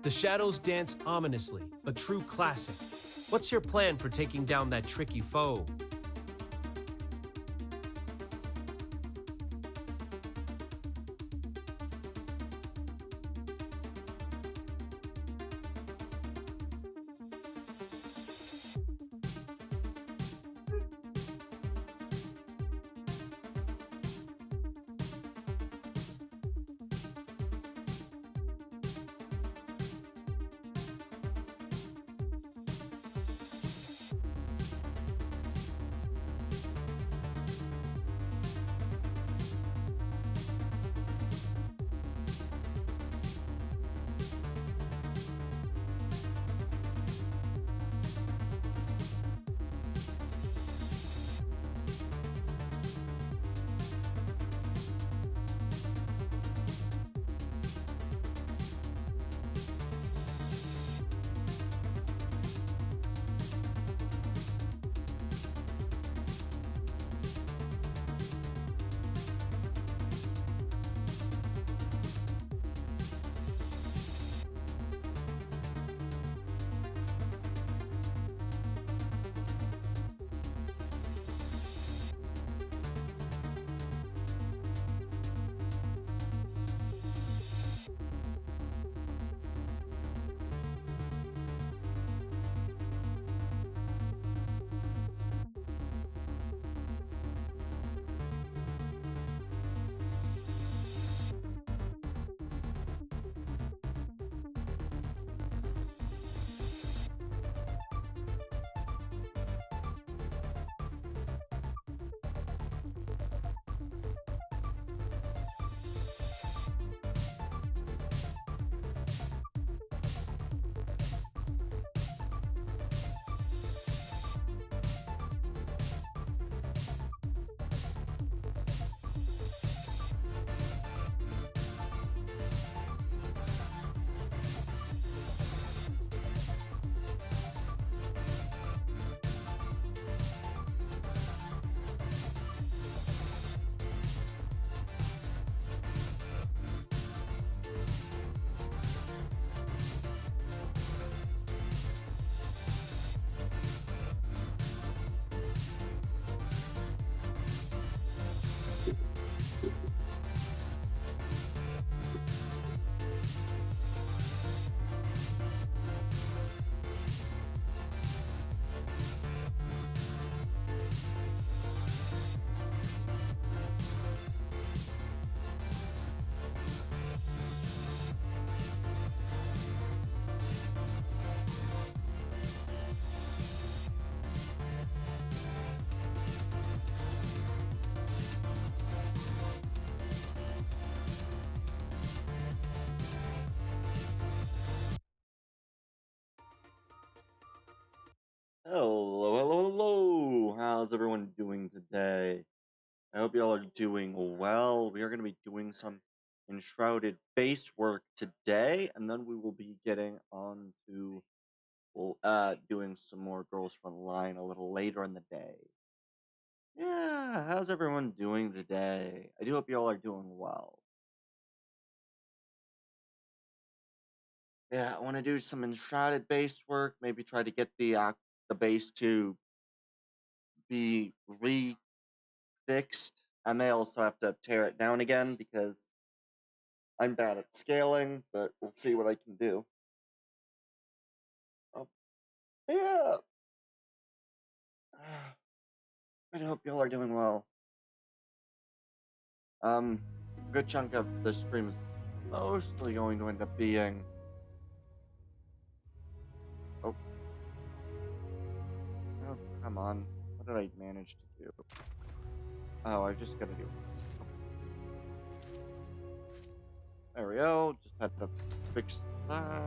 The shadows dance ominously, a true classic. What's your plan for taking down that tricky foe? Hello, hello, hello. How's everyone doing today? I hope y'all are doing well. We are going to be doing some Enshrouded base work today, and then we will be getting on to doing some more Girls Frontline a little later in the day. Yeah, how's everyone doing today? I do hope y'all are doing well. Yeah, I want to do some Enshrouded base work, maybe try to get the base to be fixed. I may also have to tear it down again because I'm bad at scaling, but we'll see what I can do. Oh, yeah. I hope y'all are doing well. A good chunk of the stream is mostly going to end up being. Oh. Oh, come on. What did I manage to do? Oh, I just gotta do this. There we go. Just had to fix that.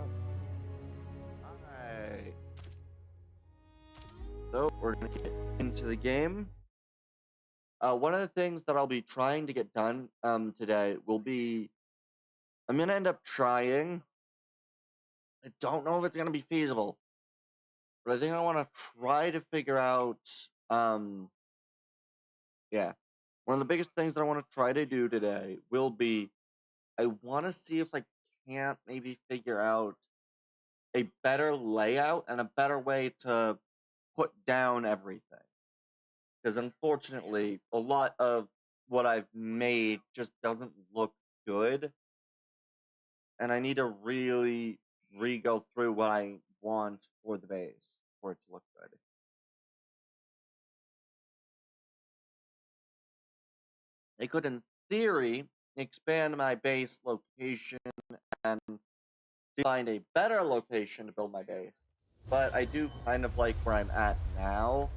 Alright. So, we're gonna get into the game. One of the things that I'll be trying to get done today will be, I'm gonna end up trying. I don't know if it's gonna be feasible, but I think I want to try to figure out. Yeah, one of the biggest things that I want to try to do today will be, I want to see if I can't maybe figure out a better layout and a better way to put down everything. Because unfortunately, a lot of what I've made just doesn't look good. And I need to really re-go through what I want for the base for it to look good. I could, in theory, expand my base location and find a better location to build my base. But I do kind of like where I'm at now.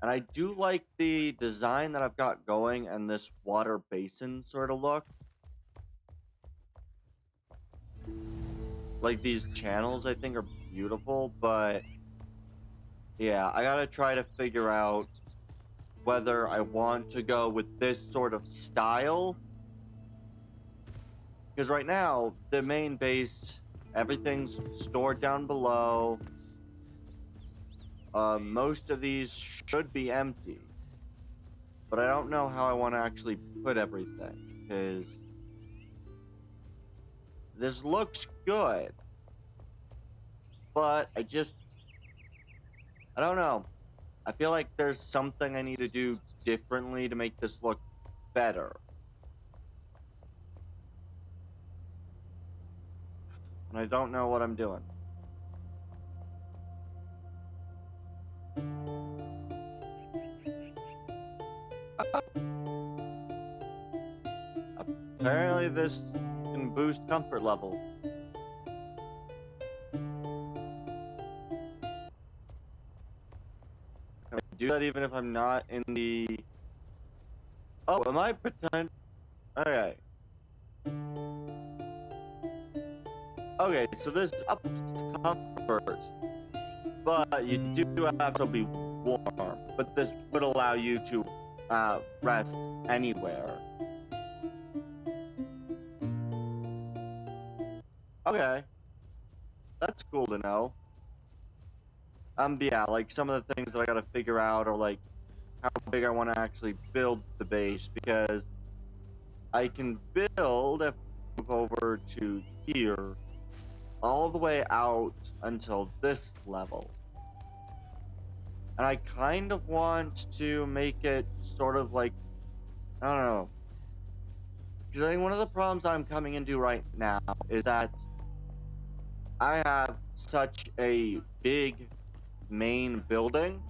And I do like the design that I've got going and this water basin sort of look. Like, these channels, I think, are beautiful, but yeah, I gotta try to figure out whether I want to go with this sort of style. Because right now, the main base, everything's stored down below. Most of these should be empty. But I don't know how I want to actually put everything, because this looks good. But I don't know. I feel like there's something I need to do differently to make this look better. And I don't know what I'm doing. Apparently this can boost comfort level. Can I do that even if I'm not in the... Oh, am I pretend? Okay. Okay, so this ups comfort, but you do have to be warm. But this would allow you to rest anywhere. Okay, that's cool to know. But yeah, like some of the things that I gotta figure out are like how big I want to actually build the base, because I can build, if I move over to here, all the way out until this level. And I kind of want to make it sort of like, I don't know. Because I think one of the problems I'm coming into right now is that I have such a big main building,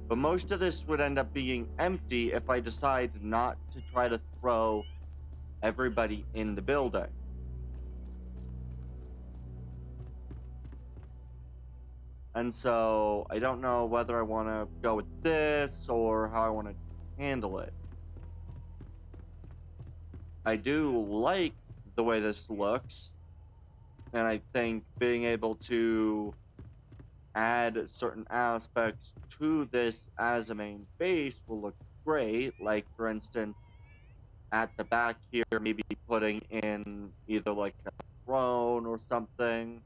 but most of this would end up being empty if I decide not to try to throw everybody in the building. And so I don't know whether I want to go with this or how I want to handle it. I do like the way this looks, and I think being able to add certain aspects to this as a main base will look great. Like, for instance, at the back here, maybe putting in either like a throne or something,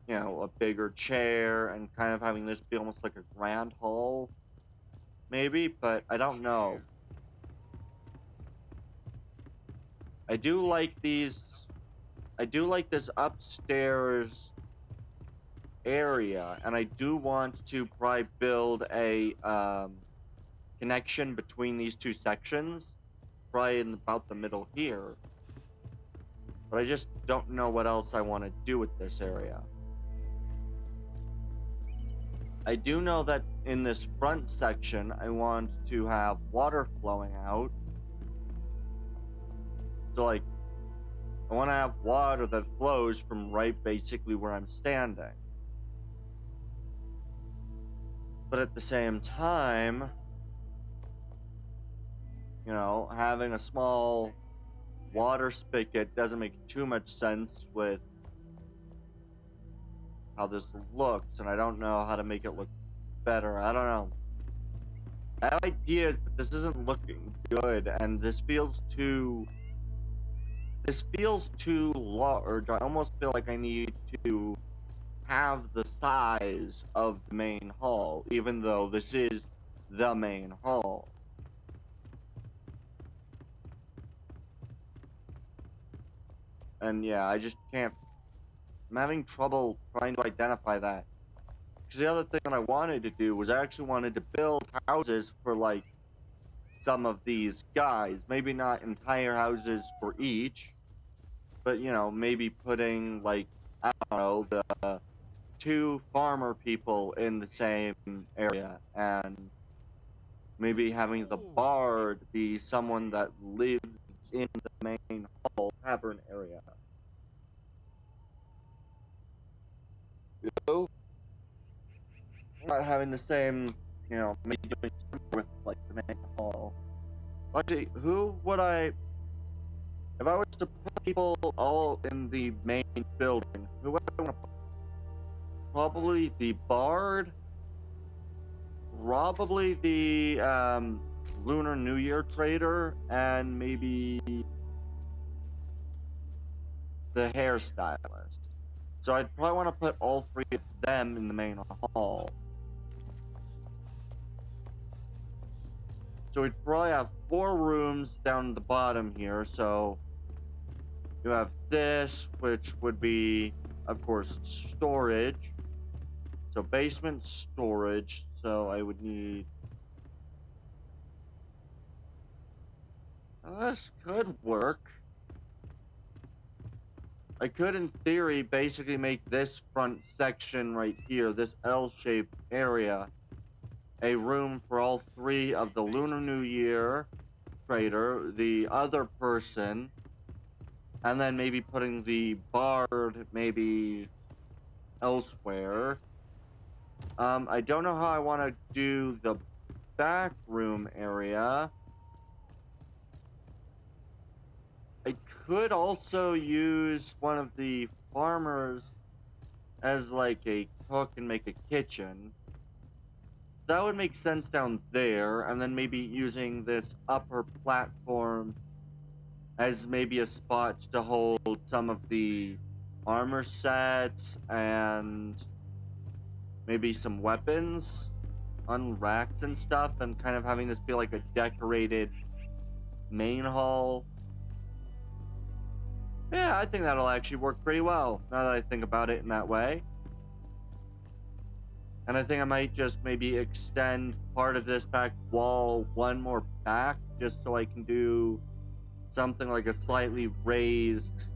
you know, a bigger chair, and kind of having this be almost like a grand hall, maybe, but I don't know. I do like this upstairs area, and I do want to probably build a connection between these two sections, probably in about the middle here. But I just don't know what else I want to do with this area. I do know that in this front section, I want to have water flowing out. So, like, I want to have water that flows from right basically where I'm standing. But at the same time, you know, having a small water spigot doesn't make too much sense with how this looks, and I don't know how to make it look better. I don't know. I have ideas, but this isn't looking good, and this feels too large. I almost feel like I need to have the size of the main hall, even though this is the main hall. And yeah, I just can't. I'm having trouble trying to identify that. Because the other thing that I wanted to do was I actually wanted to build houses for, like, some of these guys. Maybe not entire houses for each, but, you know, maybe putting, like, I don't know, the two farmer people in the same area, and maybe having the bard be someone that lives in the main hall tavern area. So, not having the same, you know, maybe doing something with, like, the main hall. Actually, who would I, if I was to put people all in the main building, who would I want to put? Probably the bard, probably the Lunar New Year trader, and maybe the hairstylist. So I'd probably want to put all three of them in the main hall. So we'd probably have 4 rooms down the bottom here. So you have this, which would be, of course, storage. So basement storage. So I would need... This could work. I could, in theory, basically make this front section right here, this L-shaped area, a room for all 3 of the Lunar New Year trader, the other person, and then maybe putting the bard maybe elsewhere. I don't know how I want to do the back room area. I could also use one of the farmers as like a cook and make a kitchen. That would make sense down there, and then maybe using this upper platform as maybe a spot to hold some of the armor sets and maybe some weapons on racks and stuff, and kind of having this be like a decorated main hall. Yeah, I think that'll actually work pretty well, now that I think about it in that way. And I think I might just maybe extend part of this back wall one more back, just so I can do something like a slightly raised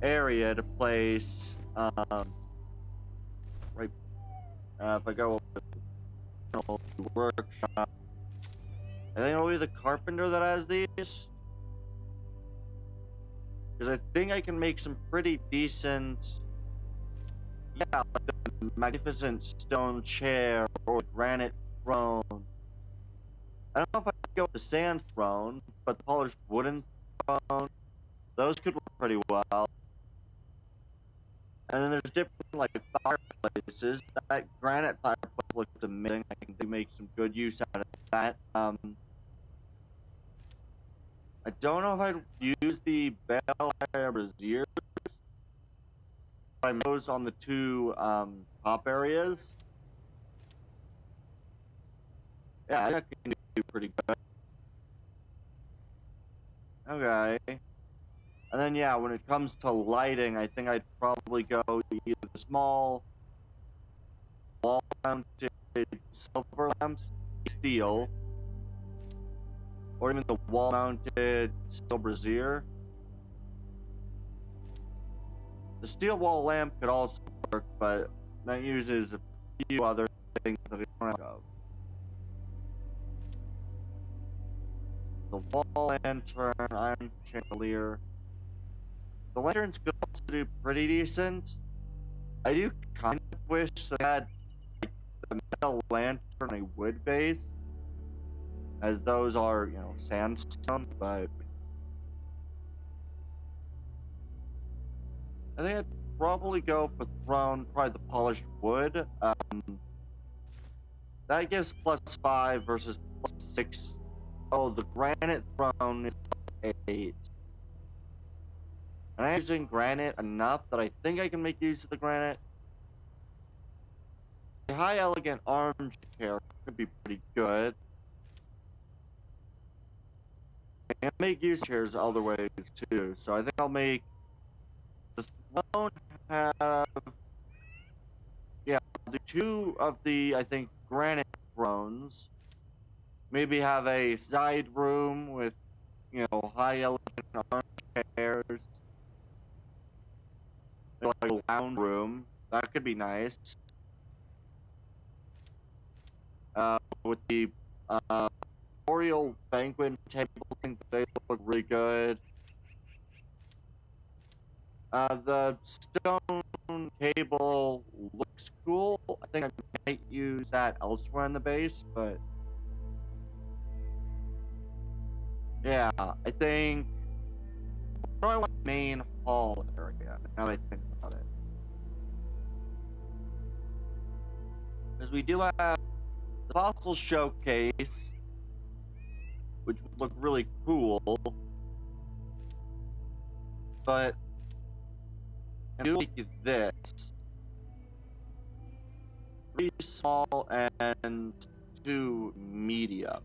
area to place right if I go over the workshop. I think it'll be the carpenter that has these. Because I think I can make some pretty decent, yeah, like a magnificent stone chair or granite throne. I don't know if I could go with the sand throne, but the polished wooden throne, those could work pretty well. And then there's different, like, fireplaces. That granite fireplace looks amazing. I can make some good use out of that. I don't know if I'd use the Bel Air braziers. I'm those on the 2 top areas. Yeah, I think I can do pretty good. Okay. And then, yeah, when it comes to lighting, I think I'd probably go either the small wall-mounted silver lamps, steel, or even the wall-mounted steel brazier. The steel wall lamp could also work, but that uses a few other things that I don't have. The wall lantern, iron chandelier. The lanterns could also do pretty decent. I do kind of wish they had like, the metal lantern a wood base, as those are, you know, sandstone, but I think I'd probably go for throne, probably the polished wood. That gives +5 versus +6. Oh, the granite throne is 8. And I'm using granite enough that I think I can make use of the granite. The high elegant armchair could be pretty good. And make use of chairs other ways too. So I think I'll make the throne have, yeah, I'll do two of the, I think, granite thrones. Maybe have a side room with, high elegant armchairs. Like a lounge room. That could be nice. With the memorial banquet table, I think they look really good. The stone table looks cool. I think I might use that elsewhere in the base, but yeah, I think. What do I want main hall area? Now that I think about it, because we do have the fossil showcase, which would look really cool, but I do like this. 3 small and 2 medium.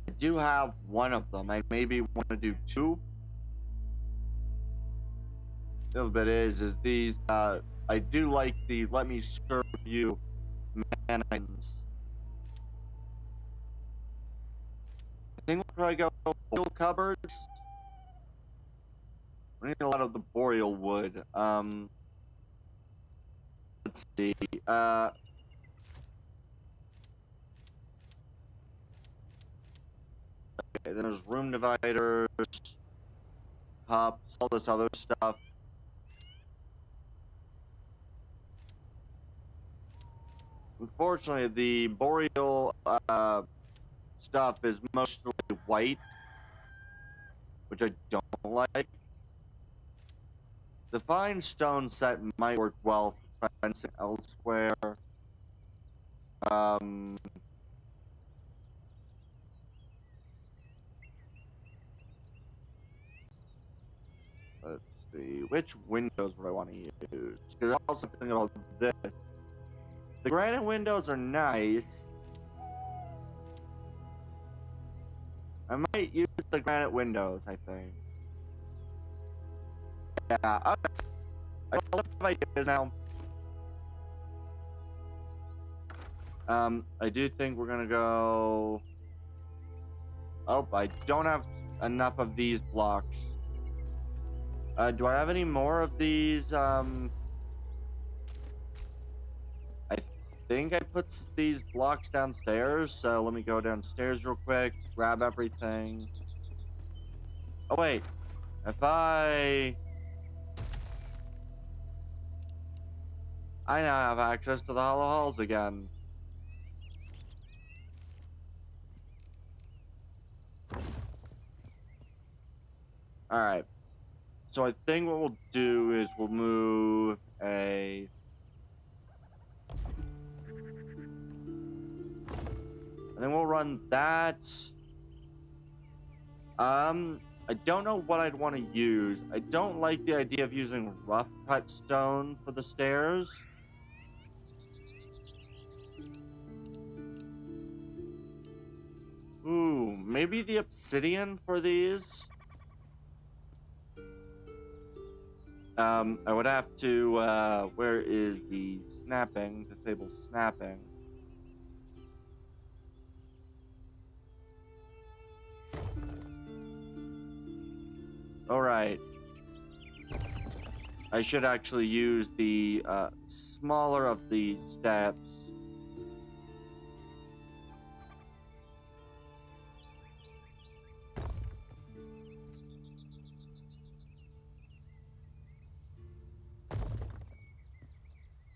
I do have one of them. I maybe want to do 2. A little bit is these. I do like the "let me serve you" mannequins. I think we'll probably go boreal cupboards. We need a lot of the boreal wood. Let's see. Okay, then there's room dividers, cups, all this other stuff. Unfortunately, the boreal stuff is mostly white, which I don't like. The fine stone set might work well for fencing elsewhere. Let's see, which windows would I want to use? Because I'm also thinking about this. The granite windows are nice. I might use the granite windows, I think. Yeah, okay. I love ideas now. I do think we're gonna go. Oh, I don't have enough of these blocks. Do I have any more of these? I think I put these blocks downstairs, so let me go downstairs real quick, grab everything. Oh wait, if I now have access to the hollow halls again. Alright. So I think what we'll do is we'll move a... I think we'll run that. I don't know what I'd want to use. I don't like the idea of using rough cut stone for the stairs. Ooh, maybe the obsidian for these? I would have to, where is the snapping? Disable snapping. Alright. I should actually use the, smaller of the steps.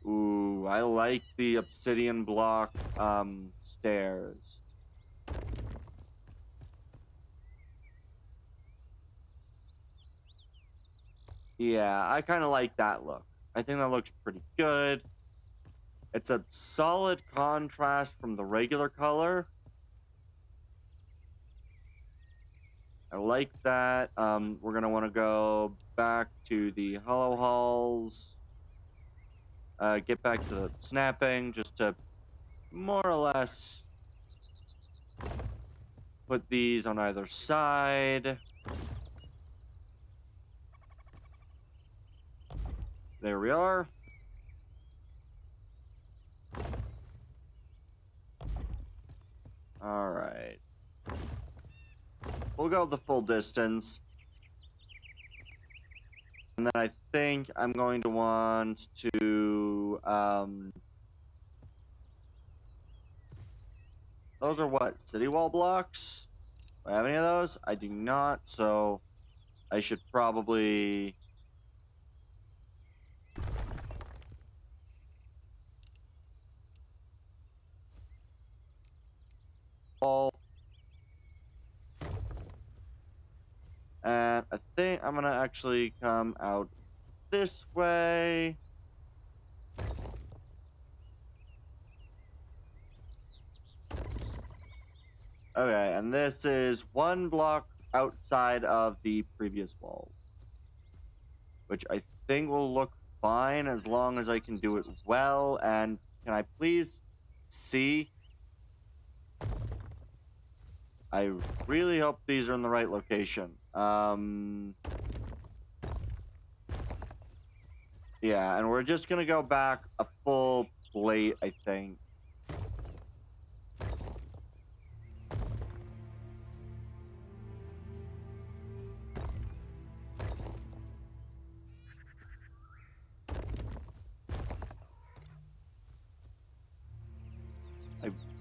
Ooh, I like the obsidian block, stairs. Yeah, I kind of like that look. I think that looks pretty good. It's a solid contrast from the regular color. I like that. We're going to want to go back to the hollow halls. Get back to the snapping just to more or less put these on either side. There we are. All right. We'll go the full distance. And then I think I'm going to want to, those are what? City wall blocks? Do I have any of those? I do not, so I should probably... And I think I'm gonna actually come out this way. Okay, and this is 1 block outside of the previous walls, which I think will look fine as long as I can do it well. And can I please see? I really hope these are in the right location. Yeah, and we're just gonna go back a full plate, I think.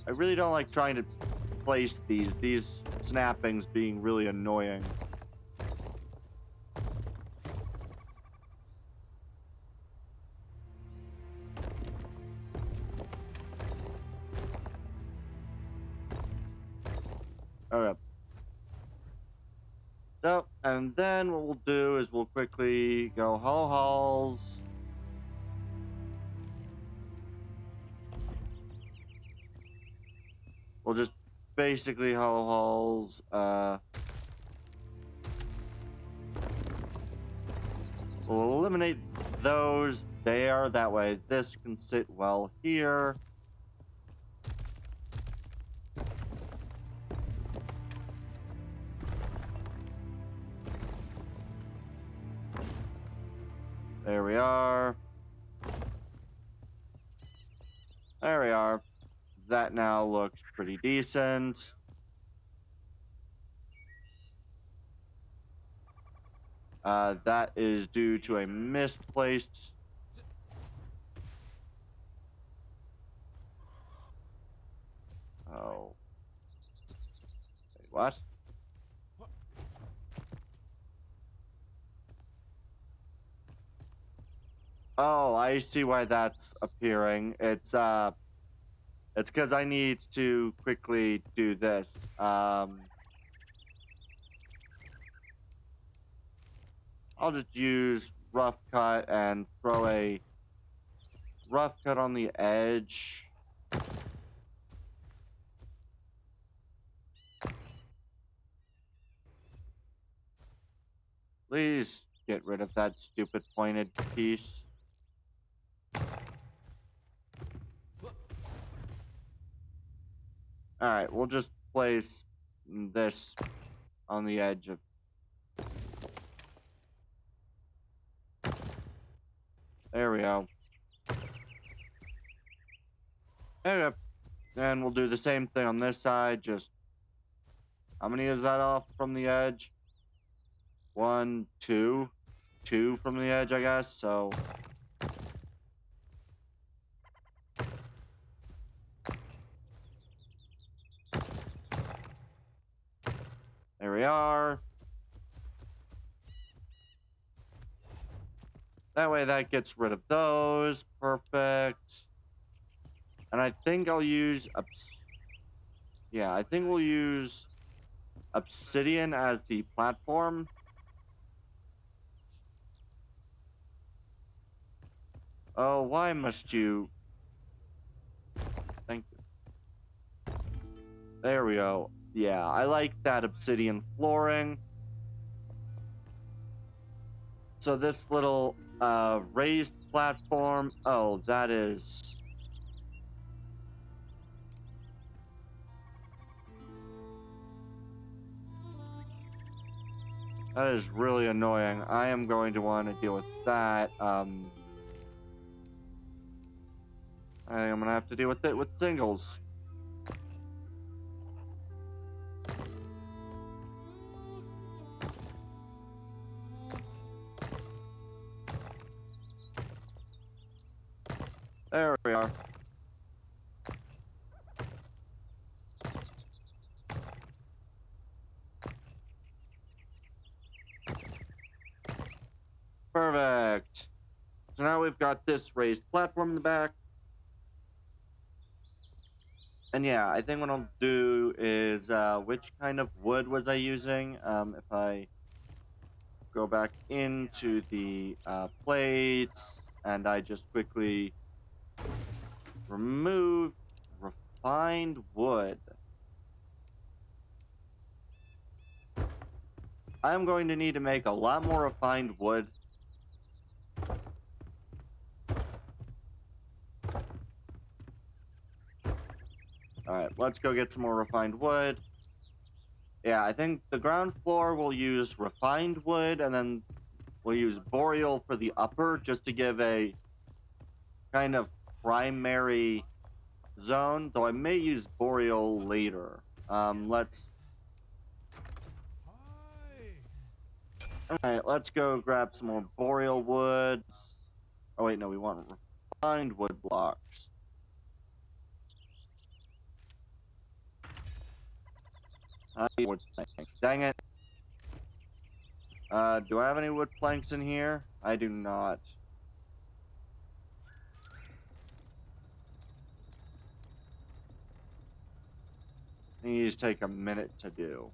I really don't like trying to place these snappings being really annoying. Okay. So, and then what we'll do is we'll quickly go hollow halls. We'll just basically hollow halls, we'll eliminate those there, that way this can sit well here. There we are. There we are. That now looks pretty decent. That is due to a misplaced... Oh. Wait, what? Oh, I see why that's appearing. It's because I need to quickly do this. I'll just use rough cut and throw a rough cut on the edge. Please get rid of that stupid pointed piece. Alright, we'll just place this on the edge of... There we go. Okay. And we'll do the same thing on this side, just... How many is that off from the edge? 1, 2. 2 from the edge, I guess, so... There we are. That way that gets rid of those. Perfect. And I think I'll use... Yeah, I think we'll use obsidian as the platform. Oh, why must you... Thank you. There we go. Yeah, I like that obsidian flooring. So this little raised platform... Oh, that is... That is really annoying. I am going to want to deal with that. I am gonna have to deal with it with singles. There we are. Perfect. So now we've got this raised platform in the back. And yeah, I think what I'll do is, which kind of wood was I using? If I go back into the plates and I just quickly remove refined wood. I'm going to need to make a lot more refined wood. Alright, let's go get some more refined wood. Yeah, I think the ground floor will use refined wood, and then we'll use boreal for the upper, just to give a kind of primary zone, though I may use boreal later. Let's... Alright, let's go grab some more boreal woods. Oh wait, no, we want refined wood blocks. Wood planks. Dang it. Do I have any wood planks in here? I do not. These take a minute to do.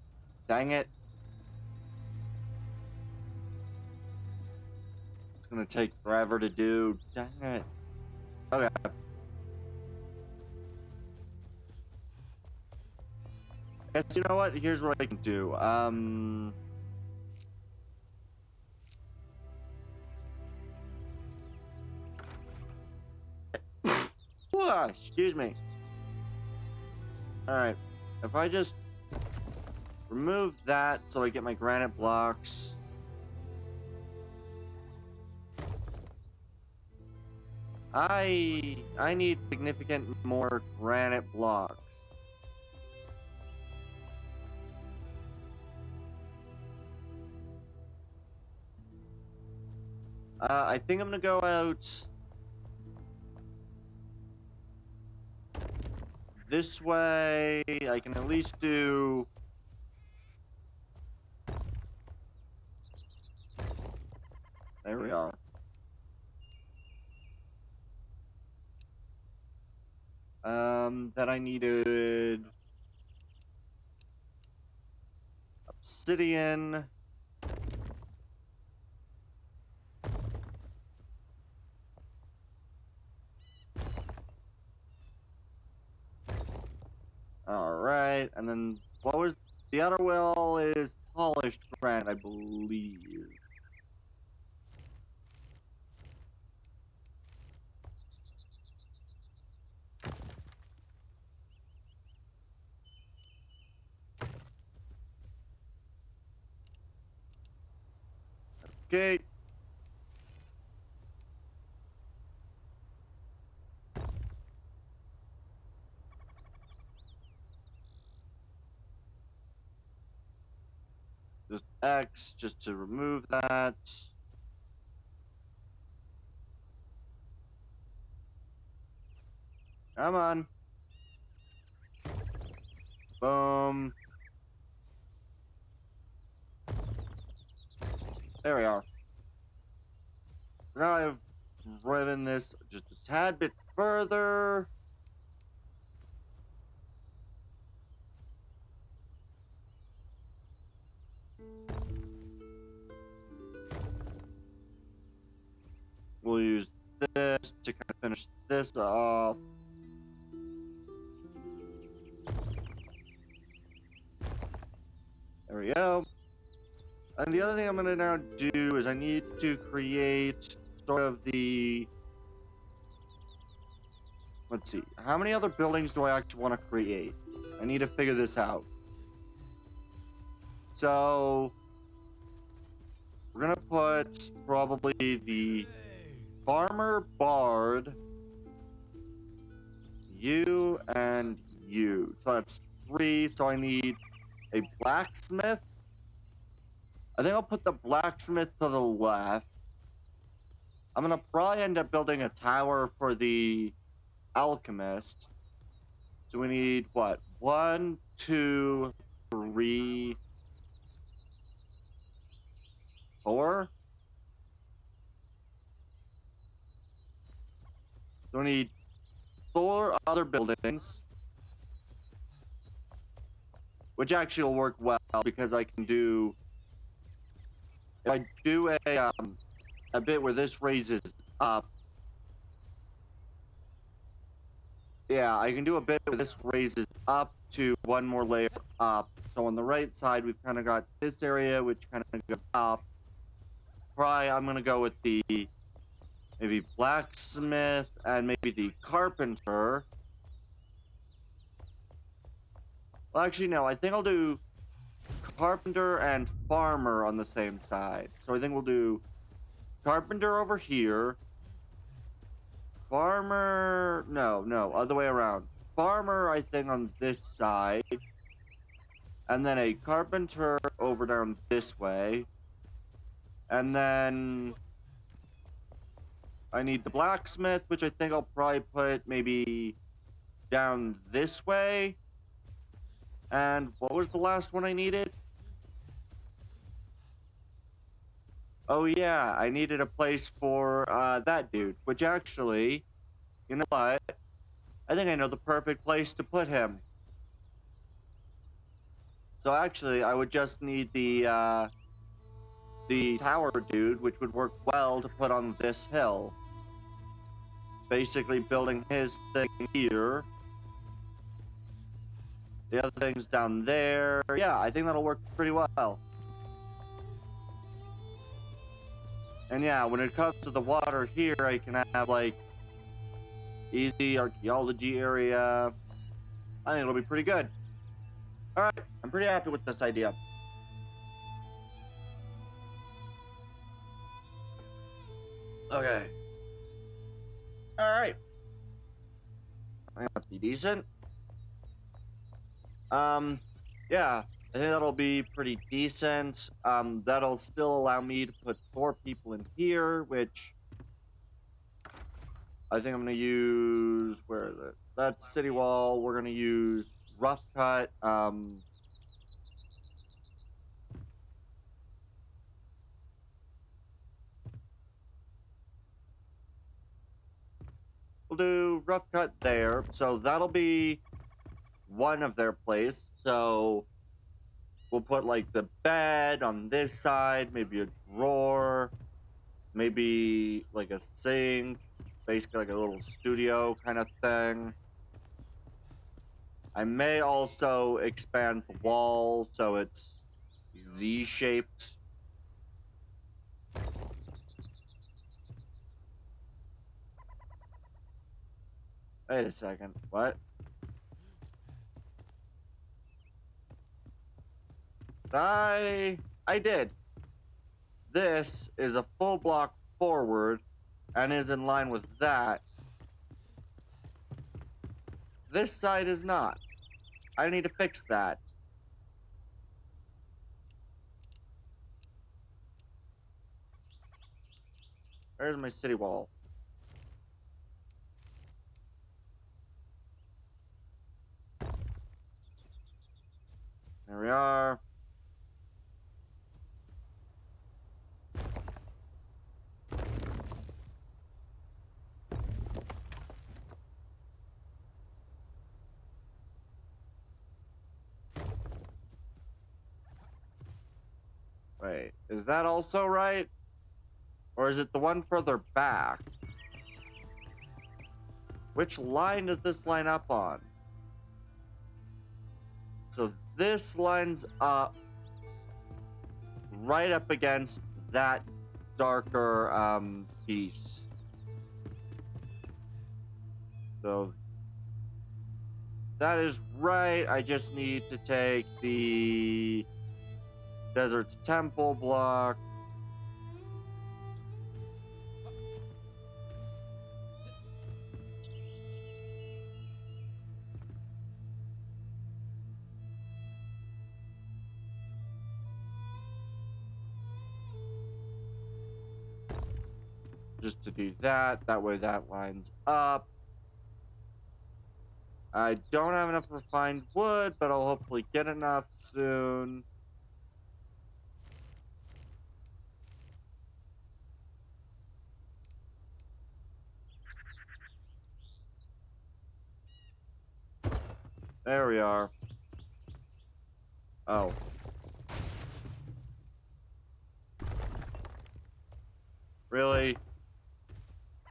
Dang it. It's gonna take forever to do. Dang it. Okay. Guess you know what? Here's what I can do. Excuse me. Alright. If I just remove that so I get my granite blocks. I need significant more granite blocks. I think I'm gonna go out this way. I can at least do... There we are. Then I needed obsidian. Alright, and then what was the other well is polished granite, I believe. Okay. Just X, just to remove that. Come on. Boom. There we are. Now I've driven this just a tad bit further. We'll use this to kind of finish this off. There we go. And the other thing I'm going to now do is I need to create sort of the... Let's see. How many other buildings do I actually want to create? I need to figure this out. So... put probably the farmer bard, you and you. So that's 3. So I need a blacksmith. I think I'll put the blacksmith to the left. I'm gonna probably end up building a tower for the alchemist. So we need what? 1, 2, 3, 4. So we need 4 other buildings, which actually will work well because I can do. If I do a bit where this raises up. Yeah, I can do a bit where this raises up to 1 more layer up. So on the right side, we've kind of got this area, which kind of goes up. Probably I'm going to go with the maybe blacksmith and maybe the carpenter. Well, actually, no, I think I'll do carpenter and farmer on the same side. So I think we'll do carpenter over here. Farmer, no, other way around. Farmer, I think, on this side. And then a carpenter over down this way. And then I need the blacksmith, which I think I'll probably put maybe down this way. And what was the last one I needed? Oh yeah, I needed a place for that dude, which actually, you know what? I think I know the perfect place to put him. So actually, I would just need the tower dude, which would work well to put on this hill. Basically building his thing here. The other thing's down there. Yeah, I think that'll work pretty well. And yeah, when it comes to the water here, I can have like easy archaeology area. I think it'll be pretty good. All right, I'm pretty happy with this idea. Okay. All right. I think that'll be decent. Yeah, I think that'll be pretty decent. That'll still allow me to put 4 people in here, which I think I'm gonna use. Where is it? That's city wall. We're gonna use rough cut. We'll do rough cut there. So that'll be one of their place. So we'll put like the bed on this side, maybe a drawer, maybe like a sink, basically like a little studio kind of thing. I may also expand the wall so it's Z-shaped. Wait a second, what? I did. This is a full block forward and is in line with that. This side is not. I need to fix that. Where's my city wall? There we are. Wait, is that also right? Or is it the one further back? Which line does this line up on? So this lines up right up against that darker piece. So that is right. I just need to take the Desert's Temple block. just to do that. That way that lines up. I don't have enough refined wood, but I'll hopefully get enough soon. There we are. Oh. Really?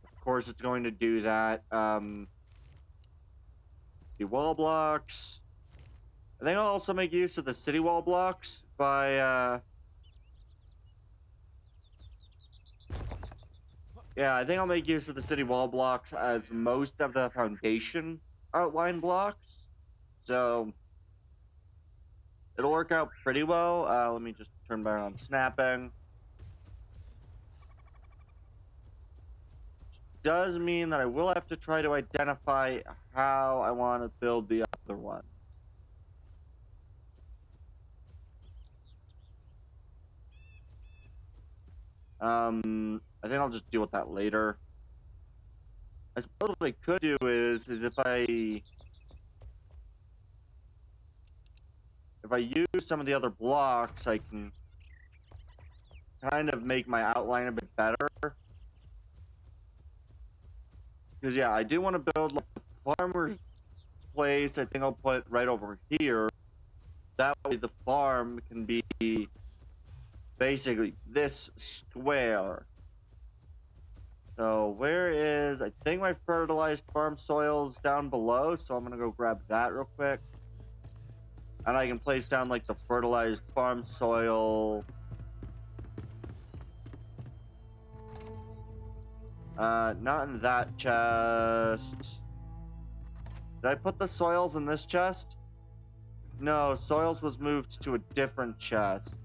Of course it's going to do that. The wall blocks. I think I'll also make use of the city wall blocks by, yeah, I think I'll make use of the city wall blocks as most of the foundation outline blocks. So, it'll work out pretty well. Let me just turn back on snapping. Does mean that I will have to try to identify how I want to build the other ones. I think I'll just deal with that later. I suppose what I could do is if I use some of the other blocks, I can kind of make my outline a bit better. Because yeah, I do want to build like the farmer's place. I think I'll put right over here. That way the farm can be basically this square. So where is, I think my fertilized farm soil's down below, so I'm gonna go grab that real quick. And I can place down like the fertilized farm soil. Not in that chest. Did I put the soils in this chest? No, soils was moved to a different chest.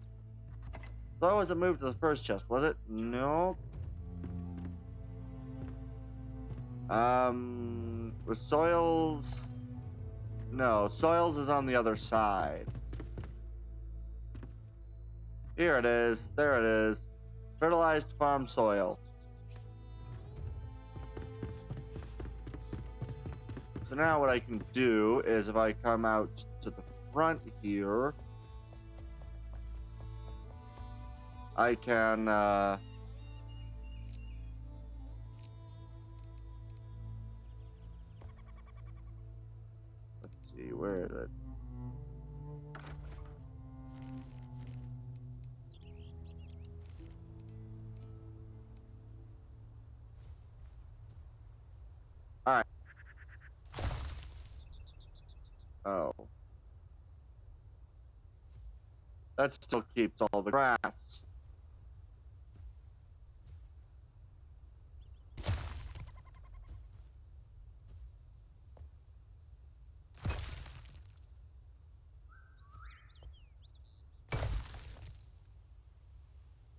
So was it moved to the first chest, was it? No. Was soils... No, soils is on the other side. Here it is. There it is. Fertilized farm soil. So now what I can do is if I come out to the front here, I can, let's see, where is it? Alright. Oh. That still keeps all the grass.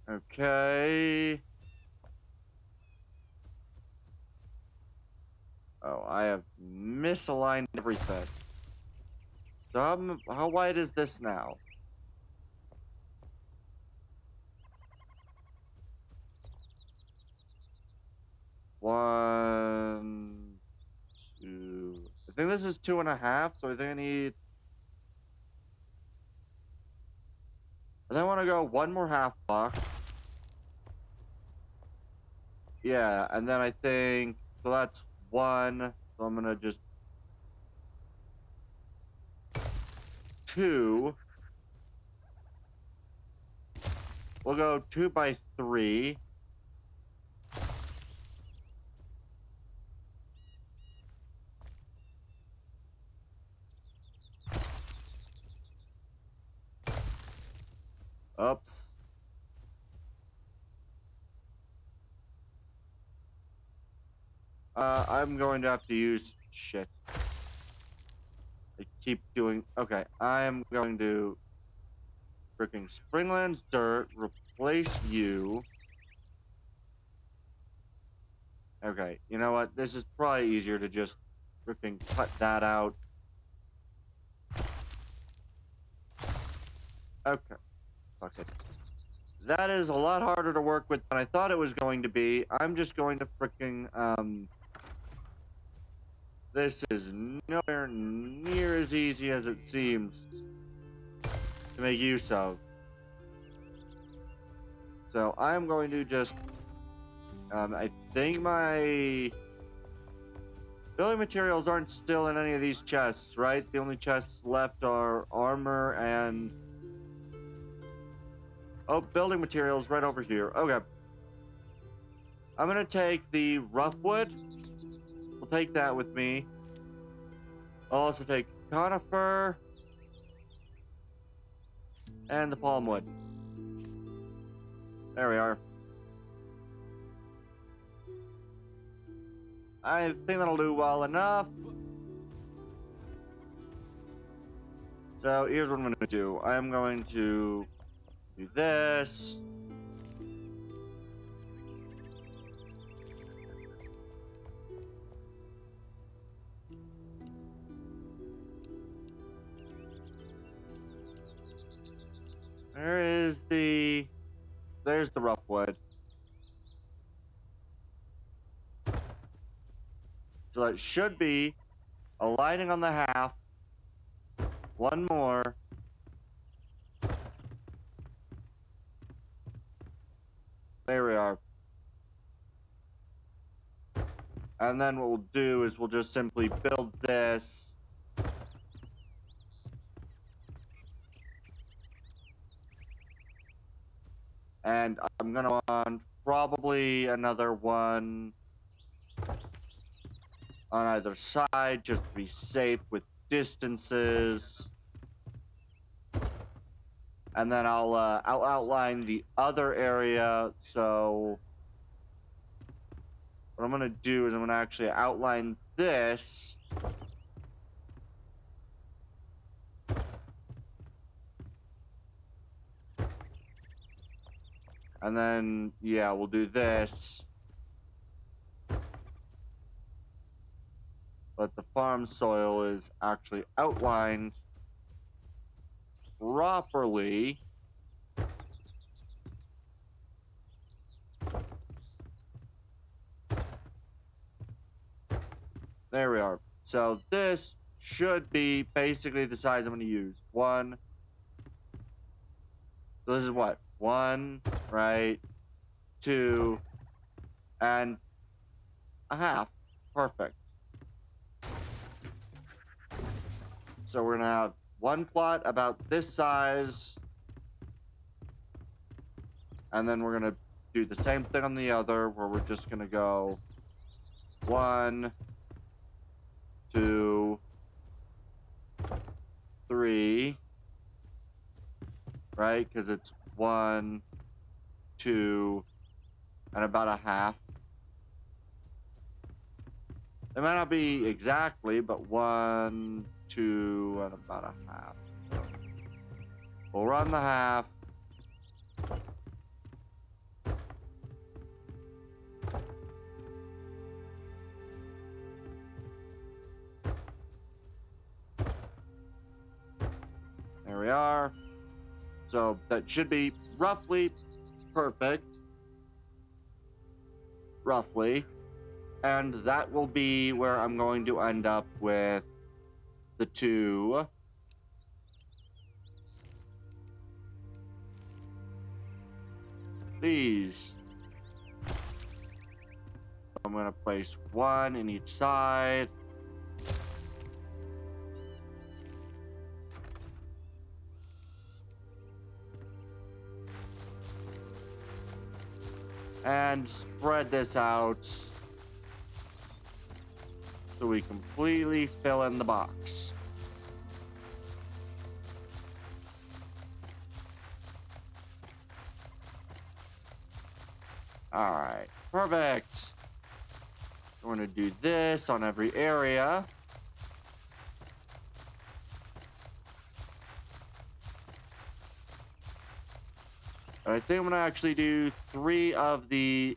Okay. Oh, I have misaligned everything. So how wide is this now? One, two. I think this is 2.5, so I think I need. I then want to go one more half block. Yeah, and then I think so that's one. So I'm gonna just 2. We'll go 2 by 3. Oops. I'm going to have to use shit. I keep doing. Okay, I'm going to freaking Springlands dirt replace you. Okay, you know what? This is probably easier to just freaking cut that out. Okay, fuck it. that is a lot harder to work with than I thought it was going to be. I'm just going to freaking, this is nowhere near as easy as it seems to make use of. So I'm going to just, I think my building materials aren't still in any of these chests, right? The only chests left are armor and... Oh, building materials right over here. Okay. I'm gonna take the rough wood. We'll take that with me. I'll also take conifer and the palm wood. There we are. I think that'll do well enough. So here's what I'm gonna do. I'm going to do this. There's the rough wood. So it should be a lighting on the half. One more. There we are. And then what we'll do is we'll just simply build this. And I'm gonna want probably another one on either side just to be safe with distances. And then I'll outline the other area. So what I'm gonna do is I'm gonna actually outline this. And then, yeah, we'll do this. But the farm soil is actually outlined properly. There we are. So this should be basically the size I'm going to use. One. So this is what? One, right? Two, and a half. Perfect. So we're going to have one plot about this size. And then we're going to do the same thing on the other, where we're just going to go 1, 2, 3, right? Because it's 1, 2, and about a half. It might not be exactly, but 1, 2, and about a half. So we'll run the half. There we are. So that should be roughly perfect. Roughly. And that will be where I'm going to end up with the two. These. I'm going to place one in each side. And spread this out so we completely fill in the box. All right, perfect. We're going to do this on every area. I think I'm gonna actually do three of these.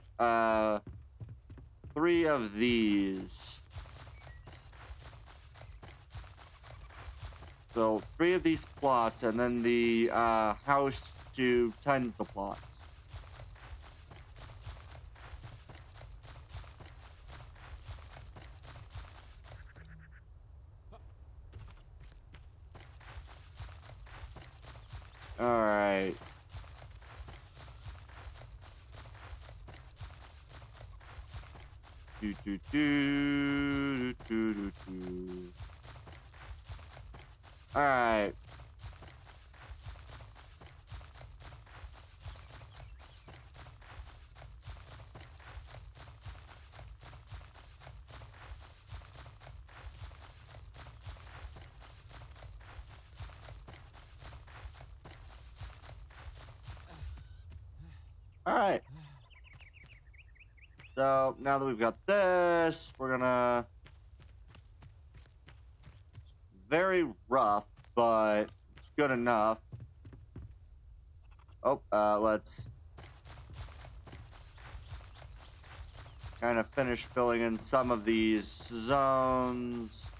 So 3 of these plots, and then the house to tend the plots. All right. Do, do, do, do, do, do, do. All right. All right. So now that we've got this, we're gonna very rough, but it's good enough. Oh, let's kind of finish filling in some of these zones.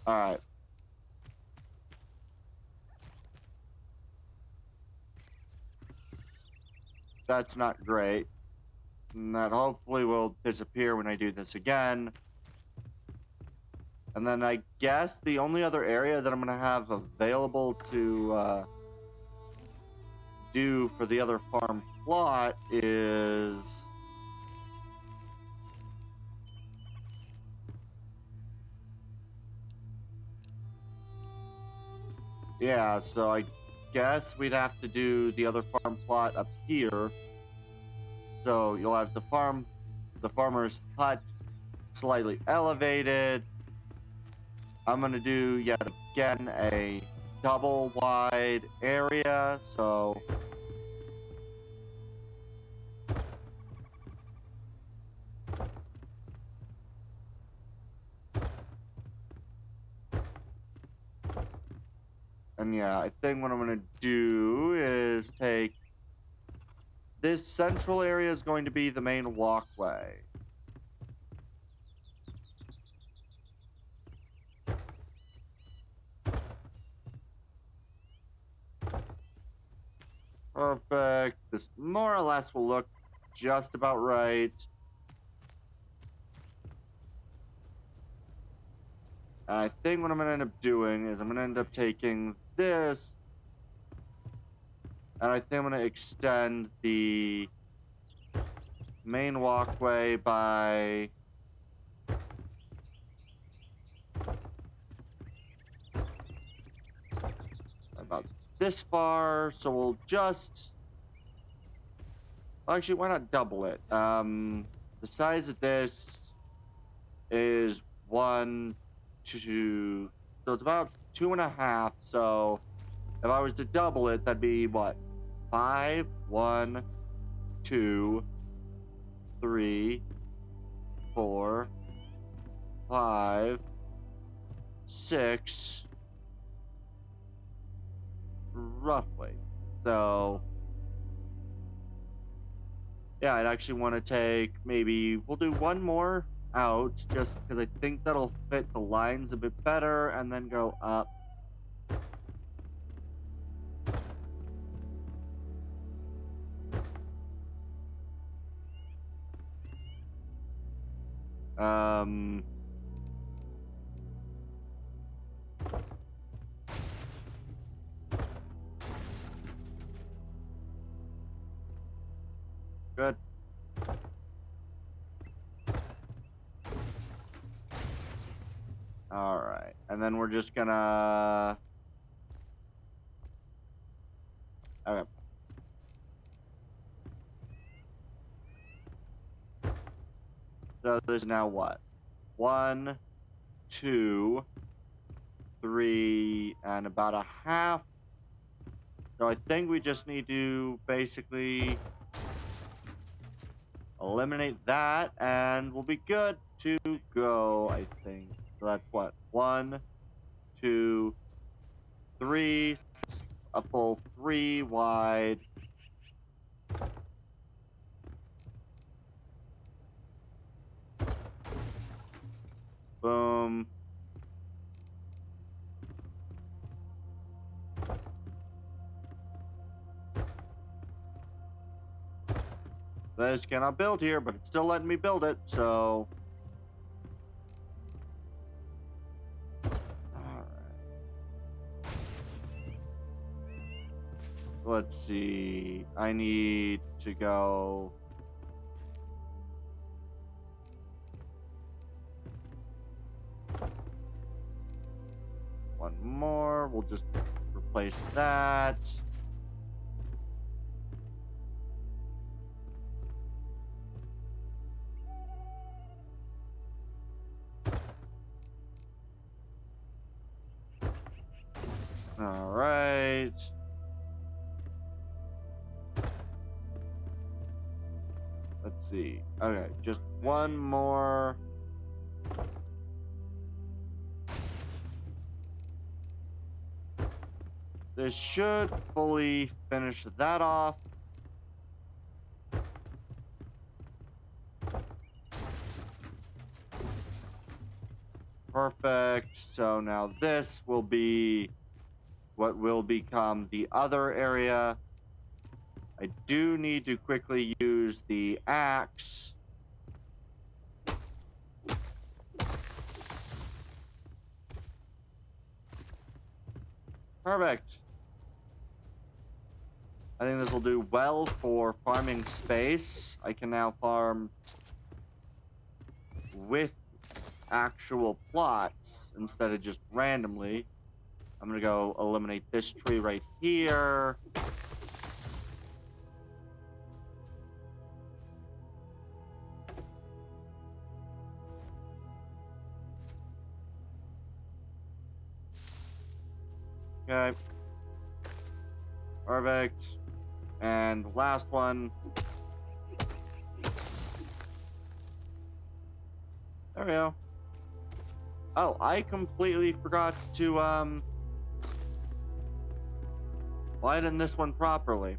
All right. That's not great. And that hopefully will disappear when I do this again. And then I guess the only other area that I'm going to have available to do for the other farm plot is... Yeah, so I guess we'd have to do the other farm plot up here. So you'll have the farmer's hut slightly elevated. I'm gonna do yet again a double wide area, so and yeah, I think what I'm gonna do is take this central area is going to be the main walkway. Perfect. This more or less will look just about right. And I think what I'm going to end up doing is I'm going to end up taking this, and I think I'm going to extend the main walkway by about this far. So we'll just... Actually, why not double it? The size of this is 1, 2, so it's about 2.5. So if I was to double it, that'd be what? 5, 1, 2, 3, 4, 5, 6, roughly. So yeah, I'd actually want to take maybe, we'll do one more out just because I think that'll fit the lines a bit better, and then go up. Good. All right, and then we're just gonna... Okay. So this is now what? 1, 2, 3, and about a half. So I think we just need to basically eliminate that, and we'll be good to go, I think. So that's what? 1, 2, 3. A full 3 wide. Boom. This cannot build here, but it's still letting me build it, so... Alright. Let's see. I need to go... One more. We'll just replace that. All right. Let's see. Okay, just one more. This should fully finish that off. Perfect. So now this will be what will become the other area. I do need to quickly use the axe. Perfect. I think this will do well for farming space. I can now farm with actual plots instead of just randomly. I'm gonna go eliminate this tree right here. Okay. Perfect. And last one. There we go. Oh, I completely forgot to widen this one properly.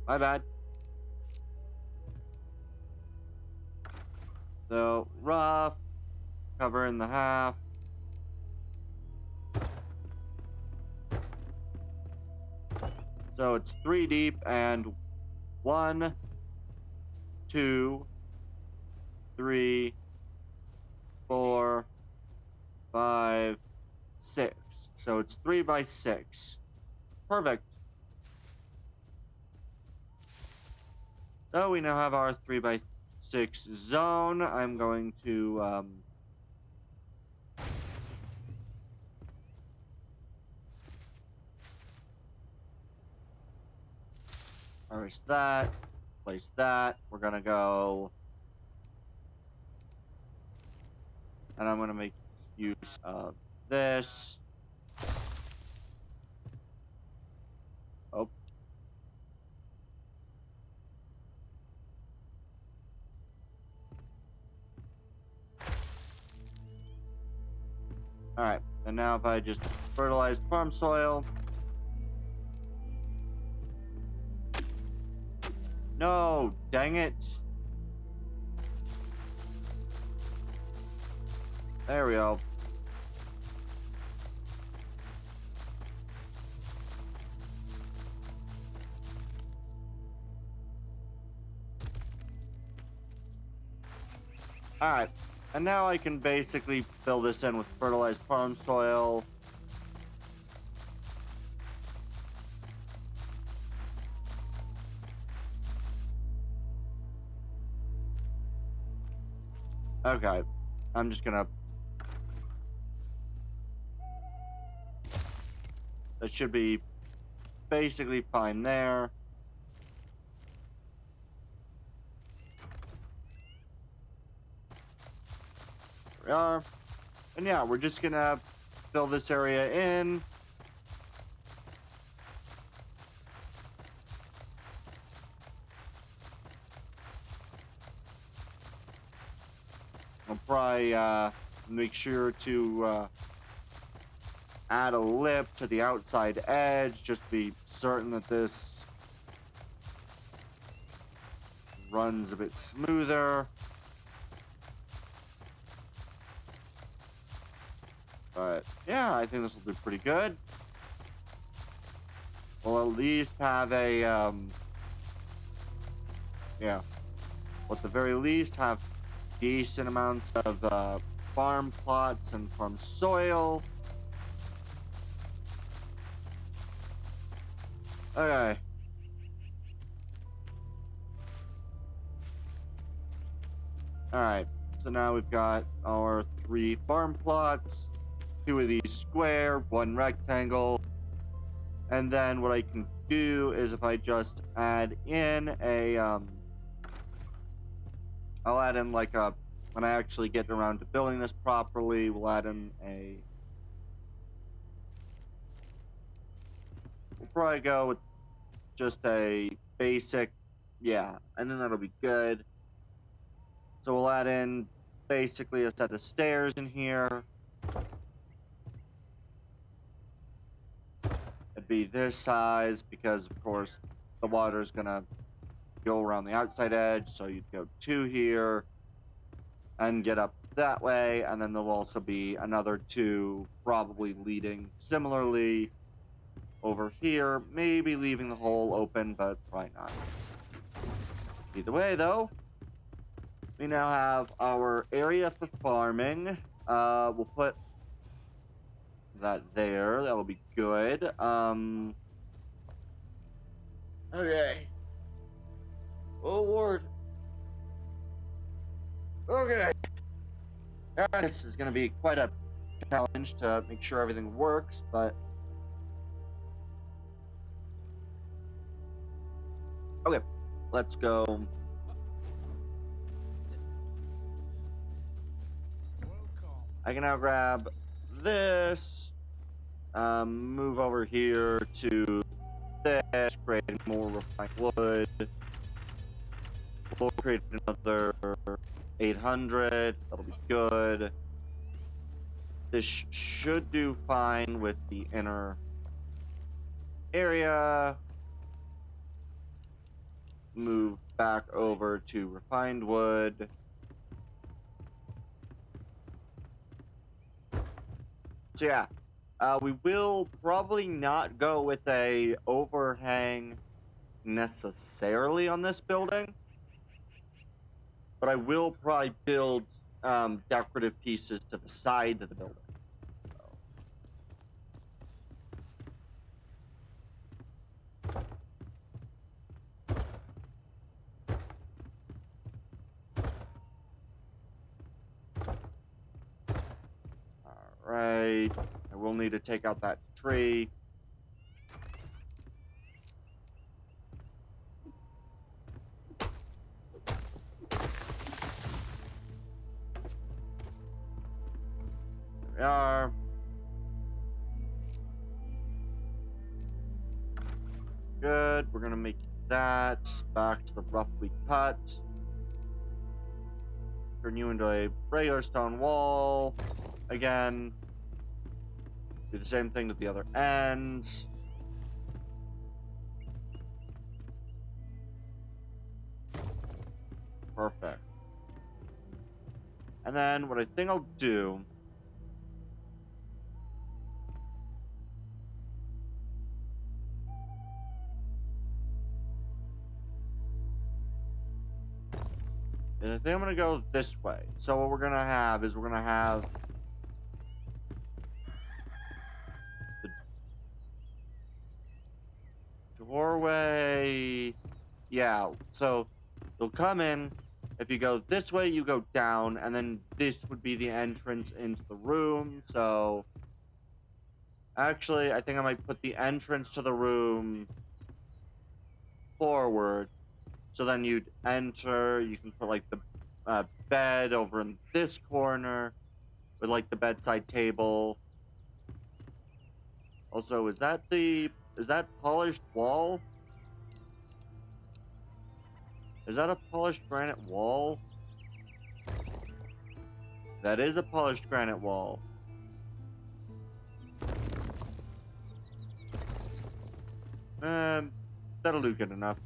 My bad. So rough, cover in the half. So it's 3 deep and 1, 2, 3, 4, 5, 6. So it's 3 by 6. Perfect. So we now have our 3 by 6 zone. I'm going to harvest that, place that. We're gonna go, and I'm gonna make use of this. Oh. Alright, and now if I just fertilize farm soil. No, dang it. There we go. Alright, and now I can basically fill this in with fertilized farm soil. Okay, I'm just gonna... That should be basically fine there. There we are. And yeah, we're just gonna fill this area in. I'll probably make sure to add a lip to the outside edge just to be certain that this runs a bit smoother. But yeah, I think this will do pretty good. We'll at least have a, yeah, at the very least have decent amounts of farm plots and farm soil. Okay. Alright, so now we've got our 3 farm plots, 2 of these square, 1 rectangle, and then what I can do is if I just add in a, I'll add in like a, when I actually get around to building this properly, we'll add in a, we'll probably go with just a basic, yeah, and then that'll be good. So we'll add in basically a set of stairs in here. It'd be this size because, of course, the water's gonna go around the outside edge. So you'd go 2 here and get up that way. And then there'll also be another 2 probably leading similarly over here. Maybe leaving the hole open, but probably not. Either way, though, we now have our area for farming. We'll put that there. That'll be good. Okay. Oh, Lord. Okay. This is going to be quite a challenge to make sure everything works, but... Okay. Let's go. I can now grab this, move over here to this, create more refined wood. We'll create another 800, that'll be good. This should do fine with the inner area. Move back over to refined wood. So yeah, we will probably not go with a overhang necessarily on this building, but I will probably build decorative pieces to the side of the building. Alright, I will need to take out that tree. There we are. Good, we're gonna make that back to the roughly cut. Turn you into a regular stone wall. Again, do the same thing to the other end. Perfect. And then what I think I'll do is I think I'm gonna go this way. So what we're gonna have is we're gonna have doorway. Yeah, so you'll come in. If you go this way, you go down, and then this would be the entrance into the room. So actually, I think I might put the entrance to the room forward. So then you'd enter. You can put like the bed over in this corner with like the bedside table. Also, is that polished wall? Is that a polished granite wall? That is a polished granite wall. That'll do good enough.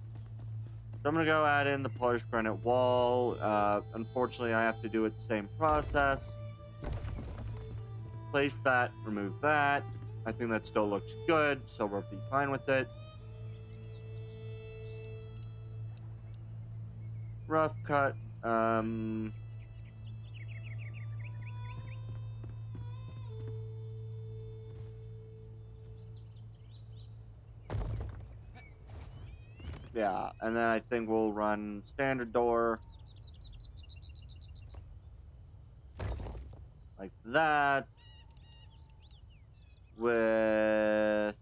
So I'm gonna go add in the polished granite wall. Unfortunately, I have to do it the same process. place that, remove that. I think that still looks good, so we'll be fine with it. Rough cut. Yeah, and then I think we'll run standard door. Like that. With...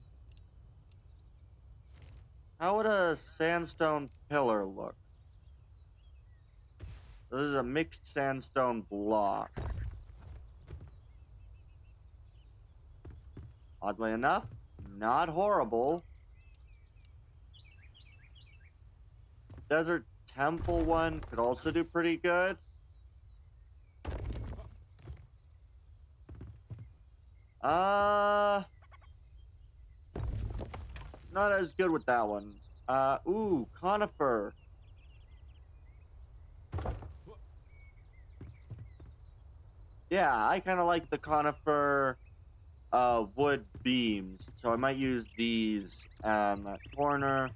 How would a sandstone pillar look? This is a mixed sandstone block. Oddly enough, not horrible. Desert temple one could also do pretty good. Not as good with that one. Ooh, conifer. Yeah, I kind of like the conifer wood beams. So I might use these on that corner.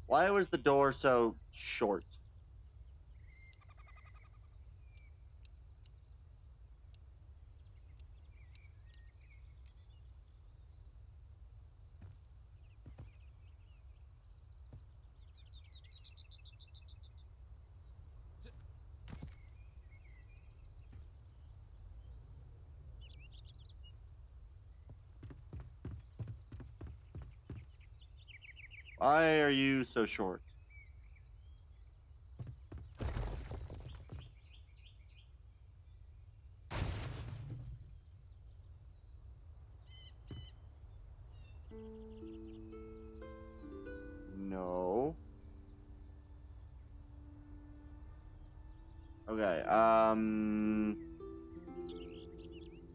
Why was the door so short? Why are you so short? No. Okay,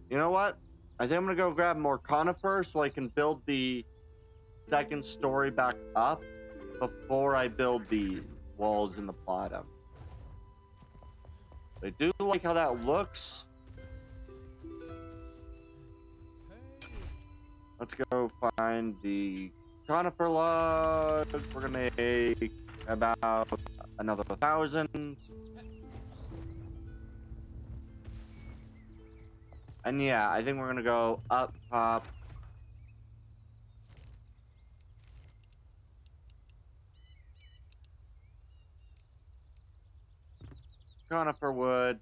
you know what? I think I'm gonna go grab more conifer so I can build the second story back up before I build the walls in the bottom. I do like how that looks. Let's go find the conifer log. We're gonna make about another 1,000. And yeah, I think we're gonna go up top. Conifer wood.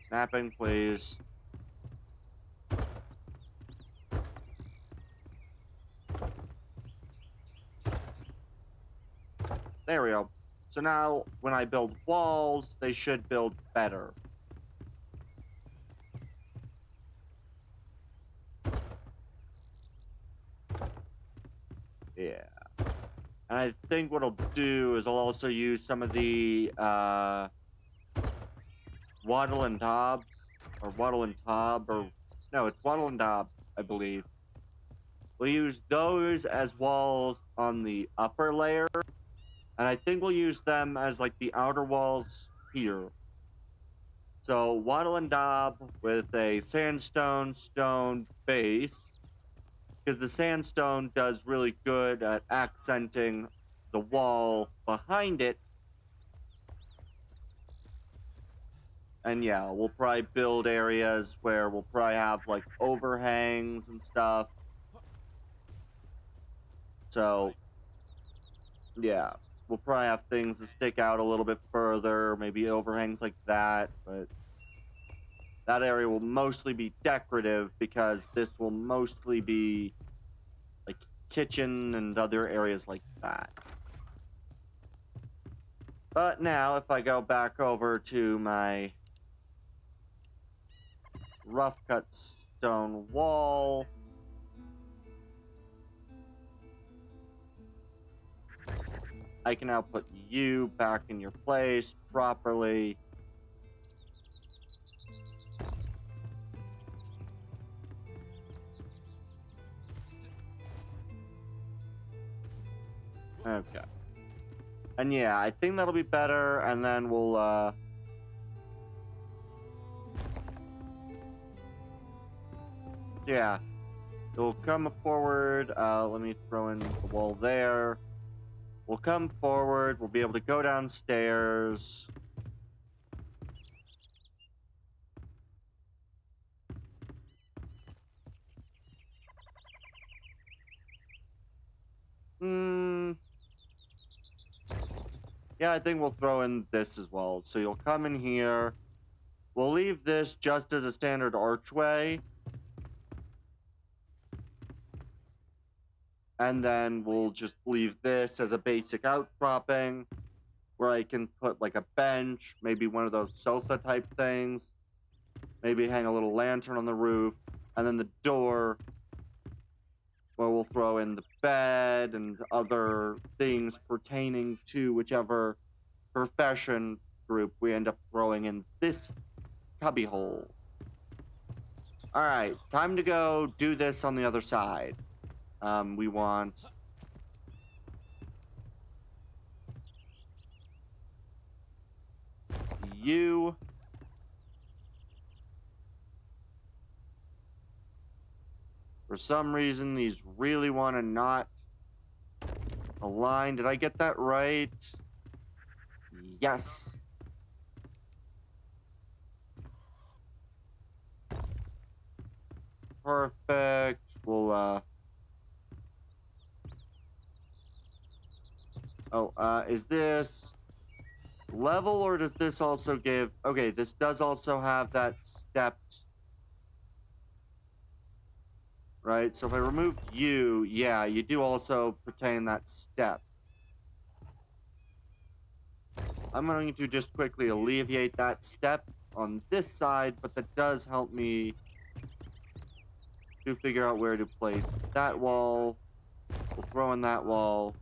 Snapping, please. There we go. So now, when I build walls, they should build better. Yeah. And I think what I'll do is I'll also use some of the Waddle and Dob, or Waddle and Tob, or no, it's Waddle and Dob, I believe. We'll use those as walls on the upper layer, and I think we'll use them as like the outer walls here. So Waddle and Dob with a sandstone stone base, because the sandstone does really good at accenting the wall behind it. And yeah, we'll probably build areas where we'll probably have like overhangs and stuff. So yeah, we'll probably have things that stick out a little bit further, maybe overhangs like that, but that area will mostly be decorative because this will mostly be like kitchen and other areas like that. But now if I go back over to my rough cut stone wall, I can now put you back in your place properly. Okay. And yeah, I think that'll be better, and then we'll, yeah. We'll come forward, let me throw in the wall there. We'll come forward, we'll be able to go downstairs. Yeah, I think we'll throw in this as well. So you'll come in here. We'll leave this just as a standard archway. And then we'll just leave this as a basic outcropping where I can put like a bench, maybe one of those sofa type things, maybe hang a little lantern on the roof, and then the door where we'll throw in the bed and other things pertaining to whichever profession group we end up throwing in this cubbyhole. All right, time to go do this on the other side. We want you. For some reason, these really want to not align. Did I get that right? Yes. Perfect. We'll, is this level or does this also give... Okay, this does also have that stepped... Right, so if I remove you, yeah, you do also pertain that step. I'm going to just quickly alleviate that step on this side, but that does help me to figure out where to place that wall. We'll throw in that wall.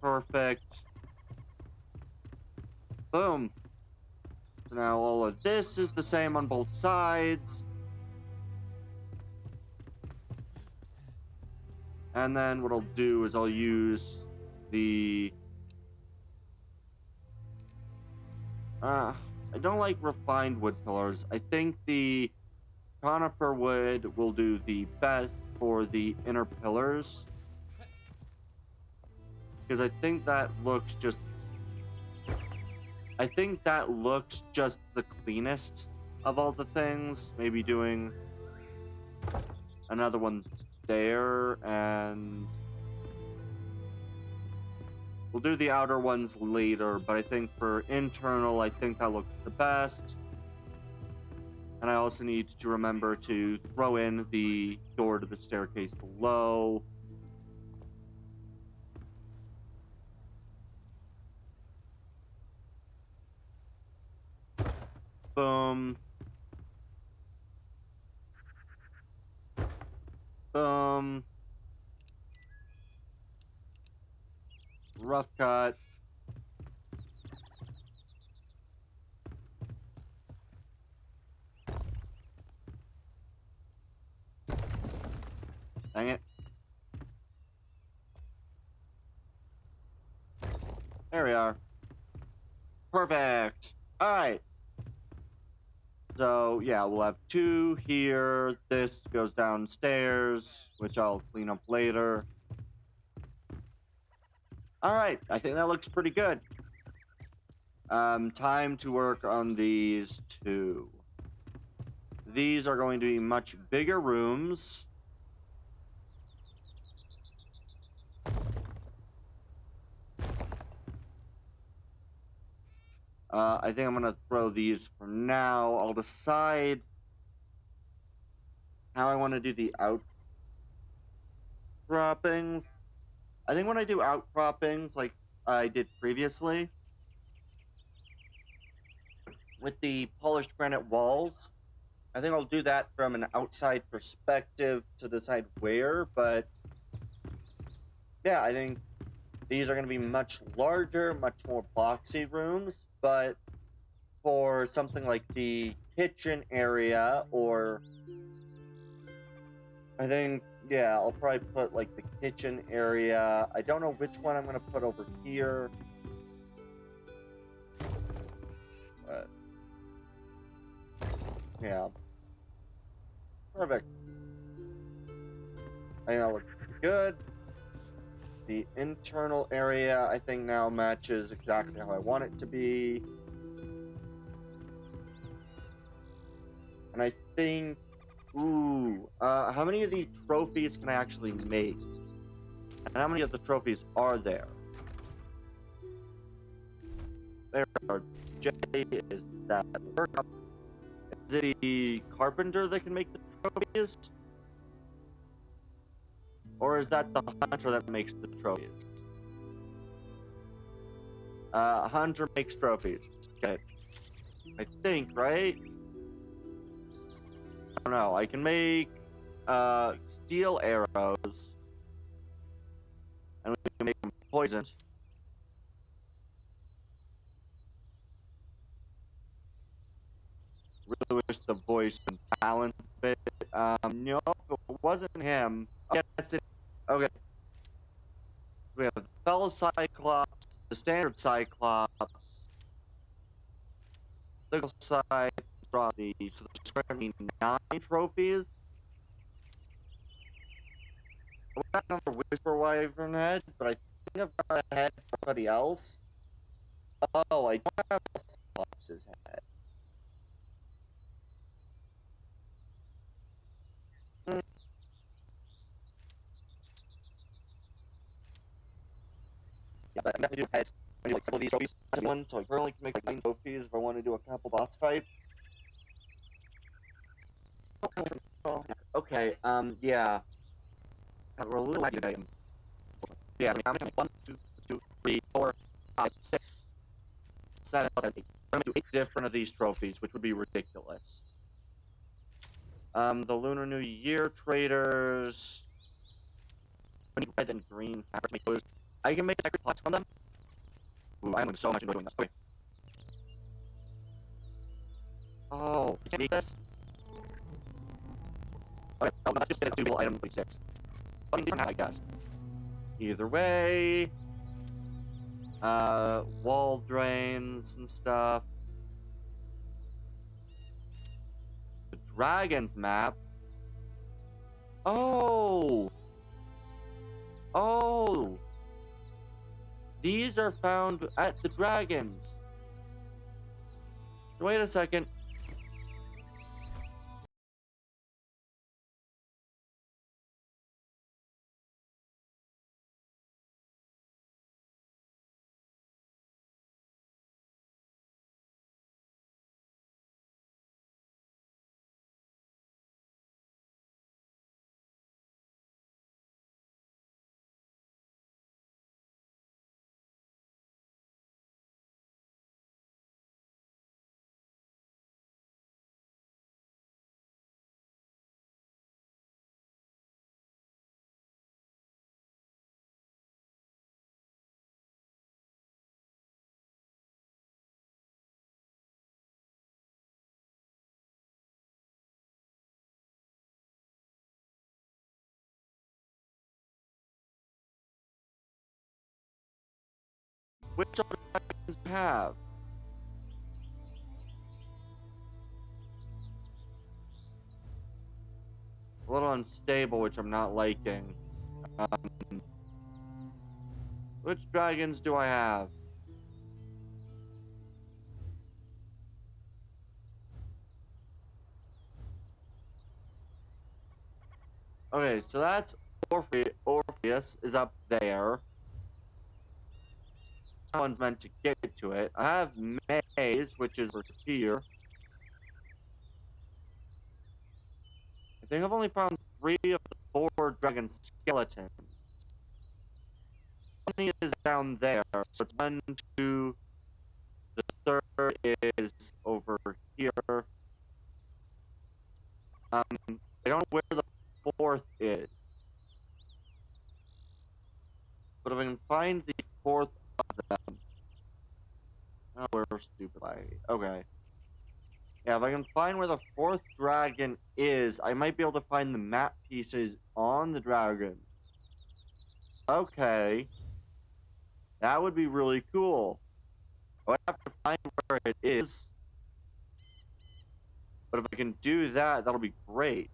Perfect. Boom. So now all of this is the same on both sides. And then what I'll do is I'll use the... I don't like refined wood pillars. I think the conifer wood will do the best for the inner pillars. Because I think that looks just... I think that looks just the cleanest of all the things. Maybe doing another one there, and we'll do the outer ones later, but I think for internal, I think that looks the best. And I also need to remember to throw in the door to the staircase below. Boom. Boom. Rough cut. Dang it. There we are. Perfect. All right. So, yeah, we'll have two here. This goes downstairs, which I'll clean up later. All right, I think that looks pretty good. Time to work on these two. These are going to be much bigger rooms. I think I'm going to throw these for now. I'll decide how I want to do the outcroppings. I think when I do outcroppings, like I did previously, with the polished granite walls, I think I'll do that from an outside perspective to decide where, but yeah, I think these are going to be much larger, much more boxy rooms, but for something like the kitchen area, or I think, yeah, I'll probably put like the kitchen area. I don't know which one I'm going to put over here. but yeah. Perfect. I think that looks pretty good. The internal area, I think, now matches exactly how I want it to be. And I think, how many of these trophies can I actually make? And how many of the trophies are there? There are. Jay, is that work? Is it the carpenter that can make the trophies? Or is that the hunter that makes the trophies? Hunter makes trophies. Okay. I think, right? I don't know. I can make steel arrows. And we can make them poisoned. Really wish the voice would balance a bit. No, it wasn't him. Oh, yes, okay. We have the fellow Cyclops, the standard Cyclops, Sickle Side, Frosty. So there's currently 9 trophies. I got another Whisper Wyvern head, but I think I've got a head for somebody else. Oh, I don't have Cyclops' head. Hmm. Yeah, but I'm definitely do heads. I do like several of these trophies. One, so I currently can make like 9 trophies if I want to do a couple boss fights. Okay, yeah. We're a little laggy today. Yeah, I mean, how many? 1, 2, 3, 4, 5, 6, 7, 8. I'm gonna do 8 different of these trophies, which would be ridiculous. The Lunar New Year traders. We need red and green fabrics to make those. I can make decorative plots from them. Ooh, I'm so much enjoy doing this. Okay. Oh, I can't make this. Okay, oh, let's just get a suitable item 26. I guess. Either way, wall drains and stuff. The Dragons map. Oh! Oh! These are found at the Dragons. Wait a second. Which other Dragons do you have? A little unstable, which I'm not liking. Which dragons do I have? Okay, so that's Orpheus is up there. That one's meant to get to it. I have Maze, which is over here. I think I've only found 3 of the 4 dragon skeletons. One is down there, so it's 1, 2. The 3rd is over here. I don't know where the 4th is. But if I can find the 4th of them. Oh, we're stupid. Okay. Yeah, if I can find where the 4th dragon is, I might be able to find the map pieces on the dragon. Okay. That would be really cool. I would have to find where it is. But if I can do that, that'll be great.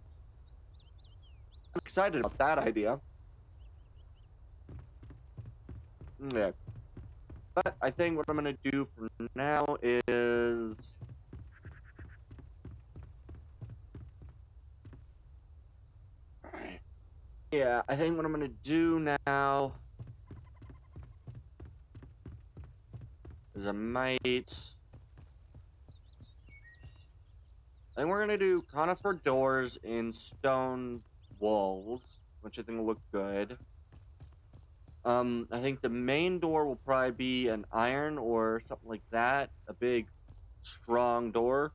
I'm excited about that idea. Yeah. But I think what I'm going to do for now is... Yeah, I think what I'm going to do now is I think we're going to do conifer doors in stone walls, which I think will look good. I think the main door will probably be an iron or something like that. A big, strong door.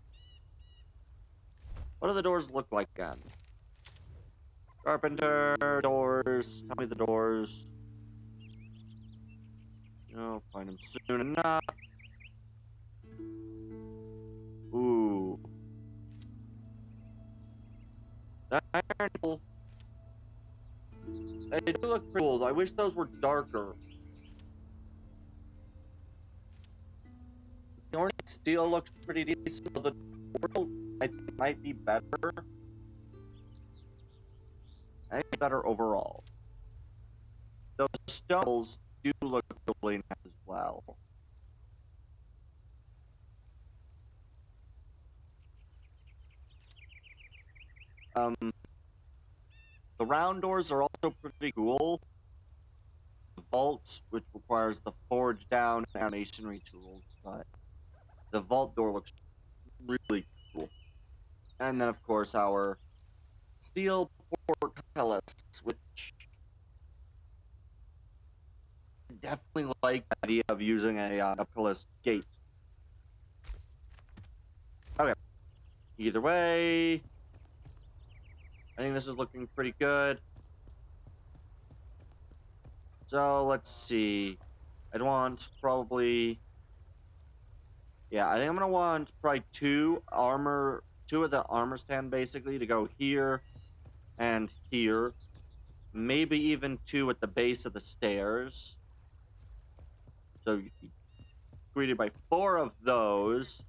What do the doors look like again? Carpenter, doors. Tell me the doors. I'll find them soon enough. Ooh. That iron. They do look pretty cool. I wish those were darker. The orange steel looks pretty decent. The world, I think, might be better. I think better overall. Those stones do look really nice as well. The round doors are also pretty cool. The vault, which requires the forge down animationry tools, but the vault door looks really cool. And then, of course, our steel portcullis, which I definitely like the idea of using a portcullis gate. Okay. Either way, I think this is looking pretty good. So, let's see. I'd want probably... Yeah, I think I'm going to want probably two of the armor stand, basically, to go here and here. Maybe even two at the base of the stairs. So, you'd be greeted by 4 of those.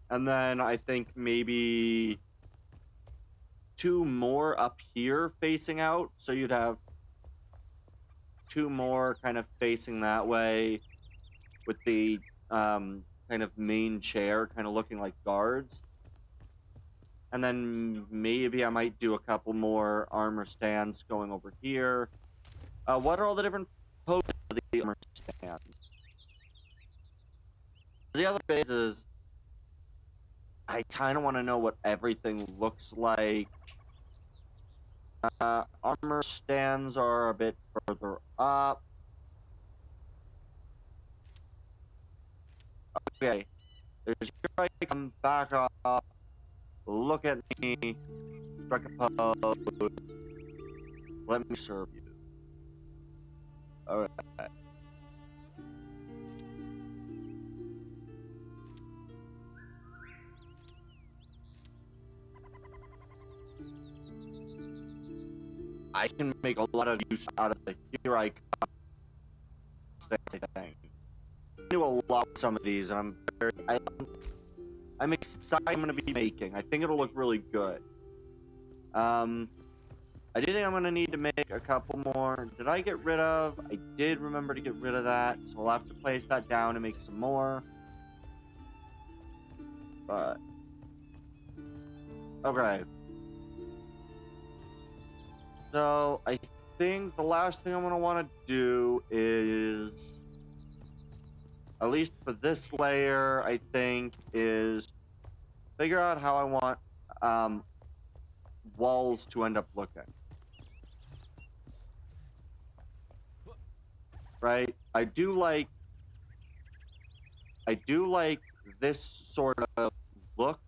And then I think maybe 2 more up here facing out. So you'd have 2 more kind of facing that way with the kind of main chair kind of looking like guards. And then maybe I might do a couple more armor stands going over here. What are all the different poses of the armor stands? The other base is I kind of want to know what everything looks like. Armor stands are a bit further up. Okay. There's here I come back up. Look at me. Strike a pose. Let me serve you. Alright. I can make a lot of use out of the here I come thing. I do a lot with some of these, and I'm excited. I'm going to be making. I think it'll look really good. I do think I'm going to need to make a couple more. Did I get rid of? I did remember to get rid of that, so I'll have to place that down and make some more. But okay. So, I think the last thing I'm going to want to do is, at least for this layer, I think, is figure out how I want walls to end up looking. Right? I do like this sort of look.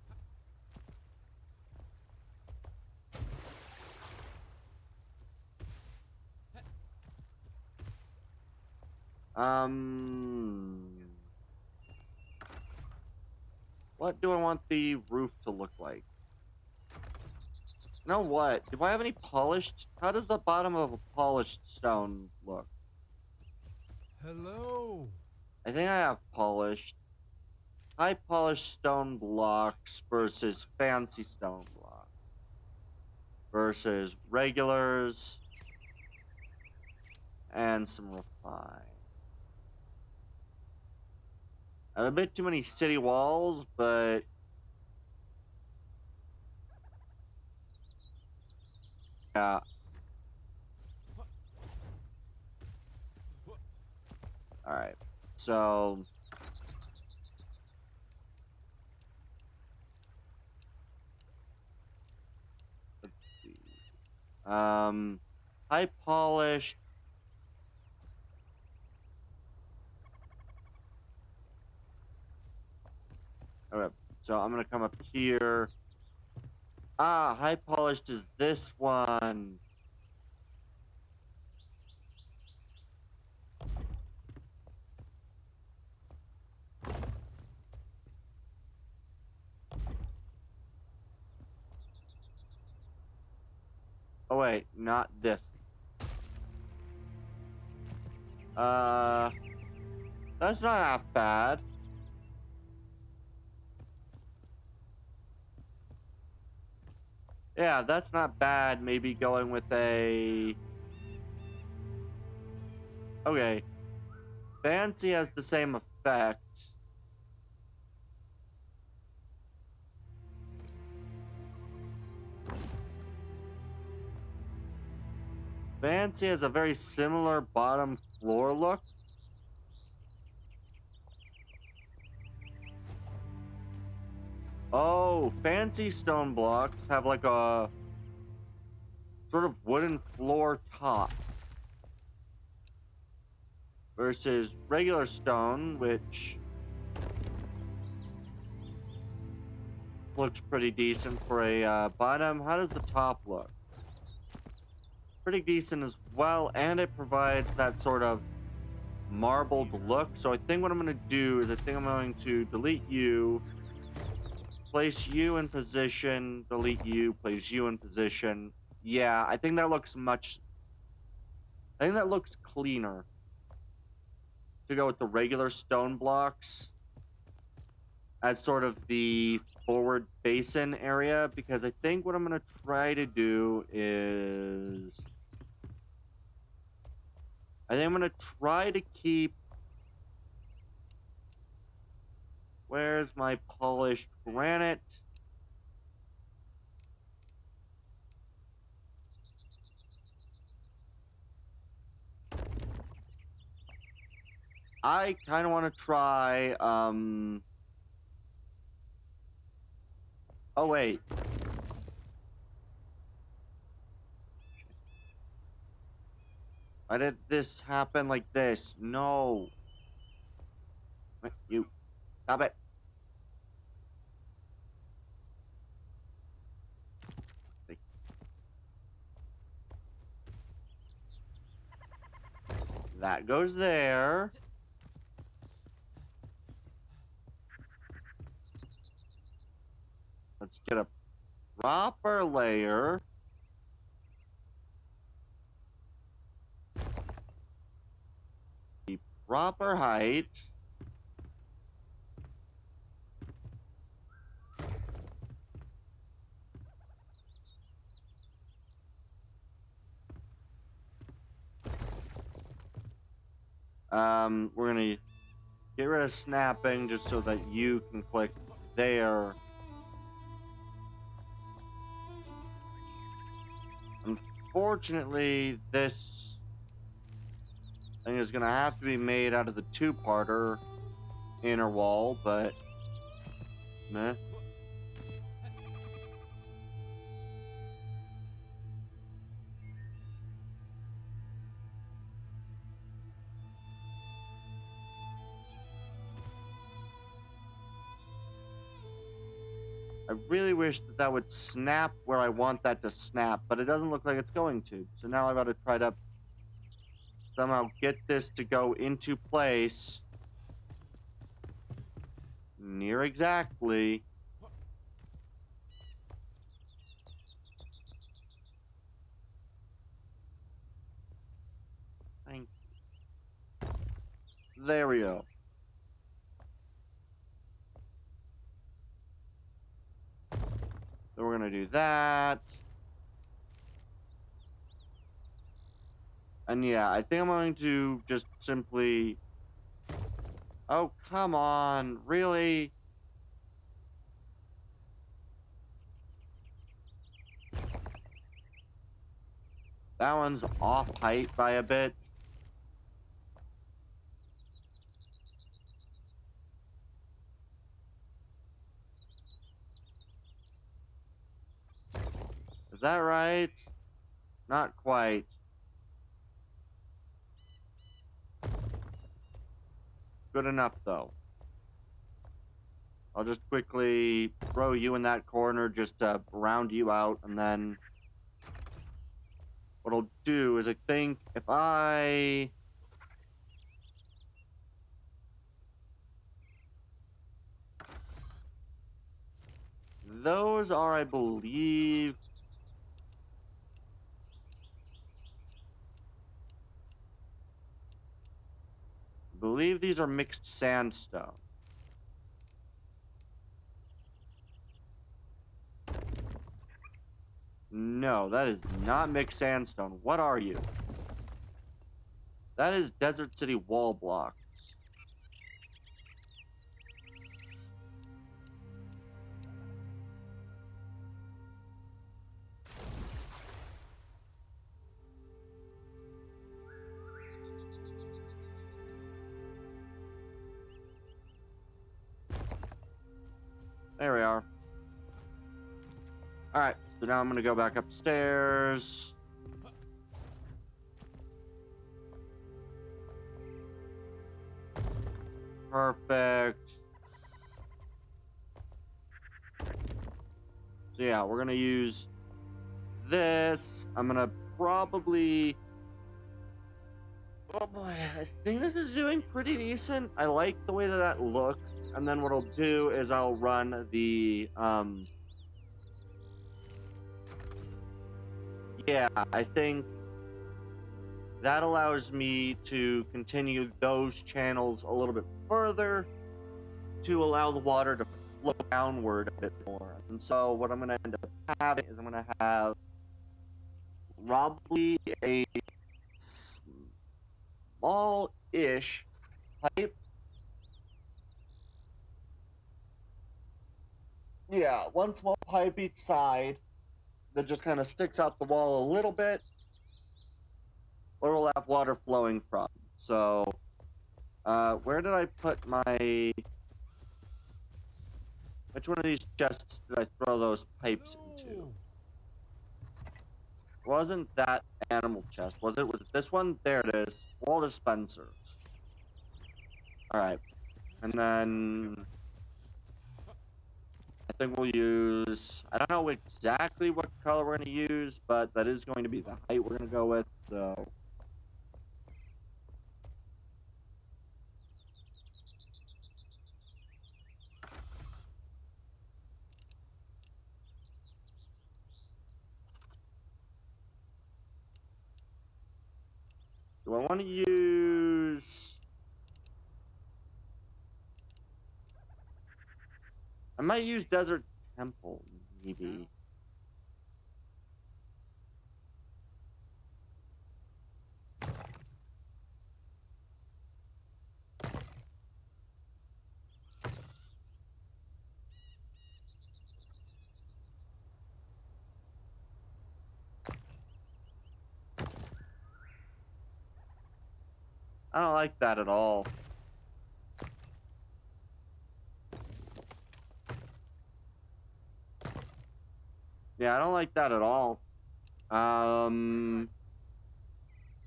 What do I want the roof to look like? You know what? Do I have any polished? How does the bottom of a polished stone look? Hello. I think I have polished. high polished stone blocks versus fancy stone blocks versus regulars and some refined. I have a bit too many city walls, but yeah. All right. So let's see. High polished. All right. So I'm gonna come up here. Ah, high polished is this one. Oh wait, not this. Uh, that's not half bad. Yeah, that's not bad. Maybe going with a... Okay. Fancy has the same effect. Fancy has a very similar bottom floor look. Oh, fancy stone blocks have like a sort of wooden floor top. Versus regular stone, which looks pretty decent for a bottom. How does the top look? Pretty decent as well, and it provides that sort of marbled look. So I think what I'm going to do is I think I'm going to delete you, place you in position, delete you, place you in position. Yeah, I think that looks I think that looks cleaner to go with the regular stone blocks as sort of the forward basin area, because I think what I'm going to try to do is I think I'm going to try to keep... Where's my polished granite? I kind of want to try, oh, wait. Why did this happen like this? No. You. Stop it. That goes there. Let's get a proper layer. The proper height. We're gonna get rid of snapping just so that you can click there. Unfortunately, this thing is gonna have to be made out of the two-parter inner wall, but meh. I really wish that that would snap where I want that to snap, but it doesn't look like it's going to. So now I've got to try to somehow get this to go into place near exactly. Thank you. There we go. gonna do that. And yeah, I think I'm going to just simply... Oh, come on. Really? That one's off height by a bit. Is that right? Not quite. Good enough, though. I'll just quickly throw you in that corner just to round you out, and then what I'll do is I think if I... Those are, I believe... these are mixed sandstone. No, that is not mixed sandstone. What are you? That is Desert City wall blocks. There we are. Alright, so now I'm gonna go back upstairs. Perfect. So yeah, we're gonna use this. I'm gonna probably... Oh boy, I think this is doing pretty decent. I like the way that that looks. And then what I'll do is I'll run the, yeah, I think that allows me to continue those channels a little bit further to allow the water to flow downward a bit more. And so what I'm going to end up having is I'm going to have probably a small-ish pipe. Yeah, one small pipe each side that just kind of sticks out the wall a little bit, where we'll have water flowing from. So, where did I put my... Which one of these chests did I throw those pipes into? Wasn't that animal chest, was it? Was it this one? There it is. Wall dispensers. Alright. And then... I think we'll use... I don't know exactly what color we're going to use, but that is going to be the height we're going to go with, so... Do I want to use... I might use Desert Temple, maybe. I don't like that at all. Yeah, I don't like that at all.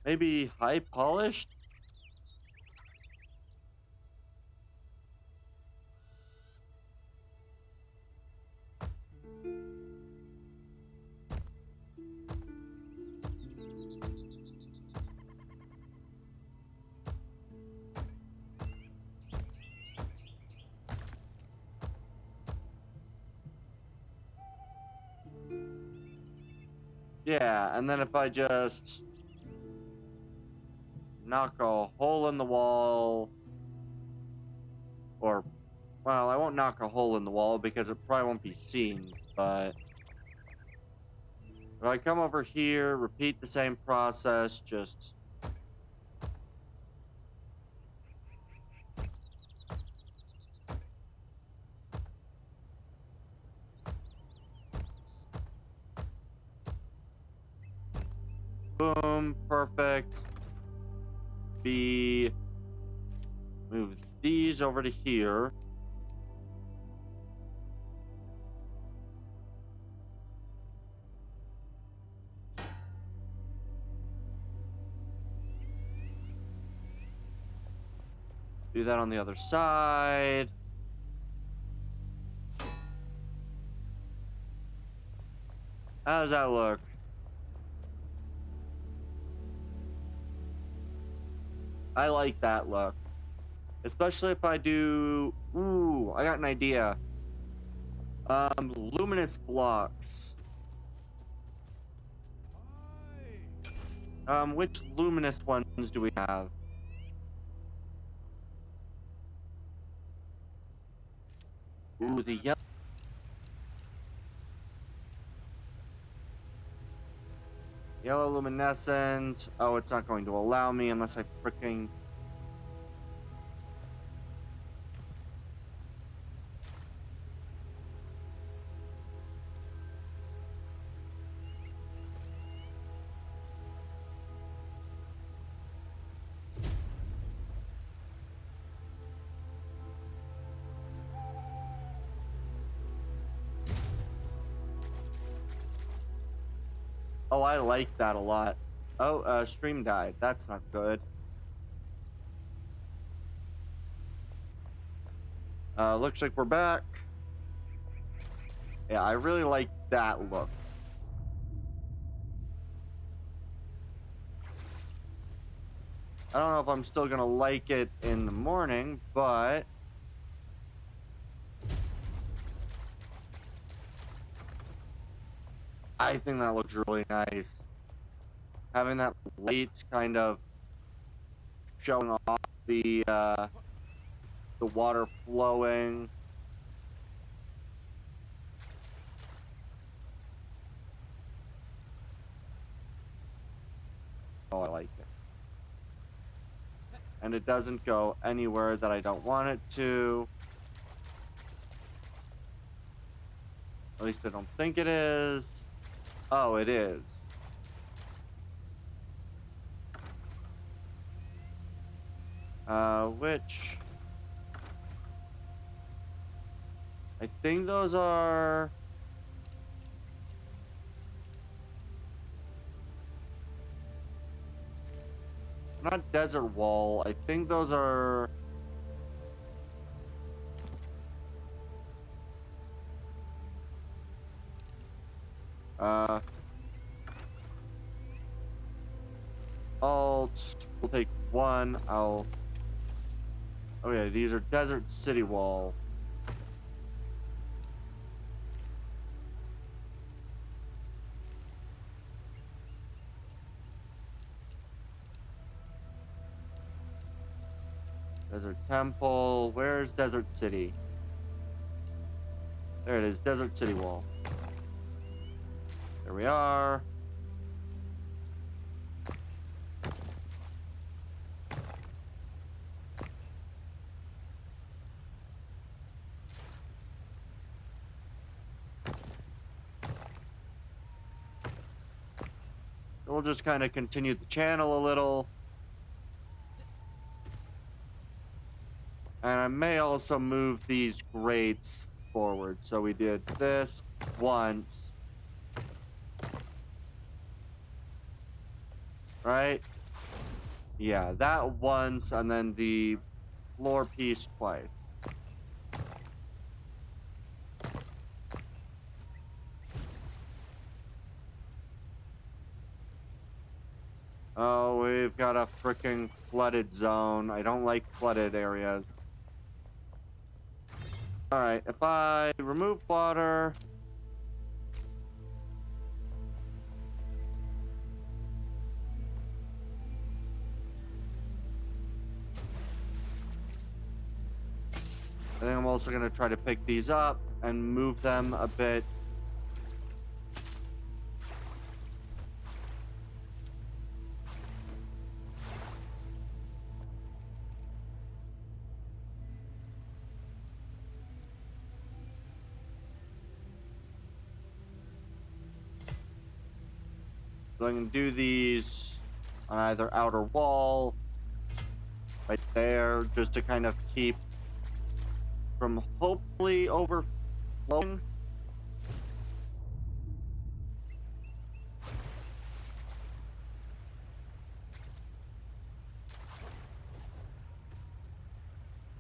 Maybe high polished? Yeah, and then if I just knock a hole in the wall, or, well, I won't knock a hole in the wall because it probably won't be seen, but If I come over here, repeat the same process, just... Boom, perfect. B. Move these over to here. Do that on the other side. How does that look? I like that look. Especially if I do... Ooh, I got an idea. Luminous blocks. Which luminous ones do we have? Ooh, the yellow. Yellow luminescent. Oh, it's not going to allow me unless I freaking... Oh, I like that a lot. Oh, stream died. That's not good. Looks like we're back. Yeah, I really like that look. I don't know if I'm still gonna like it in the morning, but... I think that looks really nice. Having that light kind of showing off the water flowing. Oh, I like it. And it doesn't go anywhere that I don't want it to. At least I don't think it is. Oh, it is. Which... I think those are... Not desert wall. I think those are... Alt. We'll take one. Oh yeah, these are desert city wall. Desert temple. Where's desert city? There it is. Desert city wall. There we are. We'll just kind of continue the channel a little. And I may also move these grates forward. So we did this once. Right? Yeah, that once, and then the floor piece twice. Oh, we've got a freaking flooded zone. I don't like flooded areas. Alright, if I remove water... I think I'm also going to try to pick these up and move them a bit So I can do these on either outer wall, right there, just to kind of keep from hopefully overflowing.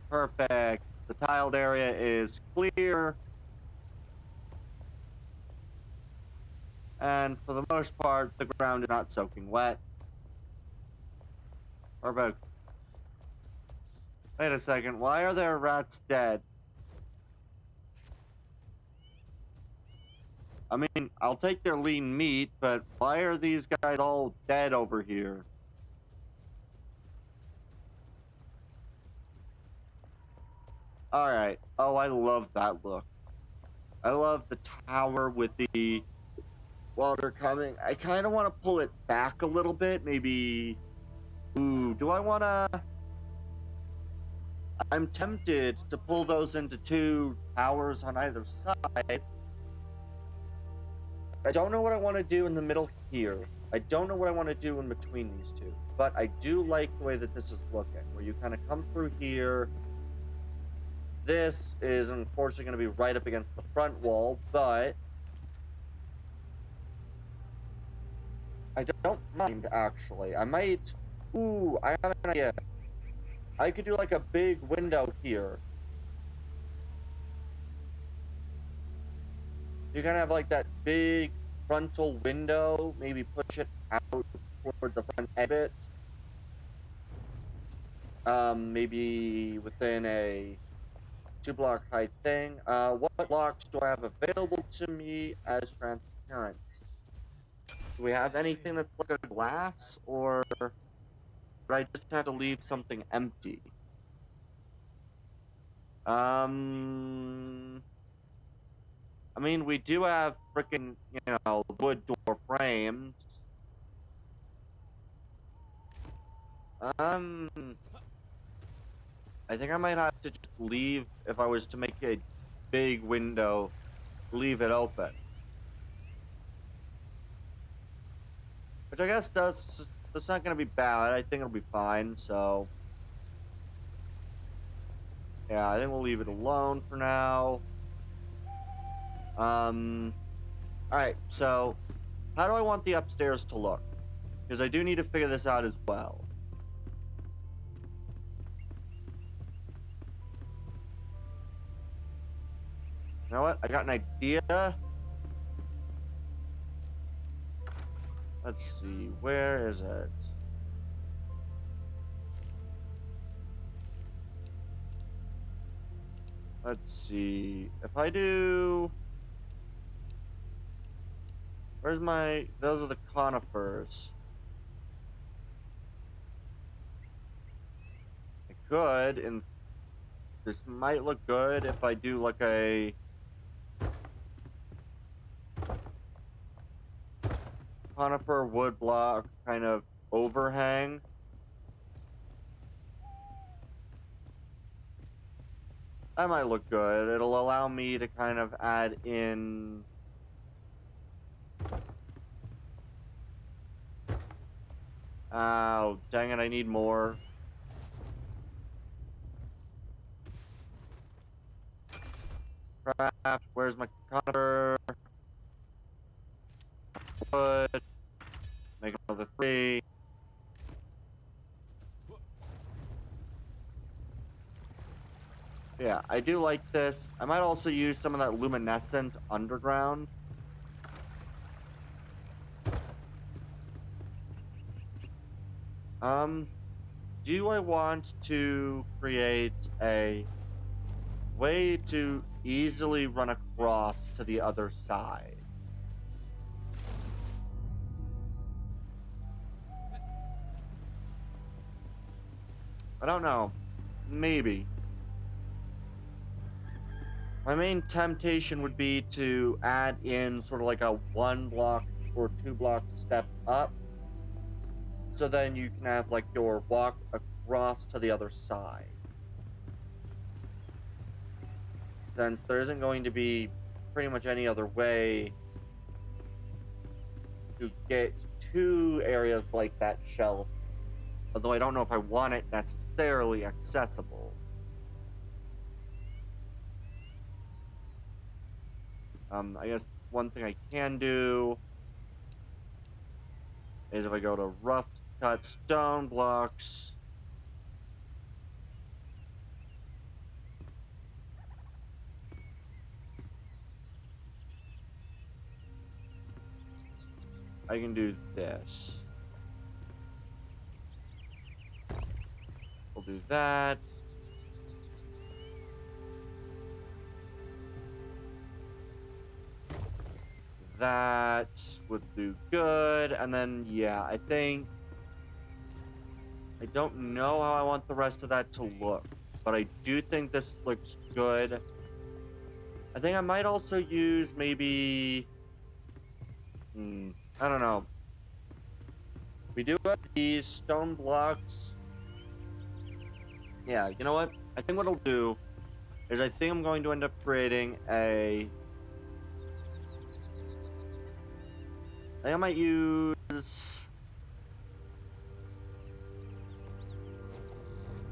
Perfect. The tiled area is clear. And for the most part, the ground is not soaking wet. Perfect. Wait a second. Why are there rats dead? I mean, I'll take their lean meat, but why are these guys all dead over here? Alright. Oh, I love that look. I love the tower with the water coming. I kind of want to pull it back a little bit. Maybe... Ooh, do I want to... I'm tempted to pull those into two towers on either side. I don't know what I want to do in the middle here. I don't know what I want to do in between these two. But I do like the way that this is looking, where you kind of come through here. This is unfortunately going to be right up against the front wall, but I don't mind, actually. I might... Ooh, I have an idea. I could do like a big window here. You kind of have like that big frontal window, maybe push it out toward the front edge. Maybe within a 2-block height thing. What blocks do I have available to me as transparent? Do we have anything that's like a glass, or would I just have to leave something empty? I mean, we do have freaking, you know, wood door frames. I think I might have to just leave, if I was to make a big window, leave it open. Which I guess that's not going to be bad. I think it'll be fine, so... Yeah, I think we'll leave it alone for now. Alright, so... How do I want the upstairs to look? Because I do need to figure this out as well. You know what? I got an idea. Let's see. Where is it? Let's see. If I do... Where's my... Those are the conifers. I could, and this might look good if I do like a... conifer wood block kind of overhang. That might look good. It'll allow me to kind of add in... Oh, dang it, I need more. Craft, where's my conifer? Wood. Make another 3. Yeah, I do like this. I might also use some of that luminescent underground. Do I want to create a way to easily run across to the other side? I don't know. Maybe. My main temptation would be to add in sort of like a 1-block or 2-block step up. So then you can have like your walk across to the other side. Since there isn't going to be pretty much any other way to get 2 areas like that shelf, although I don't know if I want it necessarily accessible. I guess one thing I can do is if I go to rough cut stone blocks, I can do this. We'll do that. That would do good. And then, yeah, I don't know how I want the rest of that to look, but I do think this looks good. I think I might also use maybe, I don't know. We do have these stone blocks. Yeah, you know what? I think what I'll do is I think I'm going to end up creating I think I might use...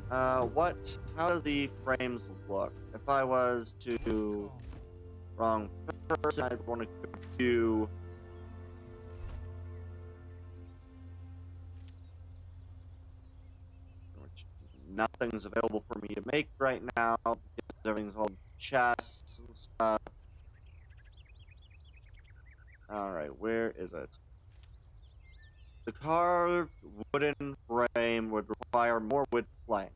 How does the frames look? If I was to... Wrong person, I'd want to do... Which nothing's available for me to make right now, because everything's all chests and stuff. Alright, where is it? The carved wooden frame would require more wood planks.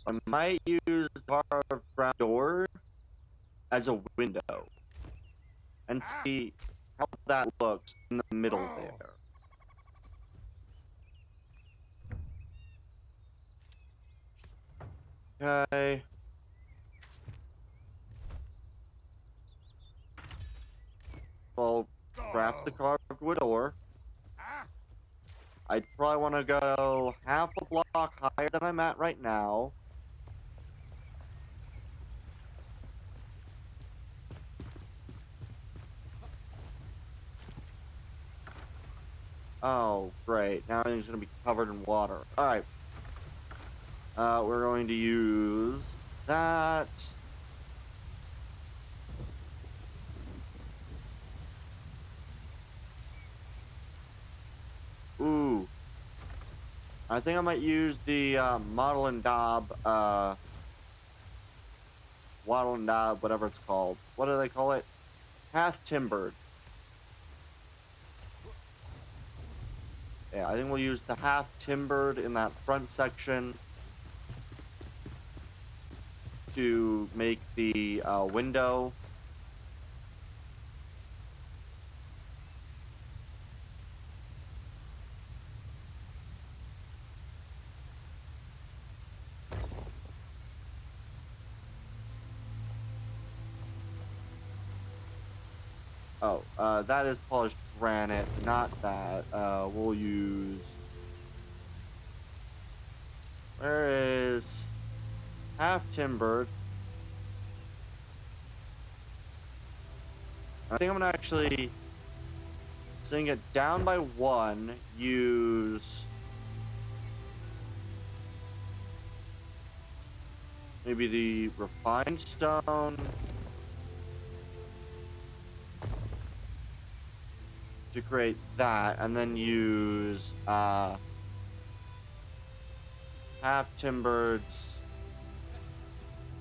I might use carved round door as a window and see how that looks in the middle there. Okay. I'll craft the carved wood door. I'd probably want to go half a block higher than I'm at right now. Oh, great. Now everything's going to be covered in water. Alright. We're going to use that. Ooh. I think I might use the Model and Daub, Waddle and Daub, whatever it's called. What do they call it? Half timbered. Yeah, I think we'll use the half timbered in that front section to make the window. Oh, that is polished granite, not that. We'll use... Where is... half timbered? I think I'm gonna actually sing it down by 1, use... maybe the refined stone... to create that, and then use half timbereds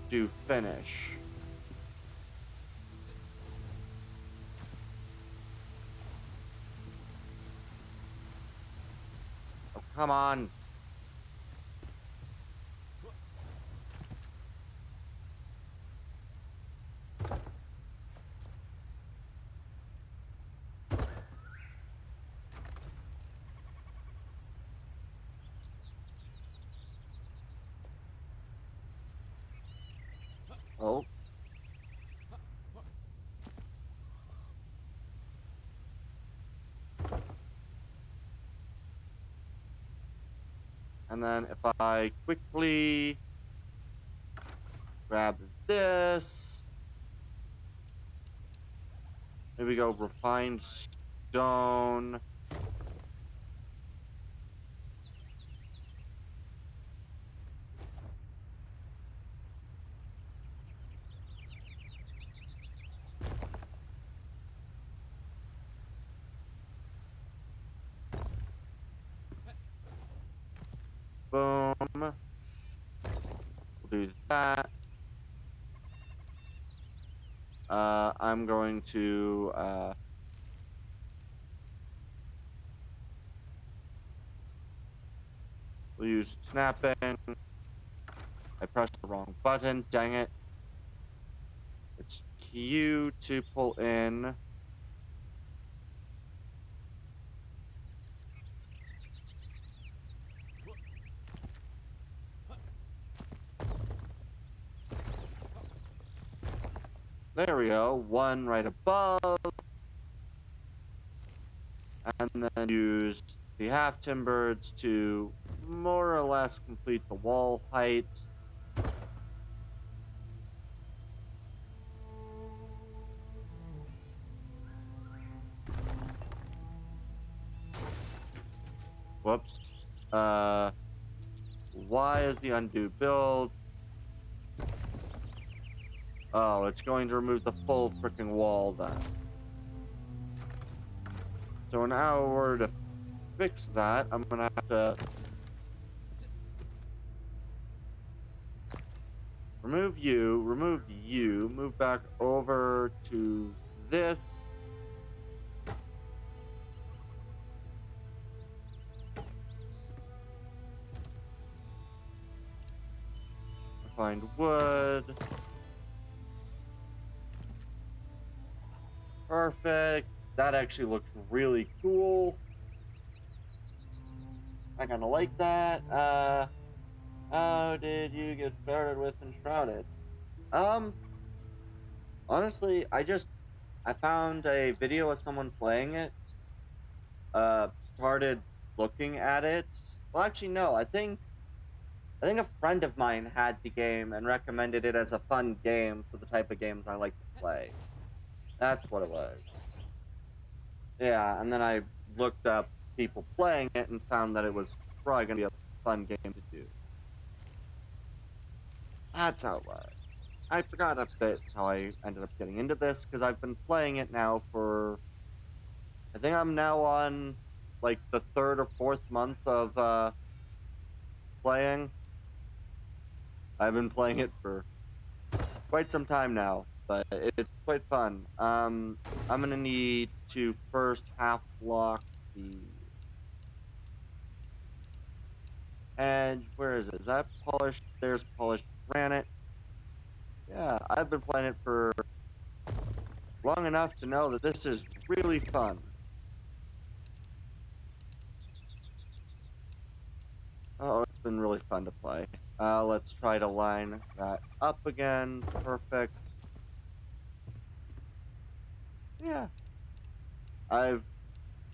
to finish. Oh, come on. Oh. And then if I quickly grab this, Here we go, refined stone. Boom. We'll do that. I'm going to we'll use snapping. I pressed the wrong button, dang it. It's Q to pull in. There we go, one right above. And then use the half timbers to more or less complete the wall height. Whoops. Why is the undo build? Oh, it's going to remove the full freaking wall then. So in order to fix that, I'm gonna have to remove you, move back over to this. Find wood. Perfect. That actually looks really cool. I kind of like that. How did you get started with Enshrouded? Honestly, I found a video of someone playing it. Started looking at it. Well, actually, no. I think a friend of mine had the game and recommended it as a fun game for the type of games I like to play. That's what it was. Yeah, and then I looked up people playing it and found that it was probably going to be a fun game to do. That's how it was. I forgot a bit how I ended up getting into this, because I've been playing it now for... I think I'm now on, like, the 3rd or 4th month of, playing. I've been playing it for quite some time now, but it's quite fun. I'm gonna need to first half block the edge. Where is it? Is that polished? There's polished granite. Yeah, I've been playing it for long enough to know that this is really fun. Oh, it's been really fun to play. Let's try to line that up again. Perfect. Yeah. I've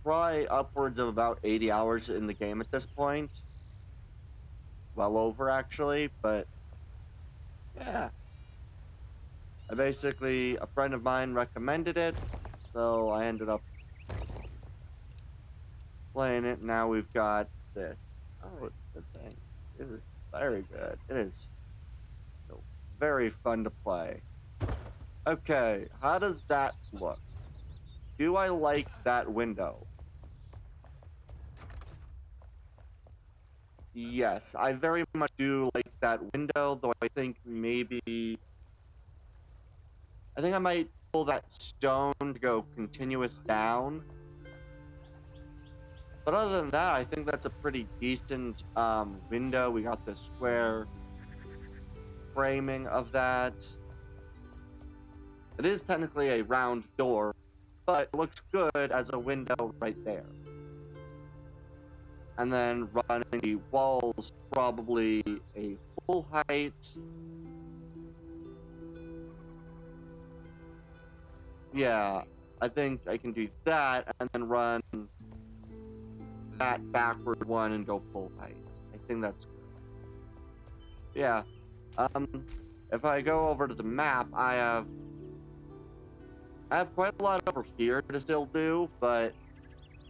probably upwards of about 80 hours in the game at this point. Well over, actually, but yeah. A friend of mine recommended it, so I ended up playing it. Now we've got this. Oh, it's a good thing. It is very good. It is very fun to play. Okay, how does that look? Do I like that window? Yes, I very much do like that window, though I think I might pull that stone to go continuous down. But other than that, I think that's a pretty decent window. We got the square framing of that. It is technically a round door, but it looks good as a window right there. And then running the walls probably a full height. Yeah, I think I can do that and then run that backward one and go full height. I think that's good. Yeah. If I go over to the map, I have I have quite a lot over here to still do, but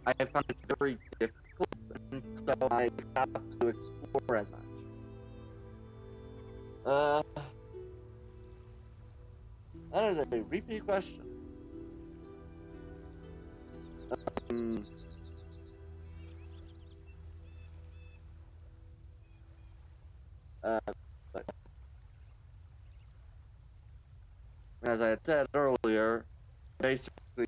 I have found it very difficult, and so I stopped to explore as much. That is a repeat question. Um, uh, but as I had said earlier, basically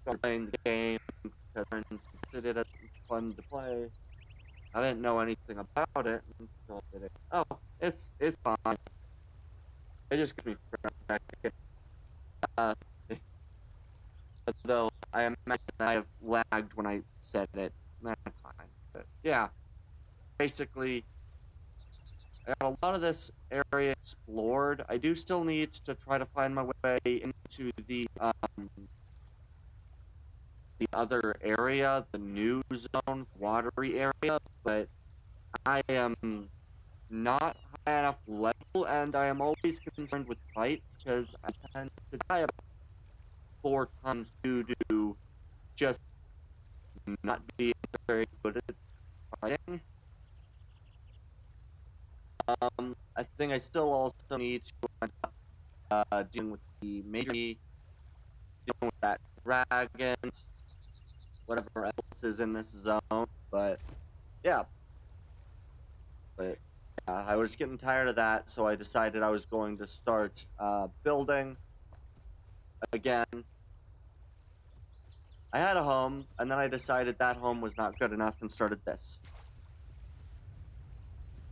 started playing the game because I considered it as fun to play. I didn't know anything about it until I did it. Oh, it's fine. It just gives me for a second. Uh, though I imagine I have lagged when I said it. That's fine. But yeah, basically, I got a lot of this area explored. I do still need to try to find my way into the other area, the new zone, watery area, but I am not high enough level, and I am always concerned with fights because I tend to die about 4 times due to just not being very good at fighting. I think I still also need to end up dealing with the major, dealing with that dragon, whatever else is in this zone. But yeah, I was getting tired of that, so I decided I was going to start building again. I had a home, and then I decided that home was not good enough and started this.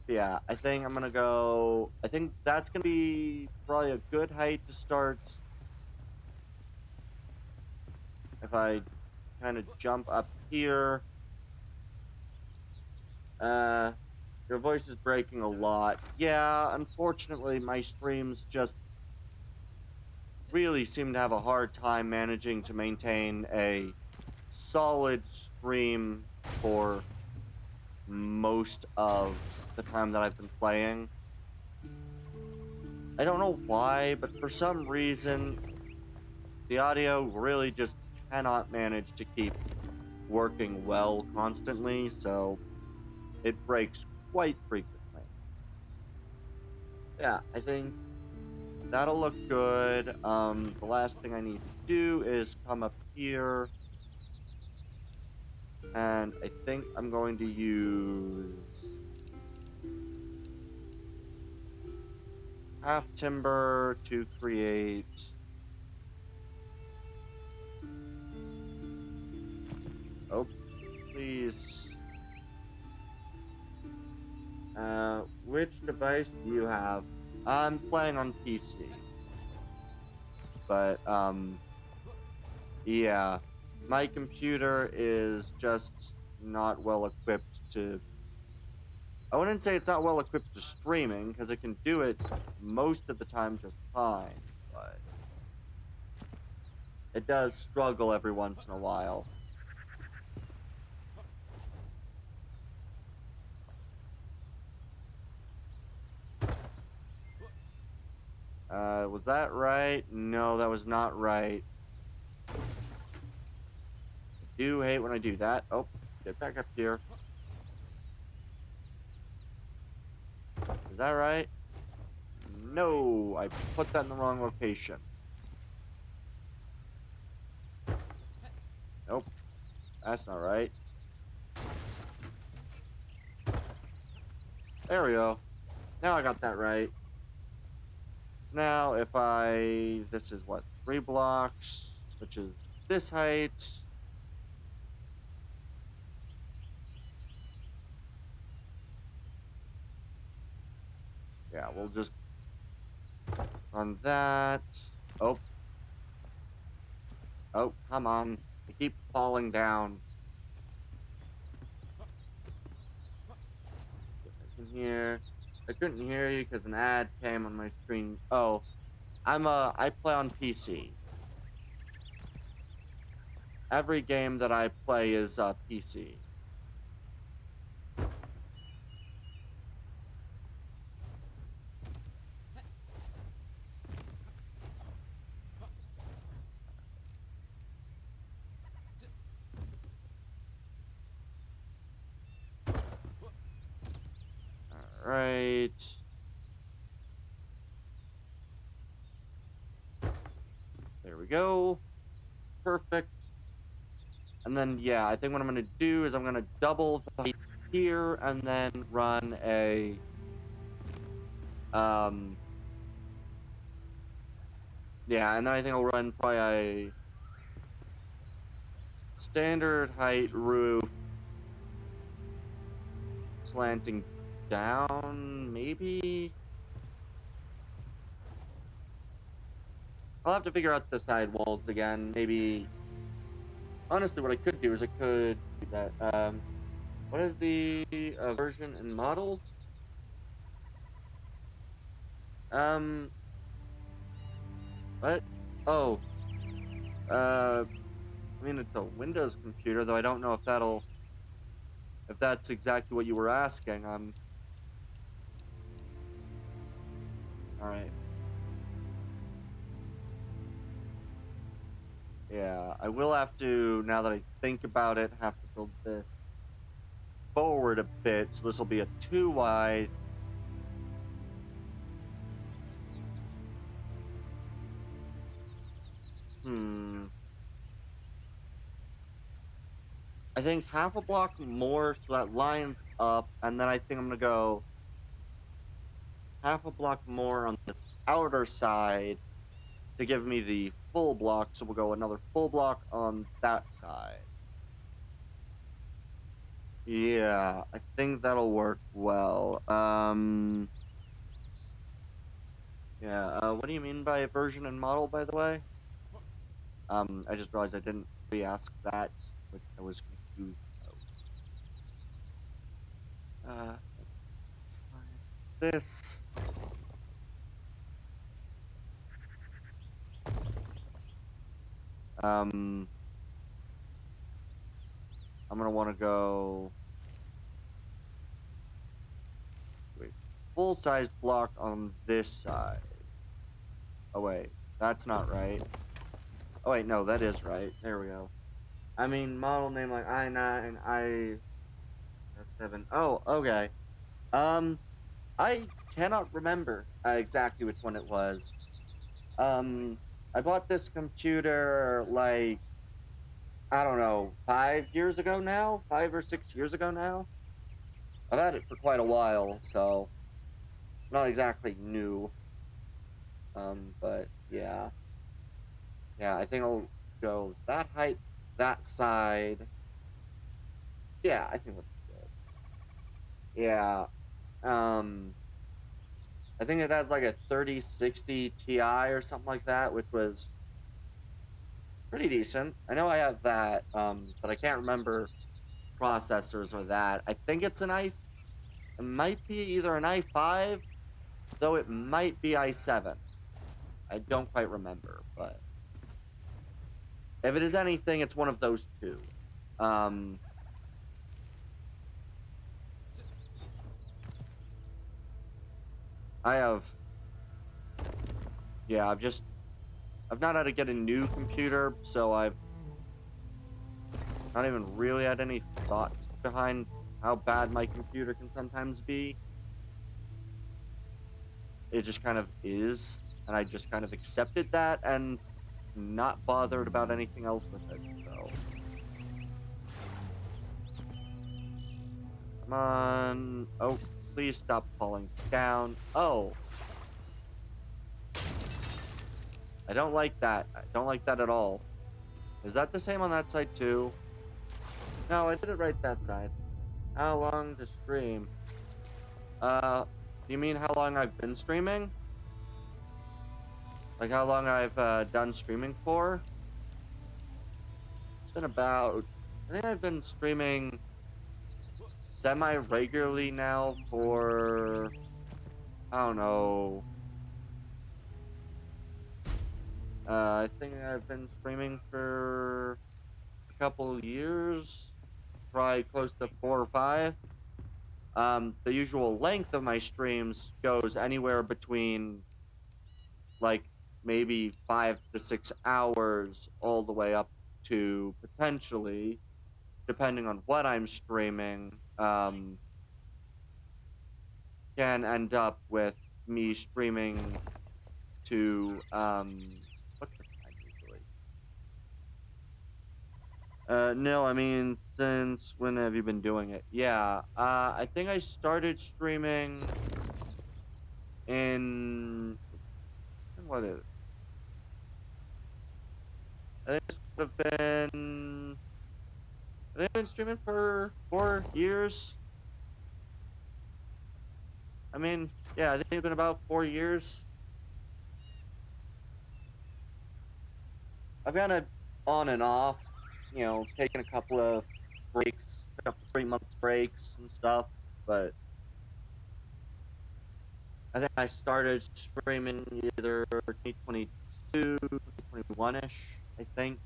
Yeah, I think I'm gonna go. I think that's gonna be probably a good height to start. If I kind of jump up here. Your voice is breaking a lot. Yeah, unfortunately, my streams just really seem to have a hard time managing to maintain a solid stream for most of the time that I've been playing. I don't know why, but for some reason, the audio really just cannot manage to keep working well constantly, so it breaks quite frequently. Yeah, I think that'll look good. The last thing I need to do is come up here. And I think I'm going to use half timber to create. Oh, please. Which device do you have? I'm playing on PC. But, yeah. My computer is just not well equipped to... I wouldn't say it's not well equipped to streaming, because it can do it most of the time just fine, but it does struggle every once in a while. Was that right? No, that was not right. I do hate when I do that. Oh, get back up here. Is that right? No, I put that in the wrong location. Nope, that's not right. There we go. Now I got that right. Now, if I... This is what? 3 blocks, which is this height. Yeah, we'll just run that. Oh. Oh, come on. I keep falling down. Get back in here. I couldn't hear you because an ad came on my screen. Oh, I play on PC. Every game that I play is PC. right. There we go. Perfect. And then, yeah, I think what I'm going to do is I'm going to double the height here and then run a, yeah, and then I think I'll run probably a standard height roof slanting down, maybe? I'll have to figure out the side walls again. Maybe, honestly, what I could do is I could do that. What is the version and model? What? Oh, I mean, it's a Windows computer, though I don't know if that's exactly what you were asking. Alright. Yeah, I will have to, now that I think about it, have to build this forward a bit, so this will be a 2 wide. I think half a block more so that lines up, and then I think I'm gonna go half a block more on this outer side to give me the full block, so we'll go another full block on that side. Yeah, I think that'll work well. Yeah, what do you mean by version and model, by the way? I just realized I didn't re-ask that, which I was confused about. Let's try this. I'm gonna want to go full-size block on this side. Oh wait, that's not right. Oh wait, no, that is right. There we go. I mean, model name like I9 and I7. Oh, okay. I cannot remember exactly which one it was. I bought this computer like, I don't know, 5 years ago now? 5 or 6 years ago now? I've had it for quite a while, so not exactly new. But yeah. Yeah, I think I'll go that height, that side. Yeah, I think that's good. Yeah. I think it has like a 3060 Ti or something like that, which was pretty decent. I know I have that, but I can't remember processors or that. I think it's it might be either an i5, though it might be i7. I don't quite remember, but if it is anything, it's one of those two. I have, yeah, I've not had to get a new computer, so I've not even really had any thoughts behind how bad my computer can sometimes be. It just kind of is, and I just kind of accepted that and not bothered about anything else with it, so. Come on. Oh, please stop falling down. Oh. I don't like that. I don't like that at all. Is that the same on that side too? No, I did it right that side. How long to stream? You mean how long I've been streaming? Like how long I've done streaming for? It's been about, I think I've been streaming semi-regularly now for, I don't know. I think I've been streaming for a couple years, probably close to 4 or 5. The usual length of my streams goes anywhere between like maybe 5 to 6 hours all the way up to potentially, depending on what I'm streaming, can end up with me streaming to what's the time usually? No, I mean, since when have you been doing it? Yeah, I think I started streaming in what is it? I think this would have been. I think I've been streaming for 4 years. I mean, yeah, I think it's been about 4 years. I've kind of on and off, taking a couple of breaks, a couple 3 month breaks and stuff. But I think I started streaming either 2022, 2021 ish, I think.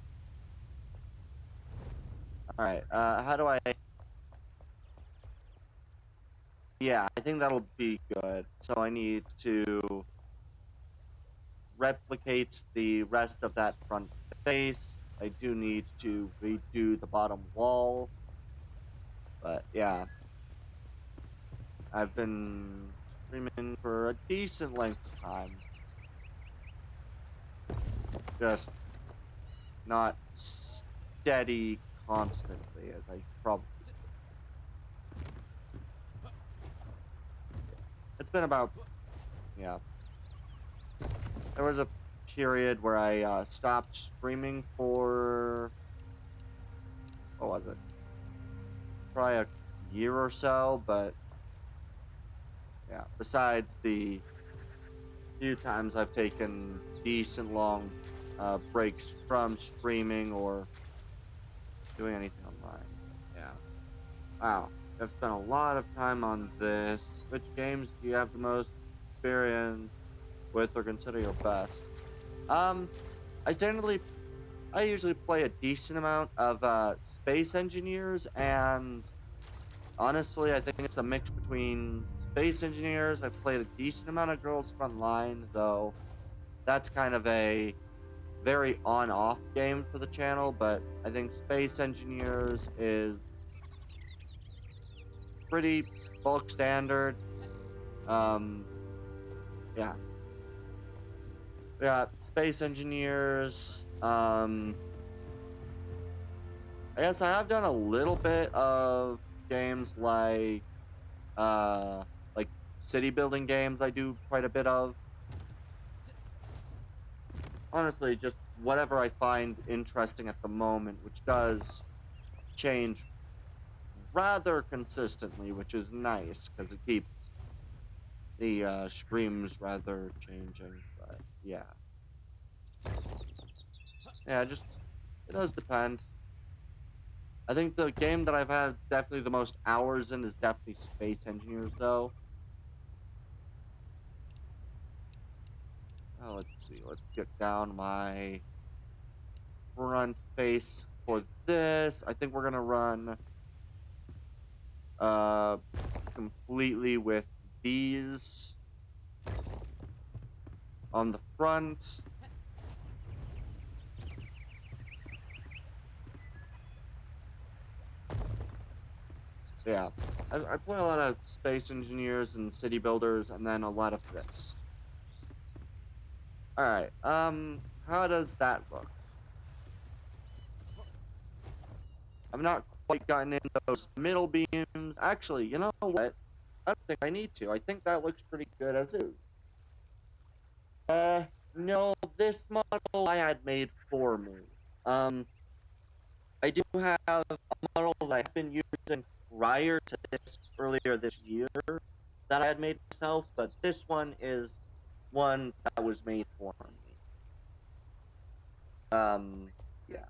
All right, how do I? Yeah, I think that'll be good. So I need to replicate the rest of that front face. I do need to redo the bottom wall. But yeah, I've been streaming for a decent length of time. Just not steady constantly as I probably should. It's been about, yeah. There was a period where I stopped streaming for, what was it? Probably a year or so, but yeah, besides the few times I've taken decent long breaks from streaming or doing anything online. Yeah. Wow. I've spent a lot of time on this. Which games do you have the most experience with or consider your best? Um, I usually play a decent amount of Space Engineers, and honestly, I think it's a mix between Space Engineers. I've played a decent amount of Girls Frontline, though that's kind of a very on-off game for the channel, but I think Space Engineers is pretty bulk standard. Yeah. Yeah, Space Engineers. I guess I have done a little bit of games like city building games I do quite a bit of. Honestly, just whatever I find interesting at the moment, which does change rather consistently, which is nice because it keeps the streams rather changing. But yeah, just it does depend. I think the game that I've had definitely the most hours in is definitely Space Engineers, though. Let's see. Let's get down my front face for this. I think we're gonna run uh completely with these on the front. Yeah, I play a lot of Space Engineers and City Builders, and then a lot of this. All right. How does that look? I've not quite gotten into those middle beams. Actually, you know what? I don't think I need to. I think that looks pretty good as is. No, this model I had made for me. I do have a model that I've been using prior to this earlier this year that I had made myself, but this one is one that was made for me. Yeah.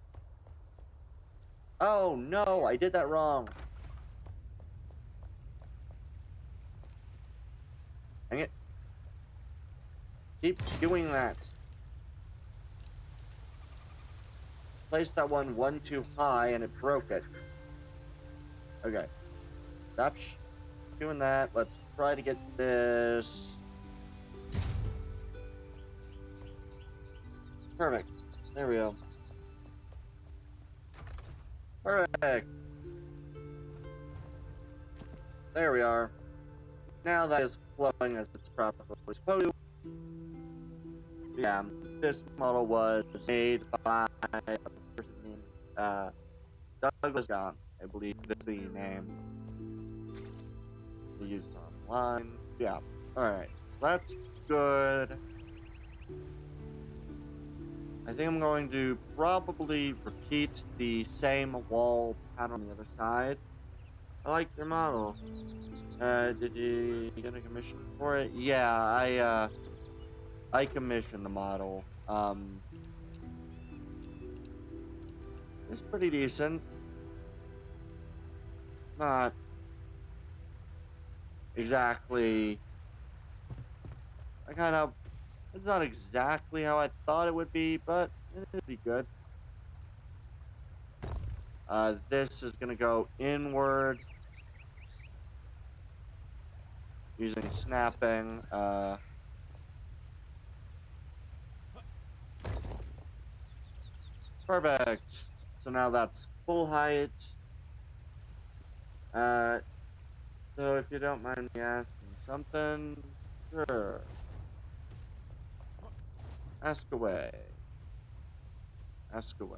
Oh no, I did that wrong. Dang it. Keep doing that. Placed that one too high and it broke it. Okay. Stop doing that. Let's try to get this. Perfect. There we go. Perfect. There we are. now that is flowing as it's probably supposed to. Yeah, this model was made by a person named Douglas John, I believe is the name. We used online. Yeah. Alright. So that's good. I think I'm going to probably repeat the same wall pattern on the other side. I like your model. Did you get a commission for it? Yeah, I commissioned the model. It's pretty decent. Not exactly. It's not exactly how I thought it would be, but it'd be good. This is gonna go inward using snapping. Perfect. So now that's full height. So if you don't mind me asking something, sure. Ask away. Ask away.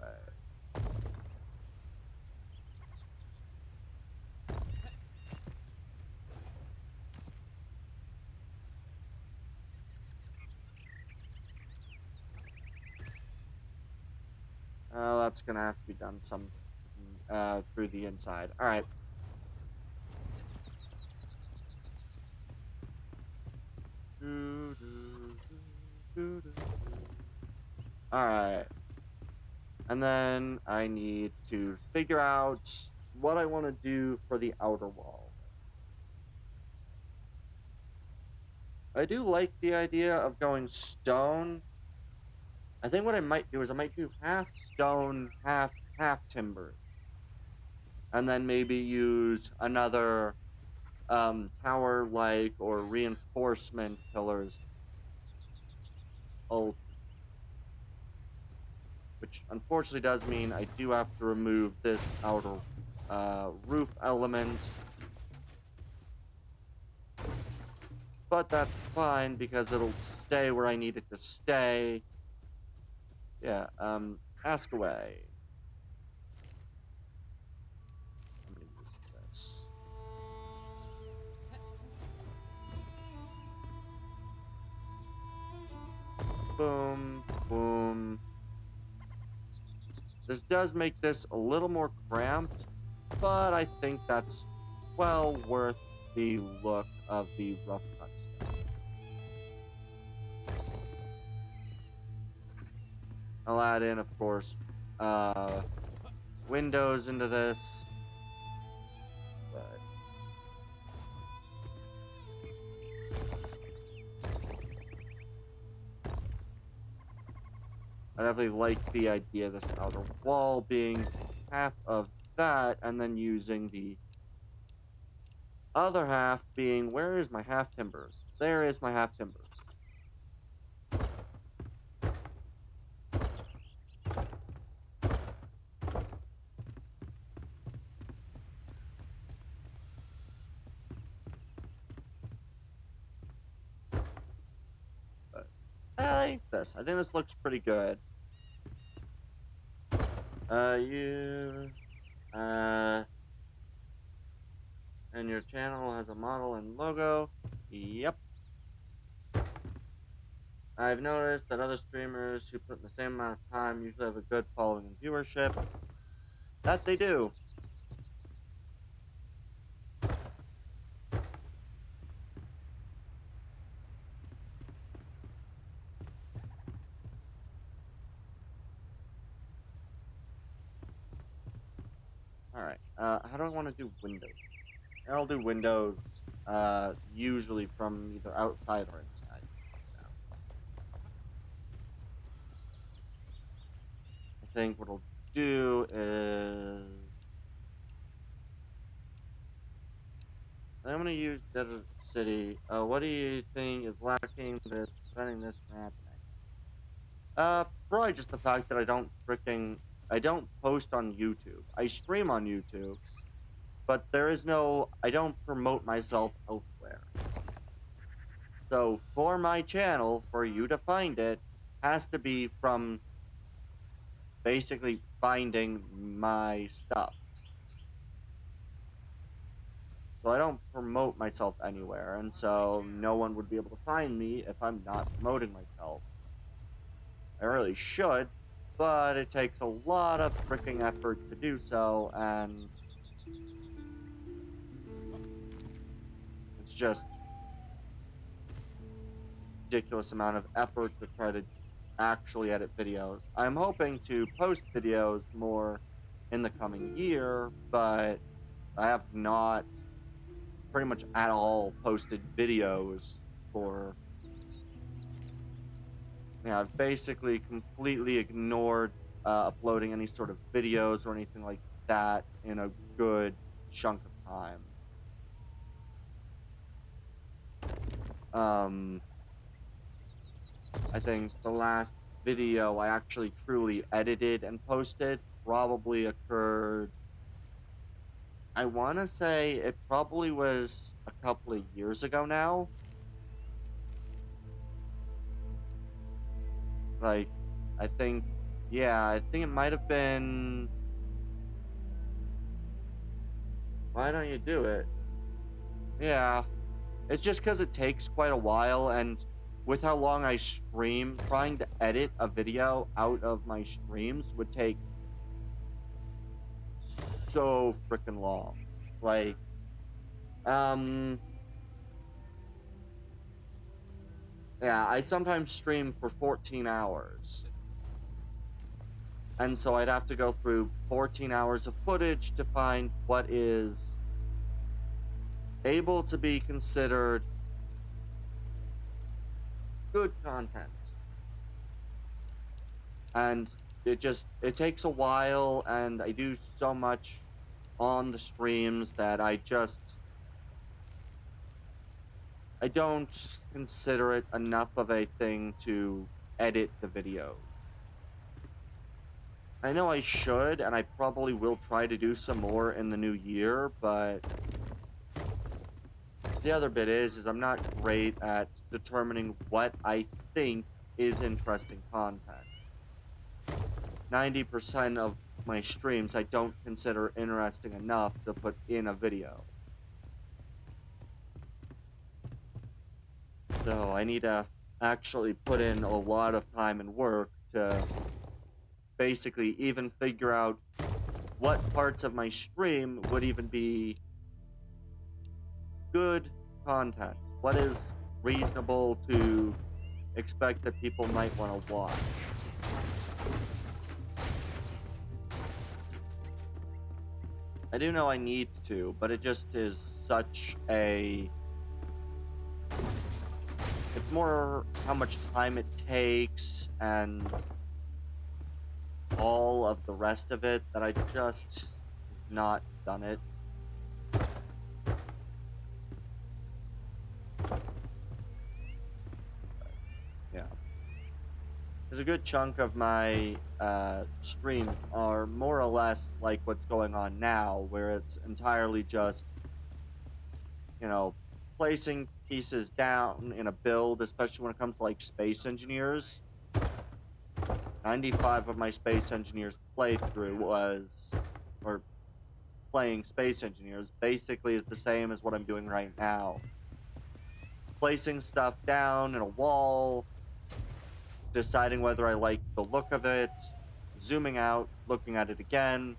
That's gonna have to be done through the inside. All right. All right. And then I need to figure out what I want to do for the outer wall. I do like the idea of going stone. I think what I might do is I might do half stone, half timber. And then maybe use another tower-like or reinforcement pillars. Which unfortunately does mean I do have to remove this outer roof element. But that's fine because it'll stay where I need it to stay. Yeah, ask away. I'm gonna use this. Boom, boom. This does make this a little more cramped, but I think that's well worth the look of the rough cut stuff. I'll add in, of course, windows into this. But I definitely like the idea of this outer wall being half of that, and then using the other half being, where is my half timbers? There is my half timbers. But I like this. I think this looks pretty good. And your channel has a model and logo. Yep. I've noticed that other streamers who put in the same amount of time usually have a good following and viewership. That they do. Alright, how do I want to do windows? I'll do windows, usually from either outside or inside. I think what I'll do is I'm gonna use Desert City. What do you think is lacking that is preventing this from happening? Probably just the fact that I don't post on YouTube. I stream on YouTube, but I don't promote myself elsewhere. So for my channel, for you to find it, has to be from basically finding my stuff. So I don't promote myself anywhere, and so no one would be able to find me if I'm not promoting myself. I really should, but it takes a lot of freaking effort to do so, and it's just ridiculous amount of effort to try to actually edit videos. I'm hoping to post videos more in the coming year, but I have not pretty much at all posted videos for, yeah, I've basically completely ignored uploading any sort of videos or anything like that in a good chunk of time. I think the last video I actually truly edited and posted probably occurred, I want to say it probably was a couple of years ago now. Like, I think, yeah, I think it might have been. Why don't you do it? Yeah, it's just because it takes quite a while, and with how long I stream, trying to edit a video out of my streams would take so freaking long. Like, yeah, I sometimes stream for 14 hours. And so I'd have to go through 14 hours of footage to find what is able to be considered good content. And it takes a while, and I do so much on the streams that I don't consider it enough of a thing to edit the videos. I know I should, and I probably will try to do some more in the new year, but the other bit is I'm not great at determining what I think is interesting content. 90% of my streams I don't consider interesting enough to put in a video. So I need to actually put in a lot of time and work to basically even figure out what parts of my stream would even be good content. What is reasonable to expect that people might want to watch. I do know I need to, but it just is such a... It's more how much time it takes and all of the rest of it that I just not done it. Yeah. There's a good chunk of my streams are more or less like what's going on now, where it's entirely just, you know, placing pieces down in a build, especially when it comes to like space engineers. 95 of my space engineers playthrough was, or playing space engineers, basically is the same as what I'm doing right now. Placing stuff down in a wall, deciding whether I like the look of it, zooming out, looking at it again,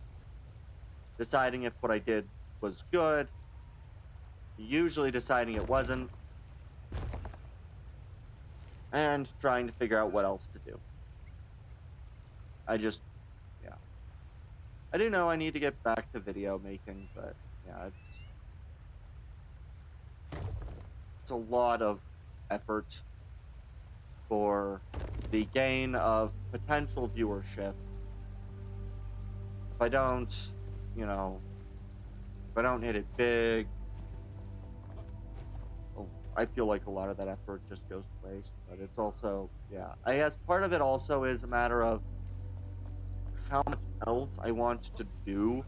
deciding if what I did was good, usually deciding it wasn't, and trying to figure out what else to do. Yeah. I do know I need to get back to video making, but yeah, it's a lot of effort for the gain of potential viewership. If I don't, you know, if I don't hit it big, I feel like a lot of that effort just goes to waste. But it's also, yeah, I guess part of it also is a matter of how much else I want to do,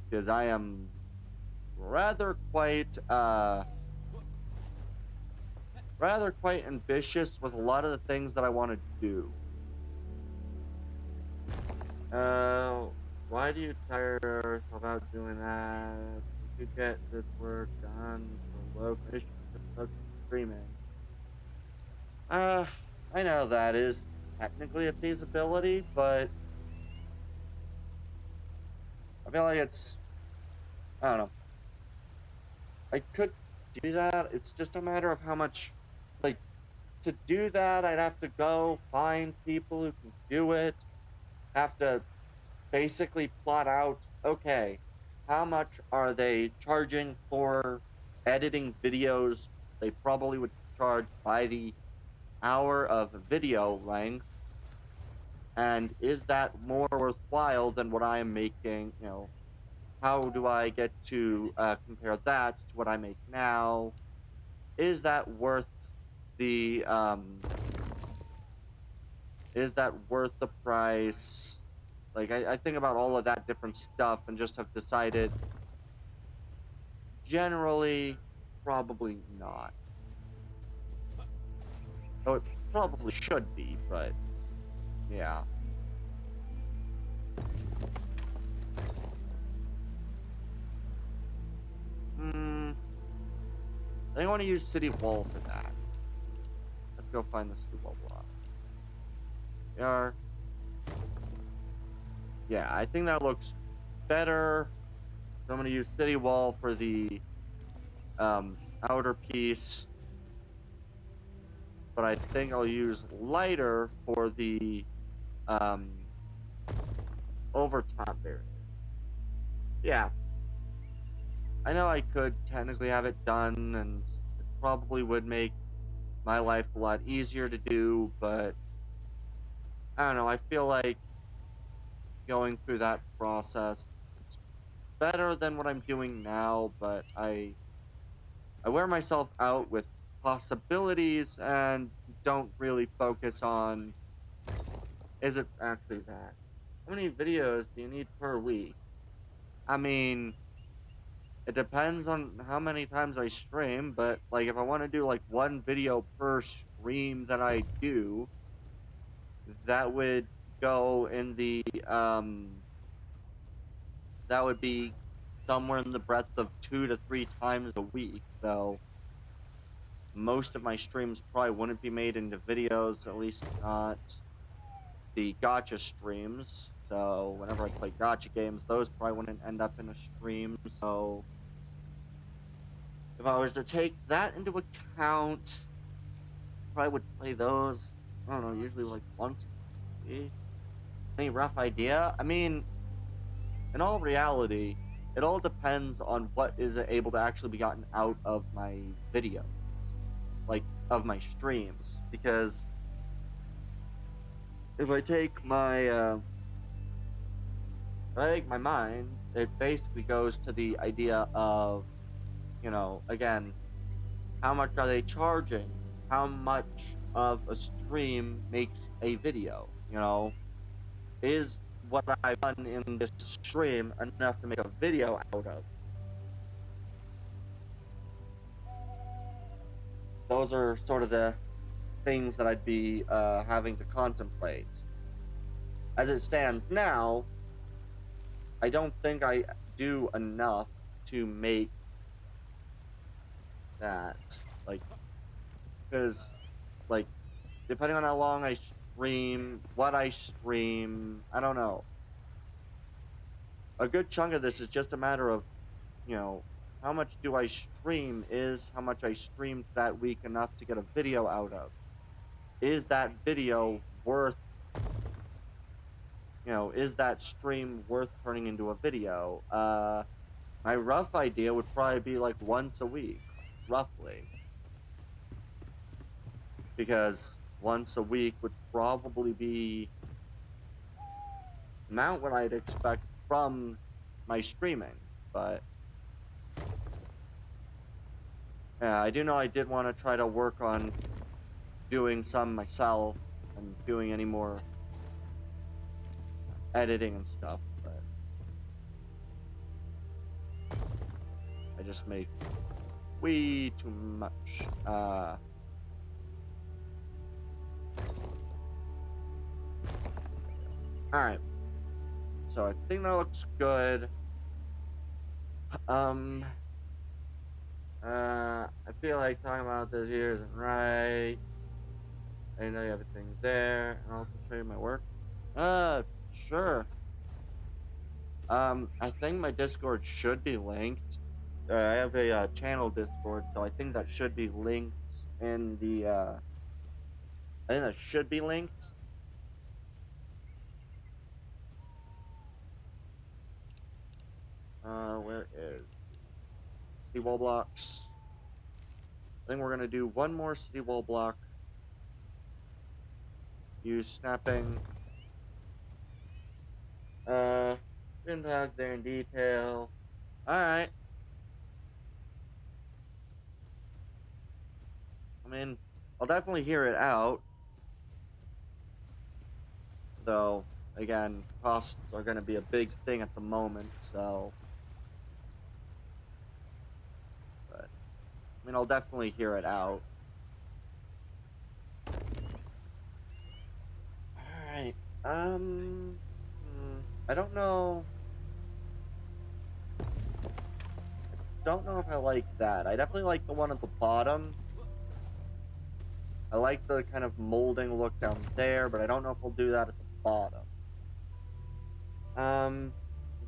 because I am rather quite rather quite ambitious with a lot of the things that I want to do. Why do you tire about doing that? You could get this work done for low commission for streaming. Uh, I know that is technically a feasibility, but I feel like I don't know. I could do that. It's just a matter of how much, like, to do that, I'd have to go find people who can do it, have to basically plot out, okay, how much are they charging for editing videos? They probably would charge by the hour of video length. And is that more worthwhile than what I am making? How do I get to compare that to what I make now? Is that worth the price? Like, I think about all of that different stuff and just have decided generally probably not. Oh, it probably should be, but yeah. I think I want to use City Wall for that. Let's go find the City Wall block. Yeah, I think that looks better. So I'm going to use City Wall for the outer piece. But I think I'll use lighter for the over top area. Yeah. I know I could technically have it done, and it probably would make my life a lot easier to do, but I don't know, I feel like going through that process, it's better than what I'm doing now, but I wear myself out with possibilities and don't really focus on, is it actually that? How many videos do you need per week? I mean, it depends on how many times I stream, but like if I want to do like one video per stream that I do, that would go in the that would be somewhere in the breadth of 2 to 3 times a week. So most of my streams probably wouldn't be made into videos, at least not the gacha streams. So whenever I play gacha games, those probably wouldn't end up in a stream. So if I was to take that into account, I probably would play those, I don't know, usually like once a week. Any rough idea? I mean, in all reality, it all depends on what is able to actually be gotten out of my video, like of my streams. Because if I take my mind, it basically goes to the idea of, again, how much are they charging? How much of a stream makes a video? Is what I've done in this stream enough to make a video out of? Those are sort of the things that I'd be having to contemplate. As it stands now, I don't think I do enough to make that, because, depending on how long I stream, what I stream, I don't know. A good chunk of this is just a matter of, how much do I stream? Is how much I streamed that week enough to get a video out of? Is that video worth, is that stream worth turning into a video? My rough idea would probably be like once a week, roughly. Because once a week would probably be not what I'd expect from my streaming, but yeah, I do know I did want to try to work on doing some myself and doing any more editing and stuff, but I just make way too much. Alright. So I think that looks good. I feel like talking about this here isn't right. I know everything's there, and also show you my work. Sure. I think my Discord should be linked. I have a channel Discord, so I think that should be linked in the. I think that should be linked. Where is city wall blocks? I think we're gonna do one more city wall block. Use snapping. Didn't talk there in detail. Alright. I mean, I'll definitely hear it out. Though, again, costs are going to be a big thing at the moment, so. But, I mean, I'll definitely hear it out. Alright, I don't know. Don't know if I like that. I definitely like the one at the bottom. I like the kind of molding look down there, but I don't know if we'll do that at the bottom.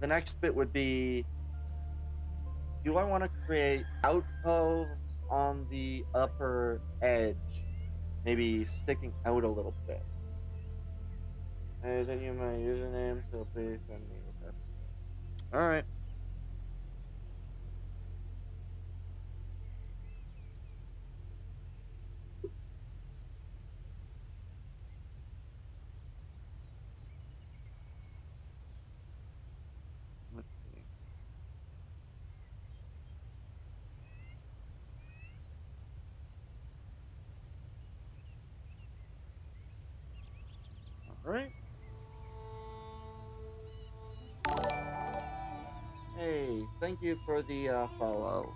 The next bit would be, do I want to create outposts on the upper edge? Maybe sticking out a little bit. I sent you my username, so please send me that. Alright. Let's see. Alright. Hey, thank you for the follow.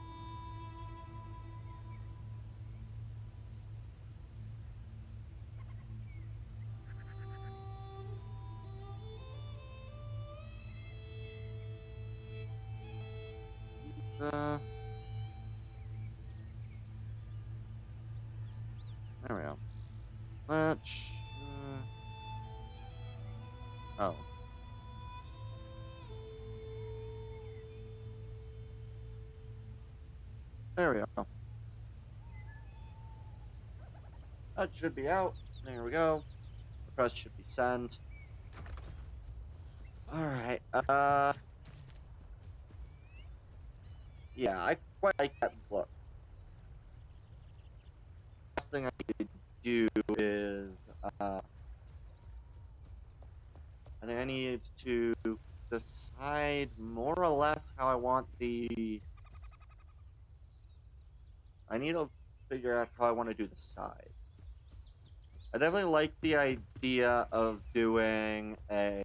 There we go. Let's. Oh. There we go. That should be out. There we go. Request should be sent. Alright, yeah, I quite like that look. Last thing I need to do is, I think I need to decide more or less how I want the... I need to figure out how I want to do the sides. I definitely like the idea of doing a...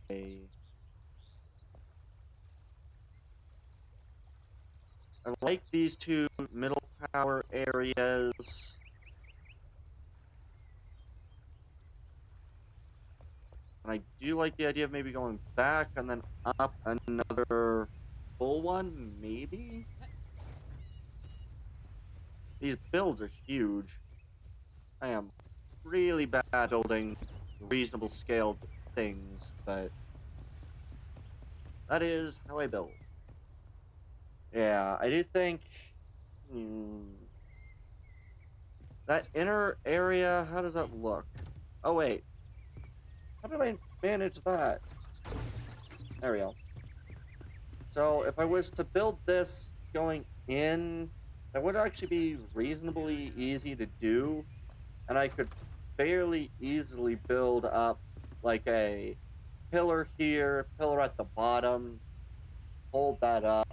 I like these two middle power areas. And I do like the idea of maybe going back and then up another full one, maybe? These builds are huge. I am really bad at building reasonable scaled things, but that is how I build. Yeah, I do think... that inner area, how does that look? Oh, wait. How did I manage that? There we go. So, if I was to build this going in, that would actually be reasonably easy to do. And I could fairly easily build up, like, a pillar here, pillar at the bottom, hold that up.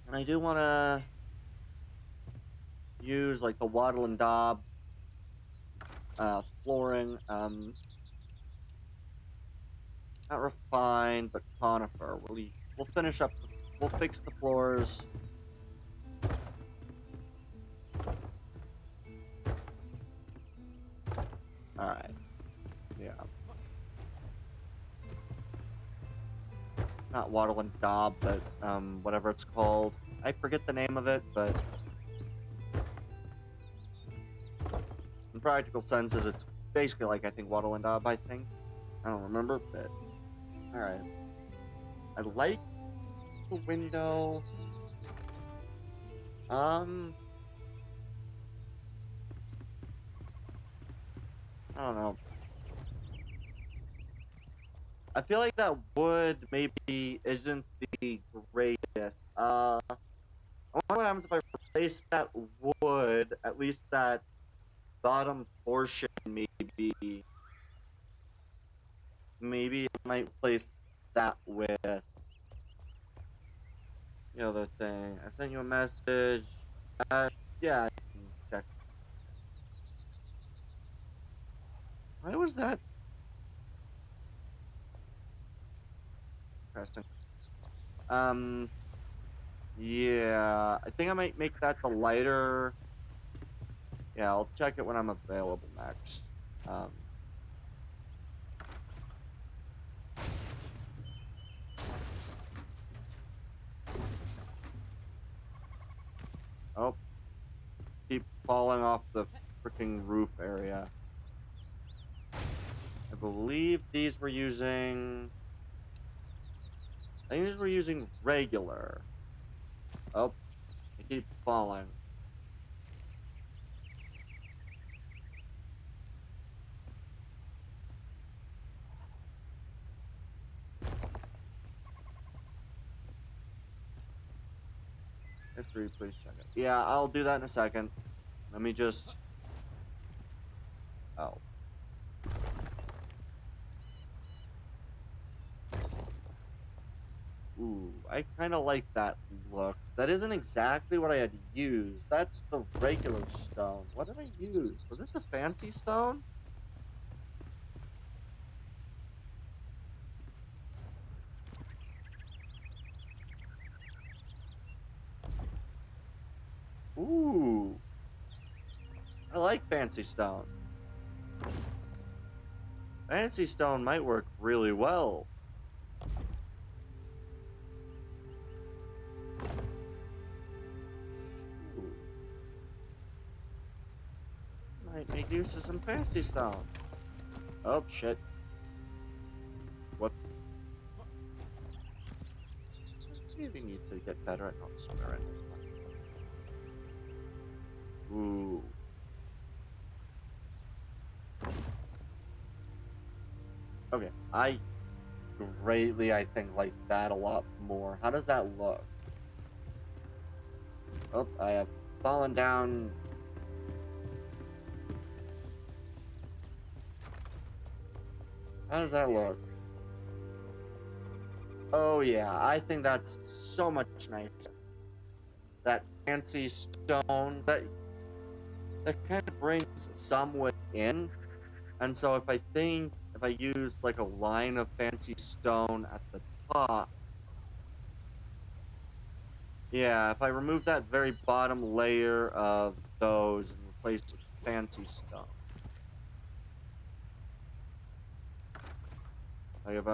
And I do want to use, like, the wattle and daub flooring, not refined, but conifer. We'll finish up we'll fix the floors. Alright. Yeah. Not Wattle and Daub, but whatever it's called. I forget the name of it, but in practical senses, it's basically like, I think, Wattle and Daub, I think. I don't remember, but alright. I like the window. I don't know. I feel like that wood maybe isn't the greatest. I wonder what happens if I replace that wood, at least that bottom portion, maybe. Maybe I might replace that with the other thing. I sent you a message. Yeah, I can check. Why was that? Interesting. Yeah, I think I might make that the lighter. Yeah, I'll check it when I'm available next. Oh, keep falling off the freaking roof area. I believe these were using... I think these were using regular. Oh, I keep falling. History, please check it. Yeah, I'll do that in a second. Let me just... Oh. Ooh, I kind of like that look. That isn't exactly what I had used. That's the regular stone. What did I use? Was it the fancy stone? Ooh. I like fancy stone. Fancy stone might work really well. Ooh. Might make use of some fancy stone. Oh, shit. Whoops. Maybe need to get better at not swearing. Ooh. Okay, I greatly, I think, like that a lot more. How does that look? Oh, I have fallen down. How does that look? Oh yeah, I think that's so much nicer. That fancy stone, that kind of brings some wood in. And so if I use like a line of fancy stone at the top, yeah, if I remove that very bottom layer of those and replace it with fancy stone. Like if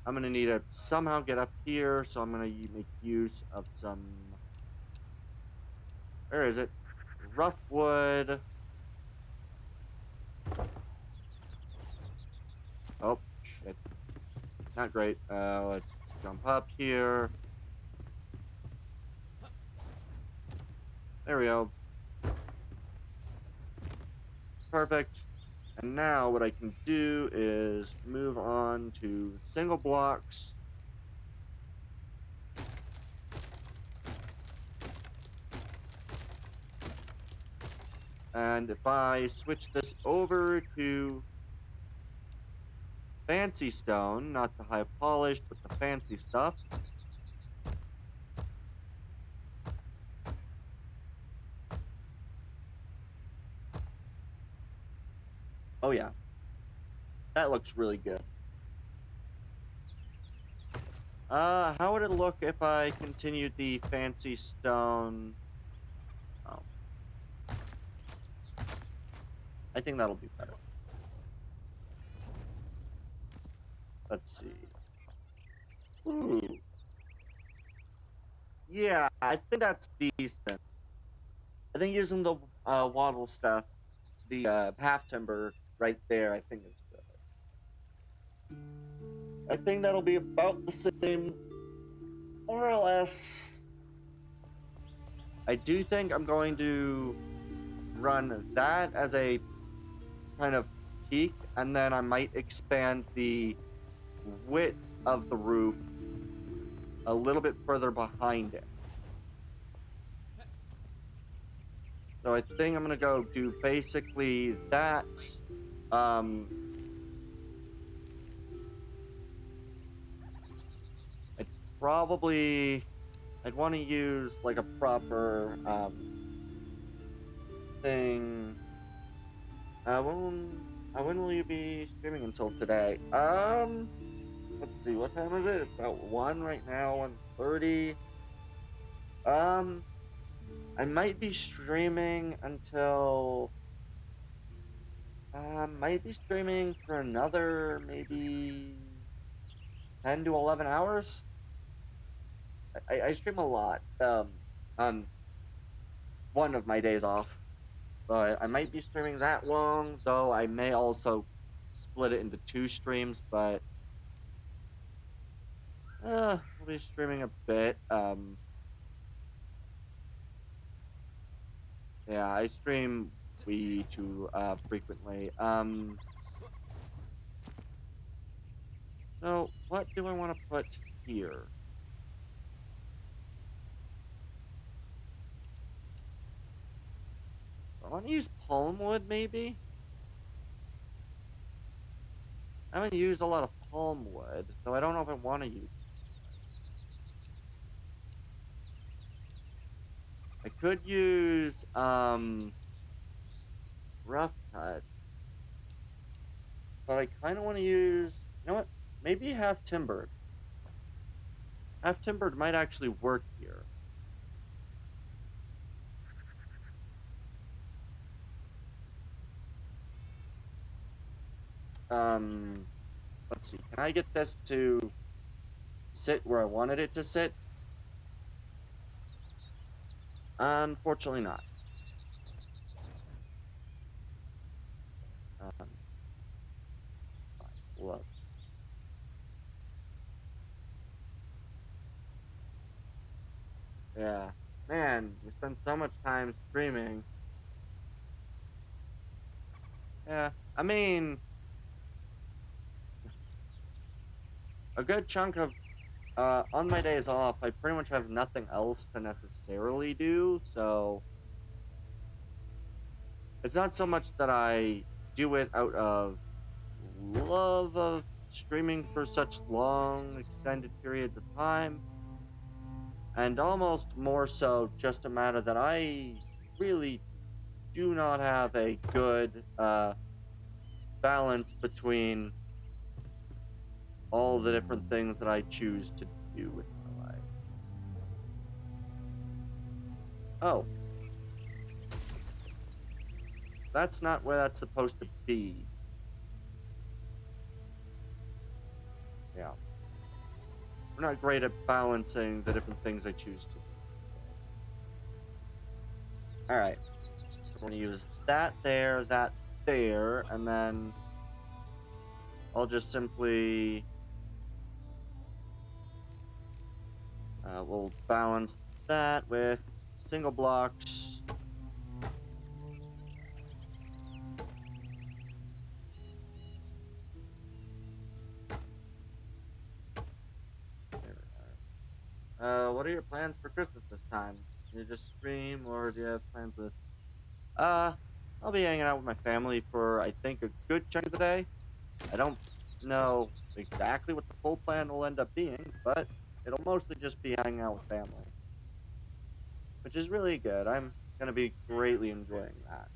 I'm gonna need to somehow get up here, so I'm gonna make use of some, where is it? Rough wood. Oh, shit. Not great. Let's jump up here. There we go. Perfect. And now what I can do is move on to single blocks. And if I switch this over to fancy stone, not the high polished, but the fancy stuff. Oh yeah. That looks really good. How would it look if I continued the fancy stone? Oh, I think that'll be better. Let's see. Ooh. Yeah, I think that's decent. I think using the wattle stuff, the half timber right there, I think is good. I think that'll be about the same, more or less. I do think I'm going to run that as a kind of peak, and then I might expand the width of the roof a little bit further behind it. So I think I'm gonna go do basically that. Um, I'd probably I'd want to use like a proper thing. When will you be streaming until today? Let's see, what time is it? It's about 1 right now, 1:30. I might be streaming until might be streaming for another maybe 10 to 11 hours. I stream a lot on one of my days off, but I might be streaming that long, though I may also split it into 2 streams, but I'll be streaming a bit. Yeah, I stream way too frequently. So what do I want to put here? I want to use palm wood, maybe? I haven't used a lot of palm wood, so I don't know if I want to use. I could use rough cut, but I kind of want to use. You know what? Maybe half timbered. Half timbered might actually work here. Let's see. Can I get this to sit where I wanted it to sit? Unfortunately not. Fine. Look. Yeah. Man, we spend so much time streaming. Yeah. I mean, a good chunk of on my days off, I pretty much have nothing else to necessarily do, so it's not so much that I do it out of love of streaming for such long, extended periods of time, and almost more so just a matter that I really do not have a good balance between all the different things that I choose to do with my life. Oh, that's not where that's supposed to be. Yeah. We're not great at balancing the different things I choose to. Alright. So we're going to use that there, and then I'll just simply we'll balance that with single blocks. There we are. What are your plans for Christmas this time? Do you just stream, or do you have plans with? I'll be hanging out with my family for I think a good chunk of the day. I don't know exactly what the full plan will end up being, but it'll mostly just be hanging out with family, which is really good. I'm gonna be greatly enjoying that.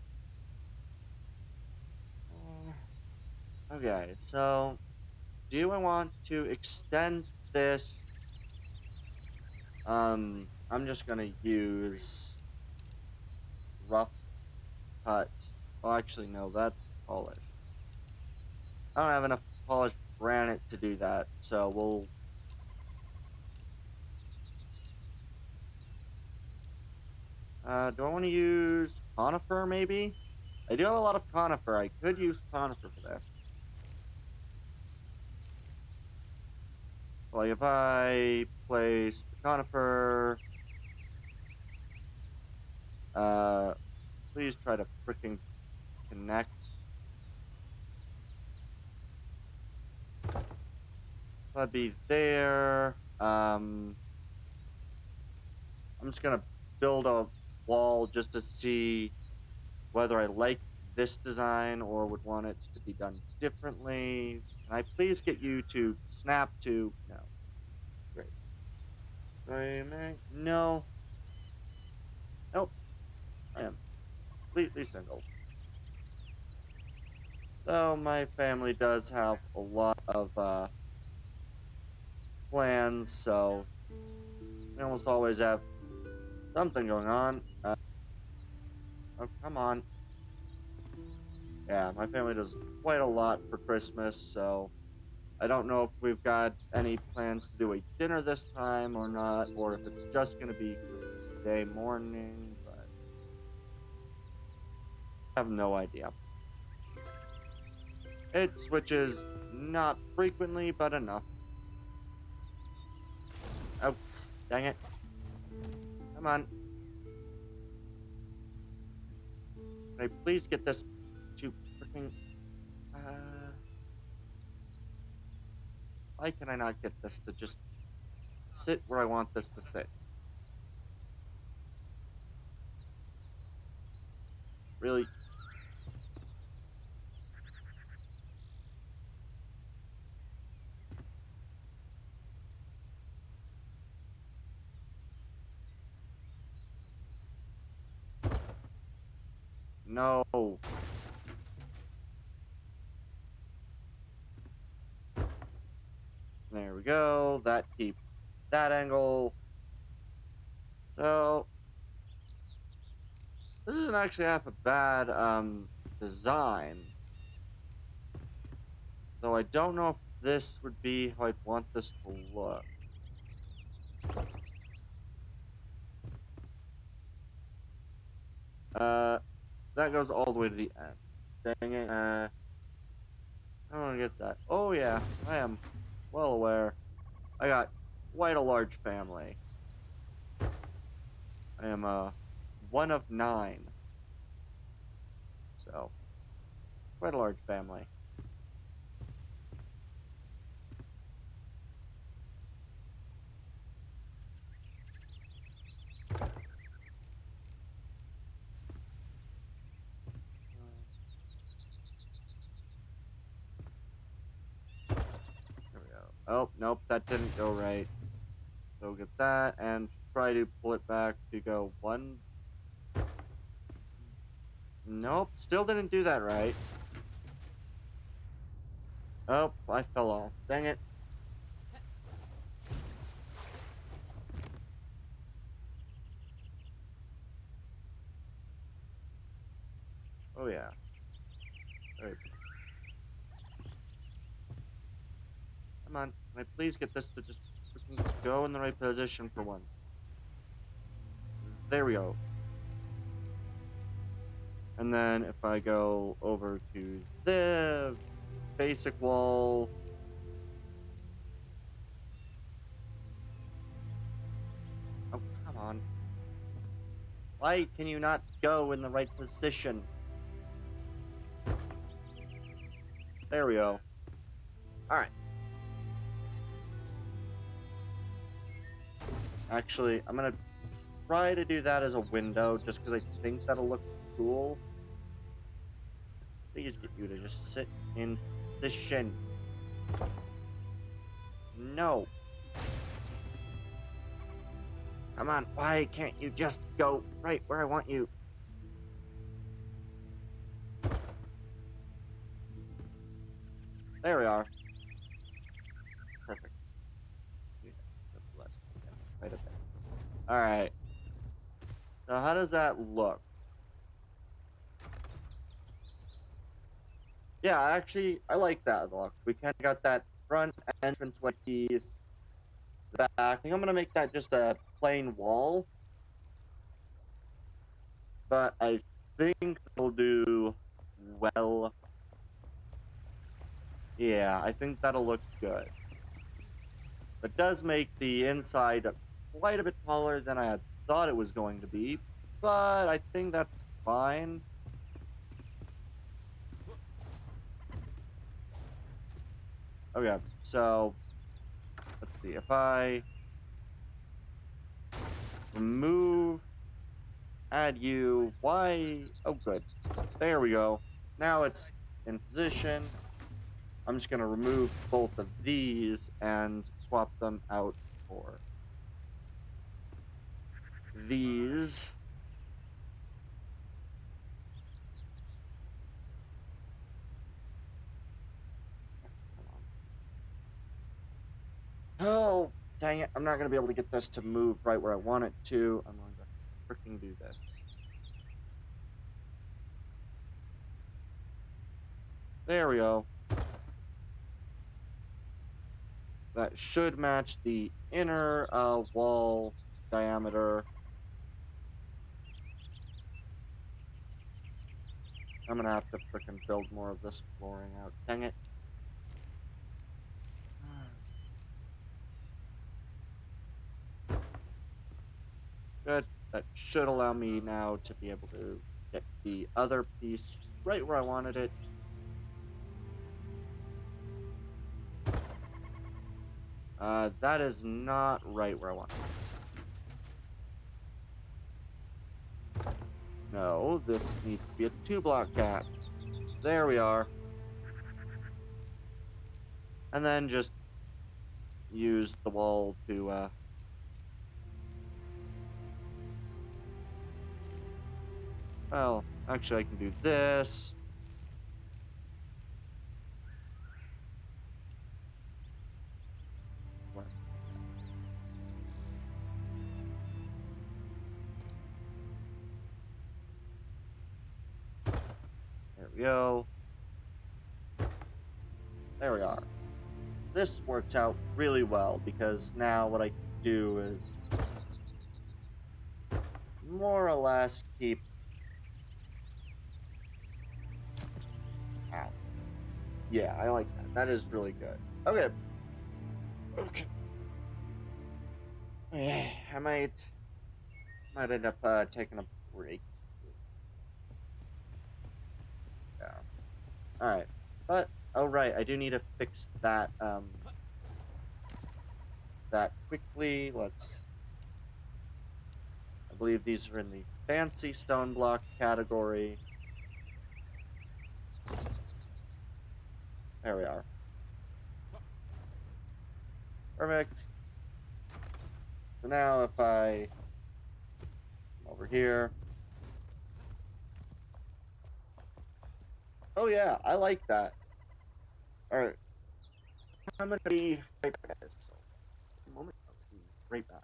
Okay, so do I want to extend this I'm just gonna use rough cut. Oh, actually, no, that's polished. I don't have enough polished granite to do that, so we'll... do I want to use conifer, maybe? I do have a lot of conifer. I could use conifer for this. Like, if I place the conifer... please try to freaking connect. That'd be there. I'm just gonna build a wall just to see whether I like this design or would want it to be done differently. Can I please get you to snap to... No. Great. No. Nope. I am completely single. So my family does have a lot of plans, so we almost always have something going on. Oh, come on. Yeah, my family does quite a lot for Christmas, so I don't know if we've got any plans to do a dinner this time or not, or if it's just going to be Christmas Day morning, but I have no idea. It switches not frequently, but enough. Oh, dang it. Come on. Can I please get this to freaking... why can I not get this to just sit where I want this to sit? Really? No. There we go. That keeps that angle. So, this isn't actually half a bad design. So I don't know if this would be how I'd want this to look. That goes all the way to the end. Dang it. I don't want to get that. Oh yeah, I am well aware. I got quite a large family. I am one of 9. So, quite a large family. There we go. Oh, nope, that didn't go right. So get that and try to pull it back to go 1. Nope, still didn't do that right. Oh, I fell off. Dang it. Oh yeah. Alright. Come on. Can I please get this to just freaking go in the right position for once? There we go. And then if I go over to the basic wall... Oh, come on. Why can you not go in the right position? There we go. Alright. Actually, I'm gonna try to do that as a window, just because I think that'll look cool. Please get you to just sit in position. No. Come on, why can't you just go right where I want you? There we are. Perfect. Yes, that's less. Yeah, right up there. Alright. So how does that look? Yeah, actually, I like that look. We kind of got that front entranceway piece. The back. I think I'm going to make that just a plain wall. But I think it'll do well. Yeah, I think that'll look good. It does make the inside quite a bit taller than I had thought it was going to be, but I think that's fine. Okay, so let's see. If I remove, add you, why? Oh, good. There we go. Now it's in position. I'm just going to remove both of these and swap them out for these. Oh, dang it. I'm not going to be able to get this to move right where I want it to. I'm going to freaking do this. There we go. That should match the inner wall diameter. I'm going to have to freaking build more of this flooring out. Dang it. Good. That should allow me now to be able to get the other piece right where I wanted it. That is not right where I want it. No, this needs to be a 2-block gap. There we are. And then just use the wall to, well, actually I can do this. There we go. There we are. This works out really well because now what I can do is more or less keep... Ow. Yeah, I like that. That is really good. Okay. Okay. I might end up taking a break. Yeah. Alright. But, oh right, I do need to fix that, that quickly. Let's... I believe these are in the fancy stone block category. There we are. Perfect. So now if I come over here. Oh yeah, I like that. Alright. I'm gonna be right back, guys. So, a moment, I'll be right back.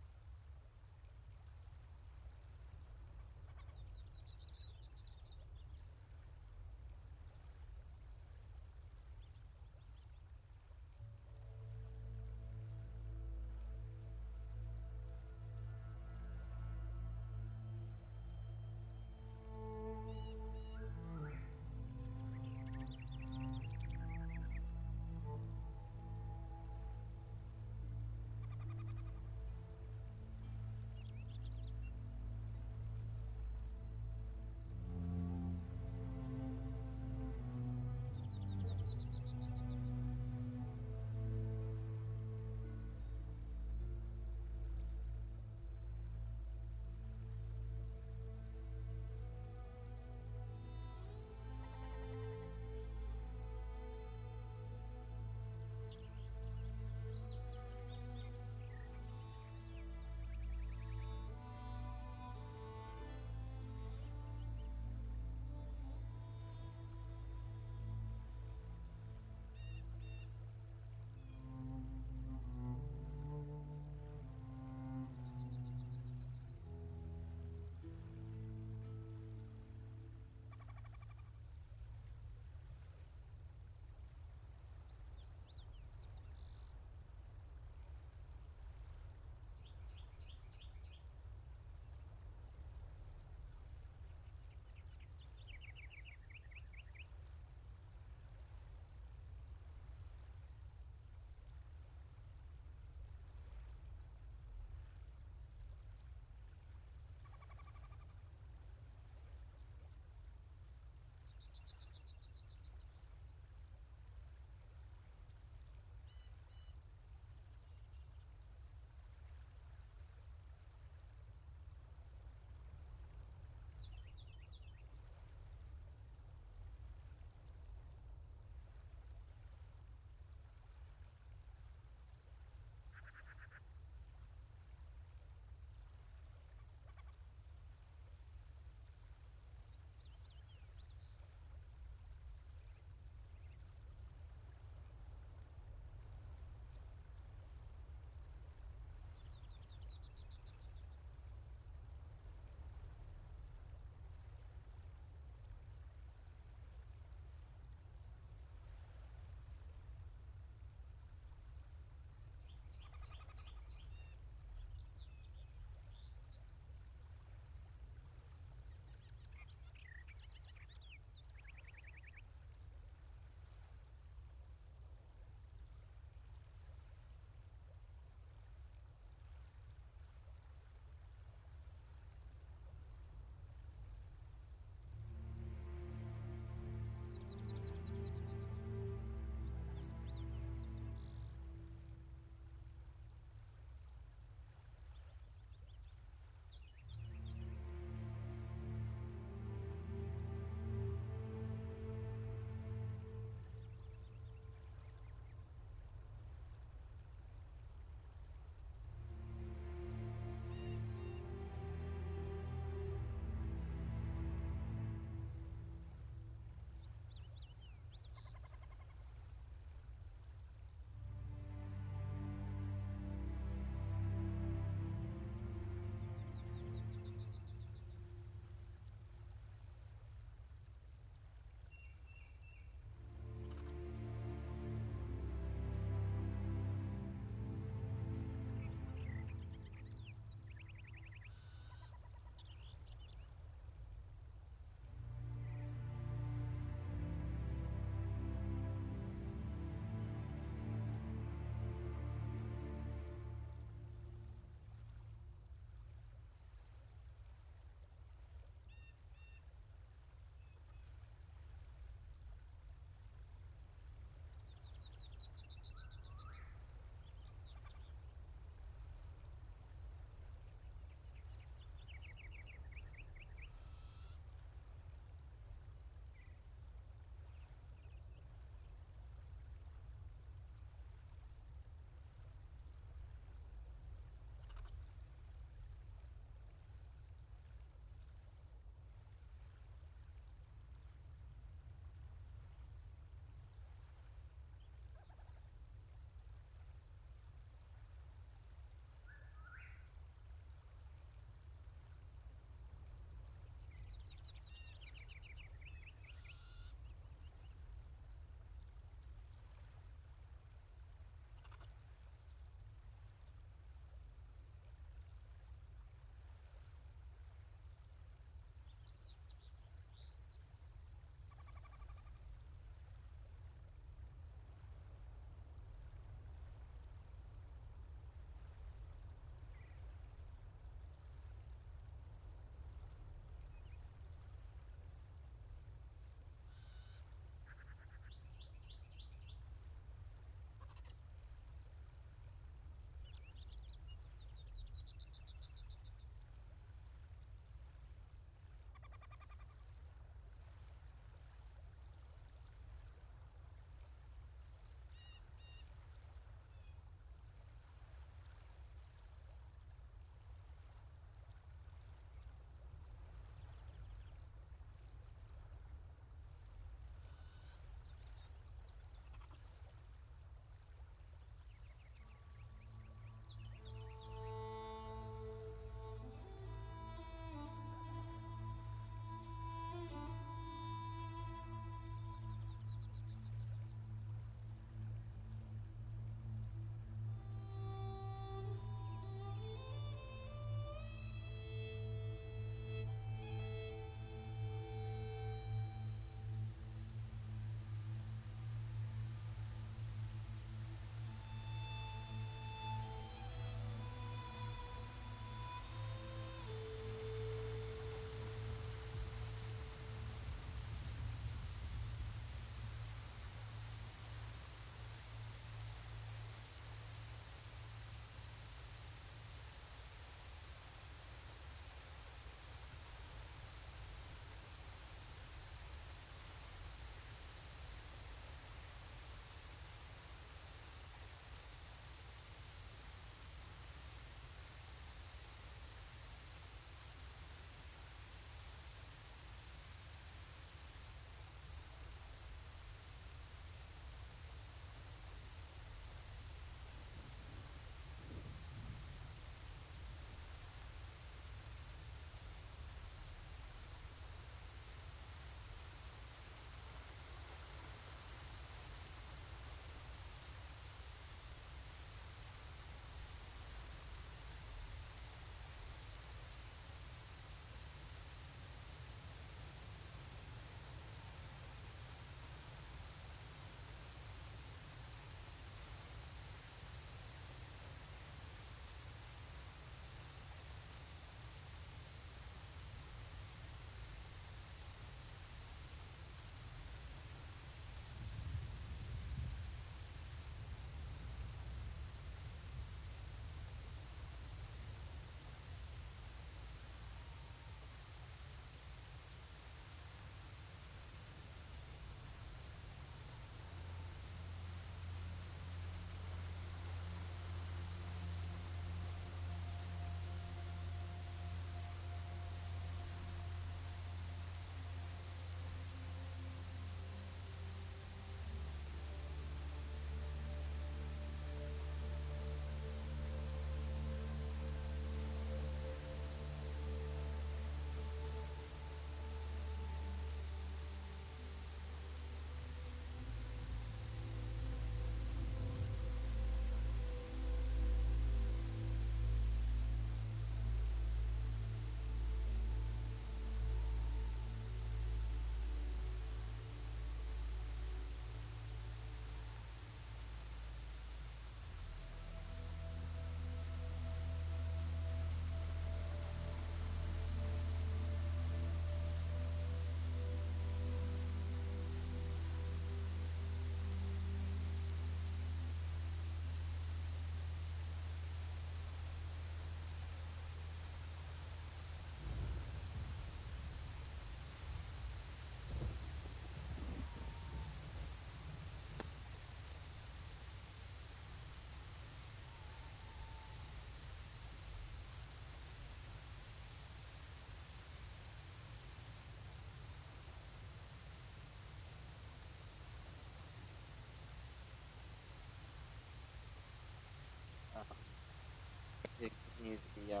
Yeah,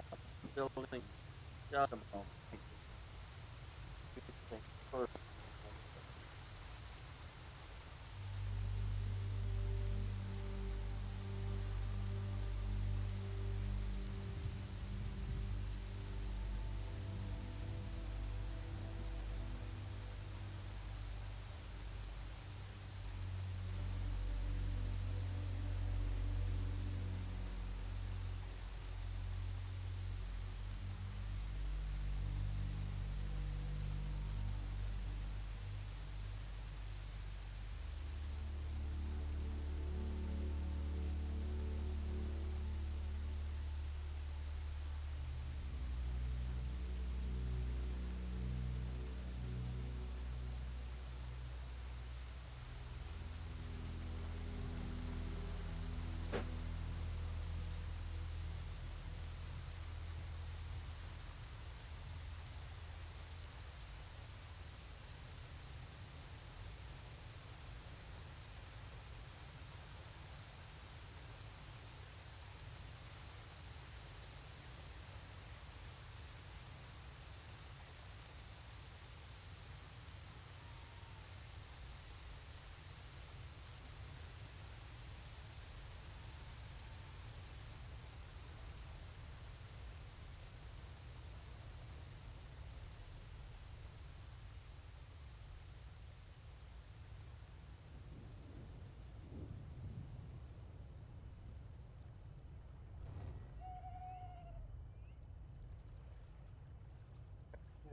building just a moment. I just think first.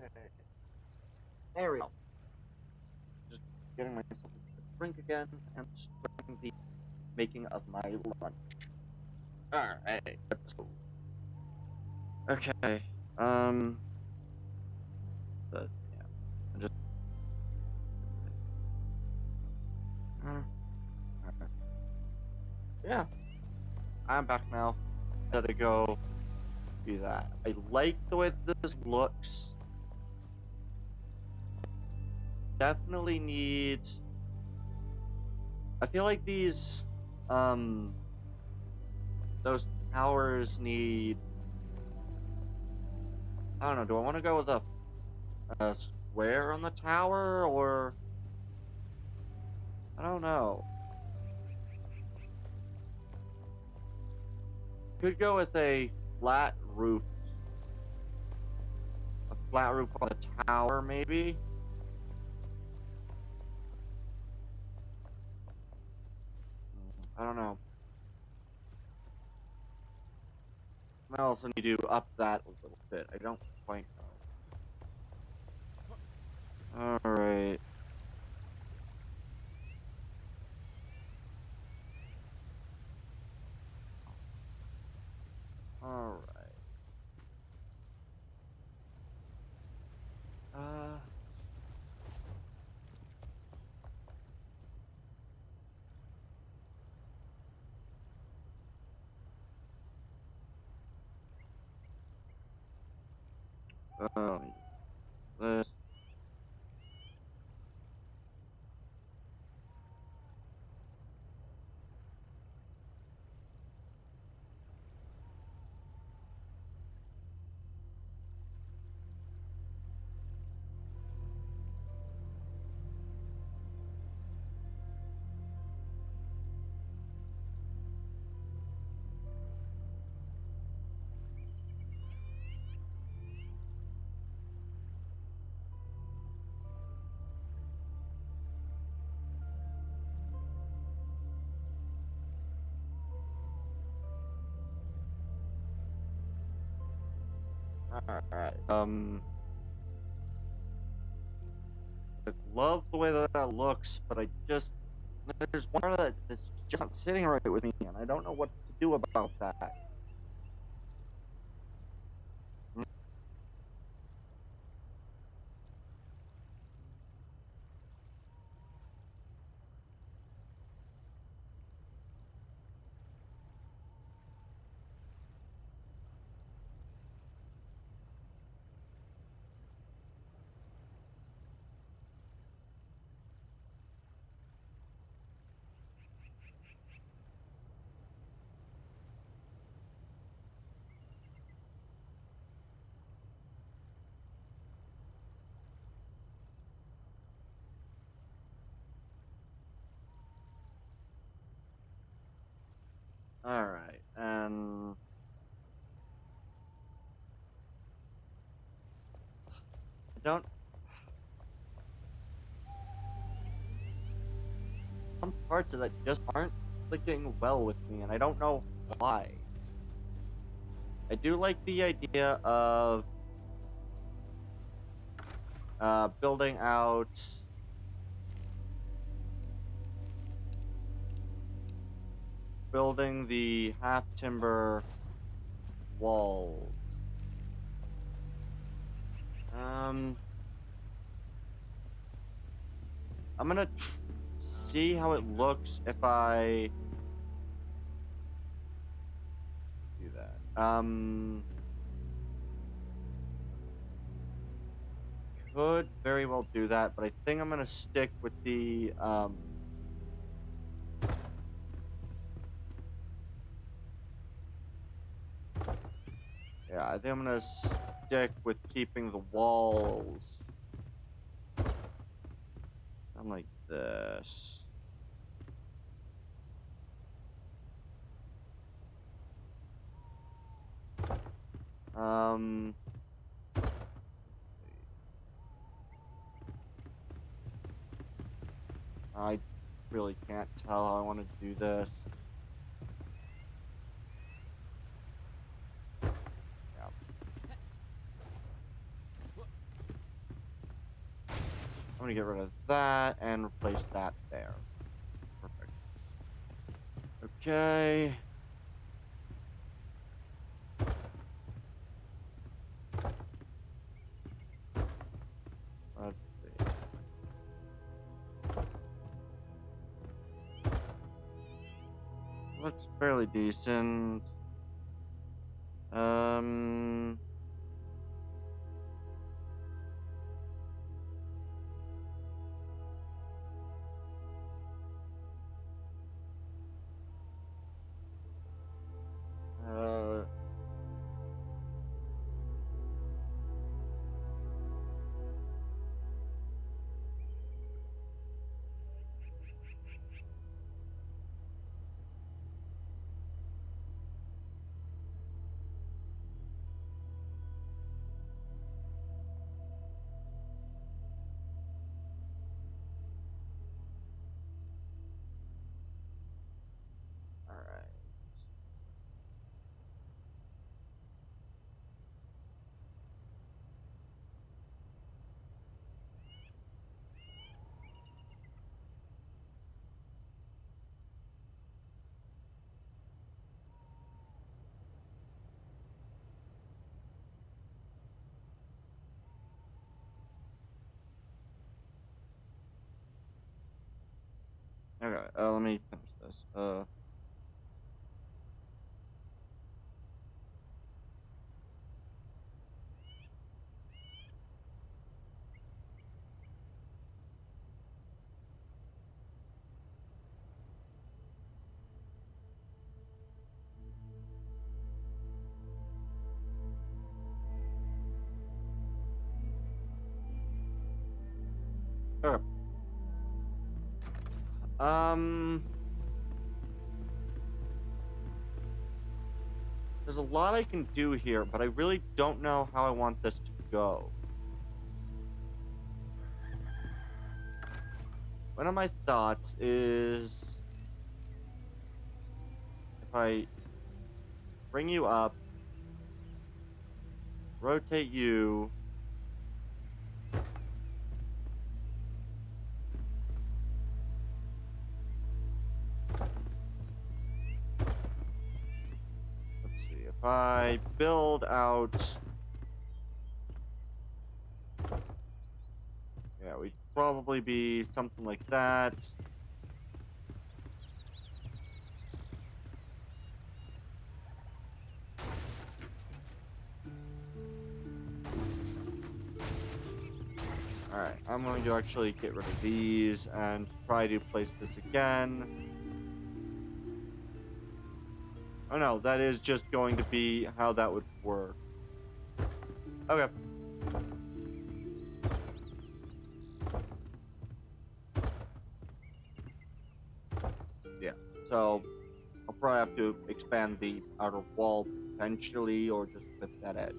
Okay. There we go. Just getting myself a drink again and starting the making of my lunch. Alright, let's go. Okay. But yeah, I just alright. Yeah, I'm back now. Gotta go do that. I like the way this looks. Definitely need. I feel like these, those towers need. I don't know. Do I want to go with a square on the tower, or I don't know. Could go with a flat roof. A flat roof on the tower, maybe. I don't know. I also need to up that a little bit. I don't quite know. Alright. Alright. Uh. This. Alright. I love the way that that looks, but I just there's one part that's just not sitting right with me, and I don't know what to do about that. Alright, and I don't. Some parts of that just aren't clicking well with me, and I don't know why. I do like the idea of building out the half timber walls. I'm gonna see how it looks if I do that. Could very well do that, but I think I'm gonna stick with the yeah, I think I'm gonna stick with keeping the walls. I'm like this. Um, I really can't tell how I want to do this. Yeah. I'm gonna get rid of that and replace that there. Perfect. Okay. Let's see. Looks fairly decent. Uh, all right. Okay. Let me finish this. Okay. There's a lot I can do here, but I really don't know how I want this to go. One of my thoughts is if I bring you up, rotate you, let's see, if I build out, yeah, we'd probably be something like that. Alright, I'm going to actually get rid of these and try to place this again. Oh no, that is just going to be how that would work. Okay. Yeah, so I'll probably have to expand the outer wall potentially, or just clip that edge.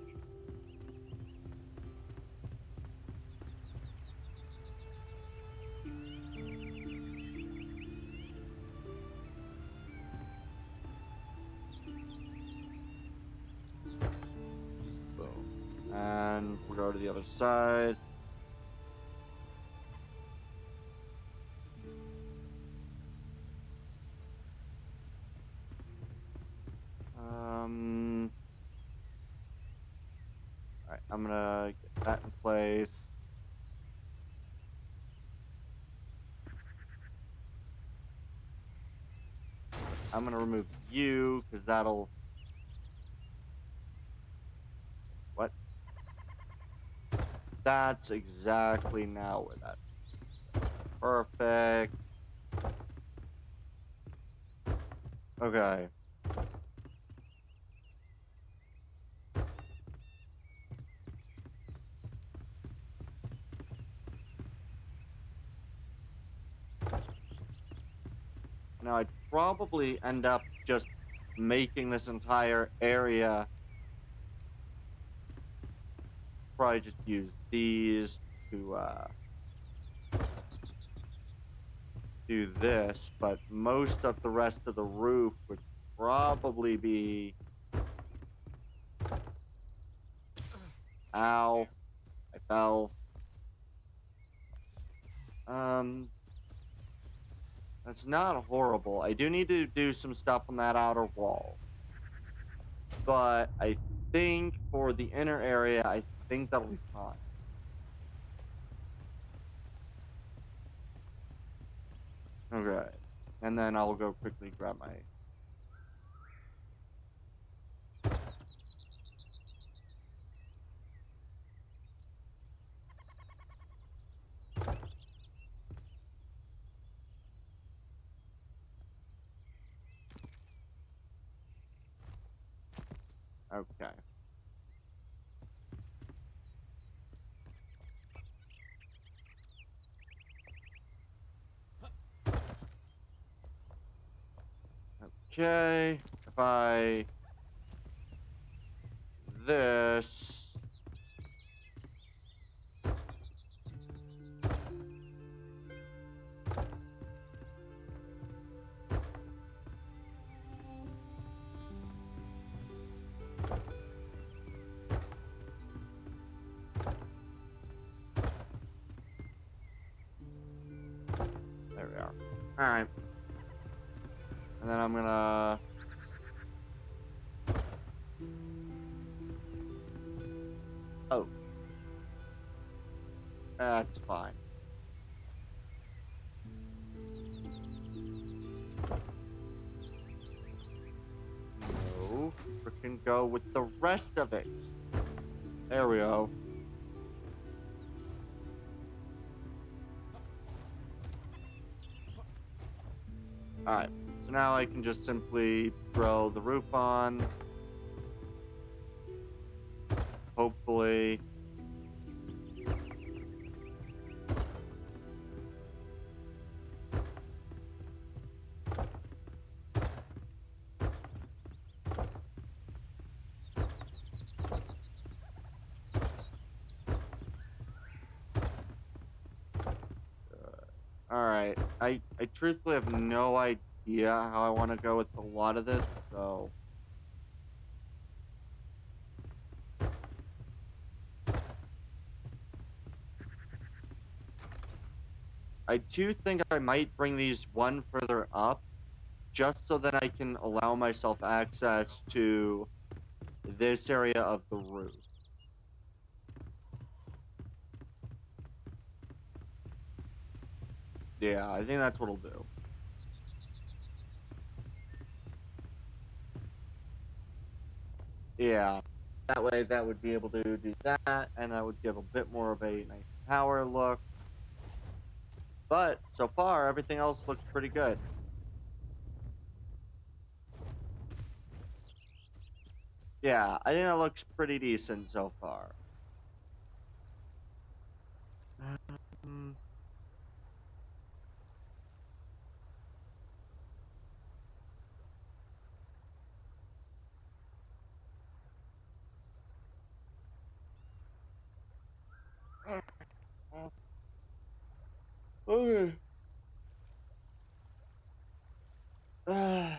Boom. And we'll go to the other side. Alright, I'm gonna get that in place. I'm gonna remove you, because that'll... What? That's exactly now where that's... Perfect. Okay. Now, I'd probably end up just making this entire area. Probably just use these to do this, but most of the rest of the roof would probably be... Ow. I fell. That's not horrible. I do need to do some stuff on that outer wall. But I think for the inner area, I think that'll be fine. Okay. And then I'll go quickly grab my... Okay. Okay. If I... This... There we are. Alright. And then I'm gonna... Oh. That's fine. No. Frickin' go with the rest of it. There we go. Alright, so now I can just simply throw the roof on. Hopefully. Alright, I truthfully have no idea how I want to go with a lot of this, so... I do think I might bring these one further up, just so that I can allow myself access to this area of the roof. Yeah, I think that's what I'll do. Yeah. That way, that would be able to do that, and that would give a bit more of a nice tower look. But, so far, everything else looks pretty good. Yeah, I think that looks pretty decent so far. Um, Okay. Ah.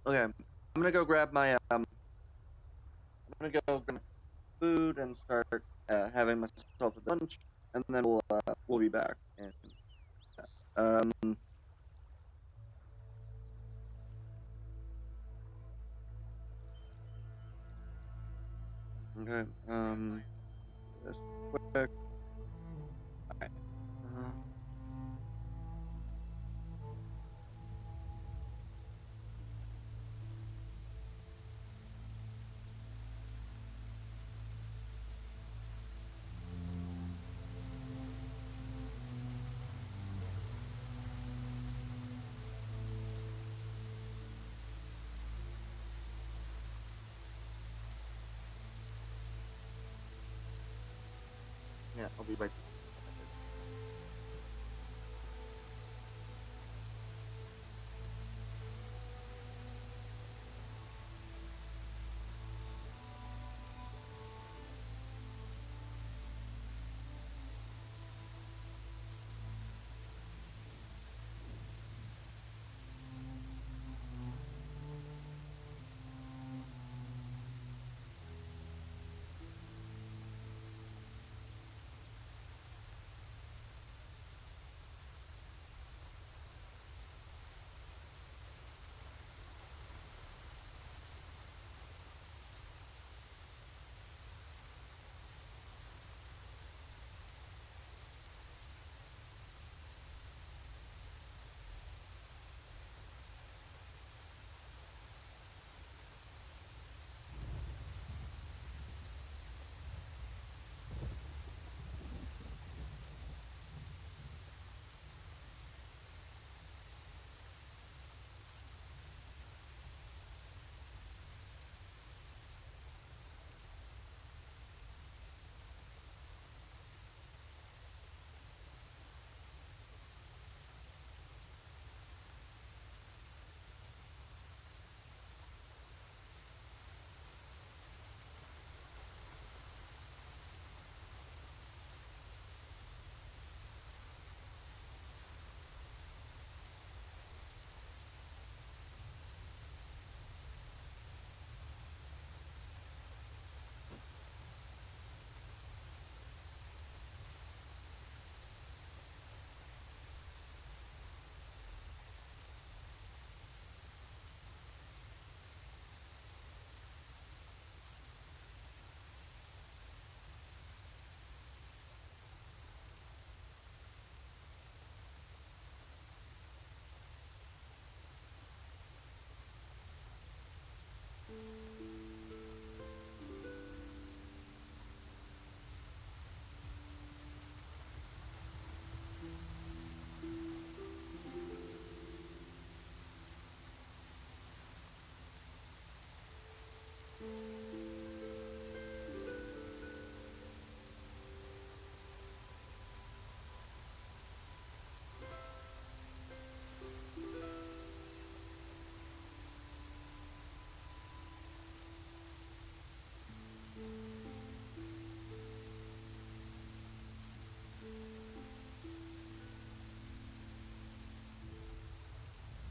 Okay, I'm gonna go grab my I'm gonna go grab food and start having myself a lunch, and then we'll be back. And okay, this quick. Alright. Yeah, I'll be right back.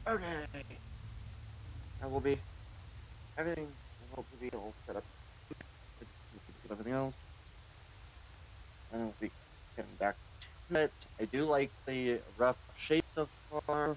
Okay, I will be everything. I hope to be all set up with everything else, and we'll be getting back to it. I do like the rough shape so far.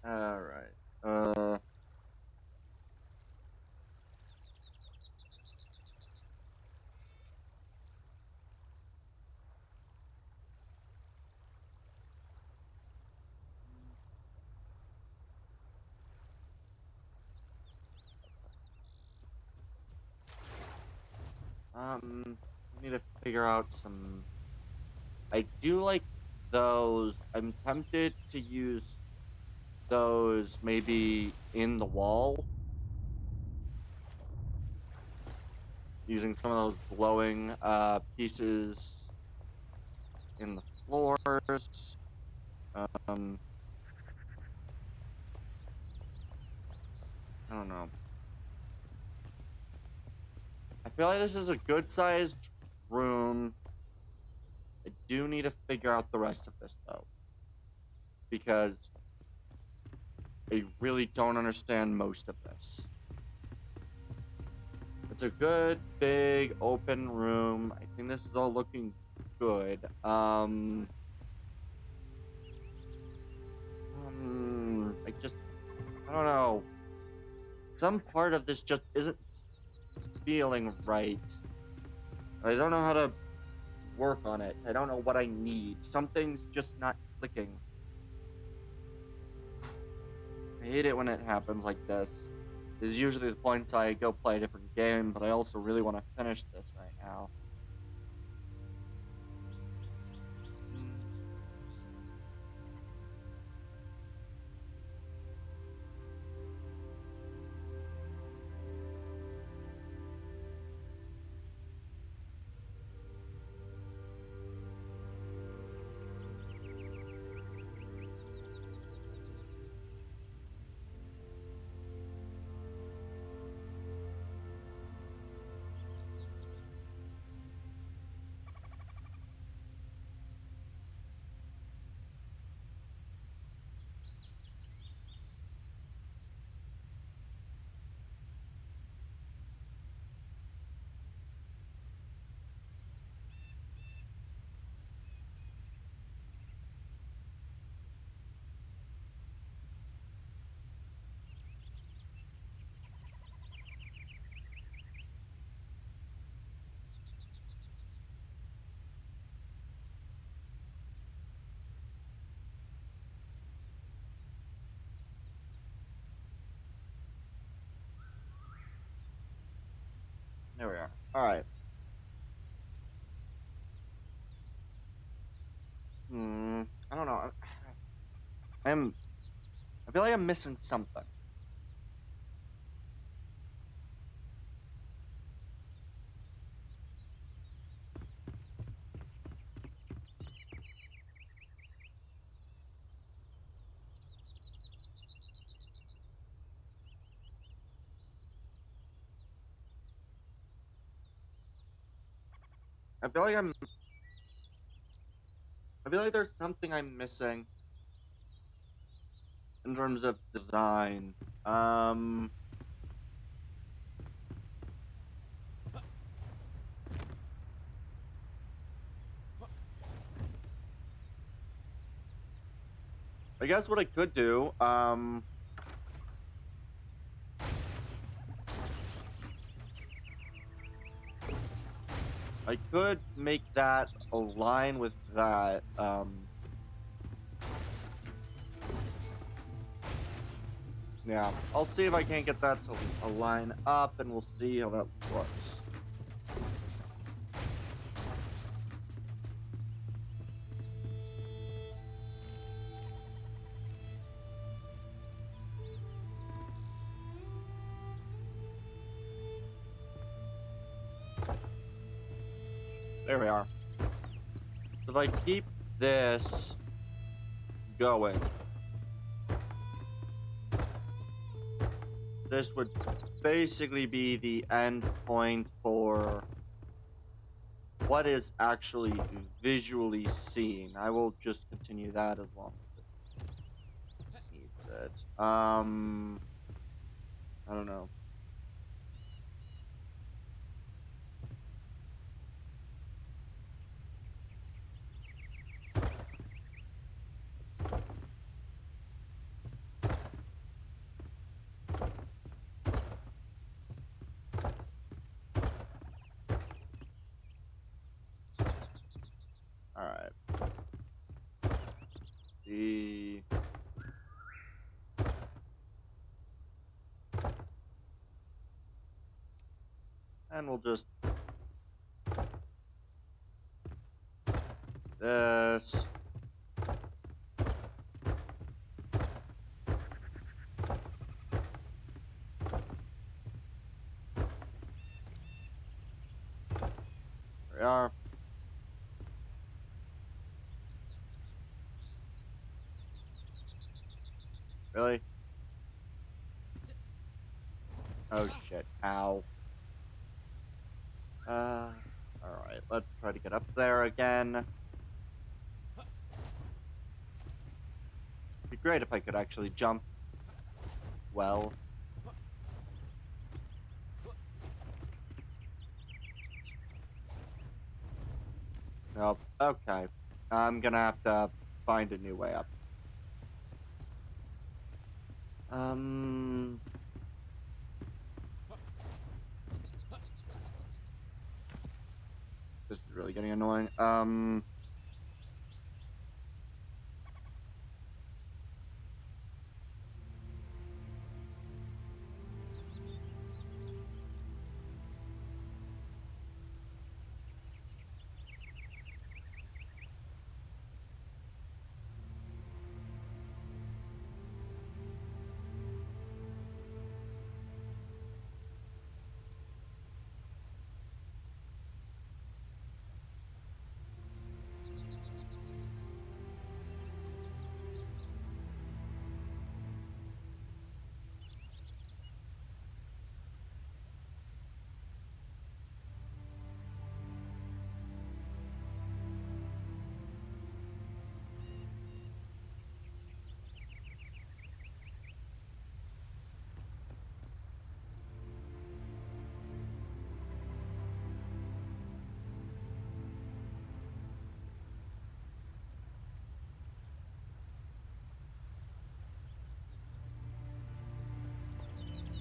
Alright. I need to figure out some. I do like those. I'm tempted to use those maybe in the wall, using some of those glowing pieces in the floors. Um, I don't know. I feel like this is a good sized room. I do need to figure out the rest of this though, because I really don't understand most of this. It's a good, big, open room. I think this is all looking good. I don't know. Some part of this just isn't feeling right. I don't know how to work on it. I don't know what I need. Something's just not clicking. I hate it when it happens like this. There's usually the points I go play a different game, but I also really want to finish this right now. There we are. All right. I don't know. I'm. I feel like I'm missing something. I feel like I'm. I feel like there's something I'm missing in terms of design. I guess what I could do. I could make that align with that. Yeah, I'll see if I can't get that to align up, and we'll see how that looks. There we are. So if I keep this going, this would basically be the end point for what is actually visually seen. I will just continue that as long as it needs it. I don't know. see. And we'll just this. There we are. Really? Oh shit. Ow. Alright, let's try to get up there again. It'd be great if I could actually jump well. Nope. Okay. I'm gonna have to find a new way up. This is really getting annoying.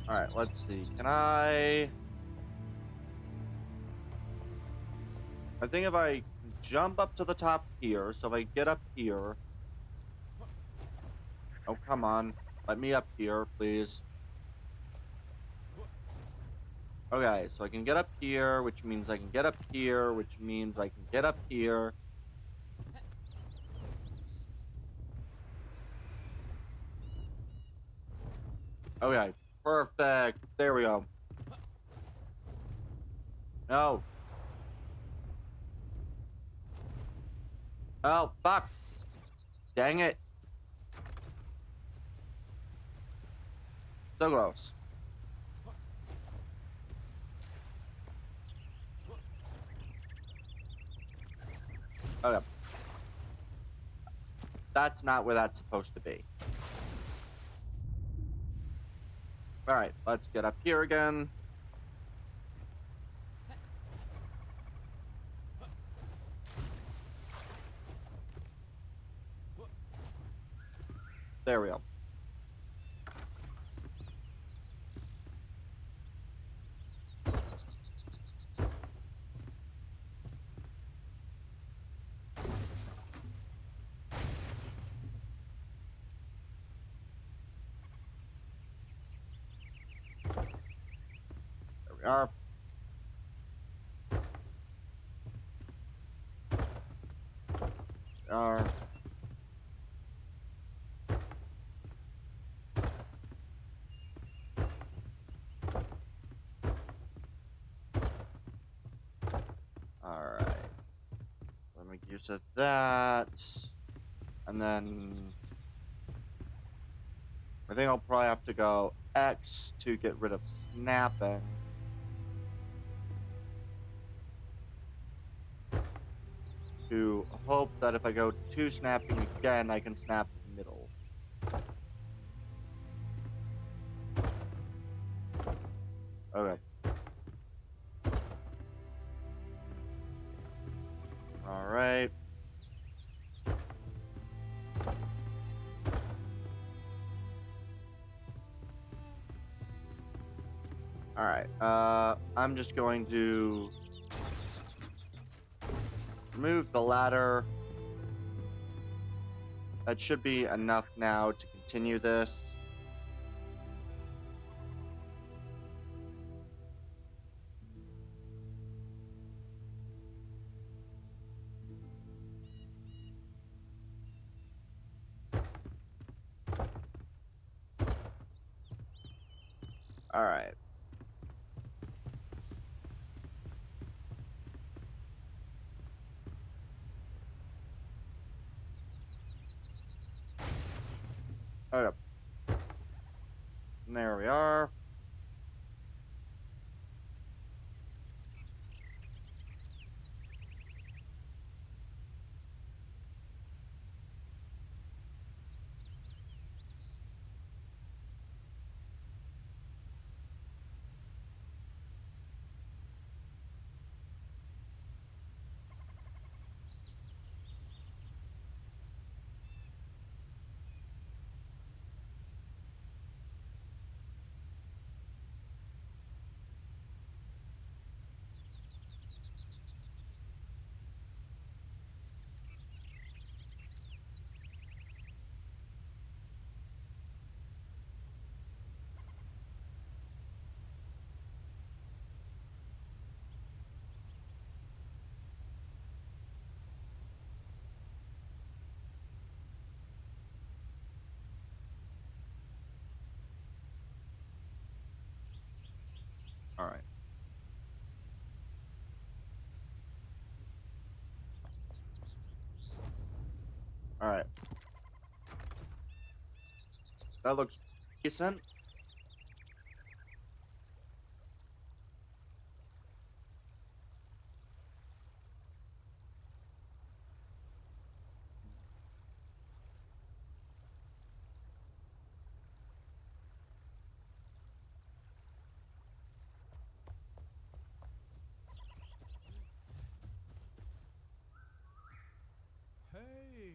Alright, let's see. Can I think if I jump up to the top here, so if I get up here. Oh, come on. Let me up here, please. Okay, so I can get up here, which means I can get up here, which means I can get up here. Okay, perfect. There we go. No. Oh, fuck. Dang it. So gross. Okay. That's not where that's supposed to be. Alright, let's get up here again. There we go. There we are. Are. Alright. Let me make use of that. And then I think I'll probably have to go X to get rid of snapping. To hope that if I go to snapping again, I can snap the middle. Okay. Alright. Alright, I'm just going to remove the ladder. that should be enough now to continue this. All right. Okay. And there we are. All right. All right. That looks decent. Hey.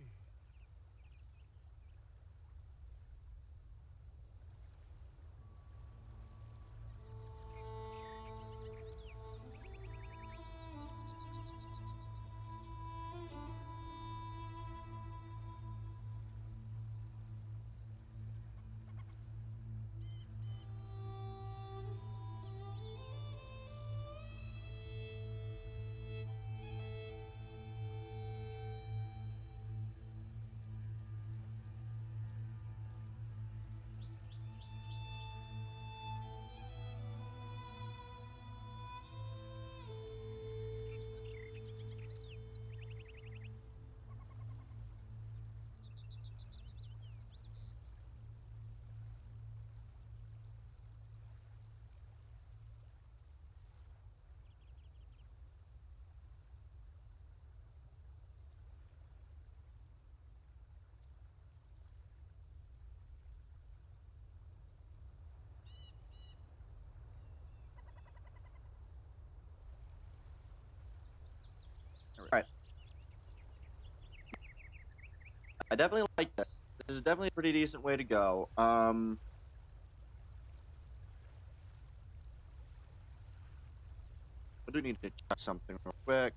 All right. I definitely like this. This is definitely a pretty decent way to go. I do need to check something real quick.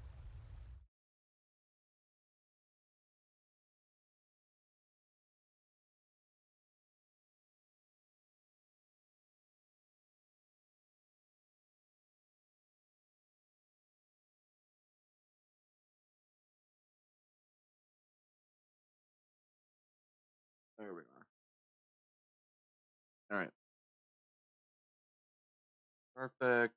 There we are. All right. Perfect.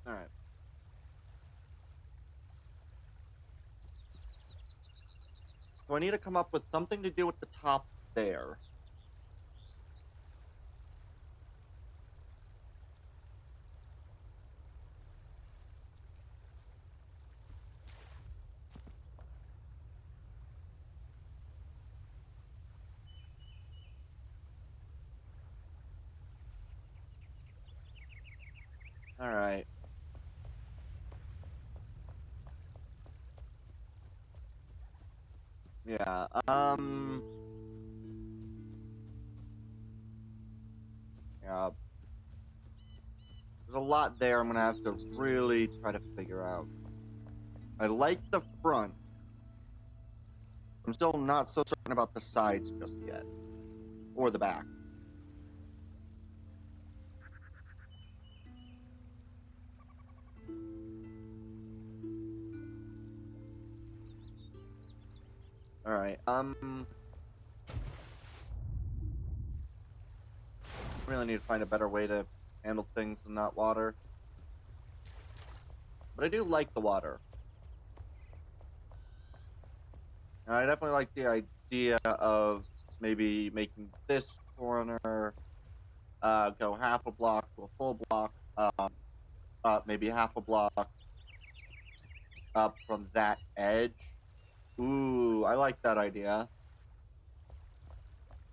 All right. So I need to come up with something to do with the top there. All right. Yeah. Yeah. There's a lot there I'm gonna have to really try to figure out. I like the front. I'm still not so certain about the sides just yet. Or the back. Alright, really need to find a better way to handle things than that water. But I do like the water. And I definitely like the idea of maybe making this corner go half a block to a full block, maybe half a block up from that edge. Ooh, I like that idea.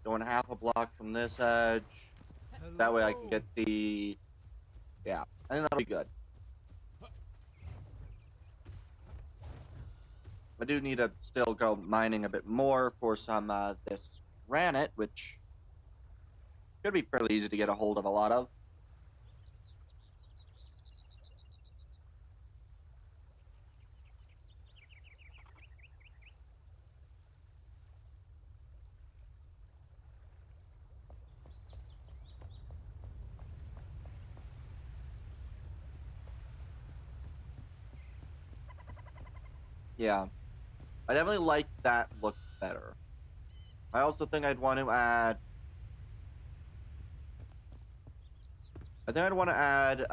Going half a block from this edge. That way I can get the... Yeah, I think that'll be good. I do need to still go mining a bit more for some this granite, which should be fairly easy to get a hold of a lot of. Yeah, I definitely like that look better. I also think I'd want to add... I think I'd want to add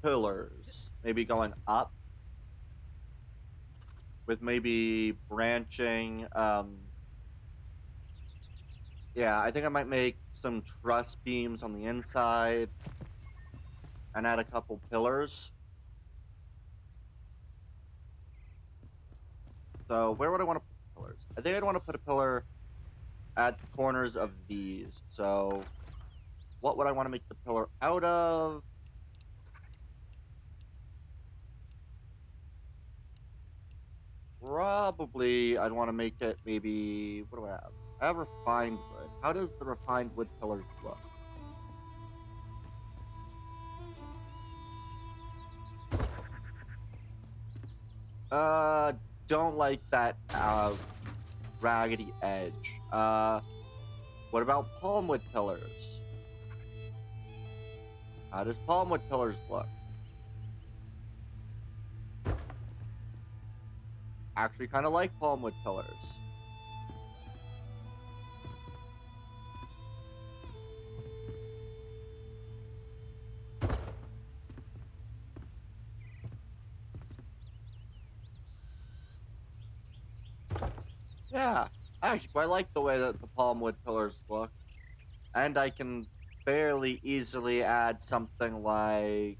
pillars, maybe going up, with maybe branching, yeah, I think I might make some truss beams on the inside, and add a couple pillars. So, where would I want to put pillars? I think I'd want to put a pillar at the corners of these. So, what would I want to make the pillar out of? Probably, I'd want to make it maybe... What do I have? I have refined wood. How does the refined wood pillars look? Don't like that, raggedy edge. What about palmwood pillars? How does palmwood pillars look? Actually kind of like palmwood pillars. Yeah, I actually quite like the way that the palmwood pillars look. And I can fairly easily add something like...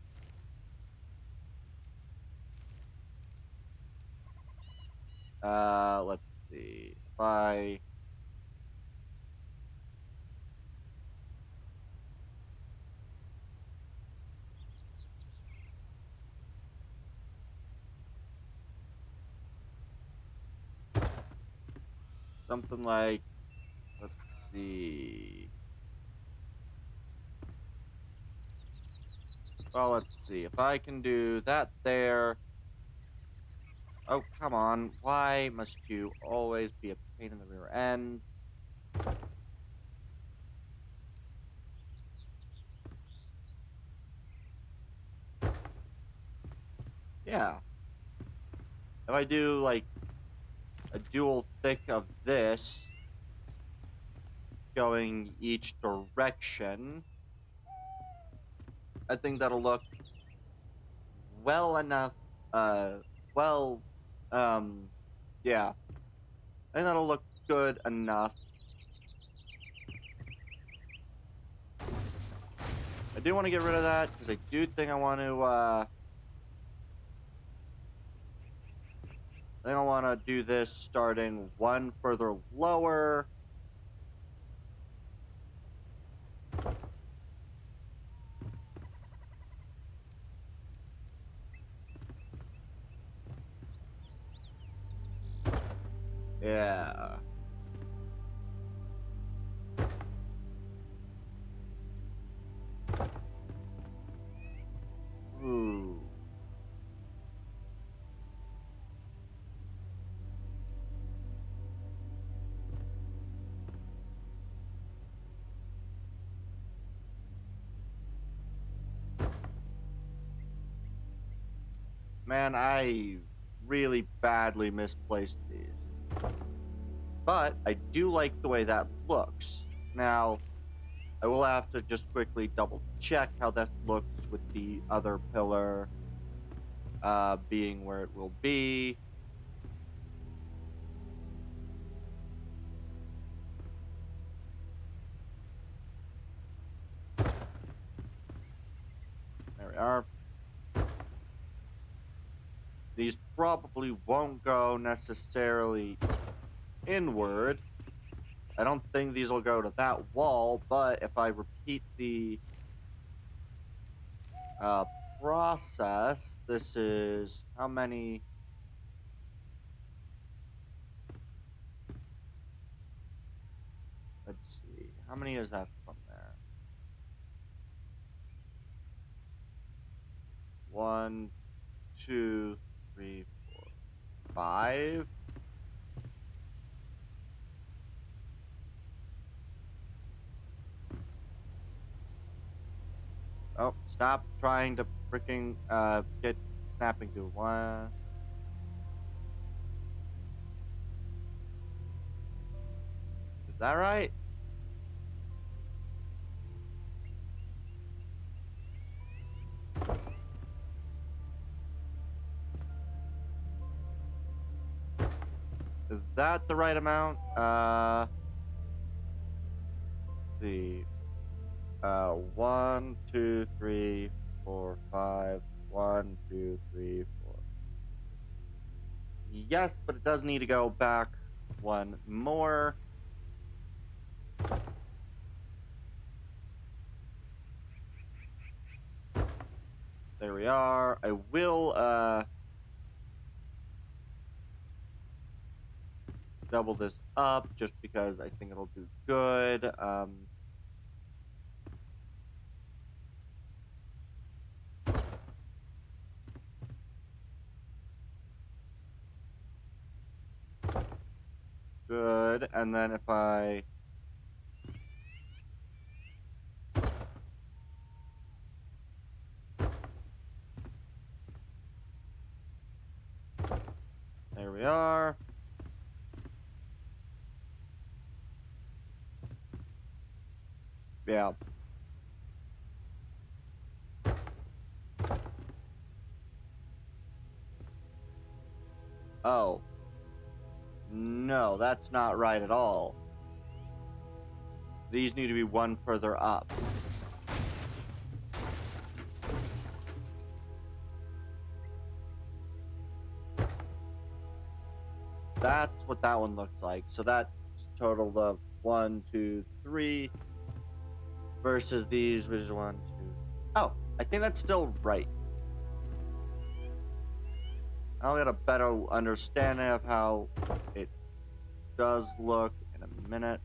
let's see. If I... Something like... Let's see... Well, let's see. If I can do that there... Oh, come on. Why must you always be a pain in the rear end? Yeah. If I do, like, a dual thick of this going each direction, I think that'll look well enough, well, yeah. I think that'll look good enough. I do want to get rid of that, because I do think I want to, do this starting one further lower. Yeah. Ooh. Man, I really badly misplaced these. But I do like the way that looks. Now, I will have to just quickly double check how that looks with the other pillar being where it will be. There we are. These probably won't go necessarily inward. I don't think these will go to that wall, but if I repeat the process, this is how many? Let's see. How many is that from there? 1, 2, 3, 4, 5. Oh, stop trying to freaking get snapping to one. Is that right? Is that the right amount? Let's see. 1, 2, 3, 4, 5. 1, 2, 3, 4. Yes, but it does need to go back one more. There we are. I will double this up just because I think it'll do good. Good. And then if I there we are. Yeah. Oh. No, that's not right at all. These need to be one further up. That's what that one looks like. So that's total of 1, 2, 3 versus these, which is 1, 2. Oh, I think that's still right. I'll get a better understanding of how it does look in a minute.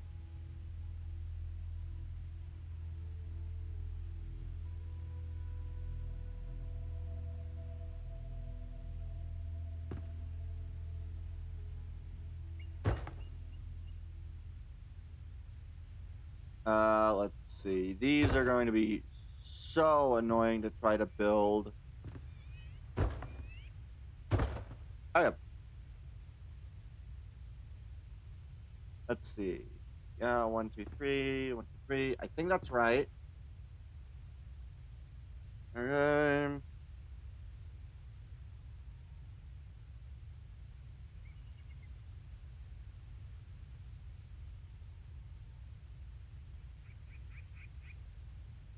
Let's see. These are going to be so annoying to try to build. Okay. Let's see. Yeah, 1, 2, 3, 1, 2, 3. I think that's right. Okay.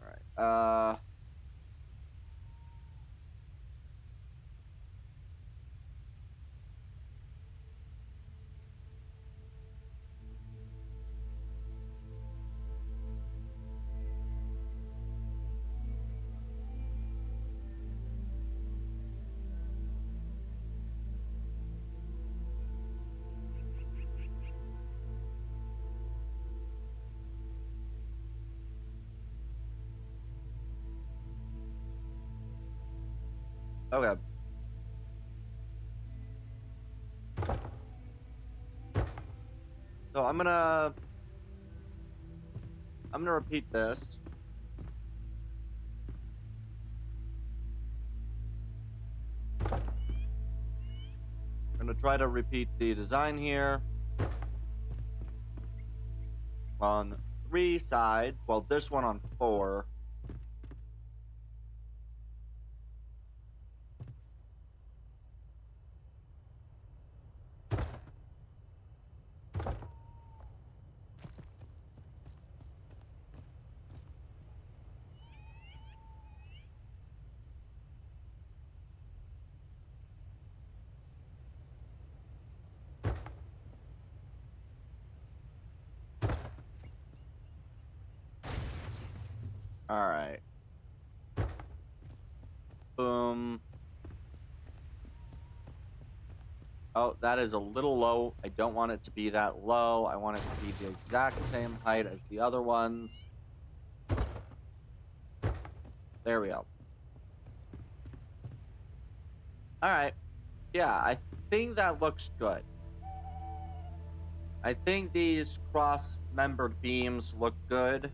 All right. Okay. So I'm gonna repeat this. gonna try to repeat the design here on 3 sides. Well, this one on 4. All right. Boom. Oh, that is a little low. I don't want it to be that low. I want it to be the exact same height as the other ones. There we go. All right. Yeah, I think that looks good. I think these cross-membered beams look good.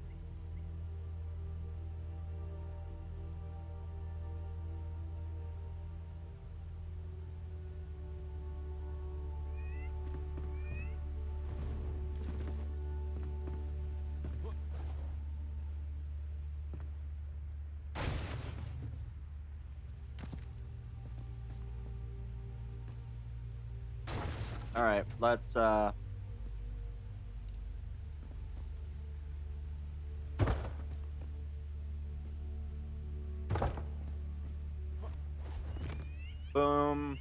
All right, let's boom.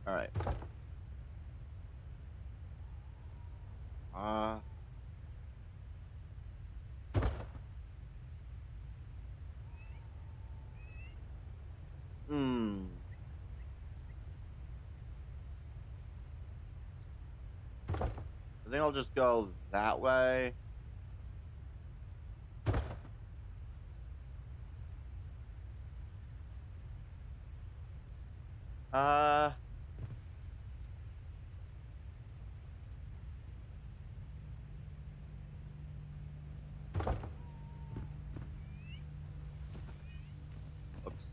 All right. Uh hmm. I think I'll just go that way. Uh Oops.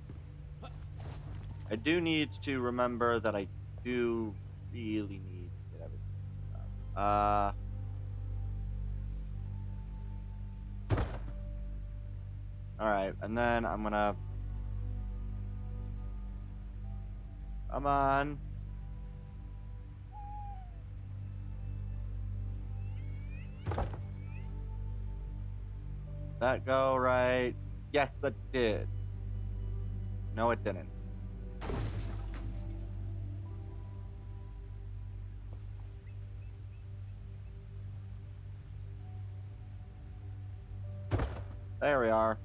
I do need to remember that I do really need to get everything set up. All right, and then I'm gonna come on. That go right? Yes, that did. No, it didn't. There we are.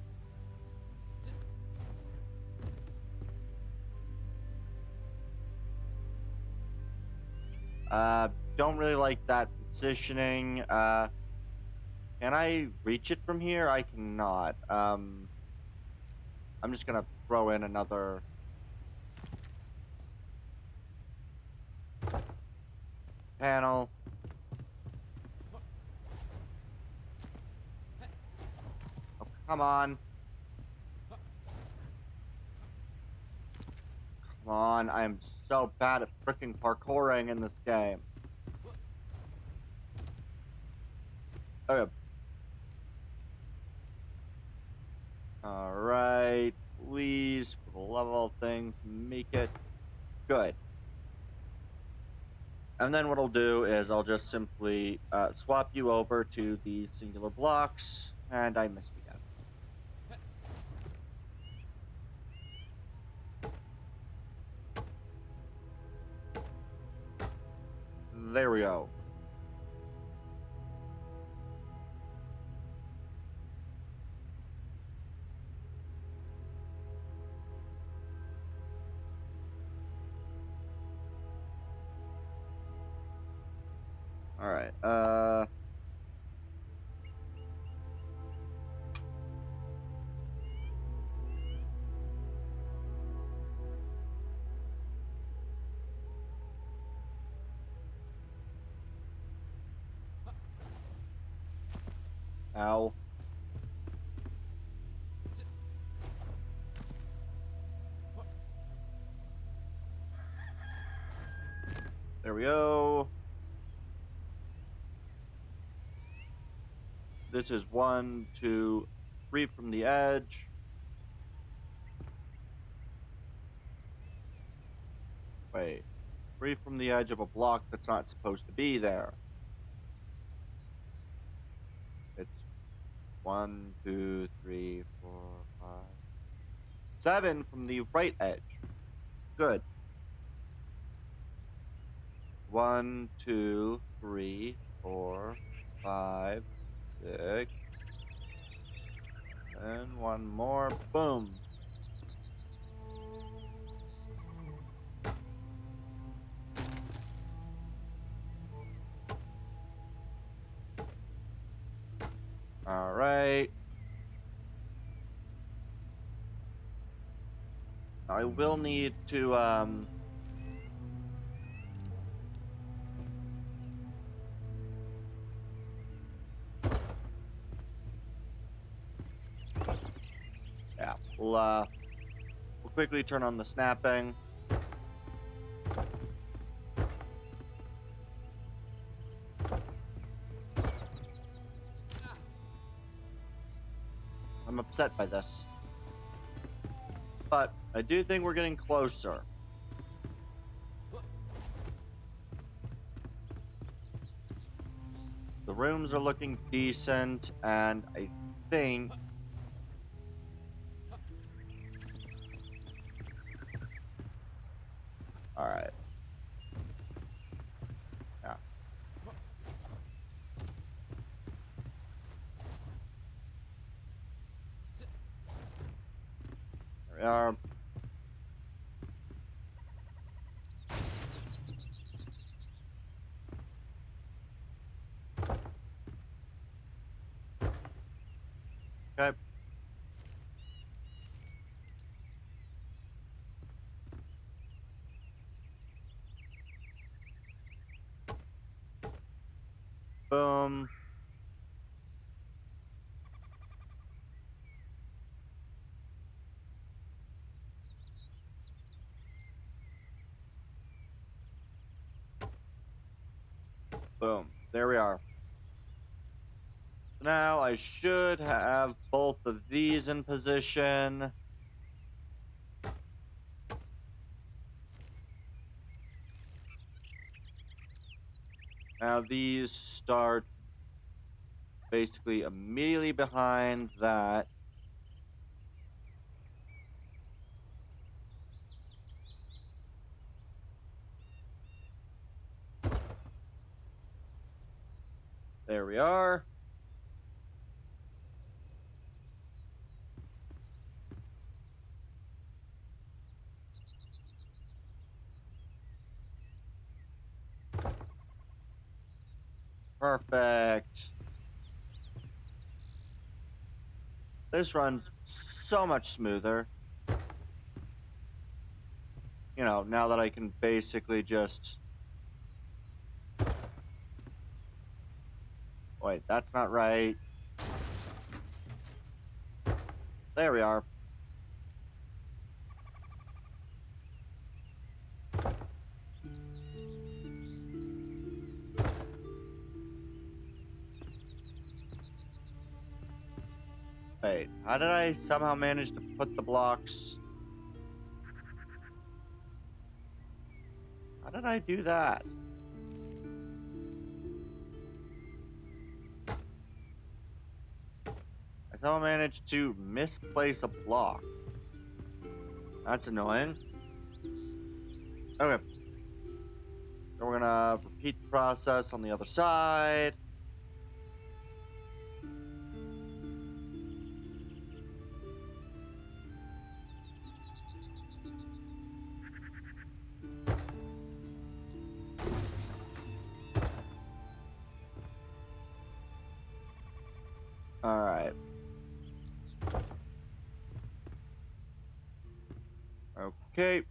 Don't really like that positioning. Can I reach it from here? I cannot. I'm just gonna throw in another panel. Oh, come on. Come on, I am so bad at freaking parkouring in this game. Okay. Alright, please, for the love of all things, make it good. And then what I'll do is I'll just simply swap you over to the singular blocks, and I missed again. There we go. All right. Ow. There we go. This is 1, 2, 3 from the edge. Wait. 3 from the edge of a block that's not supposed to be there. It's 1, 2, 3, 4, 5, 7 from the right edge. Good. 1, 2, 3, 4, 5, 6. And one more. Boom. All right. I will need to yeah, we'll quickly turn on the snapping. I'm upset by this. But I do think we're getting closer. The rooms are looking decent, and I think all right. Yeah. There we are. Okay. Boom. Boom. There we are. Now I should have both of these in position. Now these start basically immediately behind that. There we are. Perfect. This runs so much smoother. You know, now that I can basically just... Wait, that's not right. There we are. Wait, how did I somehow manage to put the blocks? How did I do that? I somehow managed to misplace a block. That's annoying. Okay. So we're gonna repeat the process on the other side. All right. Okay.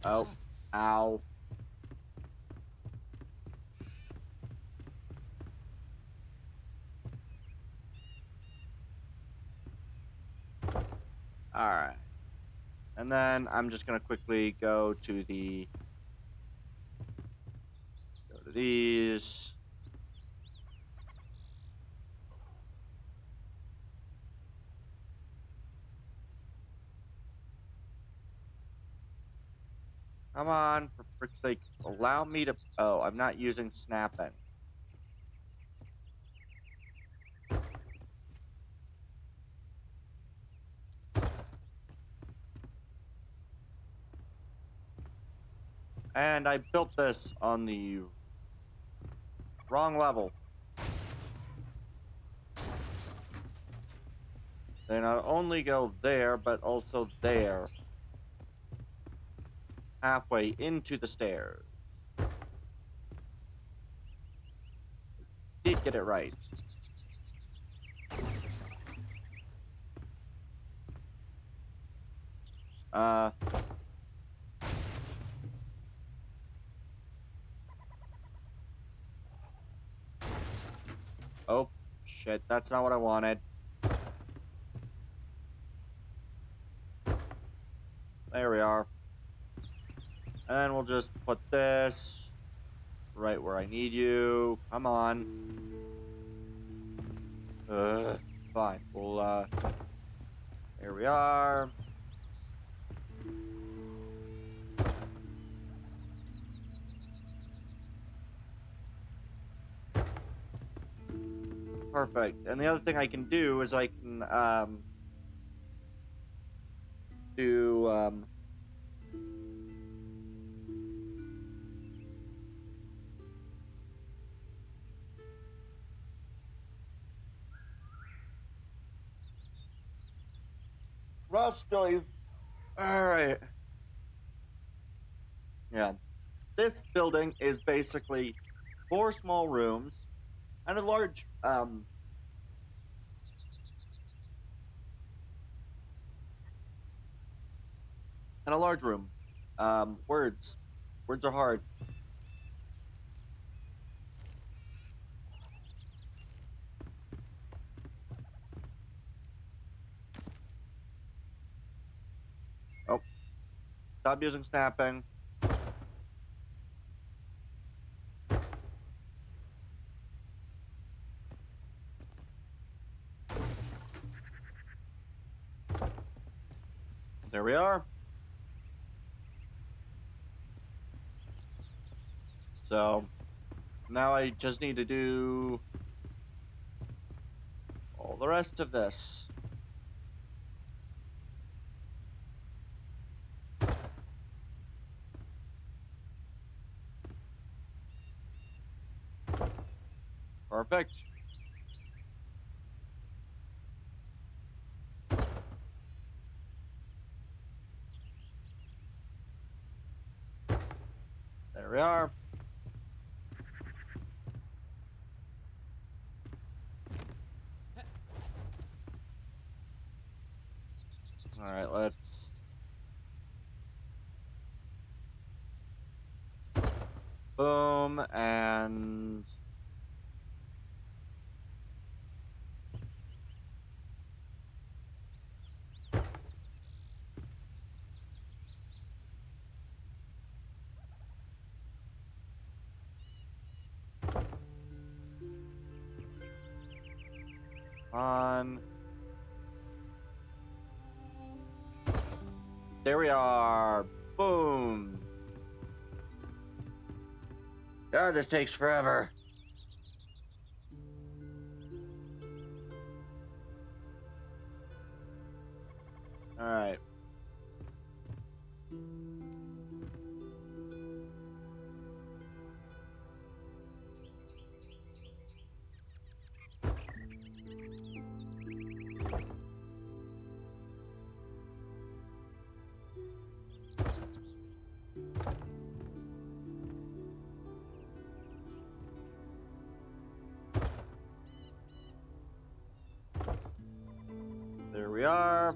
Oh, ow. Alright. And then I'm just gonna quickly go to these. Come on, for frick's sake, allow me to. Oh, I'm not using snapping. And I built this on the wrong level. They not only go there, but also there. Halfway into the stairs. Did get it right. Uh. Oh, shit. That's not what I wanted. There we are. And then we'll just put this right where I need you. Come on. Fine. We'll, there we are. Perfect. And the other thing I can do is I can, do, rust noise. Alright. Yeah. This building is basically 4 small rooms and a large, room. Words. Words are hard. Oh. Stop using snapping. There we are. So, now I just need to do all the rest of this. Perfect. There we are. Alright, let's... Boom, and... on... There we are. Boom. God, this takes forever. Alright. There we are.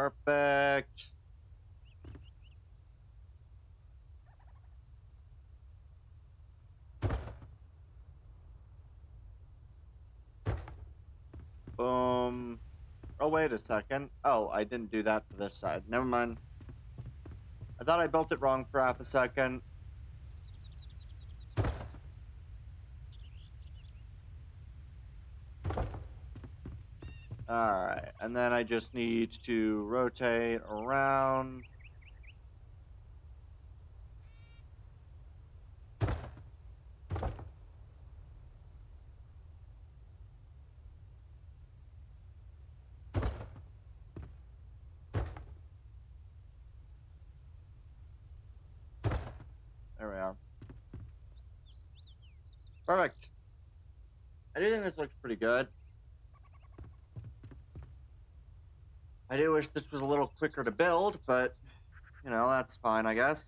Perfect. Boom. Oh, wait a second. Oh, I didn't do that for this side. Never mind. I thought I built it wrong for half a second. Alright, and then I just need to rotate around. There we are. Perfect. I do think this looks pretty good. I do wish this was a little quicker to build, but, you know, that's fine, I guess.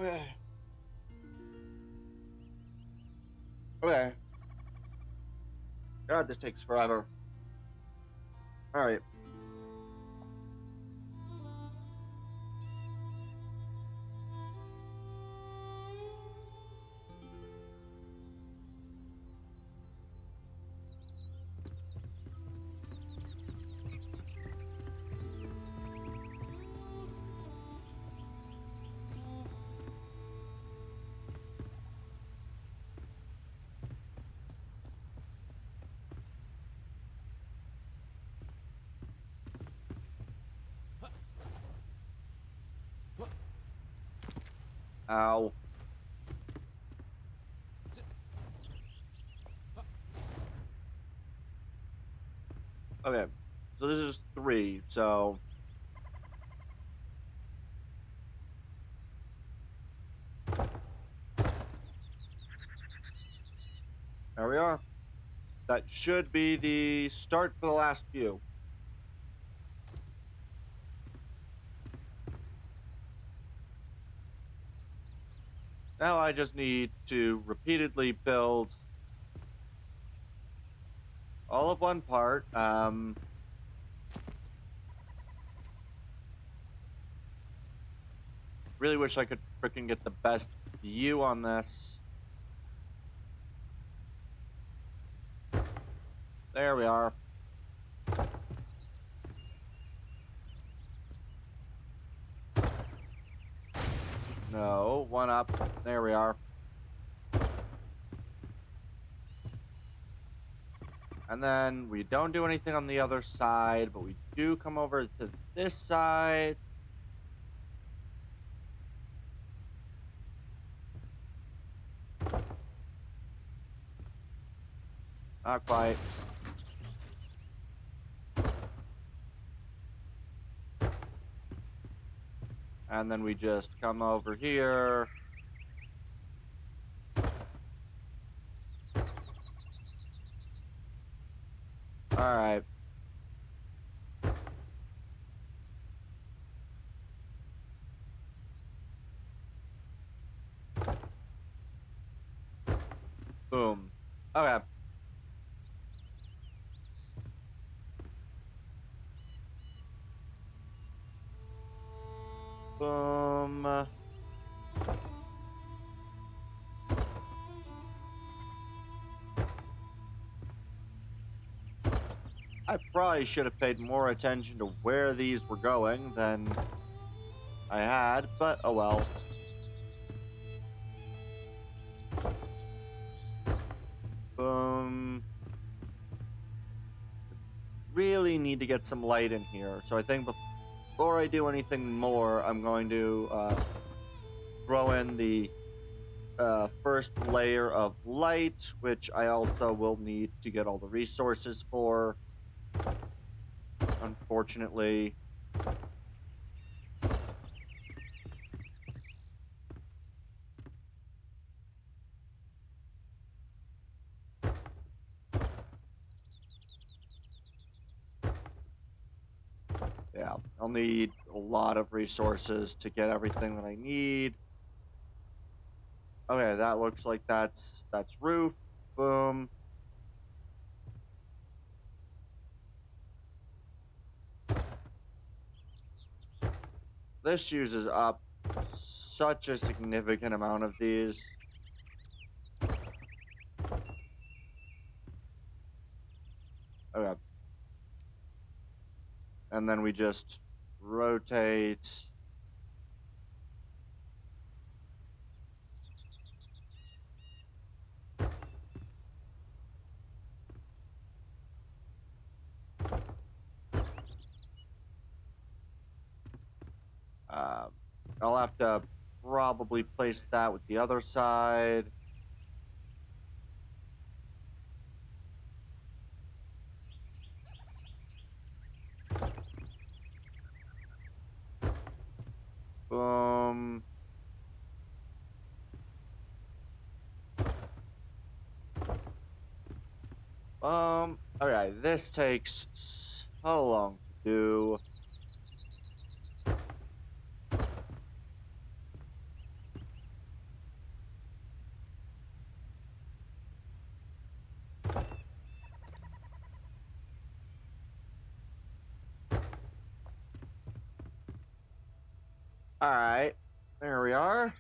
Okay. Okay. God, this takes forever. Alright. Ow. Okay. So this is 3, so... There we are. That should be the start for the last few. Now I just need to repeatedly build all of one part. Really wish I could frickin' get the best view on this. There we are. No, one up. There we are. And then we don't do anything on the other side, but we do come over to this side. Not quite. And then we just come over here. Alright. Boom. Okay. Boom. I probably should have paid more attention to where these were going than I had, but oh well. Boom. Really need to get some light in here, so I think before I do anything more, I'm going to throw in the first layer of light, which I also will need to get all the resources for. Unfortunately. Yeah, I'll need a lot of resources to get everything that I need. Okay, that looks like that's roof. Boom. This uses up such a significant amount of these. Okay. And then we just rotate. I'll have to probably place that with the other side. Boom. Okay, this takes so long to do. Alright, there we are.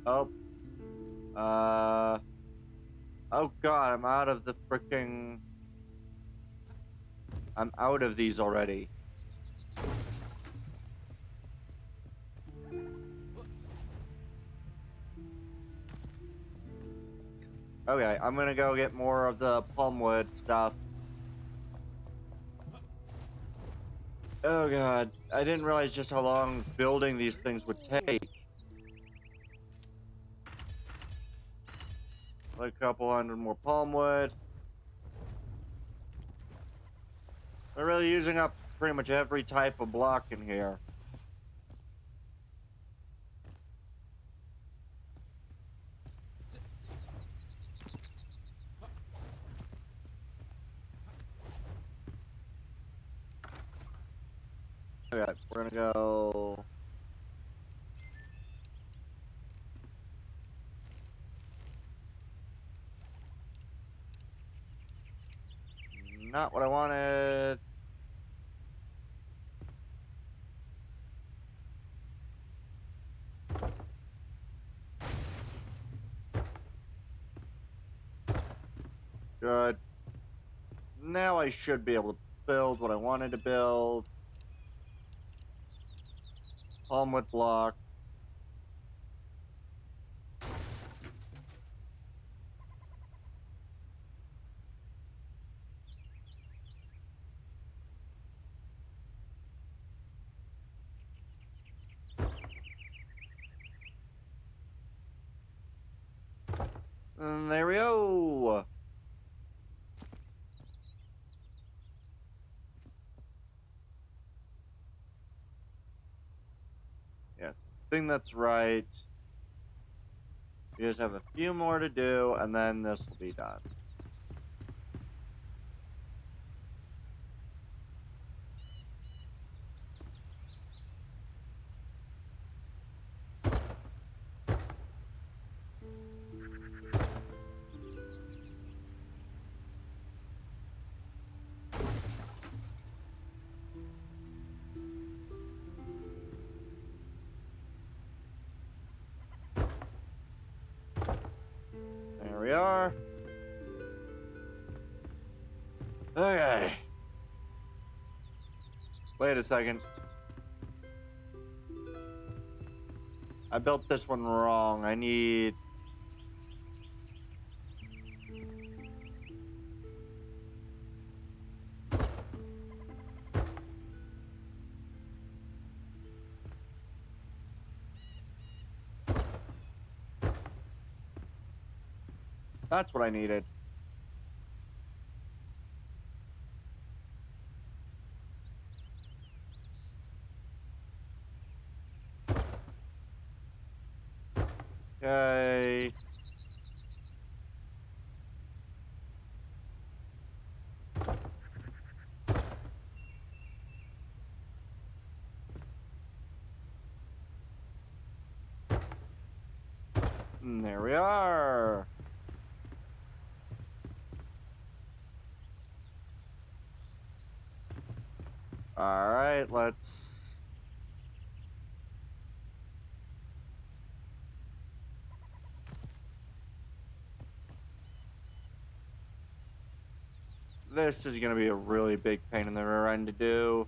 Oh. Oh god, I'm out of the freaking... I'm out of these already. Okay, I'm gonna go get more of the palmwood stuff. Oh god, I didn't realize just how long building these things would take. Like a couple hundred more palmwood. They're really using up pretty much every type of block in here. Okay, we're gonna go... Not what I wanted. Good. Now I should be able to build what I wanted to build. Palmwood block. And there we go. Yes, I think that's right. We just have a few more to do, and then this will be done. There we are. Okay. Wait a second. I built this one wrong. I need... That's what I needed. Okay. And there we are. All right, let's... This is going to be a really big pain in the rear end to do.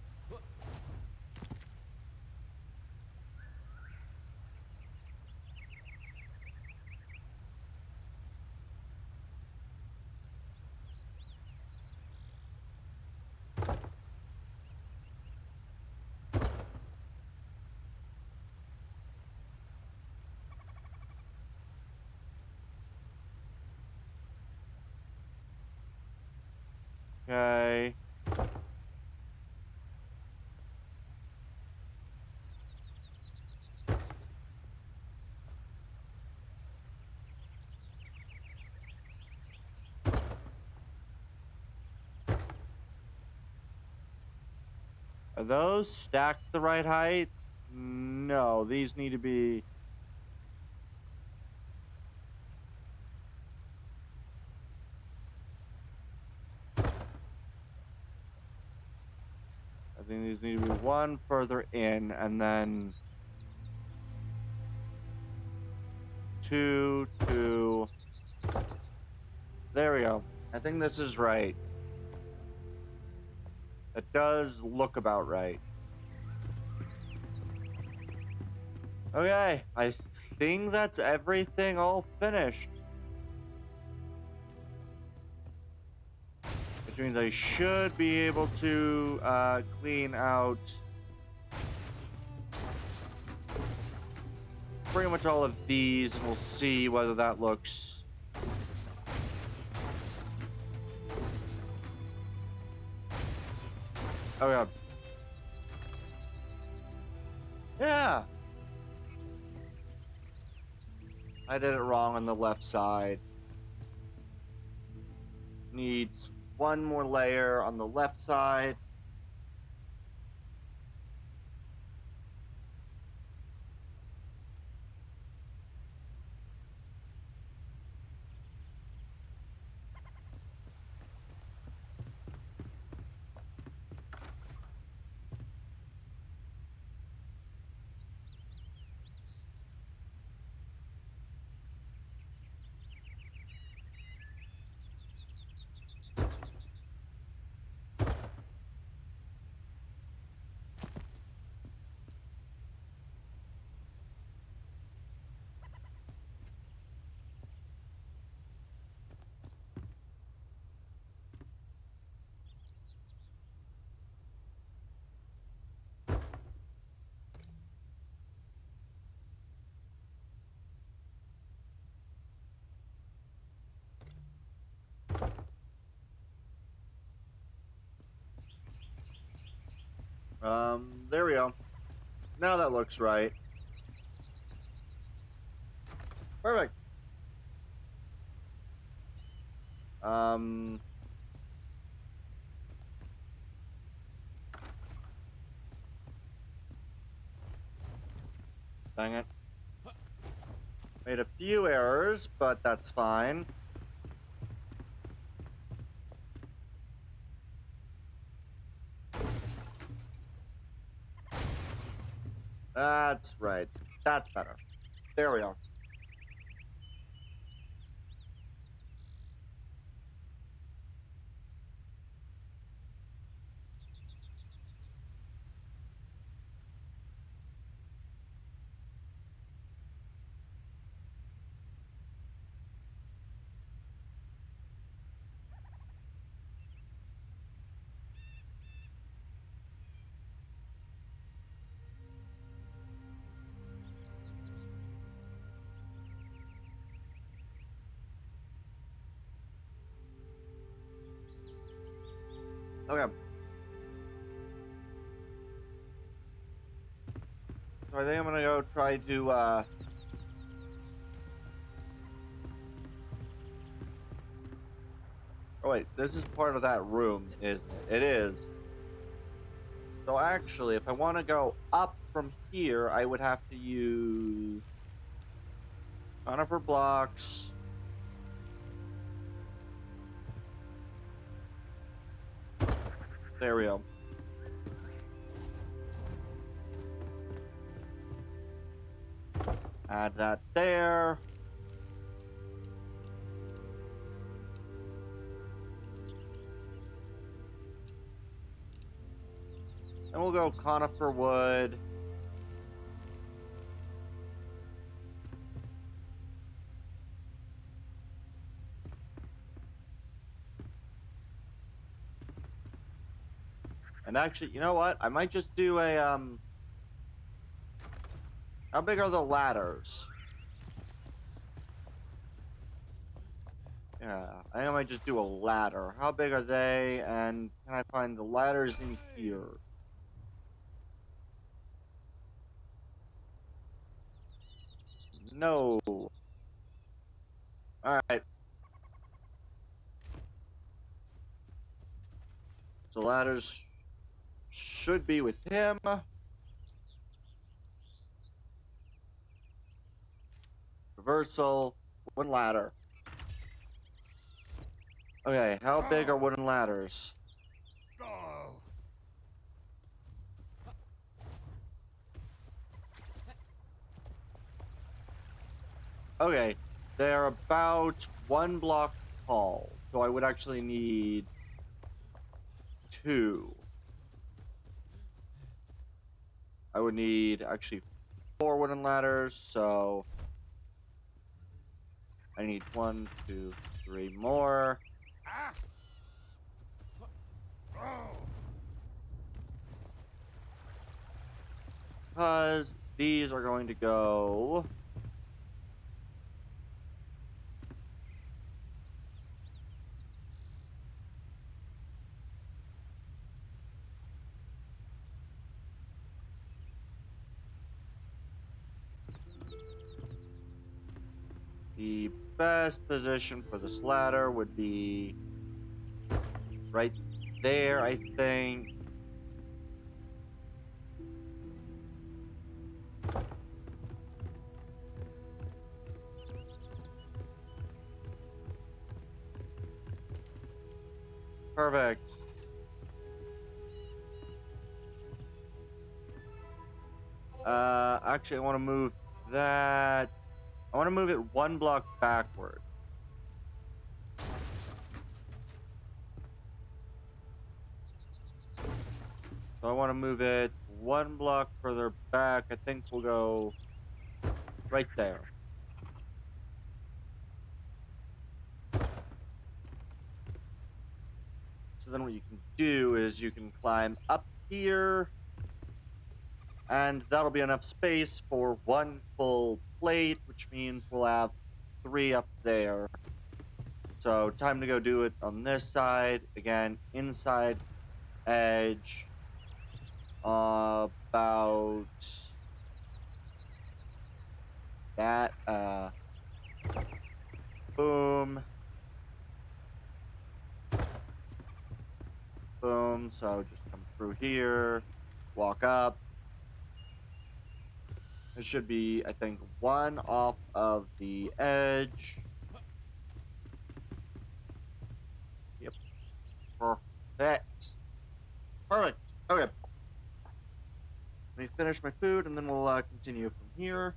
Okay. Are those stacked the right height? No, these need to be... I think these need to be one further in, and then... two. There we go. I think this is right. It does look about right. Okay, I think that's everything all finished. Which means I should be able to clean out pretty much all of these, and we'll see whether that looks... Oh, yeah. Yeah. I did it wrong on the left side. Needs one more layer on the left side. There we go. Now that looks right. Perfect. Dang it. Made a few errors, but that's fine. That's right. That's better. There we are. Okay. So I think I'm gonna go try to, oh wait, this is part of that room, isn't it? It is. So actually, if I want to go up from here, I would have to use conifer blocks. There we go. Add that there. And we'll go conifer wood. And actually, you know what? I might just do a, how big are the ladders? Yeah, I think I might just do a ladder. How big are they? And can I find the ladders in here? No. Alright. So ladders should be with him. Reversal. Wooden ladder. Okay, how big are wooden ladders? Okay, they're about 1 block tall. So I would actually need 2. I would need actually 4 wooden ladders, so I need 1, 2, 3 more. Because these are going to go the best position for this ladder would be right there, I think. Perfect. Actually, I want to move that. I want to move it 1 block backward. So I want to move it 1 block further back. I think we'll go right there. So then what you can do is you can climb up here, and that'll be enough space for 1 full plate, which means we'll have 3 up there. So time to go do it on this side. Again, inside edge. About that. Boom. Boom. So just come through here. Walk up. It should be, I think, 1 off of the edge. Yep. Perfect. Perfect. Okay. Let me finish my food, and then we'll continue from here.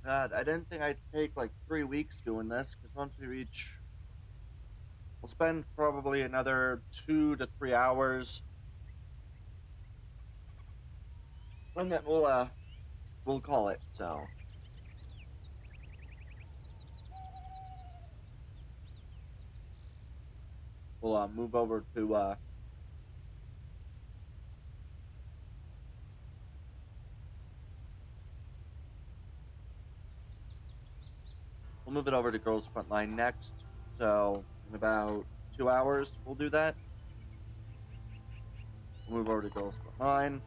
God, I didn't think I'd take like 3 weeks doing this, because once we reach, we'll spend probably another 2 to 3 hours. And then we'll we'll call it. So we'll move over to we'll move it over to Girls Frontline next. So in about 2 hours, we'll do that. We'll move over to Girls Frontline.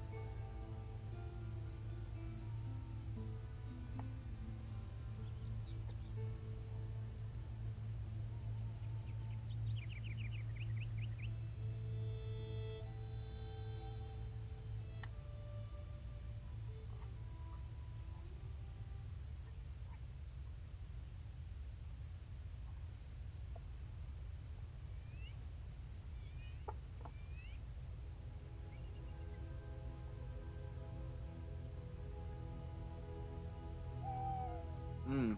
Hmm.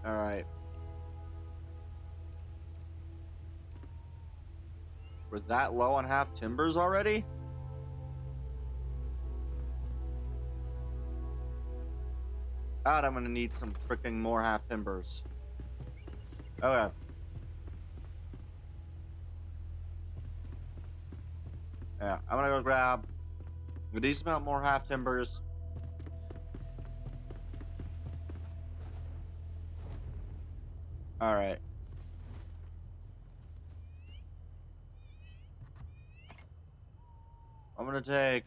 All right. We're that low on half timbers already? God, I'm gonna need some freaking more half timbers. Okay. Yeah, I'm gonna go grab a decent amount more half timbers. All right. I'm gonna take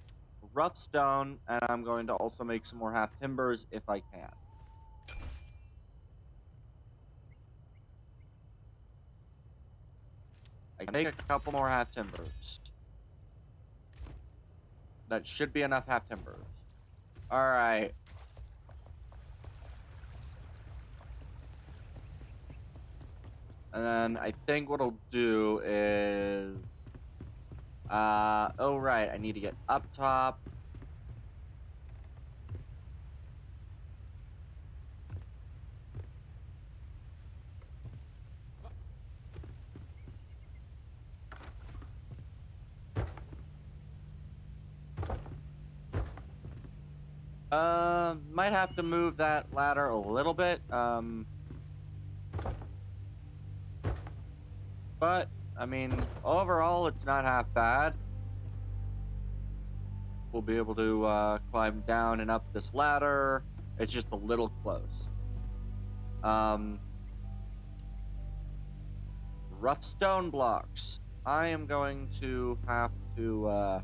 rough stone, and I'm going to also make some more half timbers if I can. I can make a couple more half timbers. That should be enough half timbers. All right. And then I think what I'll do is, oh right, I need to get up top. Might have to move that ladder a little bit. But I mean, overall, it's not half bad. We'll be able to climb down and up this ladder. It's just a little close. Rough stone blocks. I am going to have to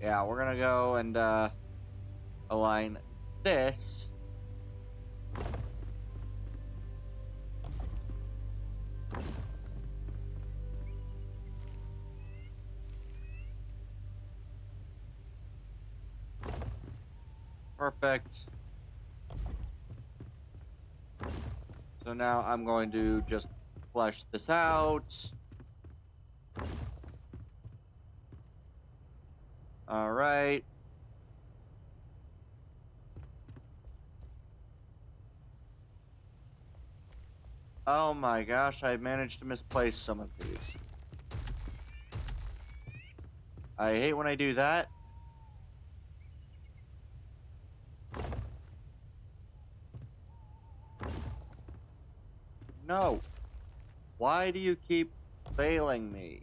yeah, we're gonna go and align this. Perfect. So now I'm going to just flush this out. All right. Oh my gosh, I managed to misplace some of these. I hate when I do that. No. Why do you keep failing me?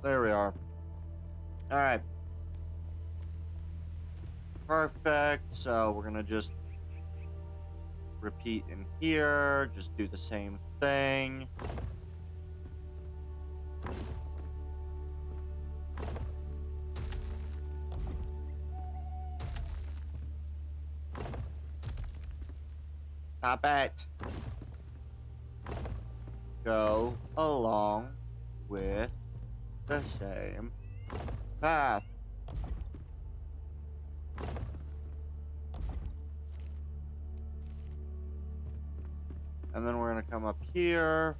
There we are. All right. Perfect. So we're gonna just repeat in here. Just do the same thing. Stop it. Go along with the same path. And then we're gonna come up here.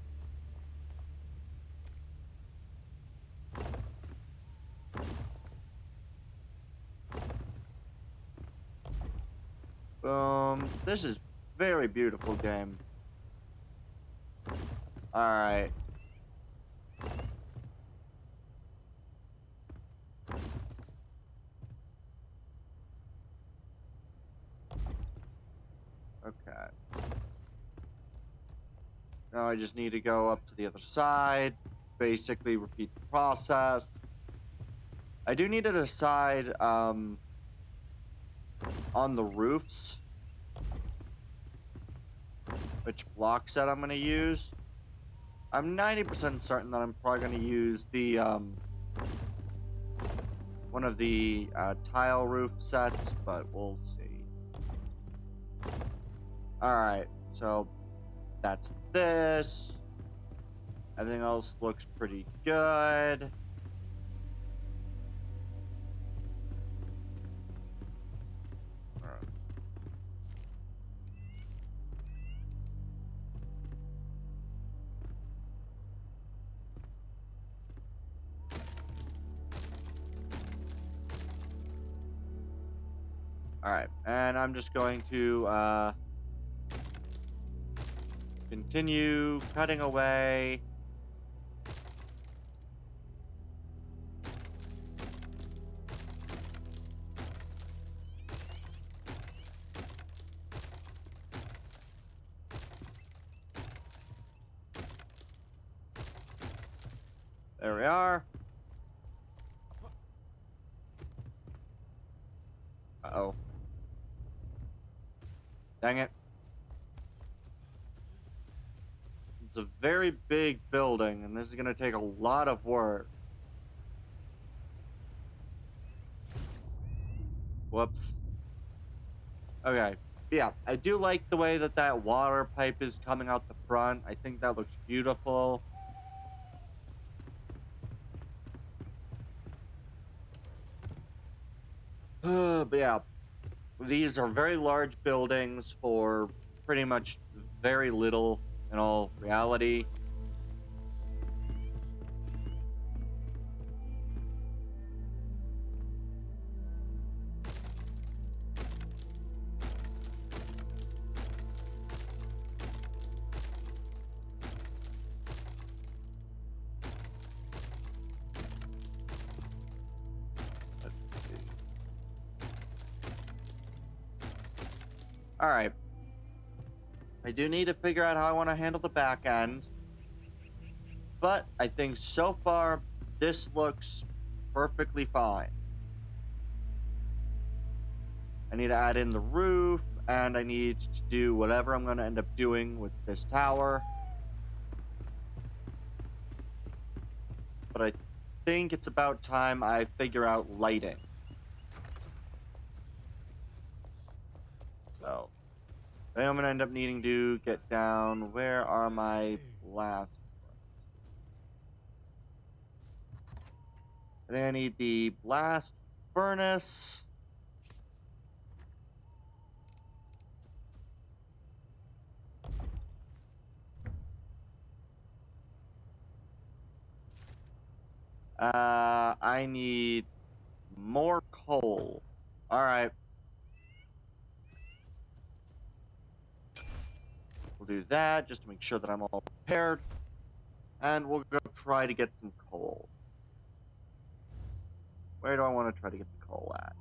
Boom. This is very beautiful game. Alright. Okay. Now I just need to go up to the other side. Basically repeat the process. I do need to decide on the roofs which block set I'm going to use. I'm 90% certain that I'm probably going to use the one of the tile roof sets, but we'll see. Alright, so that's this. Everything else looks pretty good. Alright, and I'm just going to continue cutting away. There we are. Uh-oh. Dang it. It's a very big building, and this is going to take a lot of work. Whoops. Okay. Yeah, I do like the way that that water pipe is coming out the front. I think that looks beautiful. But yeah, these are very large buildings for pretty much very little in all reality. All right. I do need to figure out how I want to handle the back end. But I think so far, this looks perfectly fine. I need to add in the roof, and I need to do whatever I'm going to end up doing with this tower. But I think it's about time I figure out lighting. So, I think I'm going to end up needing to get down. Where are my blast furnaces? I think I need the blast furnace. I need more coal. All right. We'll do that just to make sure that I'm all prepared. And we'll go try to get some coal. Where do I want to try to get the coal at?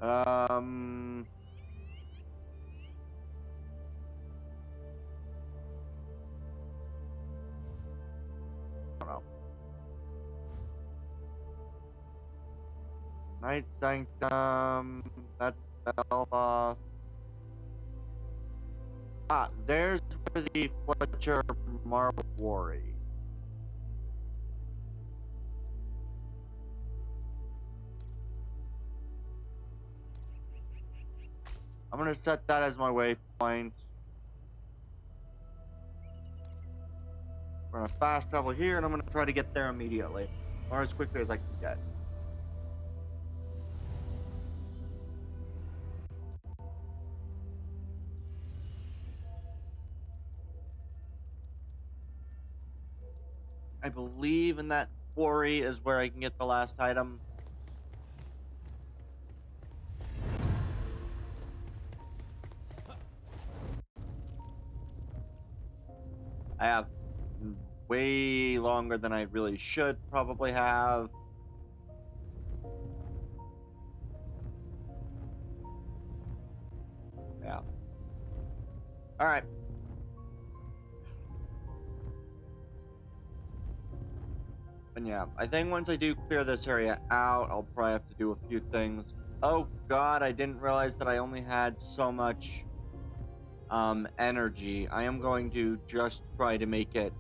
I don't know. Night Sanctum. That's Belfast. Ah, there's where the Fletcher Marble Quarry. I'm gonna set that as my waypoint. We're gonna fast travel here, and I'm gonna try to get there immediately. or as quickly as I can get. I believe in that quarry is where I can get the last item. I have way longer than I really should probably have. Yeah. All right. And yeah, I think once I do clear this area out, I'll probably have to do a few things. Oh god, I didn't realize that I only had so much energy. I am going to just try to make it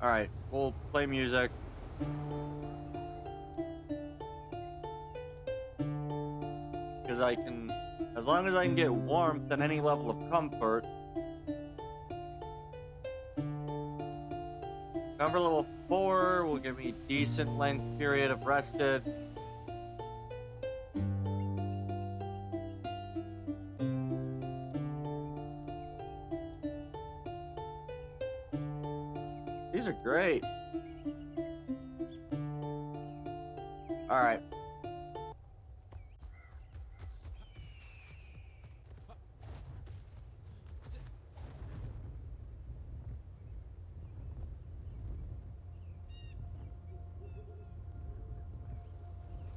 all right, we'll play music. Because I can, as long as I can get warmth and any level of comfort. Comfort level 4 will give me decent length period of rested. These are great. All right.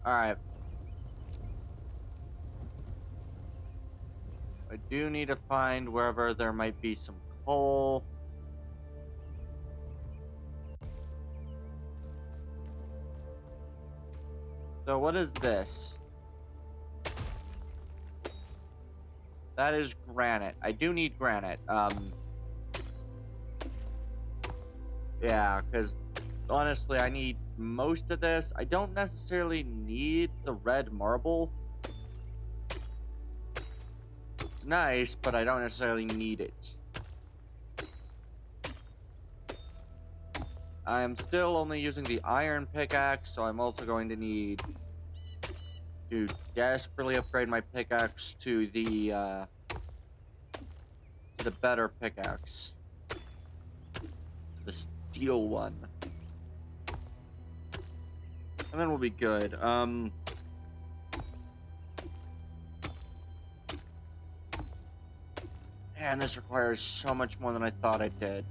All right. I do need to find wherever there might be some coal. So what is this? That is granite. I do need granite. Yeah, because honestly, I need most of this. I don't necessarily need the red marble. It's nice, but I don't necessarily need it. I am still only using the iron pickaxe, so I'm also going to need to desperately upgrade my pickaxe to the better pickaxe. The steel one. And then we'll be good. And this requires so much more than I thought it did.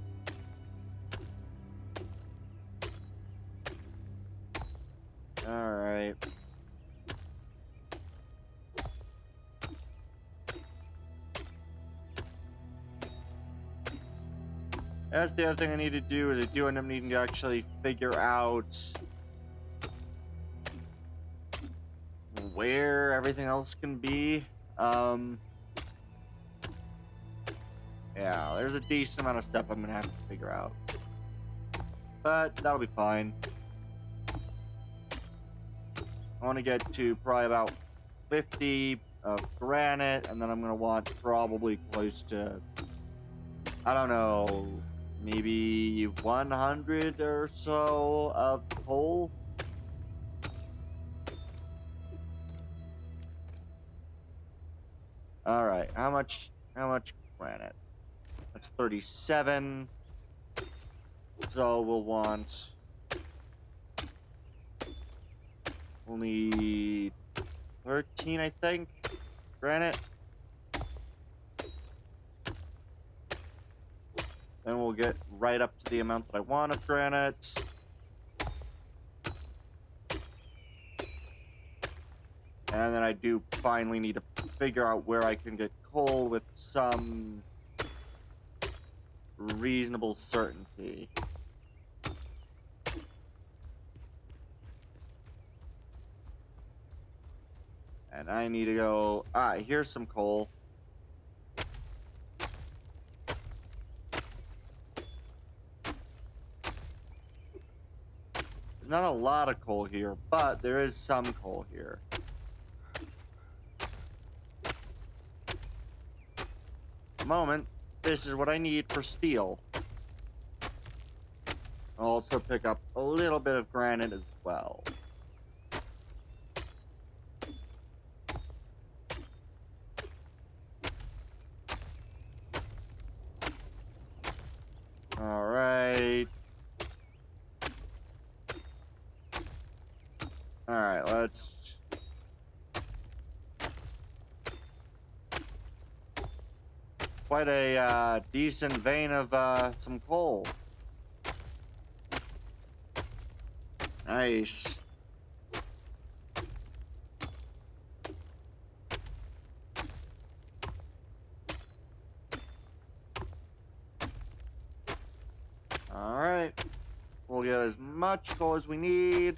Alright. That's the other thing I need to do, is I do end up needing to actually figure out where everything else can be. Yeah, there's a decent amount of stuff I'm gonna have to figure out. But that'll be fine. I want to get to probably about 50 of granite, and then I'm gonna want probably close to, I don't know, maybe 100 or so of coal. All right, how much granite? That's 37. So we'll want, we'll need 13, I think, granite. Then we'll get right up to the amount that I want of granite. And then I do finally need to figure out where I can get coal with some reasonable certainty. And I need to go, here's some coal. not a lot of coal here, but there is some coal here. Moment, this is what I need for steel. I'll also pick up a little bit of granite as well. All right. All right, let's... Quite a decent vein of some coal. Nice. All right. We'll get as much coal as we need.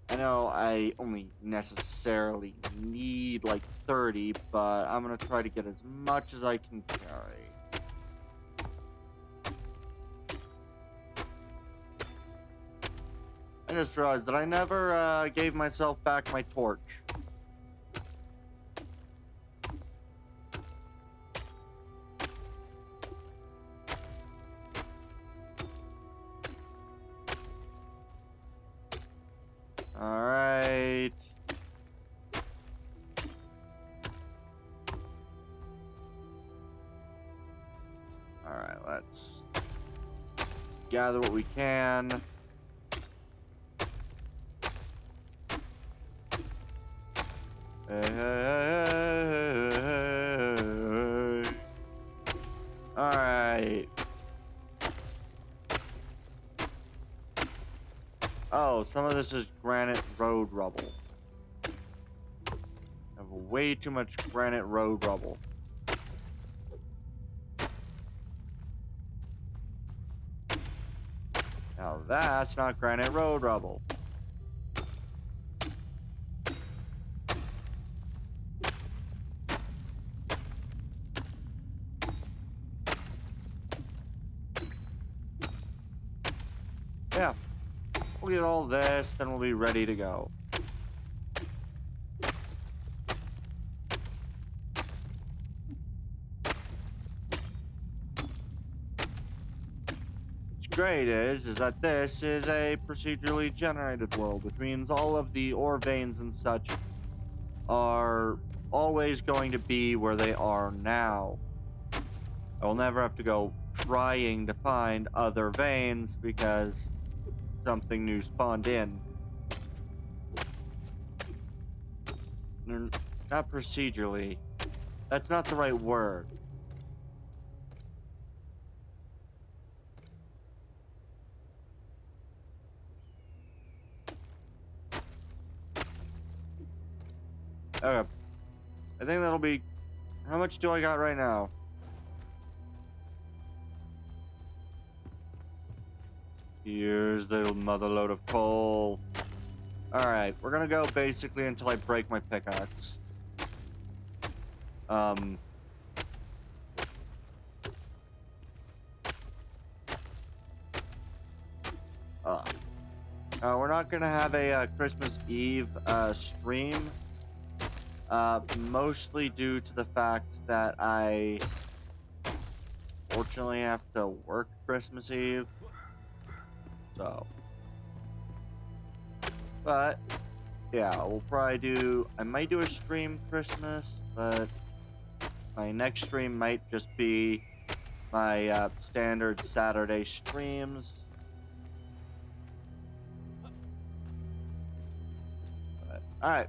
I know I only necessarily need like 30, but I'm gonna try to get as much as I can carry. I just realized that I never gave myself back my torch. All right. All right, let's gather what we can. All right. Oh, some of this is granite road rubble. I have way too much granite road rubble. Now that's not granite road rubble. Yeah. We'll get all this, then we'll be ready to go. What's great is that this is a procedurally generated world, which means all of the ore veins and such are always going to be where they are now. I will never have to go trying to find other veins because something new spawned in. Not procedurally. That's not the right word. Okay. I think that'll be... How much do I got right now? Here's the mother load of coal. Alright, we're gonna go basically until I break my pickaxe. We're not gonna have a Christmas Eve stream. Mostly due to the fact that I fortunately have to work Christmas Eve. So, but yeah, we'll probably do, I might do a stream Christmas, but my next stream might just be my standard Saturday streams. Alright.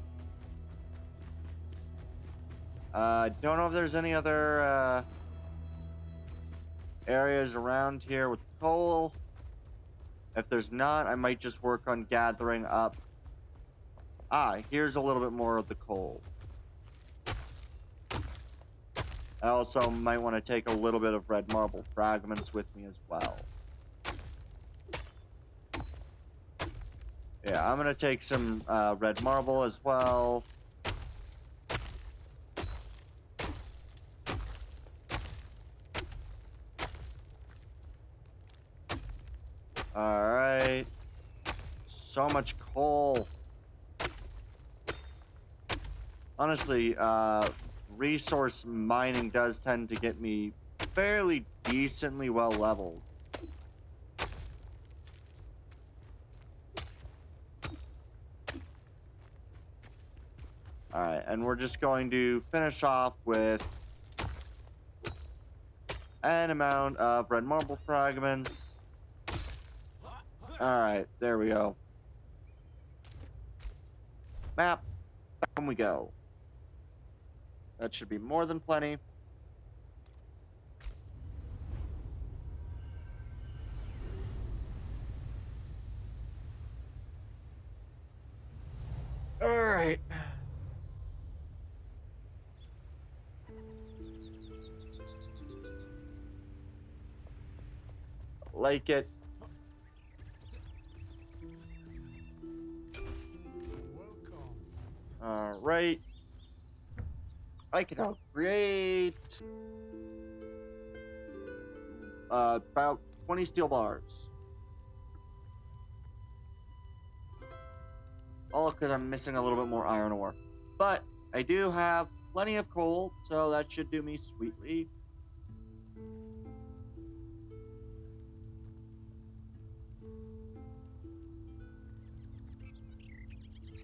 Don't know if there's any other areas around here with coal. If there's not, I might just work on gathering up. Here's a little bit more of the coal. I also might want to take a little bit of red marble fragments with me as well. Yeah, I'm going to take some red marble as well. Alright. So much coal. Honestly, resource mining does tend to get me fairly decently well leveled. Alright, and we're just going to finish off with an amount of red marble fragments. Alright, there we go. Map, down we go. That should be more than plenty. Alright. Like it. Alright. I can upgrade about 20 steel bars. All because I'm missing a little bit more iron ore. But I do have plenty of coal, so that should do me sweetly.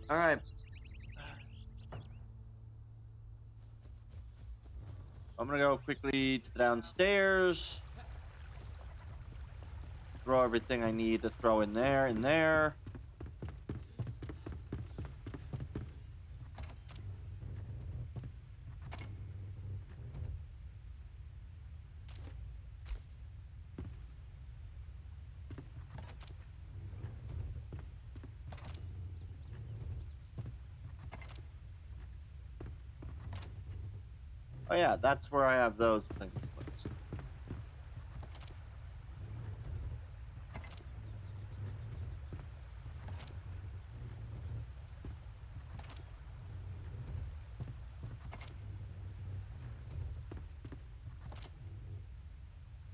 Alright. I'm gonna go quickly to the downstairs. Throw everything I need to throw in there. Oh yeah, that's where I have those things placed.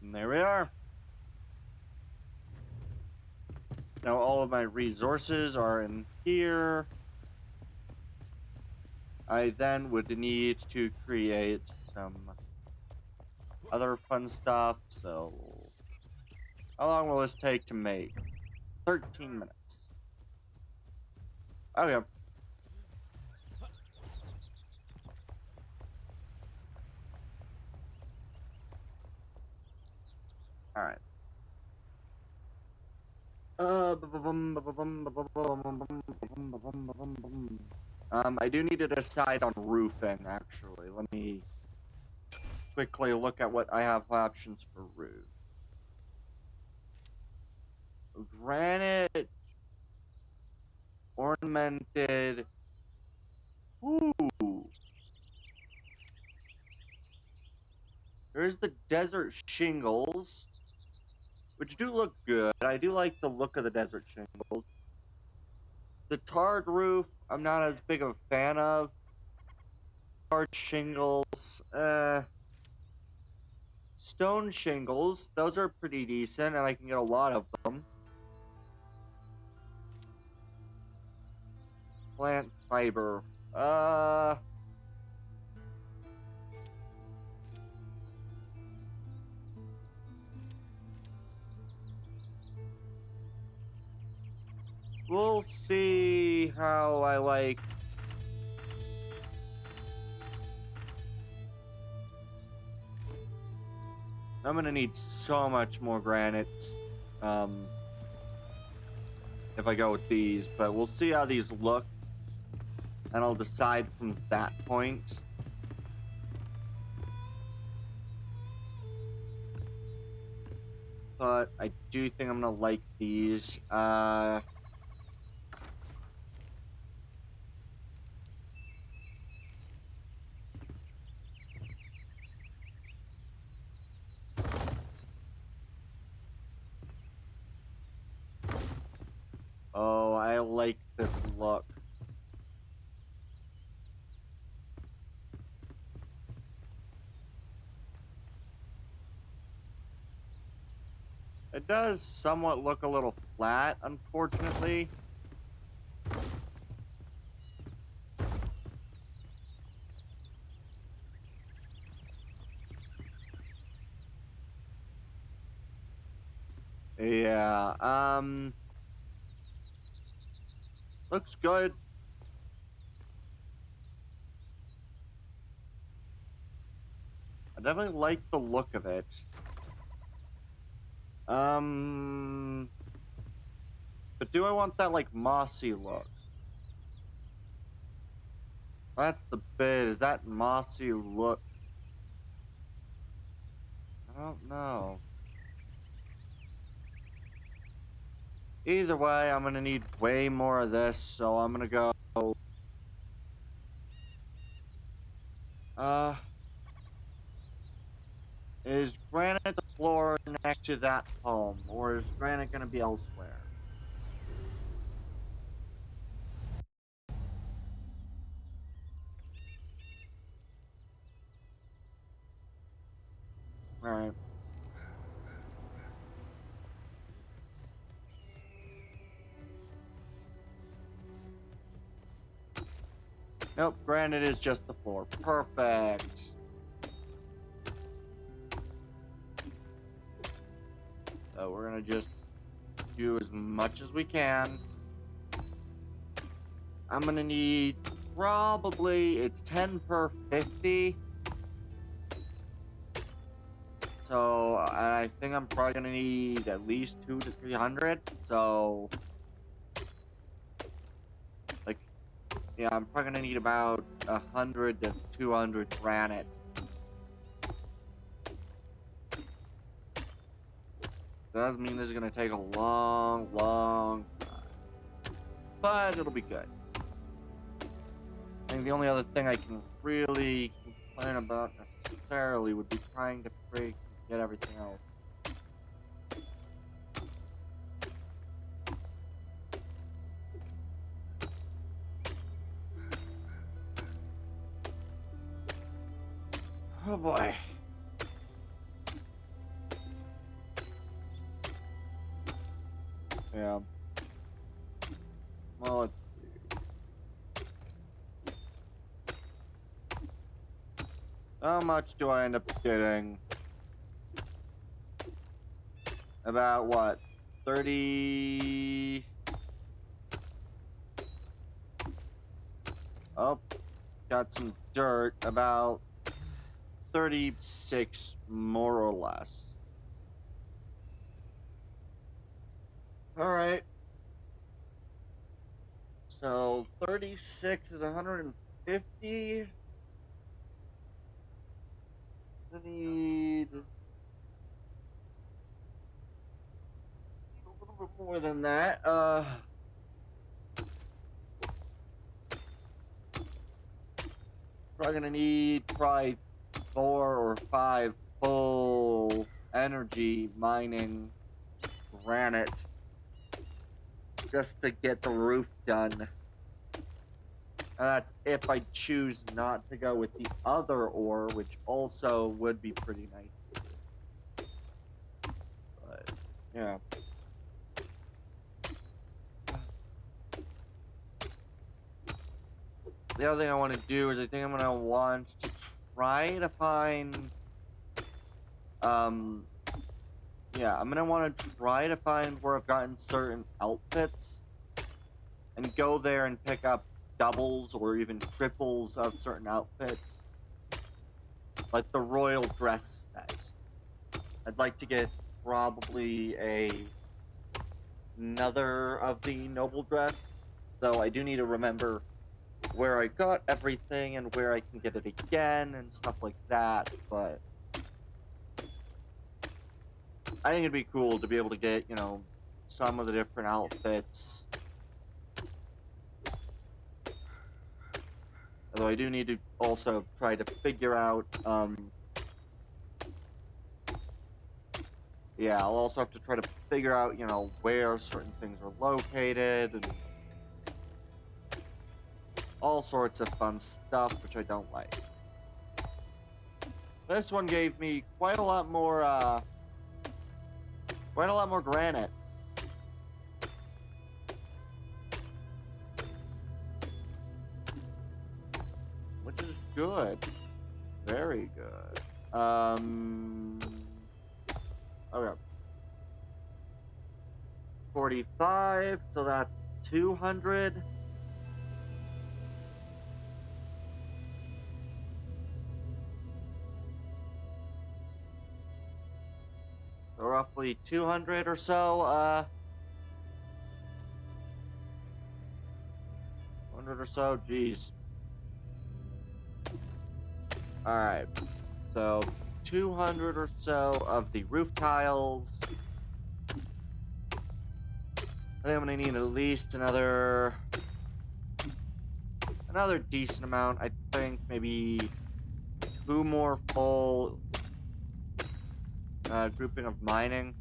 And there we are. Now all of my resources are in here. I then would need to create some other fun stuff, so how long will this take to make? 13 minutes. Okay. Alright. I do need to decide on roofing, actually. Let me quickly look at what I have options for roofs. Granite, ornamented. Ooh. There's the desert shingles, which do look good. I do like the look of the desert shingles. The tarred roof, I'm not as big of a fan of. Tarred shingles, stone shingles, those are pretty decent, and I can get a lot of them. Plant fiber, we'll see how I like. I'm gonna need so much more granites if I go with these, but we'll see how these look, and I'll decide from that point. But I do think I'm gonna like these. Oh, I like this look. I does somewhat look a little flat, unfortunately. Yeah, looks good. I definitely like the look of it. But do I want that, like, mossy look? That's the bit, is that mossy look? I don't know. Either way, I'm gonna need way more of this, so I'm gonna go... Uh... Is granite the floor next to that home, or is granite gonna be elsewhere? Alright. Nope, granite is just the floor. Perfect. So we're gonna just do as much as we can. I'm gonna need probably, it's 10 per 50. So I think I'm probably gonna need at least 200 to 300. So, like, yeah, I'm probably gonna need about 100 to 200 granite. That does mean this is gonna take a long, long time, but it'll be good. I think the only other thing I can really complain about necessarily would be trying to get everything else. Oh boy. Yeah. Well, let's see. How much do I end up getting? About what? 30... Oh, got some dirt. About 36, more or less. Alright. So, 36 is 150. I need a little bit more than that. Probably gonna need 4 or 5 full energy mining granite just to get the roof done. And that's if I choose not to go with the other ore, which also would be pretty nice. But, yeah. The other thing I want to do is I think I'm going to want to try to find... Yeah, I'm going to want to try to find where I've gotten certain outfits and go there and pick up doubles or even triples of certain outfits. Like the royal dress set. I'd like to get probably another of the noble dress. Though I do need to remember where I got everything and where I can get it again and stuff like that, but I think it'd be cool to be able to get, you know, some of the different outfits. Although I do need to also try to figure out, yeah, I'll also have to try to figure out, you know, where certain things are located and all sorts of fun stuff, which I don't like. This one gave me quite a lot more Quite a lot more granite. Which is good. Very good. Okay. 45, so that's 200. So roughly 200 or so, 100 or so, geez. Alright, so 200 or so of the roof tiles. I think I'm gonna need at least another decent amount. I think maybe 2 more full grouping of mining.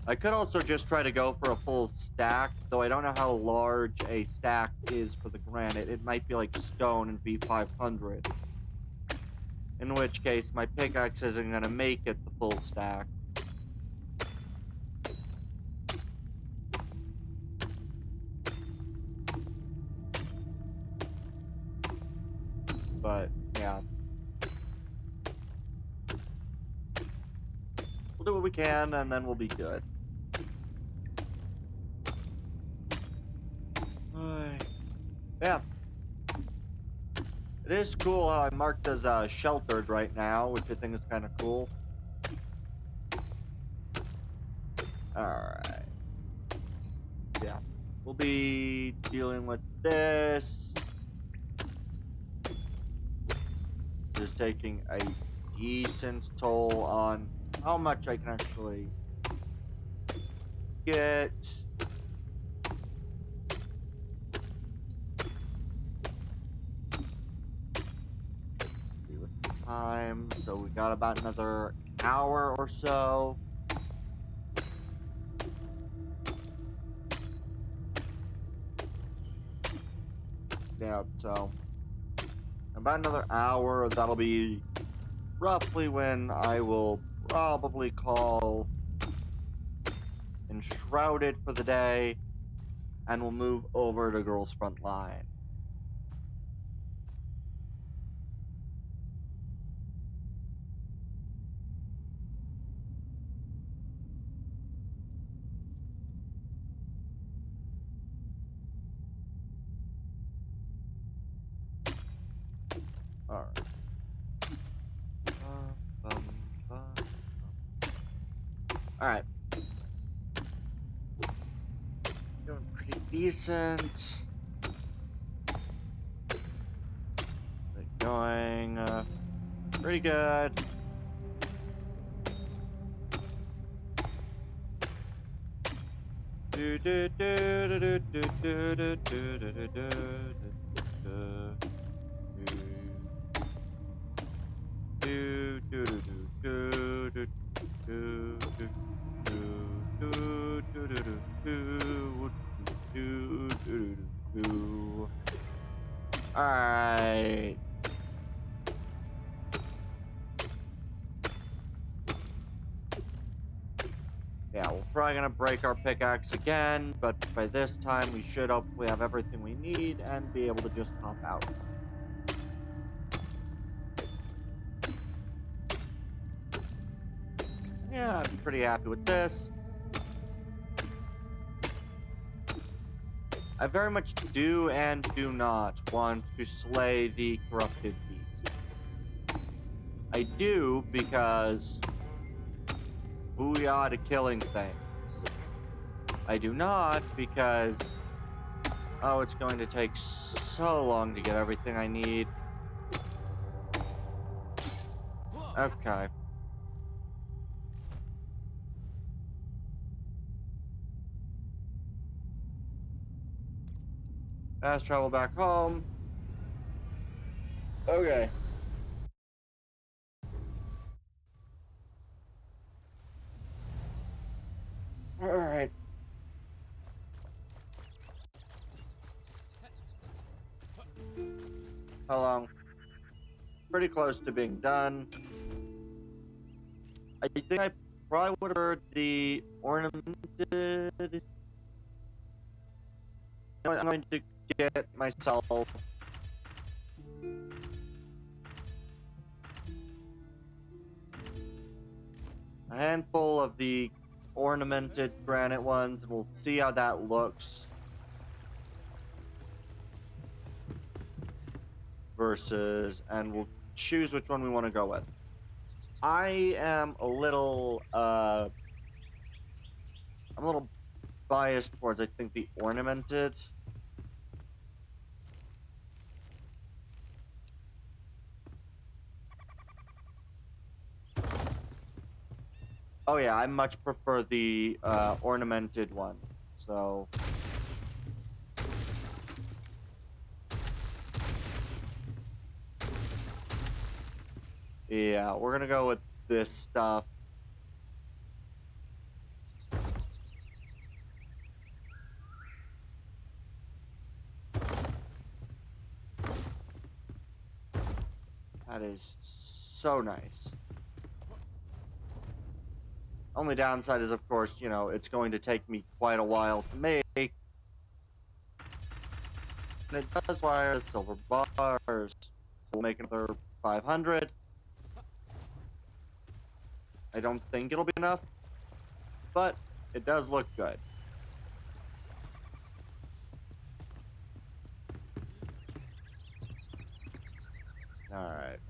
I could also just try to go for a full stack, though I don't know how large a stack is for the granite. It might be like stone and V500. In which case, my pickaxe isn't gonna make it the full stack. But, yeah. We'll do what we can, and then we'll be good. Yeah. It is cool how I'm marked as sheltered right now, which I think is kind of cool. Alright. Yeah. We'll be dealing with this. Just taking a decent toll on how much I can actually get. See with the time. So we got about another hour or so. Yeah, so about another hour, that'll be roughly when I will probably call Enshrouded for the day, and we'll move over to Girls Frontline. Alright. Alright. Doing pretty decent. Going pretty good. Do do do do do do do do do do do Alright. Yeah, we're probably gonna break our pickaxe again, but by this time we should hopefully have everything we need and be able to just hop out. Yeah, I'm pretty happy with this. I very much do and do not want to slay the corrupted beast. I do because booyah to killing things. I do not because, oh, it's going to take so long to get everything I need. Okay. Fast travel back home. Okay. Alright. How long? Pretty close to being done. I think I probably would have heard the ornamented. You know what, I'm going to get myself a handful of the ornamented granite ones, and we'll see how that looks versus, and we'll choose which one we want to go with. I am a little I'm a little biased towards, I think, the ornamented. Oh yeah, I much prefer the ornamented ones. So yeah, we're gonna go with this stuff. That is so nice. Only downside is, of course, you know, it's going to take me quite a while to make. And it does require silver bars. So we'll make another 500. I don't think it'll be enough, but it does look good. Alright.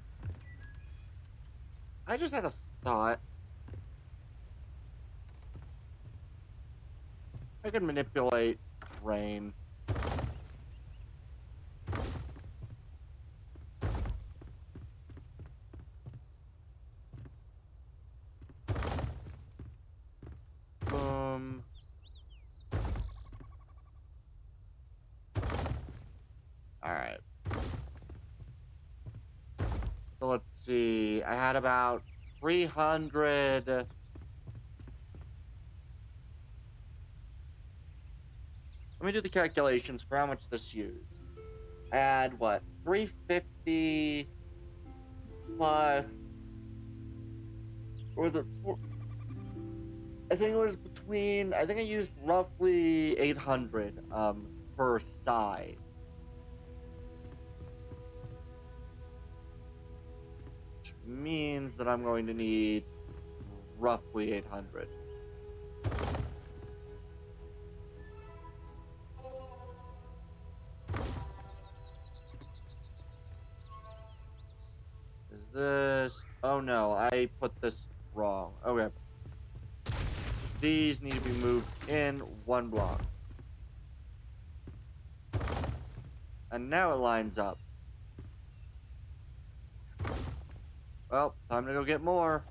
I just had a thought. I can manipulate rain. Boom. Alright. So let's see. I had about 300. Let me do the calculations for how much this used. Add what? 350 plus. Or was it? I think it was between. I think I used roughly 800 per side. Which means that I'm going to need roughly 800. Is this? Oh no, I put this wrong. Okay. These need to be moved in one block. And now it lines up. Well, time to go get more.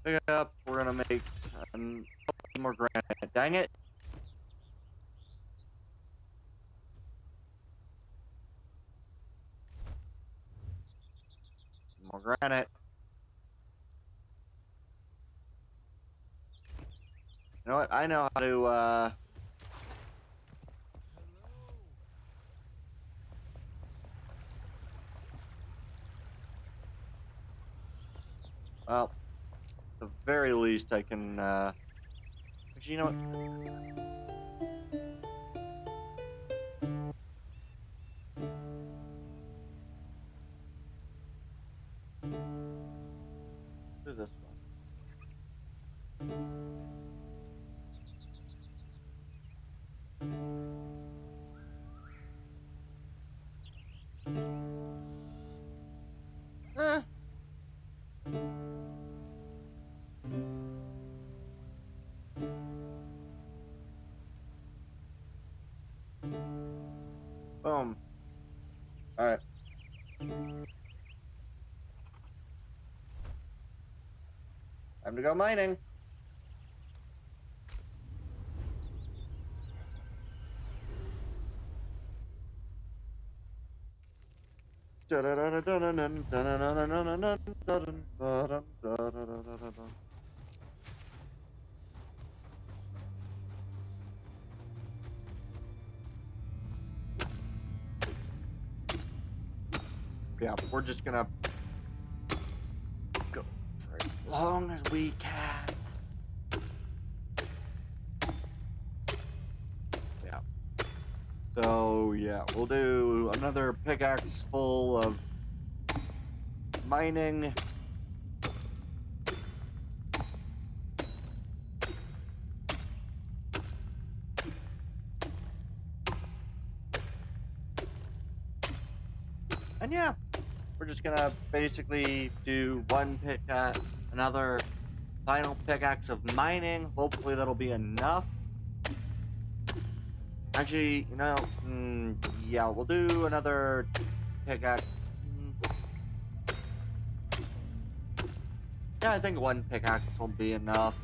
Pick it up. We're gonna make more granite. Dang it. More granite. You know what? I know how to, well, at the very least I can, actually, you know what? Do this one. Eh. Boom. Alright. Time to go mining. Yeah, we're just gonna long as we can. Yeah. So, yeah, we'll do another pickaxe full of mining. And yeah, we're just gonna basically do one pickaxe, another final pickaxe of mining. Hopefully that'll be enough. Actually, you know, yeah, we'll do another pickaxe. Yeah, I think one pickaxe will be enough.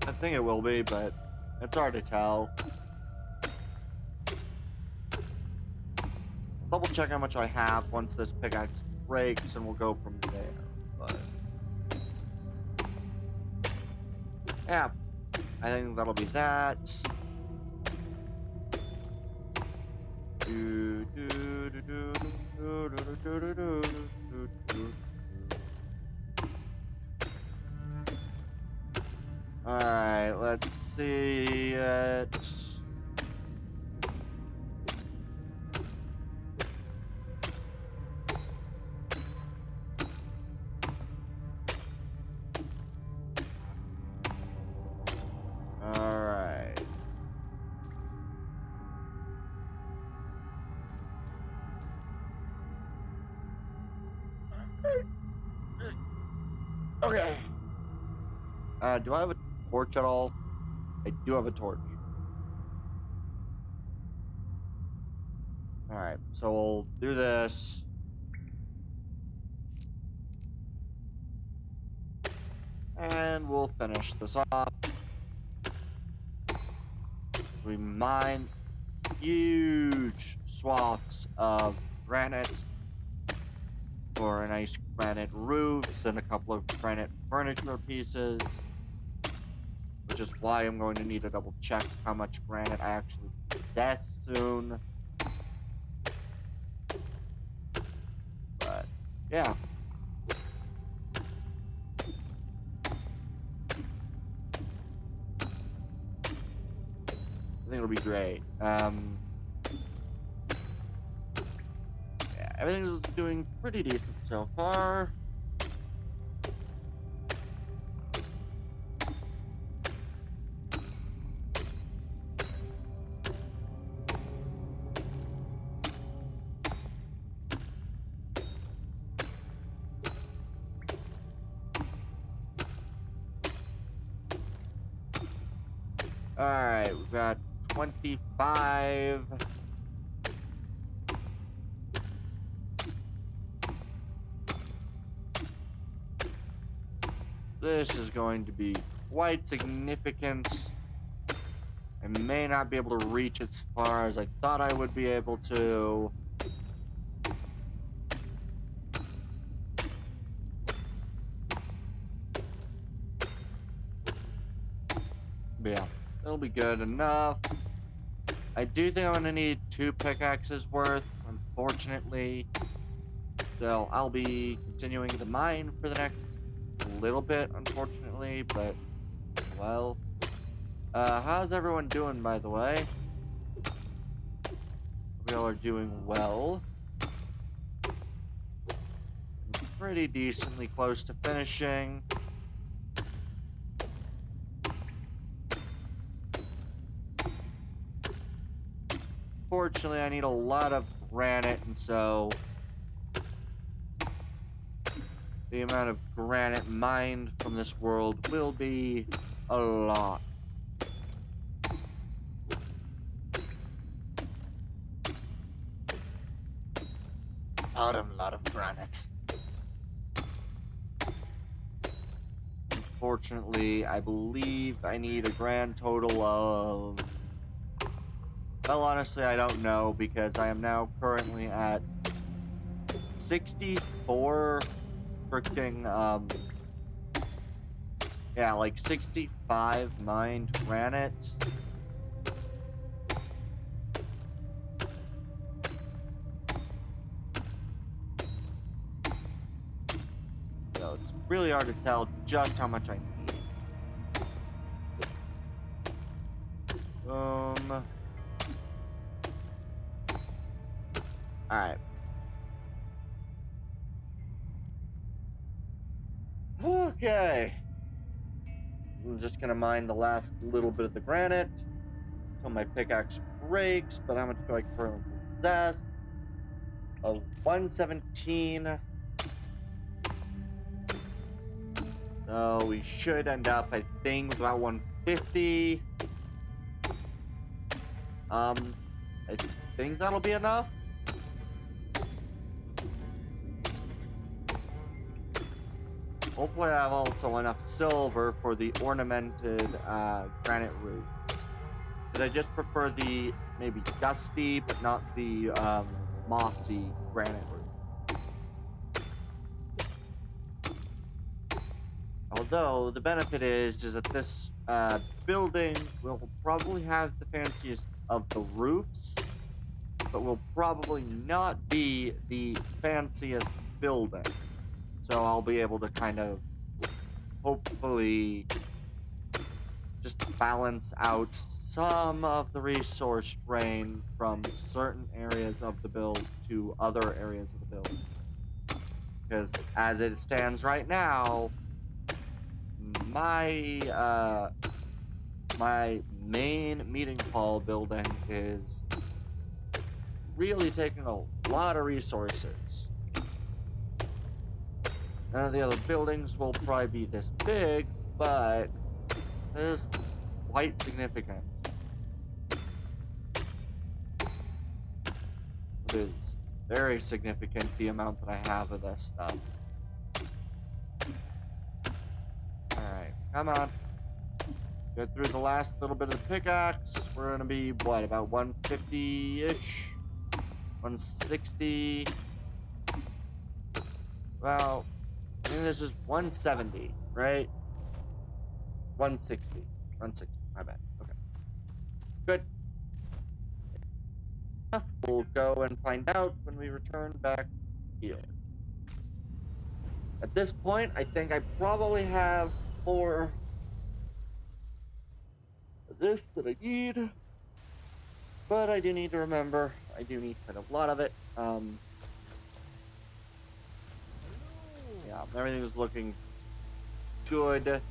I think it will be, but it's hard to tell. Double check how much I have once this pickaxe breaks, and we'll go from there. But yeah, I think that'll be that. Alright, let's see it. Alright. Okay. Do I have a torch at all? I do have a torch. Alright, so we'll do this. And we'll finish this off. We mine huge swaths of granite for a nice granite roofs and a couple of granite furniture pieces. Which is why I'm going to need to double check how much granite I actually possess soon. But, yeah. I think it'll be great. Yeah, everything's doing pretty decent so far. Alright, we've got 25. This is going to be quite significant. I may not be able to reach as far as I thought I would be able to. But yeah, it'll be good enough. I do think I'm gonna need 2 pickaxes worth, unfortunately. So I'll be continuing to mine for the next little bit, unfortunately, but well. How's everyone doing, by the way? Hope y'all are doing well. I'm pretty decently close to finishing. Fortunately, I need a lot of granite, and so the amount of granite mined from this world will be a lot. Lot of granite. Unfortunately, I believe I need a grand total of... Well, honestly, I don't know, because I am now currently at 64 freaking, yeah, like 65 mined granite. really hard to tell just how much I need. Alright. Okay. I'm just gonna mine the last little bit of the granite until my pickaxe breaks, but how much do I currently possess? Of 117. So we should end up, I think, with about 150. I think that'll be enough. Hopefully I have also enough silver for the ornamented granite roof. Because I just prefer the maybe dusty, but not the mossy granite roof. Although, the benefit is that this building will probably have the fanciest of the roofs, but will probably not be the fanciest building. So I'll be able to kind of, hopefully, just balance out some of the resource drain from certain areas of the build to other areas of the build. Because as it stands right now, my main meeting hall building is really taking a lot of resources. None of the other buildings will probably be this big, but it is quite significant. It is very significant, the amount that I have of this stuff. Alright, come on. Get through the last little bit of the pickaxe. We're gonna be, what, about 150-ish? 160? Well, I think this is 170, right? 160. 160, my bad. Okay. Good. We'll go and find out when we return back here. At this point, I think I probably have more of this that I need. But I do need to remember, I do need kind of a lot of it. Yeah, everything's looking good.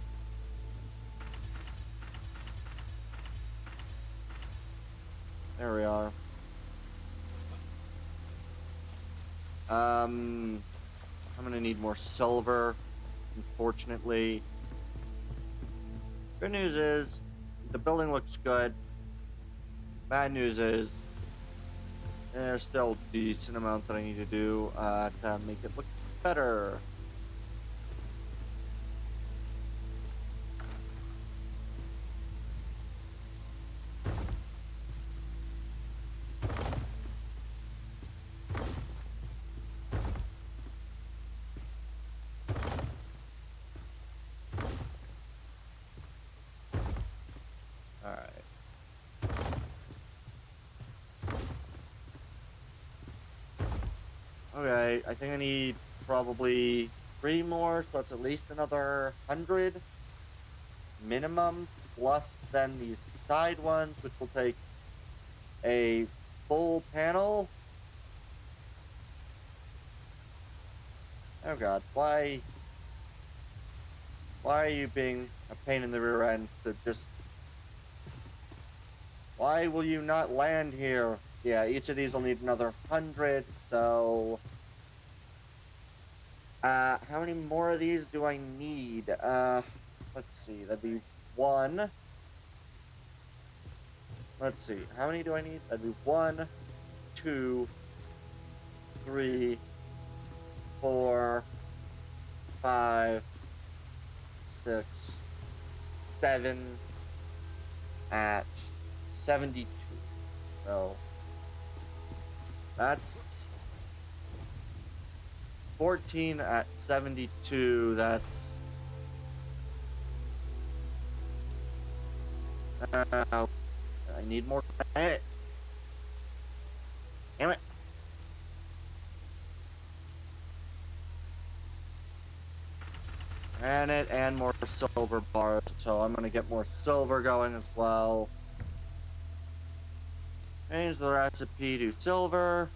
There we are. I'm gonna need more silver, unfortunately. Good news is, the building looks good. Bad news is, there's still a decent amount that I need to do to make it look better. Okay, I think I need probably 3 more, so that's at least another 100 minimum, plus then these side ones, which will take a full panel. Oh god, why are you being a pain in the rear end to just... Why will you not land here? Yeah, each of these will need another 100, so... how many more of these do I need? Let's see, that'd be 1. Let's see, how many do I need? That'd be 1, 2, 3, 4, 5, 6, 7, at 72. So, that's 14 at 72, that's... I need more granite. Damn it. Granite and more silver bars, so I'm gonna get more silver going as well. Change the recipe to silver.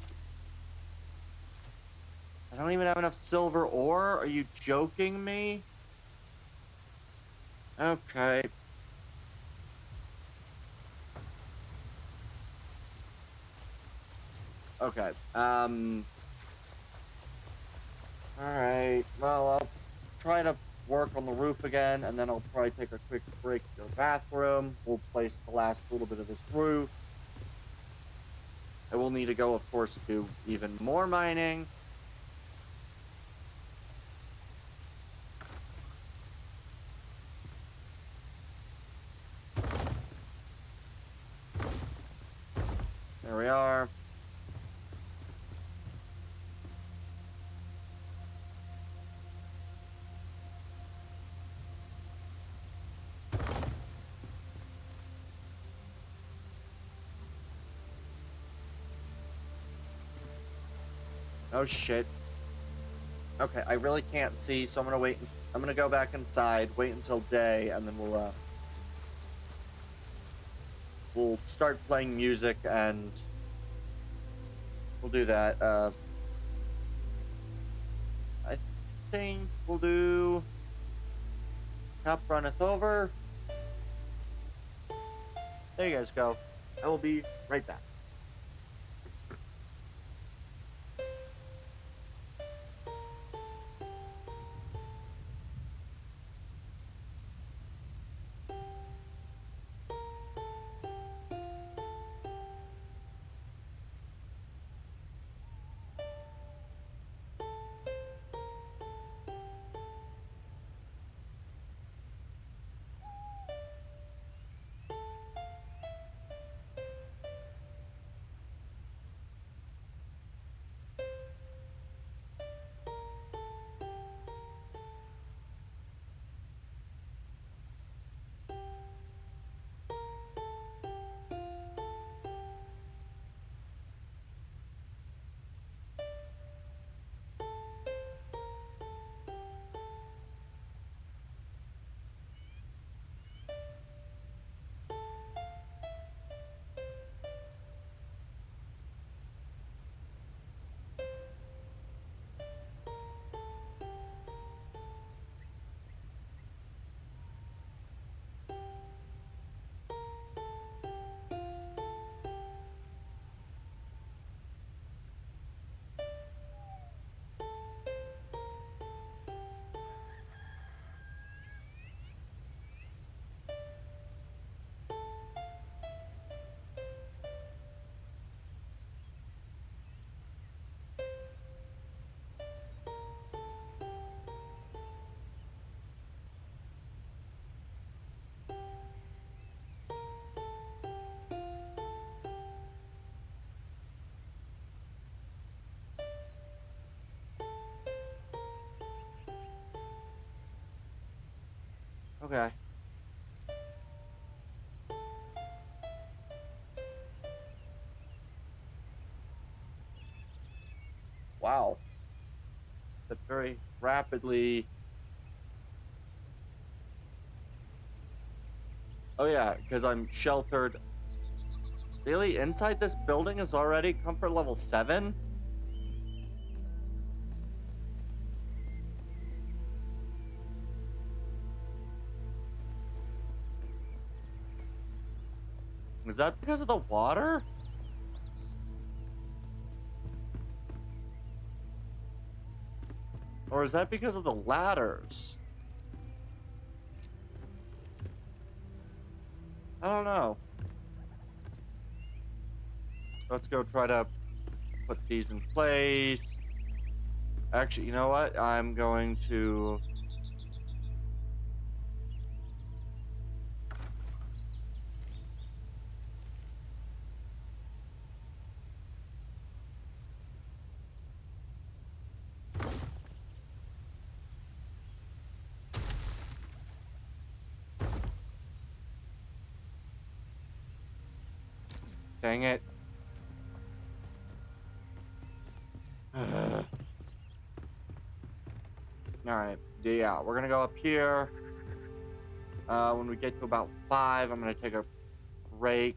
I don't even have enough silver ore? Are you joking me? Okay. Okay. Alright. Well, I'll try to work on the roof again, and then I'll probably take a quick break to the bathroom. We'll place the last little bit of this roof. I will need to go, of course, do even more mining. There we are. Oh shit. Okay, I really can't see, so I'm gonna wait. I'm gonna go back inside, wait until day, and then we'll start playing music, and we'll do that. I think we'll do Cup Runneth Over. There you guys go. I will be right back. Okay. Wow. That very rapidly. Oh yeah, because I'm sheltered. Really? Inside this building is already comfort level 7? Is that because of the water? Or is that because of the ladders? I don't know. Let's go try to put these in place. Actually, you know what? I'm going to... Dang it. Alright, Yeah, we're gonna go up here. When we get to about 5, I'm gonna take a break.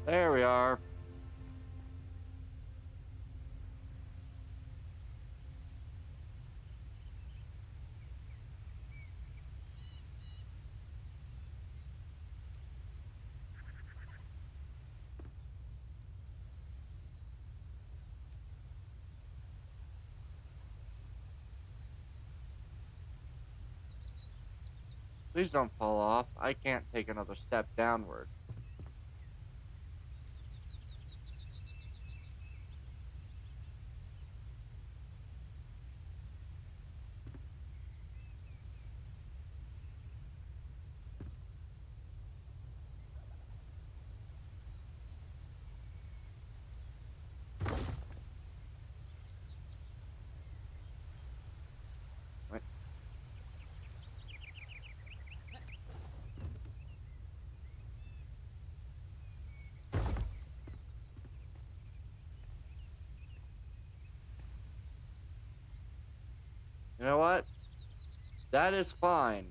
There we are. Please don't fall off. I can't take another step downward. Wait. You know what? That is fine.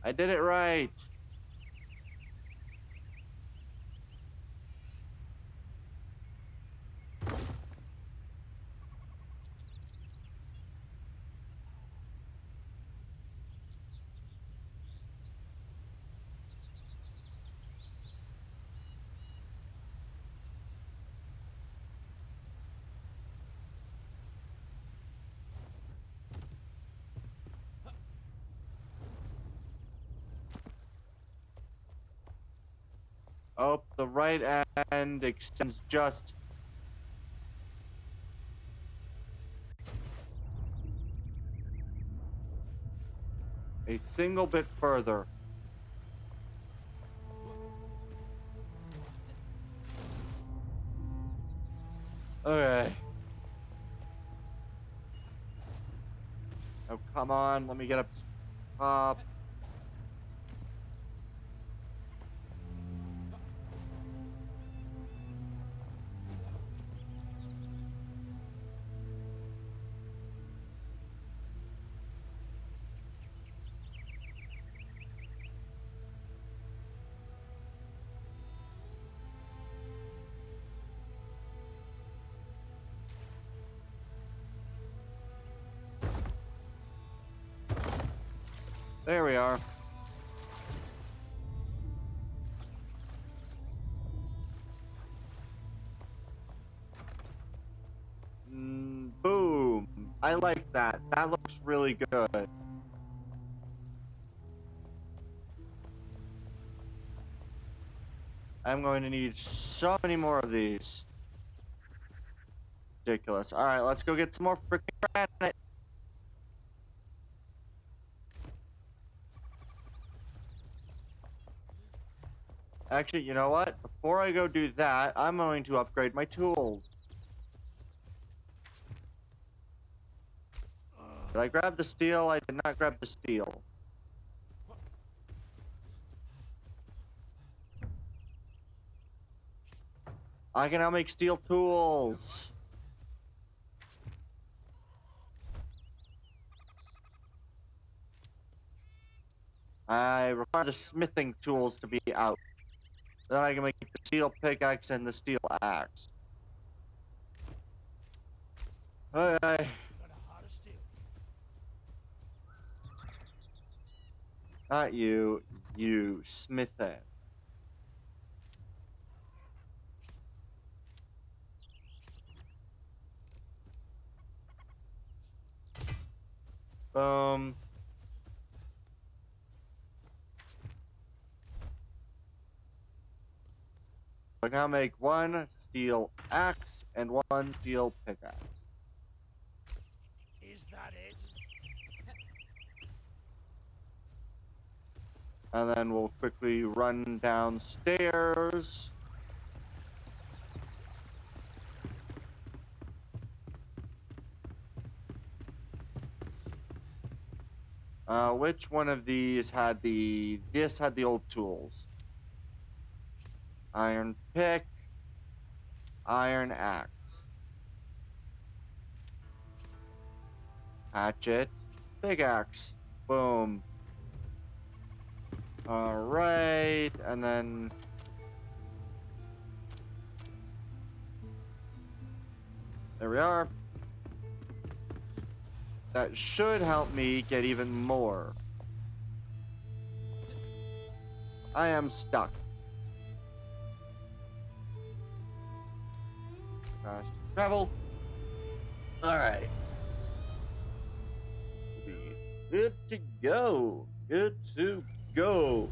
I did it right. Oh, the right end extends just. A single bit further. Okay. Oh, come on. Let me get up top. There we are. Boom. I like that. That looks really good. I'm going to need so many more of these. Ridiculous. All right, let's go get some more freaking granite. Actually, you know what? Before I go do that, I'm going to upgrade my tools. Did I grab the steel? I did not grab the steel. I can now make steel tools. I require the smithing tools to be out. Then I can make the steel pickaxe and the steel axe. Okay. Not you. You, Smithin. Boom. I now make one steel axe and one steel pickaxe. Is that it? And then we'll quickly run downstairs. Which one of these had the... This had the old tools. Iron pick. Iron axe. Hatchet. Pickaxe. Boom. Alright, and then... There we are. That should help me get even more. I am stuck. Fast travel. Alright. Good to go. Good to go.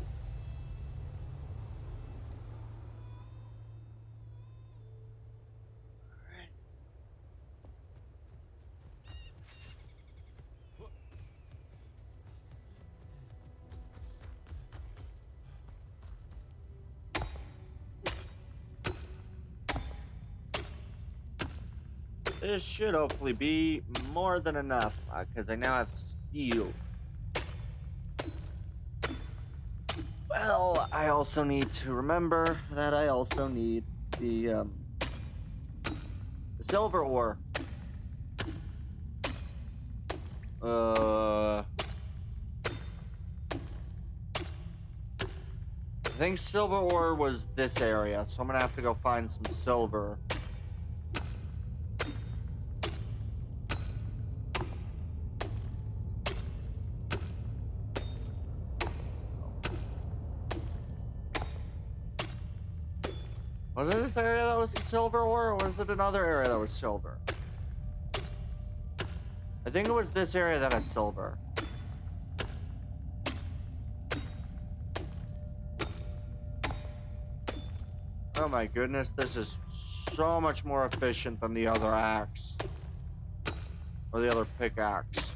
This should hopefully be more than enough, because I now have steel. Well, I also need to remember that I also need the silver ore. I think silver ore was this area, so I'm gonna have to go find some silver. Was it this area that was the silver ore, or was it another area that was silver? I think it was this area that had silver. Oh my goodness, this is so much more efficient than the other axe. Or the other pickaxe.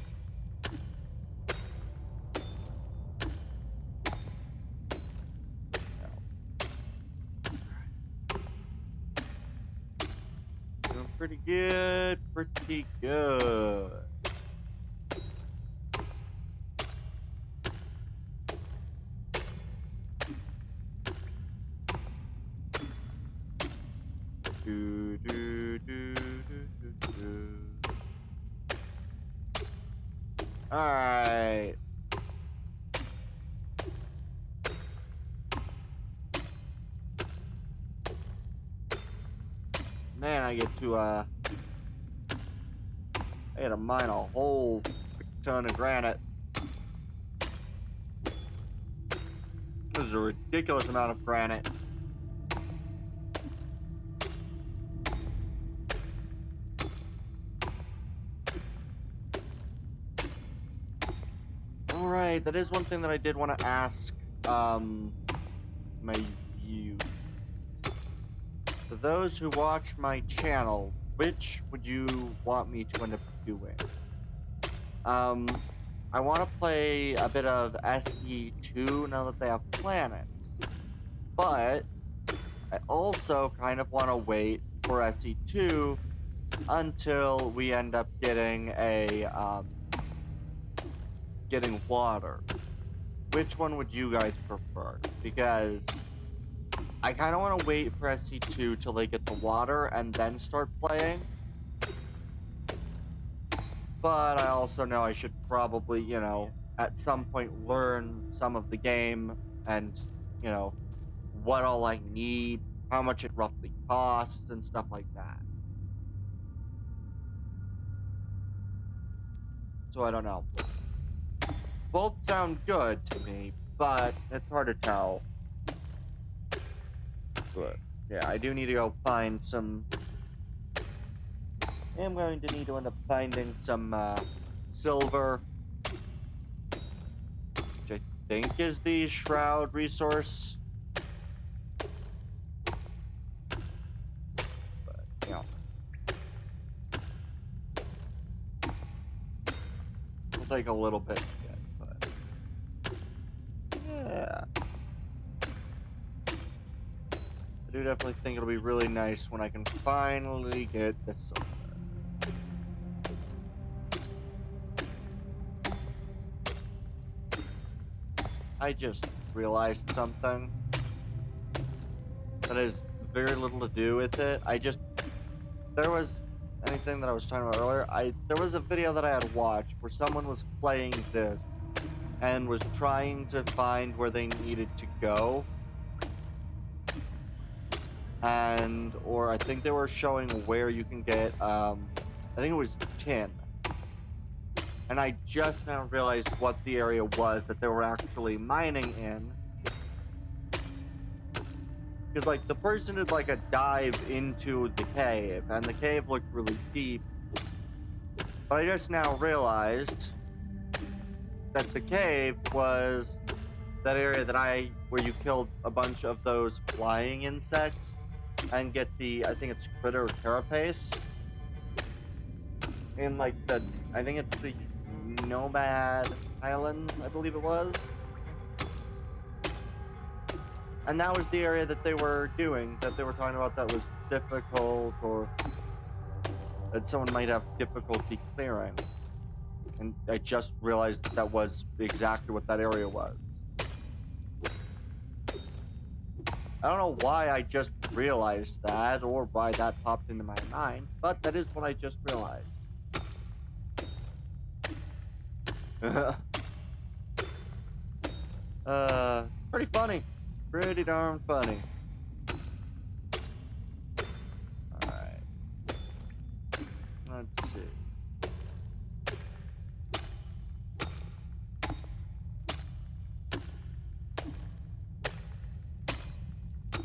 Doing pretty good, pretty good. Do, do, do, do, do, do. All right. Man, I get to I had to mine a whole ton of granite. This is a ridiculous amount of granite. Alright, that is one thing that I did want to ask my view. For those who watch my channel, which would you want me to end up doing? I want to play a bit of SE2 now that they have planets. But I also kind of want to wait for SE2 until we end up getting a getting water. Which one would you guys prefer? Because I kind of want to wait for SC2 till they get the water and then start playing. But I also know I should probably, you know, at some point learn some of the game and, you know, what all I need, how much it roughly costs, and stuff like that. so I don't know. Both sound good to me, but it's hard to tell. But yeah, I do need to go find some. I'm going to need to end up finding some silver, which I think is the Shroud resource. But you know, it'll take a little bit to get, but yeah. I do definitely think it'll be really nice when I can finally get this silver. I just realized something that has very little to do with it. There was anything that I was talking about earlier. There was a video that I had watched where someone was playing this and was trying to find where they needed to go. Or I think they were showing where you can get, I think it was tin. And I just now realized what the area was that they were actually mining in. Because, like, the person did, like, a dive into the cave, and the cave looked really deep. But I just now realized that the cave was that area where you killed a bunch of those flying insects and get the, I think it's critter carapace. In, like, I think it's the Nomad Islands, I believe it was. And that was the area that they were doing, that they were talking about that was difficult, or that someone might have difficulty clearing. And I just realized that was exactly what that area was. I don't know why I just realized that, or why that popped into my mind, but that is what I just realized. Pretty funny. Pretty darn funny. Alright. Let's see.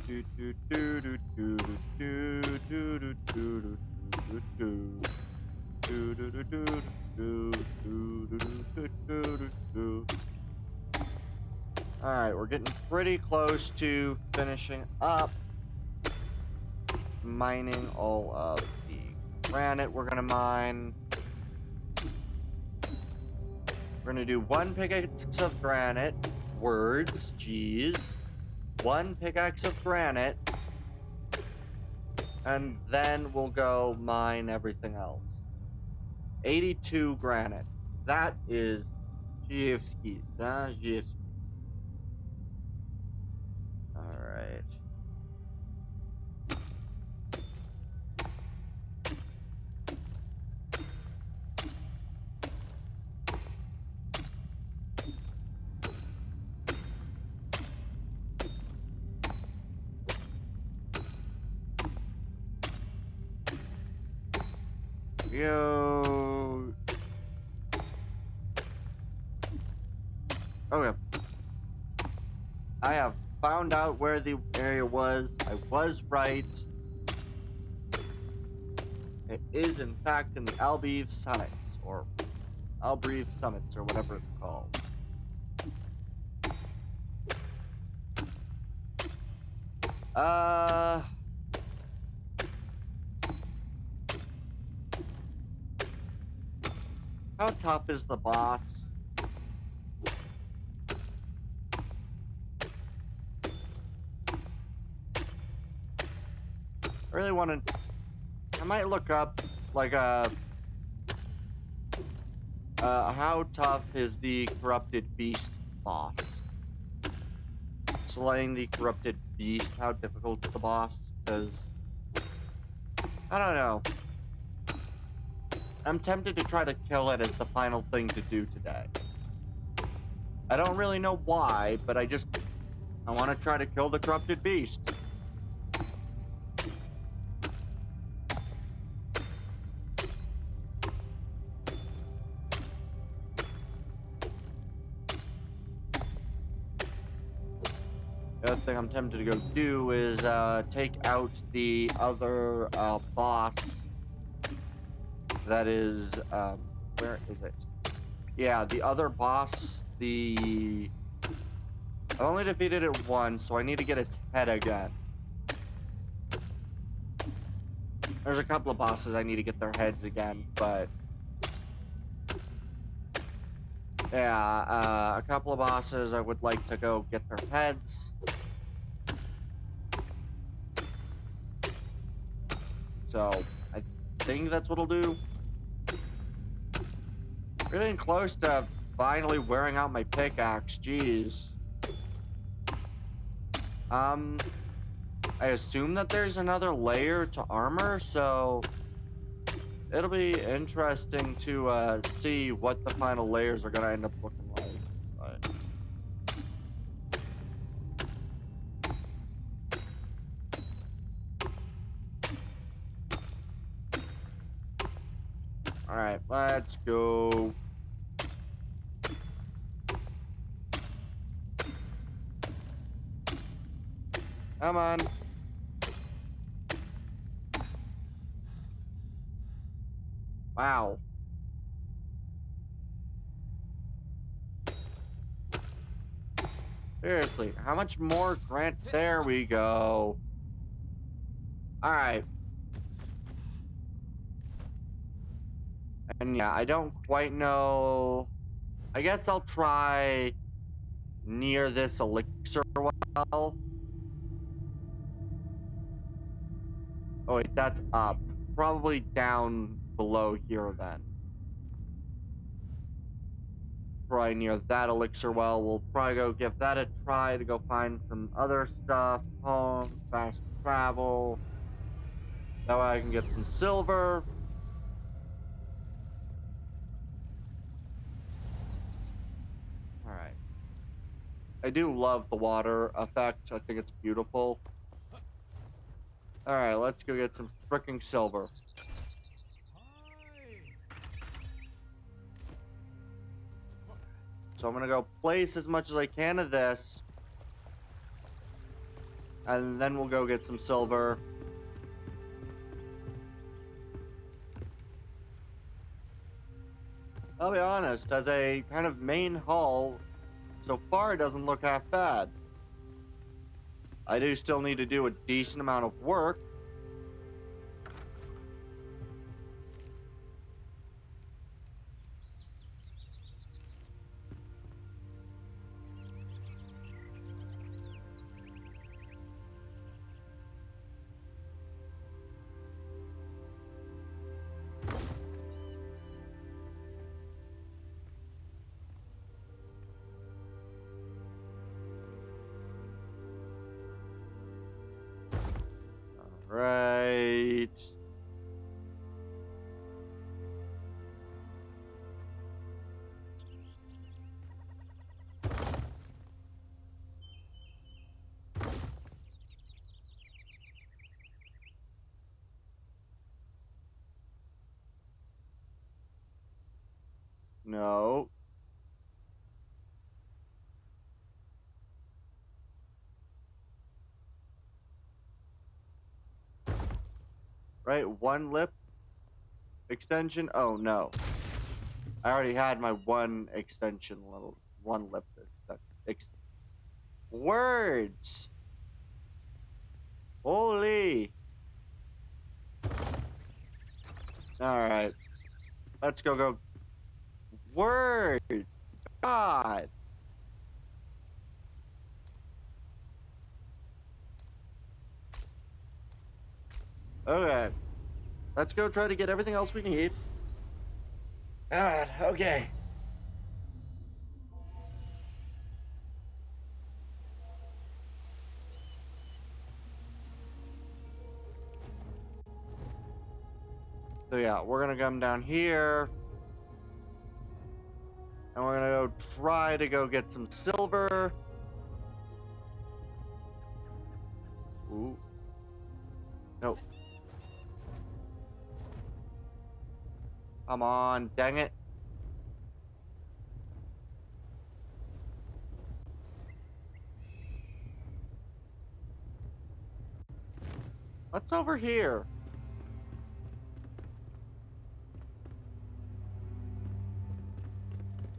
Do do do do do do do do do do do. Alright, we're getting pretty close to finishing up mining all of the granite we're gonna mine. We're gonna do 1 pickaxe of granite. Words, jeez. 1 pickaxe of granite. And then we'll go mine everything else. 82 granite. That is GFski. That's GFski. Alright. Yo. Okay. I have found out where the area was. I was right. It is, in fact, in the Albrieve Summits, or Albrieve Summits, or whatever it's called. How tough is the boss? I really want to. I might look up like how tough is the corrupted beast boss? Slaying the corrupted beast, how difficult is the boss? Because I don't know. I'm tempted to try to kill it as the final thing to do today. I don't really know why, but I want to try to kill the corrupted beast. The other thing I'm tempted to go do is take out the other boss. That is, where is it? Yeah, the other boss, I've only defeated it once, so I need to get its head again. There's a couple of bosses I need to get their heads again, but... yeah, a couple of bosses I would like to go get their heads. So, I think that's what I'll do. Getting close to finally wearing out my pickaxe, jeez. I assume that there's another layer to armor, so it'll be interesting to see what the final layers are gonna end up looking like. All right, let's go. Come on. Wow. Seriously, how much more Grant? There we go. All right. And yeah, I don't quite know. I guess I'll try near this elixir well. Oh wait, that's up. Probably down below here then. Probably near that elixir well. We'll probably go give that a try to go find some other stuff. Home, fast travel. That way I can get some silver. Alright. I do love the water effect. I think it's beautiful. Alright, let's go get some freaking silver. So I'm gonna go place as much as I can of this. And then we'll go get some silver. I'll be honest, as a kind of main haul, so far it doesn't look half bad. I do still need to do a decent amount of work. Right. No. Right, one lip extension. Oh no. I already had my one extension level. One lip words. Holy. Alright. Let's go. Word. God. Okay. Let's go try to get everything else we need. God, okay. So yeah, we're gonna come down here. And we're gonna go try to go get some silver. Ooh. Nope. Come on, dang it. What's over here?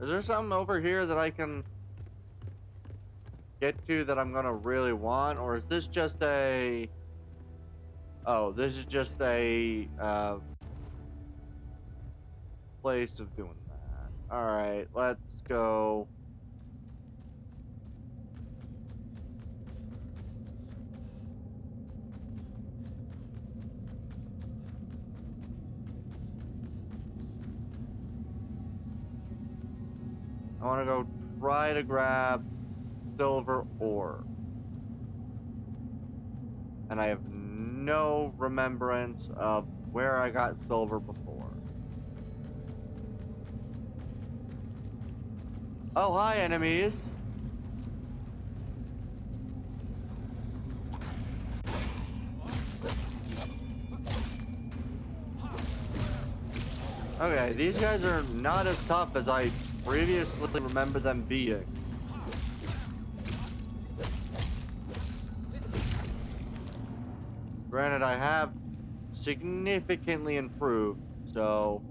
Is there something over here that I can get to that I'm gonna really want? Or is this just a... Oh, this is just a place of doing that. Alright, let's go. I want to go try to grab silver ore. And I have no remembrance of where I got silver before. Oh, hi, enemies. Okay, these guys are not as tough as I previously remember them being. Granted, I have significantly improved, so...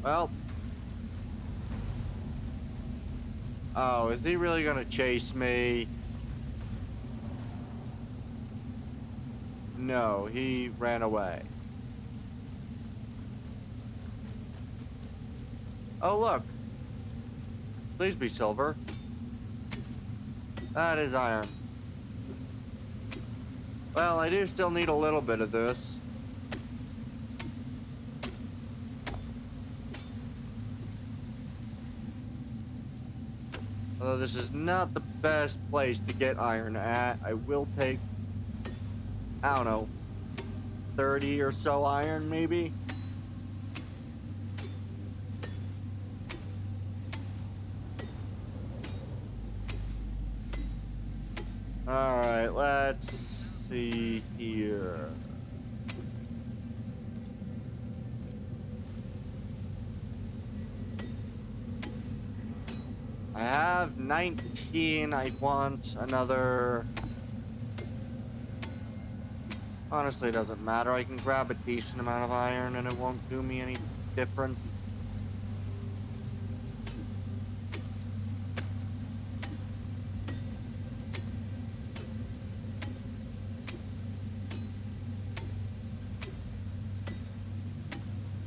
Well. Oh, is he really gonna chase me? No, he ran away. Oh, look. Please be silver. That is iron. Well, I do still need a little bit of this. Although this is not the best place to get iron at, I will take, I don't know, 30 or so iron maybe? Alright, let's see here. I have 19. I want another... Honestly, it doesn't matter. I can grab a decent amount of iron and it won't do me any difference.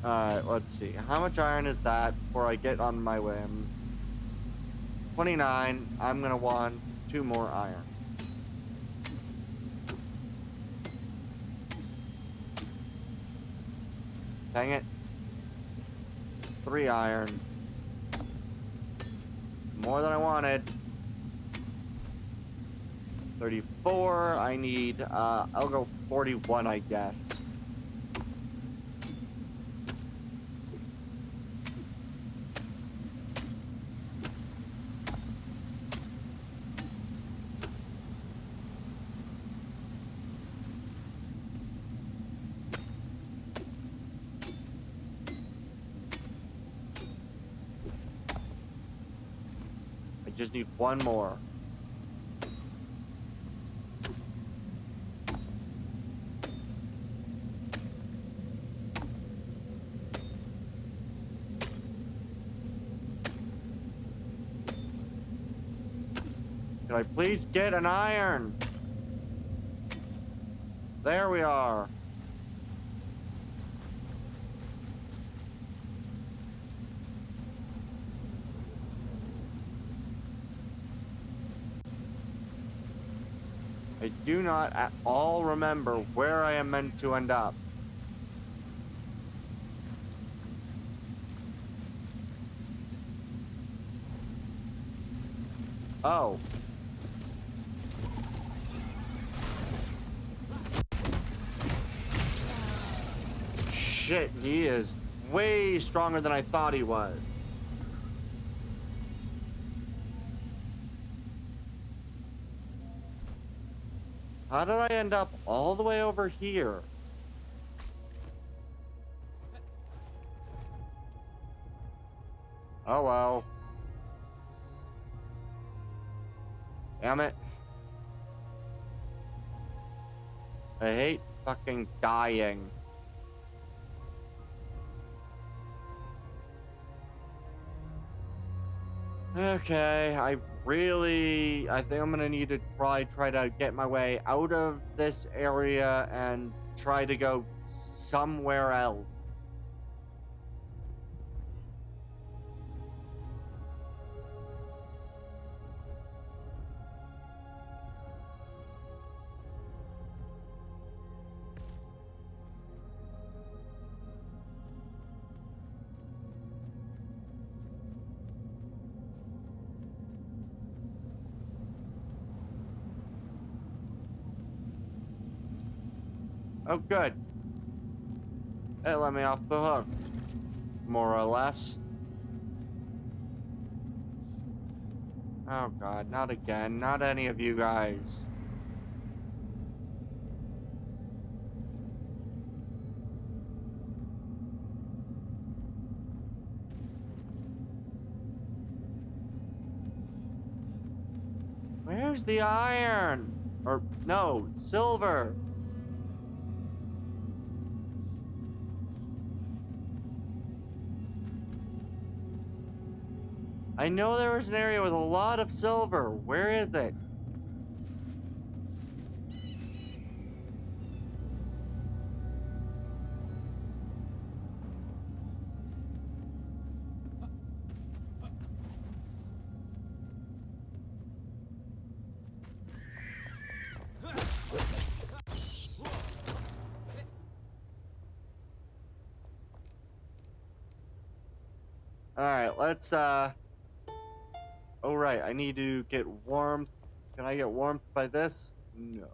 Alright, let's see. How much iron is that before I get on my way? 29. I'm gonna want 2 more iron. Dang it. 3 iron. More than I wanted. 34. I need, I'll go 41, I guess. Just need 1 more. Can I please get an iron? There we are. I I do not at all remember where I am meant to end up. Oh. Shit, he is way stronger than I thought he was. How did I end up all the way over here? Oh well. Damn it. I hate fucking dying. Okay, I think I'm gonna need to try to get my way out of this area and try to go somewhere else. Oh, good. It let me off the hook, more or less. Oh god, not again. Not any of you guys. Where's the iron? Or, no, silver. I know there was an area with a lot of silver. Where is it? Alright, let's, oh, right, I need to get warmed. Can I get warmed by this? No.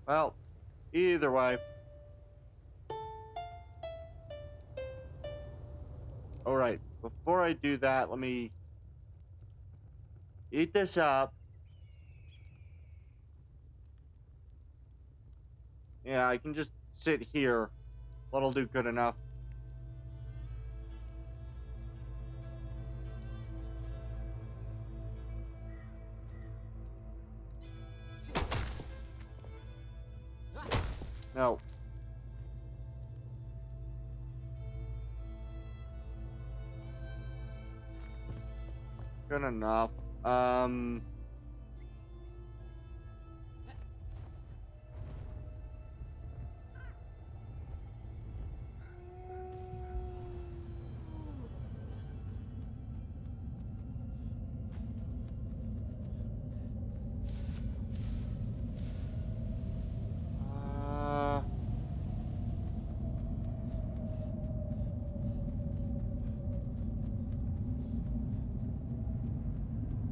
Well, either way. Alright, before I do that, let me eat this up. Yeah, I can just sit here. That'll do good enough. No. Good enough.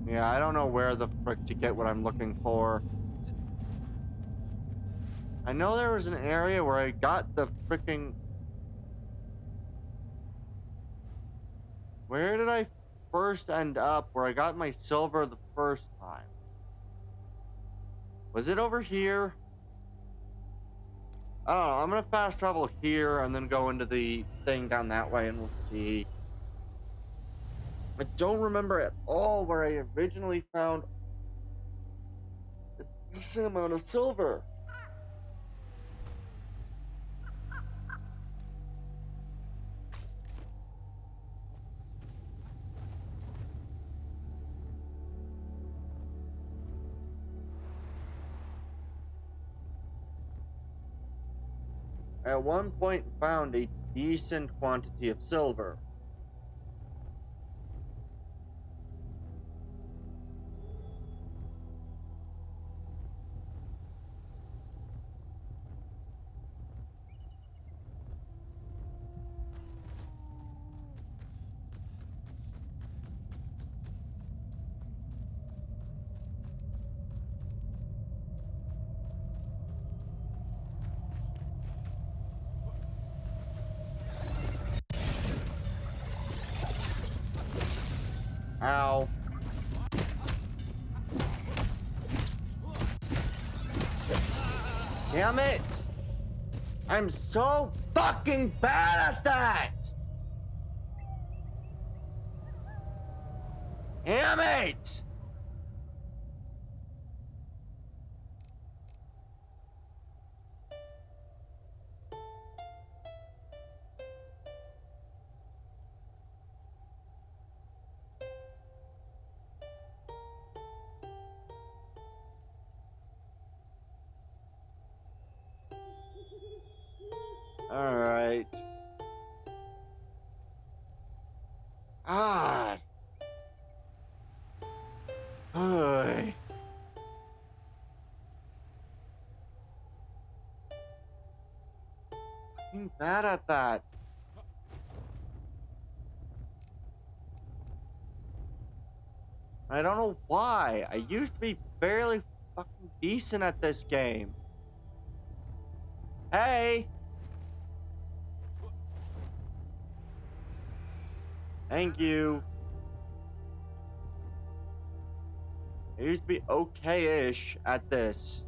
Yeah, I don't know where the frick to get what I'm looking for. I know there was an area where I got the fricking... Where did I first end up where I got my silver the first time? Was it over here? I don't know. I'm gonna fast travel here and then go into the thing down that way and we'll see. I don't remember at all where I originally found a decent amount of silver. At one point found a decent quantity of silver. Ow. Damn it! I'm so fucking bad at that! Damn it! Alright. God. Hey. I'm bad at that. I don't know why. I used to be fairly fucking decent at this game. Hey! Thank you. I used to be okay-ish at this.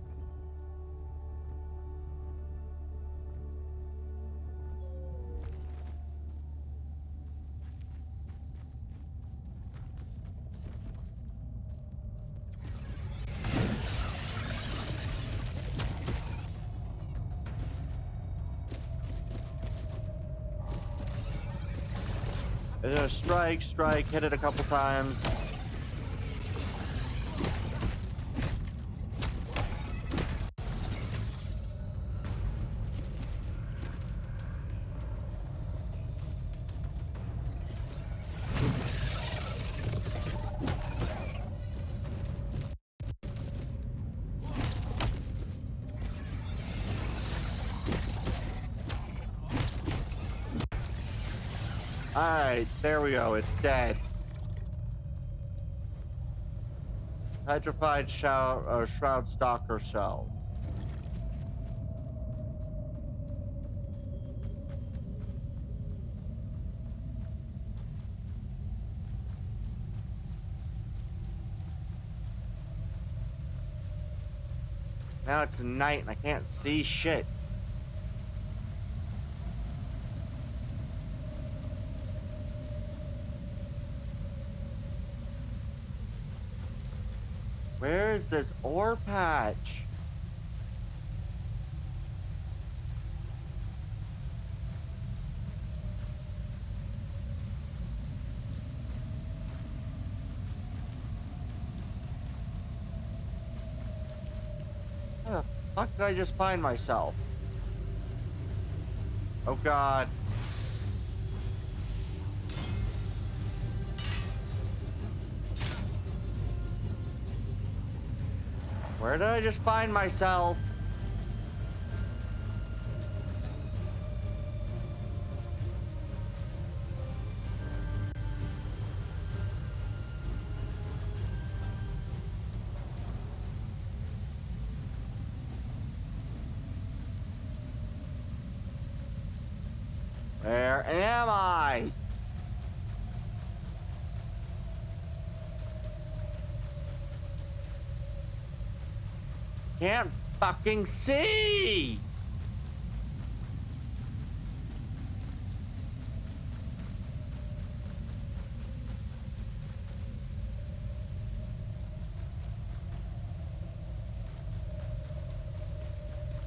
Strike, hit it a couple times. Alright, there we go, it's dead. Petrified shroud stalker shells. Now it's night and I can't see shit. Where is this ore patch? How the fuck did I just find myself? Oh god. Where did I just find myself? Where am I? Can't fucking see!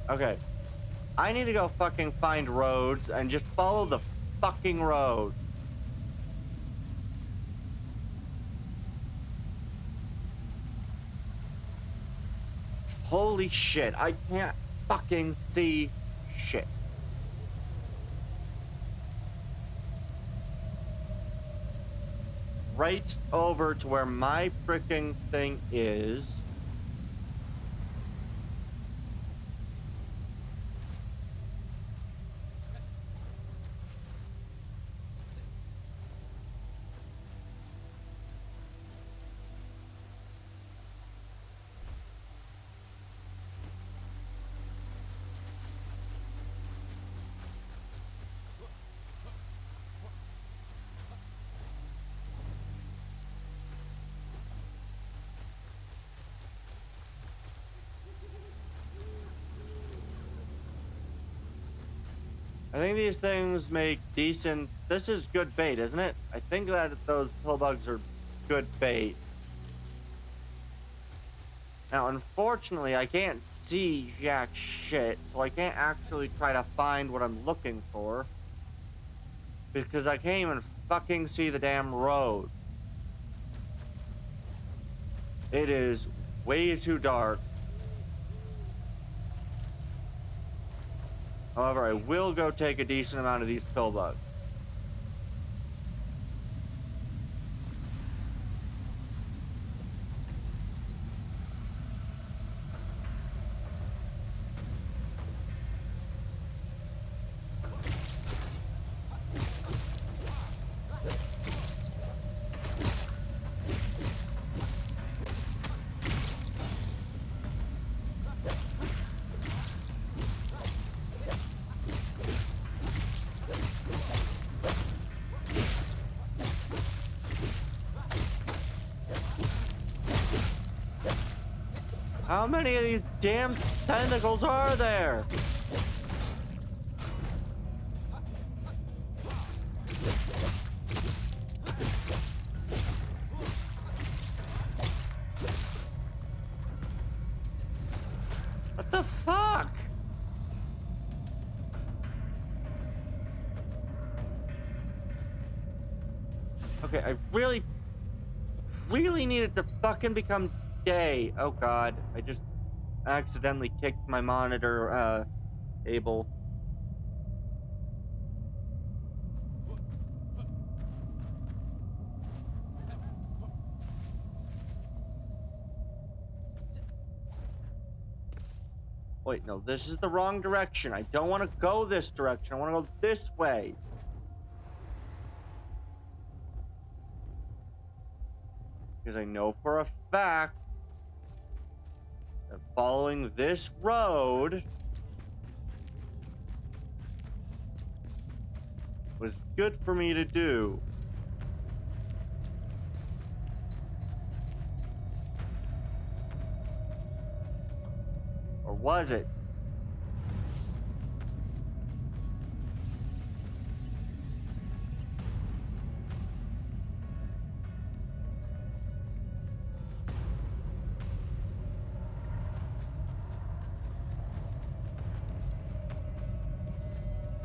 Okay. I need to go fucking find roads and just follow the fucking road. Holy shit, I can't fucking see shit. right over to where my freaking thing is. I think these things make decent... This is good bait, isn't it? I think that those pill bugs are good bait. Now, unfortunately, I can't see jack shit, so I can't actually try to find what I'm looking for. Because I can't even fucking see the damn road. It is way too dark. However, I will go take a decent amount of these pill bugs. How many of these damn tentacles are there? What the fuck? Okay, I really needed to fucking become day. Oh god, I just accidentally kicked my monitor cable. Wait, no, this is the wrong direction. I don't want to go this direction. I want to go this way. Because I know for a fact that following this road was good for me to do. Or was it?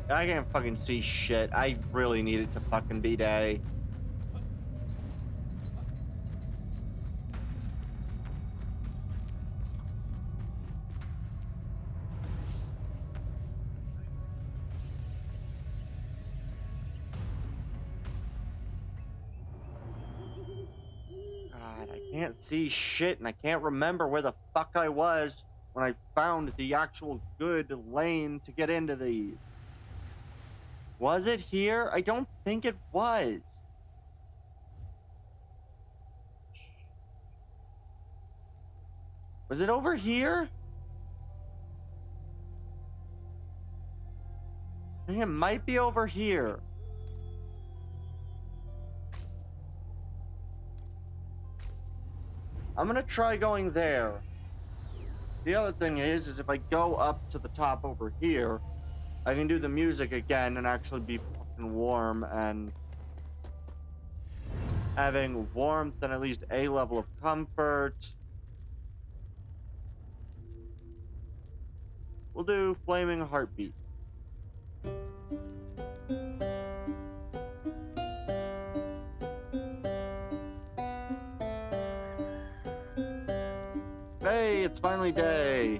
I can't fucking see shit. I really need it to fucking be day. God, I can't see shit, and I can't remember where the fuck I was when I found the actual good lane to get into these. Was it here? I don't think it was. Was it over here? I think it might be over here. I'm gonna try going there. The other thing is if I go up to the top over here, I can do the music again and actually be fucking warm, and having warmth and at least a level of comfort. We'll do Flaming Heartbeat. Hey, it's finally day.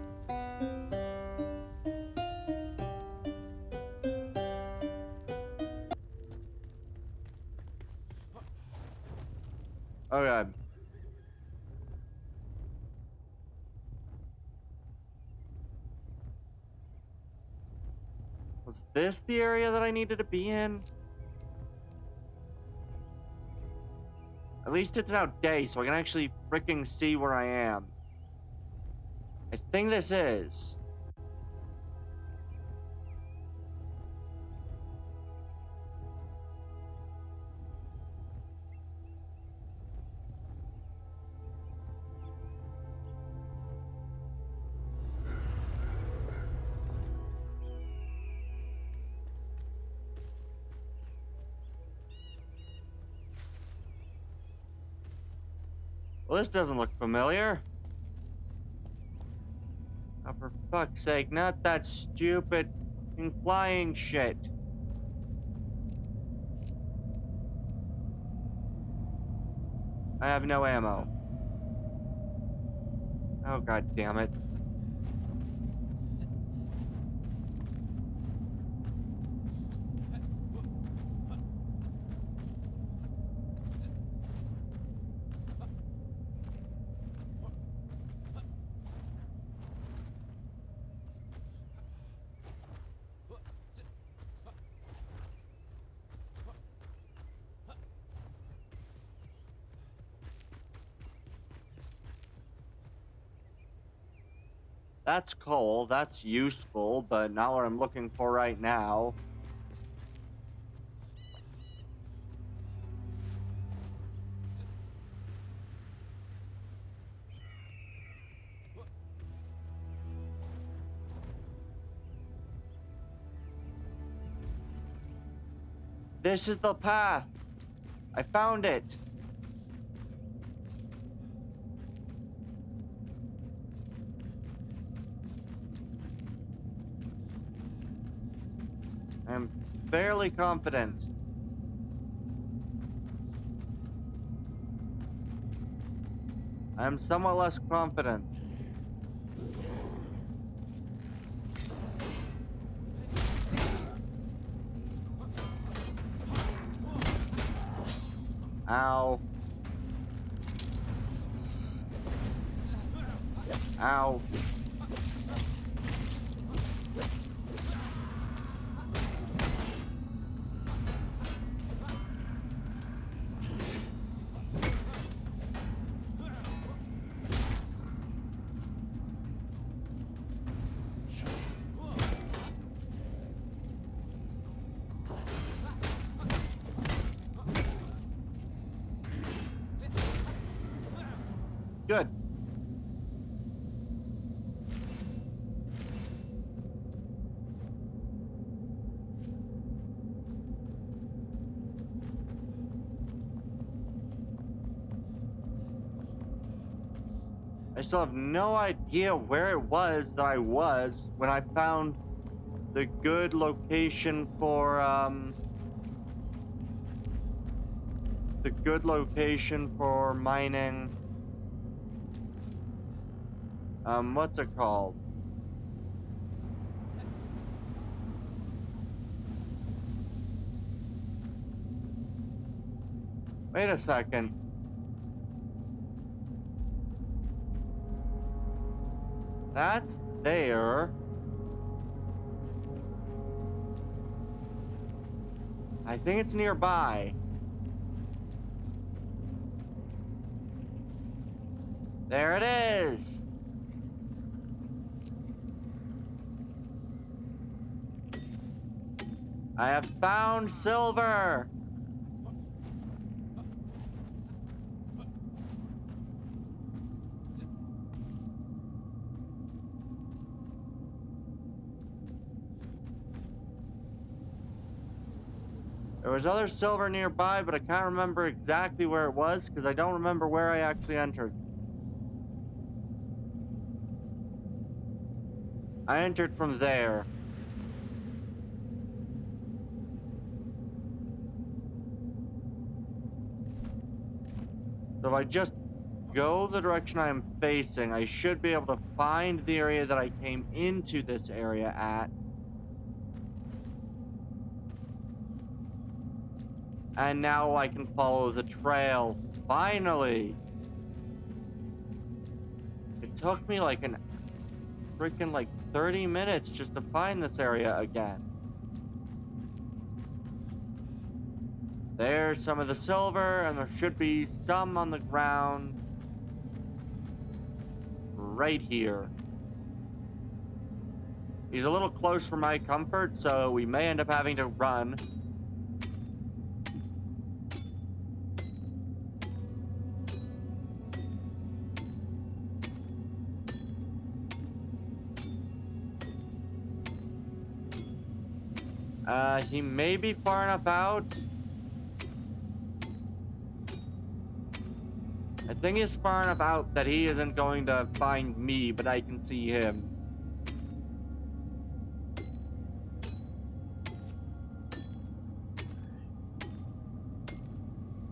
Was this the area that I needed to be in? At least it's now day, so I can actually freaking see where I am. I think this is. Well, this doesn't look familiar. Oh, for fuck's sake, not that stupid flying shit. I have no ammo. Oh, god damn it. That's coal, that's useful, but not what I'm looking for right now. This is the path. I found it. I'm fairly confident. I'm somewhat less confident. Ow. Ow. Good. I still have no idea where it was that I was when I found the good location for, mining. What's it called? Wait a second. That's there. I think it's nearby. There it is. I have found silver. There was other silver nearby, but I can't remember exactly where it was because I don't remember where I actually entered. I entered from there. So if I just go the direction I am facing, I should be able to find the area that I came into this area at. And now I can follow the trail. Finally! It took me like an freaking 30 minutes just to find this area again. There's some of the silver, and there should be some on the ground right here. He's a little close for my comfort, so we may end up having to run. He may be far enough out. I think he's far enough out that he isn't going to find me, but I can see him.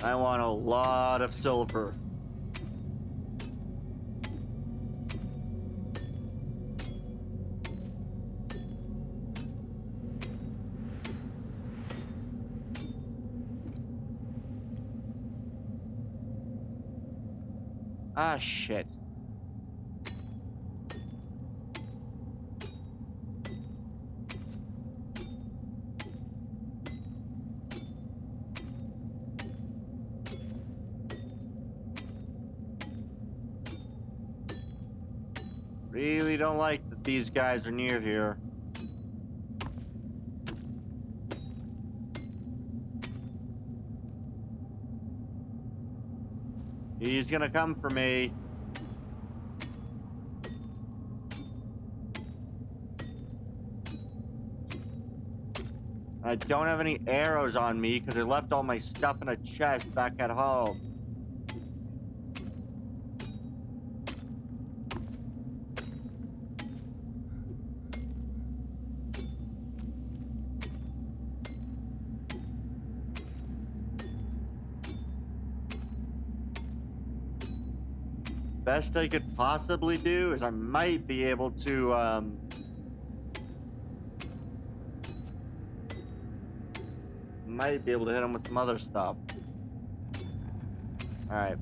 I want a lot of silver. Ah, shit. Really don't like that these guys are near here. He's gonna come for me. I don't have any arrows on me because I left all my stuff in a chest back at home. Best I could possibly do is I might be able to, might be able to hit him with some other stuff. Alright.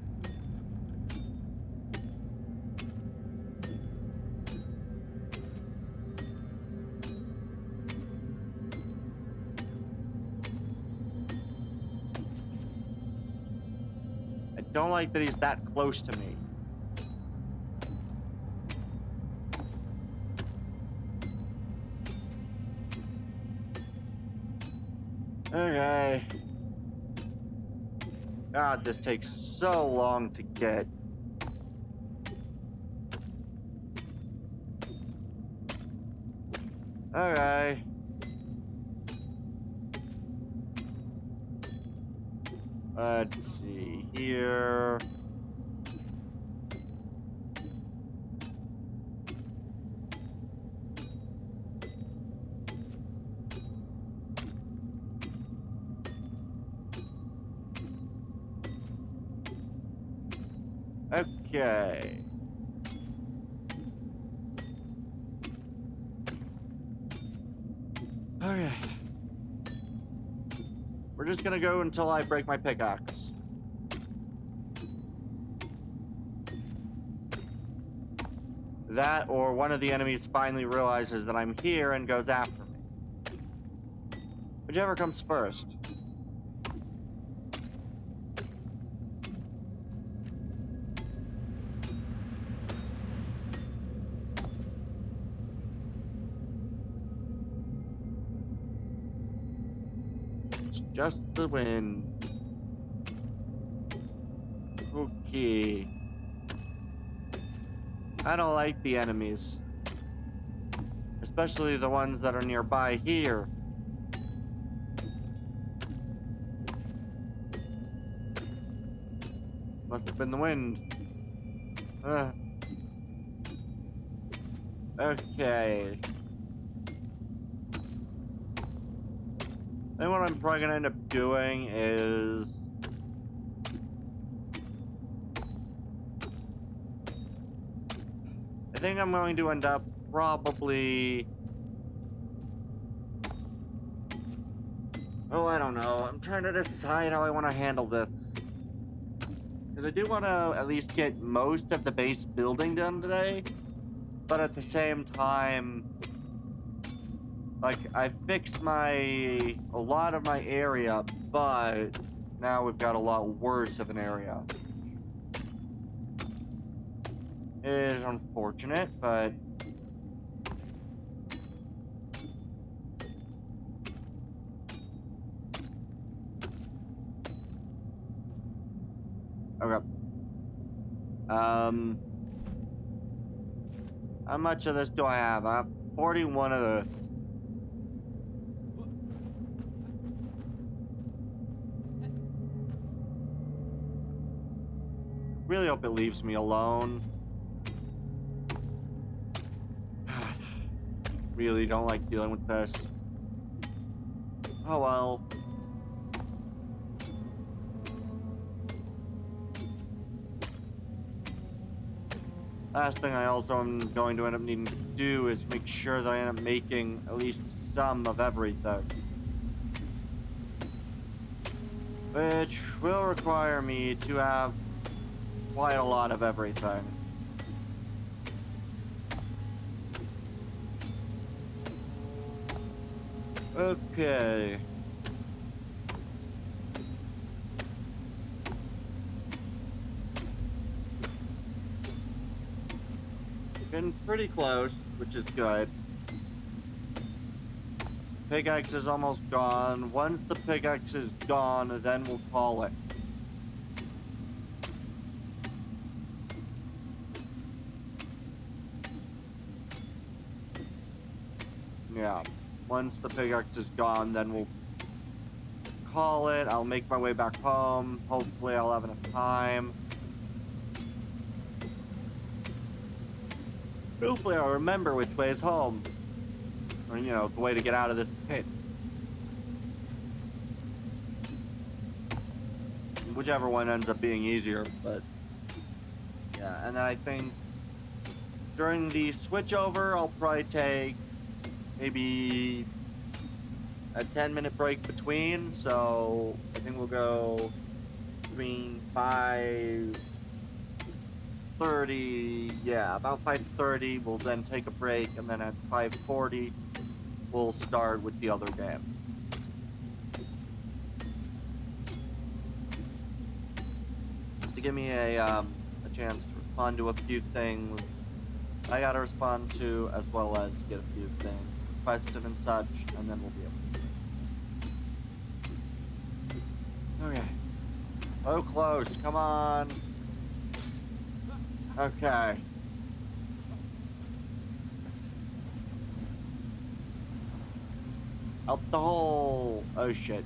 I don't like that he's that close to me. Okay. God, this takes so long to get. Okay. Let's see here. Okay. Okay. We're just gonna go until I break my pickaxe. That, or one of the enemies finally realizes that I'm here and goes after me. Whichever comes first. Just the wind. Okay. I don't like the enemies. Especially the ones that are nearby here. Must have been the wind. Okay. Then what I'm probably gonna end up doing is I think I'm going to end up probably I don't know. I'm trying to decide how I want to handle this. Because I do want to at least get most of the base building done today. But at the same time, like, I fixed a lot of my area, but now we've got a lot worse of an area. It is unfortunate, but okay. How much of this do I have? I have 41 of this. Really hope it leaves me alone. Really don't like dealing with this. Oh well. Last thing I also am going to end up needing to do is make sure that I end up making at least some of everything. Which will require me to have quite a lot of everything. Okay. Getting pretty close, which is good. Pickaxe is almost gone. Once the pickaxe is gone, then we'll call it. Yeah. Once the pickaxe is gone, then we'll call it. I'll make my way back home. Hopefully I'll have enough time. Hopefully I'll remember which way is home. Or, you know, the way to get out of this pit. Whichever one ends up being easier, but... yeah, and then I think... during the switchover, I'll probably take... maybe... a 10-minute break between, so... I think we'll go... between 5:30, yeah, about 5:30, we'll then take a break, and then at 5:40, we'll start with the other game. To give me a chance to respond to a few things I gotta respond to, as well as get a few things requested and such, and then we'll be able to. Okay. Oh, close, come on. Okay. Up the hole. Oh shit.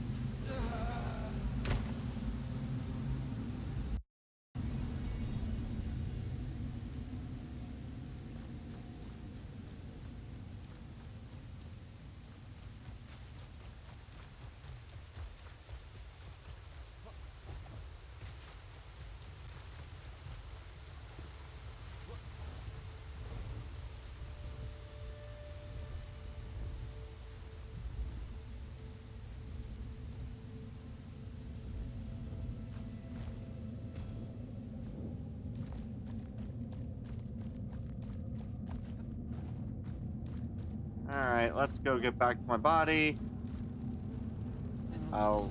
Alright, let's go get back to my body. Oh.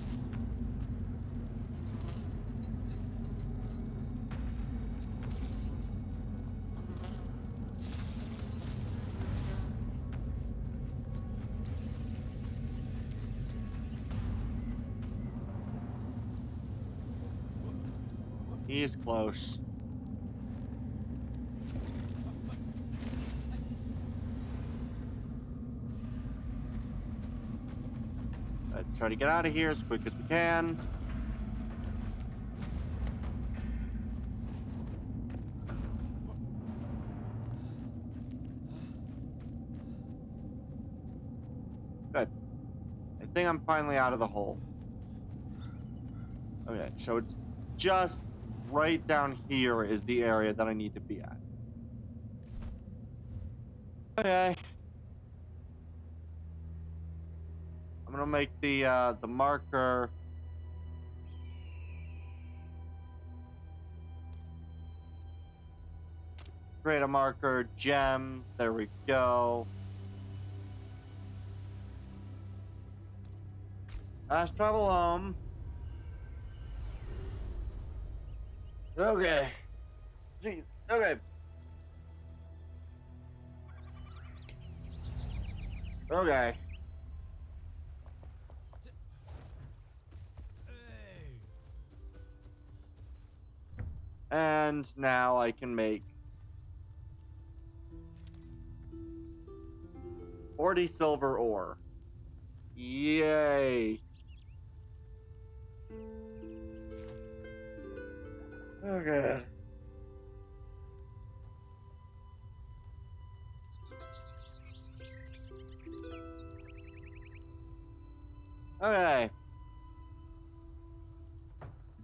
He's close. Let's try to get out of here as quick as we can. Good. I think I'm finally out of the hole. Okay, so it's just right down here is the area that I need to be at. Okay. I'm gonna make the marker. Create a marker, gem. There we go. Fast travel home. Okay. Jeez. Okay. Okay. And now I can make 40 silver ore. Yay. Okay. Okay.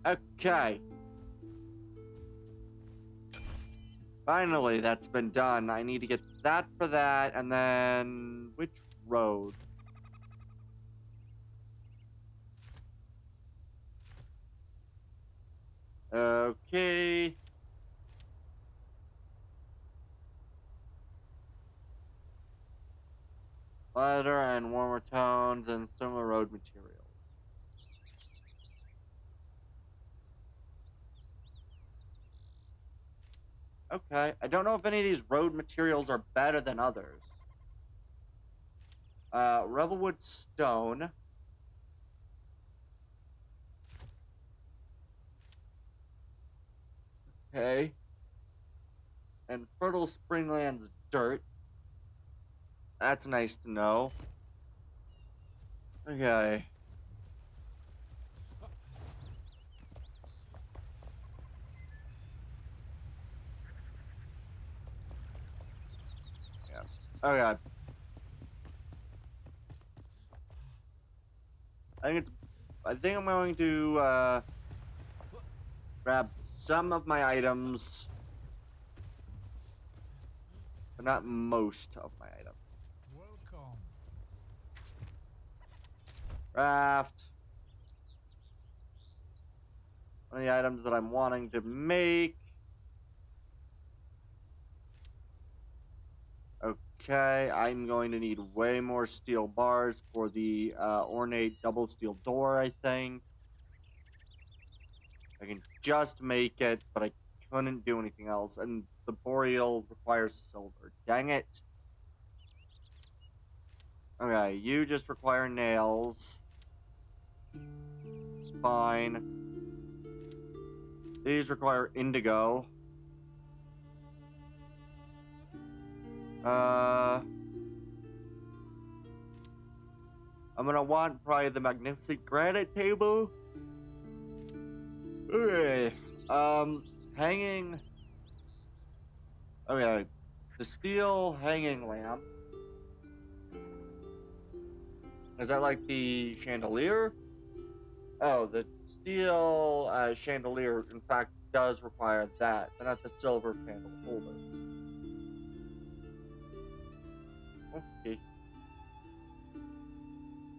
Okay. Finally, that's been done. I need to get that for that, and then which road? Okay. Lighter and warmer tones and similar road materials. Okay. I don't know if any of these road materials are better than others. Revelwood stone. Okay. And fertile springlands dirt. That's nice to know. Okay. Yes. Okay. I think I'm going to grab some of my items, but not most of my items. Welcome. Craft. One of the items that I'm wanting to make. Okay, I'm going to need way more steel bars for the ornate double steel door, I think. I can just make it, but I couldn't do anything else. And the boreal requires silver. Dang it. Okay, you just require nails. It's fine. These require indigo. I'm gonna want probably the magnificent granite table. Okay. Hanging. Okay. The steel hanging lamp. Is that like the chandelier? Oh, the steel chandelier, in fact, does require that, but not the silver candle holders. Okay.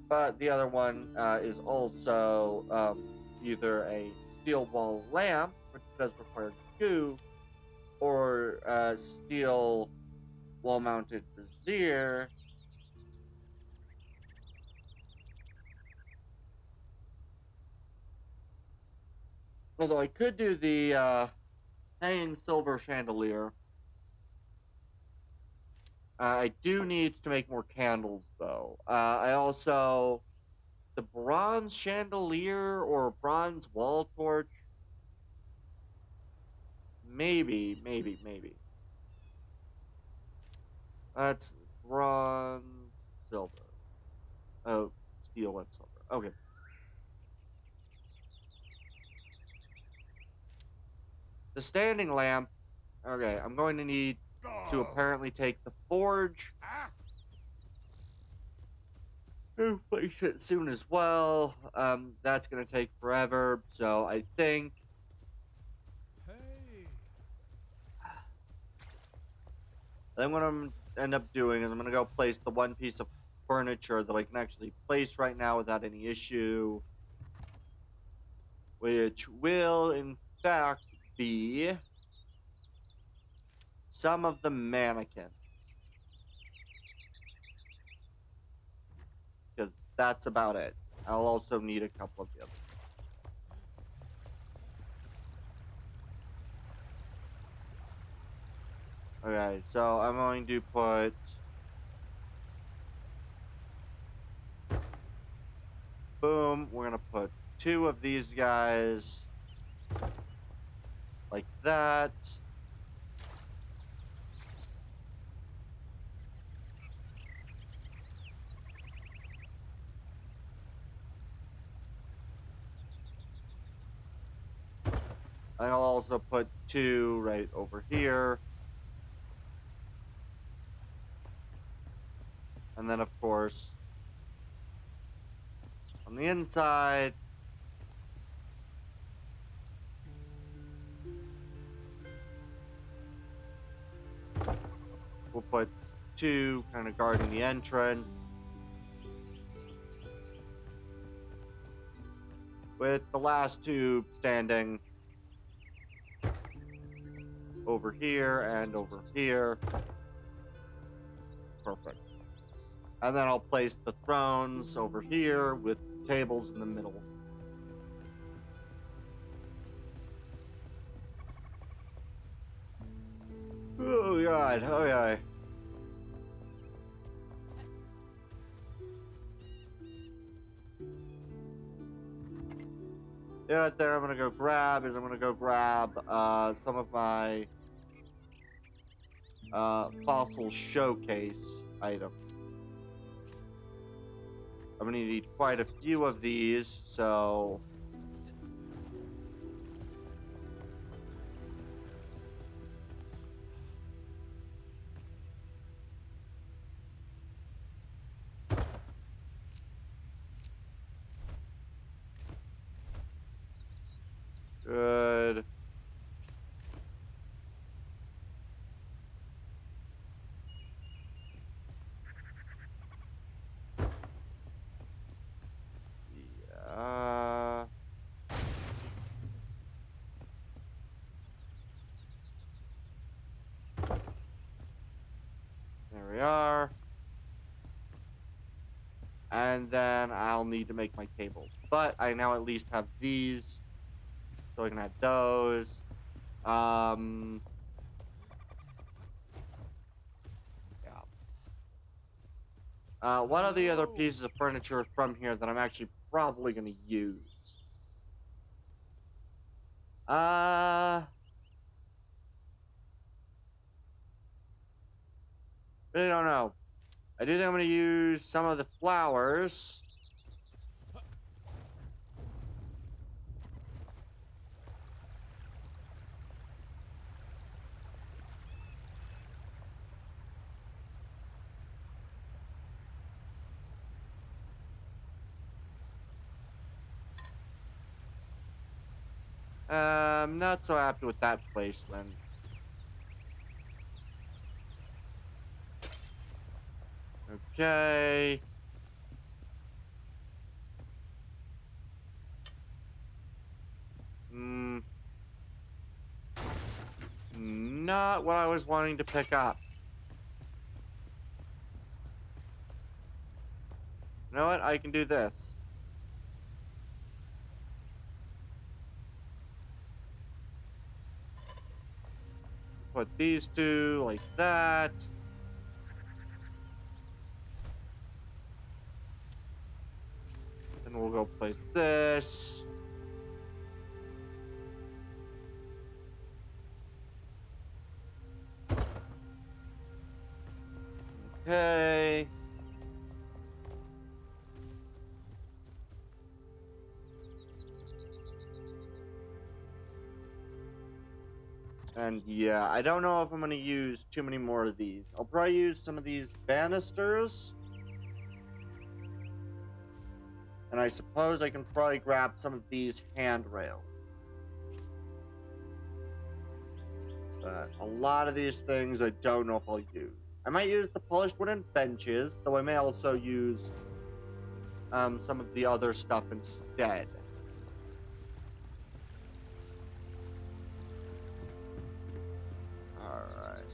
But the other one is also either a steel wall lamp, which does require goo, or a steel wall-mounted brazier. Although I could do the hanging silver chandelier. I do need to make more candles, though. I also... The bronze chandelier or bronze wall torch? Maybe. That's bronze, silver. Oh, steel and silver. Okay. The standing lamp. Okay, I'm going to need to apparently take the forge. Place it soon as well. That's gonna take forever. So I think Hey. then what I'm end up doing is I'm gonna go place the one piece of furniture that I can actually place right now without any issue, which will in fact be some of the mannequins, because that's about it. I'll also need a couple of the others. Okay, so I'm going to put... Boom. We're going to put 2 of these guys like that. And I'll also put 2 right over here. And then, of course, on the inside, we'll put 2 kind of guarding the entrance. With the last 2 standing over here and over here. Perfect. And then I'll place the thrones over here with tables in the middle. Oh god, okay. Yeah, right there I'm gonna go grab some of my fossil showcase items. I'm gonna need quite a few of these, so good. Yeah. There we are. And then I'll need to make my table. But I now at least have these. So I can have those. Yeah. What are the other pieces of furniture from here that I'm actually probably going to use? Really don't know. I do think I'm going to use some of the flowers. I'm not so happy with that placement. Okay. Not what I was wanting to pick up. You know what? I can do this. Put these 2 like that. Then we'll go place this. Okay. And yeah, I don't know if I'm going to use too many more of these. I'll probably use some of these banisters. And I suppose I can probably grab some of these handrails. But a lot of these things I don't know if I'll use. I might use the polished wooden benches, though I may also use some of the other stuff instead. Alright.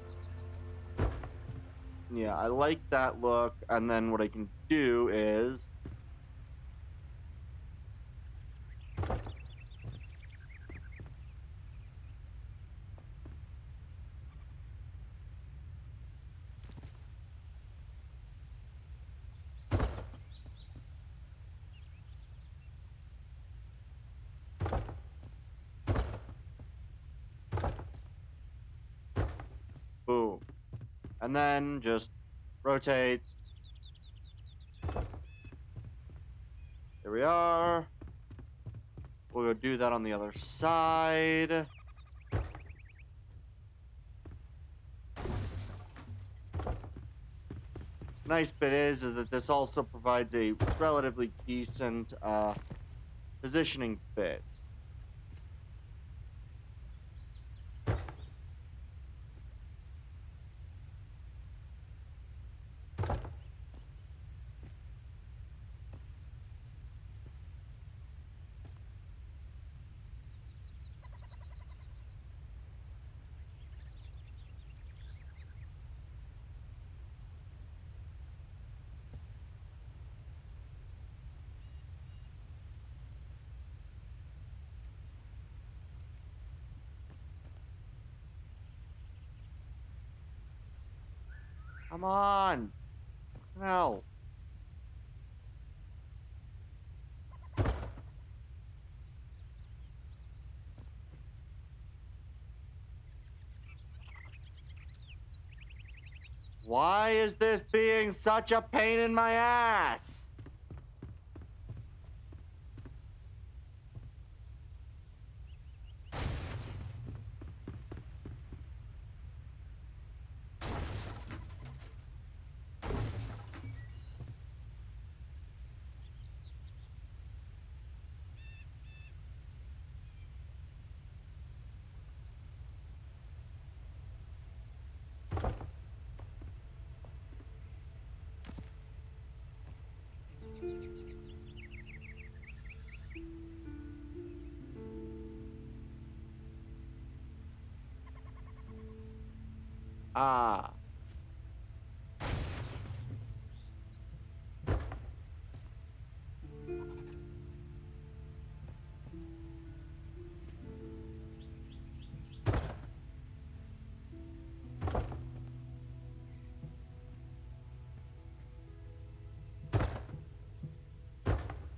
Yeah, I like that look, and then what I can do is... And then just rotate. There we are. We'll go do that on the other side. Nice bit is that this also provides a relatively decent positioning bit. Come on. Hell. Why is this being such a pain in my ass? Ah.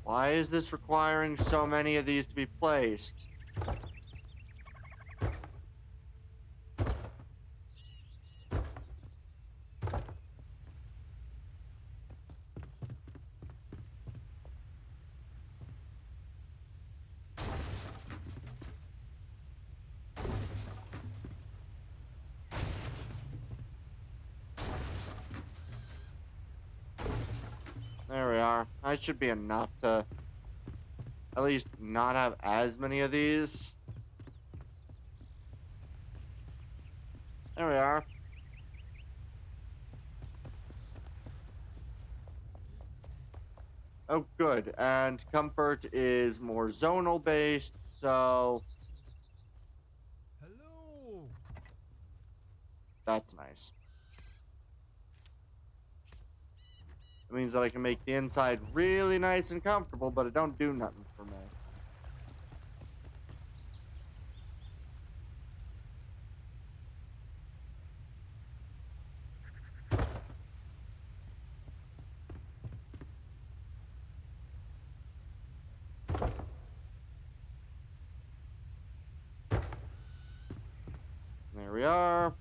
Why is this requiring so many of these to be placed? There we are. That should be enough to at least not have as many of these. There we are. Oh, good. And comfort is more zonal based, so Hello. that's nice. It means that I can make the inside really nice and comfortable, but it don't do nothing for me. There we are.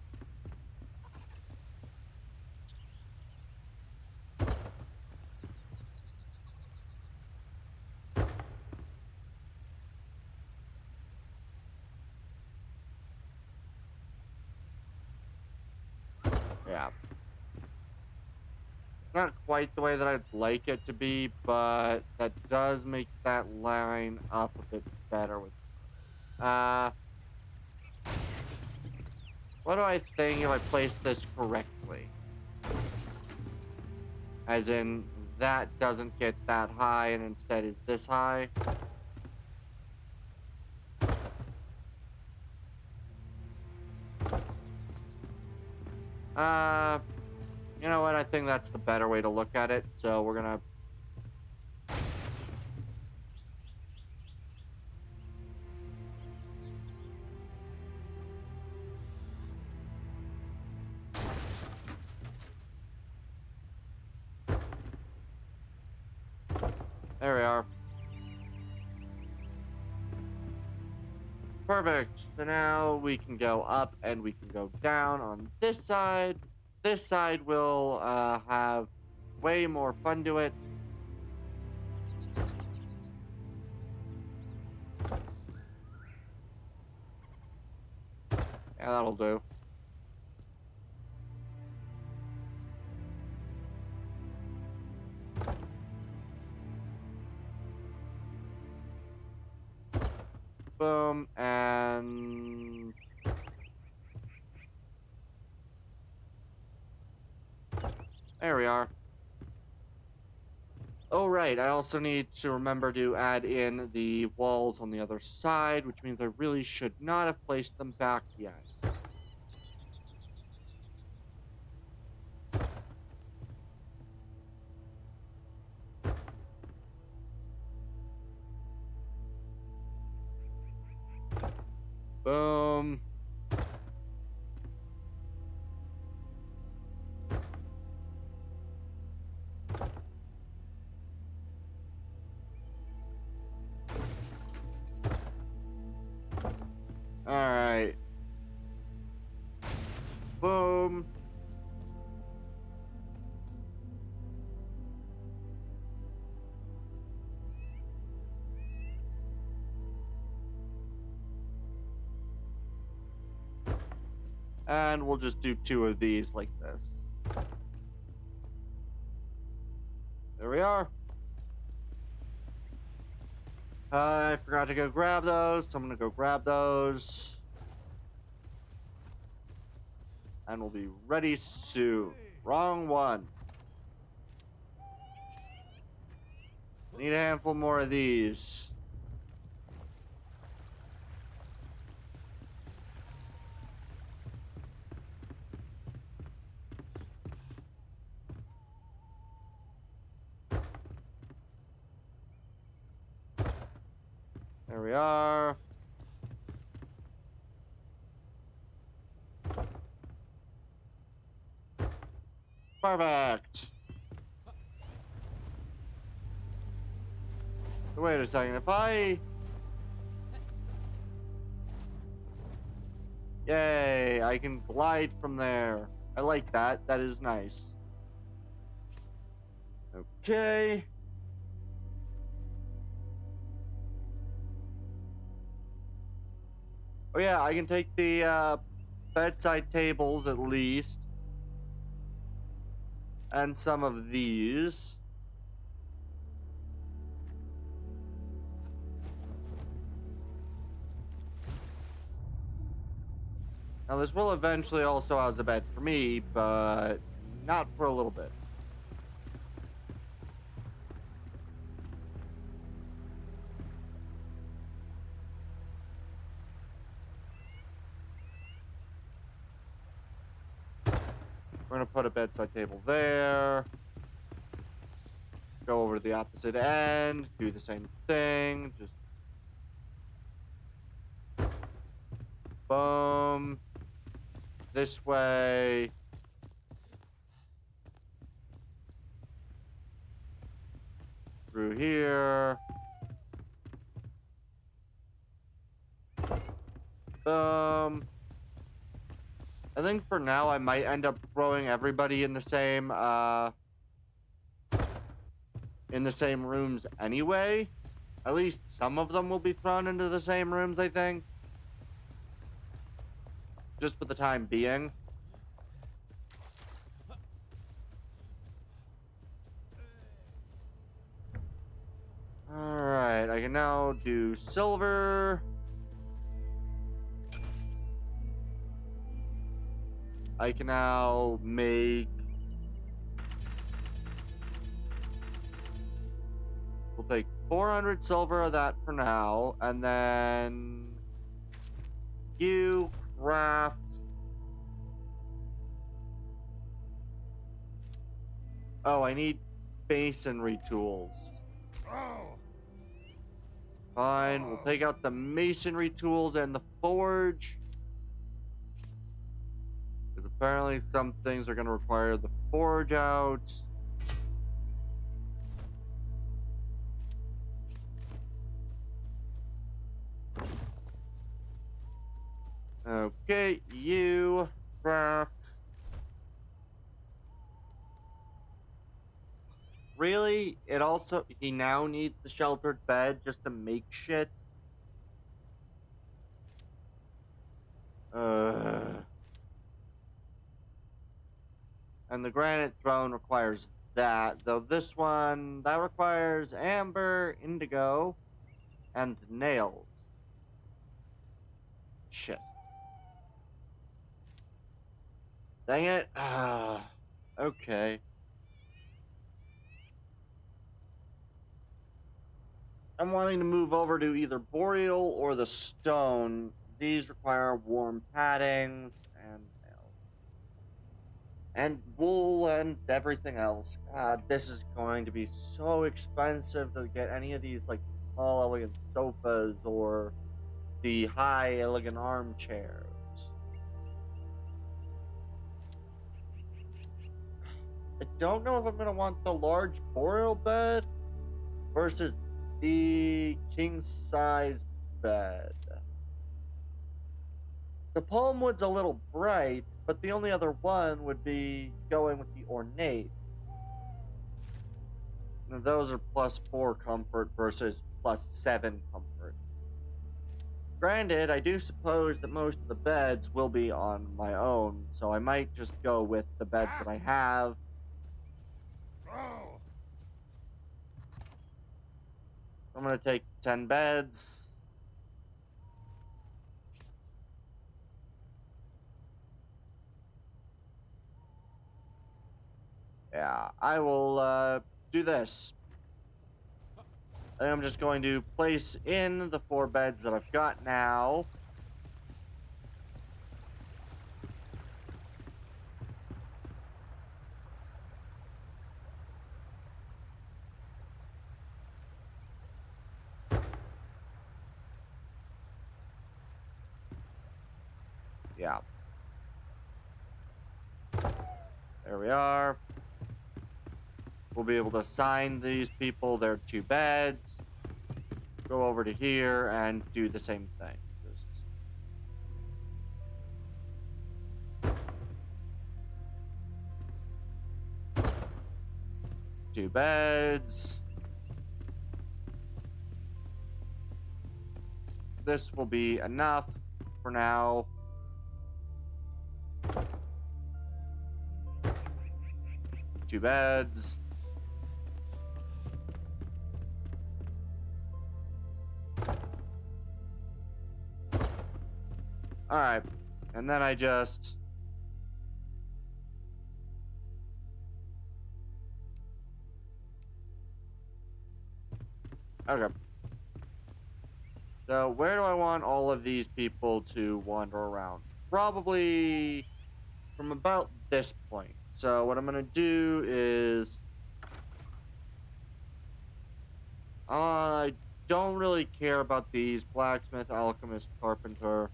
Yeah. Not quite the way that I'd like it to be, but that does make that line up a bit better with what do I think if I place this correctly? As in, that doesn't get that high and instead is this high. Uh, you know what? I think that's the better way to look at it. So we're gonna... There we are. Perfect. So now we can go up and we can go down on this side. this side will have way more fun to it. Yeah, that'll do. Boom, and there we are. Oh, right, I also need to remember to add in the walls on the other side, which means I really should not have placed them back yet. Boom. Alright. Boom. And we'll just do 2 of these like this. There we are. I forgot to go grab those, so I'm gonna go grab those. And we'll be ready soon. Wrong one. Need a handful more of these. There we are. Perfect. Wait a second, if I... Yay, I can glide from there. I like that. That is nice. Okay. Oh yeah, I can take the bedside tables at least. And some of these. Now this will eventually also house a bed for me, but not for a little bit. We're gonna put a bedside table there. Go over to the opposite end, do the same thing, just boom. This way. Through here. Boom. I think for now I might end up throwing everybody in the same rooms anyway. At least some of them will be thrown into the same rooms, I think. Just for the time being. Alright, I can now do silver. I can now make... We'll take 400 silver of that for now, and then... You craft... Oh, I need masonry tools. Fine, we'll take out the masonry tools and the forge. Because apparently some things are going to require the forge out. Okay, you craft he now needs the sheltered bed just to make shit. And the granite throne requires that, though this one, that requires amber, indigo, and nails. Shit. Dang it. Okay. I'm wanting to move over to either boreal or the stone. These require warm paddings and nails. And wool and everything else. God, this is going to be so expensive to get any of these, like, small, elegant sofas or the high, elegant armchairs. I don't know if I'm going to want the large boreal bed versus the king-size bed. The palm wood's a little bright, but the only other one would be going with the ornates. And those are +4 comfort versus +7 comfort. Granted, I do suppose that most of the beds will be on my own, so I might just go with the beds that I have. I'm going to take 10 beds. Yeah, I will do this. I think I'm just going to place in the 4 beds that I've got now. Yeah. There we are. We'll be able to assign these people their 2 beds. Go over to here and do the same thing. Just 2 beds. This will be enough for now. Two beds. All right, and then I just okay. So where do I want all of these people to wander around? Probably from about this point. So what I'm gonna do is I don't really care about these: blacksmith, alchemist, carpenter.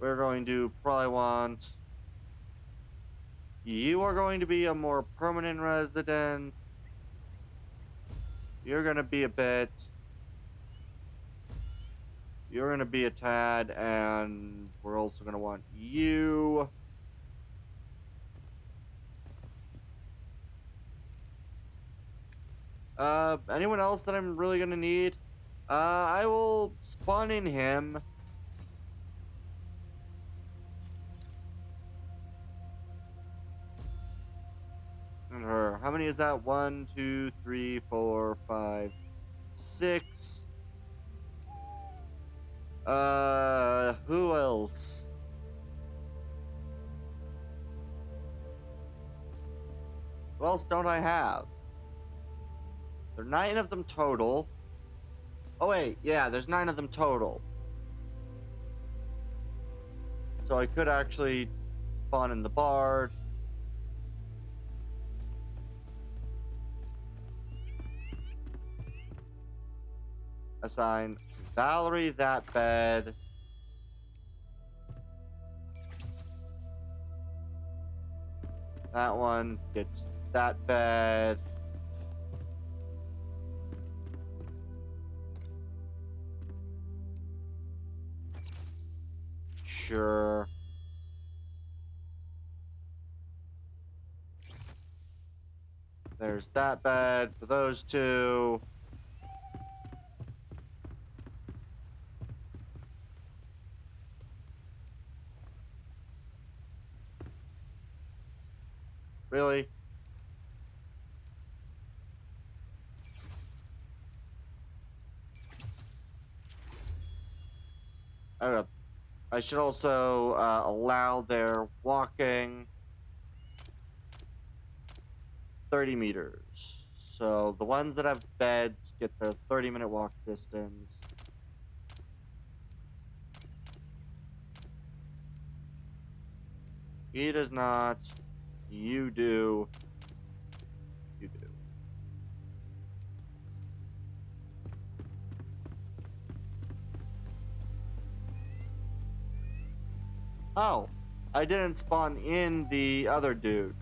We're going to probably want you are going to be a more permanent resident. You're gonna be a bit. You're gonna be a tad, and we're also gonna want you. Anyone else that I'm really gonna need? I will spawn in him. And her. How many is that? 1, 2, 3, 4, 5, 6. Who else? Who else don't I have? There are 9 of them total. Oh wait, yeah, there's 9 of them total. So I could actually spawn in the bard. Assign Valerie that bed. That one gets that bed. Sure. There's that bed for those two. Really? Okay. I should also allow their walking 30 meters. So the ones that have beds get their 30-minute walk distance. He does not. You do. You do. Oh, I didn't spawn in the other dude.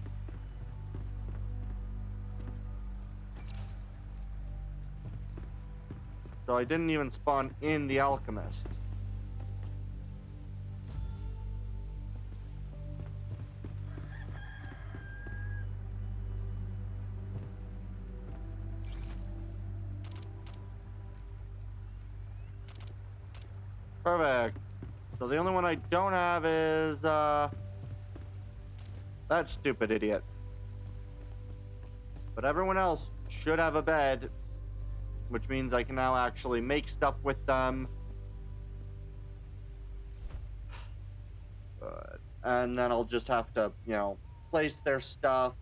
So I didn't even spawn in the alchemist. Perfect. So the only one I don't have is, that stupid idiot. But everyone else should have a bed, which means I can now actually make stuff with them. Good. And then I'll just have to, you know, place their stuff.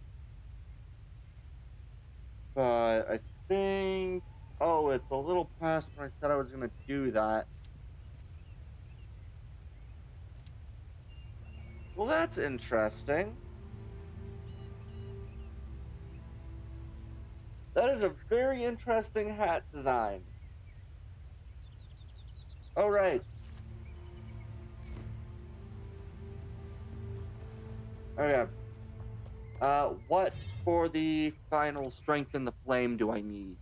But I think... Oh, it's a little past when I said I was going to do that. Well, that's interesting. That is a very interesting hat design. Oh, right. Okay. What for the final strength in the flame do I need?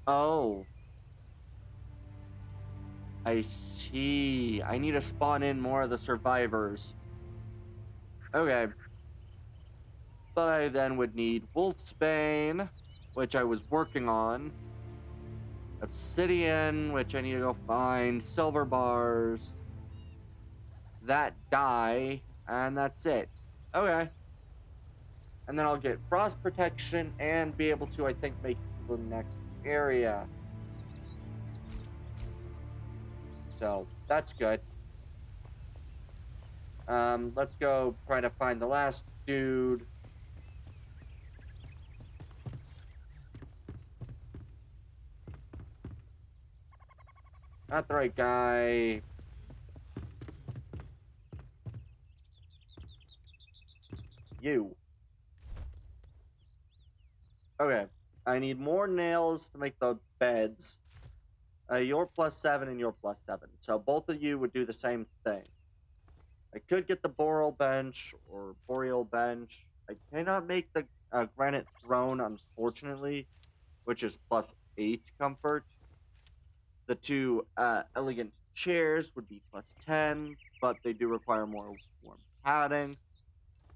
Oh. I see. I need to spawn in more of the survivors. Okay. But I then would need Wolfsbane, which I was working on. Obsidian, which I need to go find. Silver bars. That die. And that's it. Okay. And then I'll get frost protection and be able to, I think, make the next area. So, that's good. Let's go try to find the last dude. Not the right guy. You. Okay. I need more nails to make the beds. You're +7 and you're +7. So both of you would do the same thing. I could get the boreal bench or boreal bench. I cannot make the granite throne, unfortunately, which is +8 comfort. The two elegant chairs would be +10, but they do require more warm padding,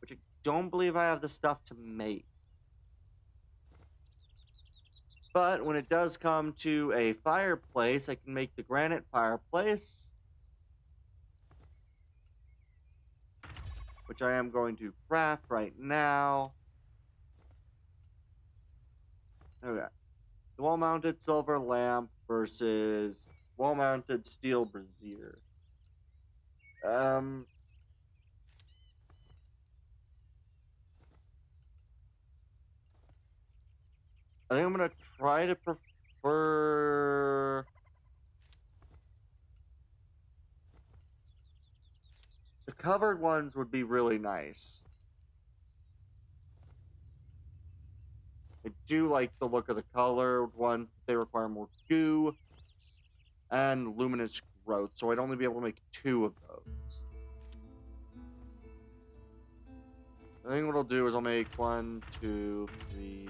which I don't believe I have the stuff to make. But when it does come to a fireplace, I can make the granite fireplace, which I am going to craft right now. Okay. The wall-mounted silver lamp versus wall-mounted steel brazier. I think I'm gonna try to prefer the covered ones would be really nice. I do like the look of the colored ones, but they require more goo and luminous growth, so I'd only be able to make 2 of those. I think what I'll do is I'll make 1, 2, 3,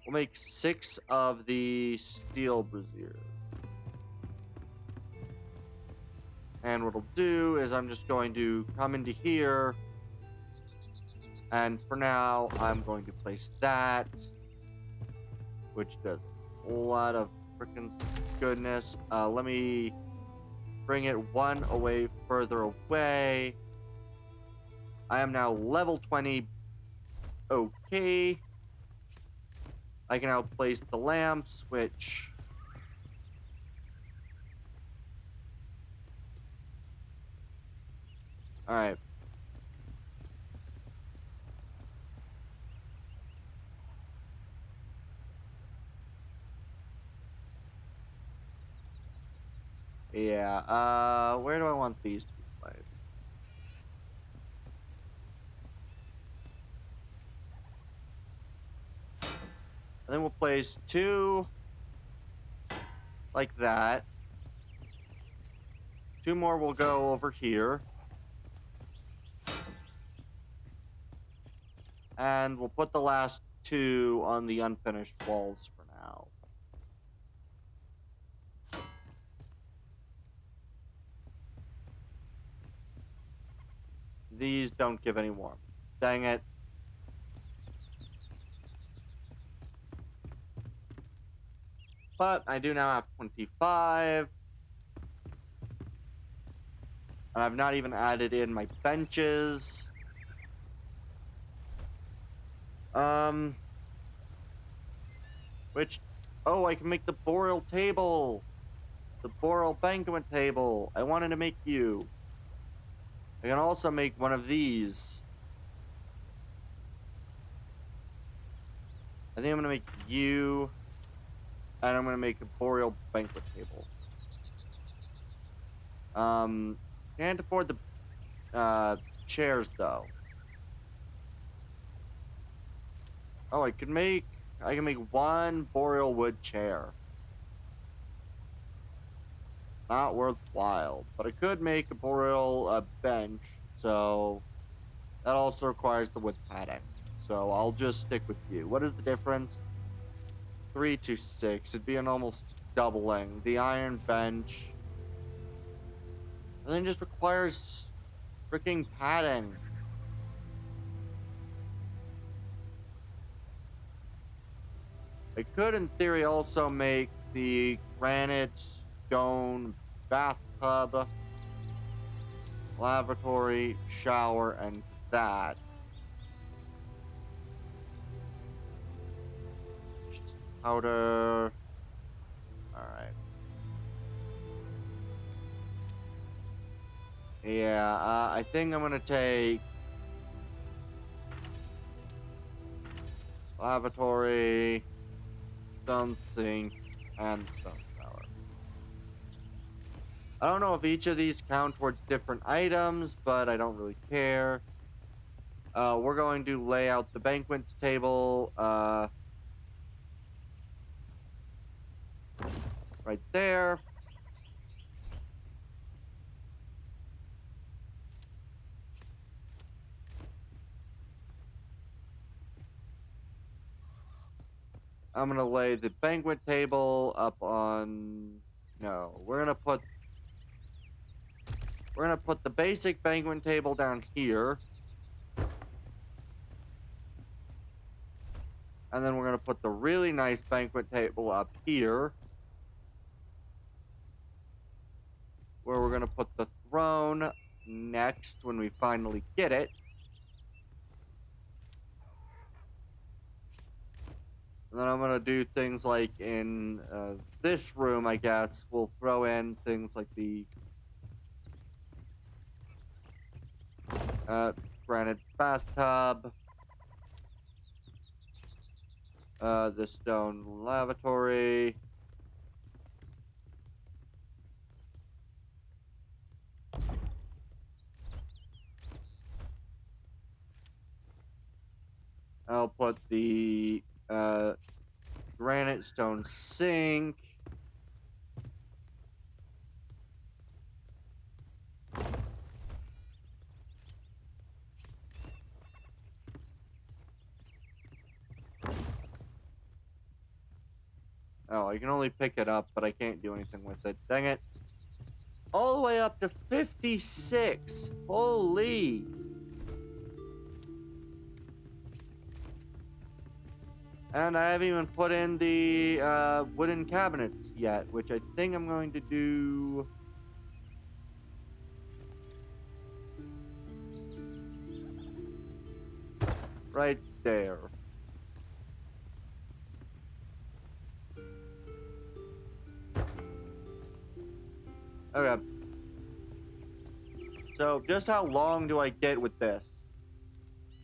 We'll make 6 of the steel braziers. And what I'll do is I'm just going to come into here. And for now, I'm going to place that, which does a lot of freaking goodness. Let me bring it one away further away. I am now level 20. Okay. I can now place the lamps, which... Alright. Yeah, where do I want these to be placed? And then we'll place 2 like that. 2 more will go over here. And we'll put the last 2 on the unfinished walls for now. These don't give any warmth. Dang it. But I do now have 25. And I've not even added in my benches. Which... Oh, I can make the boreal table. The boreal banquet table. I wanted to make you. I can also make one of these. I think I'm gonna make you, and I'm gonna make a boreal banquet table. Can't afford the chairs though. Oh, I can make 1 boreal wood chair. Not worthwhile, but I could make a boreal bench, so that also requires the wood padding. So I'll just stick with you. What is the difference? 3 to 6. It'd be an almost doubling. The iron bench. And then just requires freaking padding. I could, in theory, also make the granite stone bathtub, lavatory, shower, and that. Powder. Alright. Yeah, I think I'm gonna take lavatory, stone sink, and stone shower. I don't know if each of these count towards different items, but I don't really care. We're going to lay out the banquet table, right there. I'm gonna lay the banquet table up on... No, we're gonna put the basic banquet table down here. And then we're gonna put the really nice banquet table up here, where we're gonna put the throne next when we finally get it. And then I'm gonna do things like in this room, I guess, we'll throw in things like the granite bathtub, the stone lavatory, I'll put the granite stone sink. Oh, I can only pick it up, but I can't do anything with it. Dang it. All the way up to 56. Holy. And I haven't even put in the wooden cabinets yet, which I think I'm going to do right there. Okay. So just how long do I get with this?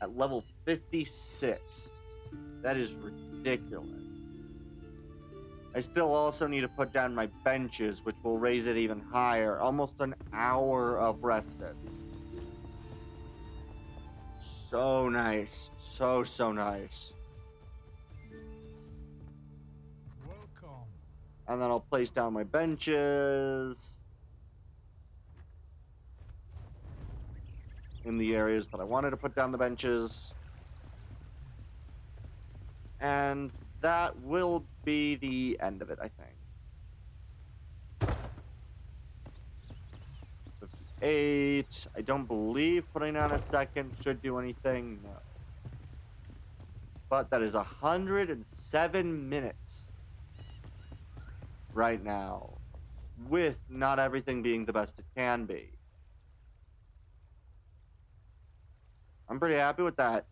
At level 56. That is ridiculous. I still also need to put down my benches, which will raise it even higher. Almost an hour of rested. So nice. So nice. Welcome. And then I'll place down my benches in the areas that I wanted to put down the benches. And that will be the end of it, I think. 58. I don't believe putting down a second should do anything. No. But that is 107 minutes right now, with not everything being the best it can be. I'm pretty happy with that.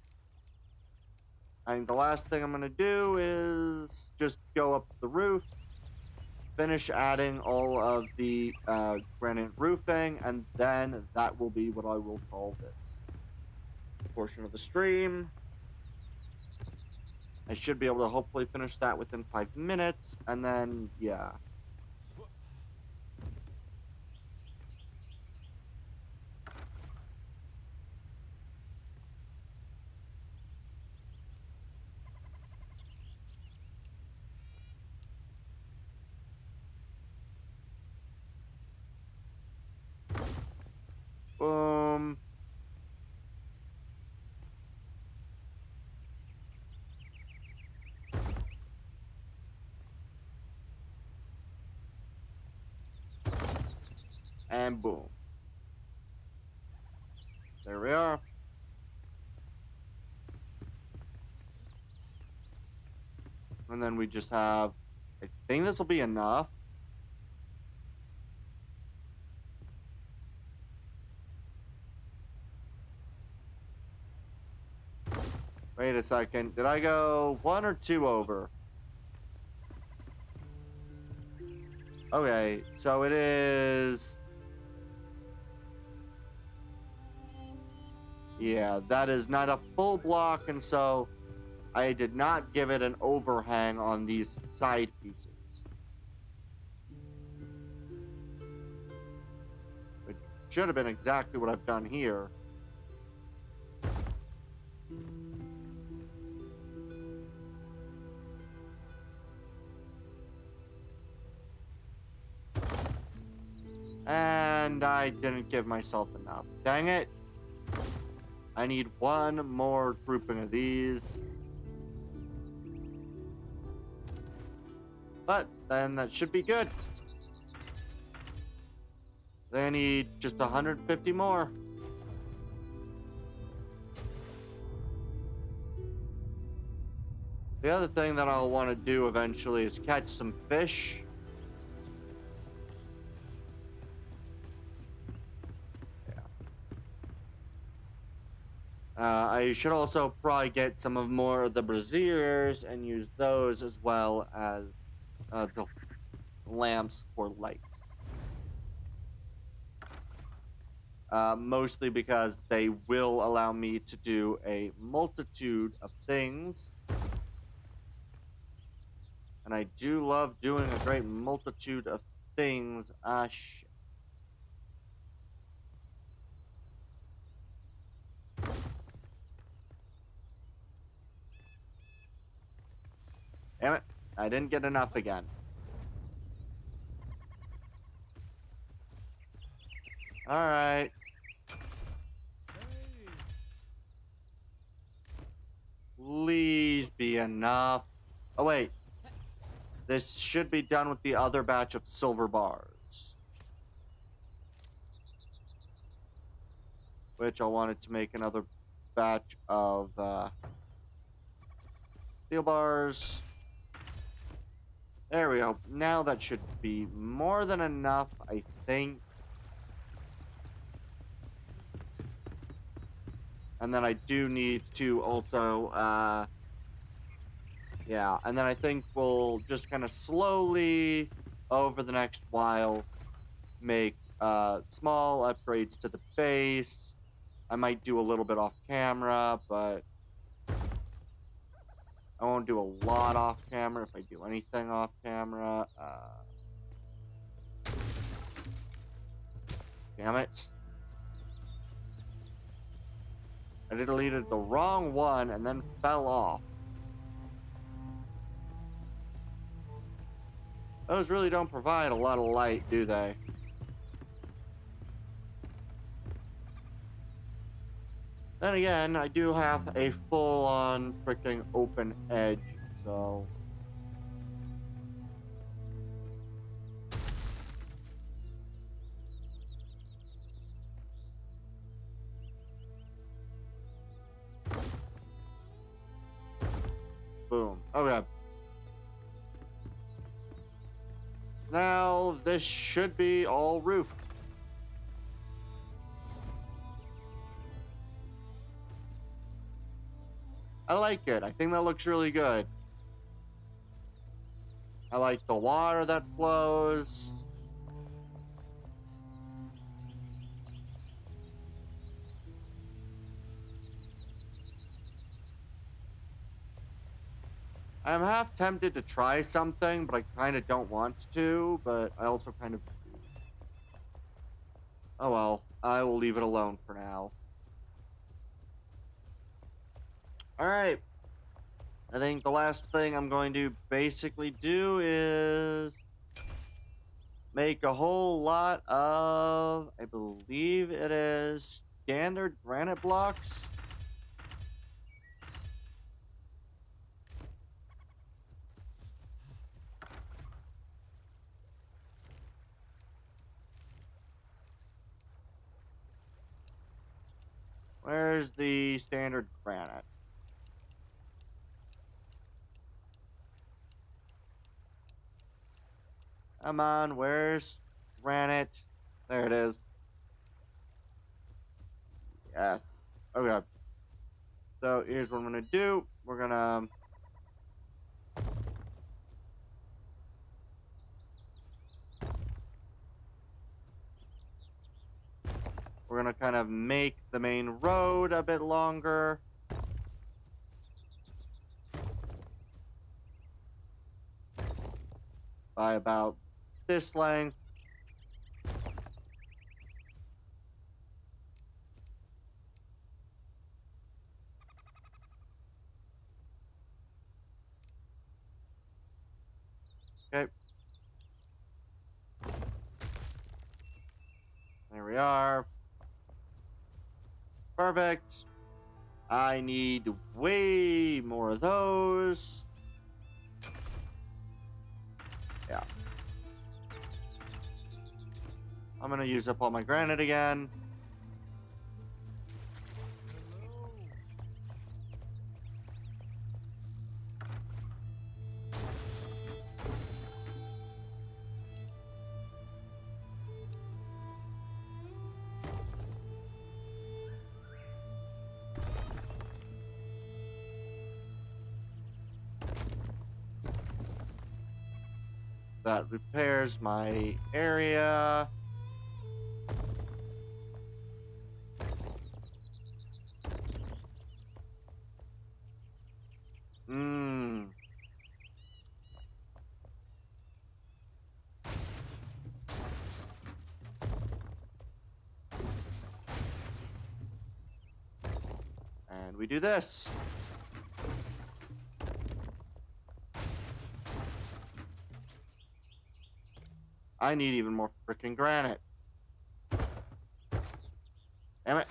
I think the last thing I'm going to do is just go up to the roof, finish adding all of the granite roofing, and then that will be what I will call this portion of the stream. I should be able to hopefully finish that within 5 minutes, and then, yeah. Boom. And boom. There we are. And then we just have, I think this will be enough. Wait a second. Did I go 1 or 2 over? Okay, so it is... Yeah, that is not a full block, and so I did not give it an overhang on these side pieces. It should have been exactly what I've done here. And I didn't give myself enough. Dang it. I need 1 more grouping of these. But then that should be good. Then I need just 150 more. The other thing that I'll want to do eventually is catch some fish. I should also probably get some of more of the braziers and use those as well as the lamps for light. Mostly because they will allow me to do a multitude of things. And I do love doing a great multitude of things. Shit. Damn it. I didn't get enough again. Alright. Please be enough. Oh, wait. this should be done with the other batch of silver bars. Which I wanted to make another batch of steel bars. There we go. Now that should be more than enough, I think. And then I do need to also, yeah, and then I think we'll just kind of slowly, over the next while, make small upgrades to the base. I might do a little bit off camera, but I won't do a lot off camera if I do anything off camera. Damn it. I deleted the wrong one and then fell off. Those really don't provide a lot of light, do they? Then again, I do have a full-on freaking open edge, so... Boom. Okay. Now, this should be all roofed. I like it. I think that looks really good. I like the water that flows. I'm half tempted to try something, but I kind of don't want to, but I also kind of do. Oh well, I will leave it alone for now. Alright. I think the last thing I'm going to basically do is make a whole lot of, I believe it is standard granite blocks. Where's the standard granite? Come on, where's granite? There it is. Yes. Okay. So here's what I'm gonna do. We're gonna kind of make the main road a bit longer. By about this length. Okay. There we are. Perfect. I need way more of those. Yeah. I'm gonna use up all my granite again. That repairs my area. And we do this. I need even more freaking granite. Damn it.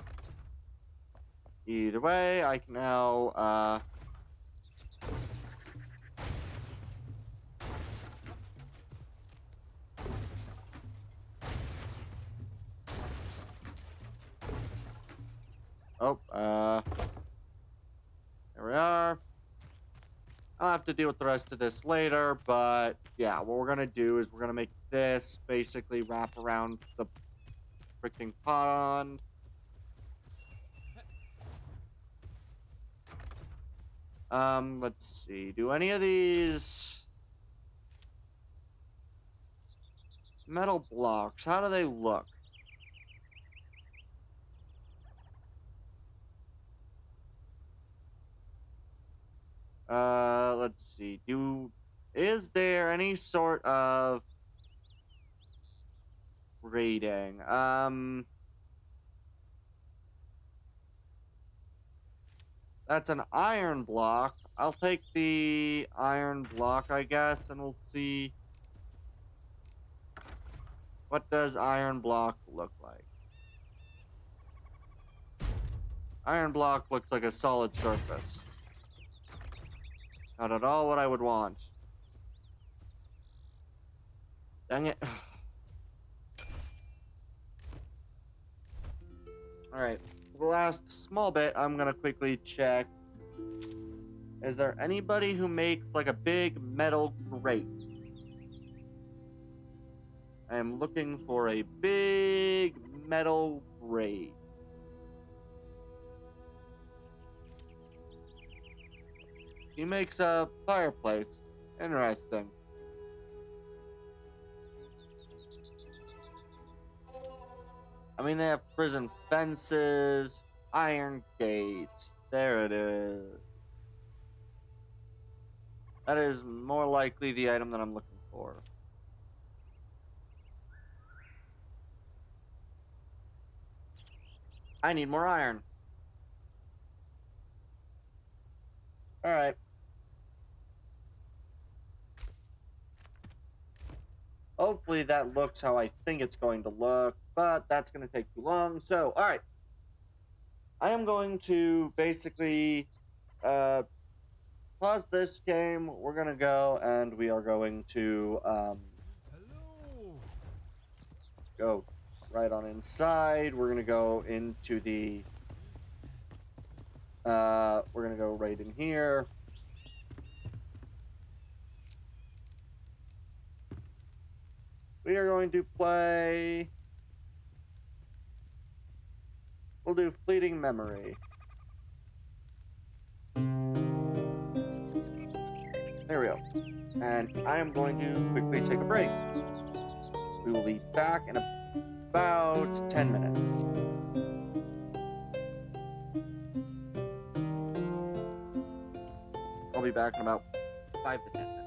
Either way, I can now, Oh, there we are. I'll have to deal with the rest of this later, but yeah, what we're gonna do is we're gonna make this basically wrap around the freaking pond. Let's see. Do any of these metal blocks, how do they look? Let's see. Is there any sort of rating? That's an iron block. I'll take the iron block, I guess, and we'll see. What does iron block look like? Iron block looks like a solid surface. Not at all what I would want. Dang it. Alright. The last small bit, I'm gonna quickly check. Is there anybody who makes like a big metal crate? I am looking for a big metal crate. He makes a fireplace. Interesting. I mean, they have prison fences, iron gates. There it is. That is more likely the item that I'm looking for. I need more iron. Alright. Hopefully that looks how I think it's going to look, but that's going to take too long. So, alright. I am going to basically pause this game. We're going to go and we are going to Hello. go right on inside. We're going to go into the we're going to go right in here. We are going to play. We'll do Fleeting Memory. There we go. And I am going to quickly take a break. We will be back in about 10 minutes. I'll be back in about 5 to 10 minutes.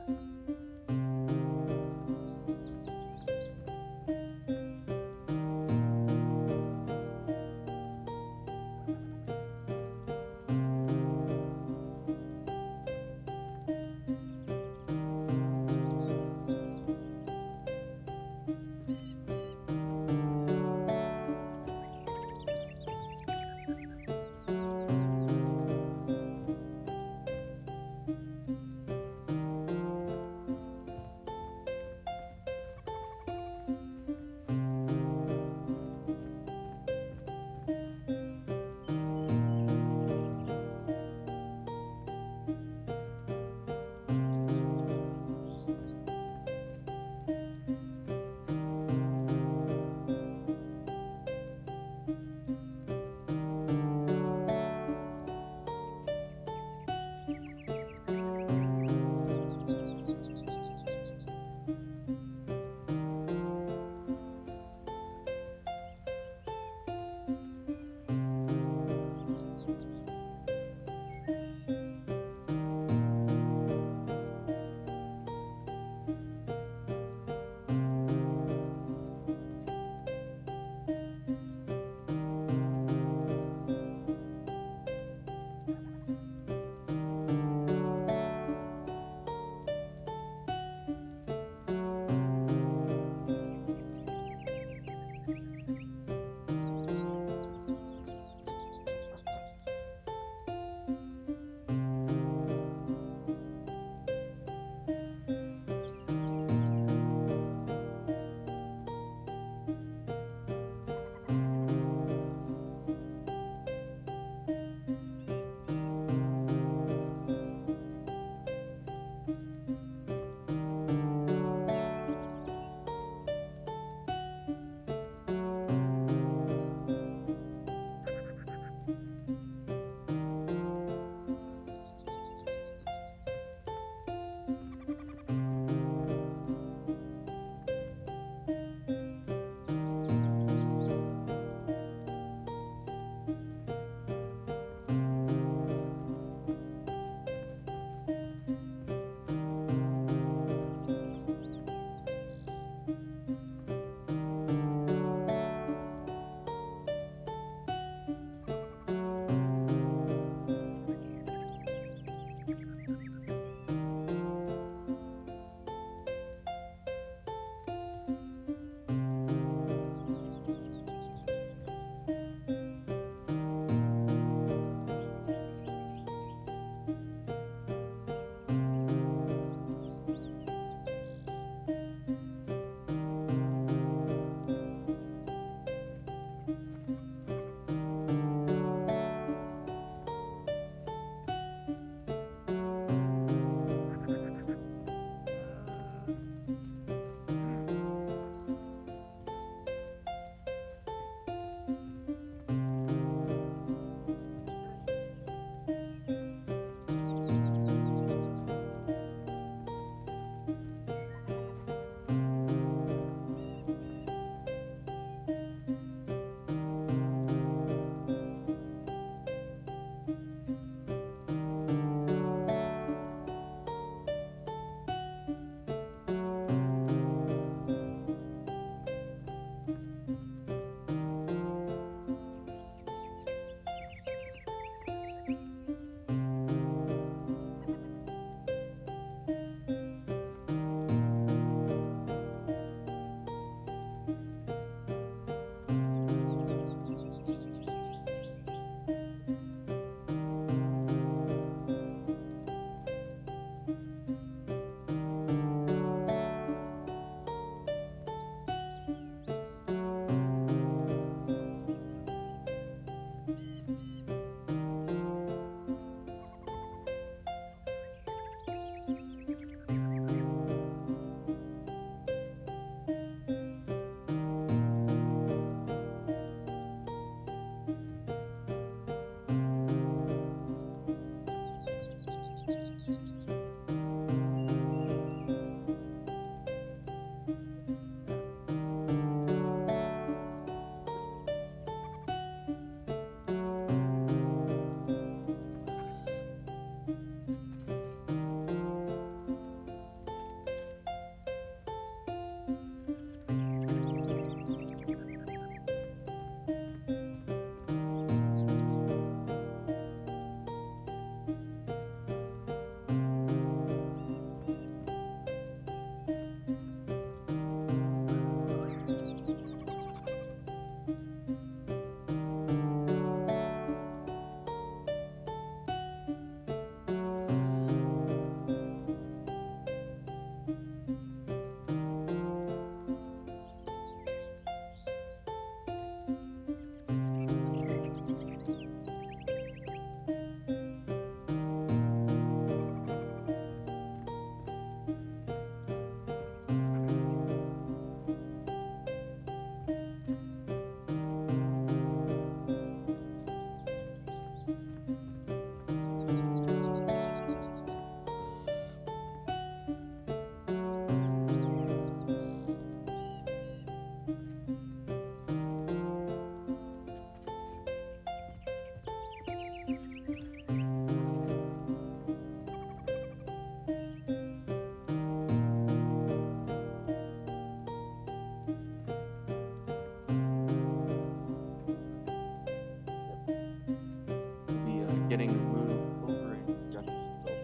getting moved over in just a little bit.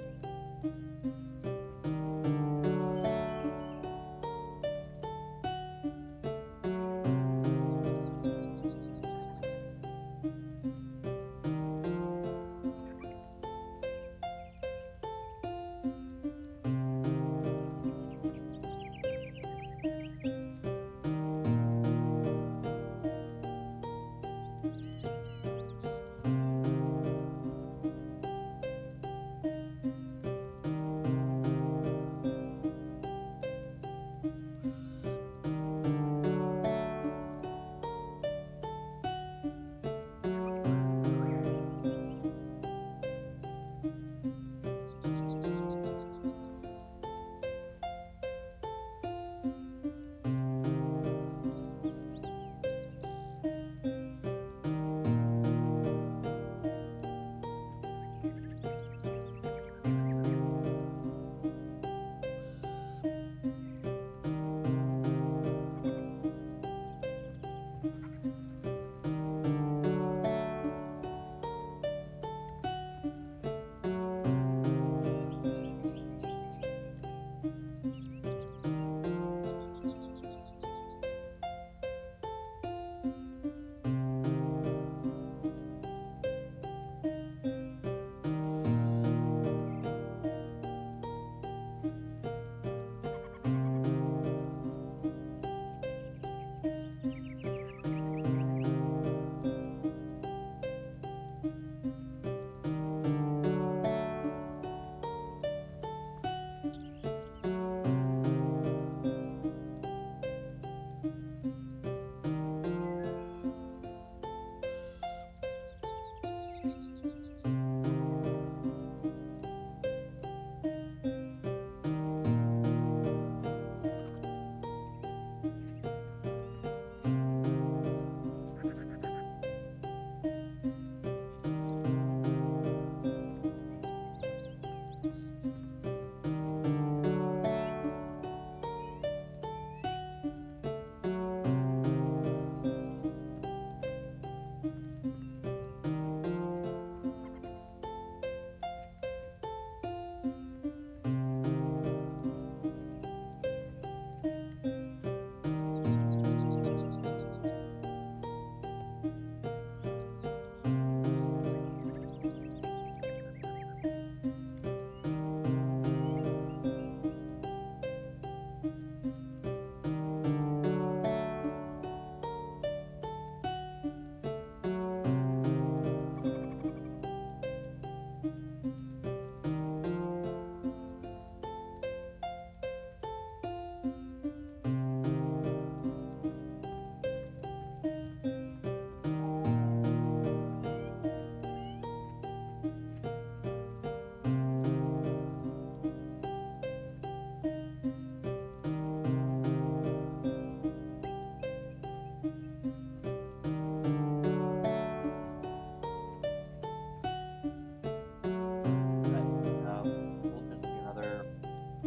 We'll just be another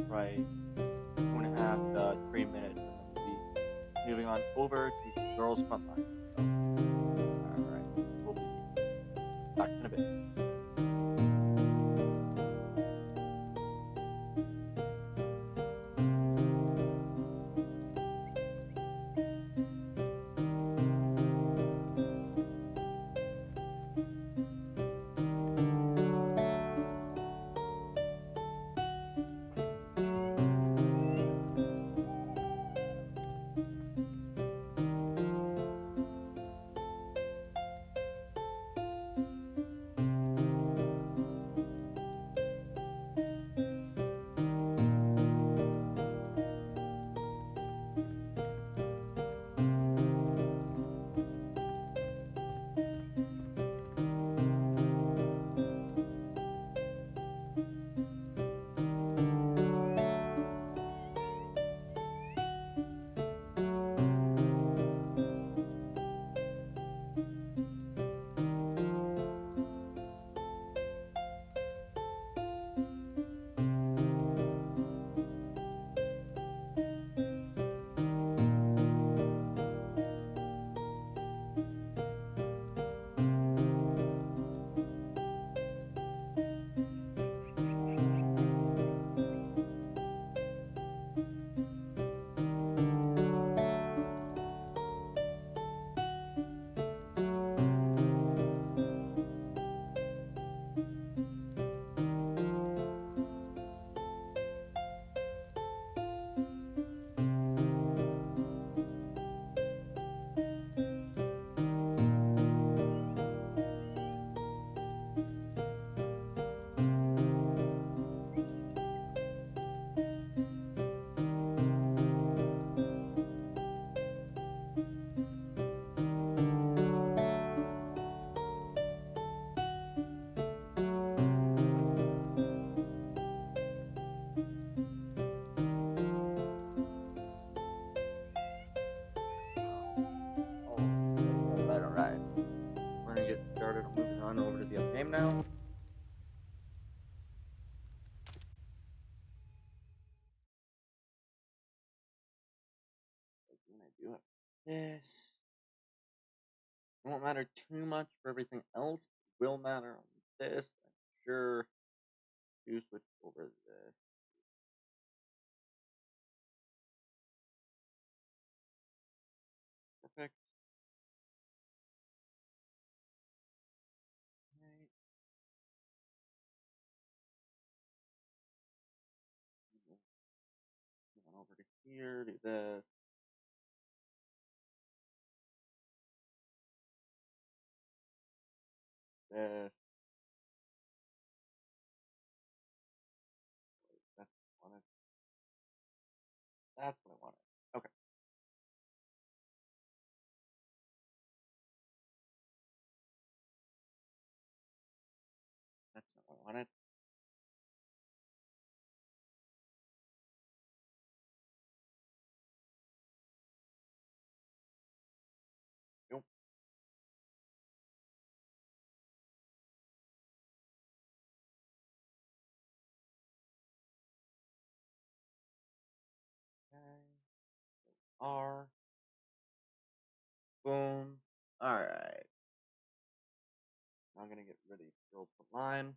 right 2.5 to 3 minutes, and then we'll be moving on over to girls frontline. So, all right, we'll be back in a bit. do this. It won't matter too much for everything else. It will matter on this. I'm sure. Do switch over this. Perfect. Right. Move on over to here. Do this. This. That's what I wanted. That's what I wanted. Okay. That's not what I wanted. Nope. Okay. R. Boom. Alright. I'm gonna get ready to build the line.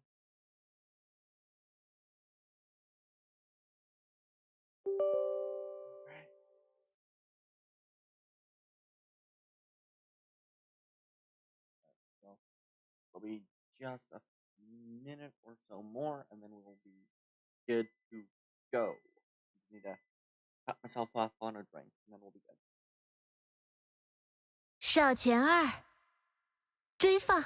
Alright. So it'll be just a minute or so more, and then we'll be good to go. Just need to cut myself off on a drink, and then we'll be good. 少前儿，追放。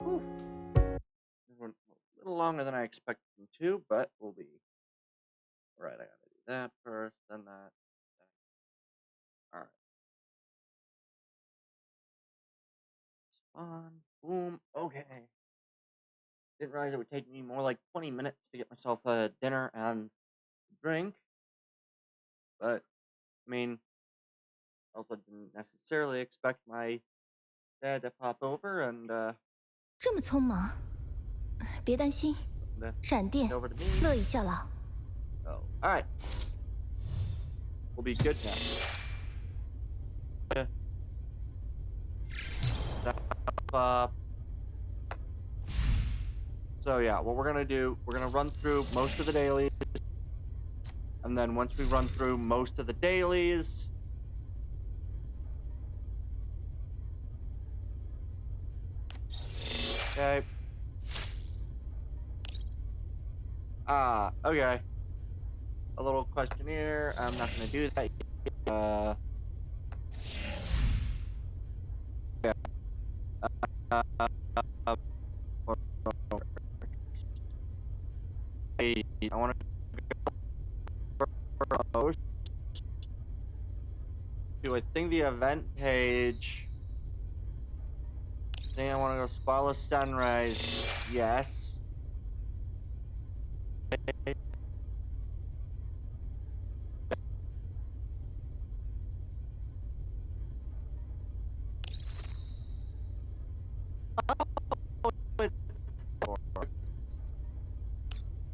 Whew. This went a little longer than I expected them to, but we'll be. Alright, I gotta do that first, then that. Alright. Spawn. Boom. Okay. Didn't realize it would take me more like 20 minutes to get myself a dinner and drink. But, I mean, also didn't necessarily expect my dad to pop over and, 这么匆忙，别担心， to 闪电 over to me. 乐意效劳。 So, alright. We'll be good now. So yeah, what we're gonna do, we're gonna run through most of the dailies. And then once we run through most of the dailies, okay. Okay. A little questionnaire. I'm not gonna do that. Yeah. I want to do, I think, the event page. I think I want to go Spala Sunrise. Yes.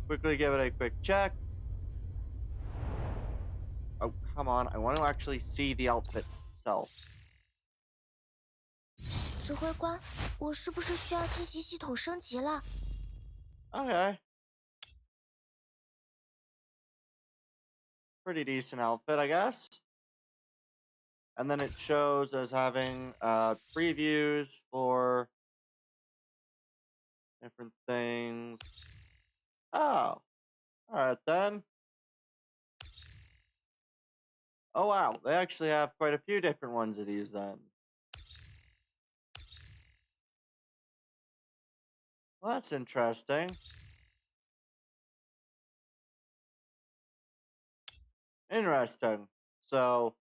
Quickly give it a quick check. Oh, come on. I want to actually see the outfit itself. 指挥官，我是不是需要清洗系统升级了？ Okay. Pretty decent outfit, I guess. And then it shows as having previews for different things. Oh. Alright then. Oh wow, they actually have quite a few different ones of these then. Well, that's interesting. Interesting. So,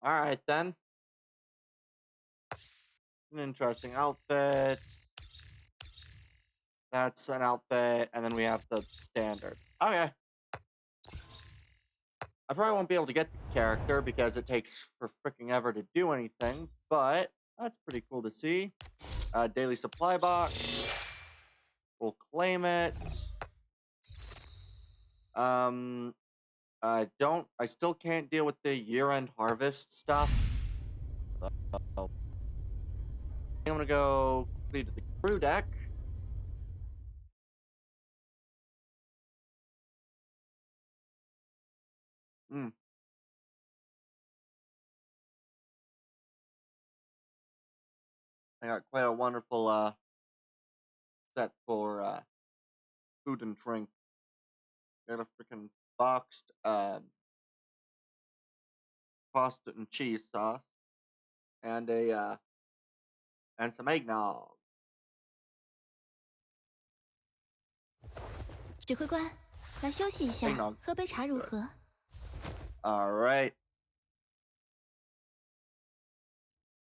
alright then. An interesting outfit. That's an outfit, and then we have the standard. Okay. I probably won't be able to get the character because it takes for freaking ever to do anything, but that's pretty cool to see. Daily supply box. We'll claim it. I still can't deal with the year-end harvest stuff. So, I'm gonna go quickly to the crew deck. I got quite a wonderful set for food and drink. Got a freaking boxed pasta and cheese sauce and and some eggnog. 指挥官，来休息一下 Eggnog.，喝杯茶如何？ All right.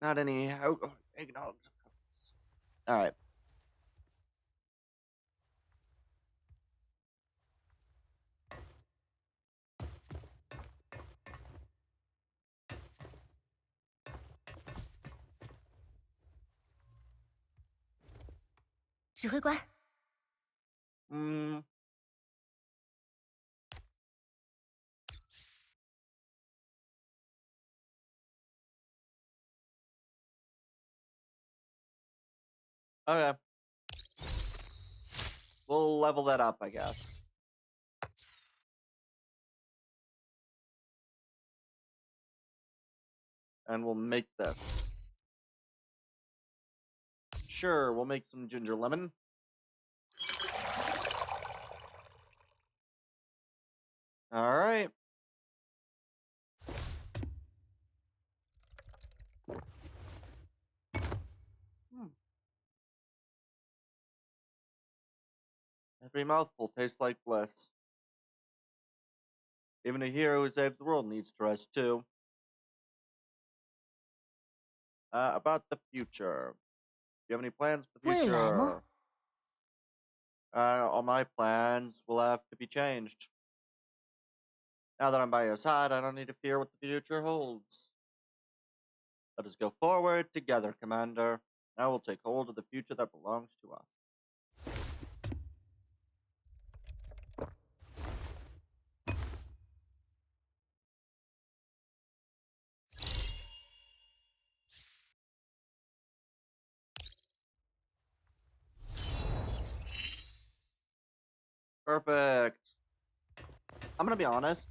Not any eggnog. All right. “指挥官， Okay. We'll level that up, I guess. And we'll make this. Sure, we'll make some ginger lemon. All right. Every mouthful tastes like bliss. Even a hero who saves the world needs to rest too. About the future. Do you have any plans for the 未来吗？ future? All my plans will have to be changed. Now that I'm by your side, I don't need to fear what the future holds. Let us go forward together, Commander. Now we'll take hold of the future that belongs to us. Perfect. I'm gonna be honest.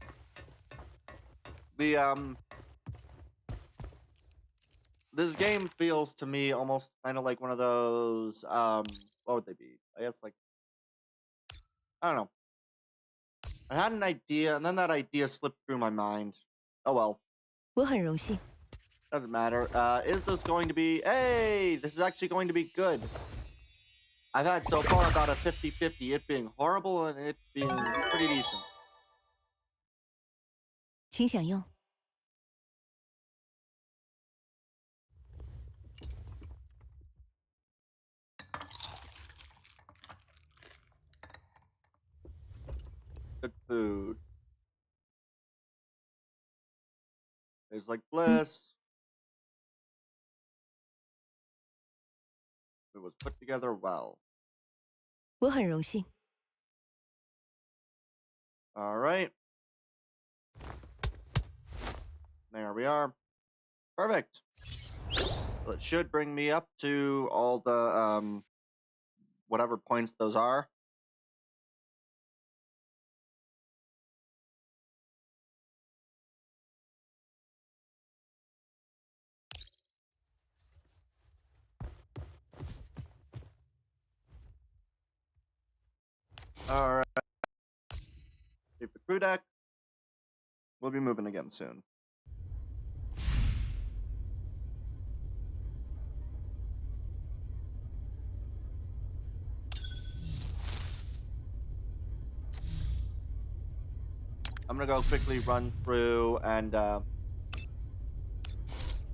This game feels to me almost kind of like one of those, what would they be? I guess like, I don't know. I had an idea, and then that idea slipped through my mind. Oh well. 我很荣幸。 Doesn't matter. Is this going to be... Hey! This is actually going to be good. I've had so far about a 50-50. It being horrible and it being pretty decent. 请享用。 Good food. Tastes like bliss. It was put together well. 我很荣幸。 All right. There we are. Perfect. So it should bring me up to all the, whatever points those are. All right. Keep the crew deck. We'll be moving again soon. I'm gonna go quickly run through and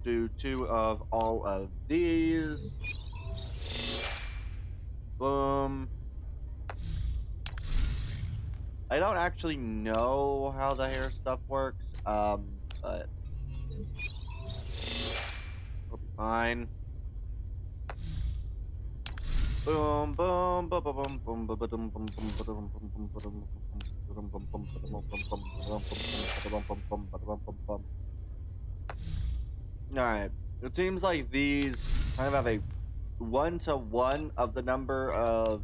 do 2 of all of these. Boom. I don't actually know how the hair stuff works, but it'll be fine. Boom, boom, boom, boom, boom, boom, boom, boom, boom, boom, boom. Alright. It seems like these kind of have a 1-to-1 of the number of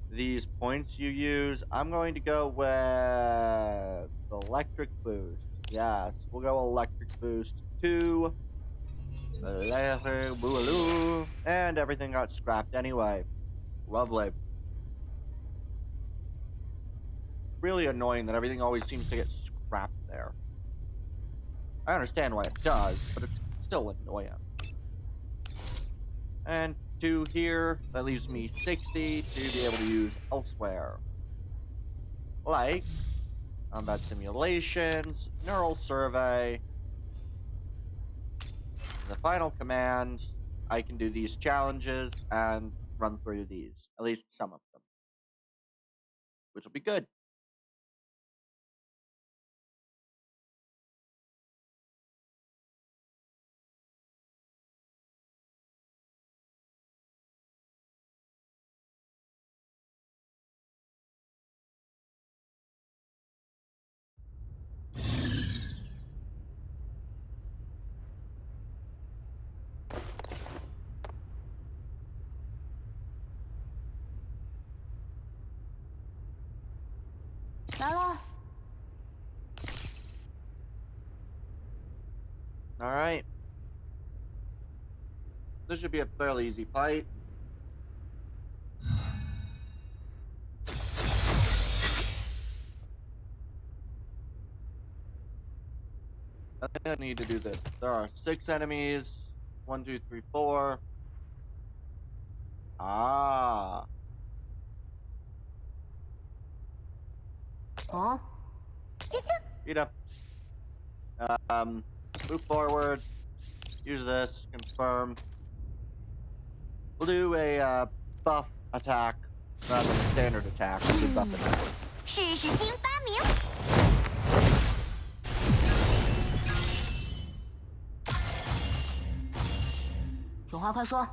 these points you use. I'm going to go with electric boost. Yes, we'll go electric boost 2. And everything got scrapped anyway. Lovely. Really annoying that everything always seems to get scrapped there. I understand why it does, but it's still annoying. And 2 here, that leaves me 60 to be able to use elsewhere. Like combat simulations, neural survey. The final command, I can do these challenges and run through these, at least some of them, which will be good. All right. This should be a fairly easy fight. I think I need to do this. There are 6 enemies. 1, 2, 3, 4. Ah. 哦，啾啾， Speed up. Move forward. Use this. Confirm. We'll do a buff attack rather than a standard attack. We'll do buff attack. 试试新发明。有话快说。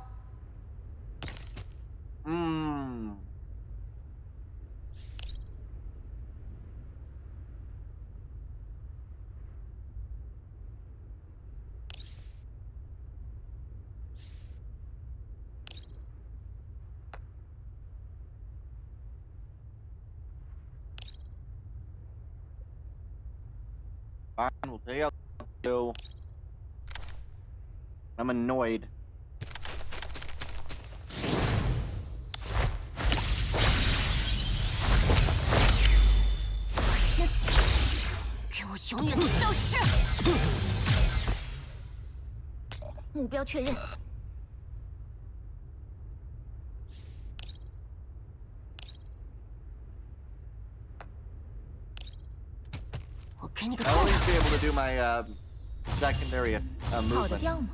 Fine, we'll take out you. I'm annoyed. Give 我永远的消失。目标确认。我给你个 I'll 痛 always be able to do my secondary 跑得 movement. 掉吗？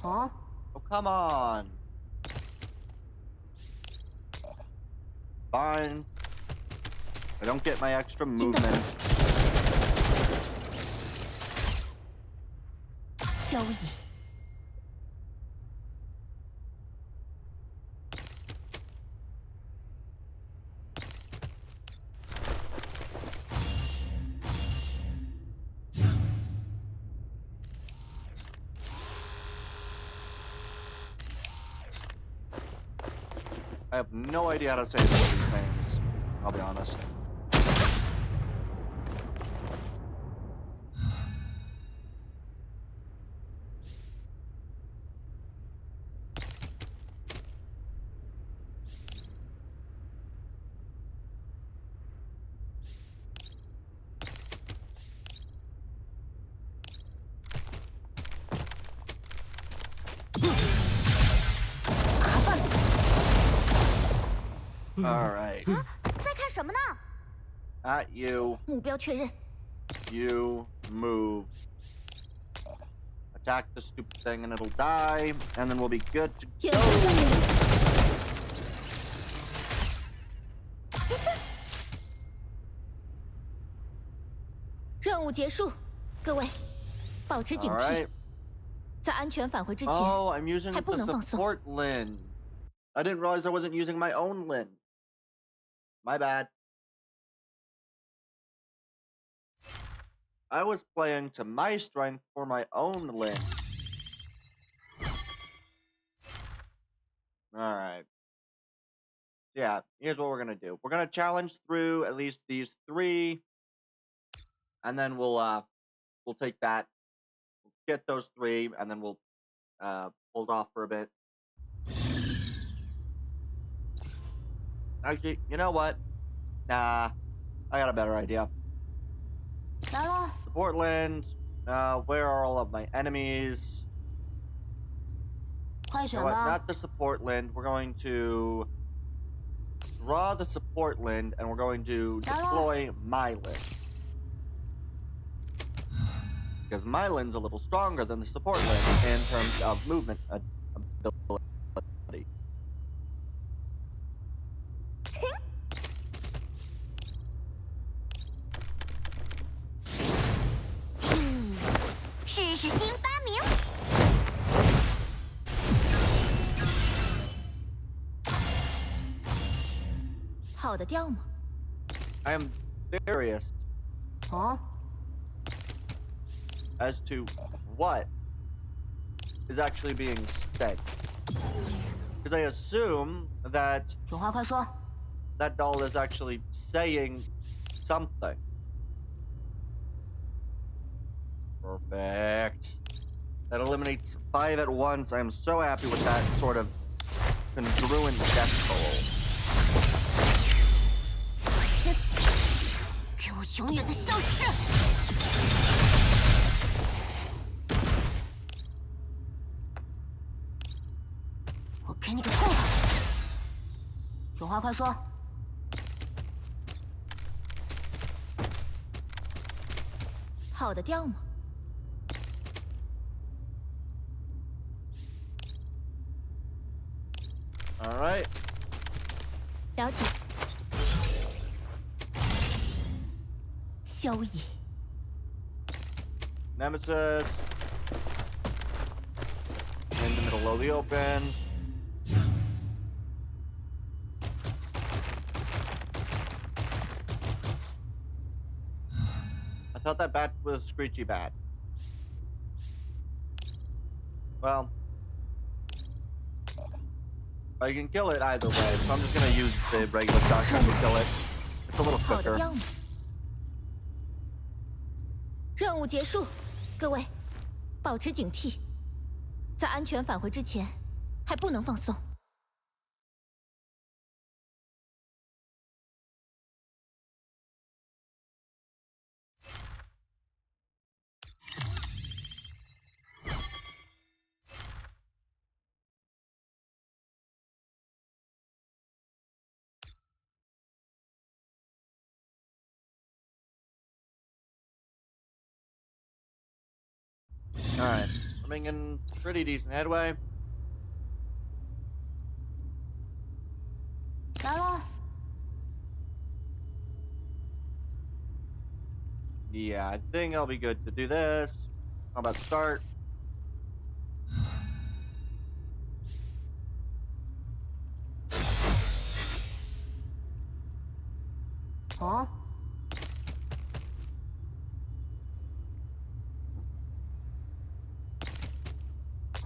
哦， Oh, come on. Fine. I don't get my extra movement. 消隐。I have no idea how to say some of these things. I'll be honest. All right. 在看什么呢？ At you. 目标确认。 You move. Attack the stupid thing and it'll die, and then we'll be good to 天 go. 赋效应。任务结束，各位，保持警 All 惕 right. 在安全返回之前， Oh, I'm using 还不 the 能放松。 support Lin. I didn't realize I wasn't using my own Lin. My bad. I was playing to my strength for my own Lin. Alright. Yeah, here's what we're gonna do. We're gonna challenge through at least these 3. And then we'll take that. Get those 3, and then we'll hold off for a bit. Actually, you know what? Nah, I got a better idea. 来了， Support land. Where are all of my enemies? 快 You 选 know what? 吧。 Not the support land. We're going to draw the support land, and we're going to deploy my land. Because my land's a little stronger than the support land in terms of movement ability. 试试新发明。跑得掉吗？ I am curious 哦， as to what is actually being said. Because I assume that 有话快说。 that doll is actually saying something. Perfect. That eliminates 5 at once. I am so happy with that sort of congruent death toll. 给我永远的消失！我给你个痛快！有话快说。跑得掉吗？ All right. 了解。萧野， Nemesis. In the middle of the open. I thought that bat was a screechy bat. Well, I can kill it either way, so I'm just gonna use the regular shotgun to kill it. It's a little 跑得 quicker. 掉吗？任务结束，各位，保持警惕，在安全返回之前，还不能放松。 Alright, we're making pretty decent headway. 来了， Yeah, I think I'll be good to do this. How about start? 哦，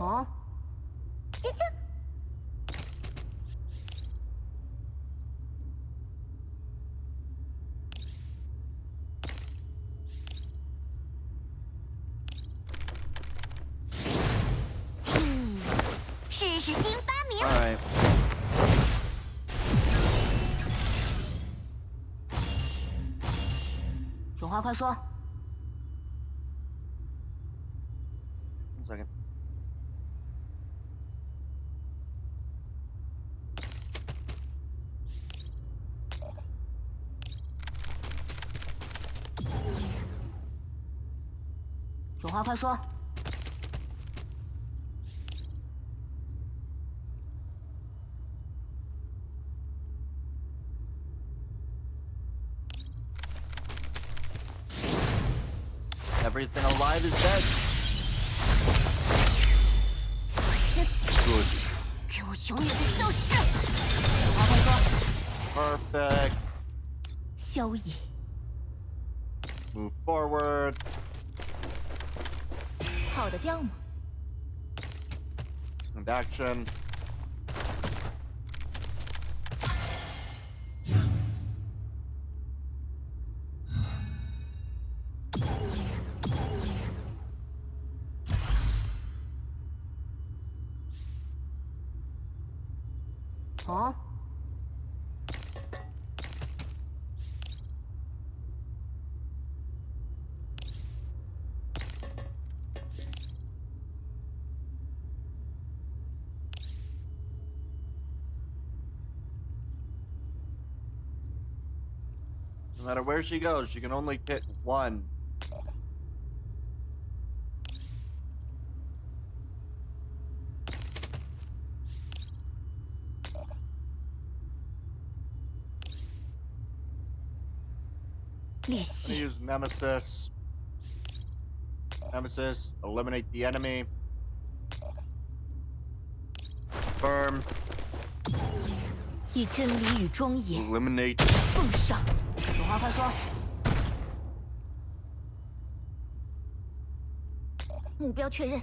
哦，啾啾，试试新发明。 Alright. 有话快说。 1 second. 有话快说。 Everything alive is dead. Good. 给我永远的消失！有话快说。 Perfect. 萧野， Move forward. 跑得掉吗？ And action. Oh. 哦， No matter where she goes, she can only hit one. I'm 练 gonna 习。 use Nemesis. Nemesis, eliminate the enemy. Confirm. 以真理与庄严 Eliminate. 奉上。有话快说。目标确认。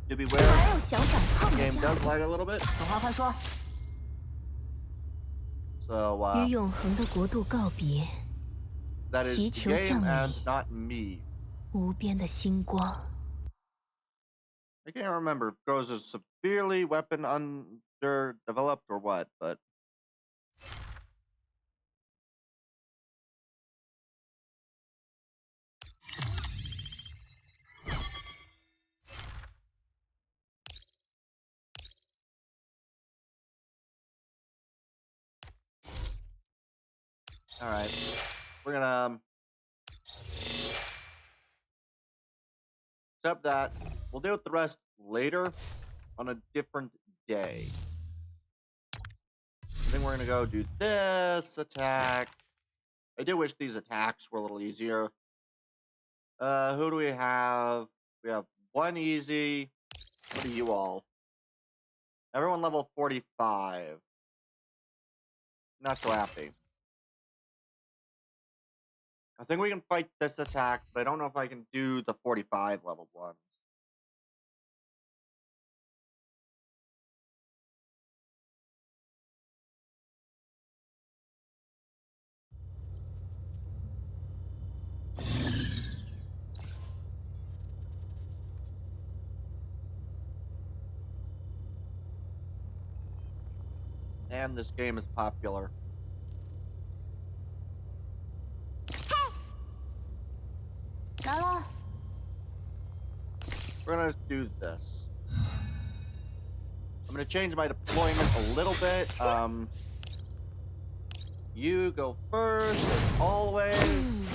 To be 还 aware, 有想反抗的 game 家 does 伙。 lag a little bit. 有话快说。 So, 与永恒的国度告别， that is 祈 the 求 game 降 and 临 not me. 无边的星光。 I can't remember if Grows is severely weapon underdeveloped or what, but Alright. We're gonna accept that. We'll deal with the rest later on a different day. I think we're gonna go do this attack. I do wish these attacks were a little easier. Who do we have? We have one easy. What are you all? Everyone level 45. Not so happy. I think we can fight this attack, but I don't know if I can do the 45 level ones. And this game is popular. We're gonna do this. I'm gonna change my deployment a little bit. You go first, as always.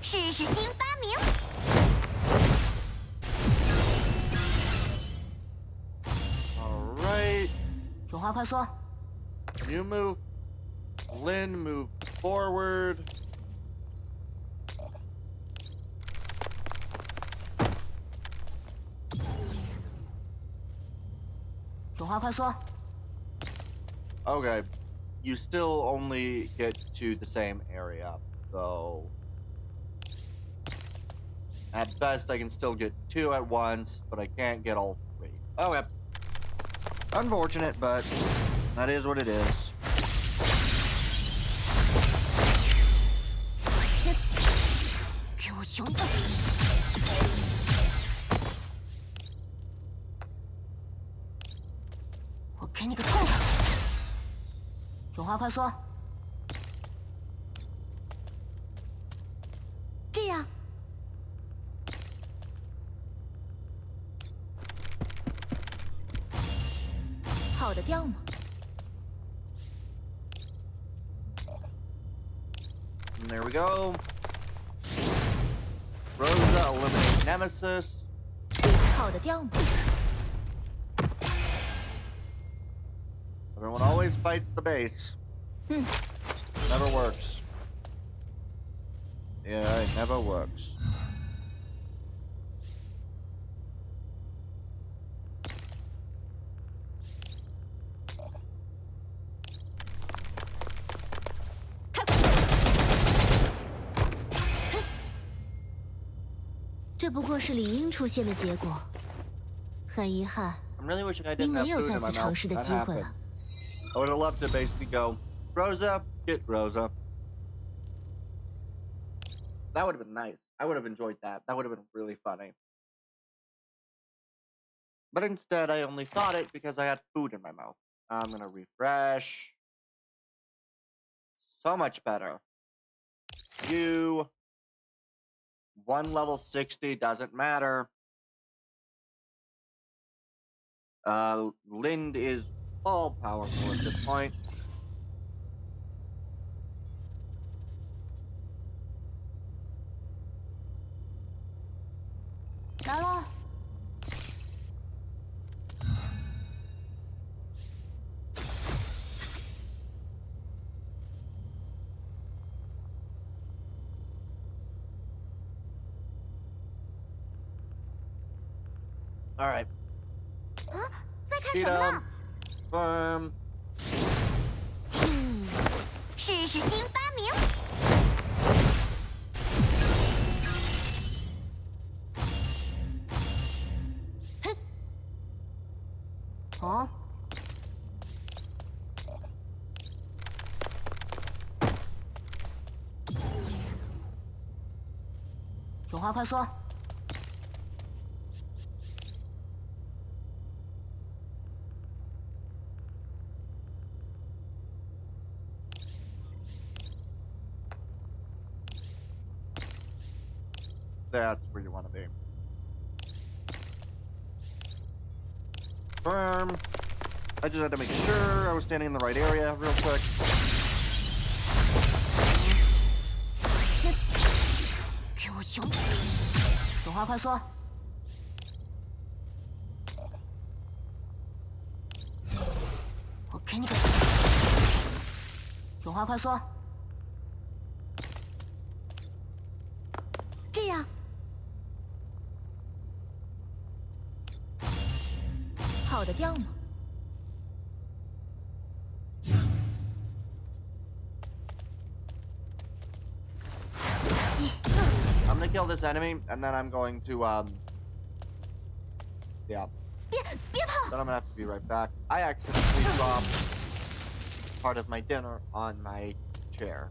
试试新发明。 Alright. 有话快说。 You move. Lynn, move forward. Okay. You still only get to the same area, so... At best, I can still get 2 at once, but I can't get all 3. Okay. Unfortunate, but that is what it is. 给我熊着！我给你个痛快！有话快说。这样。跑得掉吗？ And there we go. Rosa, eliminate Nemesis. 跑得掉吗？ Everyone always fights the base. Never works. Yeah, it never works. I'm really wishing I didn't have food in my mouth. That happened. I would have loved to basically go, Rosa, get Rosa. That would have been nice. I would have enjoyed that. That would have been really funny. But instead, I only thought it because I had food in my mouth. I'm gonna refresh. So much better. You. 1 level 60 doesn't matter. Lind is all powerful at this point. All right. 在看什么呢？ Firm. 试试新发明。哼。哦。有话快说。 That's where you want to be. Firm. I just had to make sure I was standing in the right area real quick. 有话快说。我给你个，有话快说。这样跑得掉吗？ I'm gonna kill this enemy, and then I'm going to, yeah. Then I'm gonna have to be right back. I accidentally dropped part of my dinner on my chair.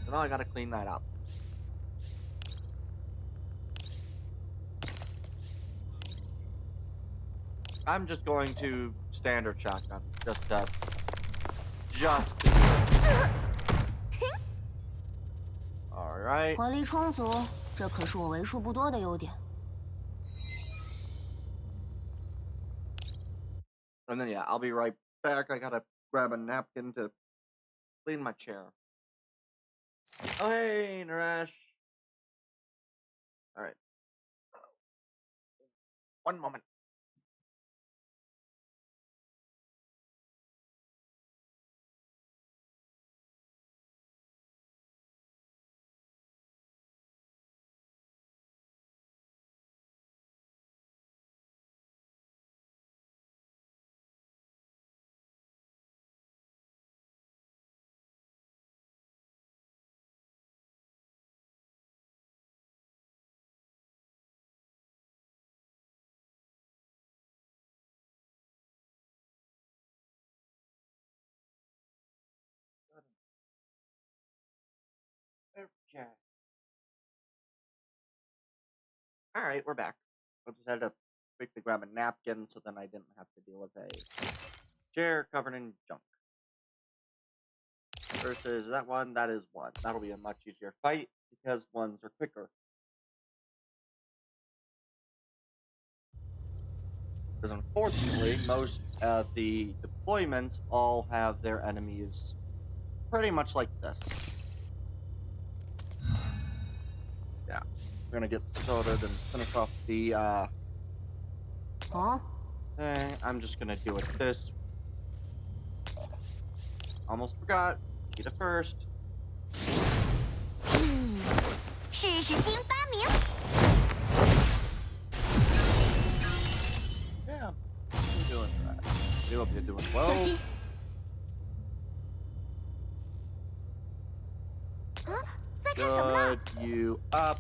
So now I gotta clean that up. I'm just going to standard shotgun, just to Alright. 火力充足，这可是我为数不多的优点。 And then, yeah, I'll be right back. I gotta grab a napkin to clean my chair. Oh, hey, Naresh. Alright. One moment. Okay. Alright, we're back. I just had to quickly grab a napkin so then I didn't have to deal with a chair covered in junk. Versus that one, that is one. That'll be a much easier fight because ones are quicker. Because unfortunately, most of the deployments all have their enemies pretty much like this. Yeah, we're gonna get started and finish off the thing. I'm just gonna do it this. Almost forgot. Cheetah first. 试试新发明。 Yeah, you're doing that. I hope you're doing well. 小心！啊，在看什么呢？ Good, you up.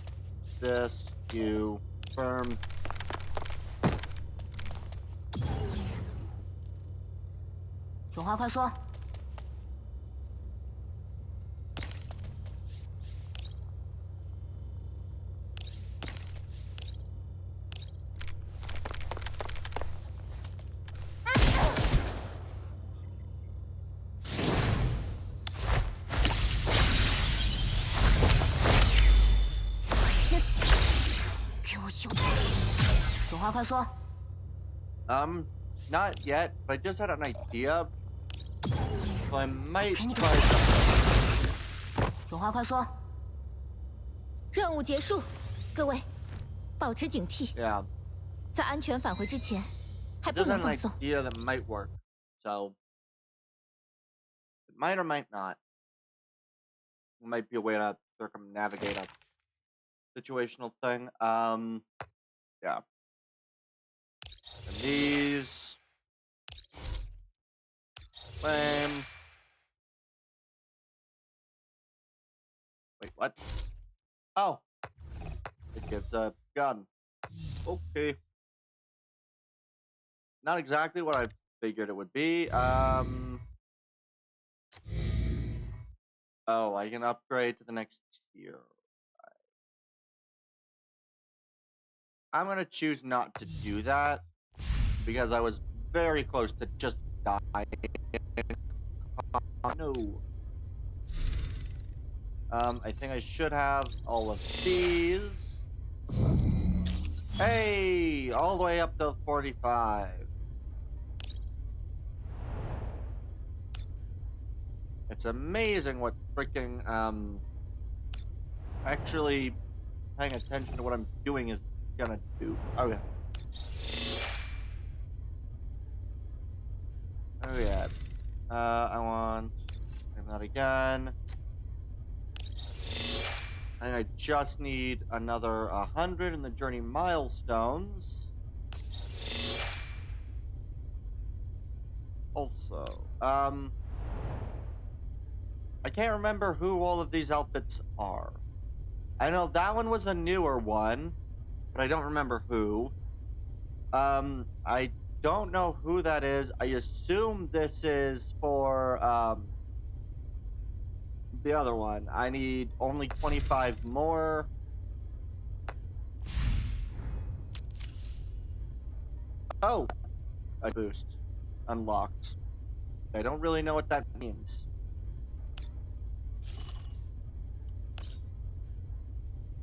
This, you firm. 有话快说。 有话快说。 Not yet, but I just had an idea. So I might try. 有话快说。 任务结束，各位，保持警惕， Yeah, 在安全返回之前，还不 just 能 had 放 an 松。 idea that might work. So it might or might not. It might be a way to circumnavigate a situational thing. Yeah. And these. Flame. Wait, what? Oh. It gives a gun. Okay. Not exactly what I figured it would be. Oh, I can upgrade to the next tier. I'm gonna choose not to do that because I was very close to just dying. No. I think I should have all of these. Hey, all the way up to 45. It's amazing what freaking actually paying attention to what I'm doing is gonna do. Okay. Oh yeah. I want that again. And I just need another 100 in the journey milestones. Also, I can't remember who all of these outfits are. I know that one was a newer one, but I don't remember who. I don't know who that is. I assume this is for, the other one. I need only 25 more. Oh, a boost. Unlocked. I don't really know what that means.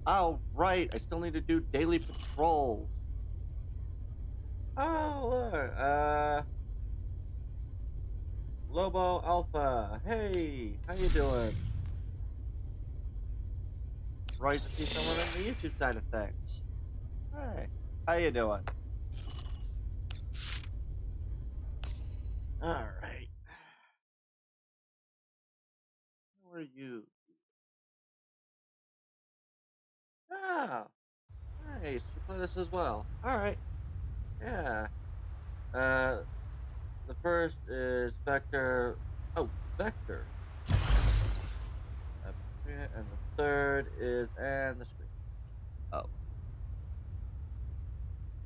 Oh, right. I still need to do daily patrols. Oh, look. Lobo Alpha. Hey, how you doing? Right to see someone on the YouTube side of things. Hey, how you doing? All right. Who are you? Ah, nice. You play this as well. All right. Yeah. The first is Vector. Oh, Vector. And the third is and the screen. Oh.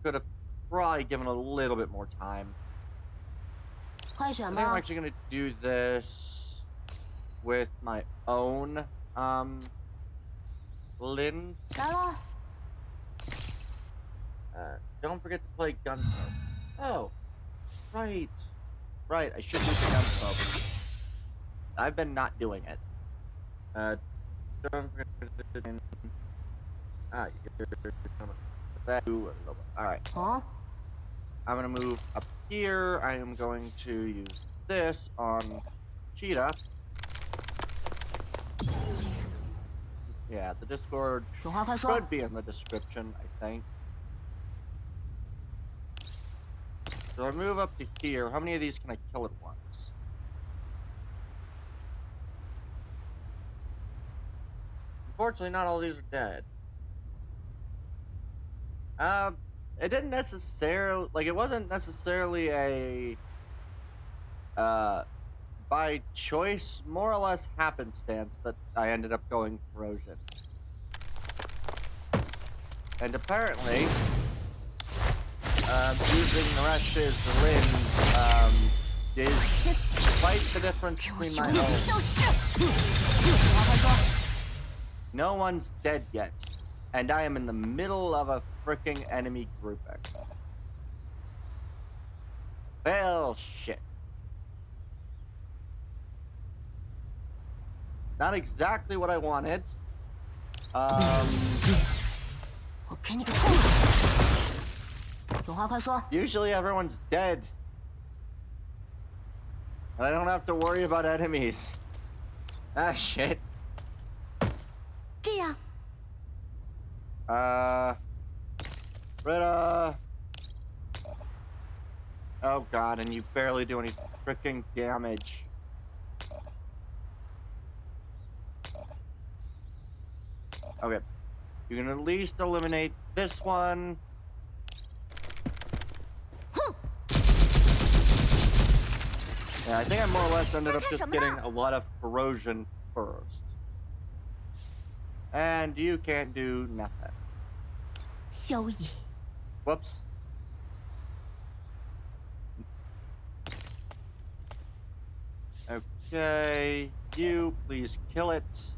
Could have probably given a little bit more time. 快选 I think I'm 吧。 actually gonna do this with my own Lin. 来了。 Don't forget to play Gunsmoke. Oh, right. Right, I should do the Gunsmoke. I've been not doing it. Don't forget to... Alright. 哦， I'm gonna move up here. I am going to use this on Cheetah. Yeah, the Discord 有话快说。 should be in the description, I think. So I move up to here. How many of these can I kill at once? Unfortunately, not all these are dead. It didn't necessarily, like, it wasn't necessarily a, by choice, more or less happenstance that I ended up going Corrosion. And apparently, using Naresh's Lin, is quite the difference between my own. 有话快说。 No one's dead yet, and I am in the middle of a freaking enemy grouping. Well, shit. Not exactly what I wanted. 我给你个痛快。有话快说。 Usually everyone's dead. And I don't have to worry about enemies. Ah, shit. 这样， Britta. Oh god, and you barely do any freaking damage. Okay. You can at least eliminate this one. Yeah, I think I more or less ended up just getting a lot of corrosion first. And you can't do nothing. 萧野， Whoops. Okay, you please kill it.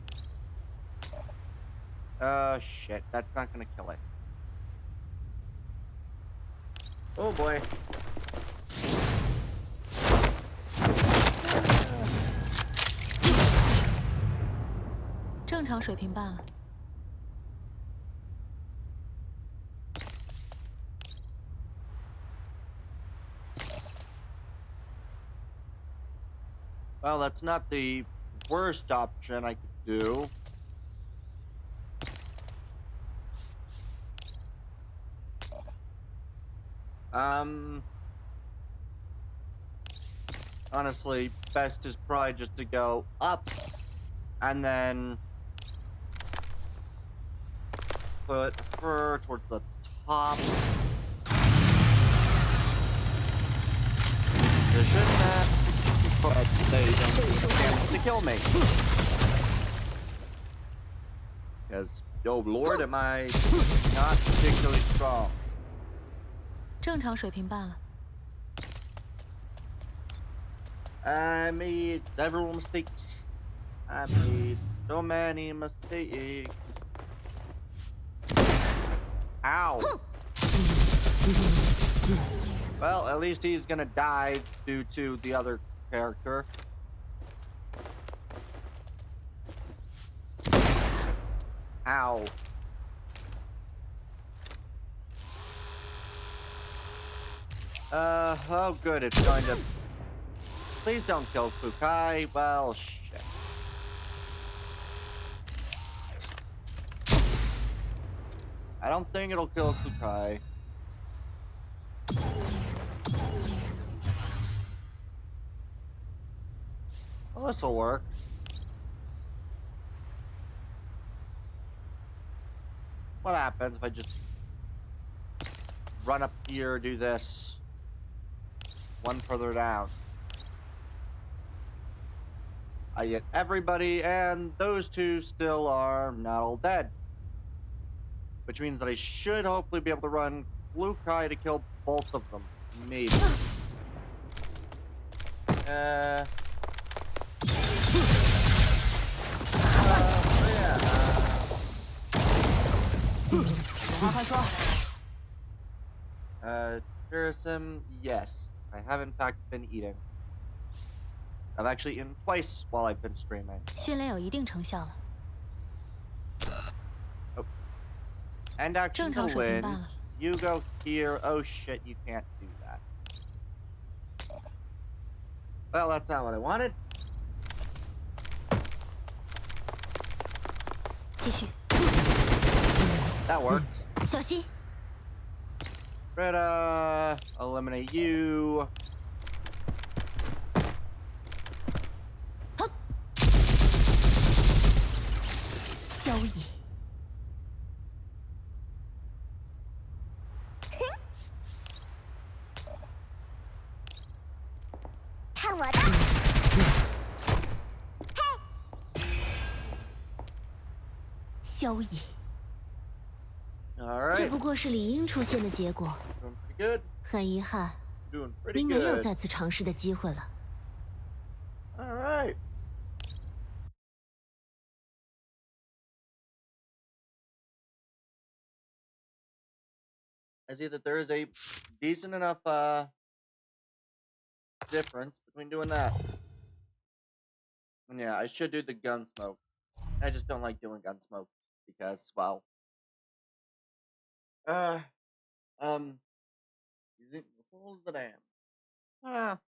Shit, that's not gonna kill it. Oh boy. 正常水平罢了。 Well, that's not the worst option I could do. Honestly, best is probably just to go up and then put fur towards the top. They shouldn't have, but they don't do the damage to kill me. Because, oh lord, am I not particularly strong. 正常水平罢了。 I made several mistakes. I made so many mistakes. Ow. Well, at least he's gonna die due to the other character. Ow. Oh good, it's going to... Please don't kill Fukai. Well, shit. I don't think it'll kill Fukai. Well, this'll work. What happens if I just run up here, do this, one further down? I get everybody, and those two still are not all dead. Which means that I should hopefully be able to run Lukai to kill both of them. Maybe. Yeah. 有话快说。Tourism, yes. I have in fact been eating. I've actually eaten twice while I've been streaming. 训练有一定成效了。 Oh. And action to win. You go here. Oh shit, you can't do that. Well, that's not what I wanted. 继续。 That worked. 小心！ Greta, eliminate you. 萧逸，看我的！萧逸， All 这 right. 不过是理应出现的结果。 Doing pretty good. 很遗憾， Doing 您 pretty 没有 good. 再次尝试的机会了。 All right. I see that there is a decent enough difference between doing that. And yeah, I should do the gun smoke. I just don't like doing gun smoke because, well, using the full that I am.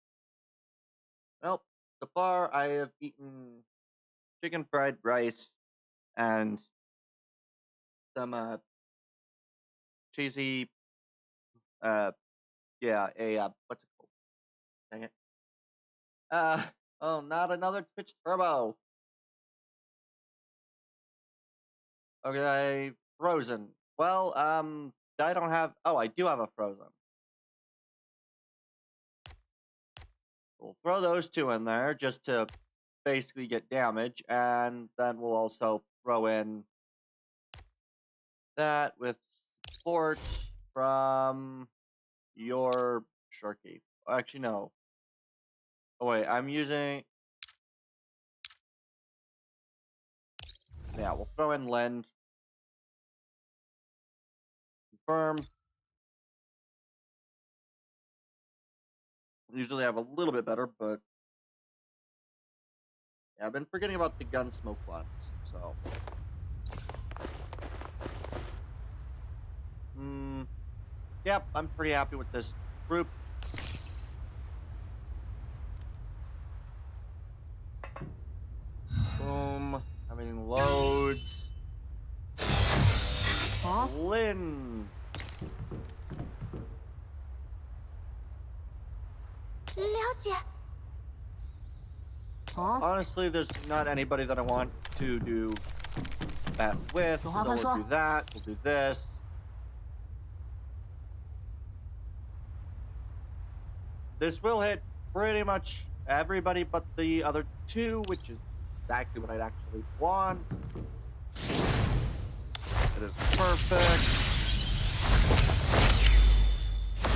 Well, so far I have eaten chicken fried rice and some cheesy yeah, what's it called? Dang it. Oh, not another Twitch Turbo. Okay, frozen. Well, I don't have, oh, I do have a frozen. We'll throw those two in there just to basically get damage, and then we'll also throw in that with support from your Sharky. Actually, no. Oh, wait, I'm using... Yeah, we'll throw in Lend. Confirm. Usually I have a little bit better, but... Yeah, I've been forgetting about the gun smoke ones, so... Yep, I'm pretty happy with this group. Boom. Everything loads. Lynn. 姐。 哦， Honestly, there's not anybody that I want to do that with. So 有话快 we'll 说。 do that. We'll do this. This will hit pretty much everybody but the other two, which is exactly what I'd actually want. It is perfect.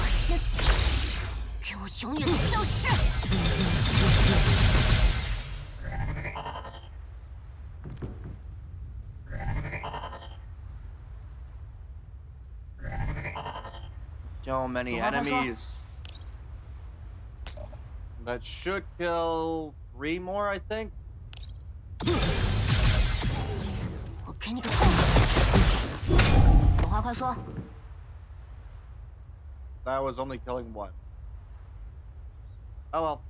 先死！给我永远的消失！ So many 有话快说。 enemies. That should kill 3 more, I think. 我给你个痛快！有话快说。 That was only killing 1. Oh well.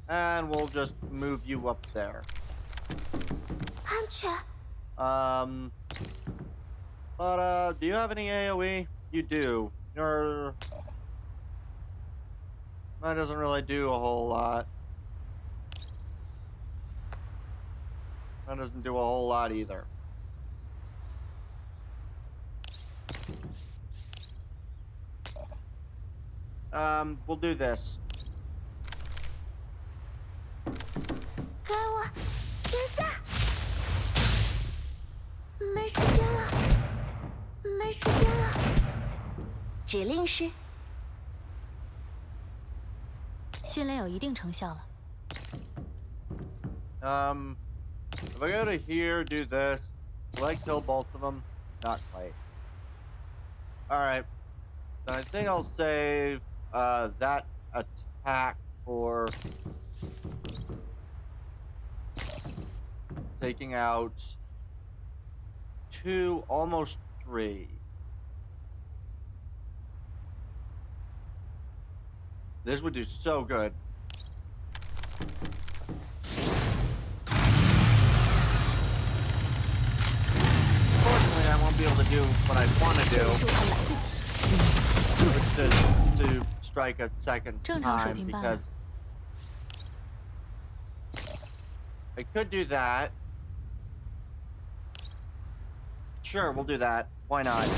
And we'll just move you up there. 安全。 But do you have any AoE? You do. That doesn't really do a whole lot. That doesn't do a whole lot either. We'll do this. 给我停下！没时间了，没时间了。指令是。 训练有一定成效了。 If I go to here, do this. Will I kill both of them? Not quite. Alright. Then I think I'll save that attack for taking out 2, almost 3. This would do so good. Unfortunately, I won't be able to do what I want to do, 还来得及。 which is to strike a second 正常水 time 平罢了。 because I could do that. Sure, we'll do that. Why not?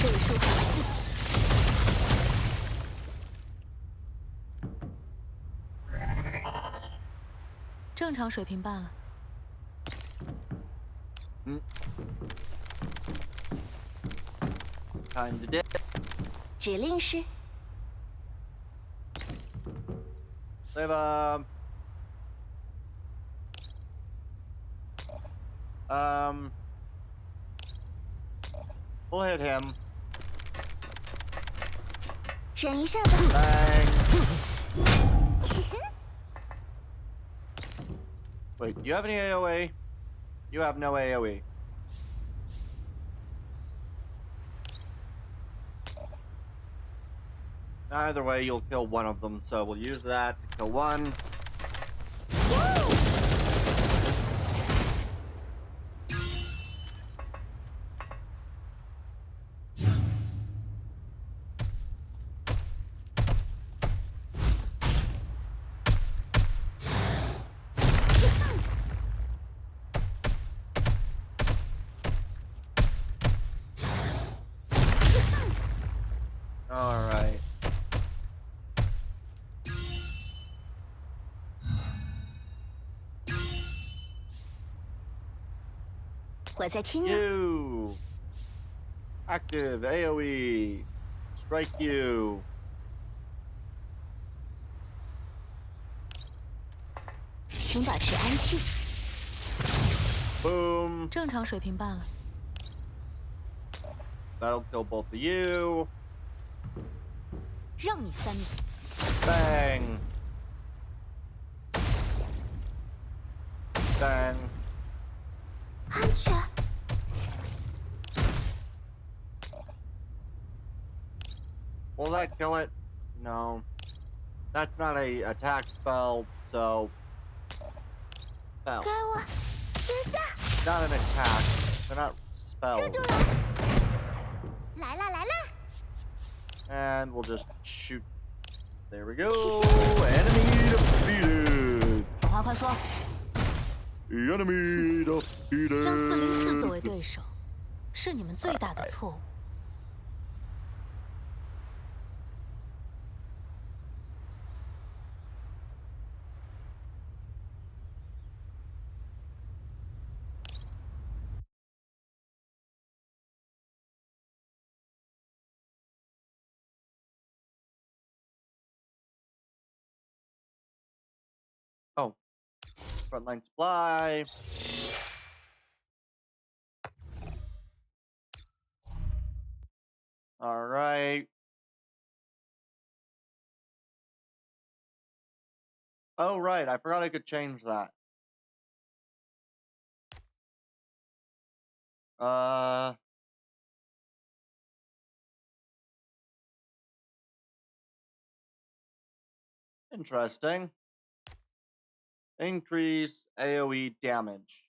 这个时候还来得及。 正常水平罢了。 Time to dip. 指令是。 Save we'll hit him. 忍一下吧。 Bang. Wait, do you have any AoE? You have no AoE. Either way, you'll kill one of them, so we'll use that to kill one. All right. 我在听啊。 You active AoE strike you. 请保持安静。 Boom. 正常水平罢了。 That'll kill both of you. 让你3秒。 Bang. Bang. 安全。 Will that kill it? No. That's not a attack spell, so... Spell. 给我停下！ Not an attack. They're not 这 spells. 就来！ And we'll just shoot. There we go. Enemy defeated. 有话快说。 The enemy defeated. 将404作为对手，是你们最大的错误。 Oh, frontline supply. All right. Oh, right. I forgot I could change that. Interesting. Increase AoE damage.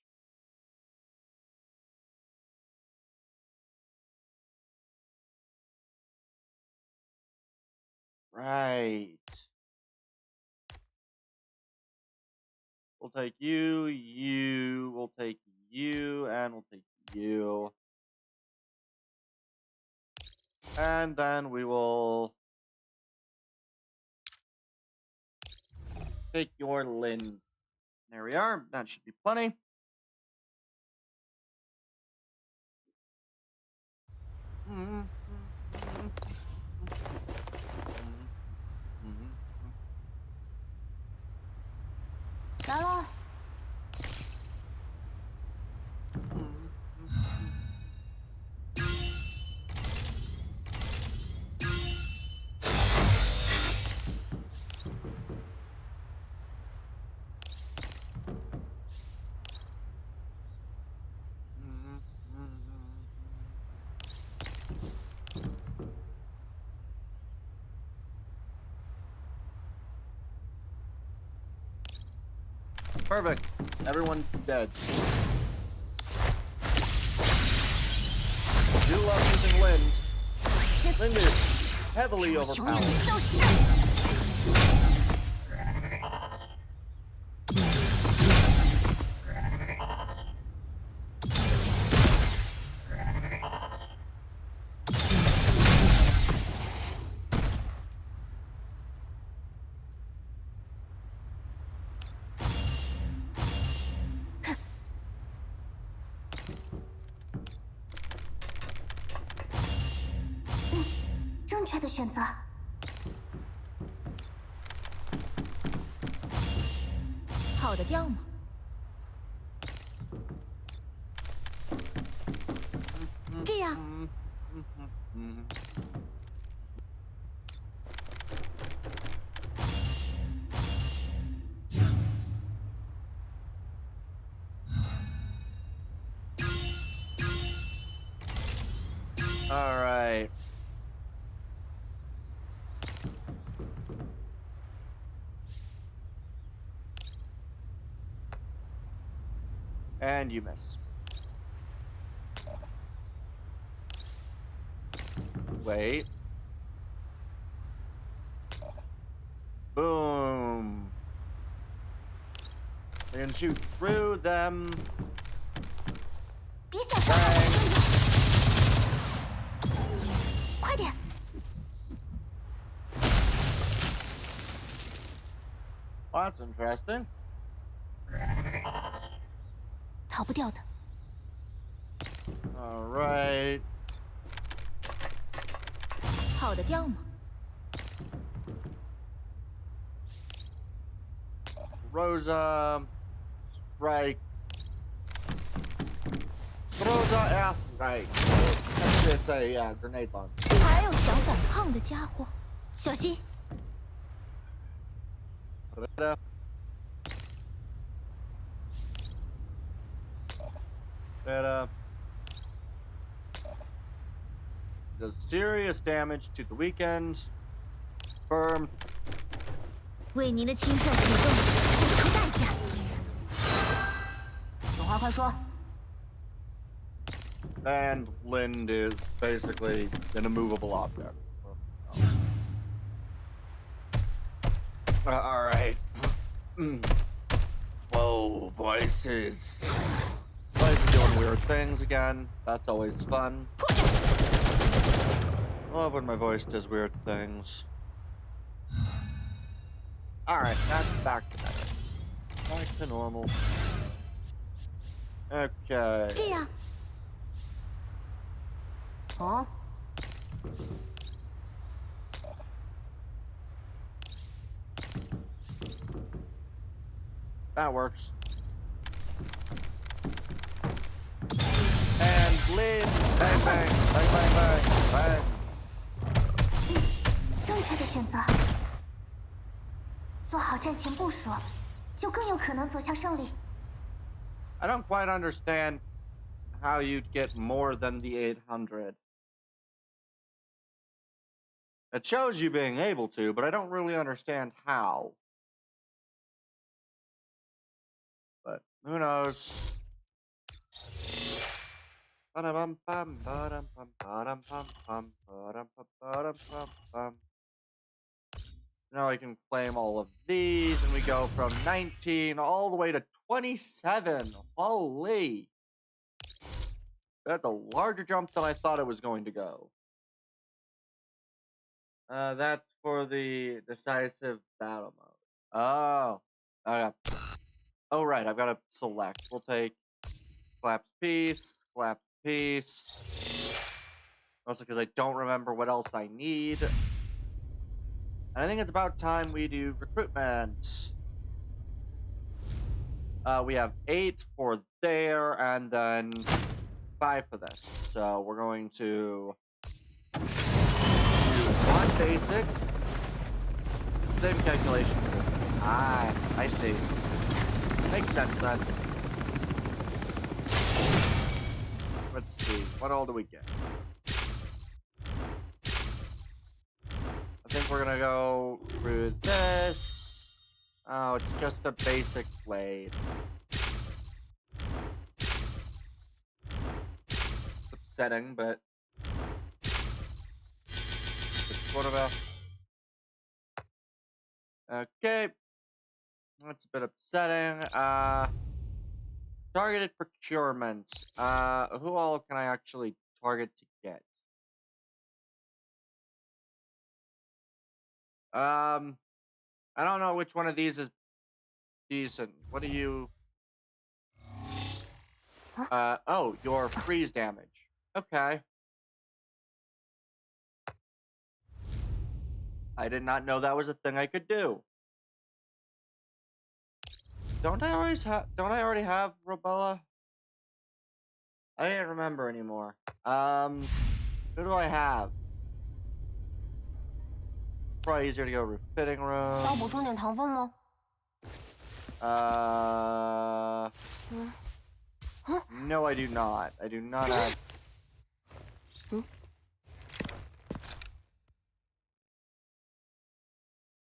Right. We'll take you, we'll take you, and we'll take you. And then we will take your Lynn. There we are. That should be plenty. “来了。” Perfect. Everyone's dead. Do love using Lynn. Lynn is heavily overpowered. “正确的选择。” 跑得掉吗？ 这样。 All right. And you miss. Wait. Boom. I can shoot through them. 别想伤害我的队友！快点！ Well, that's interesting. 逃不掉的。 All right. 跑得掉吗？ Rosa, strike. Rosa air strike. It's a grenade launch. 还有小反抗的家伙，小心！ Better. Does serious damage to the weekend. Firm. 为您的亲善行动付出代价。 有话快说。 And Lind is basically an immovable object. All right. Whoa, voices. Voices doing weird things again. That's always fun. I love when my voice does weird things. Alright, that's back to better. Back to normal. Okay. 这样，哦， That works. And bleed. Bang, bang, bang, bang, bang, bang. 正确的选择。做好战前部署，就更有可能走向胜利。 I don't quite understand how you'd get more than the 800. It shows you being able to, but I don't really understand how. But who knows? Ba-dum-bum-bum, ba-dum-bum, ba-dum-bum-bum, ba-dum-bum-bum-bum. Now I can claim all of these, and we go from 19 all the way to 27. Holy! That's a larger jump than I thought it was going to go. That's for the decisive battle mode. Oh. Okay. Oh, right. I've got to select. We'll take collapse piece, collapse piece. Also because I don't remember what else I need. And I think it's about time we do recruitment. We have 8 for there, and then 5 for this. So we're going to do 1 basic. Same calculation system. Ah, I see. Makes sense then. Let's see. What all do we get? I think we're gonna go through this. Oh, it's just a basic blade. It's upsetting, but it's whatever. Okay. That's a bit upsetting. Targeted procurement. Who all can I actually target to get? I don't know which one of these is decent. What do you... oh, your freeze damage. Okay. I did not know that was a thing I could do. Don't I already have Robella? I can't remember anymore. Who do I have? Probably easier to go refitting 要 room. 补充点糖分吗？ No, I do not. I do not have.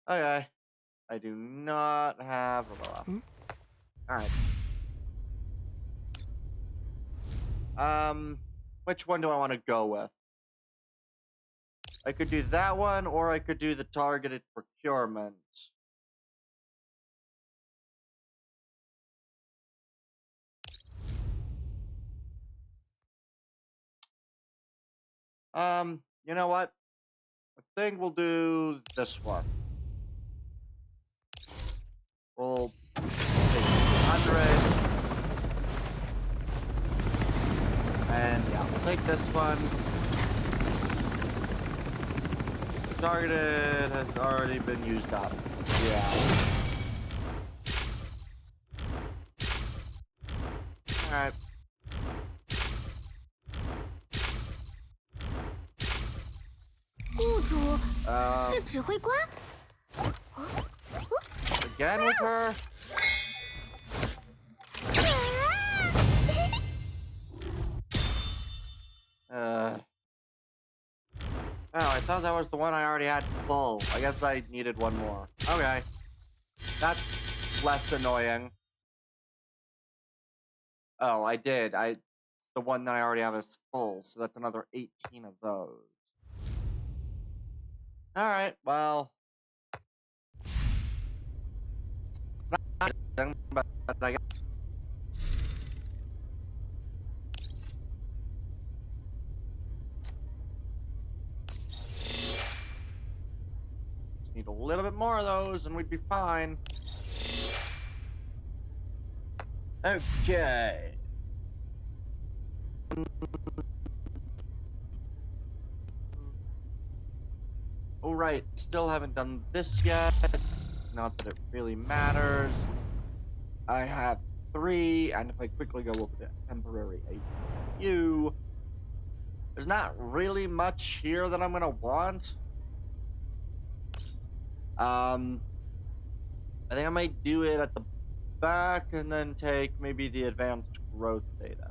Okay. I do not have Robella. Alright. Which one do I want to go with? I could do that one, or I could do the targeted procurement. You know what? I think we'll do this one. We'll take 100. And yeah, we'll take this one. Targeted has already been used up. Yeah. Alright. Again with her? Oh, I thought that was the one I already had full. I guess I needed one more. Okay. That's less annoying. Oh, I did. The one that I already have is full, so that's another 18 of those. Alright, well. But I guess. Just need a little bit more of those and we'd be fine. Okay. Alright, still haven't done this yet. Not that it really matters. I have 3, and if I quickly go over to temporary HQ, there's not really much here that I'm gonna want. I think I might do it at the back and then take maybe the advanced growth data.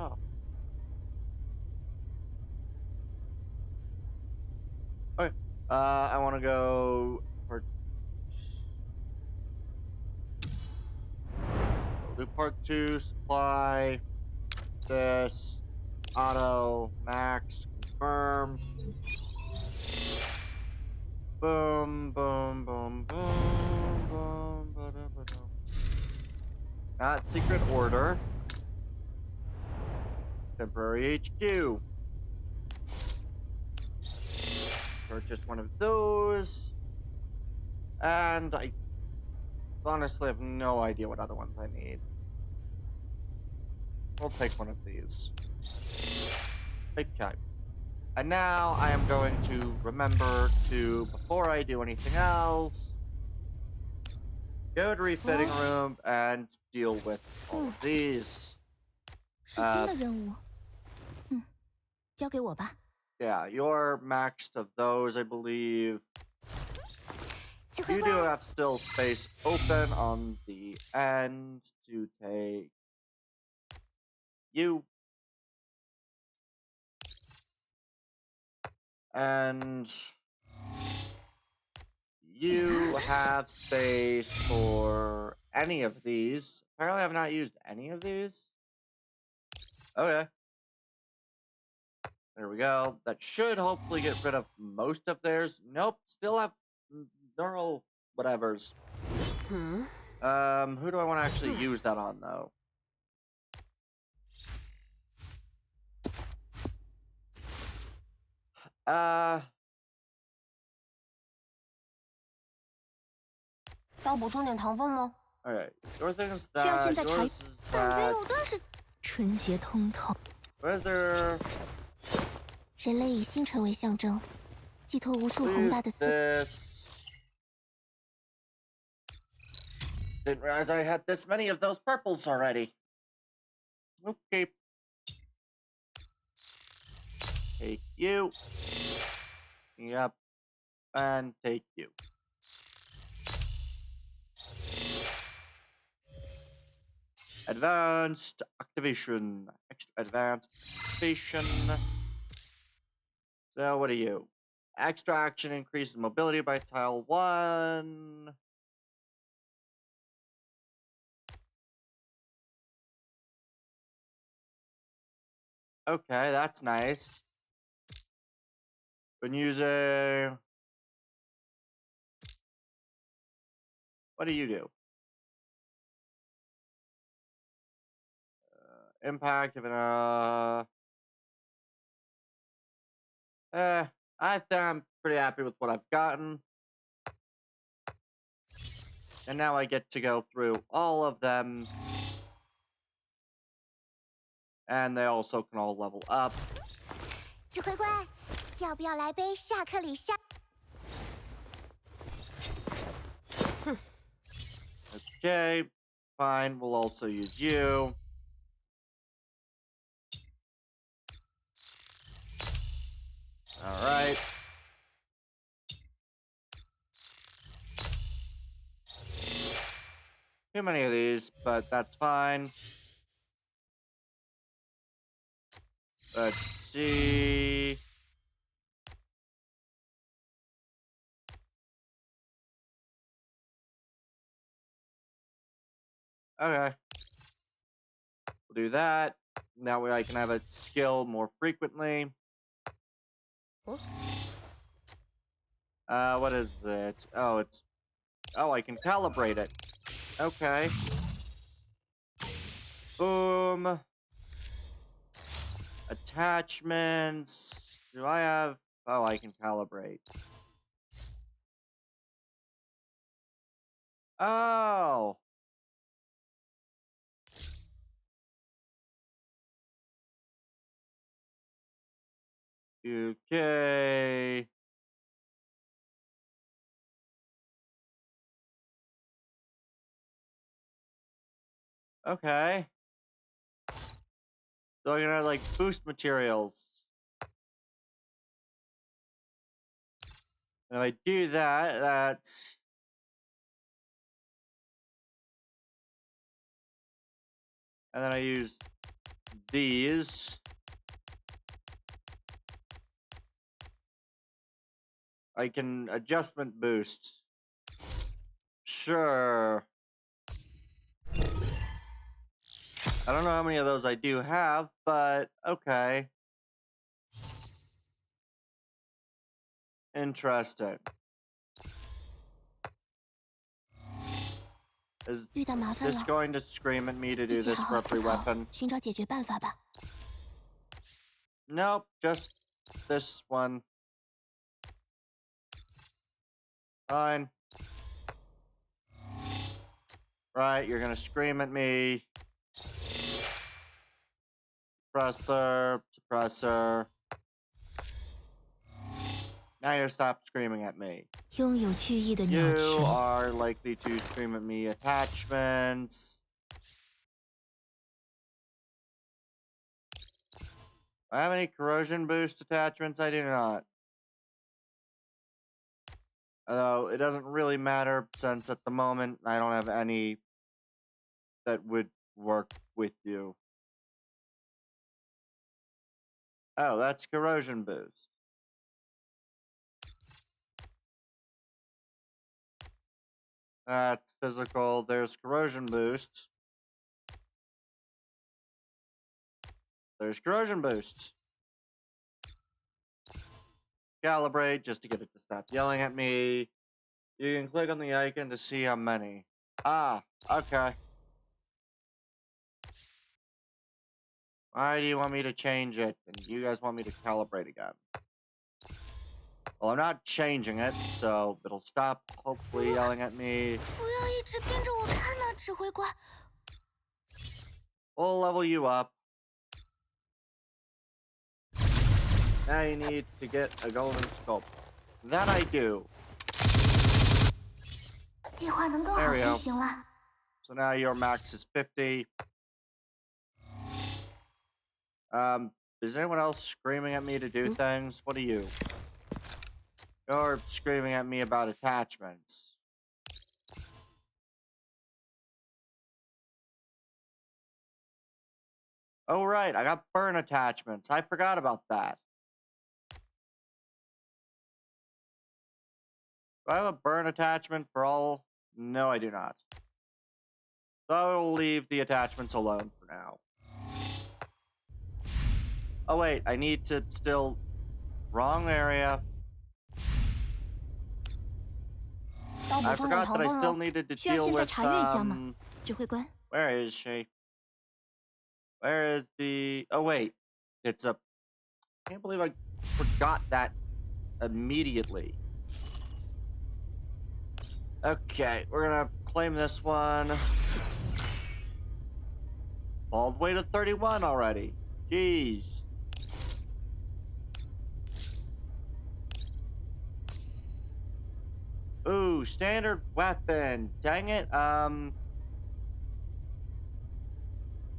Oh. Okay. I want to go part. We'll do part 2, supply, this, auto, max, confirm. Boom, boom, boom, boom, boom, ba-da-ba-dum. Not secret order. Temporary HQ. Purchase one of those. And I honestly have no idea what other ones I need. We'll take one of these. Okay. And now I am going to remember to, before I do anything else, go to refitting room and deal with all of these. 是新的任务。交给我吧。 Yeah, you're maxed of those, I believe. You do have still space open on the end to take you. And you have space for any of these. Apparently I've not used any of these. Okay. There we go. That should hopefully get rid of most of theirs. Nope, still have neural whatevers. Who do I want to actually use that on, though? Uh... 要补充点糖分吗？ Okay, your thing is 需要 that, 现在查， yours is 感觉 that. 有段是纯洁通透。 Where's there... 人类以星辰为象征，寄托无数宏大的思。 This... Didn't realize I had this many of those purples already. Okay. Take you. Yep. And take you. Advanced activation. Extra advanced activation. So what are you? Extra action increases mobility by tile 1. Okay, that's nice. When using... What do you do? Impact of an... I think I'm pretty happy with what I've gotten. And now I get to go through all of them. And they also can all level up. 指挥官，要不要来杯夏克里夏？ Okay, fine. We'll also use you. All right. Too many of these, but that's fine. Let's see. Okay. We'll do that. That way I can have a skill more frequently. What is it? Oh, it's... Oh, I can calibrate it. Okay. Boom. Attachments. Do I have... Oh, I can calibrate. Oh. Okay. Okay. So I'm gonna like boost materials. And if I do that, that's... And then I use these. I can adjustment boost. Sure. I don't know how many of those I do have, but okay. Interesting. Is this going to scream at me to do this for every weapon? Nope, just this one. Fine. Right, you're gonna scream at me. Suppressor, suppressor. Now you stop screaming at me. You are likely to scream at me. Attachments. Do I have any corrosion boost attachments? I do not. Although it doesn't really matter since at the moment I don't have any that would work with you. Oh, that's corrosion boost. That's physical. There's corrosion boost. There's corrosion boost. Calibrate just to get it to stop yelling at me. You can click on the icon to see how many. Ah, okay. Why do you want me to change it? And you guys want me to calibrate again? Well, I'm not changing it, so it'll stop hopefully yelling at me. We'll level you up. Now you need to get a golden scope. That I do. There we go. So now your max is 50. Is anyone else screaming at me to do things? What are you? You're screaming at me about attachments. Oh, right. I got burn attachments. I forgot about that. Do I have a burn attachment for all? No, I do not. So I will leave the attachments alone for now. Oh, wait. I need to still... Wrong area. I forgot that I still needed to deal with, Where is she? Where is the... Oh, wait. It's a... I can't believe I forgot that immediately. Okay, we're gonna claim this one. All the way to 31 already. Jeez. Ooh, standard weapon. Dang it. I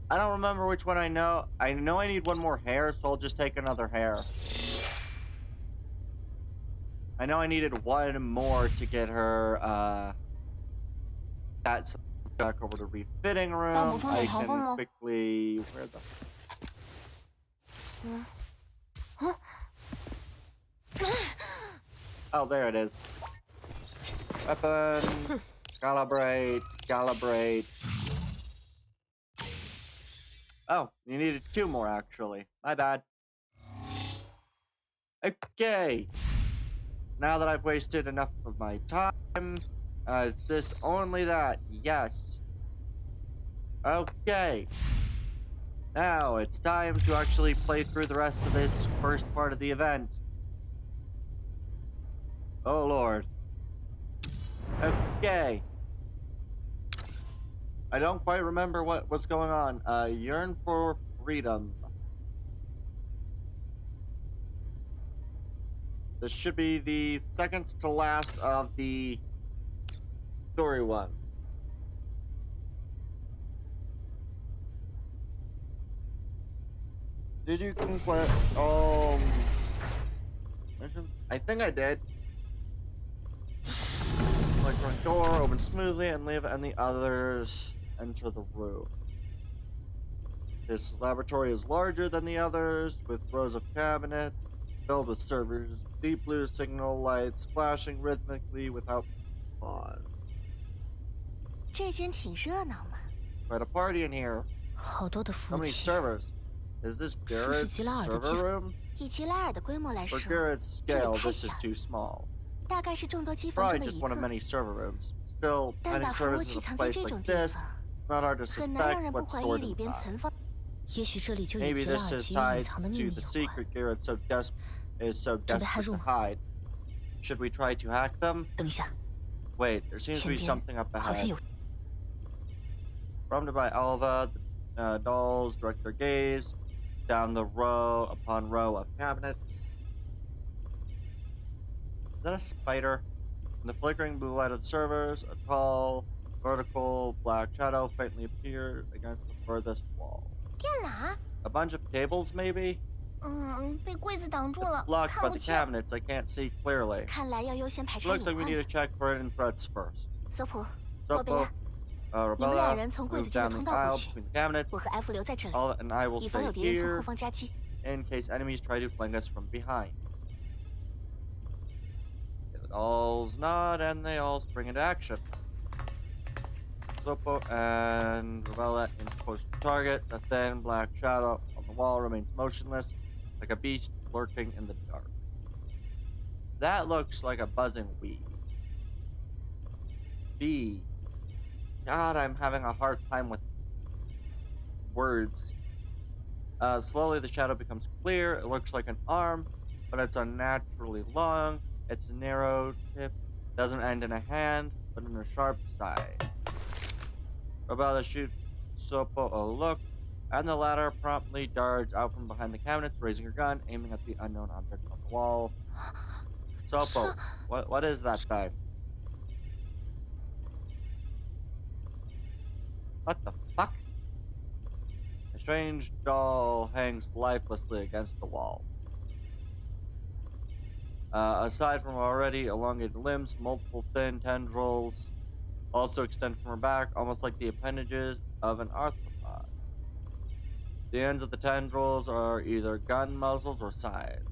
don't remember which one I know. I know I need one more hair, so I'll just take another hair. I know I needed one more to get her, that's back over to refitting room. I can quickly... Where the... Oh, there it is. Weapon. Calibrate. Calibrate. Oh, you needed 2 more, actually. My bad. Okay. Now that I've wasted enough of my time, is this only that? Yes. Okay. Now it's time to actually play through the rest of this first part of the event. Oh, Lord. Okay. I don't quite remember what was going on. Yearn for freedom. This should be the second to last of the story one. Did you complete all missions? I think I did. Like front door, open smoothly, and leave, and the others enter the room. This laboratory is larger than the others, with rows of cabinets filled with servers, deep blue signal lights flashing rhythmically without pause. 这间挺热闹嘛， Quite a party in here. 好多的 How 服 many 器。 servers? Is this Garrett's 吉拉尔的 server 基 room? 以吉拉尔的规模来 For 说， Garrett's 这也 scale, 太 this is 小， too small. 大概是众多机房 Probably 中的 just 一 one of 个。 many server rooms. Still, 但 finding 把服务 servers 器 in a 藏在 place 这 like 种地 this, 方， not hard to 很难让 suspect 人不 what's 怀疑 stored 里边 inside. 存放。也许这里就与 Maybe 吉拉 this 尔 is 急于隐 tied 藏的 to 秘密 the 有关。 secret Garrett is so 准备骇 desperate 入 to 吗？ hide. Should we try to hack them? 等一下， Wait, there seems to 前 be 边 something up 好像 ahead. 有。 Prompted by Alva, the dolls direct their gaze down the row upon row of cabinets. Is that a spider? In the flickering blue light of the servers, a tall, vertical black shadow faintly appeared against the furthest wall. 电缆？ A bunch of cables, maybe? 被柜子挡住了， Blocked 看 by 不 the 清。 cabinets, I can't see clearly. 看来要优先排查 Looks 隐 like we 患 need 了 to。check for hidden threats first. 索普，洛贝 Sopo, 亚，你们两 Rebella, 人从柜 move 子间的 down 通 the 道过 aisle 去， between the cabinets. 我和 F 留在这里， Alva and I will 以防 stay 有敌人从 here 后方夹击。 in case enemies try to flank us from behind. The dolls nod and they all spring into action. Sopo and Rebella inch close to the target. The thin black shadow on the wall remains motionless, like a beast lurking in the dark. That looks like a buzzing weed. Bee. God, I'm having a hard time with words. Slowly, the shadow becomes clear. It looks like an arm, but it's unnaturally long. Its narrow tip doesn't end in a hand, but in a sharp side. Rebella shoots Sopo a look, and the latter promptly darts out from behind the cabinets, raising her gun, aiming at the unknown object on the wall. Sopo, what is that thing? What the fuck? A strange doll hangs lifelessly against the wall. Aside from already elongated limbs, multiple thin tendrils also extend from her back, almost like the appendages of an arthropod. The ends of the tendrils are either gun muzzles or scythes.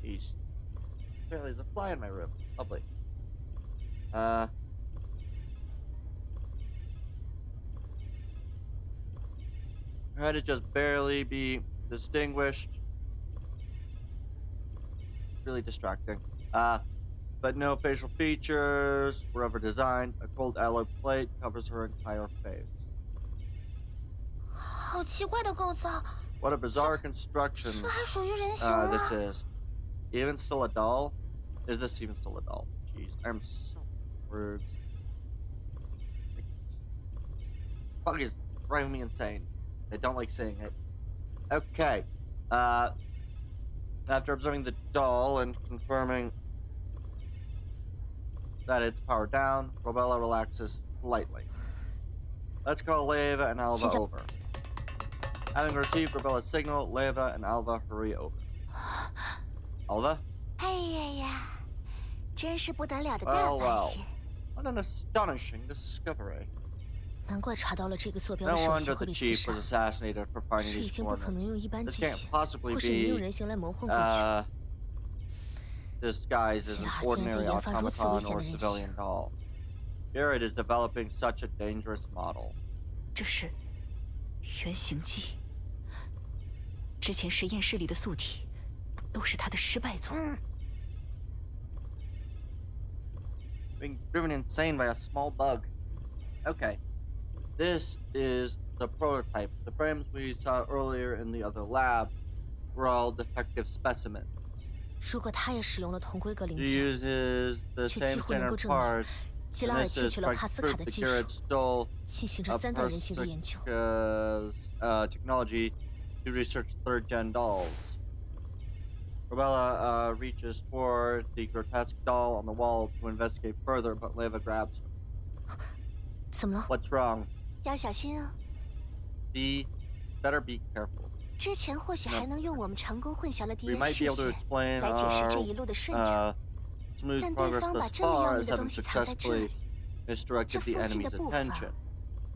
Jeez. Apparently there's a fly in my room. Lovely. Her head is just barely be distinguished. Really distracting. But no facial features were ever designed. A cold alloy plate covers her entire face. 好奇怪的构造， What a bizarre construction 这还属于人形吗？ this is. Even still a doll? Is this even still a doll? Jeez, I'm so words. Fuck is driving me insane. I don't like saying it. Okay. After observing the doll and confirming that it's powered down, Rebella relaxes slightly. Let's call Leva and Alva over. Having received Rebella's signal, Leva and Alva hurry over. Alva? 哎呀呀，真是不得了的大 Well, 发 well. 现！ What an astonishing discovery. 难怪查到了这个坐标 No 的首席 wonder 会 the 被刺 chief 杀 was，assassinated for finding 这已 these 经不可能 coordinates. 用一般 This 机 can't 械 possibly 或是民用 be, 人形来蒙混过去。disguised as an 希拉尔竟然 ordinary 竟研发如此危 automaton 险 or 的人形， civilian doll. Jared is developing such a dangerous model. 这是原型机。之前实验室里的素体都是他的失败作。 Being driven insane by a small bug. Okay. This is the prototype. The frames we saw earlier in the other lab were all defective specimens. 如果他也使用了同规格零 He 件， uses the 却 same 几乎能够 standard 证明 parts. 基 And 拉尔 this 窃 is 取了 trying 帕 to 斯卡 prove 的 that 技术， Garrett stole 进行着 a 3代人形的研究。 technology to research third-gen dolls. Rebella reaches for the grotesque doll on the wall to investigate further, but Leva grabs her. 怎么了？ What's wrong? 要小心啊！ Better be careful. 之前或许还能用我们成功混淆了敌 We 人 might 视 be able to 线 explain 来解释这一路的顺畅， smooth 但对 progress 方把 thus 这么 far 要命 as 的 having 东西藏在这 successfully 里， misdirected the 这附近的 enemy's 步伐 attention.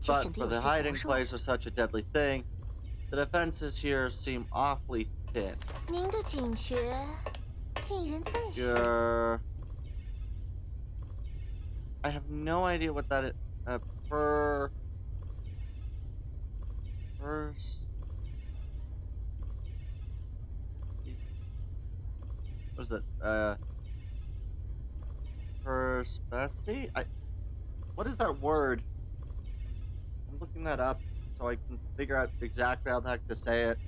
就 But 显得 for 有 the 些 hiding 薄弱。 place of such a deadly thing, the defenses here seem awfully thin. 您的警觉令人赞赏。 I have no idea what that is. First. What is it? Perspecity? What is that word? I'm looking that up so I can figure out exactly how the heck to say it.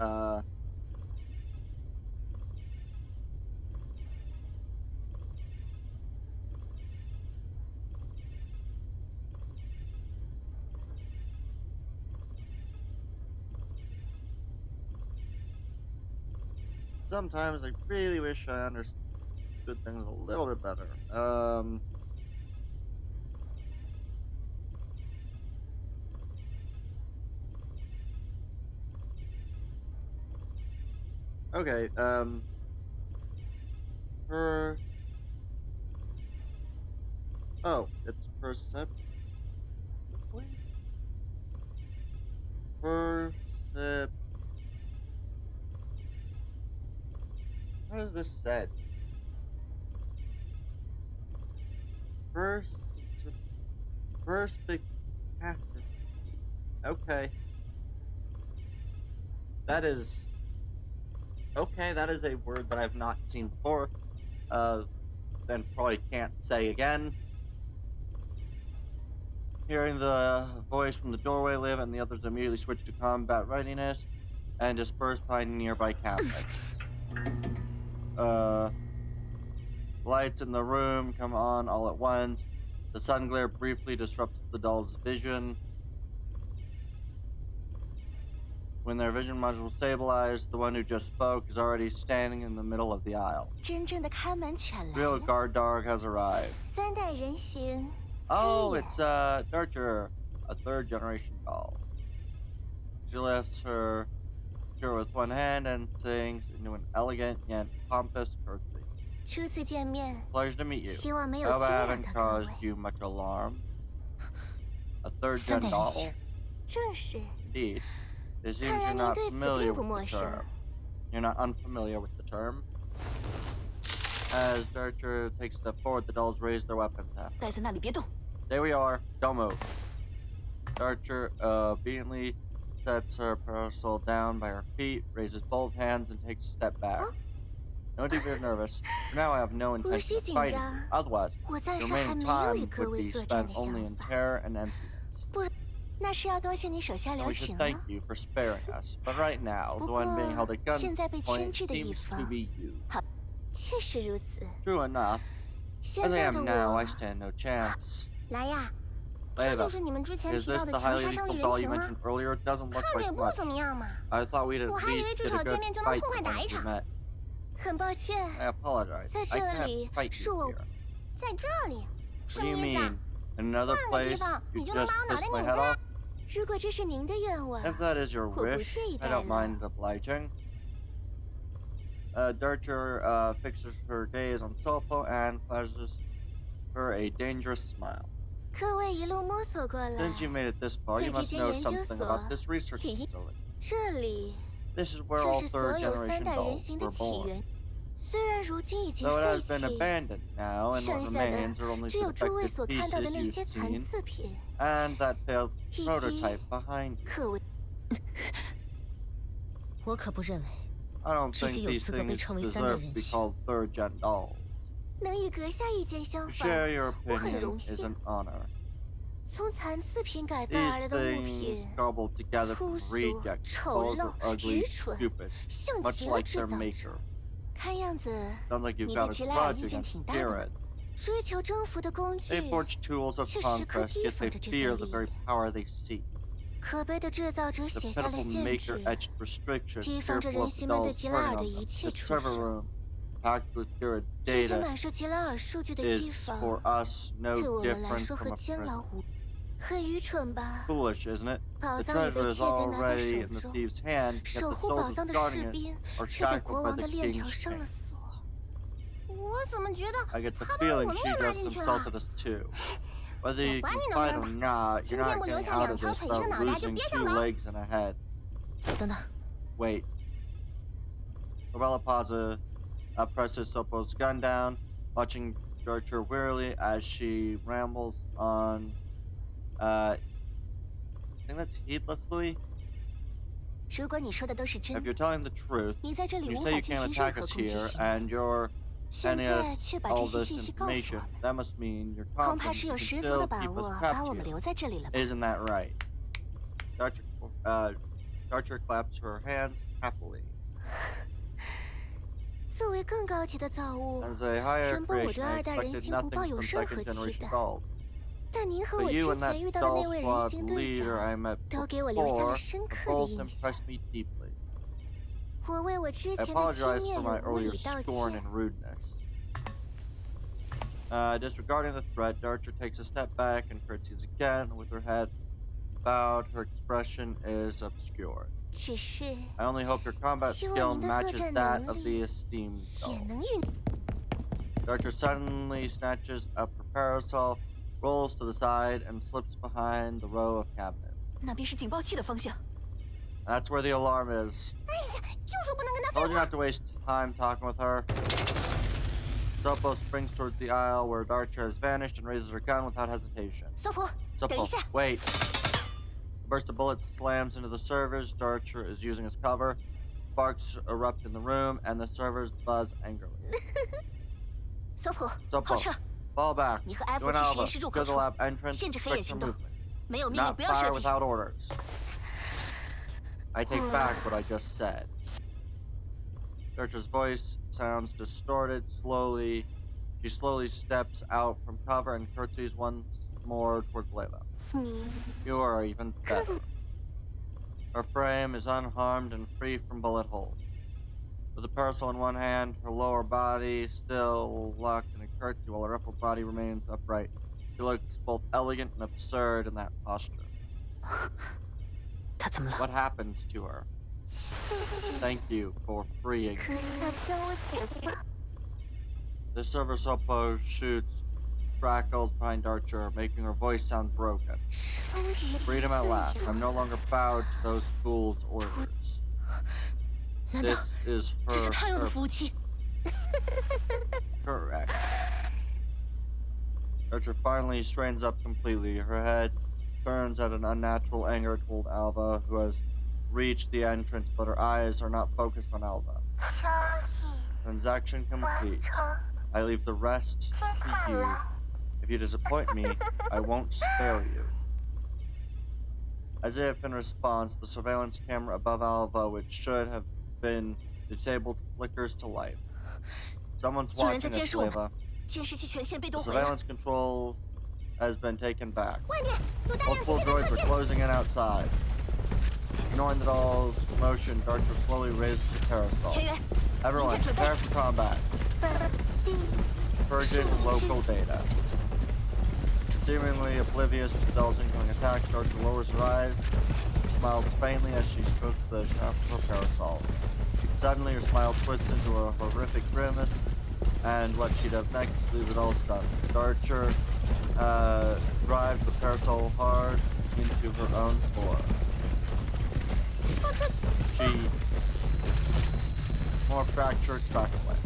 Sometimes I really wish I understood things a little bit better. Okay, oh, it's percep... How is this said? Perspicacity. Okay. That is... Okay, that is a word that I've not seen before. Then probably can't say again. Hearing the voice from the doorway, Liv and the others immediately switch to combat readiness and disperse behind nearby cabinets. Lights in the room come on all at once. The sun glare briefly disrupts the doll's vision. When their vision module stabilized, the one who just spoke is already standing in the middle of the aisle. 真正的看门犬来 Real 了， guard dog has arrived. 3代人形。 Oh, Hey. it's Darcher, a third generation doll. She lifts her chair with one hand and sings into an elegant yet pompous curtsy. 初次见面， Pleasure to meet you. 希望没有 Hope 惊 I 扰 haven't 到各 caused 位。 you much alarm. A third 3 gen 代人 doll? 形，正是， Indeed. It seems 看来 you're 您 not 对此 familiar 并不 with 陌 the 生。 term. You're not unfamiliar with the term. As Darcher takes a step forward, the dolls raise their weapons at her. 待在那里别动。 There we are. Don't move. Darcher obediently sets her parasol down by her feet, raises both hands, and takes a step back. No need to be nervous. For now, I have no intention of fighting. Otherwise, 我暂 your 时还 remaining 没有 time 一个 would 为 be 作战 spent 的 only 想 in 法， terror and emptiness. 那是要多谢你手下 And 留 we should 情 thank 了。 you for sparing us. But right now, 不 the 过 one being held at 现在被牵 gunpoint 制的一 seems to 方， be you. 确实如此。 True enough. 现 As I 在的 am now, 我 I stand no chance. 来呀，这 Leva, 就是你们之前 is 提到 this 的 the 强 highly 杀伤力 lethal 人 doll 形 you 吗？ mentioned earlier? It doesn't look 看着也 like 不 much. 怎么样嘛。 I thought we'd at 我还以为 least 至 get 少 a 见 good 面就能 fight 痛快 the 打一 ones we 场。 met. 很抱歉， I apologize. 在 I 这 can't 里 fight 是 you 我 here. 在这里，什 What 么 do you 意思啊 mean?？In another 换个地 place, 方 you 你就能 just 把我脑 twist 袋 my 拧 head 下来 off?。如果这是您的愿望， If that is your 我不 wish, 介意 I 代 don't 劳。 mind obliging. Darcher fixes her gaze on Sopo and flashes her a dangerous smile. 各位一路摸索过来， Since you made it this far, you 对 must 这 know 间研究 something about 所 this research 提 facility. 这里 This is where 这 all 是所 third 有 generation 3代人 dolls 形的 were 起 born. 源。虽然如今已经 Though it 废 has been 弃， abandoned now, and 剩 what 下的 remains are only 只 the 有诸位 defective 所看到的 pieces 那 you've 些残 seen, 次品， and that failed 以及 prototype behind you. 可为。我可不认为 I don't 这些 think 有 these 资格被 things 称为三代 deserve to 人 be 形。 called third-gen dolls. 能与阁下意见相 To 反， share your 我很 opinion 荣 is 幸。 an honor. 从残次品改造 These 而来的物 things 品， gobbled together 粗 from 俗、 rejects, 丑 both 陋、 are ugly, 愚蠢， stupid, 像 much 极了 like 制 their 造者。 maker. 看样子， Sounds like you've 你 got 对 a 吉莱尔 grudge 意见 against 挺大的嘛 Garrett. 追求征服的工具 They forge tools of 却时刻 conquest, 提 yet 防 they 着这 fear 份 the 利 very 益。 power they seek. 可悲的制造者 The 写下了 pitiful 限 maker 制， etched restrictions, 提防着 fearful 人 of 心 the 们对 dolls 吉莱尔 turning 的 on 一 them. 切 The 出 server 手。 room, packed with Garrett's 这些 data, 满是吉莱尔数据的机 is 房， for us no 对我们来 different 说 from 和 a 监牢 prison. 无。很愚蠢吧？ Foolish, isn't it? 宝 The 藏已被 treasure is 窃贼拿在 already 手 in the 中， thief's hand, yet 守 the 护宝 souls 藏的 guarding 士 it 兵 are 却被 shackled 国 by 王 the 的链 king's 条上了 chains. 锁。我怎么觉得 I get the 他把 feeling 我们 she 也拉 just 进去了？ insulted us too. Whether you 我管 can 你能 fight 不 or 能 not, 今 you're 天 not 不留 getting 下 out 两 of 条 this 腿一个 without 脑袋就 losing 别 two 想走。 legs and a head. 等等， Wait. Lorella Plaza presses Sopo's gun down, watching Archer wearily as she rambles on. I think that's heedlessly. 如果你说的都是 If 真， you're telling the truth, 你在这里 you 无 say 法 you 进 can't 行任 attack 何 us 攻击 here, 行为。 and you're 现 sending 在 us 却把 all 这些 this 信息告诉 information. 我们， That must mean you're 恐怕 confident 是 you 有 can 十足的 still 把 keep 握 us 把我们 captured. 留在这里了吧？ Isn't that right? Archer claps her hands happily. 作为更高级的造物， As a higher 原本我 creation, 对 I 二代人 expected 形不 nothing 抱有 from 任何 second 期 generation 待， dolls. 但您和 But 我 you 之 and that 前遇到的 doll 那位人 squad 形队 leader 长， I met 都给我留下 before 了深 have 刻的 both 印象。 impressed me deeply. 我为我之 I 前的轻 apologize 蔑 与 for my 无 earlier 礼道 scorn 歉。 and rudeness. Disregarding the threat, Archer takes a step back and curtsies again with her head bowed. Her expression is obscured. 只是 I only hope your combat 希 skill 望您的作 matches 战 that 能 of 力 the esteemed 也 doll. 能运。 Archer suddenly snatches up her parasol, rolls to the side, and slips behind the row of cabinets. 那边是警报器的方向。 That's where the alarm is. 哎呀，就说不能跟他 Told 废 you 话。 not to waste time talking with her. Sopo springs towards the aisle where Archer has vanished and raises her gun without hesitation. 索普，等一 Sopo, 下， wait. A burst of bullets slams into the servers Archer is using as cover. Sparks erupt in the room, and the servers buzz angrily. 索普， Sopo, 后撤， fall back. 你和 F You and 去实 Alva, 验室入 go 口 to the 处， lab entrance, 限制黑眼 fix 行 her 动， movements. 没有命令 Not 不要 fire 射击。 without orders. I take back what I just said. Archer's voice sounds distorted. She slowly steps out from cover and curtsies once more towards Layla. 你 You are even better. Her frame is unharmed and free from bullet holes. With a parasol in one hand, her lower body still locked in a curtsy while her upper body remains upright. She looks both elegant and absurd in that posture. 他怎么了？ What happened to her? 谢谢 Thank you for freeing. 阁下将我解放。 The server Sopo shoots crackles behind Archer, making her voice sound broken. 终于 Freedom at 自 last. 由 I'm no longer bowed to those fools' orders. 难道 This is 这是 her 他用的 serv- 服务器？ Correct. Archer finally straightens up completely. Her head turns at an unnatural angle toward Alva, who has reached the entrance, but her eyes are not focused on Alva. 交易 Transaction 完 complete. 成， I leave the rest 接 to 下 you. 来 If you disappoint me, I won't spare you. As if in response, the surveillance camera above Alva, which should have been disabled, flickers to life. Someone's 有人在 watching 监 us, 视我们 Leva. 监视器权限被 The 夺回了。 surveillance control has been taken back. 外面有大量机 Multiple 械在 droids 射 are 线。 closing in outside. Ignoring the doll's motion, Archer slowly raises the 全 parasol. 员， Everyone, 迎战准备。 prepare for combat. 第 Purging local data. Seemingly oblivious to the doll's incoming attack, Archer lowers her eyes, smiles faintly as she strokes the shaft of her parasol. Suddenly, her smile twists into a horrific grimace, and what she does next leaves it all stunned. Archer drives the parasol hard into her own floor. She more fracture extractaway.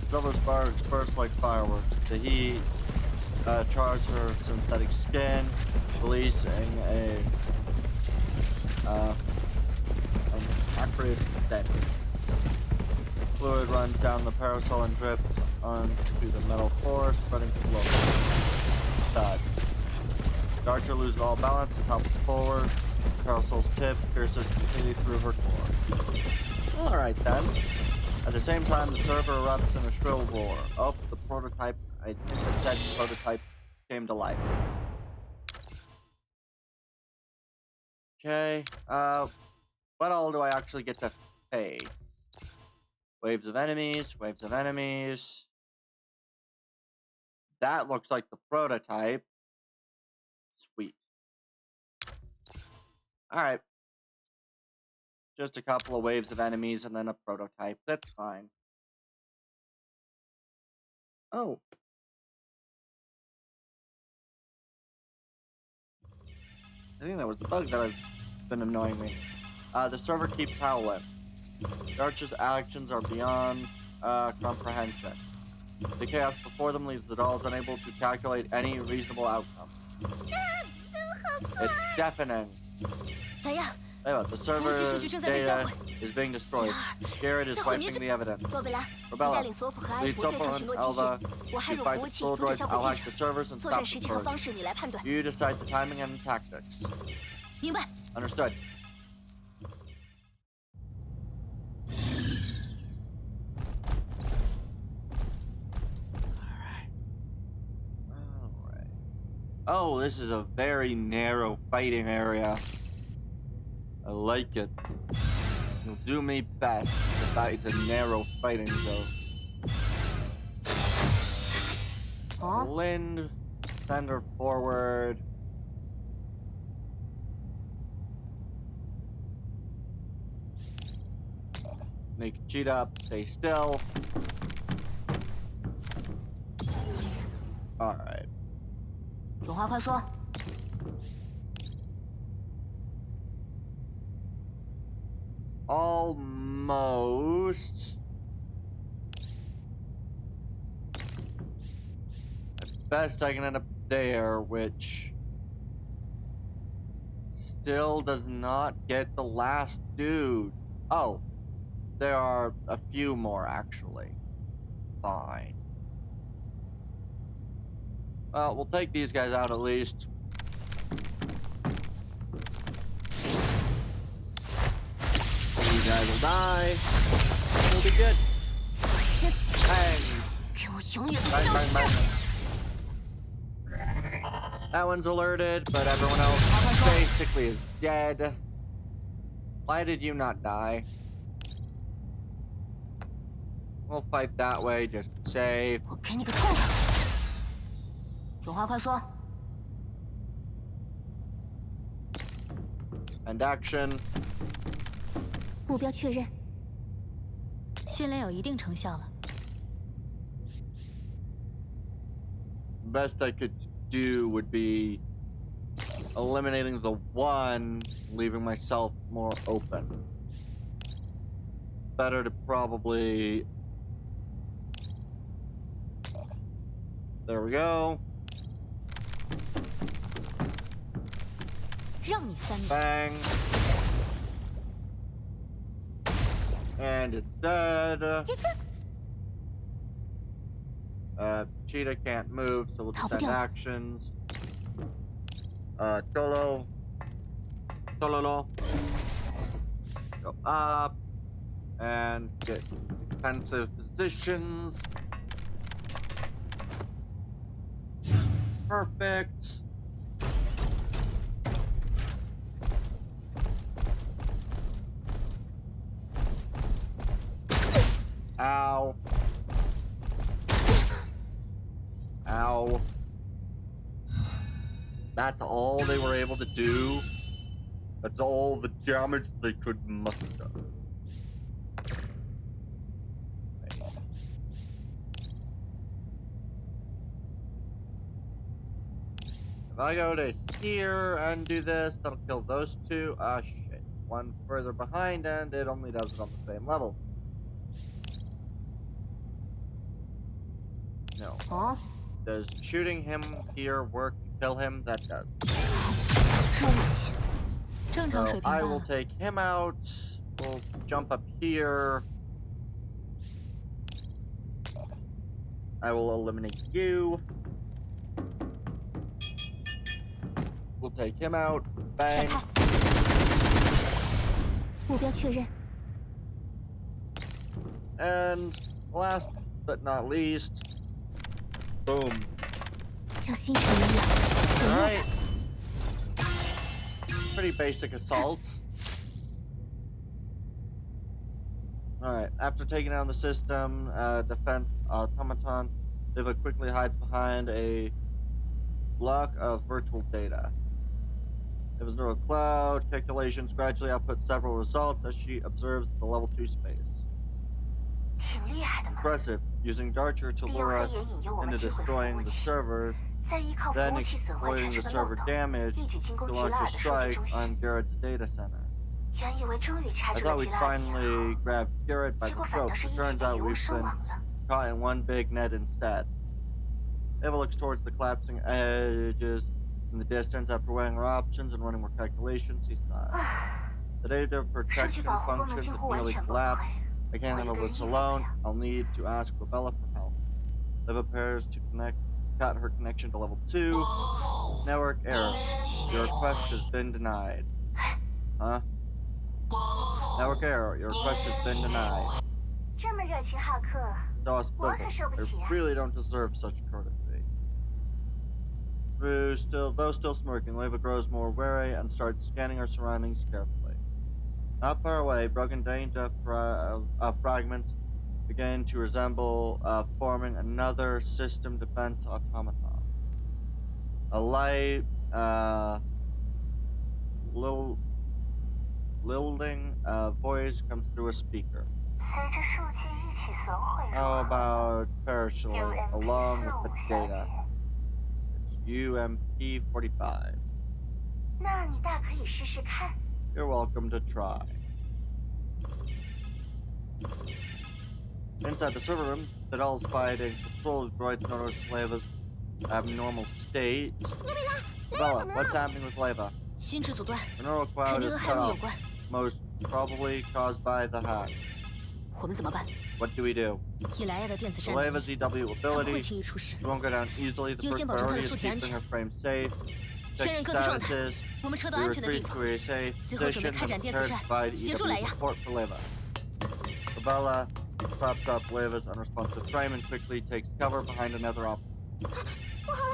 Silver sparks burst like fireworks. The heat chars her synthetic skin, releasing an acrid stench. Fluid runs down the parasol and drips onto the metal floor, spreading slowly. Thud. Archer loses all balance and topples forward. Parasol's tip pierces completely through her core. Alright then. At the same time, the server erupts in a shrill roar. Oh, the prototype, I think I said prototype, came to life. Okay, what all do I actually get to face? Waves of enemies, waves of enemies. That looks like the prototype. Sweet. Alright. Just a couple of waves of enemies and then a prototype. That's fine. Oh. I think that was the bug that has been annoying me. The server keeps howling. The Archer's actions are beyond comprehension. The chaos before them leaves the dolls unable to calculate any reasonable outcome. It's deafening. The server data is being destroyed. Garrett is wiping the evidence. Rebella, lead Sopo and Elva to fight the soul droids. I'll hack the servers and stop the purge. You decide the timing and tactics. Understood. Alright. Oh, this is a very narrow fighting area. I like it. It'll do me best if it's a narrow fighting zone. Lind, send her forward. Make Cheetah stay still. Alright. 有话快说。 Almost. At best, I can end up there, which still does not get the last dude. Oh, there are a few more, actually. Fine. Well, we'll take these guys out at least. You guys will die. It'll be good. Bang. Bang, bang, bang. That one's alerted, but everyone else basically is dead. Why did you not die? We'll fight that way just to save. 我给你个痛快！有话快说。 And action. 目标确认。训练有一定成效了。 Best I could do would be eliminating the one, leaving myself more open. Better to probably... There we go. 让你3秒。 Bang. And it's dead. Cheetah can't move, so we'll just send actions. Tololo. Go up. And get defensive positions. Perfect. Ow. Ow. That's all they were able to do. That's all the damage they could muster. If I go to here and do this, that'll kill those two. Ah, shit. One further behind, and it only does it on the same level. No. 哦， Does shooting him here work to kill him? That does. 这么小，正常 So 水平 I 罢 will 了。 take him out. We'll jump up here. I will eliminate you. We'll take him out. 闪 Bang. 开，目标确认。 And last but not least, boom. 像新手一样，毁灭 Alright. Pretty basic assault. Alright, after taking down the system, defense automaton, Viva quickly hides behind a block of virtual data. Viva's neural cloud calculations gradually output several results as she observes the level 2 space. 挺厉害的嘛， Impressive, using Darcher to 利用 lure 黑 us 岩引诱我 into 们击毁服 destroying 务 the 器， servers, 再依靠服 then 务器损坏产 exploiting the 生的漏 server 洞， damage 一举进攻 to 吉 launch 拉 a 尔的数据 strike 中心。 on Garrett's data center. 原以为终于掐 I 住了 thought 吉 we'd 拉尔点 finally 好， grab Garrett by 结 the 果反 throat, 倒是 but 一起 turns 被 out 渔翁 we've 收 been 网了。 caught in one big net instead. Eva looks towards the collapsing edges in the distance. After weighing her options and running more calculations, he sighs. The data 数据 protection 保护功能 functions 几 have 乎完 nearly 全崩 collapsed. 溃， I can't 我一 handle 个人 this 应付不 alone. 了。 I'll need to ask Rebella for help. Eva prepares to cut her connection to level 2. Network error. Your request has been denied. Huh? Network error. Your request has been denied. 这么热情好客， Doss 我 spoken. 可受不 I 起啊！ really don't deserve such courtesy. Though still smirking, Leva grows more wary and starts scanning her surroundings carefully. Not far away, broken data fragments begin to resemble forming another system defense automaton. A light, lilting voice comes through a speaker. 随着数据一起损毁 How 如何？ about paraching along with the UMP45 data? It's UMP45. 那你大可以试试看。 You're welcome to try. Inside the server room, Fidal's fighting patrol droids notice Leva's abnormal state. Bella, what's happening with Leva? 心智阻断， The neural 肯 cloud 定 is 和 cut 骇入有 off, 关。 most probably caused by the hack. 我们怎么办？ What do we do? 伊莱亚的电子 The 战能 Leva's 力， EW 他不会 ability 轻易出事。 she won't go down easily. The 优 first 先保证她 priority 的 is 宿体安 keeping 全。 her frame safe. 确认 Check 各自状态。 statuses. 我们撤到 We 安全的地 retreat 方， to a safe 随后准备 position 开展 and 电子 prepare to 战， provide 协助莱 EW 亚。 support for Leva. Rebella props up Leva's unresponsive frame and quickly takes cover behind another op.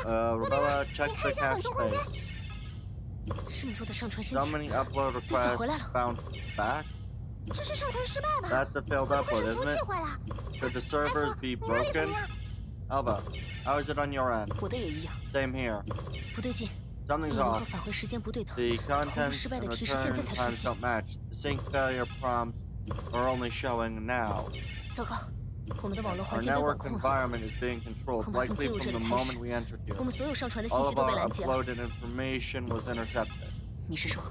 Rebella checks the cache space. 这么多的上传申 So 请， many upload 被 requests 返回来了。 bounced back. 这是上传失败吧？ That's a failed 会不会 upload, 是服务 isn't 器 it? 坏了？ Could the servers be 你那里怎 broken? 么样？ Alba, how is it on your end? 我的也一样， Same here. 不对劲。 Something's 你如何 off. 返回时间不对等？ The 投入 contents 失败的 and 提示现 return 在才出 times 现。 don't match. The sync failure prompts are only showing now. 糟糕，我们的网络 Our 环境被管 network 控了， environment is being controlled 恐怕从 likely 进入 from 这 the 里开始， moment we entered 我 here. 们所有上传的信 All 息 of 都被 our 拦截了。 uploaded information was intercepted. 你是说，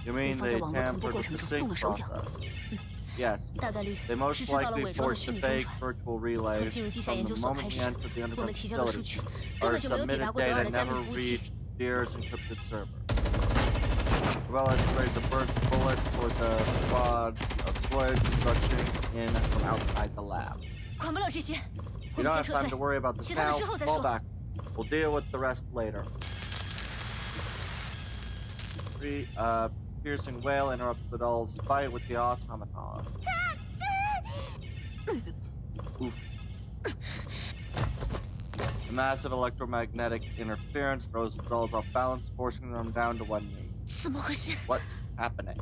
You 对 mean 方在 they 网络同步 tampered 过 with 程 the 中用 sync 了手脚， process? Yes. 大概率 They most 是制造了 likely 伪装的 forced 虚 the 拟中 fake 传。 virtual 从 relay 进入地下 from 研 the 究所 moment 开 we 始， entered the 我们 underground 提交的数 facility. 据根 Our 本就没有抵达 submitted 过德尔 data 的加密 never 服务器。 reached Deer's encrypted server. Rebella sprays a burst bullet toward the squad of droids rushing in from outside the lab. 管不了这些，我 We 们 don't 先 have 撤 time to 退。 worry about this 其他的 now. 之后再 Fall 说。 back. We'll deal with the rest later. Piercing wail interrupts Vidal's fight with the automaton. Oof. The massive electromagnetic interference throws Vidal's off balance, forcing them down to one knee. 怎么回事？ What's happening?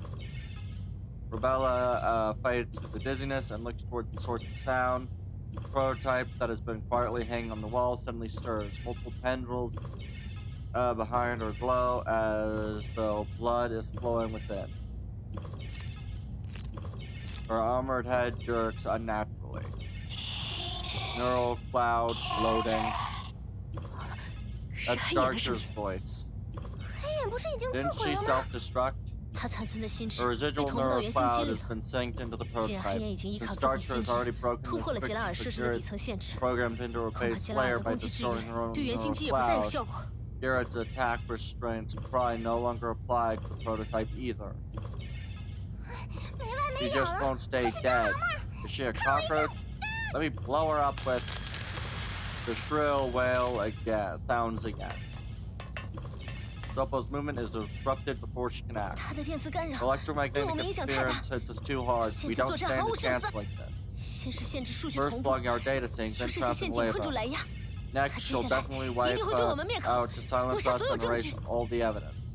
Rebella fights through the dizziness and looks toward the source of sound. The prototype that has been quietly hanging on the wall suddenly stirs. Multiple tendrils behind her glow as though blood is flowing within. Her armored head jerks unnaturally. Neural cloud loading. 是 That's 黑眼的声 Darcher's 音， voice. 黑眼不是已经自 Didn't 毁 she 了吗？ self-destruct? 他他残存的心 The 智被 residual 同步到 neural 原型 cloud 机里 has 了。 been synced into the 既然黑 prototype. 岩已经依靠 Since 自毁 Starcher 心 has 智 already broken 突 the 破了杰拉尔 restricted 设施的底 security 层限制， programmed into a 恐怕 base 杰拉尔 layer 的 by 攻击之 destroying 源 her own 对原型 neural 机也不再有 cloud, 效果。 Garrett's attack restraints probably no longer apply to the prototype either. She just won't stay dead. Is she a cockroach? Let me blow her up with the shrill wail again. Sounds again. Sopo's movement is disrupted before she can act. 他的电磁干扰 Electromagnetic 对我们影响太大， interference hits us too hard. 现 We 在 don't 作战 stand 毫 a 无胜 chance 算。 like this. 先是限制数据 First 同步， plugging our data sinks, 又 then 设下 trapping 陷阱困住 Leva. 莱娅。 Next, 他接 she'll 下来 definitely 一 wipe 定会对我们 us 灭口， out to 抹 silence 杀 us 所有 and 证 erase 据。 all the evidence.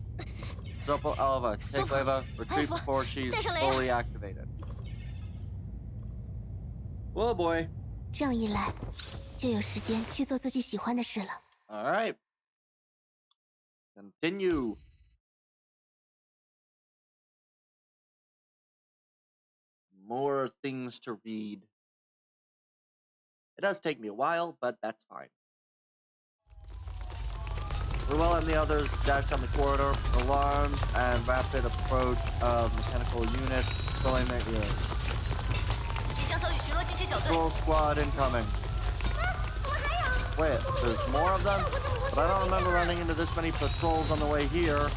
Sopo, Elva, take Sopo, Leva, retreat Elva, before she's 带上莱娅。 fully activated. Oh boy. 这样一来，就有时间去做自己喜欢的事了。 All right. Continue. More things to read. It does take me a while, but that's fine. Ruel and the others dash down the corridor, alarmed and rapid approach of mechanical units filling their ears. 即将遭遇巡逻机械小队。 Full squad incoming. Wait, there's more of them? But I don't remember running into this many patrols on the way here.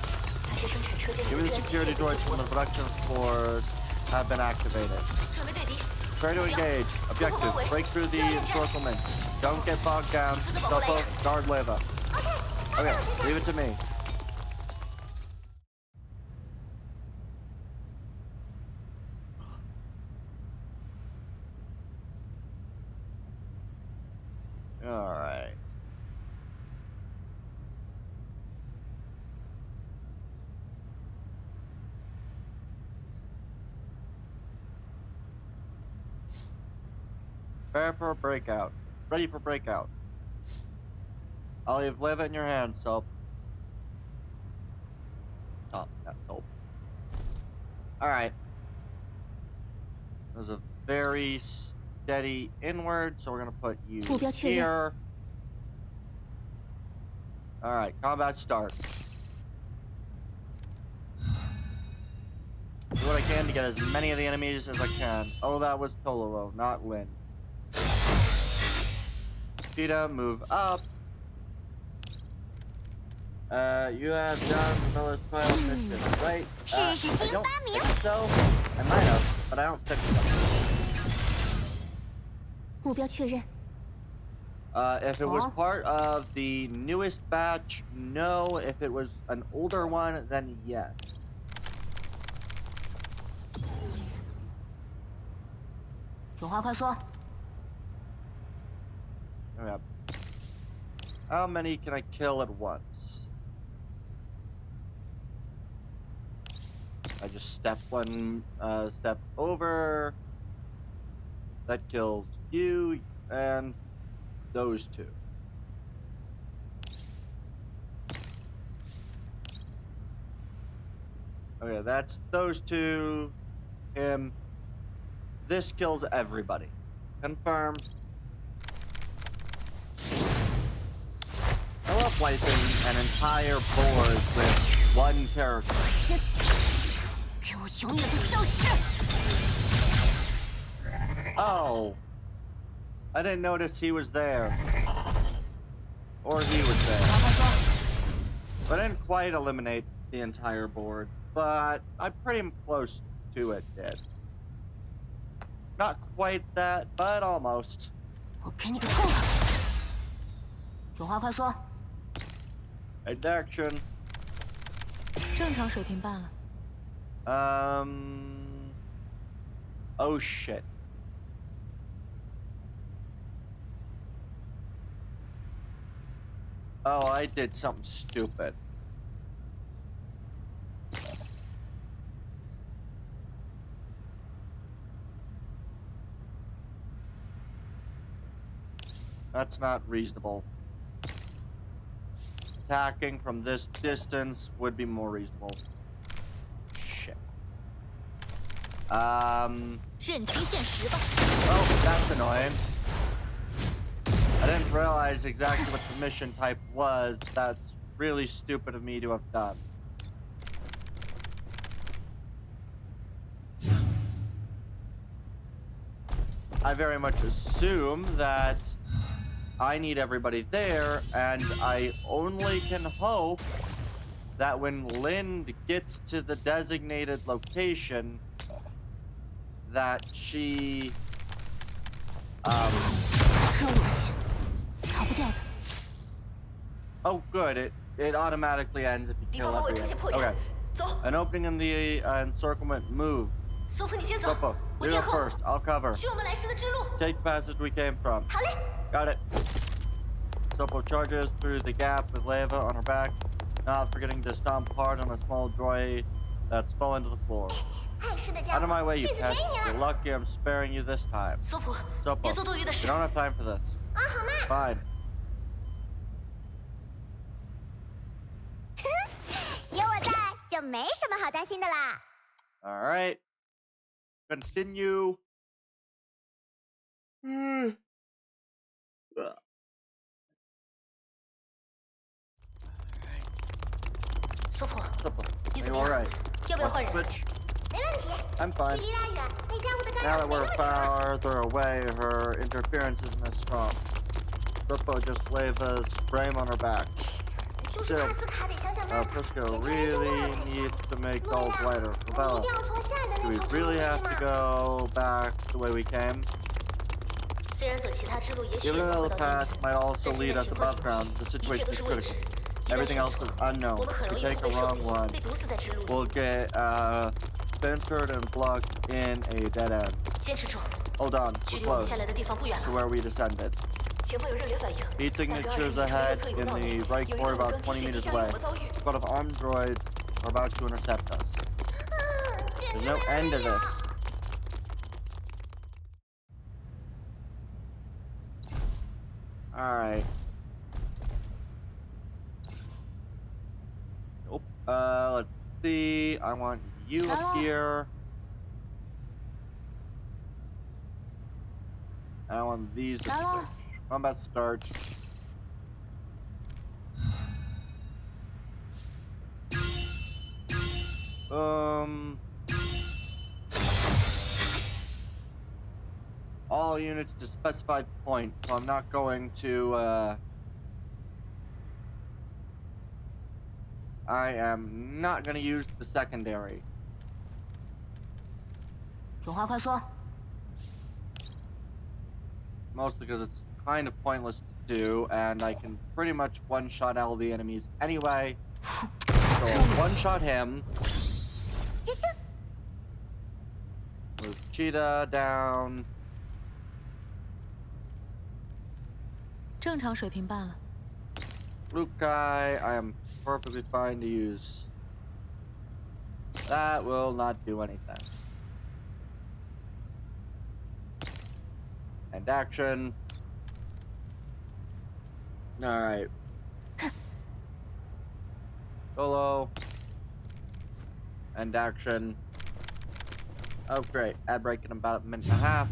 那些生产车间里 Even 的 the 治安机 security 械被 droids 激 from 活 the production force have been activated. 准备对敌。 Try to engage. Objective, break through the encirclement. Don't get bogged down. Sopo, guard Leva. Okay, leave it to me. Alright. Prepare for a breakout. Ready for breakout. I'll leave Leva in your hands, Soap. Stop, not Soap. Alright. There's a very steady inward, so we're gonna put you 目标确认。 here. Alright, combat start. Do what I can to get as many of the enemies as I can. Oh, that was Tololo, not Lin. Cheetah, move up. You have done Miller's 12 mission, right? I don't think so. I might have, but I don't think so. 目标确认。 If it was part of the newest batch, no. If it was an older one, then yes. 有话快说。 Okay. How many can I kill at once? I just step one step over. That kills you and those two. Okay, that's those two. Him. This kills everybody. Confirm. I love wiping an entire board with one character. 给我永远的消失！ Oh. I didn't notice he was there. Or he was there. I didn't quite eliminate the entire board, but I'm pretty close to it, did. Not quite that, but almost. 我给你个痛快！有话快说。 And action. 正常水平罢了。 Oh shit. Oh, I did something stupid. That's not reasonable. Attacking from this distance would be more reasonable. Shit. 认清现实吧。 Oh, that's annoying. I didn't realize exactly what the mission type was. That's really stupid of me to have done. I very much assume that I need everybody there, and I only can hope that when Lind gets to the designated location, that she, 这有戏，逃不掉的。 oh, good. It automatically ends if you 敌 kill 方方位 every 出现 enemy. 破绽 Okay. 走， An opening in the encirclement. Move. 索普你先走， Sopo, 我 you 殿 go 后， first. I'll cover. 去我们来时的之路。 Take the passage we came from. 好嘞， Got it. Sopo charges through the gap with lava on her back, not forgetting to stomp hard on a small droid that's fallen to the floor. 碍事的家 Out of 伙， my way, you 这次 pest. 给你 You're 了。 lucky I'm sparing you this time. 索普， Sopo, 别做多余的 we 事。 don't have time for this. 啊，好嘛。 Fine. 有我在，就没什么好担心的啦。 All right. Continue. Ugh. 索普， Sopo, 你 are 怎 you 么 all 样 right?？要不要换 Let's 人？ switch. 没问题， I'm 距 fine. 离拉远，那家伙的干 Now 扰 that 没 we're 那么强。 farther away, her interference isn't as strong. Sopo just lays a frame on her back. 就是帕斯卡得想想办法， Frisco 检查那些 really 物料才行。 needs to make 洛 gold 亚， lighter. 我们一 Fabella, 定要从下一 do 个那 we 头冲 really 过 have 去 to 嘛。 go back the way we came? 虽然走其他之路也许也 Even 能 though 回 the 到地 path 面， might also 但现 lead 在 us 情况 above 紧 ground, 急， the 一切 situation 都 is 是未知。 critical. 一旦 Everything 选 else 错 is 了， unknown. 我们很 If 容 we 易会 take 被 the 受 wrong 苦， one, 被毒死在之路里。 we'll get centered and blocked in a dead end. 坚持住， Hold on, 距 we're 离我们 close 下来的地方不远 to 了。 where we descended. 前方有热源反应， Heat 代表 signatures 20米处右 ahead 侧有 in 个道路， the right 有一 corner 个武 about 装机 20 械即 meters 将与 away. 我们遭遇。 A squad of armed droids are about to intercept us. 简 There's 直 no 没完 end 没 to 了。 this. Alright. Nope. Let's see. I want you up here. And I want these to switch. Combat start. All units to specified point, so I'm not going to, I am not going to use the secondary. 有话快说。 Mostly because it's kind of pointless to do, and I can pretty much one-shot all the enemies anyway. So I'll one-shot him. 啾啾， Move Cheetah down. 正常水平罢了。 Lukai, I am perfectly fine to use. That will not do anything. And action. Alright. Solo. And action. Oh, great. Ad break in about a minute and a half.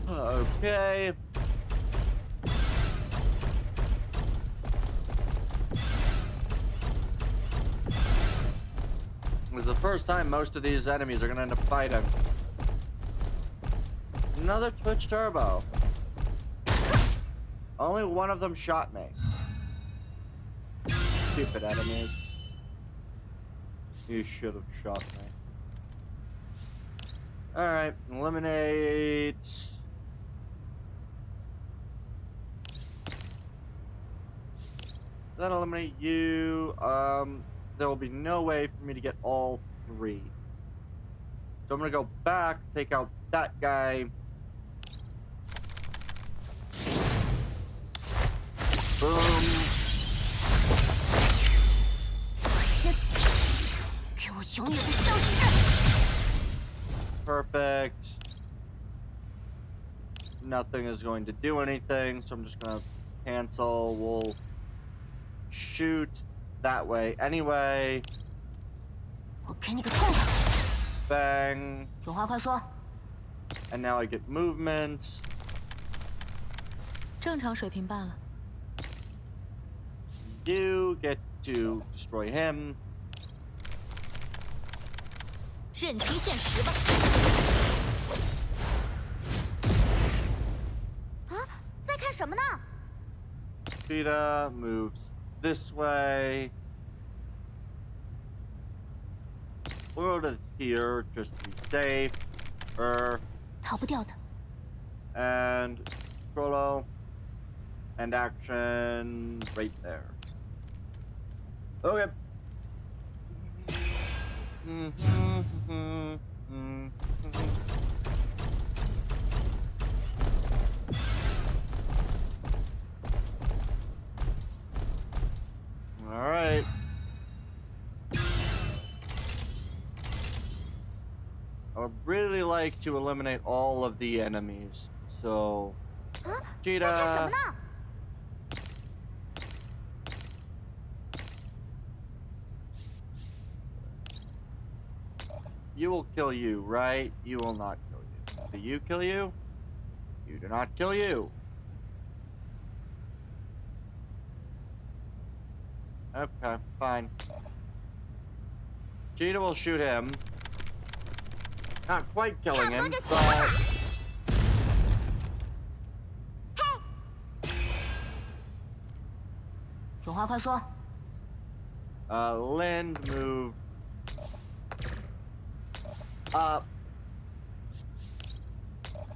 Okay. This is the first time most of these enemies are gonna end up fighting. Another Twitch Turbo. Only one of them shot me. Stupid enemies. You should have shot me. Alright, eliminate. That eliminate you. There will be no way for me to get all three. So I'm gonna go back, take out that guy. Boom. 先死！给我永远的消失！ Perfect. Nothing is going to do anything, so I'm just gonna cancel. We'll shoot that way anyway. 我给你个痛快！ Bang. 有话快说。 And now I get movement. 正常水平罢了。 You get to destroy him. 认清现实吧。啊，在看什么呢？ Cheetah moves this way. We'll go to here just to be safe. 逃不掉的。 And solo and action right there. Okay. All right. I would really like to eliminate all of the enemies. So, 啊，在看什么 Cheetah, 呢？ you will kill you, right? You will not kill you. Do you kill you? You do not kill you. Okay, fine. Cheetah will shoot him. Not quite killing him, but... 有话快说。 Lind move up.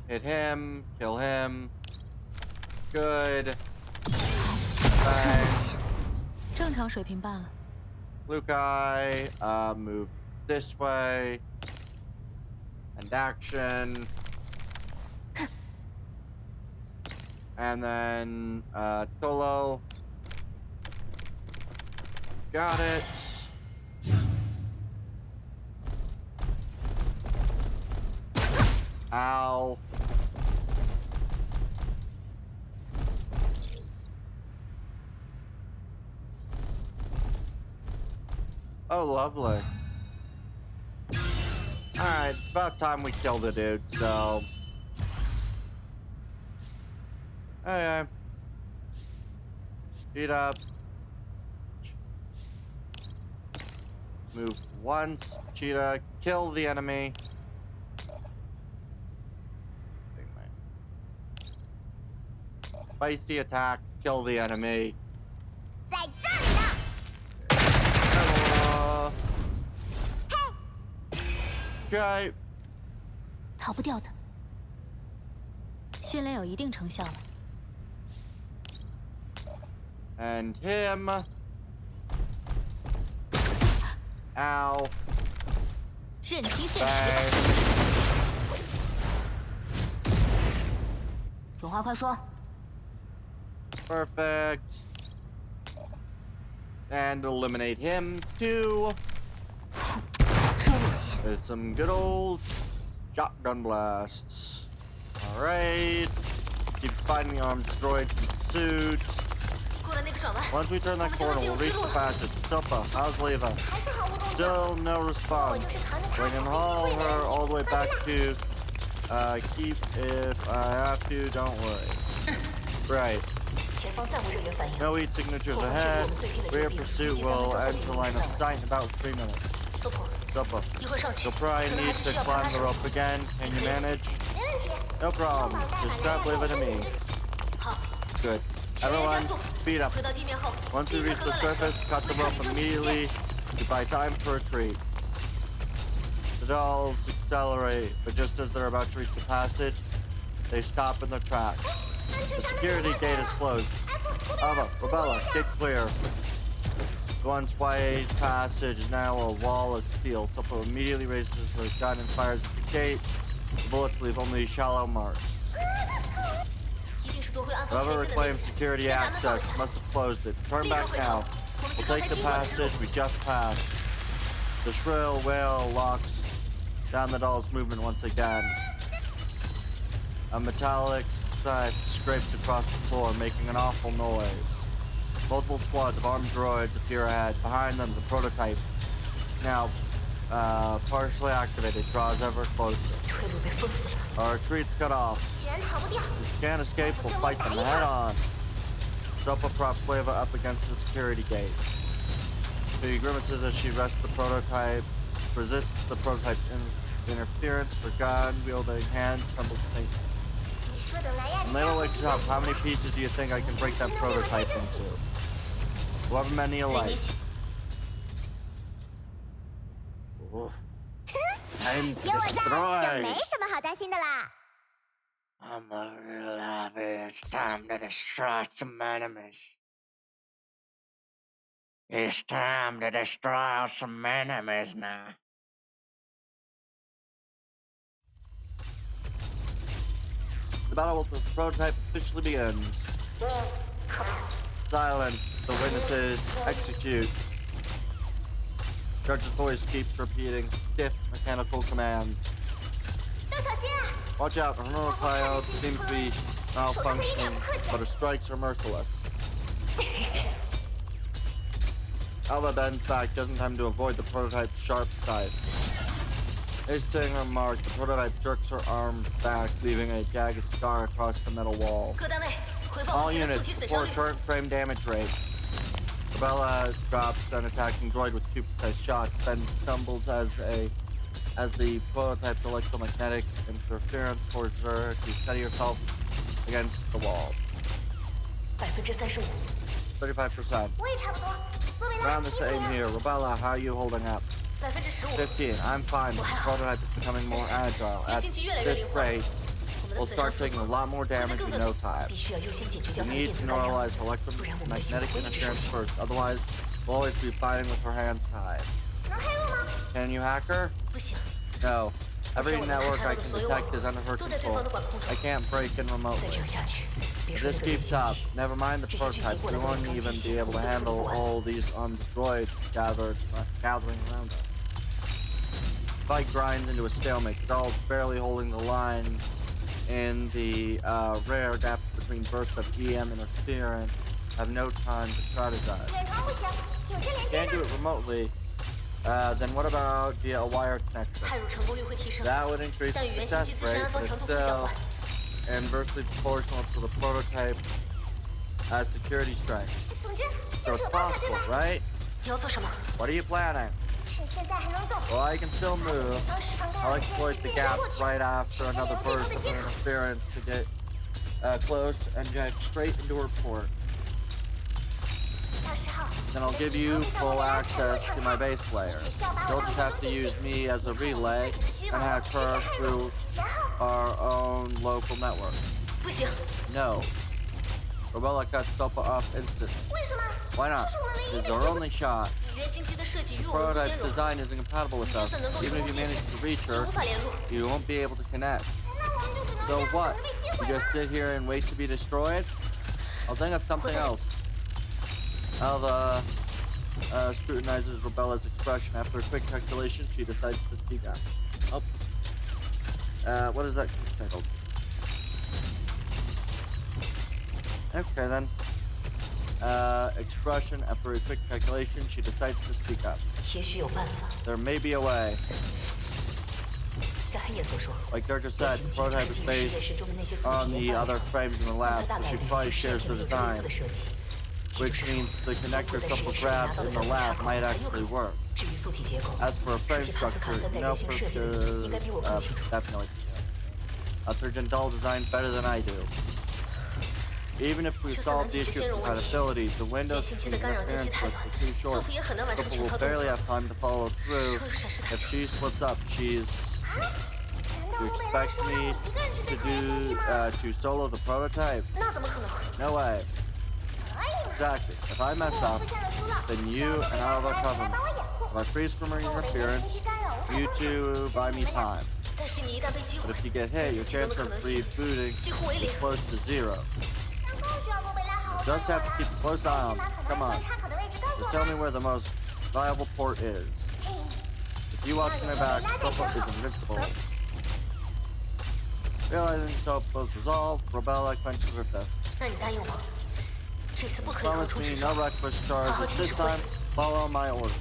Hit him, kill him. Good. Bang. 正常水平罢了。 Lukai, move this way. And action. And then, Tolo. Got it. Ow. Oh, lovely. Alright, it's about time we killed the dude, so... Okay. Speed up. Move once. Cheetah, kill the enemy. Spicy attack, kill the enemy. 在这里呢。 Okay. 逃不掉的。训练有一定成效了。 And him. Ow. 认清现实。 Bang. 有话快说。 Perfect. And eliminate him too. 真恶心。 With some good old shotgun blasts. Alright. Keep fighting armed droids and suits. 过了那个爽完。 Once we turn that corner, we'll reach the passage. Sopa, how's Leva? 还是毫无动静。 Still no 我 response. 就是扛着 We 他 can 才 haul 有机会 her 的。 all the way 放 back 心吧。 to keep if I have to, don't worry. Right. 前方暂无人员反应。 No heat signatures ahead. Rear pursuit will enter line of sight in about 3 minutes. 索普， Sopa, 一会儿上去。 you'll probably 可能还 need 是 to 需要帮 climb 他 the 上 rope again. Can you manage? 没问题。 No problem. Just strap live to me. 好， Good. 全员加 Everyone, 速。 speed up. 回到地面后， Once we 立 reach 刻 the 跟我来 surface, cut the 会 rope 上你车体 immediately to buy time for retreat. The dolls accelerate, but just as they're about to reach the passage, they stop in their tracks. The security gate is closed. Ava, Rebella, get clear. The once wide passage is now a wall of steel. Sopo immediately raises her gun and fires at the gate. The bullets leave only shallow marks. 一定是夺回安放 Whoever 权限的人 reclaimed security 将闸门放 access 下。 must have closed it. Turn 立刻 back 回头， now. 我们是 We'll 刚 take 才 the 经过的之路 passage。we just passed. The shrill wail locks down the doll's movement once again. A metallic scythe scrapes across the floor, making an awful noise. Multiple squads of armed droids appear ahead. Behind them, the prototype, now partially activated, draws ever closer. 退路被封死了。 Our retreat's cut off. 既然逃不掉， Can't escape, we'll fight them head on. Sopa props Leva up against the security gate. She grimaces as she rests the prototype resists the prototype's interference for gun-wielding hand tumbles things. 你说等来呀， And little wakes up, how many pieces do you think I can break that prototype into? However many you like. Oof. Time to 有我在就 destroy! 没什么好担心的啦。 I'm a real happy. It's time to destroy some enemies. It's time to destroy some enemies now. The battle with the prototype officially begins. Silence. The witnesses execute. Judge's voice keeps repeating stiff mechanical commands. 要小心啊！ Watch out, her neural cloud seems to be malfunctioning, but her strikes are merciless. Alva bends back, just in time to avoid the prototype's sharp side. Hitting her mark, the prototype jerks her arm back, leaving a jagged scar across the metal wall. 各单位回报 All 目前的 units 素体损伤 report 率。 current frame damage rate. Rebella drops an attacking droid with two precise shots, then stumbles as the prototype's electromagnetic interference forces her to steady herself against the wall. 35%。 35%. 我也差不多。洛维拉， Around 你 the 怎么 same 样？ here. Rebella, how are you holding up? 15%。 15. I'm fine. The prototype is becoming more agile. At this rate, 我们 we'll 的损 start 伤速 taking a 度 lot more 会在 damage 更 in 多 no time. 必须要优先解决 We 掉它的 need 电 to 子干扰， normalize 不然我们的行 electromagnetic 动会一直受 interference 限。 first. Otherwise, we'll always be fighting with our hands tied. 能黑入吗？ Can you hack her? 不行， No. Every 我们 network 查 I 到的 can 所有网 detect is under her 都在对方 control. 的管控中 I。can't break in 再 remotely. 这样下去，别 If 说 this 那个 keeps 人 up, 形机， never mind the 这些军 prototype. 机过 We 来的 won't 伪装 even 机 be 器， able 我 to 们都处理 handle 不完。 all these armed droids gathering around us. Fight grinds into a stalemate. Cadal's barely holding the line in the rare gaps between bursts of EM interference. Have no time to strategize. 远程不行，有些连接 Can't do 呢。 it remotely. Then what about via a wire connection? 骇入成功率会提升， That would increase 但 the 与原型 success 机自身 rate, 安装 but 强 it's 度负相 still 关。 inversely proportional to the prototype security strength. 总之 So 就是 it's 有办法，对 possible, 吧？ right? 你要做什么？ What are you planning? 趁现在还能动， Well, I can still 抓紧 move. 对方释放干 I'll 扰的间隙 exploit the 晋升 gap 过去， right after 实现 another 流对 burst 方的 of 接口。 interference to get close and get straight into her port. 到时候 Then I'll give you 你可以像 full 我那样沉入 access 常 to my 态， base layer. 只需要把 You'll 我 just 当 have 做 to 机 use 器， me as a 依靠我 relay 自己的虚 and 网 hack 实现 her 骇入， through 然后 our own local network. 不行， No. Rebella cuts Sopa off instantly. 为什么？ Why not? 这是我们唯一 It's 的 our 机会。 only shot. 你原型机的设计与我们不兼 Prototype's 容， design is incompatible with 就 us. 算能够成 Even 功 if you 晋升 manage to reach 是 her, 无法连入。 you won't be able to connect. 那我们就只能 So 这样 what? 等着被击 You 毁 just 了。 sit here and wait to be destroyed? I'll think of something else. Alva scrutinizes Rebella's expression. After a quick calculation, she decides to speak up. Oh. What is that titled? Okay then. Expression. After a quick calculation, she decides to speak up. 也许有办法。 There may be a way. 像黑夜所说， Like Durga 原 said, 型机 prototype 沉 is 浸于世界 based 时钟的那些素 on 体 the 研发 other 者， frames in the 但 lab, 它大 so 概 she 率 probably 是 shares 天 the 命之类似 design, 的设计。也就 which 是说， means the 似乎 connector 在实 couple 验室里拿 grabbed 到的 in 这 the 种插 lab 口 might 很有可 actually 能。 work. 至于素体结构， As for a 设 frame 计帕斯卡 structure, 三代 no 原型设计的你应该比我更清楚。 definitely. Surgeon Doll designed better than I do. Even if we 就算 solve 能 the 解决 issue 兼 of 容问题， compatibility, the 原 window 型机 between 的干扰间隙 interference 太 was 短， too 似 short. 乎也很难完成 Purple 成 will 套动 barely 作。 have time to follow through. 说的闪失太 If 久， she slips up, she's 难道 you 洛维拉 expect 说让 me 我一个人去 to 对抗原型机 do 吗？ to solo the prototype? 那怎么可能？ No way. 所以嘛， Exactly. If I 如 mess 果我 up, 出现了疏漏， then 只 you 要洛 and 维拉 all of 和 our 艾瑞来 covenant. 帮我掩护， If I freeze from 作为原 interference, 型机干扰无法 you 攻击， two buy 你 me 们俩 time. 但是你一旦被击 But 毁， if you get 再 hit, 次 your 启动 chance 的可 of 能性 rebooting 几乎为零 is。close to zero. 但更需要洛维拉好好 Just 帮 have 我 to 啦。 keep a close 还 eye 是 on 把 them. 可能 Come 安 on. 装插口的位置告诉 Just 我 tell 吧。 me where the most viable port is. If you watch my back, Sopa is invincible. Realizing Sopa's resolve, Rebella clenches her fist. 那你答应我，这次不可以横 Promise 冲 me 直 no 撞。 reckless 好好 charges. 听 This 指挥。 time, follow my orders.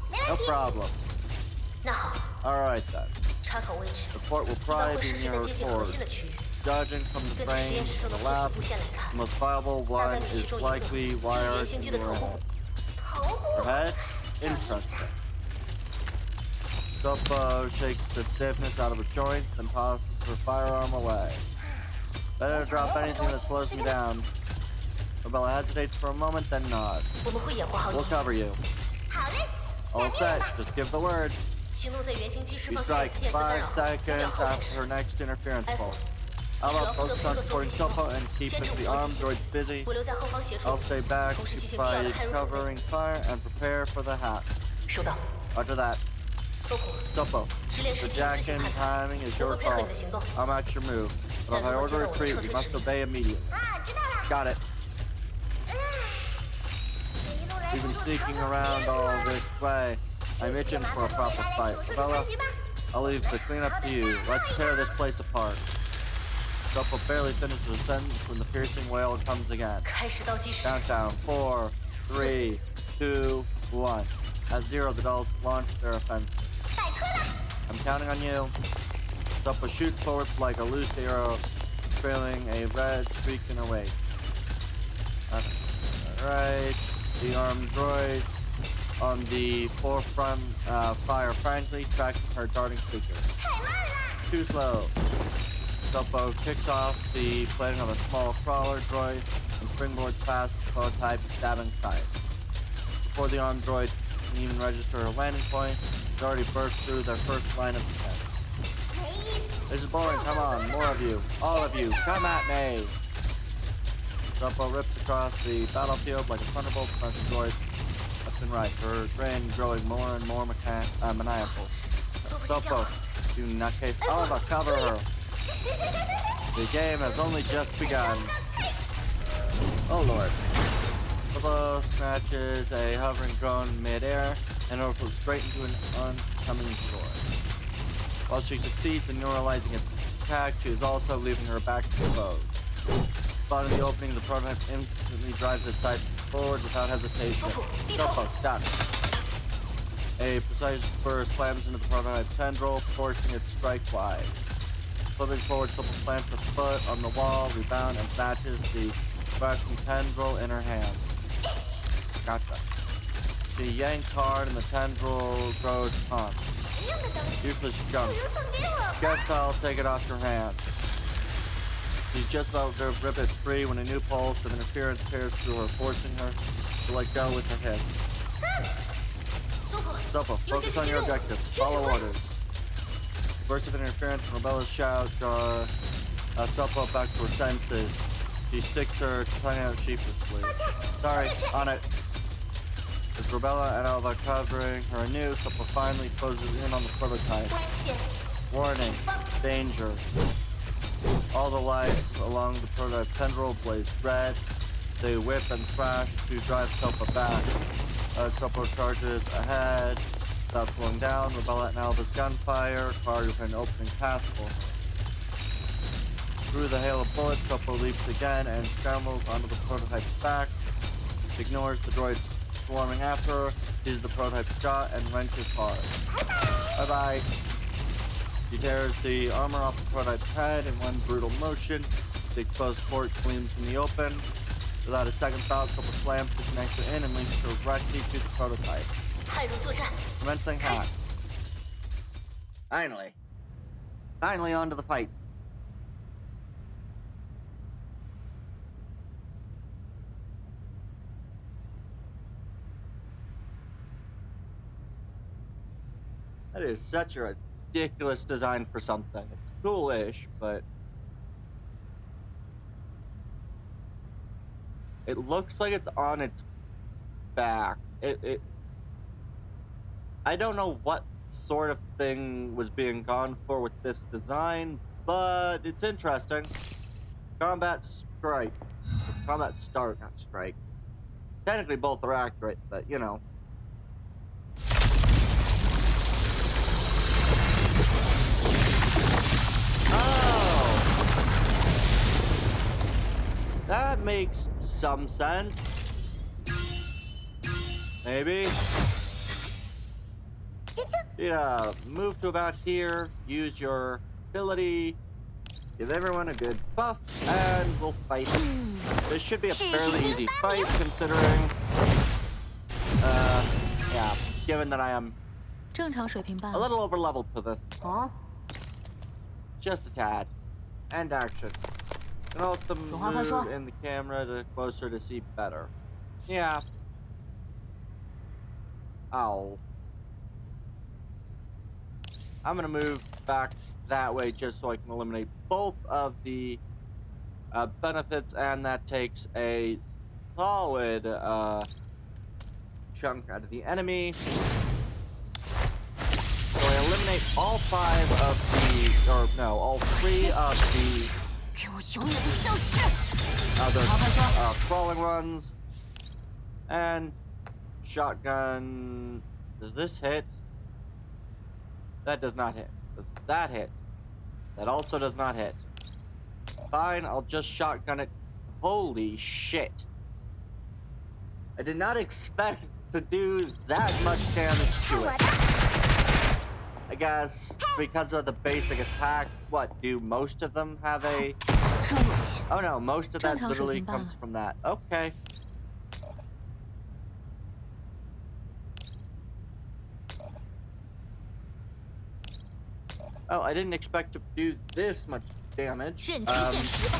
没 No 问题。 problem. 那好， Alright then. 插口位置 The port will 一般 probably 会 be 设置 near 在 her 接近核 core. 心的区域。 Judging from the 根据实验 frames 室中 in 的 the 附 lab, 属布线来看 the，most viable 大概 one 率其 is 中一个 likely 就是 wired 原型机 in 的 your 头部。 head. 头部 Your head? 有意思 Interesting. Sopo shakes the stiffness out of her joints and tosses her firearm away. Better drop anything that slows me down. Rebella hesitates for a moment, then nods. 我们会掩护好 We'll 你。 cover you. 好嘞， All set. Just give the word. 行动在原型机释 You 放下一 strike 次电磁干 5 扰后，5 seconds 秒后开 after 始 her。next interference F. pulse. How about focus on supporting Sopo and keep the armed droids busy? 我留在后方协助 I'll。stay back, 同时进 keep 行必要的 by 开入准备。 covering fire, and prepare for the hatch. 收到。 Roger that. 搜捕。 Sopo, 指令 the 时间自行 jack-in 判断。 timing is 我 your 会配合 call. 你的行动。 I'll match your move. But if I order retreat, you must obey immediately. 啊，知道了。 Got it. 这一路来 We've 堵 been 堵 sneaking 逃走 around 别 all 过 this way. I'm itching for a proper fight. Bella, I'll leave the cleanup to you. Let's tear this place apart. Sopo barely finishes a sentence when the piercing wail comes again. 开始倒计时。 Countdown. 4, 3, 2, 1. At 0, the dolls launch their offensive. 拜托了。 I'm counting on you. Sopo shoots forward like a loose arrow, trailing a red streak in her wake. Alright. The armed droid on the forefront fire frankly, tracking her darting speaker. 太慢了。 Too slow. Sopo kicks off the plating of a small crawler droid and springboards past the prototype, stabbing sight. Before the armed droid can even register her landing point, it's already burst through their first line of defense. 没意思。 This is boring, come on, more of you, all of you, come at me! Sopo rips across the battlefield like a thunderbolt, punching droids left and right, her grin growing more and more maniacal. 搜捕机枪 Sopo, you nutcase, Oliver, cover her! The game has only just begun. Oh lord. Sopo snatches a hovering drone mid-air and hurtles straight into an oncoming droid. While she succeeds in neuralizing its attack, she is also leaving her back exposed. Spotting the opening, the prototype instantly drives its sights forward without hesitation. Sopo, stop. A precise spur slams into the prototype tendril, forcing it to strike wide. Flipping forward, Sopo plants her foot on the wall, rebound, and snatches the crashing tendril in her hand. Gotcha. She yanks hard, and the tendril grows taut. 这样的东西， Useless 不 junk. 如送给我吧。 Guess I'll take it off your hand. She's just about to rip it free when a new pulse of interference tears through her, forcing her to let go with a hit. 搜捕。 Sopo, focus on your objective. Follow orders. Burst of interference and Rebella's shout draw Sopo back to her senses. She sticks her tongue out sheepishly. Sorry, on it. With Rebella and Alva covering her anew, Sopo finally closes in on the prototype. 危险。 Warning, danger. All the lights along the prototype tendril blaze red. They whip and crash to drive Sopo back. Sopo charges ahead. Without slowing down, Rebella and Alva's gunfire carves an opening path for her. Through the hail of bullets, Sopo leaps again and scrambles onto the prototype's back. She ignores the droids swarming after her, sees the prototype's shot, and wrenches hard. Bye-bye. She tears the armor off the prototype's head in one brutal motion. The exposed port gleams in the open. Without a second thought, Sopo slams the connector in and links directly to the prototype. 派入作战。 Commencing hack. Finally. Finally on to the fight. That is such a ridiculous design for something. It's coolish, but it looks like it's on its back. I don't know what sort of thing was being gone for with this design, but it's interesting. Combat strike. Combat start, not strike. Technically both are accurate, but you know. Oh! That makes some sense. Maybe. Yeah, move to about here, use your ability, give everyone a good buff, and we'll fight. This should be a fairly easy fight, considering, yeah, given that I am 正常水平罢 A 了。 little over leveled for this. 哦， Just a tad. And action. And also 有话快说。 move in the camera to closer to see better. Yeah. Ow. I'm gonna move back that way just so I can eliminate both of the benefits, and that takes a solid chunk out of the enemy. So I eliminate all 5 of the, or no, all 3 of the 给我永远的消失！ other 好快说。 crawling runs. And shotgun. Does this hit? That does not hit. Does that hit? That also does not hit. Fine, I'll just shotgun it. Holy shit. I did not expect to do that much damage to it. I guess because of the basic attack, what, do most of them have a... 真恶心！ Oh no, most of that 正常水 literally 平罢了。 comes from that. Okay. Oh, I didn't expect to do this much damage. 认清现实吧。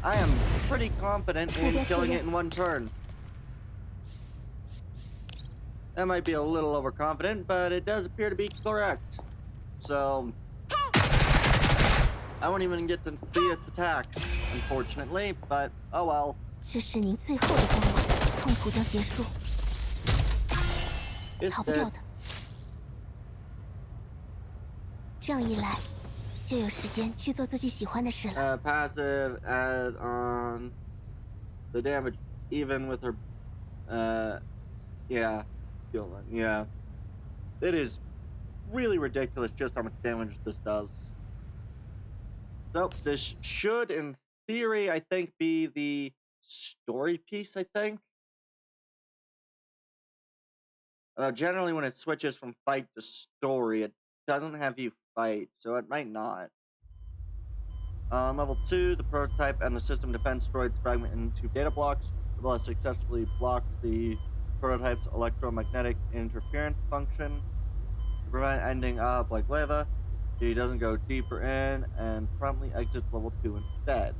I am pretty confident in killing it in one turn. That might be a little overconfident, but it does appear to be correct. So, I won't even get to see its attacks, unfortunately, but oh well. 这是您最后的光芒，痛苦将结束， It's 逃不掉 dead. 的。这样一来，就有时间去做自己喜欢的事了。 Passive add on the damage, even with her, yeah, healing, yeah. It is really ridiculous just how much damage this does. So, this should, in theory, I think, be the story piece, I think. Generally, when it switches from fight to story, it doesn't have you fight, so it might not. Level 2, the prototype and the system defense droids fragment into data blocks. The blast successfully blocks the prototype's electromagnetic interference function to prevent ending up like lava. He doesn't go deeper in and promptly exits level 2 instead.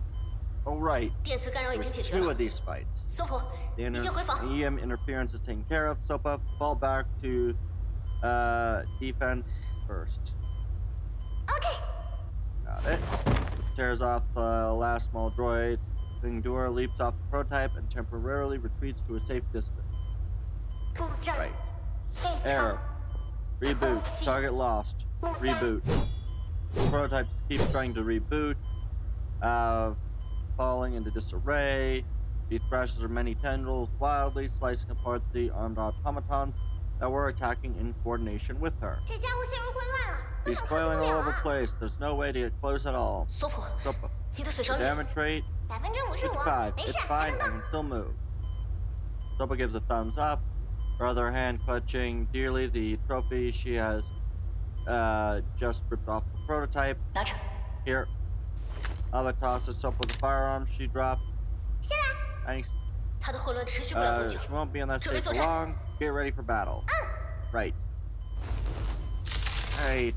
Alright, 电磁干扰已经解决 2 了。 of these fights. 搜婆， The 你先回房。 EM interference is taken care of. Sopa, fall back to defense first. OK。 Got it. Tears off last small droid. Endure leaps off the prototype and temporarily retreats to a safe distance. 布阵。 Right. 内 Error. 场。 Reboot. Target lost. Reboot. The prototype keeps trying to reboot. Falling into disarray. He thrashes her many tendrils wildly, slicing apart the armed automatons that were attacking in coordination with her. 这家伙陷入混乱了，根 He's 本控制 coiling 不 all 了 over 啊！ place. There's no way to get close at all. 搜婆， Sopa. 你的损 The 伤率 damage rate 55%， 55. 没 It's 事， fine. 还 I 能动。 can still move. Sopa gives a thumbs up. Her other hand clutching dearly the trophy she has just ripped off the prototype. 拿着。 Here. Ava tosses Sopa the firearm she dropped. 下来， Thanks. 他的混乱持续不了多久。 She won't be in that state for 准备作战。 long. Get ready for battle. Right. Right.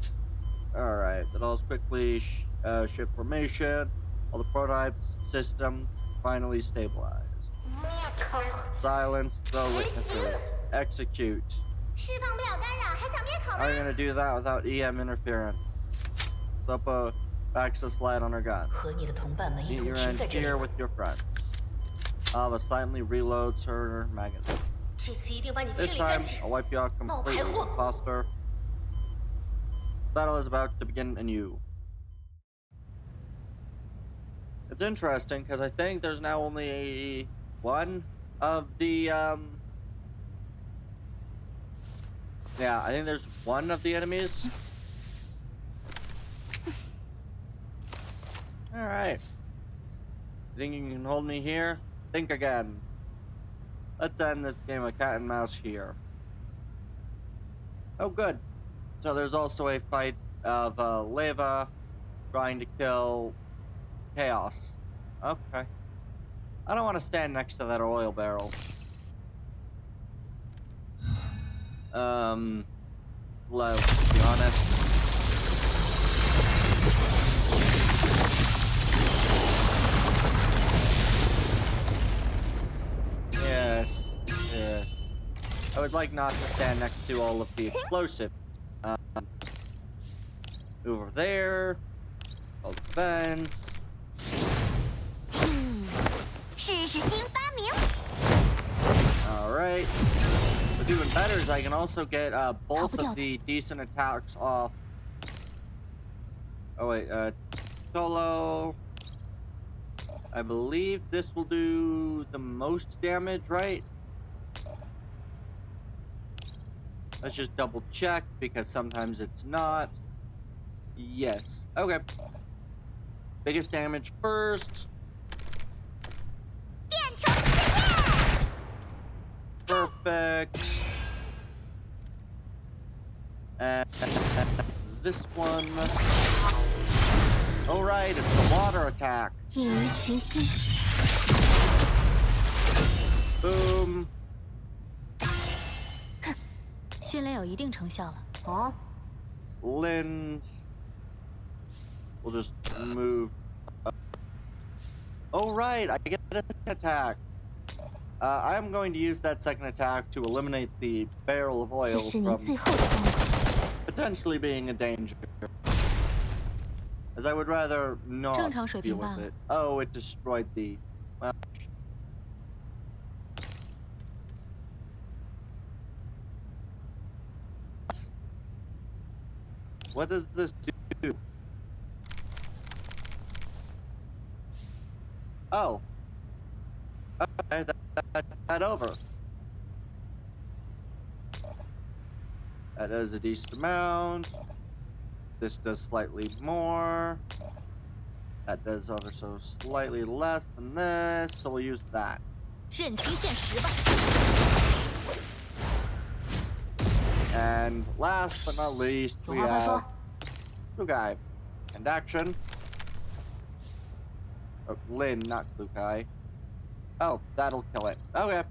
Alright. Then I'll quickly shift formation. All the prototypes, systems finally stabilized. 灭口， Silence the witnesses. Execute. 释放不了干扰，还想灭口 How are you 吗？ gonna do that without EM interference? Sopa backs a slide on her gun. 和你的同伴们一 Meet 同 your 停 end 在这里 here 吧。 with your friends. Ava silently reloads her magazine. 这次一定把你 This 清理干 time, 净 I'll。wipe you out completely, Mau imposter. Battle is about to begin anew. It's interesting because I think there's now only one of the yeah, I think there's one of the enemies. All right. Think you can hold me here? Think again. Let's end this game of cat and mouse here. Oh, good. So there's also a fight of Leva trying to kill Chaos. Okay. I don't want to stand next to that oil barrel. Let's be honest. Yes. I would like not to stand next to all of the explosives. Over there. All the vents. 试试新发明。 Alright. What's even better is I can also get both of the decent attacks off. Oh wait, solo. I believe this will do the most damage, right? Let's just double check because sometimes it's not. Yes. Okay. Biggest damage first. 变成实验。 Perfect. And this one. Oh right, it's the water attack. 一鱼群心， Boom. 训练有一定成效了。哦， Lynn. We'll just move. Oh right, I get a second attack. I'm going to use that second attack to eliminate the barrel of 这 oil 是您 from 最后的功课。 potentially being a danger. As I would rather not 正常水平 deal 罢 with 了。 it. Oh, it destroyed the... Well, what does this do? Oh. Okay, that over. That does a decent amount. This does slightly more. That does ever so slightly less than this, so we'll use that. 认清现实吧。 And last but not least, 有 we 话快 have 说。 Klukai. And action. Oh, Lin, not Klukai. Oh, that'll kill it. Okay.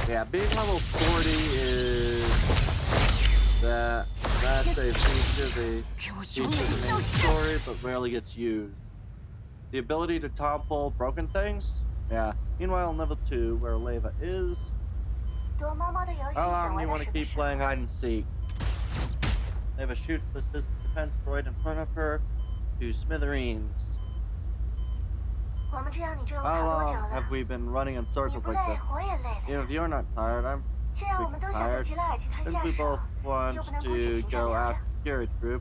Yeah, being level 40 is that's a feature they 给我 feature 永 the 远 main 消失！ story, but rarely gets used. The ability to topple broken things? Yeah. Meanwhile, in level 2, where Leva is, 躲猫猫的游戏 how 想 long do 玩 you 到 want 什 to 么 keep 时候？ playing hide and seek? Leva shoots the system defense droid in front of her to smithereens. 我们这样你这样 How 跑多久 long 了？ have we been running in 你 circles 不 like 累 this?，我也累 You know, 了。 if you're not tired, I'm 既然我们都想在 tired. 吉拉尔集团 Since 下 we 手， both want 就不能 to 姑且停战 go 聊 after 聊。 the Garrett group,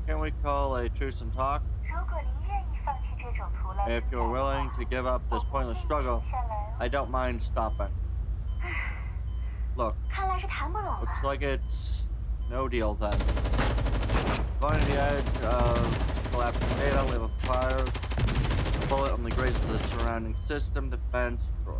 can we call a truce and talk? 如果您愿意放弃这种徒劳 If 之 you're 战的 willing 话， to give up this 我们 pointless 立即 struggle, 下来。 I don't mind stopping. Look, 看来是谈不拢 looks 了。 like it's no deal then. Going to the edge of collapsing data, leave a fire, bullet on the grace of the surrounding system, defense, destroy.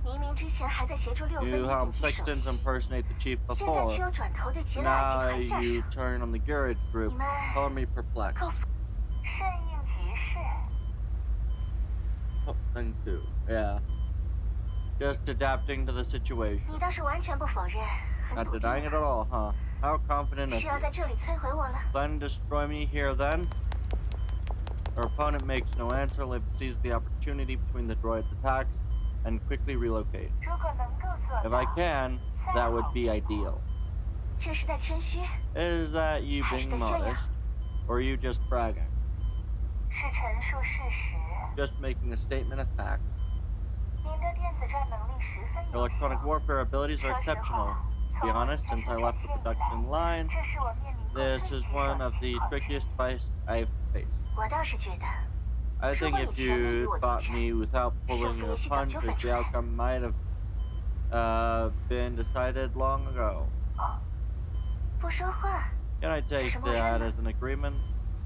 明明之前还在协助6分 You 一 helped 顶替手 Sexton 机， impersonate the chief 现在 before. 却又转头对吉拉尔 Now 集团下 you 手， turn on the Garrett group, 你们 color me perplexed. 够顺应局势。 Oh, thing two. Yeah. Just adapting to the situation. 你倒是完全不否认，很 Not 笃定 denying it at 啊。 all, huh? How confident of 是要 you? 在这里摧毁我了？ Plan to destroy me here then? Her opponent makes no answer, Liv sees the opportunity between the droid's attacks and quickly relocates. 如果能够做 If I 到， can, that would be ideal. 这是在谦虚， Is that you being modest? Or are you just bragging? 是陈述事实。 Just making a statement of fact. 您的电子战能力十分 Your 优秀。 electronic warfare abilities are 说实 exceptional. 话， To be 从我 honest, 一开 since 始 I 展 left the 现以 production 来， line, 这是我面临过 this 最 is 棘手 one 的 of 一 the 次考试。 trickiest fights I've faced. 我倒是觉得， I think if 如果你全力与 you 我对 fought 战， me without 胜 pulling 负 a 也许早 punches, 就会出 the 来。 outcome might have been decided long ago. 不说话， Can I take that as an agreement?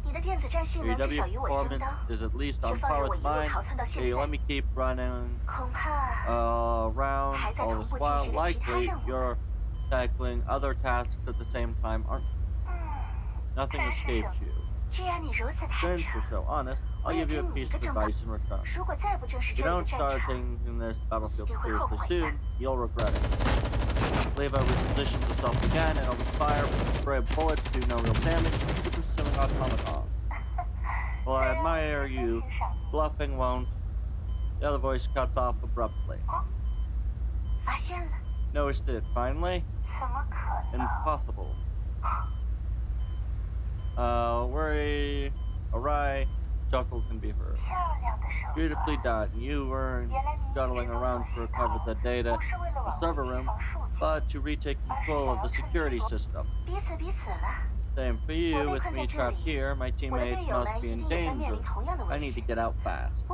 你的电子战性 Your 能至 EW 少与我相 performance 当， is at least 是 on 放 par 任我 with 一路 mine. 逃窜到现 Hey, 在， let me keep running 恐怕 around 还在 all 同 this 步进 while. 行着其他 Likely 任务。 you're tackling other tasks at the same time, aren't you? 嗯， Nothing 真是 escapes 生 you. Since you're so honest, I'll give you a piece of advice in return. If you don't start taking this battlefield seriously soon, you'll regret it. Leva repositions herself again and opens fire with a spray of bullets do no real damage to the pursuing automaton. Well, I admire you. Bluffing won't. The other voice cuts off abruptly. Noticed it, finally? Impossible. Worry, awry, chuckle can be heard. Beautifully done. You weren't scuttling around to recover the data in the server room, but to retake control of the security system. Same for you, with me trapped here, my teammates must be in danger. I need to get out fast.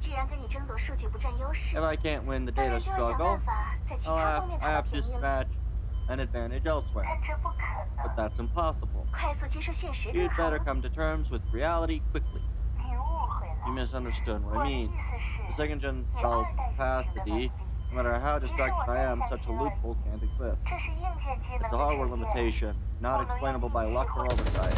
If I can't win the data struggle, I have to snatch an advantage elsewhere. But that's impossible. You'd better come to terms with reality quickly. You misunderstood what I mean. The second-gen doll's capacity, no matter how distracted I am, such a loophole can't exist. It's a hardware limitation, not explainable by luck or oversight.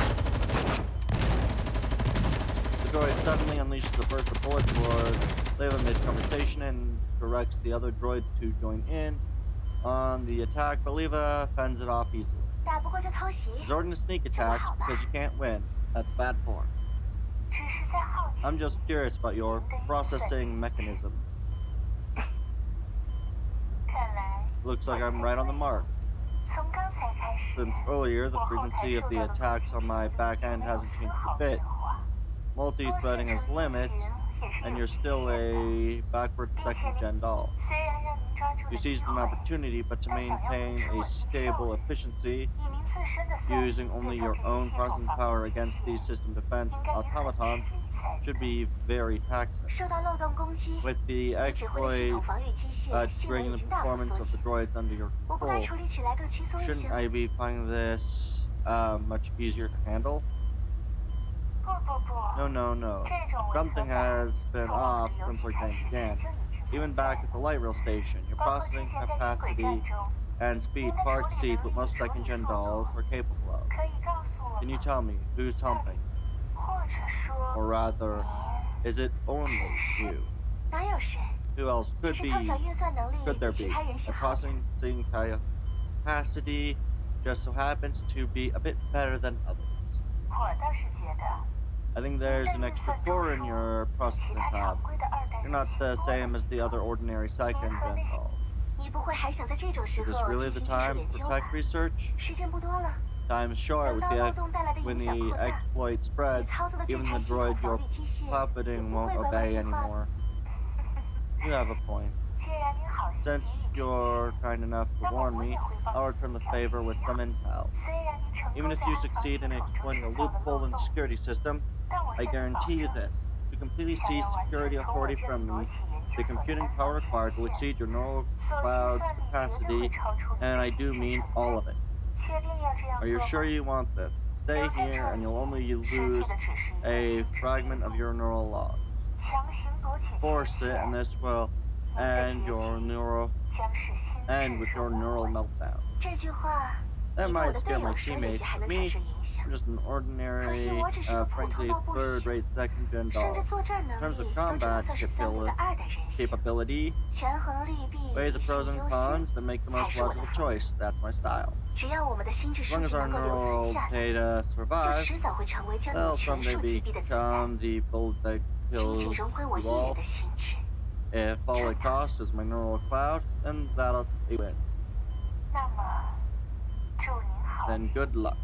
The droid suddenly unleashes a burst of bullets toward Leva mid-conversation and directs the other droids to join in on the attack, but Leva fends it off easily. Resorting to sneak attacks because you can't win. That's bad form. I'm just curious about your processing mechanism. Looks like I'm right on the mark. Since earlier, the frequency of the attacks on my back end hasn't changed a bit. Multi-threading has limits, and you're still a backward second-gen doll. You seized an opportunity, but to maintain a stable efficiency, using only your own processing power against these system defense automatons should be very taxing. With the exploit bringing the performance of the droids under your control, shouldn't I be finding this much easier to handle? No. Something has been off since our game began. Even back at the light rail station, your processing capacity and speed far exceeds what most second-gen dolls are capable of. Can you tell me who's humping? Or rather, is it only you? Who else could there be? The processing capacity just so happens to be a bit better than others. I think there's an extra core in your processing tab. You're not the same as the other ordinary second-gen dolls. Is this really the time for tech research? Time's short. When the exploit spreads, even the droid you're puppeting won't obey anymore. You have a point. Since you're kind enough to warn me, I'll return the favor with some intel. Even if you succeed in exploiting a loophole in the security system, I guarantee you this. To completely seize security authority from me, the computing power required will exceed your neural cloud's capacity, and I do mean all of it. Are you sure you want this? Stay here and you'll only lose a fragment of your neural log. Force it and this will end with your neural meltdown. That might scare my teammates, but me, I'm just an ordinary, frankly, third-rate second-gen doll. In terms of combat capability, weigh the pros and cons, then make the most logical choice. That's my style. As long as our neural data survives, they'll someday become the bullet that kills you all. If all it costs is my neural cloud, then that'll be a win. Then good luck.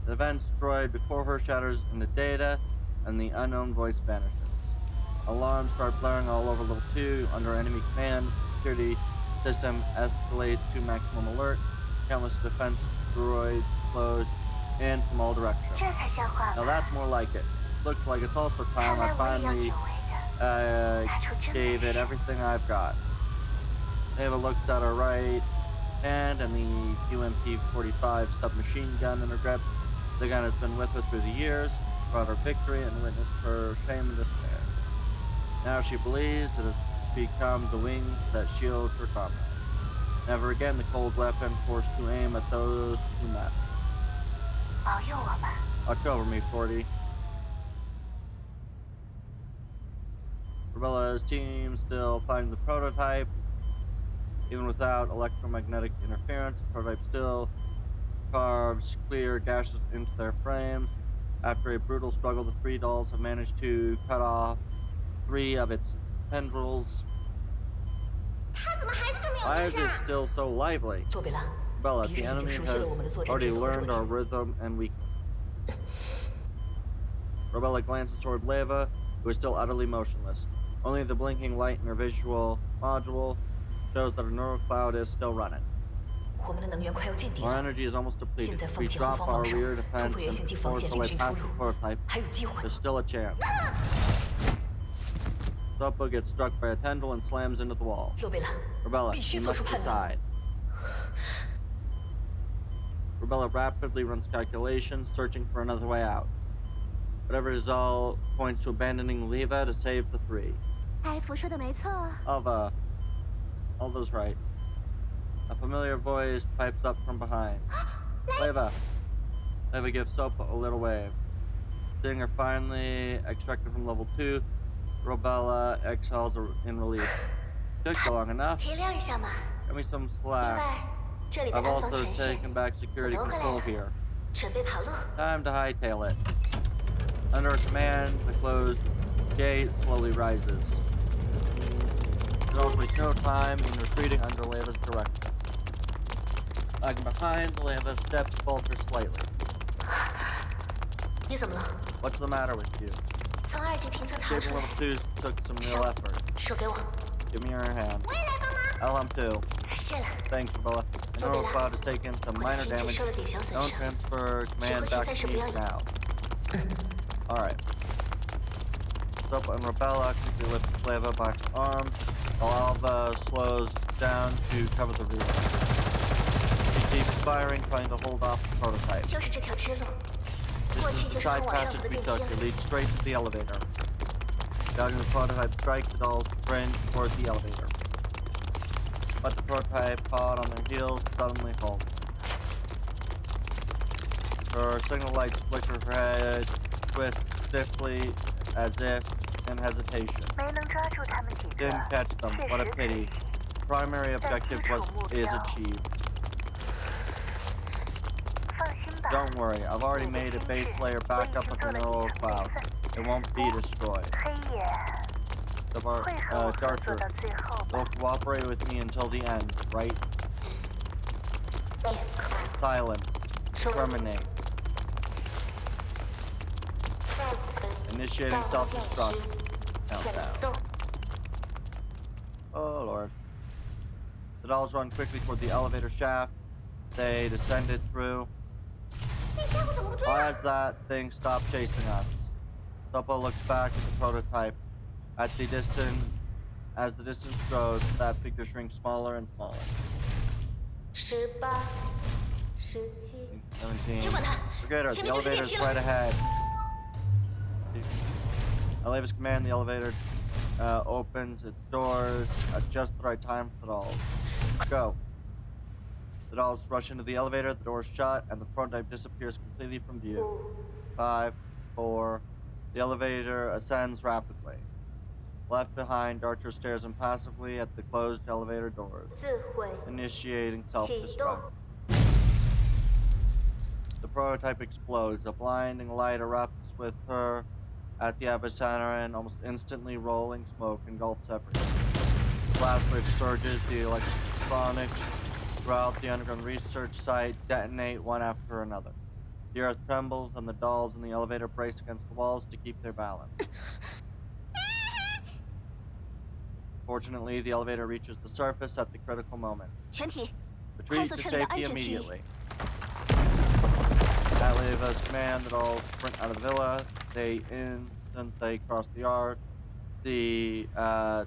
The events destroyed before her shatters into data, and the unknown voice vanishes. Alarms start blaring all over Level 2 under enemy command. Security system escalates to maximum alert. Countless defense droids close in from all directions. Now that's more like it. Looks like it's also time I finally gave it everything I've got. Ava looks at her right hand and the UMP-45 submachine gun in her grip. The gun has been with her through the years, brought her victory, and witnessed her shame and despair. Now she believes it has become the wings that shield her comrades. Never again the cold weapon forced to aim at those who matter. Watch over me, 40. Rebella's team still finding the prototype. Even without electromagnetic interference, the prototype still carves clear gashes into their frames. After a brutal struggle, the three dolls have managed to cut off 3 of its tendrils. Why is it still so lively? 洛贝拉， Bella, 敌 the 人已经 enemy 熟悉 has 了我们的作战 already 节奏和 learned 弱 our 点。 rhythm and weakness. Rebella glances toward Leva, who is still utterly motionless. Only the blinking light in her visual module shows that her neural cloud is still running. 我们的能源快要见底 Our 了， energy is almost 现 depleted. 在 If 放 we 弃后 drop 方 our 防守， rear 突 defense 破原 and 型机防 force 线 our 另 way 寻出 past 路 the，prototype, 还有机会。 there's still a chance. Sopo gets struck by a tendril and slams into the wall. 洛贝拉， Rebella, 必须 you 做 must 出判断。 decide. Rebella rapidly runs calculations, searching for another way out. Whatever result points to abandoning Leva to save the 3. 艾弗说的没错， Alva. Alva's right. A familiar voice pipes up from behind. Leva. Leva gives Soap a little wave. Seeing her finally extracted from level 2, Rebella exhales in relief. Took you long enough. 体谅一下嘛。 Give me some 另 slack. 外，这里的 I've 安防 also 权限 taken back security 我都回来 control 了， here. 准备跑路。 Time to hightail it. Under her command, the closed gate slowly rises. There's always no time in retreating under Leva's direction. Lagging behind, Leva's steps falter slightly. 你怎么了？ What's the matter with you? 从2级评测逃 Even 出来， level 2 took some real effort. 手给我。 Give me your hand. 我也来帮忙。 I'll help too. 谢了。 Thanks, Bella. The neural cloud has taken some 我的 minor 心只 damage. 受了点小损 Don't 伤， transfer 指 command 挥权 back 暂时 to 不 me 要用。 now. Alright. Sopa and Rebella quickly lift Leva by her arms, while Alva slows down to cover the rear. She keeps firing, trying to hold off the prototype. 就是这条支路，过 This 去 is 就 the 是 side 通往上 passage 层的 we 电梯 took. 了 It leads straight to the elevator. Dodging the prototype strikes, the dolls sprint towards the elevator. But the prototype, caught on their heels, suddenly halts. Her signal lights flicker, her head twists stiffly as if in hesitation. 没能抓住他们几个， Didn't catch them. 确 What a 实可 pity. 惜。 Primary objective is achieved. 放心吧， Don't worry, I've already 你的 made a 心 base 智 layer 我 back 已 up 经 with 做 the 了 neural 一层备 cloud. 份。 It won't be destroyed. 黑夜 The 会和我合作 Darcher 到最后吧 will。cooperate with me until the end, right? Silence. Terminate. Initiating self-destruct. Countdown. Oh lord. The dolls run quickly toward the elevator shaft. They descended through. 这家伙怎么不追 Why 啊？ has that thing stopped chasing us? Sopo looks back at the prototype. As the distance grows, that figure shrinks smaller and smaller. 18、17， 17. 别管它， Forget her. 前 The 面就是 elevator 电 is 梯 right 了。 ahead. Leva's command, the elevator opens its doors at just the right time for the dolls. Go. The dolls rush into the elevator, the doors shut, and the prototype disappears completely from view. 5, 4. The elevator ascends rapidly. Left behind, Darcher stares impassively at the closed elevator doors, 自毁， initiating 启 self-destruct. 动。 The prototype explodes. A blinding light erupts with her at the epicenter, and almost instantly rolling smoke engulfs everything. Blast wave surges, the electronics throughout the underground research site detonate one after another. The earth trembles, and the dolls in the elevator brace against the walls to keep their balance. Fortunately, the elevator reaches the surface at the critical moment. 全体， Retreat to 探索这里的安 safety 全区域。 immediately. At Leva's command, the dolls sprint out of the villa. They instantly cross the yard. The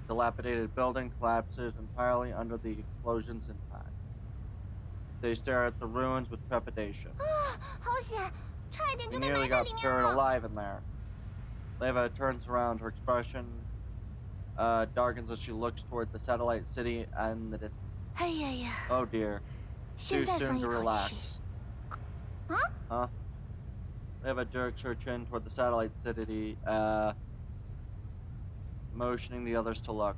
dilapidated building collapses entirely under the explosion's impact. They stare at the ruins with trepidation. 好险，差一点 We 就被 nearly 埋在 got 里面 buried 了。 alive in there. Leva turns around, her expression darkens as she looks toward the satellite city and the distance. 哎呀呀， Oh dear. 现 Too 在松 soon 一 to 口气。 relax. Huh? Leva jerks her chin toward the satellite city, motioning the others to look.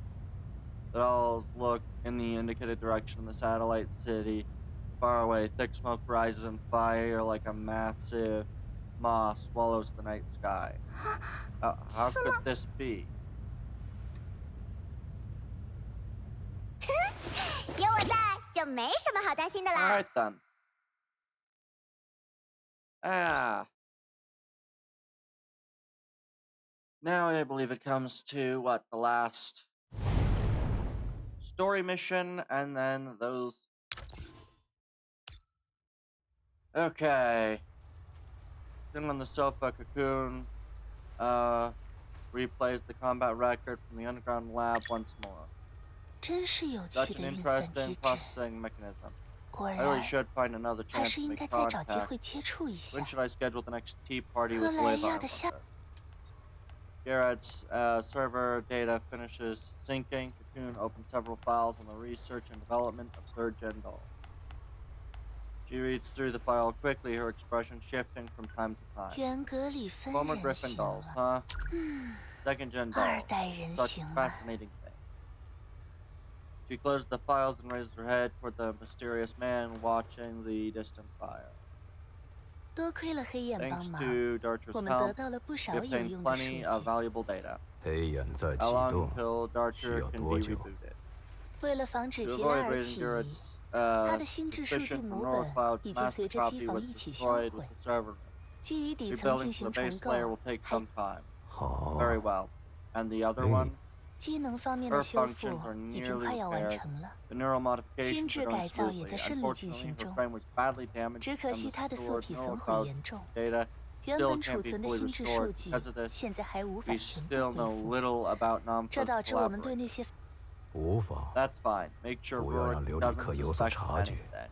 They all look in the indicated direction of the satellite city. Far away, thick smoke rises in fire like a massive moth swallows the night sky. How could this be? 有我在，就没什么好担心的啦。 Alright then. Now I believe it comes to what, the last story mission, and then those. Okay. Sitting on the sofa, Cocoon replays the combat record from the underground lab once more. 真是有趣 Such 的 an 运算 interesting 机制。 processing mechanism. 果 I really 然， should find another 还 chance 是 to 应 make 该再找机 contact. 会接触一下 When。should I schedule the next tea party 克 with 莱 Leva? 亚的下 Garrett's server data finishes syncing. Cocoon opens several files on the research and development of third-gen dolls. She reads through the file quickly, her expression shifting from time to time. 原格里芬 Former 人 Griffin 形 dolls, 了， huh? Second-gen 二 dolls. 代人 Such 形 a 了。 fascinating thing. She closes the files and raises her head toward the mysterious man watching the distant fire. 多亏了黑眼帮 Thanks 忙， to Darcher's 我们得 help, 到了不 we 少有 obtained 用的数 plenty of 据。 valuable data. 黑眼再启 How long 动 until 需 Darcher 要 can 多 be 久？ rebooted? 为了防止 To 吉拉 avoid 尔 raising 起疑， Garrett's 他的心智数据 suspicion 母 from 本 Northcloud's 已经 master 随着 copy 机房 was 一起销 destroyed 毁 with。the server. 基于底层 Rebuilding 进 to 行 the 重 base 构 layer will take 还 some time. 好 Very well. And the other 另 one? 机能方面 Her 的修复 functions are 已经快 nearly 要完 repaired. 成了， The neural 心 modifications 智 are 改 going 造也 smoothly. 在顺利进 Unfortunately, 行 her 中。 frame was badly damaged 只可 and 惜 the 他的素 stored 体损毁 neural 严重， data 原 still 本 can't 储 be 存的 fully 心智 restored. 数据 Because of this, 现在还无 we 法全部 still 恢 know 复， little about 这 non-first 导致我们对 collaborators. 那些……无妨， That's fine. Make sure 不要让 Rorik 刘里 doesn't 克有所 suspect 察觉。 anything.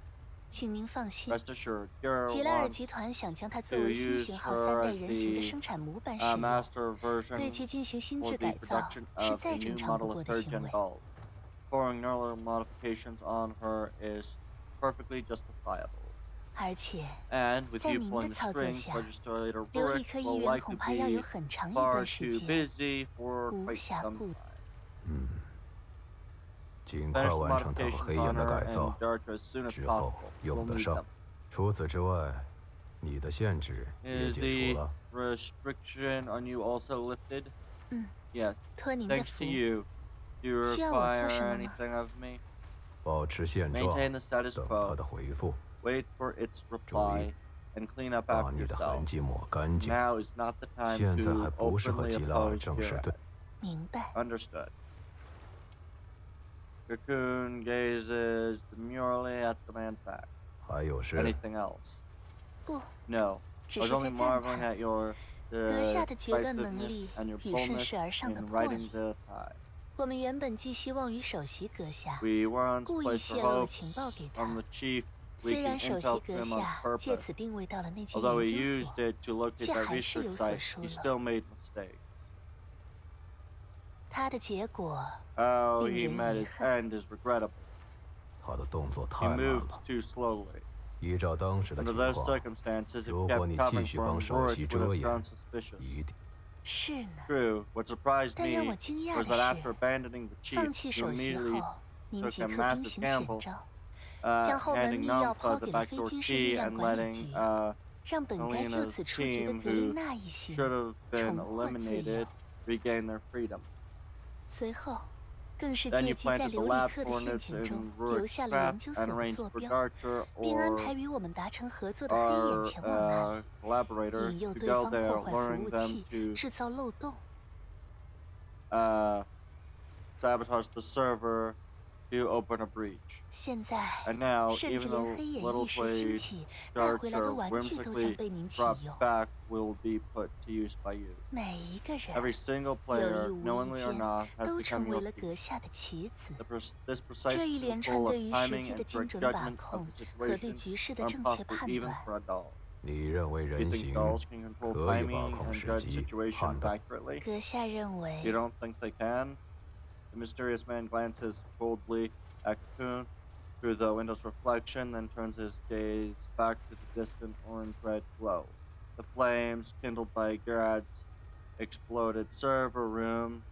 请您放心， Rest assured, Gera 吉拉尔 wants 集团想将它作 to 为新 use 型号 her 三代 as 人形的 the 生产模板使用， master version 对其进行心 for 智 the 改造 production 是 of 再 a 正 new 常不 model 过 of 的行 third-gen 为。 dolls. Pouring neural modifications on her is perfectly justifiable. 而且， And with 在 you 您 pulling 的 the 操作 strings, 下， Legislator 刘里 Rorik 克议 will 员 likely 恐怕要有 be 很长一 far 段时 too 间 busy for 无 quite 暇 some 顾 time. 嗯，尽快 Finish the 完成他和 modifications 黑 on 眼的 her 改 and 造， Darker as soon as 之后 possible. 用 We'll 得 need 上 them.。除此之外，你的限制也 Is 解 the 除了。 restriction on you also lifted? 嗯， Yes. 托您的 Thanks 福 to。you. Do you 需要我做 require 什么吗？ anything of me? 保持现状， Maintain the status 等他 quo. 的回复， Wait for its reply and clean up 把 after 你的痕 yourself. 迹抹干净。 Now is not the time 现在还 to 不是和 openly 吉拉尔 oppose 正式 Garrett. 对。明白。 Understood. Cocoon gazes demurely at the man's back. 还有事？ Anything else? 不， No. 只 I was 是 only 在赞 marveling 叹 at your 阁下的决断能 decisiveness 力 and your 与顺 boldness 势而上的 in 魄 riding 力。 the tide. 我们原本寄希望于首席阁下， We once 故意 placed 泄 our 露了 hopes 情报给 on 他。 the chief 虽 leaking 然首席 intel to 阁 him on 下借 purpose. 此定位到了那间 Although 研 he 究 used 所， it to locate 却 that 还是 research 有所 site, 疏 he 漏。 still made mistakes. 他的结果 How 令 he 人 met 遗 his 憾。 end is regrettable. 他的动作 He 太慢 moved 了。 too slowly. 依照当时的 Under 情 those 况， circumstances, if 如 kept 果你 coming 继续 from 帮首席 Rorik, would 遮 have 掩， grown suspicious. 一定是呢。 True. What surprised 但让我 me 惊讶 was 的 that 是 after abandoning the chief, 放弃 you 首席 immediately 后，您 took 即 a 刻 massive 兵行 gamble, 险招，将后门 handing 密钥 Nampa 抛 the 给了非 backdoor 军事力 key 量 and 管理 letting 局，让本该就 Alina's 此出局的 team, 格林 who 娜一行 should have been 重获自由 eliminated, regain their freedom. 随后，更是 Then 借 you 机在 planted the 刘里 lab 克的陷 hornets 阱中 in 留 Rorik's 下了 trap 研究 and 所的 arranged 坐 for 标， Darcher 并安 or 排与我们达成合作的黑眼 our 前往那里， collaborator 引诱 to 对 go 方 there, 破坏服 luring 务 them 器， to 制造漏洞。 sabotage the server to open a breach. 现在， And now, 甚 even 至 the 连黑眼 little 一时兴 toy 起带回来的 Darcher 玩具都将 whimsically 被您启 brought 用。 back will be put to use by you. 每一个人 Every single 有 player, 意无意 knowingly or 间 not, has 都 become 成为 your 了 thief. 阁下的棋子。 This precise 这一连 full 串 of 对于时 timing 机的 and 精 correct 准把 judgment of 控 the 和对 situation 局势的 are 正确 impossible 判 even 断， for a doll. 你认为 You 人 think 形 dolls can control 可以把 timing 控 and 时 judge 机、判 situations 断？ accurately? 阁下认 You 为 don't think they can? The mysterious man glances coldly at Cocoon through the window's reflection, then turns his gaze back to the distant orange-red glow. the flames kindled by Garad's exploded server room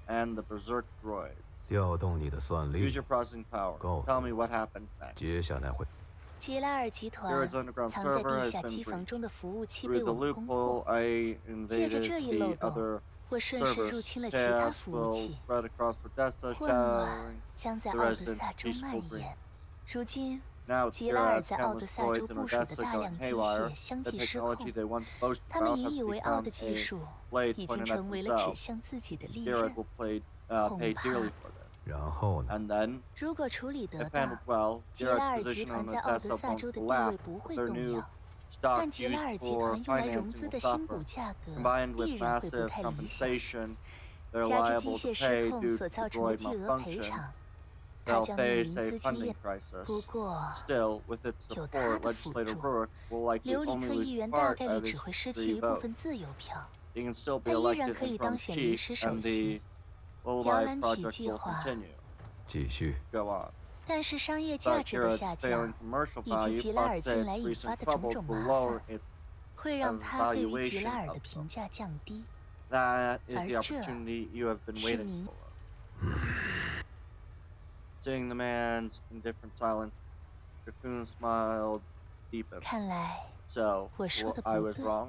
and the berserk droids. 调动你的算 Use 力 your，processing power. 告诉 Tell me 我 what happened next. 接下来会吉拉尔集团 Garad's underground 藏在 server 地 has 下 been 机房 breached. 中的服务器 Through 被 the 我们攻 loophole, 破， I 借着 invaded 这一漏 the 洞， other 我顺势入 servers. 侵了其他 Chaos 服务 will 器， spread across Odessa, 混乱 showering 将在 the 奥德 residents' 萨州 peaceful 蔓 dreams. 延。如今， Now, with 吉拉尔 Garad's 在奥德 countless 萨州 droids in 部署的 Odessa 大 going 量机 haywire, 械相 the 继失 technology 控， they once boasted 他们 about 引 has 以为傲 become 的技 a 术 blade 已经 pointed at 成为了指 themselves. 向自己的利 Garad 刃。 will pay 恐 dearly 怕 for this. 然后呢？ And then, 如果处理得 if 当， handled well, 吉拉 Garad's 尔集 position 团 on 在奥德 Odessa 萨 won't 州的地 collapse 位不 with 会 their 动 new 摇， stock 但吉拉 used 尔集 for 团用来融 financing 资 will 的新股 suffer. 价格 Combined 必 with 然会不 massive 太理想。 compensation they're 加之机 liable to 械失 pay 控 due 所 to 造 the 成的 droid 巨额赔 malfunction, 偿，他 they'll 将面 face 临 a 资金 funding 链。不 crisis. 过， Still, with its 有 support, 他的辅 legislator 助， Rurik will likely 留里 only 克 lose 议员大 part 概率 of 只 his 会失去 three 一部 votes. 分自由票， He can still be 但依然 elected 可以 interim 当选临 chief, 时首 and 席。 the 摇 Lullaby 篮曲 project 计 will 划， continue. 继续。 Go on. 但是商业价 But 值的下 Garad's 降 failing commercial 以及 value 吉拉尔 plus 近来 its 引发 recent 的种 troubles 种 will 麻 lower 烦， its 会让他对于吉 evaluation 拉尔 of 的评 them. 价降低。 That is 而 the 这 opportunity you have been 是 waiting 你 for. Seeing the man's indifferent silence, Cocoon smiled deepened. 看来 So, 我说的 I 不 was 对。 wrong.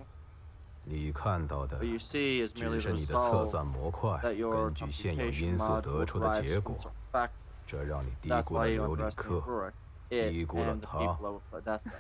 你看到的 What you see is 只 merely 是 the 你的测 result 算模块 that your 根据现有 computation 因素 mod 得 will 出的 derive 结 from 果， certain factors. 这让你低 That's 估了 why you 琉里 underestimate 克， Rurik, it 低估了 and the 他。 people of Odessa. 也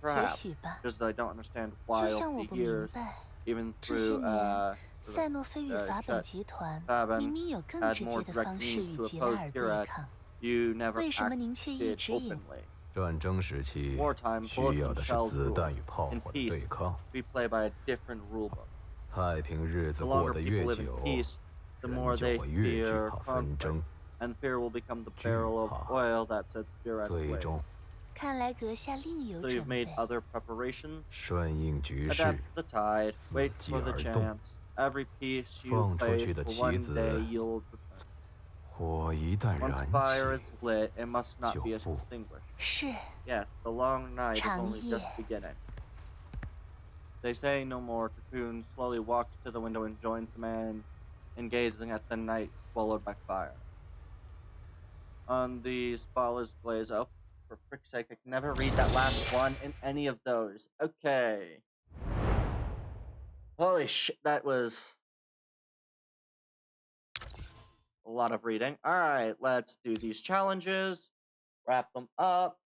Perhaps 许吧， just that I don't understand 就 why 像 over 我 the 不明 years, 白， even 这些 through 年赛诺菲与法本集团 Faben 明明有更 had 直 more 接的 direct 方式 means 与 to 吉拉 oppose 尔对 Garat. 抗， You never 为什么您却一 acted 直隐？ openly. 战争时期 Wartime 需 bullets 要 and 的是 shells 子 rule. 弹与炮 In 火的 peace, 对抗。 we play by a different rulebook. 太平日子 The 过 longer 得 people 越 live in 久， peace, the 人 more 就 they 会越惧 fear 怕纷 conflict, 争， and fear will become the 惧 barrel of 怕 oil that sets Garat 最 away. 终看来阁下另有 So you've 准 made 备。 other preparations? 顺应局 Adapt 势， to the tide, wait 伺机 for the 而动。 chance. Every piece you 放出 place 去的 will 棋 one 子 day yield return. 火一旦 Once 燃 fire 起， is lit, it must not 就 be 不 extinguished. 是， Yes, the long night is 长 only 夜。 just beginning. They say no more. Cocoon slowly walks to the window and joins the man in gazing at the night swallowed by fire. On the spotless glaze. Oh, for frick's sake, I can never read that last one in any of those. Okay. Holy shit, that was a lot of reading. Alright, let's do these challenges. Wrap them up.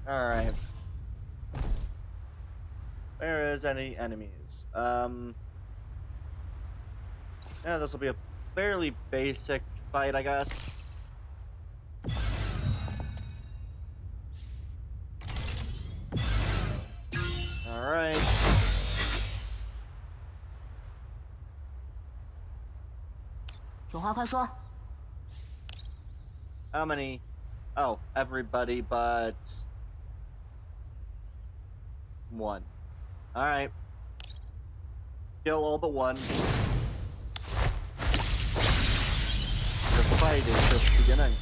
Alright. There is any enemies. Yeah, this will be a fairly basic fight, I guess. Alright. 有话快说。 How many? Oh, everybody but one. Alright. Kill all but one. The fight is just beginning.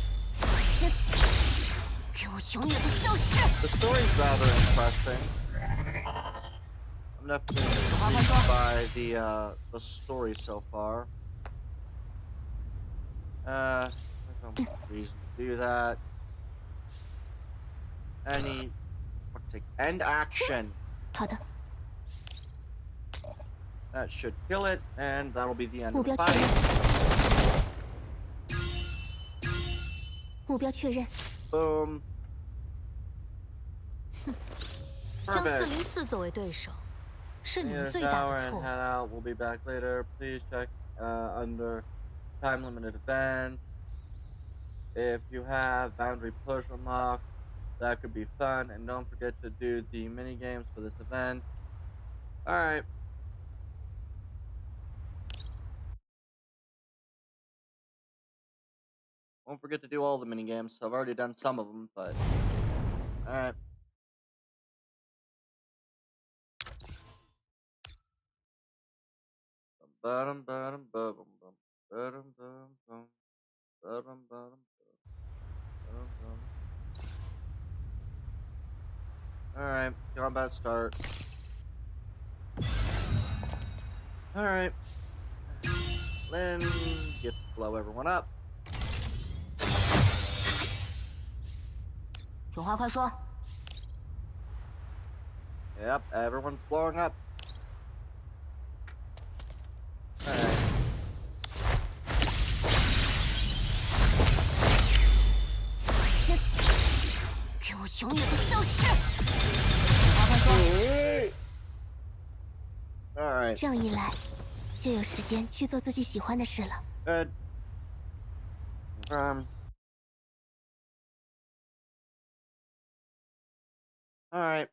给我永远的消失！ The story's rather interesting. I'm definitely intrigued by the story so far. There's no reason to do that. Any... Fuck's sake. End action. 好的， That should kill it, and that'll be the end 目 of the 标确 fight. 认，目标确认。 Boom. 将 Perfect. 404作为对手，是你们 Here's 最大 now 的 and 错误。 head out. We'll be back later. Please check under time limited events. If you have boundary push unlocked, that could be fun. And don't forget to do the mini games for this event. Alright. Won't forget to do all the mini games. I've already done some of them, but alright. Bottom, bottom, bottom, bottom, bottom, bottom, bottom, bottom, bottom, bottom, bottom. Alright, combat start. Alright. Lynn gets to blow everyone up. 有话快说。 Yep, everyone's blowing up. Alright. 给我永远的消失！有话快说。Alright. 这样一来，就有时间去做自己喜欢的事了。 Good. Alright.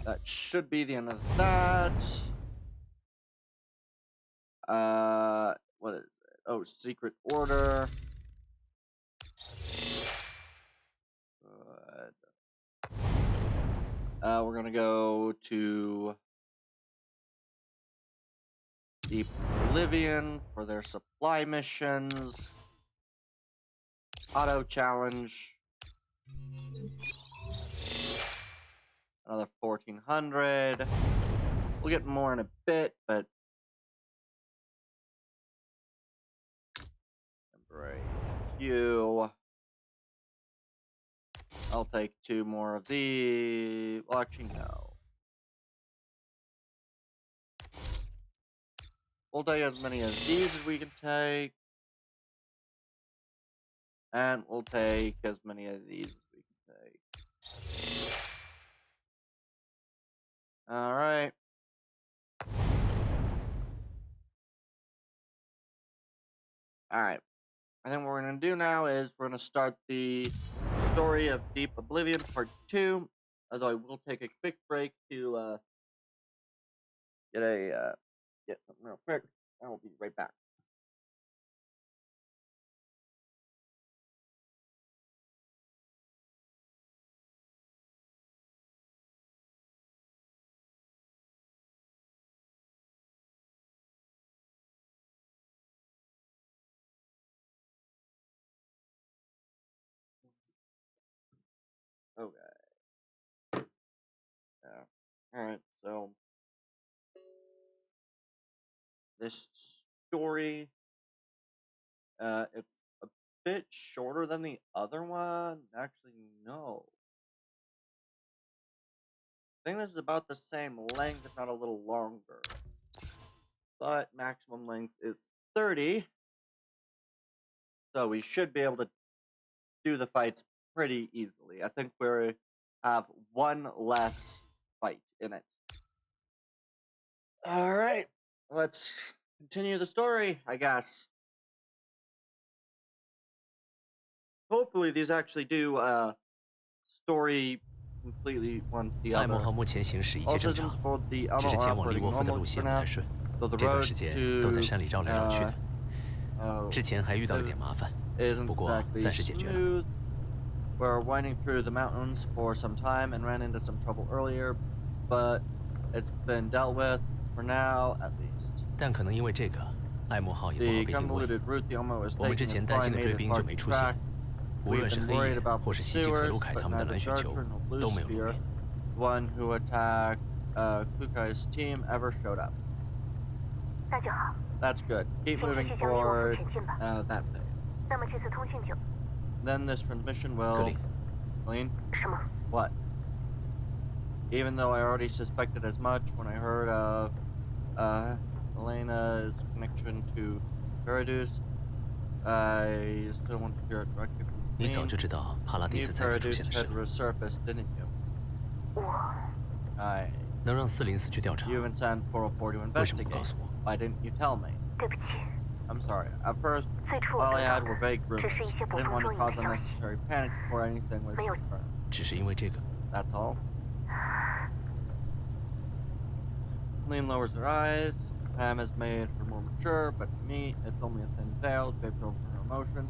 That should be the end of that. What is it? Oh, secret order. Good. We're gonna go to Deep Oblivion for their supply missions. Auto challenge. Another 1400. We'll get more in a bit, but temporary HQ. I'll take 2 more of these. Well, actually, no. We'll take as many of these as we can take. And we'll take as many of these as we can take. Alright. Alright. I think what we're going to do now is we're going to start the story of Deep Oblivion Part 2. Although I will take a quick break to get something real quick. I will be right back. Okay. Yeah. Alright, so this story, it's a bit shorter than the other one. Actually, no. I think this is about the same length, if not a little longer. But maximum length is 30. So we should be able to do the fights pretty easily. I think we have one less fight in it. Alright, let's continue the story, I guess. Hopefully these actually do story completely one to the 艾 other. 莫号目前行驶一切 All 正常， systems for the 只是 Alma 前 are 往利 operating 沃夫的 normal 路 for 线不 now. 太顺， So the 这段 road 时间 to 都在山里绕来绕去的。 之前还遇到了点麻烦， isn't 不过 exactly 暂时解决了。 smooth. We're winding through the mountains for some time and ran into some trouble earlier, but it's been dealt with for now, at least. 但可能因为这个，艾莫号也不好 The 被定位。 convoluted route the Alma was 我们之 taking has 前担心 probably 的 made 追 it 兵就 hard 没 to 出现， track. 无 We've 论是 been 黑 worried 夜 about 或 the 是希奇克 pursuers, 鲁凯 but 他们的 neither 蓝雪球 Darker nor 都没有露 Blue 面。 Sphere, one who attacked Kukai's team, ever showed up. 那就好。 That's good. Keep 先继 moving 续向利沃夫 forward 前进吧。 that phase. 那么这次通讯就 Then this transmission 格 will... 林， Colleen? 什么？ What? Even though I already suspected as much when I heard of Elena's connection to Paradise, I still want to hear it directly from 你早 Colleen. 就知道帕拉蒂 You 斯再次出 Paradise 现的事 had 了， resurfaced, didn't you? 我 I... 能让404去调查， You even sent 404 to 为什么不告 investigate. 诉我？ Why didn't you tell me? 对不起， I'm sorry. At first, 最初我 all 得 I 到 had were 的 vague 只 rumors. 是一些 I 捕 didn't 风 want 捉 to 影 cause 的消息。 unnecessary panic before anything was 没有。 confirmed. 只是因为这个。 That's all. Colleen lowers her eyes. Pam is made her more mature, but to me, it's only a thin veil draped over her emotions.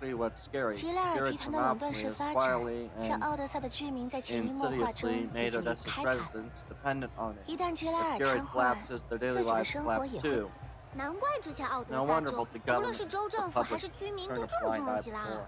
exactly what's scary. 齐莱尔集 Spirit's 团的垄断 monopoly 式 is 发展， quietly 让 and 奥德萨的居民在潜移默化 insidiously 中已 made 经离 Odessa's 不开它。 residents dependent on it. 一旦齐莱 If 尔 Spirit 瘫痪， collapses, their 自 daily 己的 lives 生活 collapse 也会。 too. 难怪之前奥德 No 萨 wonder 州 both the 无论是 government 州 and 政 the 府还 public 是居民 turned 都 a 这么 blind 注重 eye 吉拉 before. 尔。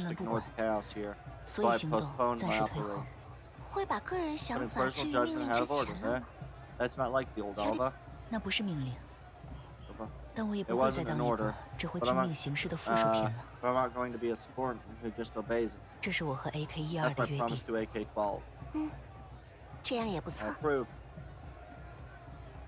just 能不 ignore 管 the，chaos here. 所 So 以 I 行动 postponed 暂 my 时退后 operation.。会把个人 Put 想 in 法置 personal 于命 judgment 令 and 之 have orders, 前了 eh? 吗？ That's not like the old 有点 Alva. 那不是命令， Alva. 但我也 It 不会再 wasn't 当 an 一 order, 个只会 but 听 I'm 命 not, 行事的附属品了。 but I'm not going to be a subordinate who just obeys it. 这是我和 AK-12 That's 的 my 约定 promise。to AK-12. 这样也不 I 错。 approve.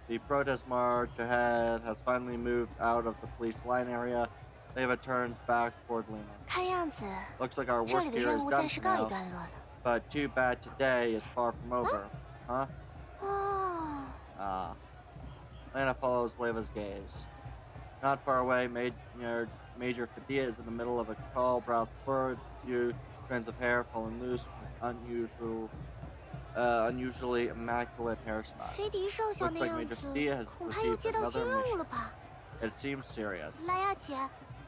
The protest march ahead has finally moved out of the police line area. They've turned back toward Lima. 看样子 Looks like our 这 work 里的 here 任 is 务 done 暂时 for 告一 now, 段落了。 but too bad today is far from over. Huh? 哦， Ah. Lana follows Leva's gaze. Not far away, Major Padilla is in the middle of a tall brown bird, few strands of hair falling loose from his unusually immaculate hairstyle. 飞迪上校 Looks 那 like 样 Major 子， Padilla has 恐怕又 received 接到新 another 任务 mission. 了吧？ It seems serious. 莱娅姐，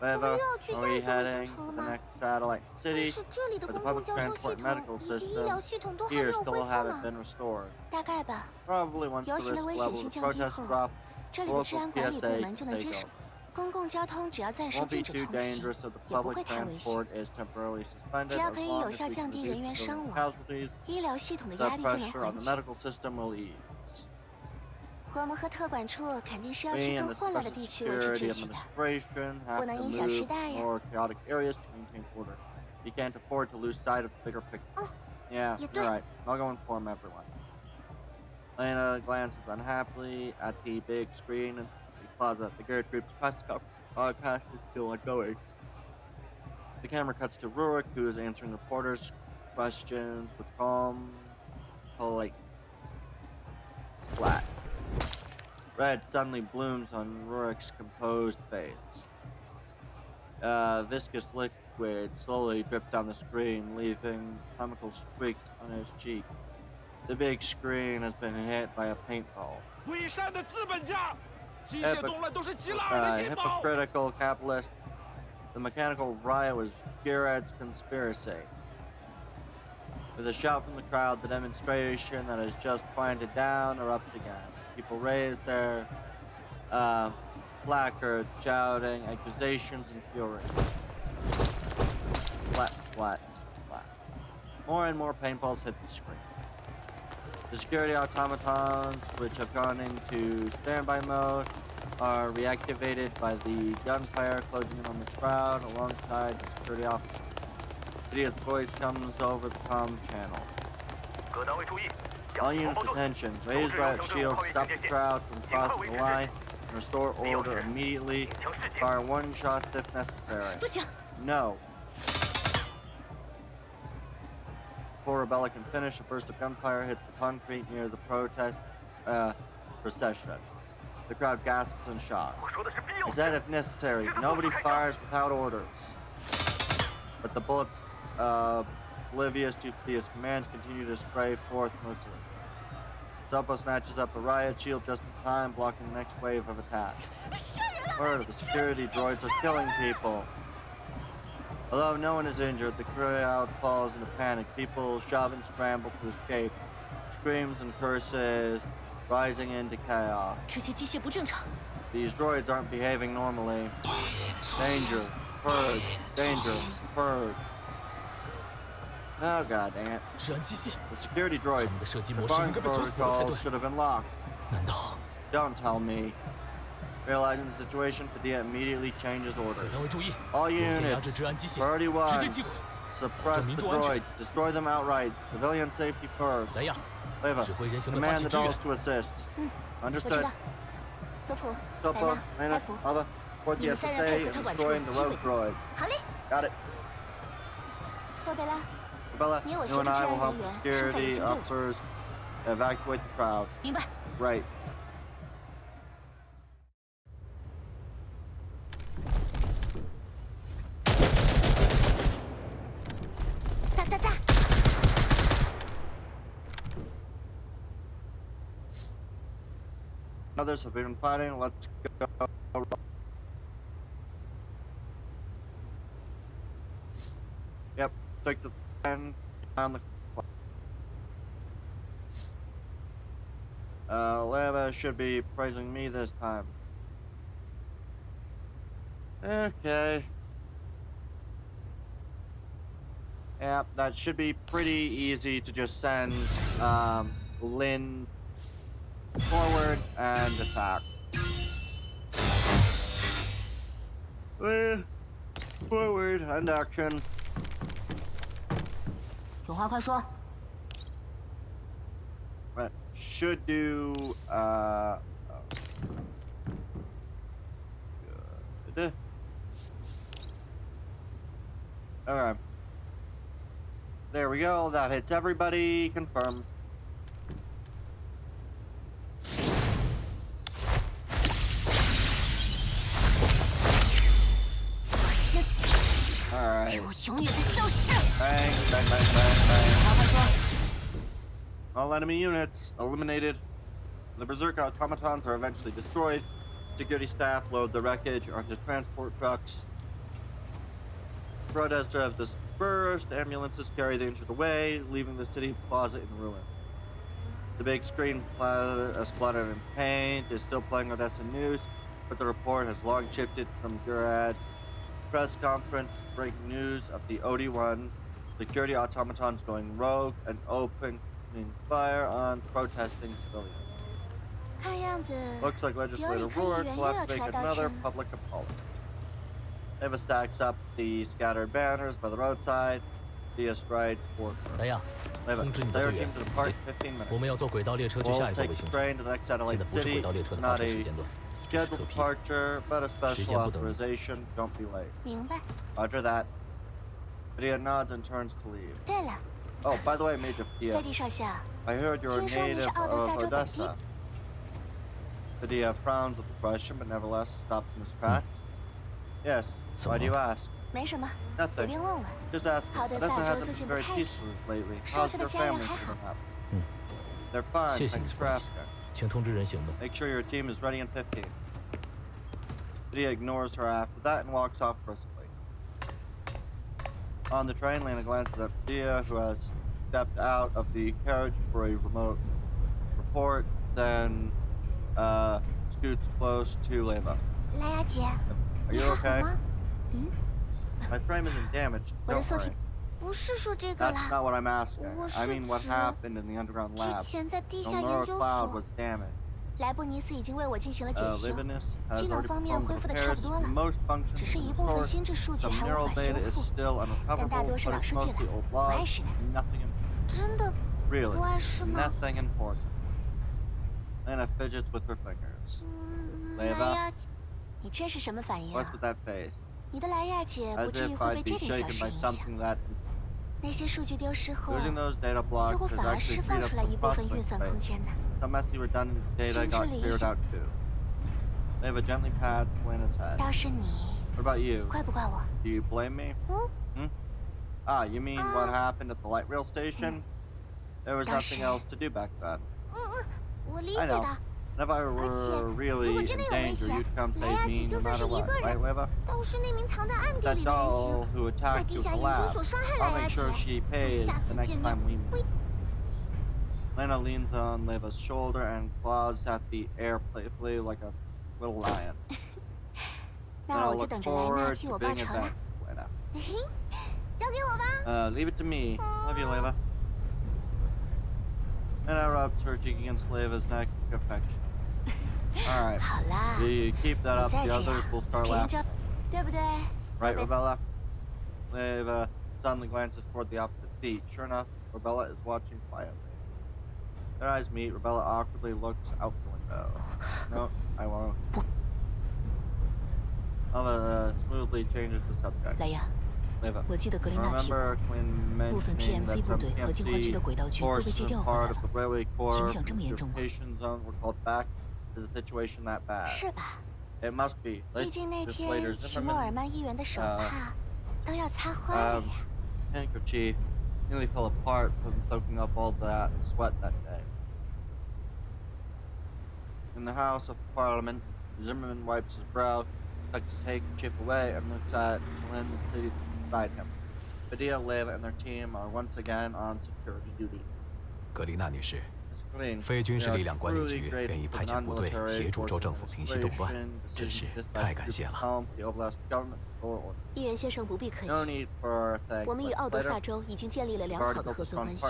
我 Leva, 们又要去 are 下 we 一座的 heading 行程 to 了 the 吗？ next satellite 但 city? 是这里的 But the 公共 public 交通系 transport 统 medical 以及医疗 system 系统都还 here 没有恢 still 复 haven't 呢。 been restored. 大概吧。 Probably once 游 the 行的 risk 危险 level 性 of 降低 protests 后， drop, 这里的治 local 安管理部 PSA 门就能 can 接 take 手 over. 公共交通，只要暂时 Won't 禁 be 止 too 通行， dangerous if the 也不 public 会太危险。 transport is temporarily 只 suspended 要 as 可以 long 有 as 效 we 降低 reduce 人员 civilian 伤亡， casualties, 医疗系统的 the 压力就能 pressure 缓 on the 解。 medical system will ease. 我们和特管处肯定是要 We 去 and 更 the 混乱的 Special 地区维持 Security 秩序的。 Administration have 不能 to 因小失 move 大呀。 more chaotic areas to maintain order. We can't afford to lose sight of the bigger picture. 哦， Yeah, 也 you're 对。 right. I'll go inform everyone. Lena glances unhappily at the big screen in the plaza. The Garrett group's podcast is still ongoing. The camera cuts to Rurik, who is answering reporters' questions with calm politeness. Splat. Red suddenly blooms on Rurik's composed face. Viscous liquid slowly drips down the screen, leaving chemical streaks on his cheek. The big screen has been hit by a paintball. 伪善的资本家，机械动乱都是基拉尔的阴谋。 Hypocritical capitalist. The mechanical riot was Girad's conspiracy. With a shout from the crowd, the demonstration that has just quieted down erupts again. People raise their placards, shouting accusations and fury. Flat, flat, flat. More and more paintballs hit the screen. The security automatons, which have gone into standby mode, are reactivated by the gunfire closing in on the crowd alongside the security officer. Lydia's voice comes over the comm channel. 各单位注意， All units attention. Raise riot shields, stop the crowd from crossing the line, and restore order immediately. Fire one shot if necessary. 不行， No. Before Rebella can finish, a burst of gunfire hits the concrete near the protest procession. The crowd gasps in shock. 我说的是必要 Is that if necessary? Nobody fires without orders. But the bullets, oblivious to Thea's command, continue to spray forth mercilessly. Zoppo snatches up a riot shield just in time, blocking the next wave of attacks. Word, the security droids are killing people. Although no one is injured, the crowd falls into panic. People shove and scramble to escape. Screams and curses rising into chaos. 这些机械不正常。 These droids aren't behaving normally. Danger. Purge. Danger. Purge. Oh god dang it. 治安机械， The security droids. 他们的射击 The 模式应 firing 该被锁死了才 protocols 对。 should have been locked. 难道 Don't tell me. Realizing the situation, Padilla immediately changes 各 orders. 单位注意， All 优先压 units. 制治安机械， Priority 直接 1. 击毁。 Suppress the 民众安全。 droids. Destroy them outright. Civilian safety first. 莱娅， Leva. 指挥人形们发 Command 起 the 支援 dolls。to assist. 我知 Understood. 道。索普，莱 Topo, 娜， Lena, 艾弗， Alva, report 你 the 们三人配 SSA 合 and 特管处 destroying the 击毁 rogue。droids. 好嘞， Got it. 洛贝拉， Bella, 你我 you 协 and 助治 I 安 will help 人员 the 疏散游 security 行队伍。 officers evacuate the crowd. 明白。 Right. Others have been fighting. Let's go. Yep, take the pen on the. Leva should be praising me this time. Okay. Yep, that should be pretty easy to just send Lynn forward and attack. Forward and action. 有话快说。 But should do good. Okay. There we go. That hits everybody. Confirmed. Alright. Bang, bang, bang, bang, bang. All enemy units eliminated. The Berserk automatons are eventually destroyed. Security staff load the wreckage onto transport trucks. Protesters have dispersed. Ambulances carry the injured away, leaving the city plaza in ruin. The big screen splattered in paint is still playing Odessa news, but the report has long shifted from Gurad's press conference, breaking news of the OD1 security automatons going rogue and opening fire on protesting civilians. 看样子 Looks like legislator Rourke will have to make another public apology. Eva stacks up the scattered banners by the roadside. Dia strides forward. 来呀， Eva, 通知你的 their 队员 team to depart 15 minutes. 我们要坐轨道列车去下 We'll 一座 take 卫 the 星城。 train to the next 现 satellite 在不是 city. 轨道列车 It's 的发 not 车 a 时间段，是 scheduled 可批。 departure, but a 时 special 间不等人。 authorization. Don't be late. 明白。 Roger that. Dia nods and turns to leave. 对了， Oh, by the way, Major 飞 Dia, 地少校， I heard you're a 听说你是 native 奥德 of 萨州本地。 Odessa. Dia frowns at the question, but nevertheless stops in his track. Yes. Why do you ask? 没什么，随 Nothing. 便问问。 Just ask. 奥德 Odessa 萨州 hasn't 最 been 近不 very 太平， peaceful lately. 少 How's 校的 your 家人 family 还好 keeping。up? 嗯， They're fine. 谢谢 Thanks 你 for 关心， asking. 请通知人行们。 Make sure your team is ready in 15. Dia ignores her after that and walks off briskly. On the train, Lena glances at Dia, who has stepped out of the carriage for a remote report, then scoots close to Leva. 莱雅姐， Are 你 you 还好 okay? 吗？嗯， My frame isn't damaged. 我的 Don't 宿 worry. 体不是说这个 That's 啦， not what I'm asking. 我 I 是 mean what 指 happened in the underground 之 lab. 前在地 The 下研 Laura 究 Cloud 所， was damaged. 莱布尼斯已经为我进行了检修， Livinus has 机能 already 方面 performed 恢 the 复的差 repairs. 不多了， Most 只 functions 是 have 一 been 部分 restored. 心智数据 Some 还无 neural 法修 data is 复， still 但大 unrecoverable, 多是 but 老 it's 数据了， mostly old 不碍 logs. 事的。 Nothing important. 真的 Really, 不碍事吗？ nothing important. Lena fidgets with her fingers. 莱 Leva, 雅姐，你这是什么反应 what's 啊？ with that face? 你的莱雅姐不 As 至于 if 会 I'd 被 be 这点小 shaken 事 by 影响。 something that 那些数据丢失后， losing those data 似 blocks 乎 has 反而 actually 释 freed 放 up 出来 some 一部分 processing 运算空 space. 间呢。 Some messy redundant data got cleared out too. Leva gently pats Lena's head. 要是你， What about you? 怪不怪我？ Do you blame me? 嗯， Ah, you mean what happened at the light rail station? There was nothing else to do back then. 我理 I 解 know. 的。 And if I 而且 were 如 really 果 in 真的有危 danger, 险， you'd come 莱 save 雅 me 姐 no 就算是 matter 一 what, 个 right, 人， Leva? 倒是那名藏在暗地 That 里的人 doll 形， who 在 attacked 地 you 下 at the 研究 lab. 所伤害 I'll 莱雅 make 姐。 sure she 等 pays 下 the 次 next 见 time 面 we meet. Lena leans on Leva's shoulder and claws at the air playfully like a little lion. 那 I'll 我就 look 等着莱娜 forward 替 to 我报 being 仇了。 avenged, Lena. 交给我吧。 Leave it to me. Love you, Leva. Lena rubs her cheek against Leva's neck affectionately. Alright. 好啦， You keep that 你 up, 再 the 这样 others will，start 别人 laughing. 就，对不对？ Right, Rebella? Leva suddenly glances toward the opposite seat. Sure enough, Rebella is watching quietly. Their eyes meet. Rebella awkwardly looks out the window. No, I won't. Leva smoothly changes the subject. 莱雅， Leva, 我记得格林娜提过， remember Quinn 部分 mentioning PMC that 部 some 队和进化区的 PMC 轨道军都被 forces 借调 and 回来 part 了 of，the railway core 影响这么严重吗？ purification zone were called back? Is the situation that bad? 是吧？ It must be. 毕竟那 This 天 later 齐默尔 Zimmerman 曼议员的手帕都要擦花了呀。 handkerchief nearly fell apart from soaking up all that sweat that day. In the House of Parliament, Zimmerman wipes his brow, tucks his handkerchief away, and looks at Lynn seated beside him. Padilla, Leva, and their team are once again on security duty. 格丽娜女士，非军事力量管理局愿意派遣部队协助州政府平息动乱，真是太感谢了。议员先生不必客气，我们与奥德萨州已经建立了良好的合作关系。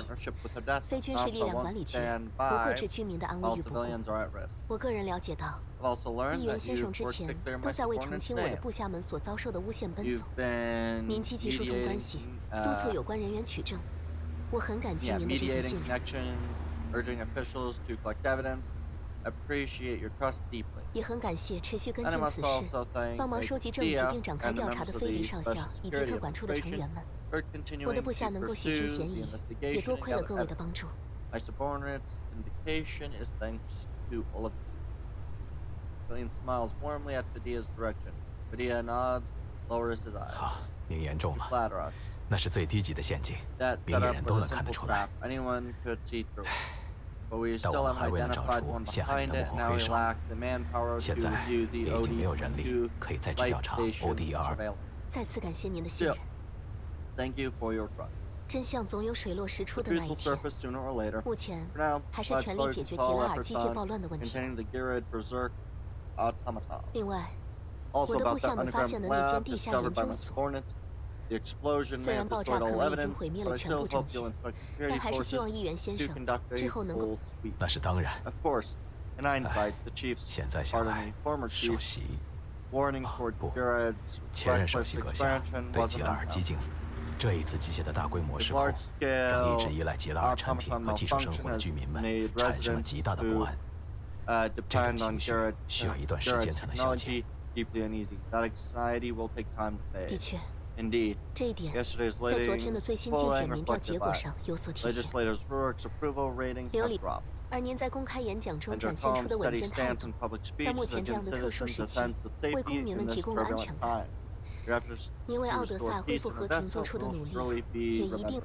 非军事力量管理局不会置居民的安危于不顾。我个人了解到，议员先生之前都在为澄清我的部下们所遭受的诬陷奔走。您积极疏通关系，督促有关人员取证，我很感激您的这份信任。也很感谢持续跟进此事、帮忙收集证据并展开调查的菲迪上校以及特管处的成员们。我的部下能够洗清嫌疑，也多亏了各位的帮助。好，您言重了，那是最低级的陷阱，明眼人都能看得出来。但我们还未能找出陷害你的幕后黑手，现在也已经没有人力可以再去调查 ODR。再次感谢您的信任。真相总有水落石出的那一天。目前还是全力解决吉拉尔机械暴乱的问题。另外，我的部下们发现的那间地下研究所。虽然爆炸可能已经毁灭了全部证据，但还是希望议员先生之后能够。那是当然。现在想来，首席，不，前任首席阁下对吉拉尔激进，这一次机械的大规模失控，让一直依赖吉拉尔产品和技术生活的居民们产生了极大的不安。这种情绪需要一段时间才能消解。的确。这一点在昨天的最新竞选民调结果上有所体现。刘理，而您在公开演讲中展现出的稳健态度，在目前这样的特殊时期，为公民们提供了安全感。您为奥德萨恢复和平做出的努力，也一定。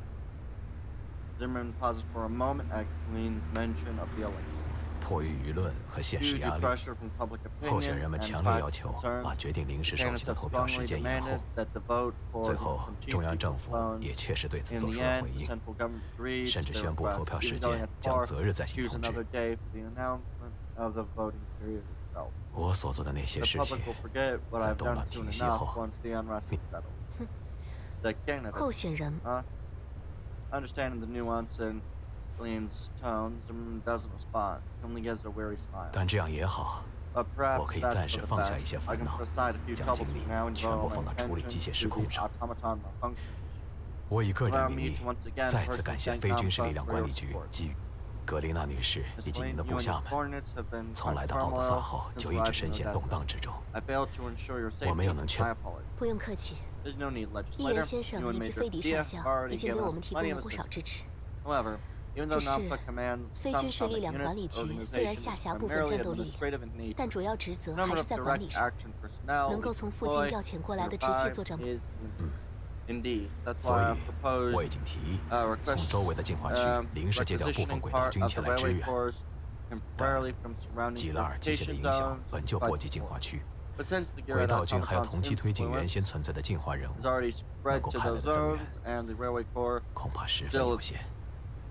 迫于舆论和现实压力，候选人们强烈要求把决定临时首席的投票时间延后。最后，中央政府也确实对此做出了回应，甚至宣布投票时间将择日再行通知。我所做的那些事情，在动乱平息后，候选人。但这样也好，我可以暂时放下一些烦恼，将精力全部放到处理机械失控上。我以个人名义再次感谢非军事力量管理局及格琳娜女士以及您的部下们。从来到奥德萨后就一直深陷动荡之中，我没有能确。不用客气，议员先生以及菲迪上校已经给我们提供了不少支持。只是非军事力量管理局虽然下辖部分战斗力量，但主要职责还是在管理上，能够从附近调遣过来的直系作战部。所以，我已经提议从周围的进化区临时借调部分轨道军前来支援。但吉拉尔机械的影响本就波及进化区，轨道军还要同期推进原先存在的进化任务，能够派来的增援恐怕十分有限。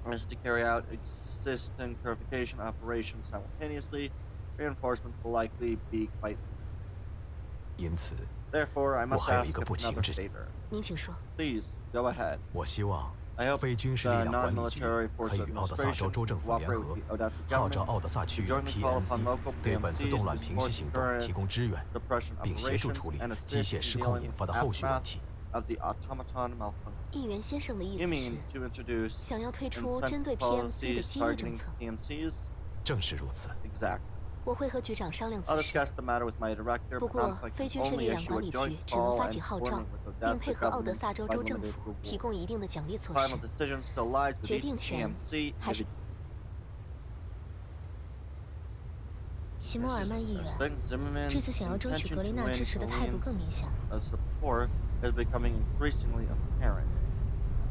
To carry out existing purification operations simultaneously, reinforcements will likely be quite. 因此， Therefore, I 我 must 还有 ask 一个不情 another 之请。 favor. 您请说。 Please go ahead. 我希望 I hope 非军事力量管理局可以与奥德萨州州政府联合，号召奥德萨区域 PMC 对本次动乱平息行动提供支援，并协助处理机械失控引发的后续问题。议员先生的意思是想要推出针对 PMC 的激励政策。正是如此。我会和局长商量此事。不过，非军事力量管理局只能发起号召，并配合奥德萨州州政府提供一定的奖励措施。决定权还是齐莫尔曼议员这次想要争取格雷纳支持的态度更明显了。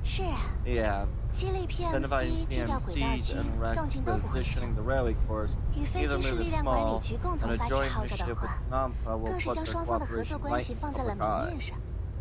是啊，激励 PMC 借调轨道军动静都不会小，与非军事力量管理局共同发起号召的话，更是将双方的合作关系放在了明面上。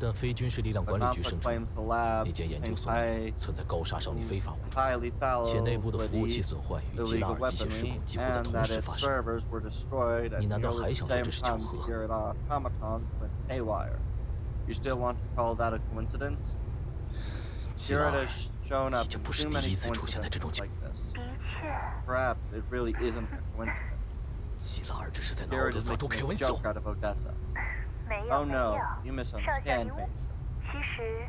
但非军事力量管理局声称，那间研究所内存在高杀伤力非法物质，且内部的服务器损坏与基拉尔机械失控几乎在同时发生。你难道还想说这是巧合？ You still want to call that a coincidence? 基拉尔已经不是第一次出现在这种情况。 Perhaps it really isn't a coincidence. 基拉尔这是在拿我的萨州开玩笑。Oh no, you misunderstand me.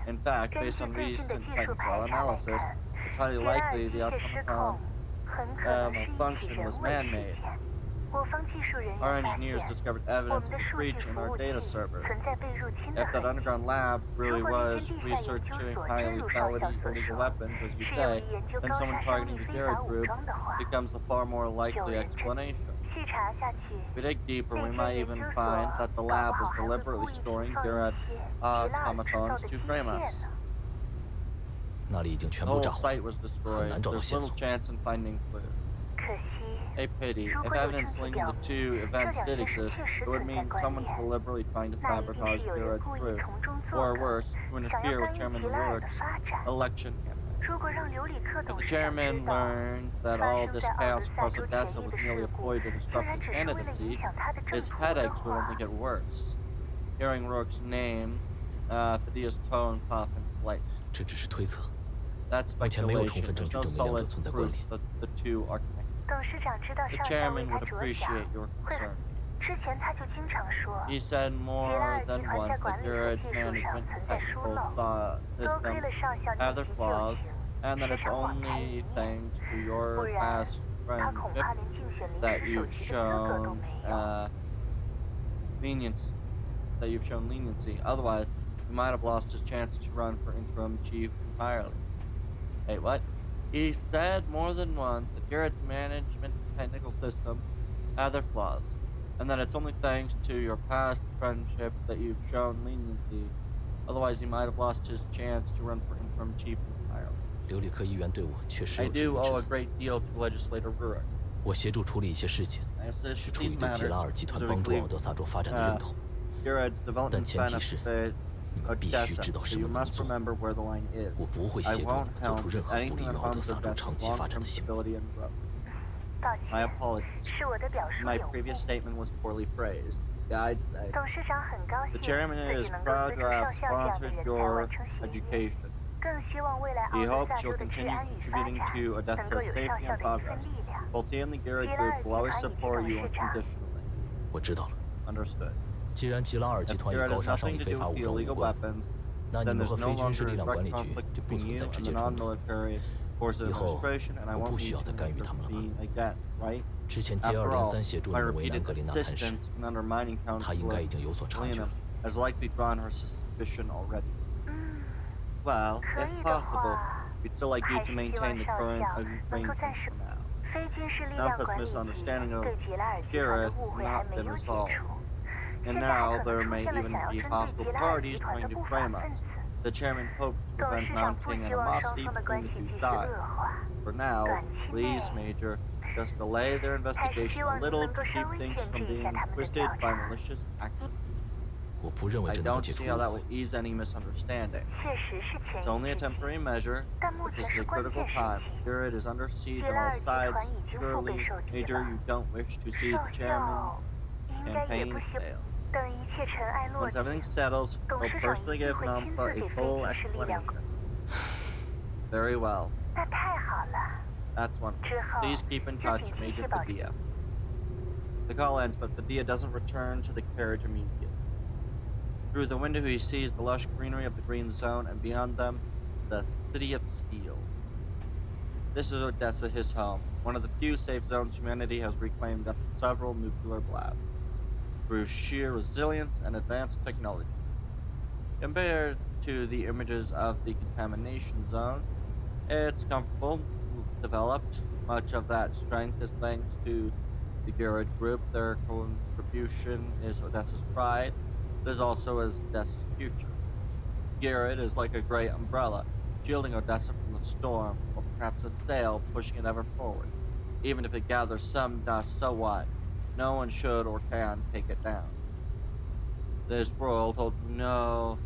In fact, based on recent technical analysis, it's highly likely the automaton malfunction was man-made. Our engineers discovered evidence of a breach in our data server. If that underground lab really was researching high lethality illegal weapons, as you say, then someone targeting the Garrett group becomes the far more likely explanation. If we dig deeper, we might even find that the lab was deliberately storing Garrett automatons to frame us. The whole site was destroyed. There's little chance in finding clues. A pity. If evidence linking the two events did exist, it would mean someone's deliberately trying to sabotage Garrett's group, or worse, to interfere with Chairman Rourke's election campaign. If the chairman learned that all this chaos across Odessa was merely a ploy to disrupt his candidacy, his headaches would only get worse. Hearing Rourke's name, Fadia's tone softened slightly. That's speculation. There's no solid proof that the two are connected. The chairman would appreciate your concern. He said more than once that Garrett's management and technical system have their flaws, and that it's only thanks to your past friendship that you've shown leniency. Otherwise, he might have lost his chance to run for interim chief entirely. Hey, what? He said more than once that Garrett's management and technical system have their flaws, and that it's only thanks to your past friendship that you've shown leniency. Otherwise, he might have lost his chance to run for interim chief entirely. I do owe a great deal to legislator Rourke. 我协助处理一些事情，是出于对吉拉尔集团帮助奥德萨州发展的认同。但前提是，你们必须知道什么能做。我不会协助你们做出任何不利于奥德萨州长期发展的行为。My apologies. My previous statement was poorly phrased. I'd say. The chairman is proud to have sponsored your education. He hopes you'll continue contributing to Odessa's safety and progress. Both he and the Garrett group will always support you unconditionally. 我知道了。 Understood. 既然吉拉尔集团与高沙上的非法武装无关，那你们和非军事力量管理局就不存在直接冲突。以后我不需要再干预他们了吧？之前接203协助你们为难格林纳参事，他应该已经有所察觉了。 Has likely drawn her suspicion already. Well, if possible, we'd still like you to maintain the current arrangement for now. Nampa's misunderstanding of Garrett has not been resolved. And now there may even be hostile parties trying to frame us. The chairman hopes to prevent mounting animosity between the two sides. For now, please, Major, just delay their investigation a little to keep things from being twisted by malicious actors. I don't see how that will ease any misunderstanding. It's only a temporary measure, but this is a critical time. Garrett is under siege on all sides. Surely, Major, you don't wish to see the chairman's campaign fail. Once everything settles, he'll personally give Nampa a full explanation. Very well. That's wonderful. Please keep in touch, Major Padilla. The call ends, but Padilla doesn't return to the carriage immediately. Through the window, he sees the lush greenery of the green zone, and beyond them, the City of Steel. This is Odessa, his home, one of the few safe zones humanity has reclaimed after several nuclear blasts, through sheer resilience and advanced technology. Compared to the images of the contamination zone, it's comfortable, developed. Much of that strength is thanks to the Garrett Group. Their contribution is Odessa's pride. It is also Odessa's future. Garrett is like a great umbrella, shielding Odessa from the storm, or perhaps a sail pushing it ever forward. Even if it gathers some dust, so what? No one should or can take it down. This world holds no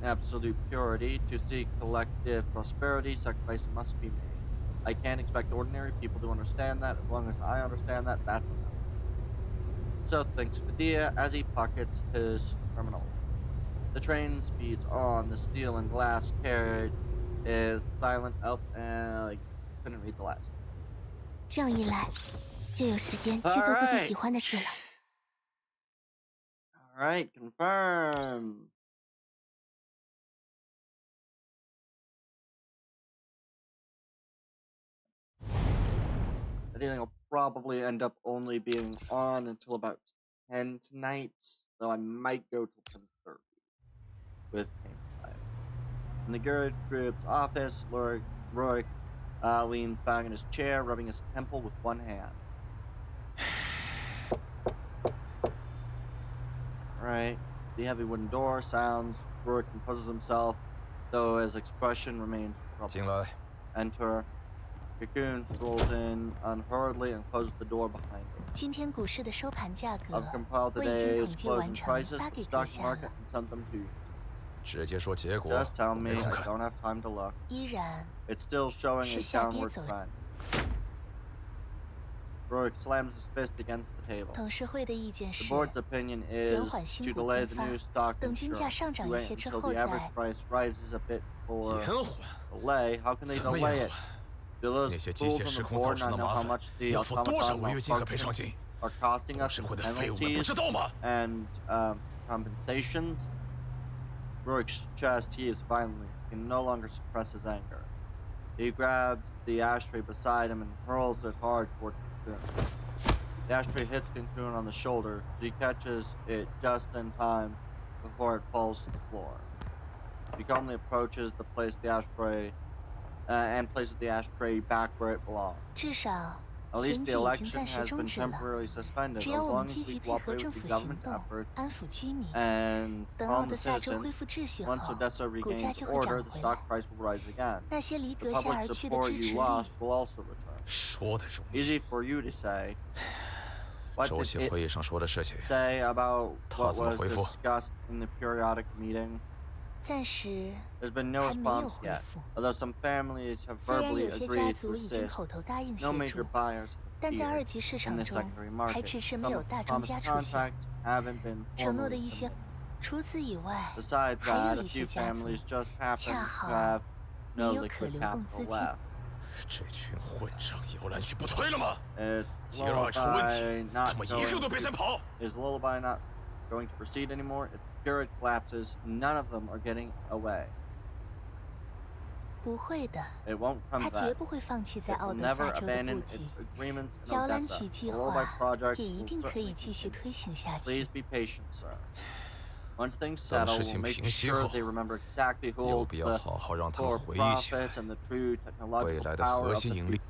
absolute purity. To seek collective prosperity, sacrifice must be made. I can't expect ordinary people to understand that. As long as I understand that, that's enough. So thinks Padilla as he pockets his terminal. The train speeds on. The steel and glass carriage is silent. Oh, I couldn't read the last. 这样一来，就有时间去做自己喜欢的事了。All right, confirmed. editing will probably end up only being on until about 10 tonight, so I might go till 10:30 with gameplay. In the Gerd group's office, Rorik leans back in his chair, rubbing his temple with one hand. Right. The heavy wooden door sounds. Rorik composes himself, though his expression remains troubled. Enter. Cocoon strolls in unhurriedly and closes the door behind him. I've compiled today's closing prices for the stock market and sent them to you. Just tell me, I don't have time to look. It's still showing a downward trend. Rorik slams his fist against the table. The board's opinion is to delay the new stock insurance. To wait until the average price rises a bit for delay. How can they delay it? Do those fools on the board not know how much the automaton malfunctions are costing us in penalties and compensations? Rorik's chest heaves violently. He can no longer suppress his anger. He grabs the ashtray beside him and hurls it hard toward Cocoon. The ashtray hits Cocoon on the shoulder. She catches it just in time before it falls to the floor. He calmly approaches the places the ashtray back where it belongs. At least the election has been temporarily suspended as long as we cooperate with the government's efforts and calm the citizens. Once Odessa regains order, the stock price will rise again. The public support you lost will also return. Easy for you to say. What did it say about what was discussed in the periodic meeting? There's been no response yet, although some families have verbally agreed to assist. No major buyers have appeared in the secondary market. Some promised contracts haven't been formally submitted. Besides that, a few families just happen to have no liquid capital left. It's Lullaby not going to proceed anymore? If Gerd collapses, none of them are getting away. It won't come back. It will never abandon its agreements in Odessa. The Lullaby project will certainly continue. Please be patient, sir. Once things settle, we'll make sure they remember exactly who holds the core profits and the true technological power of the future.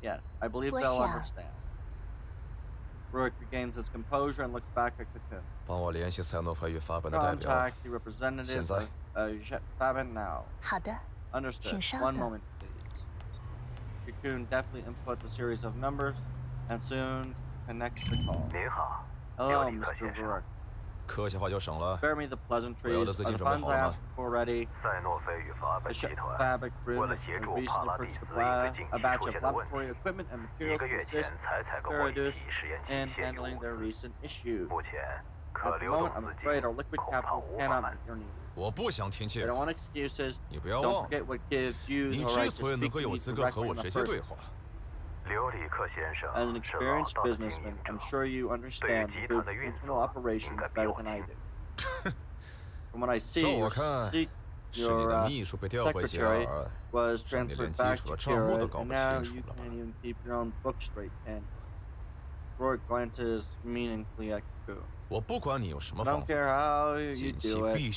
Yes, I believe they'll understand. Rorik regains his composure and looks back at Cocoon. Contact the representative of Jet Fabin now. Understood. One moment, please. Cocoon deftly inputs a series of numbers and soon connects the call. Hello, Mr. Rorik. Spare me the pleasantries. Are the funds I asked for ready? The Jet Fabric Group has recently purchased a batch of laboratory equipment and materials to assist Enshrouded in handling their recent issue. At the moment, I'm afraid our liquid capital cannot meet your needs. I don't want excuses. Don't forget what gives you the right to speak to me directly in the first place. As an experienced businessman, I'm sure you understand the group's internal operations better than I do. From what I see, your secretary was transferred back to Kira, and now you can't even keep your own book straight, can you? Rorik glances meaningfully at Cocoon. I don't care how you do it. You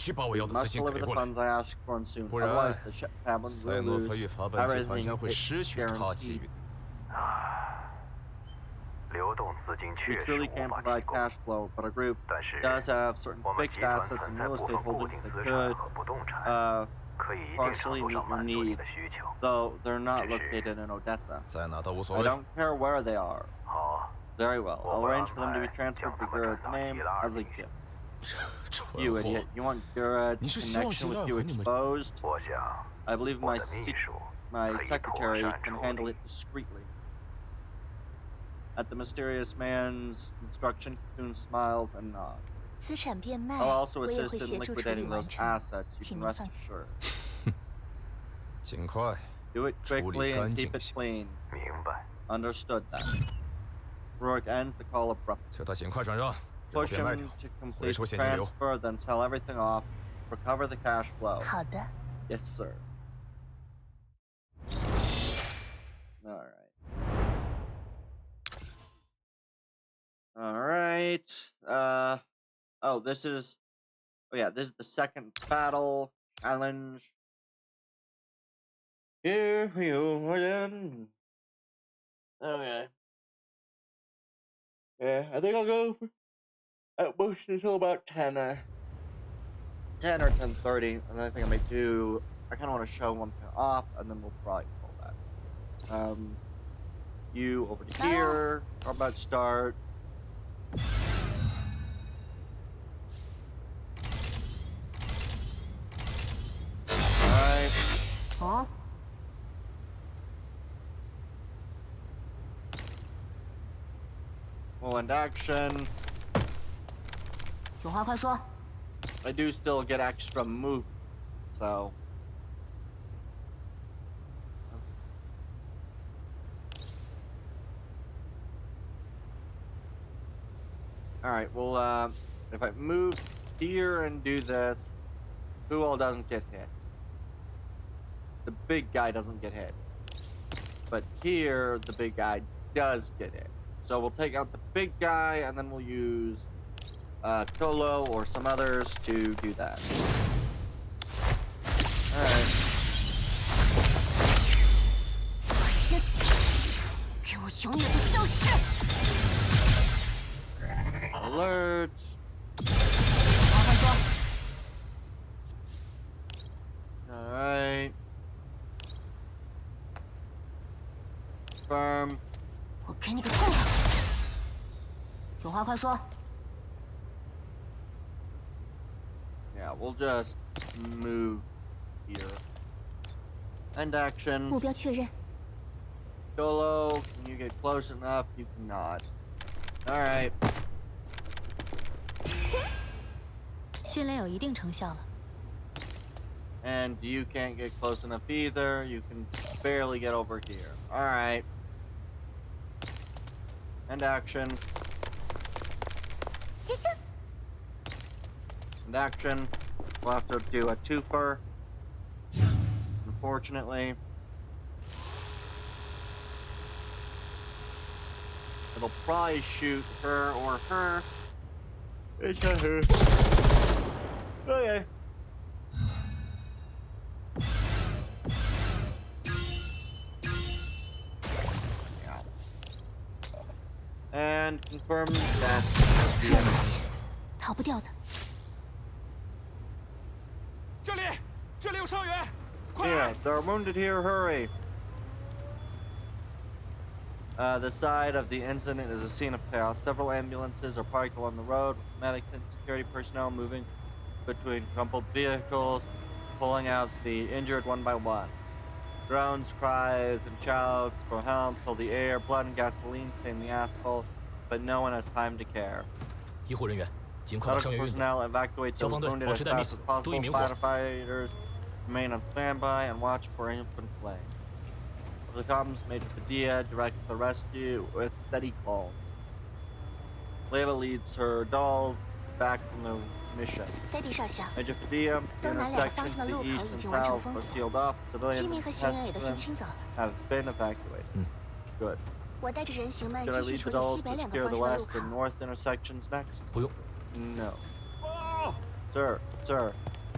must deliver the funds I ask for and soon. Otherwise, the Jet Fabin will lose everything it's guaranteed. We truly can't provide cash flow, but our group does have certain fixed assets and real estate holdings that could partially meet your need, though they're not located in Odessa. I don't care where they are. Very well. I'll arrange for them to be transferred to Gerd's name as a gift. You idiot. You want Gerd's connection with you exposed? I believe my secretary can handle it discreetly. At the mysterious man's instruction, Cocoon smiles and nods. I'll also assist in liquidating those assets, you can rest assured. Do it quickly and keep it clean. Understood then. Rorik ends the call abruptly. Push him to complete the transfer, then sell everything off, recover the cash flow. Yes, sir. Alright. Alright. Oh, this is the second battle challenge. Here we go again. Okay. Yeah, I think I'll go at most until about 10 or 10:30, and then I think I kind of want to show one thing off, and then we'll probably call that. You over to here, are about to start. Alright. Huh? We'll end action. 有话快说。 I do still get extra movement, so. Alright, well, if I move here and do this, who all doesn't get hit? The big guy doesn't get hit. But here, the big guy does get hit. So we'll take out the big guy, and then we'll use Tolo or some others to do that. Alright. Alert. Alright. Confirm. 我给你个痛快！有话快说。 Yeah, we'll just move here. End action. 目标确认。 Solo, can you get close enough? You cannot. Alright. 训练有一定成效了。 And you can't get close enough either. You can barely get over here. Alright. End action. End action. We'll have to do a twofer. Unfortunately. It'll probably shoot her or her. It's not her. Okay. Yeah. And confirm that. 逃不掉的。 这里有伤员，快 Yeah, they're wounded here. Hurry. The side of the incident is a scene of chaos. Several ambulances are parked along the road, with medics and security personnel moving between crumpled vehicles, pulling out the injured one by one. Drones, cries, and shouts for help fill the air. Blood and gasoline stain the asphalt, but no one has time to care. 医护人员，尽快把伤员运走。 Personnel evacuate the wounded as fast as possible. Firefighters remain on standby and watch for open flame. Over the comms, Major Padilla directs the rescue with steady calls. Leva leads her dolls back from the mission. 飞地少校， Major Padilla, 东南两个方 intersections 向的 to 路 the 口 east 已 and 经完成 south 封 are 锁， sealed off. 居 Civilians 民和 and 行员也都先清 pedestrians 走了。 have been evacuated. Good. 我带着人形们 Should I 继续 lead 处 the 理 dolls 西 to 北两个 secure 方 the 向的路 west 口。 and north intersections next? 不用。 No. Sir,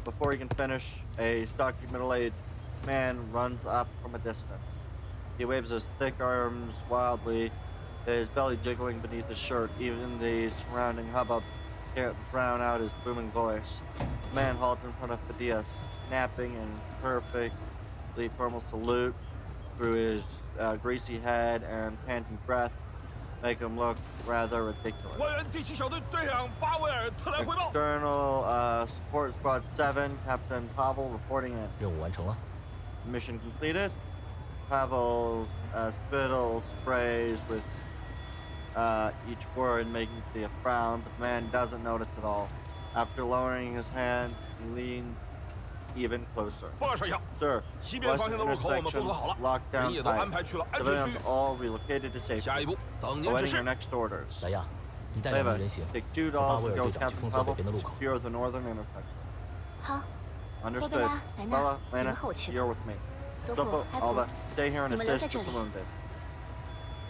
before you can finish, a stocky middle-aged man runs up from a distance. He waves his thick arms wildly, his belly jiggling beneath his shirt. Even the surrounding hubbub can't drown out his booming voice. The man halts in front of Padilla, snapping in perfectly formal salute through his greasy head and panting breath. Make him look rather ridiculous. 外援第7小队队长巴维尔特来汇报。 External Support Squad 7, Captain Pavel reporting in. 任务完成了。 Mission completed. Pavel's spittle sprays with each word, making the frown, but the man doesn't notice at all. After lowering his hand, he leaned even closer. 报告少校， Sir, 西边方 west 向的路口我们封 intersections 锁好了， locked 人 down 也都安 tight. 排去了安全区 Civilians 域。 all relocated to 下 safety. 一步等您指 Awaiting 示 your。next orders. 莱亚，你带两名 Leva, 人形 take 2和巴 dolls 维 and 尔 go 队长 Captain 去封锁北 Pavel 边的 to 路口。 secure the northern intersection. 好， Understood. 莱纳 Bella, 你们 Lena, 和我去。 you're with me. 苏富 Sofo, 埃 Alva, 弗， stay here and 你们留在 assist 这 with the 里。 wounded.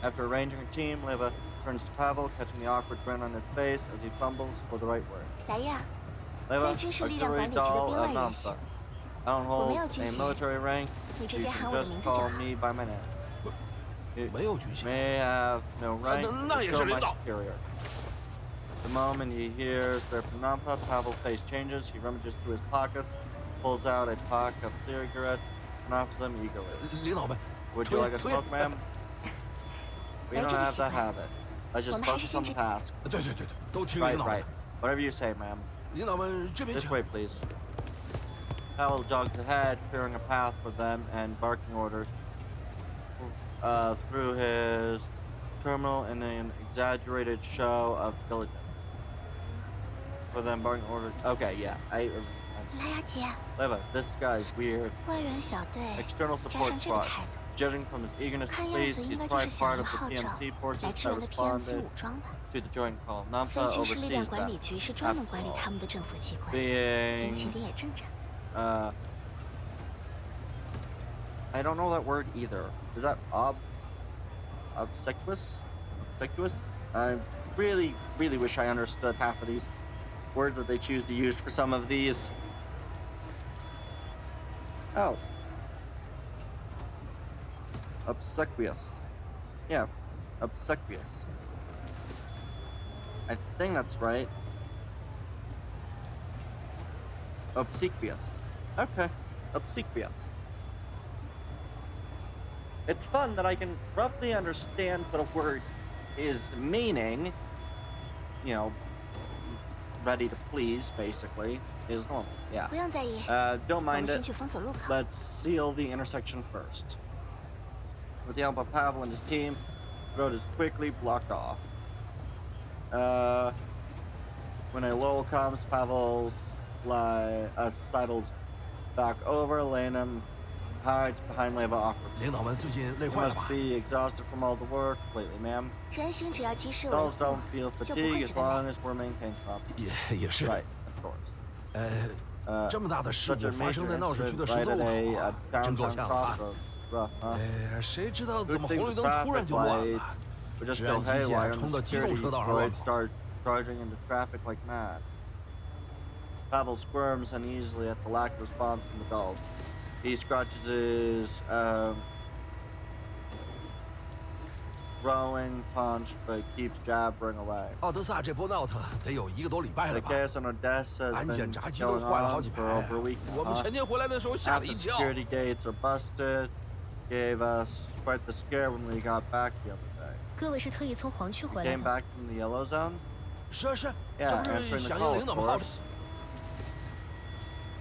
After arranging a team, Leva turns to Pavel, catching the awkward grin on his face as he fumbles for the right word. 来呀， Leva, 非军事力量 auxiliary 管理局的 doll 编 of 外人 Nampa. 行， I don't hold 我没有 a 军衔， military rank. 你直 You 接喊 can 我的 just 名字就 call 好。 me by my name. You 没有军衔。 may have no rank, 那 but 也 still 是 my 领导。 superior. The moment he hears they're from Nampa, Pavel's face changes. He rummages through his pockets, pulls out a pack of cigarettes, and offers them eagerly. 领导们， Would you like a smoke, ma'am? We 来 don't 这里 have 习 to 惯。 have it. Let's 我 just 们还是 focus 先 on 这 the task. 对，都听 Right, 领导 right. 的。 Whatever you say, ma'am. 领导们这边 This 请。 way, please. Pavel jogs ahead, clearing a path for them and barking orders through his terminal in an exaggerated show of diligence. For them barking orders. Okay, yeah. 来呀，姐， Leva, this guy's weird. 外援小队 External 加 support 上这个 squad. 态度， Judging from his eagerness to 看样 please, 子 he's 应该就是 probably 响 part 应 of the 号召 PMC 来 forces 支 that 援的 PMC responded 武装吧。 to the joint call. 非 Nampa 军事力量 oversees 管理 that. 局是专门管理他们的政府机关， Being 人情点也正常。 I don't know that word either. Is that obsequious? Obsequious? I really wish I understood half of these words that they choose to use for some of these. Oh. Obsequious. Yeah, obsequious. I think that's right. Obsequious. Okay, obsequious. It's fun that I can roughly understand what a word is meaning. You know, ready to please, basically, is normal. Yeah. 不用在意， Don't 我们 mind 先 it. 去封锁路口。 Let's seal the intersection first. With the help of Pavel and his team, the road is quickly blocked off. When a lull comes, Pavel sidles back over, Lenum hides behind Leva awkwardly. 领导们最近累 You 坏了 must 吧？ be exhausted from all the work lately, ma'am. 人心只要及时维 Dolls 护， don't feel 就不 fatigue 会 as 觉得 long 累。 as we're maintaining proper. 也是。 Right, of course. 这么大的事 Such 故 a 发生 major 在闹市区 incident 的十 right 字 at 路 a 口啊，真够 downtown 呛啊！ crossroads. Rough, huh? 谁知道 Good 怎么 thing 红绿 the 灯突然 traffic 就乱 lights 了？ would just 治 go 安机械 haywire 冲 and 到 the 机动 security 车道上乱 would 跑。 start charging into traffic like mad. Pavel squirms uneasily at the lack of response from the dolls. He scratches his throwing punch, but keeps jabbering away. 奥德萨这波闹腾得有1个多礼拜 The 了吧？ chaos on Odessa has 安 been 检闸机都 going 坏了好 on 几 for 排。 over a week 我们 now. 前天回来的时候吓 Half 了 the 一跳。 security gates are busted. Gave us quite the scare when we got back the other day. 各位是特意从黄区回来 Came 的？ back from the yellow zone. 是，这 Yeah, 不是 answering the 响 call, 应 of 领导们号召？ course.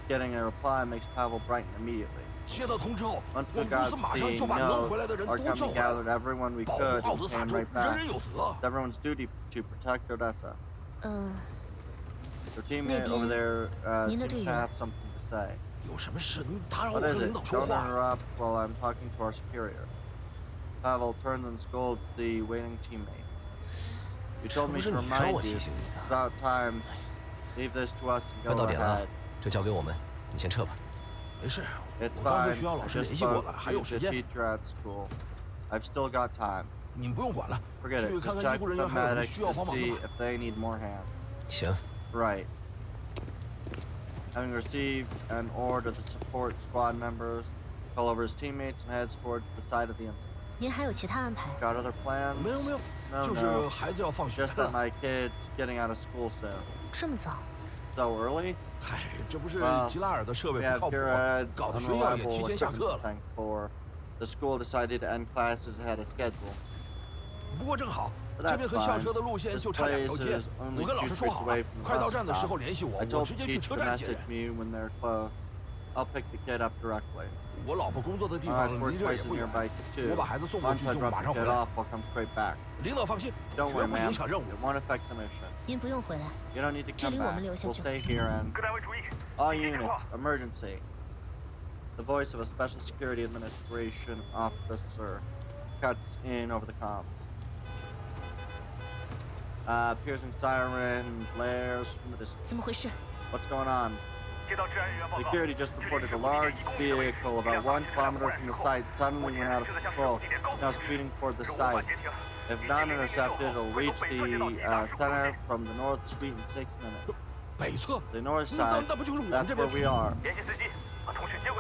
Getting a reply makes Pavel brighten immediately. 接到通知后， Once 我 we 们公 got 司马 the 上就把能 note, 回来的人 our 都叫 company 回来 gathered 了。 everyone we 保护 could 奥 and 德萨 came 州 right 人 back. 人有责。 It's everyone's duty to protect Odessa. 嗯， Your teammate over there 您的 seems 队 to 员 have something to say. 有什么事您打扰我 What 跟 is 领 it? 导说 Don't 话。 interrupt while I'm talking to our superior. Pavel turns and scolds the waiting teammate. You told me 是 to 不是你让我 remind 提 you. 醒你的？ It's about time. Leave this to us 快 and 到 go 点了 ahead.，这交给我们，你先撤吧。没事， It's 我刚和 fine. 学校 I 老师 just 联系过 spoke 了，还 to 有时 the 间。 teacher at school. I've still got time. 你们不用管了， Forget 去 it. 看 Just 看医 check 护人 the 员还有什么 medics 需要 to 帮忙的 see 吗？ if they need more hands. 行， Right. Having received an order, the support squad members call over his teammates and heads toward the side of the incident. 您还有其他安排？ Got other plans? 没有， No, 就是 no. 孩子要放学 Just that 了。 my kid's getting out of school soon. 这么早？ So early? 嗨，这不是 Well, 吉拉尔的设备 We 不 have 靠谱， Jared's 搞得学校也提 unreliable 前下 equipment 课 to 了。 thank for. The school decided to end classes ahead of schedule. 不过正好， But 这边 that's 和校 fine. 车的路线 This 就差2条 place 街 is。only 我跟老 2师说 streets 好了 away，from the 快到 bus 站的时候 stop. 联系我， I 我 told 直接去 Pete 车 to 站接 message 人。 me when they're close. I'll pick the kid up directly. 我老婆工作的地 I've 方 worked 离这儿 twice 也 in 不远， nearby 我 too. 把孩子送过 Once 去 I 就 drop 马 the 上回 kid 来。 off, I'll come straight back. 领导放心， Don't 绝 worry, 不影 ma'am. 响任务。 It won't affect the mission. 您不用回来。 You don't need to 这 come 里我 back. 们留下 We'll 就 stay 好。 here and 各单位注意， all units, emergency. The voice of a special security administration officer cuts in over the comms. Piercing siren blares from the distance. 怎么回事？ What's going on? 接到治安人员报告， Security just reported a large vehicle about 1 kilometer from the site suddenly went out of control, now speeding toward the site. If not intercepted, it'll reach the center from the north street in 6 minutes. The north side, that's where we are.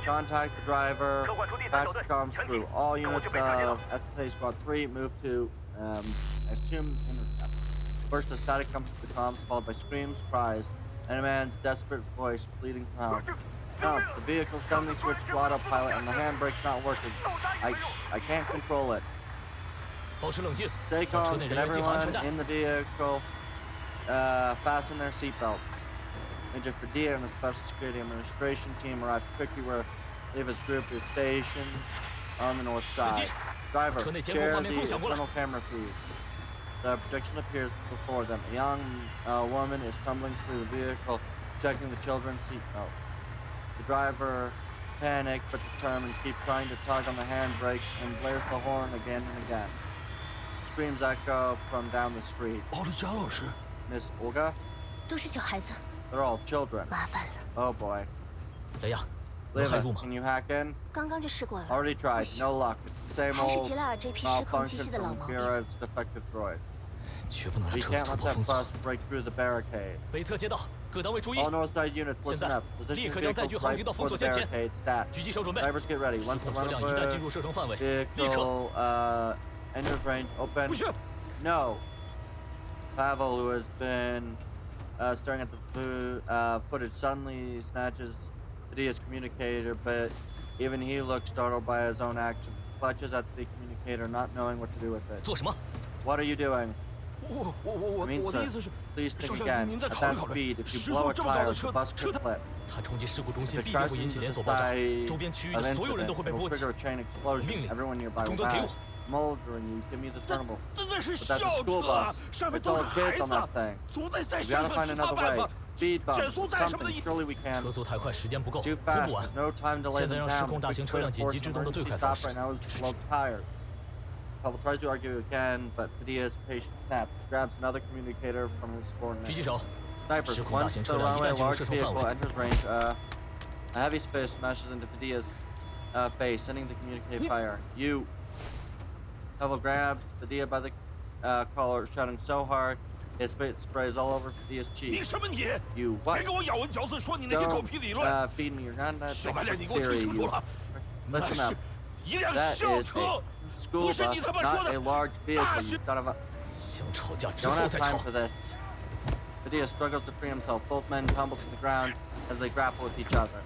Contact the driver, fax the comms crew. All units of SSA Squad 3 move to assumed intercept. First, a static comes to the comms, followed by screams, cries, and a man's desperate voice pleading for help. Help, the vehicle's suddenly switched to autopilot and the handbrake's not working. I can't control it. Stay calm, get everyone in the vehicle fasten their seatbelts. Agent Padilla and the Special Security Administration team arrived quickly where Leva's group is stationed on the north side. Driver, share the internal camera feed. The projection appears before them. A young woman is tumbling through the vehicle, checking the children's seatbelts. The driver, panicked but determined, keeps trying to tug on the handbrake and blares the horn again and again. Screams echo from down the street. Miss Olga? They're all children. Oh boy. Leva, can you hack in? Already tried, no luck. It's the same old malfunction from Bureau's defective droid. We can't let that bus break through the barricade. All north side units, listen up. Position vehicles right before the barricade. Stat. Drivers get ready. Once the runaway vehicle enters range, open. No. Pavel, who has been staring at the footage, suddenly snatches Padilla's communicator, but even he looks startled by his own action. Clutches at the communicator, not knowing what to do with it. What are you doing? I mean, sir, please think again. At that speed, if you blow a tire, the bus could flip. If it crashes into the side of incident, it will trigger a chain explosion. Everyone nearby will die. I'm ordering you, give me the terminal. But that's a school bus. It's all kids on that thing. We gotta find another way. Speed bumps, something, surely we can. Too fast, there's no time to lay them down. Quick force emergency stop right now is blow the tires. Pavel tries to argue again, but Padilla's patient snaps. Grabs another communicator from his subordinate. Sniper, once the runway large vehicle enters range, a heavy fist smashes into Padilla's face, sending the communicator fire. You. Pavel grabs Padilla by the collar, shouting so hard, his spit sprays all over Padilla's cheek. You what? Don't feed me your gun, that's a theory, you. Listen up. That is a school bus, not a large vehicle, you son of a... Don't have time for this. Padilla struggles to free himself. Both men tumble to the ground as they grapple with each other.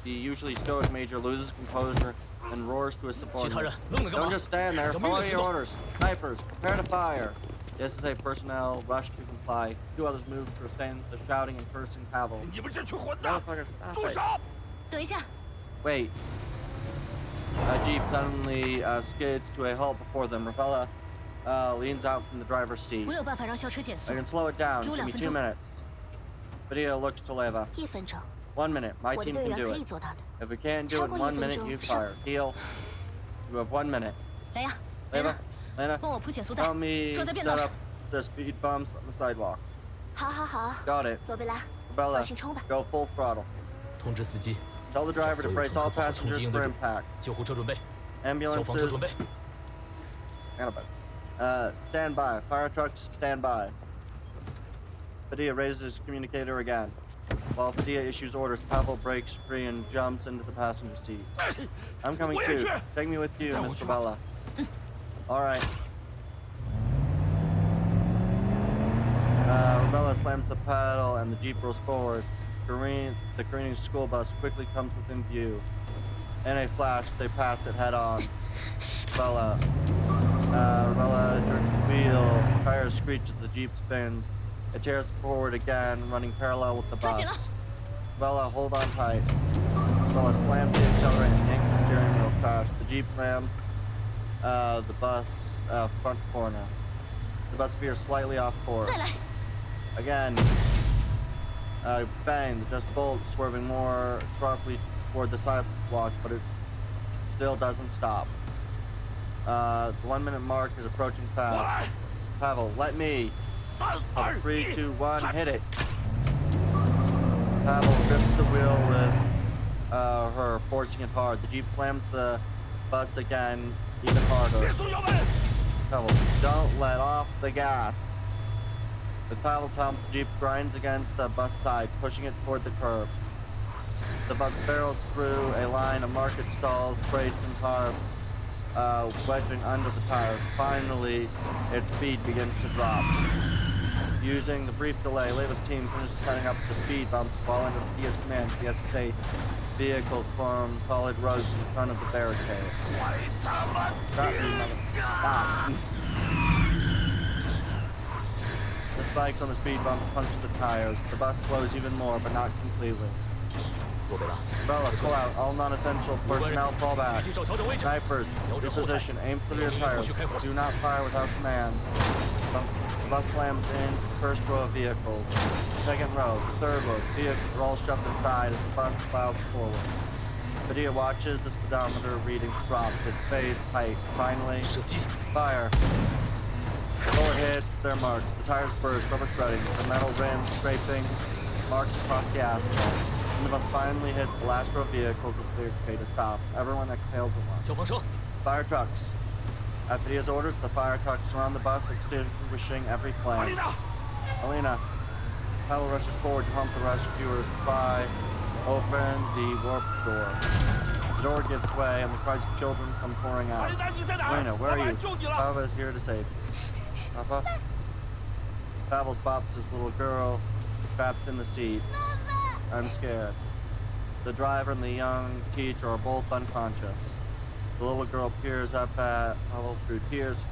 The usually stoic major loses composure and roars to his subordinate. Don't just stand there, follow your orders. Snipers, prepare to fire. The SSA personnel rush to comply. 2 others move to restrain the shouting and cursing Pavel. Wait. A jeep suddenly skids to a halt before them. Ravella leans out from the driver's seat. I can slow it down. Give me 2 minutes. Padilla looks to Leva. 1 minute. My team can do it. If we can't do it in 1 minute, you fire. Deal. You have 1 minute. Leva, Lena, help me set up the speed bumps on the sidewalk. Got it. Bella, go full throttle. Tell the driver to brace all passengers for impact. Ambulances. Stand by. Fire trucks, stand by. Padilla raises his communicator again. While Padilla issues orders, Pavel breaks free and jumps into the passenger seat. I'm coming too. Take me with you, Mr. Bella. All right. Ravella slams the pedal and the Jeep rolls forward. The careening school bus quickly comes within view. In a flash, they pass it head on. Ravella jerks the wheel, tires screech as the Jeep spins. It tears forward again, running parallel with the bus. Ravella, hold on tight. Ravella slams the accelerator and yanks the steering wheel crash. The Jeep rams the bus front corner. The bus veers slightly off course. Again, bang, the dust bolts swerving more sharply toward the sidewalk, but it still doesn't stop. The 1 minute mark is approaching fast. Pavel, let me. 3, 2, 1, hit it. Pavel grips the wheel with her, forcing it hard. The Jeep slams the bus again, even harder. Pavel, don't let off the gas. With Pavel's help, the Jeep grinds against the bus side, pushing it toward the curb. The bus barrels through a line of market stalls, crates, and tarps, wedging under the tires. Finally, its speed begins to drop. Using the brief delay, Leva's team finishes setting up the speed bumps while under Pia's command. PSA vehicles form solid rows in front of the barricade. The spikes on the speed bumps punch the tires. The bus slows even more, but not completely. Bella, pull out. All non-essential personnel fall back. Snipers, reposition. Aim for your tires. Do not fire without command. The bus slams in the first row of vehicles. Second row, third row. Vehicles are all shoved aside as the bus plows forward. Padilla watches the speedometer reading drop. His face tight. Finally, fire. The bullet hits their marks. The tires burst, rubber shredding. The metal rims scraping marks across the asphalt. When the bus finally hits the last row of vehicles, the barricade stops. Everyone exhales at once. Fire trucks. At Padilla's orders, the fire trucks surround the bus, extinguishing every flame. Alina. Pavel rushes forward to help the rescuers pry open the warp door. The door gives way, and the cries of children come pouring out. Alina, where are you? Pavel is here to save you. Papa? Pavel spots his little girl trapped in the seats. I'm scared. The driver and the young teacher are both unconscious. The little girl peers up at Pavel through tears.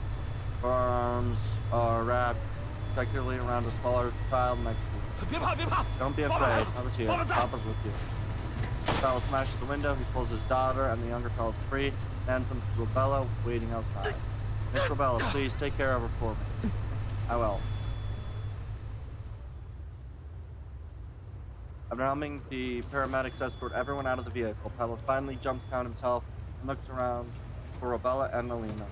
Her arms are wrapped protectively around a smaller child next to her. Don't be afraid. Papa's here. Papa's with you. Pavel smashes the window. He pulls his daughter and the younger child free. Hands them to Robella, waiting outside. Miss Robella, please take care of her for me. I will. After helping the paramedics escort everyone out of the vehicle, Pavel finally jumps down himself and looks around for Robella and Alina.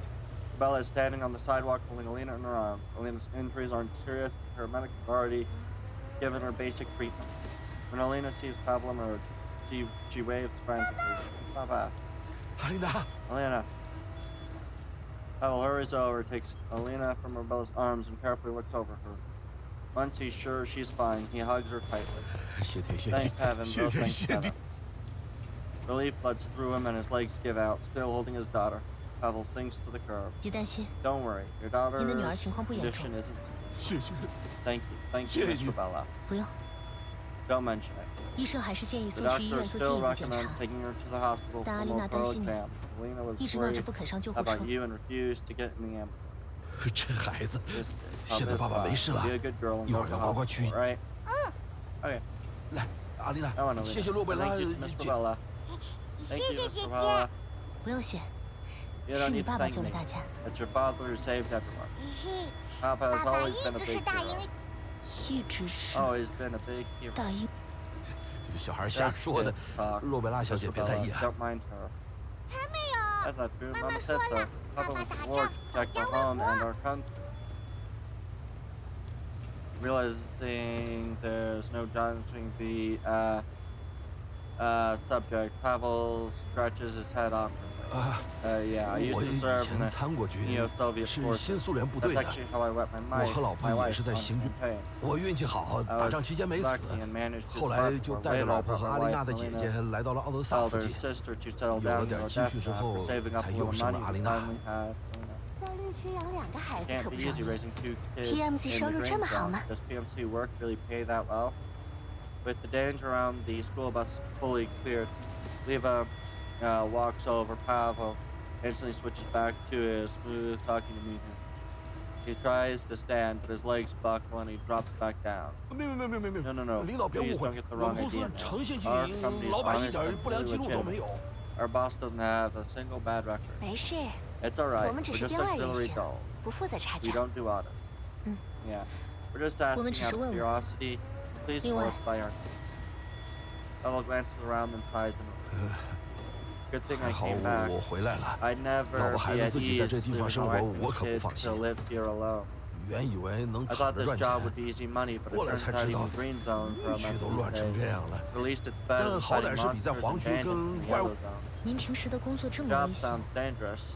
Robella is standing on the sidewalk holding Alina in her arms. Alina's injuries aren't serious. The paramedics have already given her basic treatment. When Alina sees Pavel emerge, she waves frantically. Papa. Alina. Pavel hurries over, takes Alina from Robella's arms, and carefully looks over her. Once he's sure she's fine, he hugs her tightly. Thanks heaven, no thanks heaven. Relief floods through him and his legs give out, still holding his daughter. Pavel sinks to the curb. Don't worry, your daughter's condition isn't serious. Thank you, Miss Robella. Don't mention it. The doctor still recommends taking her to the hospital for a more thorough exam. Alina was worried about you and refused to get in the ambulance. 这孩子，现在爸爸没事了，一会儿要赶快去。Right? Okay. 来，阿丽娜，谢谢洛贝拉姐。谢谢姐姐。不用谢，是你爸爸救了大家。It's your father who saved everyone. Papa has always been a big hero. 一直是 Always been a big hero. 大英。小孩瞎说的，洛贝拉小姐别在意啊。Don't mind her. 才没有。 That's not true. 妈妈 Mama 说 said 了， so. 爸 Papa 爸 was 打 war 仗 to protect 要 our 问 home and 我。 our country. Realizing there's no dodging the subject, Pavel scratches his head awkwardly. Yeah, I used to serve in the Neo-Soviet forces. That's actually how I wet my wife on 我运气好，打仗期间没死。后来就带着老婆和阿丽娜的姐姐来到了奥德萨附近，有了点积蓄之后，才又生了阿丽娜。 在绿区养2个孩子 Can't 可不 be 容 easy 易。 raising 2 kids PMC in 收 the 入这么 Green 好 Zone. 吗？ Does PMC work really pay that well? With the danger around the school bus fully cleared, Leva walks over Pavel, instantly switches back to his smooth talking demeanor. He tries to stand, but his legs buckle and he drops back down. No. 领导别误 Please 会， don't get the 我 wrong 们公司 idea. 诚信经 Our 营， company's 老板一 honest 点 and 不良 fully 记录都没 legitimate. 有。 Our boss doesn't have a single bad record. 没事， It's alright. 我们只 We're 是 just 编外人 auxiliary 员， dull. 不负责查 We 账。 don't do audits. Yeah. We're just asking 我们只是 out 问 of 问。 curiosity. Please 另外 tell us by our name. Pavel glances around and sighs in relief. Good thing 还 I 好 came back. 我回来了， I'd 老 never 婆孩 be 子 at 自己在 ease 这地方 leaving 生活， my 我 wife 可 and 不放 kids 心 to。live here alone. 原以为能 I 躺 thought 着 this 赚 job 钱， would be easy money, but 过 it 来 turns 才 out 知道 even Green Zone for 绿 a 区 month 都 these 乱成 days. 这样了。 Released it's better 但 than 好歹 fighting 是比在 monsters 黄 and 区 bandits 跟 in the 怪物 Yellow Zone. 您平时的工作这么 Job 危险， sounds dangerous.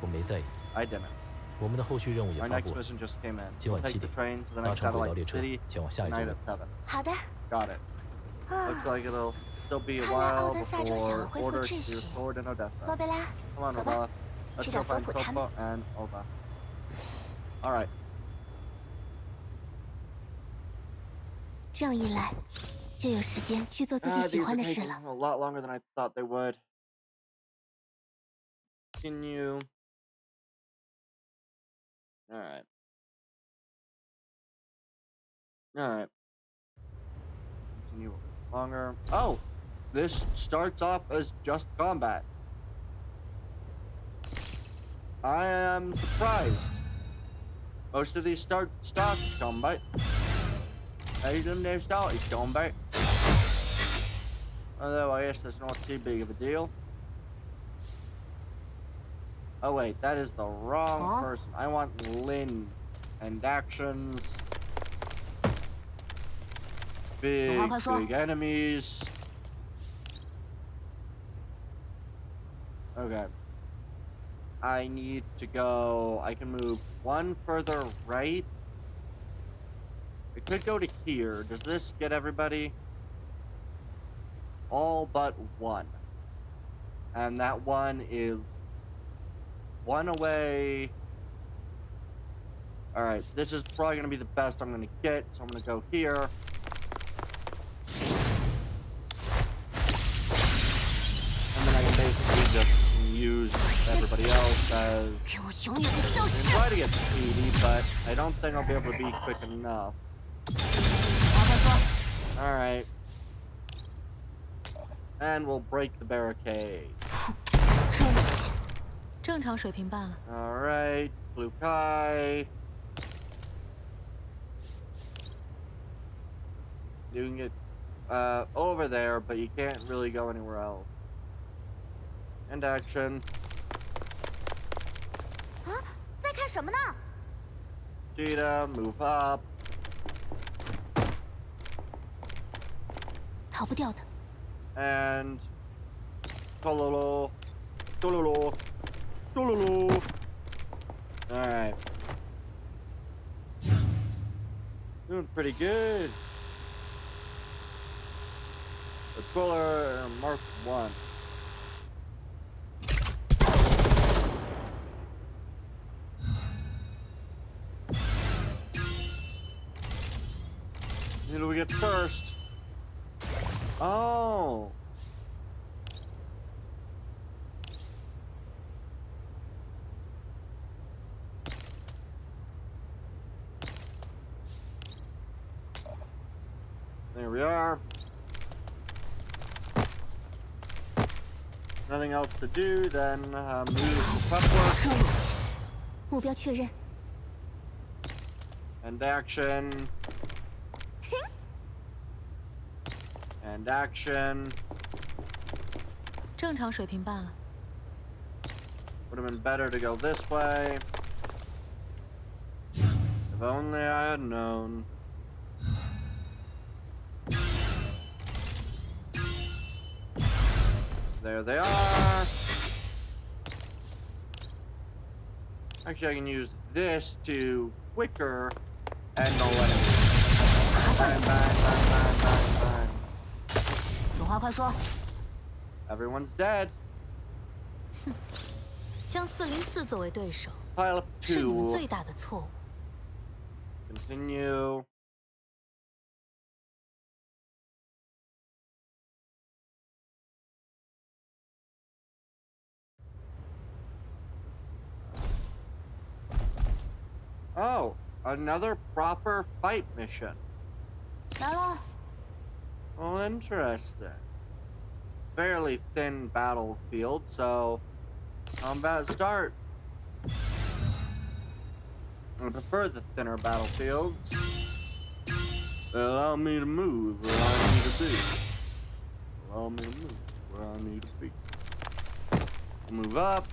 我没在意。 I didn't. 我们的后续任务也 Our 发 next 布了。 mission just came in. 今晚 We'll 7 take the 点， train to the 搭 next 乘轨道 satellite 列车 city 前往下一座 tonight 任 at 7. 好的。 Got it. Looks like it'll still be a 看来奥 while 德萨州想要 before 恢复 order 秩 is 序。 restored in 洛 Odessa. 贝拉， Come on, 走吧， Novella. 去 Let's 找 go 索 find 普他们。 Sofa and Ova. Alright. 这样一来，就有时间去做自己喜欢的事了。 A lot longer than I thought they would. Continue. All right. All right. Continue longer. Oh, this starts off as just combat. I am surprised. Most of these start as combat. They start as combat. Although I guess that's not too big of a deal. Oh wait, that is the wrong person. I want Lynn and actions. Big enemies. Okay. I need to go. I can move one further right. I could go to here. Does this get everybody? All but one. And that one is one away. Alright, this is probably going to be the best I'm going to get, so I'm going to go here. And then I can basically just use everybody else as... I try to get speedy, but I don't think I'll be able to be quick enough. Alright. And we'll break the barricade. Alright, blue Kai. You can get over there, but you can't really go anywhere else. And action. Cheetah, move up. And Tololo. Tololo. Tololo. Alright. Doing pretty good. Patroller Mark 1. Who do we get first? Oh. There we are. Nothing else to do, then move to prep work. And action. And action. Would have been better to go this way. If only I had known. There they are. Actually, I can use this to quicker and no enemies. Bang, bang, bang, bang, bang, bang. Everyone's dead. Pile up 2. Continue. Oh, another proper fight mission. Oh, interesting. Fairly thin battlefield, so combat start. I prefer the thinner battlefields. Allow me to move where I need to be. Allow me to move where I need to be. I'll move up.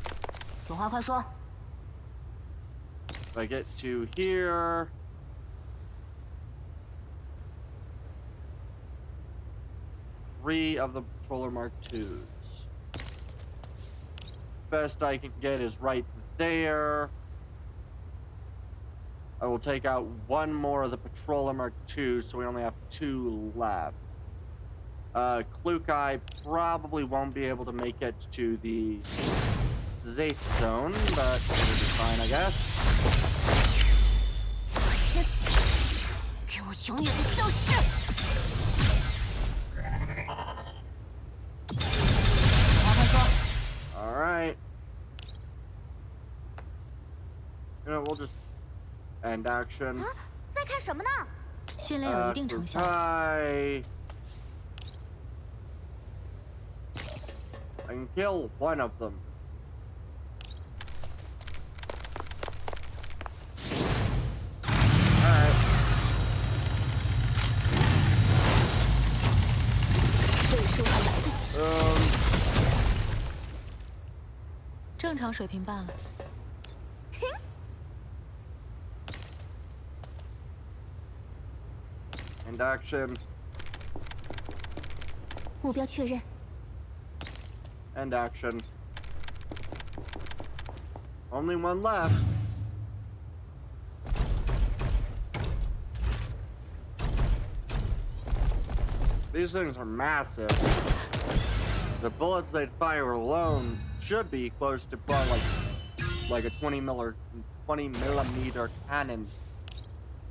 If I get to here, three of the Patroller Mark IIs. Best I can get is right there. I will take out one more of the Patroller Mark II, so we only have 2 left. Klukai probably won't be able to make it to the safe zone, but it'll be fine, I guess. 我永远的消失。All right. You know, we'll just end action. 在看什么呢？训练有一定成效。I can kill one of them. Alright. 这时我还来得及。正常水平办了。 And action. 目标确认。 And action. Only one left. These things are massive. The bullets they'd fire alone should be close to probably like a 20 millimeter cannon.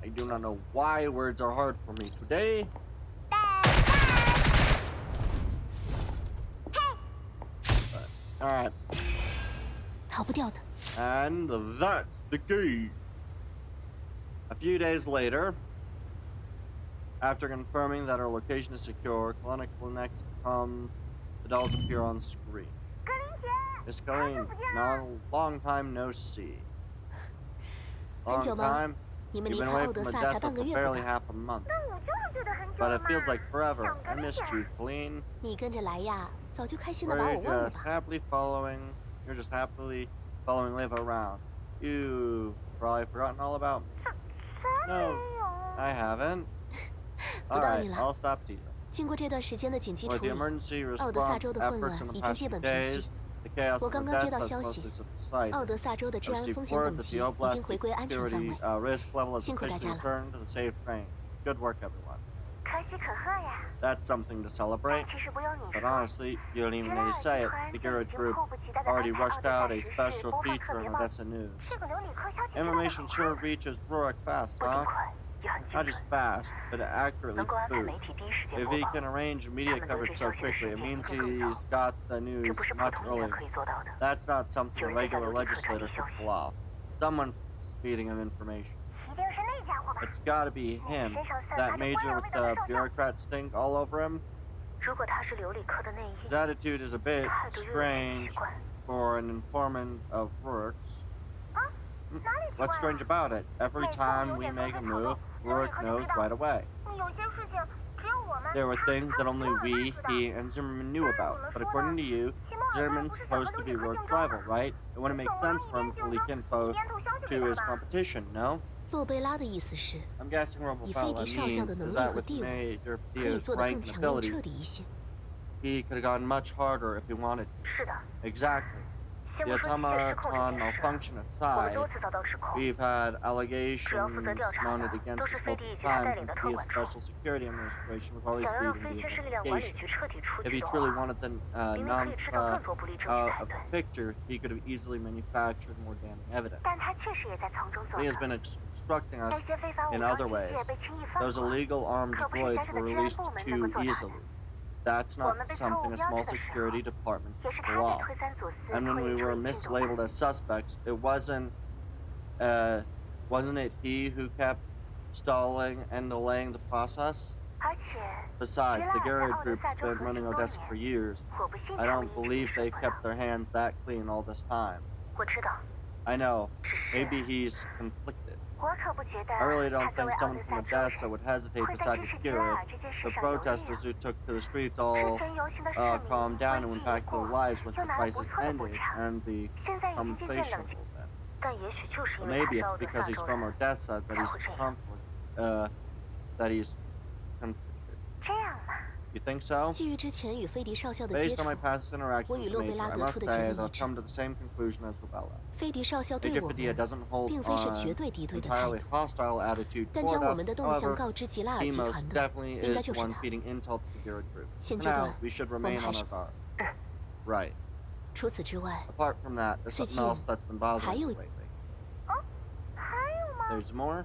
I do not know why words are hard for me today. Alright. 逃不掉的。 And that's the key. A few days later, after confirming that our location is secure, Colonic will next come. The dolls appear on screen. Miss Colleen, long time no see. Long time? You've been away from Odessa for barely half a month. But it feels like forever. I missed you, Colleen. 你跟着来呀，早就开心的 Or 把我 you're 忘了 just 吧。 happily following. You're just happily following Liv around. You've probably forgotten all about me. No, I haven't. 不到 Alright, 你了。 I'll stop teasing. 经过这段时间的紧急 With 处 the 理， emergency 奥德萨 response 州的混 efforts 乱 in the 已经 past 基 few 本平 days, 息。 the chaos 我 of 刚刚接 Odessa 到 has 消息， mostly subsided. 奥德萨州的治 I 安 received 风险 word 等 that 级 the 已 Oblast 经回归安全范 security 围。 risk level has 辛苦大 officially 家了。 returned to the safe range. Good work, everyone. 可喜可贺呀！ That's something to celebrate. 其实不用你 But 说， honestly, you don't even need to say it. The Garrett Group 迫不及待地 already 安排 rushed 奥 out 德 a 萨时事 special 播放 feature 特别 in 报。 Odessa News. 这个留理科消息知道的 Information 很 sure 快， reaches Rurik fast, 不仅 huh? 快，也很精 Not 准， just fast, but accurately 能够安排 too. 媒体第一时间 If 播 he 报。 can arrange media 他们得 coverage 知 so 消息的 quickly, 时 it 间 means 会更 he's 早。 got the 这 news 不是普 much 通艺人 earlier. 可以做到的。 That's not something a 有人在向 regular 留理科传递 legislator 消 could 息， pull off. Someone's feeding him information. 一定是那家伙吧？ It's gotta be 你 him. 身上散发 That 着 major 怪 with 味道的 the 兽性。 bureaucrat stink all over him. 如果他是留理科的内应， His attitude is a bit 态度又有点奇 strange 怪。 for an informant of Rurik's. 啊？哪里奇怪 What's 了？ strange about it? Every 每次我 time 有 we 点 make 偷 a 偷跑 move, 动，留理 Rurik 科就 knows 知道。 right away. 有些事情只有我们 There were things that 他 only 只有我 we, 们知道。 he, and Zimmerman knew about. But according to you, 齐莫尔他 Zimmerman's 不是想和 supposed to 留 be 理科 Rurik's 竞争 rival, 吗？ right? It wouldn't make 总不 sense 能 for 一 him 边 to 竞 leak 争， info 一边偷消息 to 给他 his 吧？ competition, no? 洛贝拉的意思是， I'm guessing what 以飞迪 Rapala 少校 means 的能 is 力 that 和 with 地位， Major 可以 Thea's 做得 rank 更 and 强硬 ability, 彻底一些。 he could have gone much harder if he wanted. 是的， Exactly. 先 The 不说机械失控这 automaton 件事， malfunction 我们 aside, 多次遭到失控， we've had 主要 allegations 负责调查 mounted 的 against 都 us 是飞 multiple 迪以前带 times, 领的 and 特 Thea's 管处。 special security administration was always 想要让 leading 非 the 军事力量管理 investigation. 局彻底出 If 局 he 的 truly 话， wanted the 明明可以制造更多不利证据才 of 对。 the picture, he could have easily manufactured more damning evidence. 但他确实也在从中作 He has 梗。 been obstructing us 那些非法武 in 装 other 机 ways. 械被轻易放 Those 过， illegal armed 可不是 droids 小小的 were 治安 released 部门能够 too 做到的。 easily. That's 我 not 们被错 something 误 a 标 small 记的时 security 候， department 也是 can 他 pull 在 off. 推三阻四， And 脱 when we 颖而 were 出进度。 mislabeled as suspects, wasn't it he who kept stalling and delaying the process? 而且， Besides, 希 the 腊在 Garrett 奥德 Group's 萨州 been 横 running 行多 Odessa for 年， years. 我不信 I 他 don't 们一直 believe 是 they've 不 kept 了。 their hands that clean all this time. 我知道， I know, 只是 maybe he's conflicted. 我可不觉得 I really 他 don't 作为 think 奥 someone 德 from 萨州 Odessa 人 would hesitate 会 to 在 side 支 with 持吉 Garrett. 拉尔这件 The 事上犹豫 protesters 啊。 who took to the streets 之 all 前游行的市民 calmed down and 为 went 记 back 一 to their 过， lives once 又 the 拿了不 crisis 错的补 ended 偿， and the 现在已经渐渐 compensation 冷静。 movement. 但也许就是 Or 因为他 maybe 是奥 it's 德 because 萨 he's 州 from 人， Odessa that 才 he's 会这样。 that he's conflicted. 这样嘛， You think so? 基于之前与飞迪少校的接 Based 触 on，my past interactions 我与 with 洛贝 Major, 拉 I 得 must 出的 say 结 they'll 论一致。 come to the same conclusion as Rubella. 飞迪少校对 Major 我 Padilla 们 doesn't hold 并非是 an 绝对敌对的态 entirely 度， hostile attitude 但 toward 将我 us. 们的动向 However, 告知吉拉尔 he 集 most 团的， definitely 应该 is 就是 one 他。 feeding intel to the Garrett Group. 现 For 阶 now, 段 we should 我们 remain 还 on 是 our guard. Right. 除此之外， Apart from that, there's 最 something 近 else that's been bothering 还有 me lately. 还有吗？ There's more?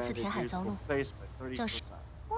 次填海造陆，让哇，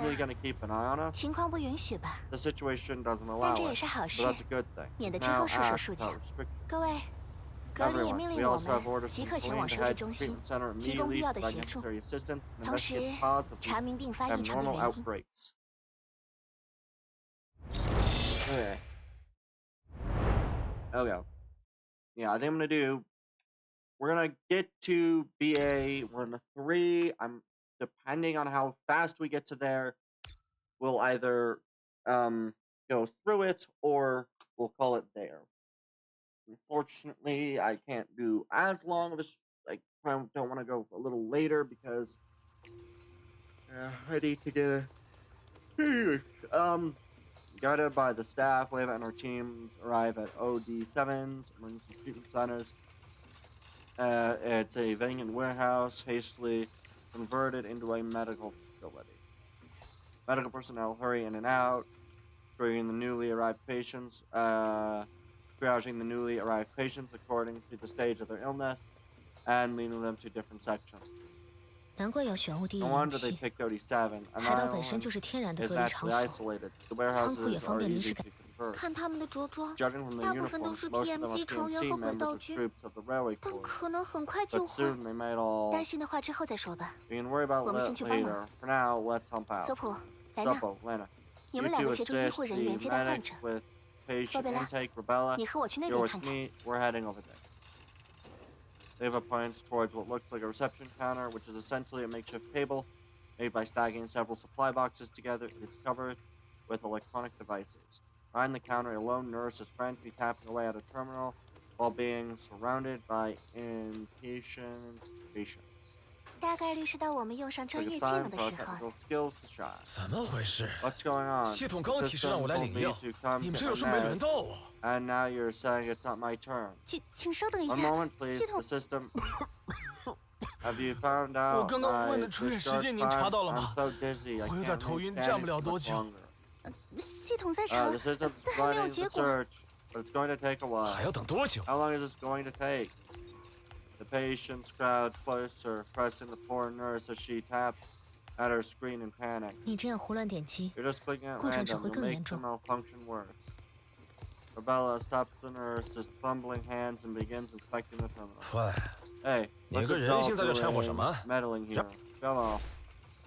usually going to keep an eye on us. 情况不允许吧？ The situation doesn't 但 allow 这也 it, 是好 but 事， that's a good thing. 免得之 Now 后束手 act 束脚 how。restricted. 各位，格里也 Everyone. 命 We 令我 also have 们 orders 即 from 刻前往 Celine 收 to 治 head to 中心 treatment center 提供必 immediately 要 to 的 provide 协助， necessary assistance and 同时 investigate cause of 查 these 明并发异常的 abnormal 原因。 outbreaks. Okay. Okay. Yeah, I think I'm gonna do. We're gonna get to BA. We're in a 3. I'm depending on how fast we get to there. We'll either go through it or we'll call it there. Unfortunately, I can't do as long of a. I don't want to go a little later because I need to get. Guided by the staff, Leva and our team arrive at OD7's emergency treatment centers. It's a vacant warehouse, hastily converted into a medical facility. Medical personnel hurry in and out, triaging the newly arrived patients according to the stage of their illness, and leading them to different sections. 难怪要选 OD No 1 wonder they 0 picked OD7. 海岛本身就是天然的 is 隔离场 naturally 所， isolated. The 仓库也 warehouses 方 are 便临 easy 时 to 改。 convert. 看他们的着装， Judging from the 大部分都 uniforms, 是 most of them are PMC 成员 PMC 和鬼 members 道 or 具， troops of the railway 但 corps. 可能很快就 But 会。 soon they might all. 担心的话之后再说吧。 We can worry about 我们先 that 去帮忙。 later. For now, let's help out. 索普，莱纳， Suppo, Lena. 你 You 们两 two 个协助医 assist 护 the 人员接待患 medics 者。 with patient Rebella, intake. Rebella, 你和我去那 you're 边 with 看看。 me. We're heading over there. Leva points towards what looks like a reception counter, which is essentially a makeshift table made by stacking several supply boxes together. It is covered with electronic devices. Behind the counter, a lone nurse is frantically tapping away at a terminal while being surrounded by impatient patients. 大概率是到我们用上专 Like 业 it's 技 time 能的 for our 时候。 technical skills to shine. 怎么回事？ What's going on? 系统刚 The 提示让 system 我来 told 领 me 药， to come 你们 to 这又是 my 没 med, 轮到我。 and now you're saying it's not my turn. 请稍等一 One 下， moment, please. 系统 The system. Have you found 我 out 刚刚 my 问的出院时 discharge 间您 time? 查到了 I'm 吗？ so dizzy. I 我有 can't 点头 reach 晕， standing 站不了 for 多 much 久。 longer. 系统在查， The system's 但还没有 running 结 the 果。 search, but it's going to take a 还 while. 要等多久？ How long is this going to take? The patients crowd closer, pressing the poor nurse as she taps at her screen in panic. 你这样胡乱点击， You're just clicking at 故障只 random. 会 You'll 更 make 严 the 重。 malfunction worse. Rebella stops the nurse, just fumbling hands, and begins inspecting the terminal. 喂， Hey, 你 what's 个 the 人性在这 doll 掺和什 doing 么？ meddling here? Come on.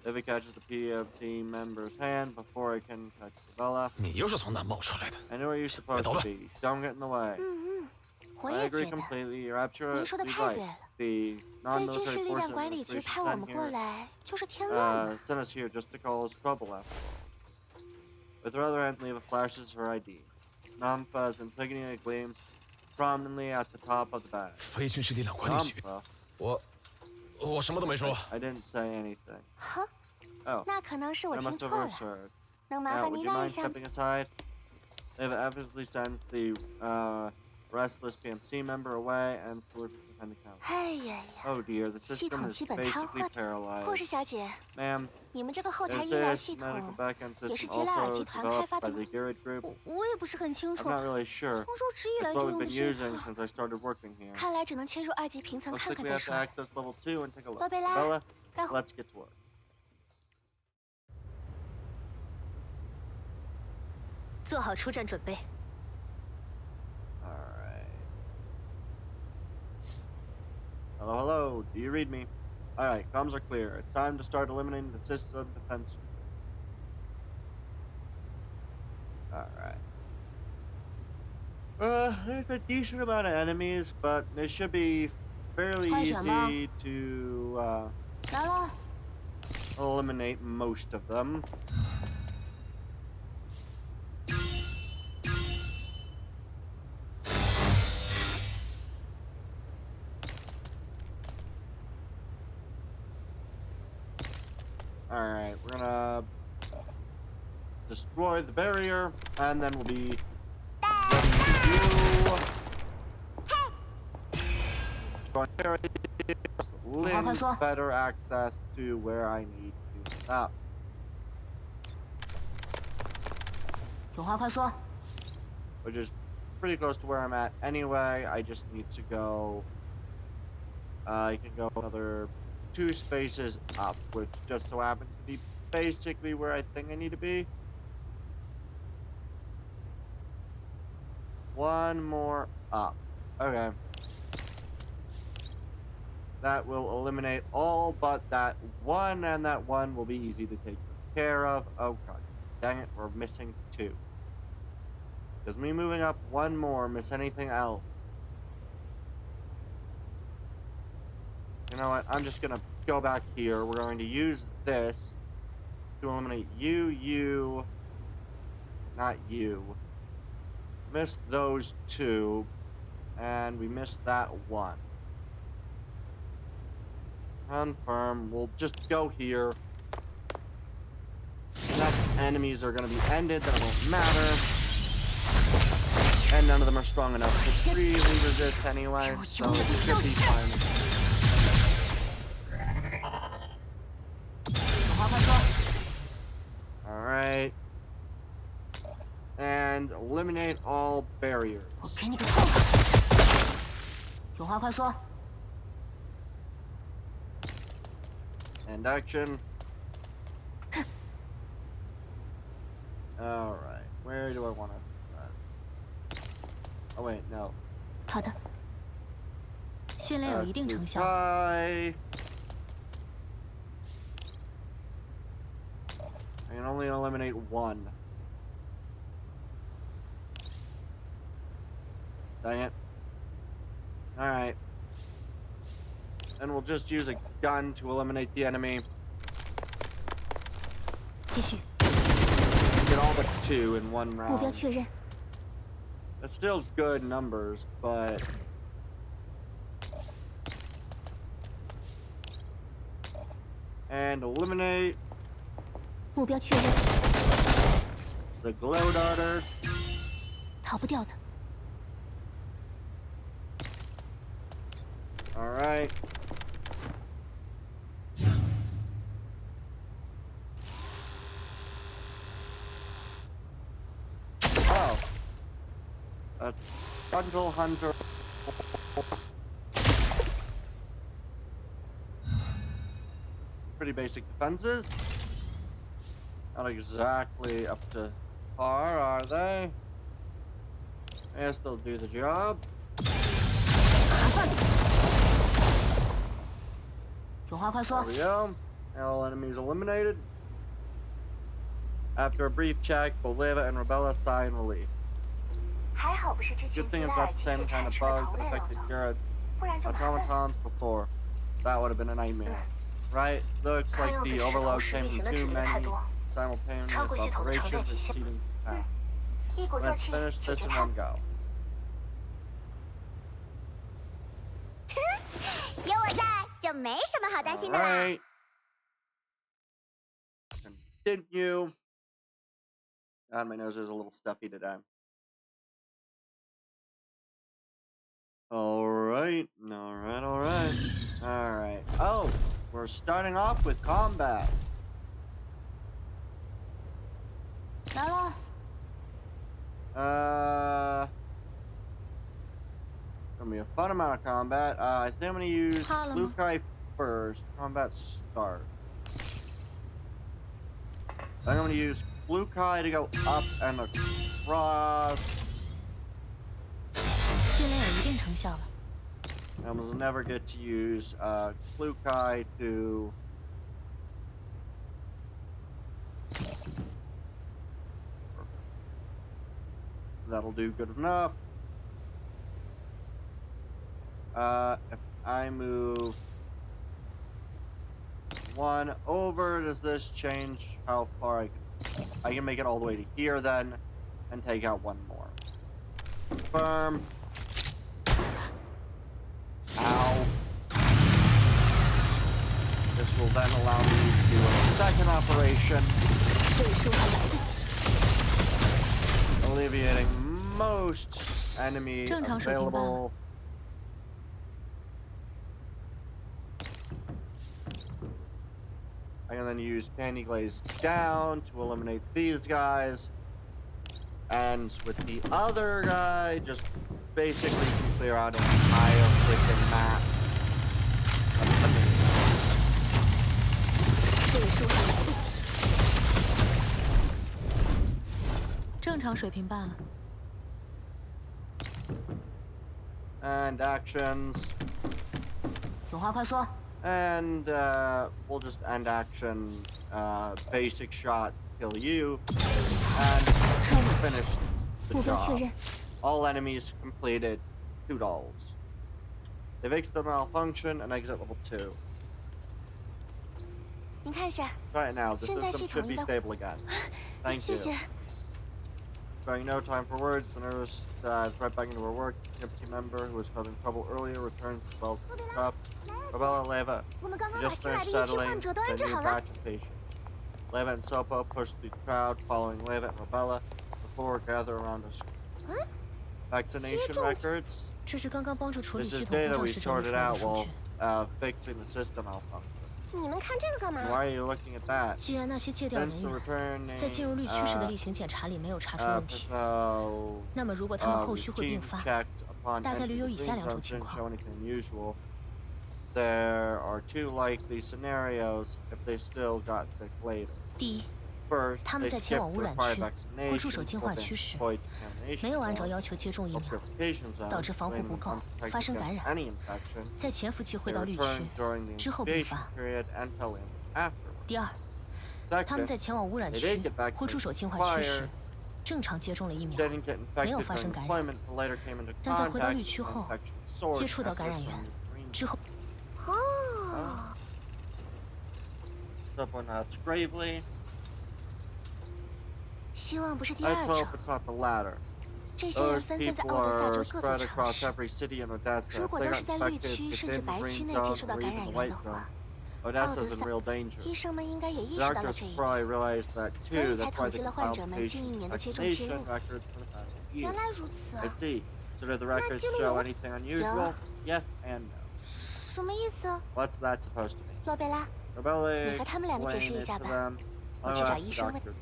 Livy catches the PFC member's hand before it can touch Rebella. 你又是从哪冒出来的？ I know where you're supposed to be. Don't get in the way. 我 I 也 agree 觉得， completely. You're absolutely 您说的 right. 太对了。 The 非军事 non-military 力量 forces 管理局 administration 派我们 sent 过 here 来，就是添乱嘛。 sent us here just to cause trouble after all. With her other hand, Leva flashes her ID. Nampa's insignia gleams prominently at the top of the badge. 非军事力量管理局， Nampa? 我什么都没说。 I didn't say anything. 哼， Oh, 那可能是我 I 听 must have 错了。 misheard. 能麻 Now, 烦 would 您 you 让一 mind 下？ stepping aside? Leva effortlessly sends the restless PMC member away and towards the defending counter. 哎呀呀， Oh dear, the 系 system 统 is 基本瘫 basically 痪。护士 paralyzed. 小姐， Ma'am, 你们这个后台 is 医疗 this 系 medical 统 backend 也是 system 吉拉尔 also 集团开发 developed 的 by 吗 the Garrett Group? 我也不是很清 I'm 楚。 not really sure. 从入职以来 It's 就 what 用 we've 的 been 这 using 套， since I started working here. 看来只能切入2级平层 Looks 看 like 看 we 再 have to 说。 access level 2 and take a look. 洛贝拉， Bella, 该 let's get to work. 做好出战准备。 Alright. Hello, hello. Do you read me? Alright, comms are clear. It's time to start eliminating the system defense units. Alright. There's a decent amount of enemies, but it should be fairly 快选吧。 easy to 来了， eliminate most of them. Alright, we're gonna destroy the barrier, and then we'll be ready to destroy the barrier, limit better access to where I need to stop. 有话快说。 Which is pretty close to where I'm at anyway. I just need to go. I can go another 2 spaces up, which just so happens to be basically where I think I need to be. 1 more up. Okay. That will eliminate all but that one, and that one will be easy to take care of. Oh god, dang it, we're missing 2. Does me moving up 1 more miss anything else? You know what, I'm just gonna go back here. We're going to use this to eliminate you, not you. Missed those 2, and we missed that 1. Confirm. We'll just go here. Next enemies are going to be ended. That won't matter. And none of them are strong enough to really resist anyway. So it should be fine. Alright. And eliminate all barriers. And action. Alright, where do I want to start? Oh wait, no. 好的，训练有一定成效。I can only eliminate 1. Dang it. Alright. And we'll just use a gun to eliminate the enemy. 继续。 Get all but 2 in 1 round. 目标确认。 That's still good numbers, but and eliminate. 目标确认。 The glow darter. 逃不掉的。 All right. Oh. A frontal hunter. Pretty basic defenses. Not exactly up to par, are they? Yes, they'll do the job. There we go. All enemies eliminated. After a brief check, Boleva and Rebella sigh in relief. Good thing it's not the same kind of bug that affected Jared's automatons before. That would have been a nightmare. Right? Looks like the overload came from too many simultaneous operations exceeding capacity. Let's finish this in one go. 有我在，就没什么好担心的啦。 Alright. Continue. God, my nose is a little stuffy today. Alright. Oh, we're starting off with combat. 来了。 Gonna be a fun amount of combat. I think I'm gonna use Lukai first. Combat start. I'm gonna use Lukai to go up and across. 训练有一定成效了。 I almost never get to use Lukai to that'll do good enough. If I move 1 over, does this change how far I can? I can make it all the way to here then, and take out 1 more. Confirm. Ow. This will then allow me to do a second operation. Alleviating most enemy available. I can then use Candy Glaze down to eliminate these guys. And with the other guy, just basically can clear out an entire freaking map. And actions. 有话快说。And we'll just end action. Basic shot, kill you, and finish the job. All enemies completed. $2. They fixed the malfunction and exit level 2. 您看一下。 Right now, the system should be stable again. Thank you. 谢谢。 Spending no time for words, the nurse dives right back into her work. The team member who was causing trouble earlier returns to the shop. Rebella, Leva, just finished settling the new batch of patients. Leva and Sopo push through the crowd, following Leva and Rebella. The four gather around us. Vaccination records. This is data we sorted out while fixing the system malfunction. 你们看这个干嘛？ Why are you looking at that? 既然那些借调人员在进入绿区时的例行检查里没有查出问题，那么如果他们后续会并发，大概率有以下两种情况。 There are 2 likely scenarios if they still got sick later. 第一， First, 他们在前往污染区或驻守净化区时，没有按照要求接种疫苗，导致防护不够，发生感染，在潜伏期回到绿区之后并发。第二，他们在前往污染区或驻守净化区时，正常接种了疫苗，没有发生感染，但在回到绿区后接触到感染源之后。 Someone nods gravely. 希望不是第二 I 种。 hope it's not the latter. 这些人 Those 分散在 people 奥德萨 are 州各 spread 座城 across 市。 every city in Odessa. 如 If 果 they 都 got 是在绿 infected 区甚至 within 白 the 区 green 内接 zone 触到 or 感 even 染 the 源 white 的话， zone, 奥 Odessa's 德 in 萨 real danger. 医生们应该也意 The 识到了 doctors 这一点， probably realized that 所 too. 以才 That's 统 why 计 they 了患 compiled 者们近1 年的接种记 vaccination 录。 records for the past year. 原来如此 I 啊！ see. So did the records 记录 show 有 anything unusual? Yes and no. 什么意思？ What's that supposed to mean? 洛贝拉， Rebellion, 你和他们两个解释 explain 一 it 下 to 吧。 them. 我 I'll 去找 ask 医 the 生问。 doctors.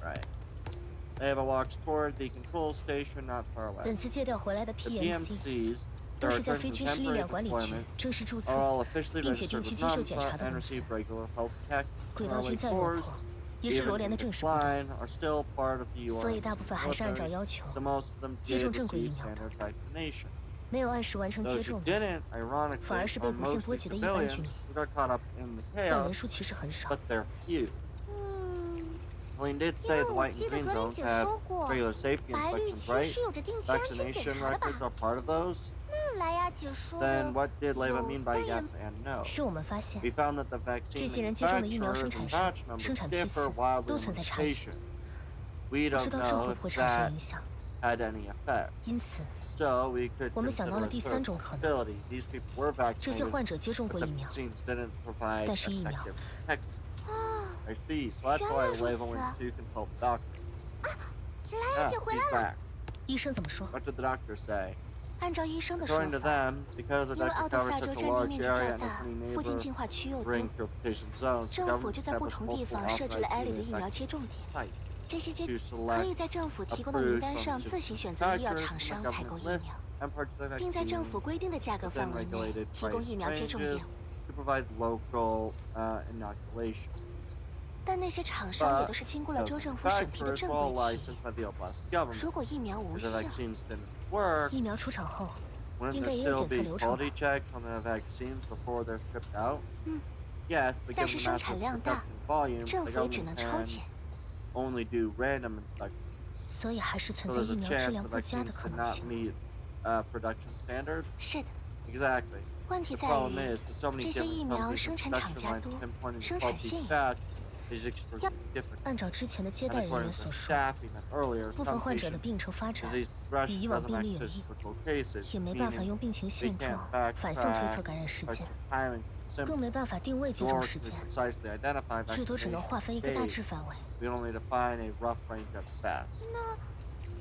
Right. Eva walks toward the control station not far away. 本次借调回来的 The PMC PMCs 都 that 是 are 在 returned 非 from 军事力 temporary 量管理局 deployment 正式注册， are all officially 并且 registered 定期 with 接受检 NAMSA 查的 and 公司。 receive regular health check. 轨道 Early 军再落 tours, 魄，也是 even 罗联的 in 正式部队， decline, are still part of the 所以 UN 大部分还是按照要求 so most of them 接 did 种正规疫 receive 苗的。 standard vaccination. 没有按时完成 Those 接 who 种的， didn't, ironically, 反而是被 are 不幸 mostly 波及的一般 civilians 居民， who got caught up in the 但 chaos, 人数其实很少。 but they're few. 嗯， Helene did 因 say 为 the 我 white 记 and 得 green 格林 zones 姐 have 说过， regular safety 白绿 inspections, 区 right? 是有着定期安全检 Vaccination 查的 records 吧 are？part of those. 那莱雅姐说 Then 的 what did Leva 有 mean by 但也 yes and no? 是我们发现 We found that the 这 vaccine 些人接种的疫苗 manufacturers 生产 and 商 batch numbers 生产批 differ 次 wildly 都 on 存在 the 差异， patient. We 不 don't 知道之后 know 会不会 if 产生 that 影响。 had any effect. 因此， So we could 我们想到 consider 了 a 第 third 三种可能： possibility. These people were 这些 vaccinated, 患者接种 but 过 the 疫苗， vaccines didn't provide 但是疫苗 effective protection. 啊， I see. So that's 原 why 来如 Leva 此 went 啊！ to consult the doctor. 莱雅 Ah, 姐回 he's 来了。 back. 医生怎么说？ What did the doctor say? 按照医生的说 According to 法， them, because the 因为 doctor 奥德 covers 萨州 such a 占地 large 面积 area 较 and 大， many 附近 neighbor 净化区又多， ring purification zones, 政府 government 就在不 established 同地 multiple 方设置了 authorized 挨里的 human 疫苗 vaccine 接种点。 sites 这些接 to 可 select 以在政府提供的名 approved 单上 from 自行选择医药 manufacturers 厂 from 商 the 采购 government 疫 list 苗， and purchase the 并在政府 vaccine 规定的价格 within 范围内 regulated 提供 price 疫苗接种 ranges 业务。 to provide local inoculation. 但那些厂商也 But 都是经过了 the 州政府审批的 manufacturers 正 were all 规企业。 licensed by the Oblast government. 如果疫苗无 If the 效， vaccines didn't work, 疫苗出厂后 wouldn't 应该 there 也有 still 检测 be 流程吧 quality checks on the vaccines before they're shipped out? 嗯， Yes, but 但 given 是 the 生 massive 产量大， production volume, 政 the 府也只 government 能超 can 检， only do random inspections. 所以还是 So 存在 there's 疫 a 苗 chance 质 the 量不佳 vaccines 的可 did 能 not 性。 meet production standards. 是的， Exactly. 问题 The 在 problem 于 is that so many 这些 different 疫苗 companies 生 and 产厂 production 家 lines 多， pinpointing 生 the 产 faulty 线也 batch is extremely different. 按照之前的接 And 待人 according 员 to 所说， staffing and earlier, 部分 some 患者的 patients 病程发展 disease progression 比以往 doesn't 病例有 access 异， critical cases, 也没办法 meaning 用病情 they 现 can't 状反向推测感染时 backtrack 间， timing 更 symptoms, 没办法定位接种 nor 时 to 间， precisely identify 最多只能 vaccination 划分一个大 days. 致范围。 We only define a rough range at best.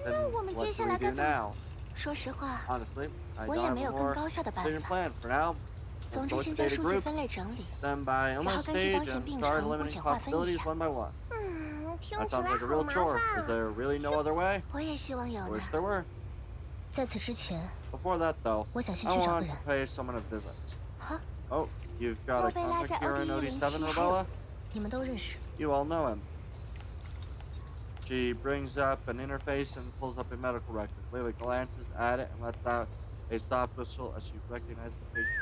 那 Then 我们 what 接 do 下 we 来 do 该怎么 now? 说实话， Honestly, I 我 don't 也 have 没 a 有更 more 高效的办 efficient 法。 plan for now. 从这 Let's 现在 locate a 数据 group, 分类整理， then by 然 almost 后根据 stage 当前 and 病 start 程姑 eliminating 且划分一 possibilities 下。 one by one. 听 That 起 sounds 来 like a 好 real 麻 chore. 烦 Is 啊！ there really no other way? 我也希望有 I 呢 wish。there were. 在此之前， Before that, though, 我想先 I 去找个 want 人 to。pay someone a visit. 好， Oh, you've got a 洛贝拉 contact 在 here 欧 in 迪107 OD7, 还有 Rebella? 你们都认识。 You all know him. She brings up an interface and pulls up a medical record. Layla glances at it and lets out a soft whistle as she recognizes the patient.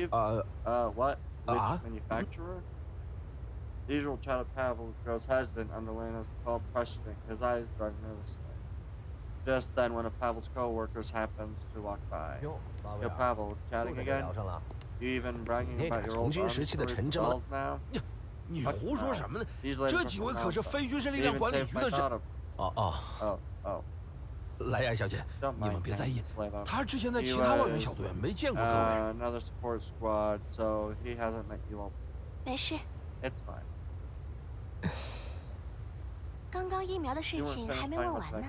Steve? What? Which manufacturer? The usual child of Pavel grows hesitant under Lena's call questioning, his eyes dark nervously. Just then, one of Pavel's co-workers happens to walk by. Yo, Pavel, chatting again? You even bragging about your old arms dolls now? 你胡说什么呢？这几位可是非军事力量管理局的人。莱娅小姐，你们别在意，他之前在其他外援小队没见过各位。Another support squad, so he hasn't met you all. 没事， It's fine. 刚刚疫苗的事情还没问完呢。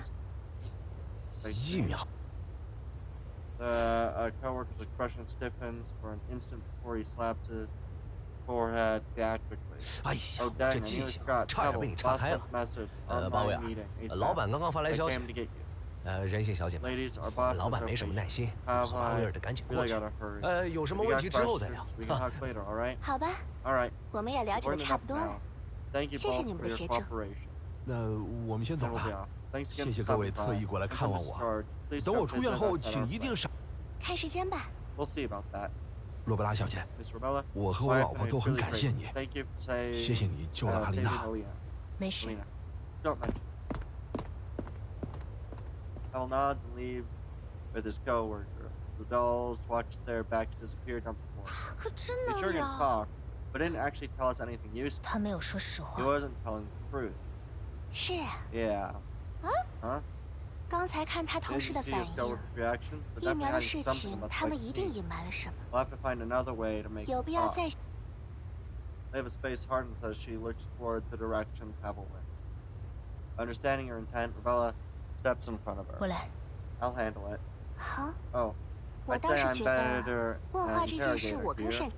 疫苗。The coworker's expression stiffens for an instant before he slaps his forehead theatrically. 哎呀，这记性差点被你岔开了。八位啊，老板刚刚发来消息，任性小姐们，老板没什么耐心，好大味儿的赶紧过去。有什么问题之后再聊。好吧，我们也了解的差不多了，谢谢你们的协助。那我们先走了，谢谢各位特意过来看望我。等我出院后，请一定上。看时间吧。洛贝拉小姐，我和我老婆都很感谢你，谢谢你救了阿丽娜。没事。I'll nod and leave with his coworker. The dolls watched their backs disappear down the floor. 可真 He 能 sure can 聊。 talk, but didn't actually tell us anything useful. 他没有说实话。 He wasn't telling the truth. 是啊。 Yeah. 啊？刚才看他同事的反应，疫苗的事情他们一定隐瞒了什么。 We'll have to find another way to make 有必要再。 Eva's face hardens as she looks toward the direction Pavel went. Understanding her intent, Rebella steps in front of her. 我来。 I'll handle it. 好。 Oh. 我 I'd 倒 say 是 I'm 觉 better 得问话这件事我更 here. 擅。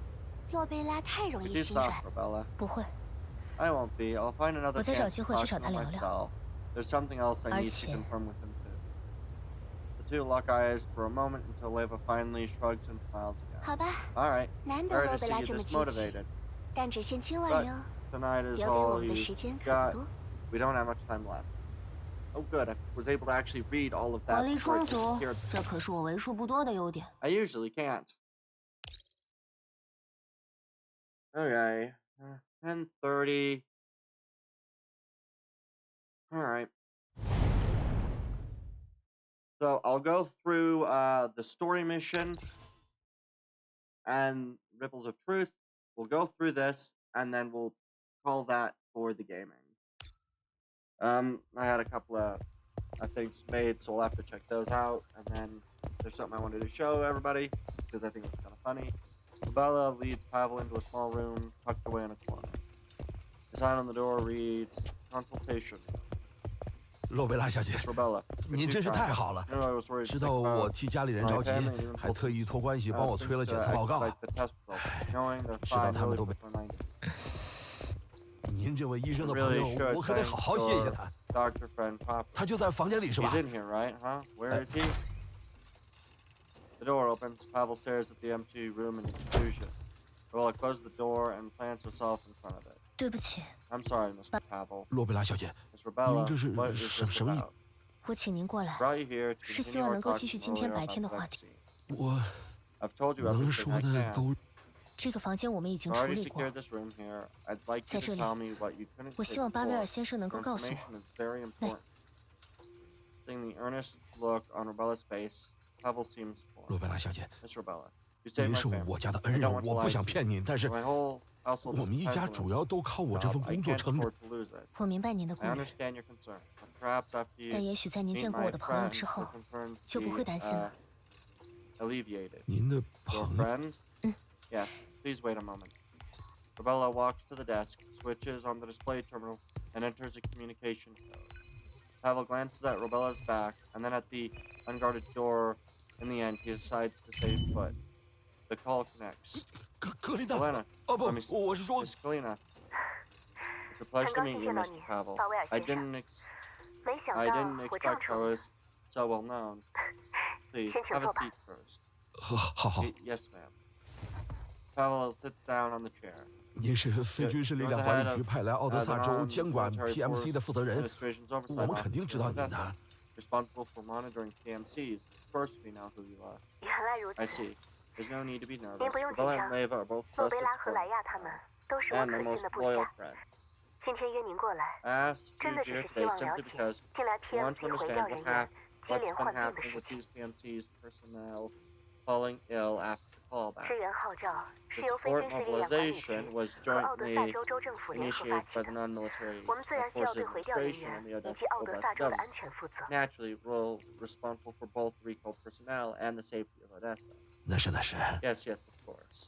洛贝拉太容易 Could you 心软 stop,。Rebella? 不会。 I won't be. I'll find another 我再找 chance 机 to 会去 talk 找 to 他 him 聊聊。 myself. There's something else I need to confirm with him too. The two lock eyes for a moment until Leva finally shrugs and smiles again. 好吧。 All right. 难得 Sorry 洛 to 贝拉 see 这 you 么 this 积极， motivated. 但只限今晚 But 哟。 tonight is 留给 all 我们的 you 时间可 got. 不多。 We don't have much time left. Oh, good. I was able to actually read all of 活 that. 力 before I 充足 could hear， 这可是我为数不多的优点。 I usually can't. Okay. 10:30. All right. So I'll go through the story mission and Ripples of Truth. We'll go through this and then we'll call that for the gaming. I had a couple of things made, so we'll have to check those out. And then there's something I wanted to show everybody because I think it's kind of funny. Bella leads Pavel into a small room tucked away in a corner. The sign on the door reads "Consultation." 洛贝拉小姐，您真是太好了！知道我替家里人着急，还特意托关系帮我催了检测报告。知道他们都没。您这位医生的朋友，我可得好好谢谢他。他就在房间里是吧？ The door opens. Pavel stares at the empty room in confusion. Rebella closes the door and plants herself in front of it. 对不起。 I'm sorry, Mr. Pavel. 洛贝拉小姐， Miss Rebella, 您这是 what is this 什么意 about? 我请您过来， Brought you here to 是希 continue 望 our 能够 talk 继续今 earlier 天白 about 天的 the 话题。 vaccine. 我 I've told you 能 everything 说 I 的 can. 都。 这个房间我们已经 I've 处 already 理过， secured this room here. I'd like you 在 to 这里 tell me what you couldn't 我希 say 望巴威尔 before. 先生能够 Your 告诉 information 我， is very important. Seeing the earnest look on Rebella's face, Pavel seems torn. 洛贝拉小姐， Miss Rebella, you saved 您 my 是 family. 我家的 I 恩 don't 人， want to 我不 lie 想 to you. 骗您，但是 My whole household 我们一家 depends 主 on 要都靠我这 this 份 job. I 工作 can't 撑着。 afford to lose it. 我明白您的顾 I 虑， understand your concern, but perhaps after you 但也许在您 meet 见过 my 我的朋友 friend, 之 the 后， concerns 就不会 be 担心了。 alleviated. 您的 Your 朋友， friend? Yes. Please wait a moment. Rebella walks to the desk, switches on the display terminal, and enters a communication code. Pavel glances at Rebella's back, and then at the unguarded door. In the end, he decides to stay put. The call connects. 格丽娜， Elena, 哦不 let me，我是说 Miss Galina. It's a pleasure to meet you, Mr. Pavel. I didn't expect I was so well known. Please, have a seat first. 好好， Yes, ma'am. Pavel sits down on the chair. 您是非军事力量管理局派来奥德萨州监管 PMC 的负责人， Administration's 我 oversight 们肯定 officer 知道 in 您 Odessa, 的。 responsible for monitoring PMCs. Of course, we know who you are. 原来如 I 此， see. There's no need to be 您 nervous. 不用 Rebella 紧 and 张。 Leva are both 诺 trusted 贝拉和莱 friends 亚他们都是我 and 可 my 信 most 的部 loyal 下。 friends. 今天约您过来， I asked 真 you 的只 here 是希 today 望了 simply 解 because 近来 I want to PMC 回 understand 调人员 what's 接 been 连患病的 happening 事 with 情。 these PMC's personnel falling ill after the callback. 支援号召是 The 由非 support 军事力量管理局 mobilization was 和奥德萨 jointly 州州政府联合发 initiated 起 by 的 the。non-military 我们自然需要 forces 对回调人 administration 员 and the 以及奥德 Odessa 萨州的 government. 安全负责。 Naturally, we're responsible for both recalled personnel and the safety of Odessa. 那是那是， Yes, yes, of course.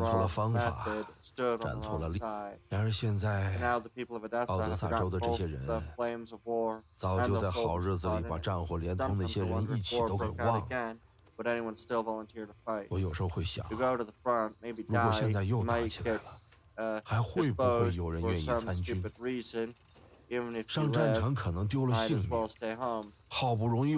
错了 wrong 方法， method, stood on 站 the 错了 wrong 立。 side. 然而现在， Now the people of 奥 Odessa 德 have 萨州 forgotten 的这 both 些人， the flames of war 早 and 就 the 在好 souls 日子里 caught 把 in it. 战火连通那 Sometimes 些 I 人 wonder 一 if 起 war 都给 broke 忘 out 了。 again, would anyone still volunteer to fight? 我有时候会想， To go to the front, maybe 如果 die, 现在 you 又打 might 起来 get 了，还会不会 disposed 有人 for 愿意 some 参军？ stupid reason. Even if you 上战 live, 场可能丢了 might 性 as 命， well stay home. 好不容易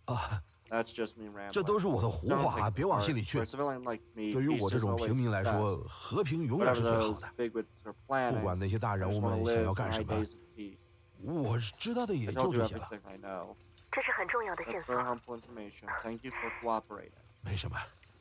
啊， That's just me rambling. 这都是我的胡 Don't 话， take 别 it 往 hard. 心里去 For a。civilian like me, 对于 peace 我这 is 种 always 平民来 the 说， best. 和平永远 Whatever 是最好 those 的。 bigwigs are 不 planning, 管那些大 I 人 just 物 want 们 to 想要 live 干 my 什么， days of peace. 我知道的 I 也 told 就 you 这些了。 everything I know. 这是很重要的线 That's 索。 very helpful information. Thank you for cooperating. 没什么，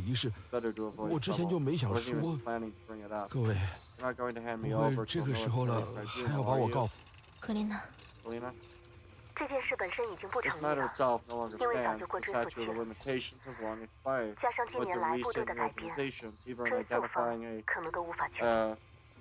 意思，我之前就没想说。各位，不会这个时候了还要把我告？格琳娜，这件事本身已经不成立了，因为早就过追溯期了。加上近年来部队的改变，追溯方可能都无法确定。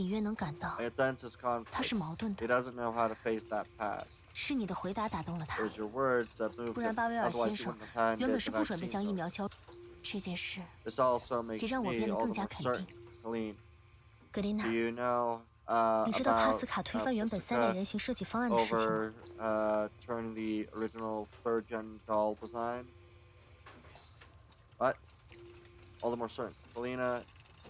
隐约能感到，他是矛盾的。是你的回答打动了他，不然巴威尔先生原本是不准备将疫苗交。这件事也让我变得更加肯定。格琳娜，你知道帕斯卡推翻原本3类人形设计方案的事情吗？What? All the more certain. Selena,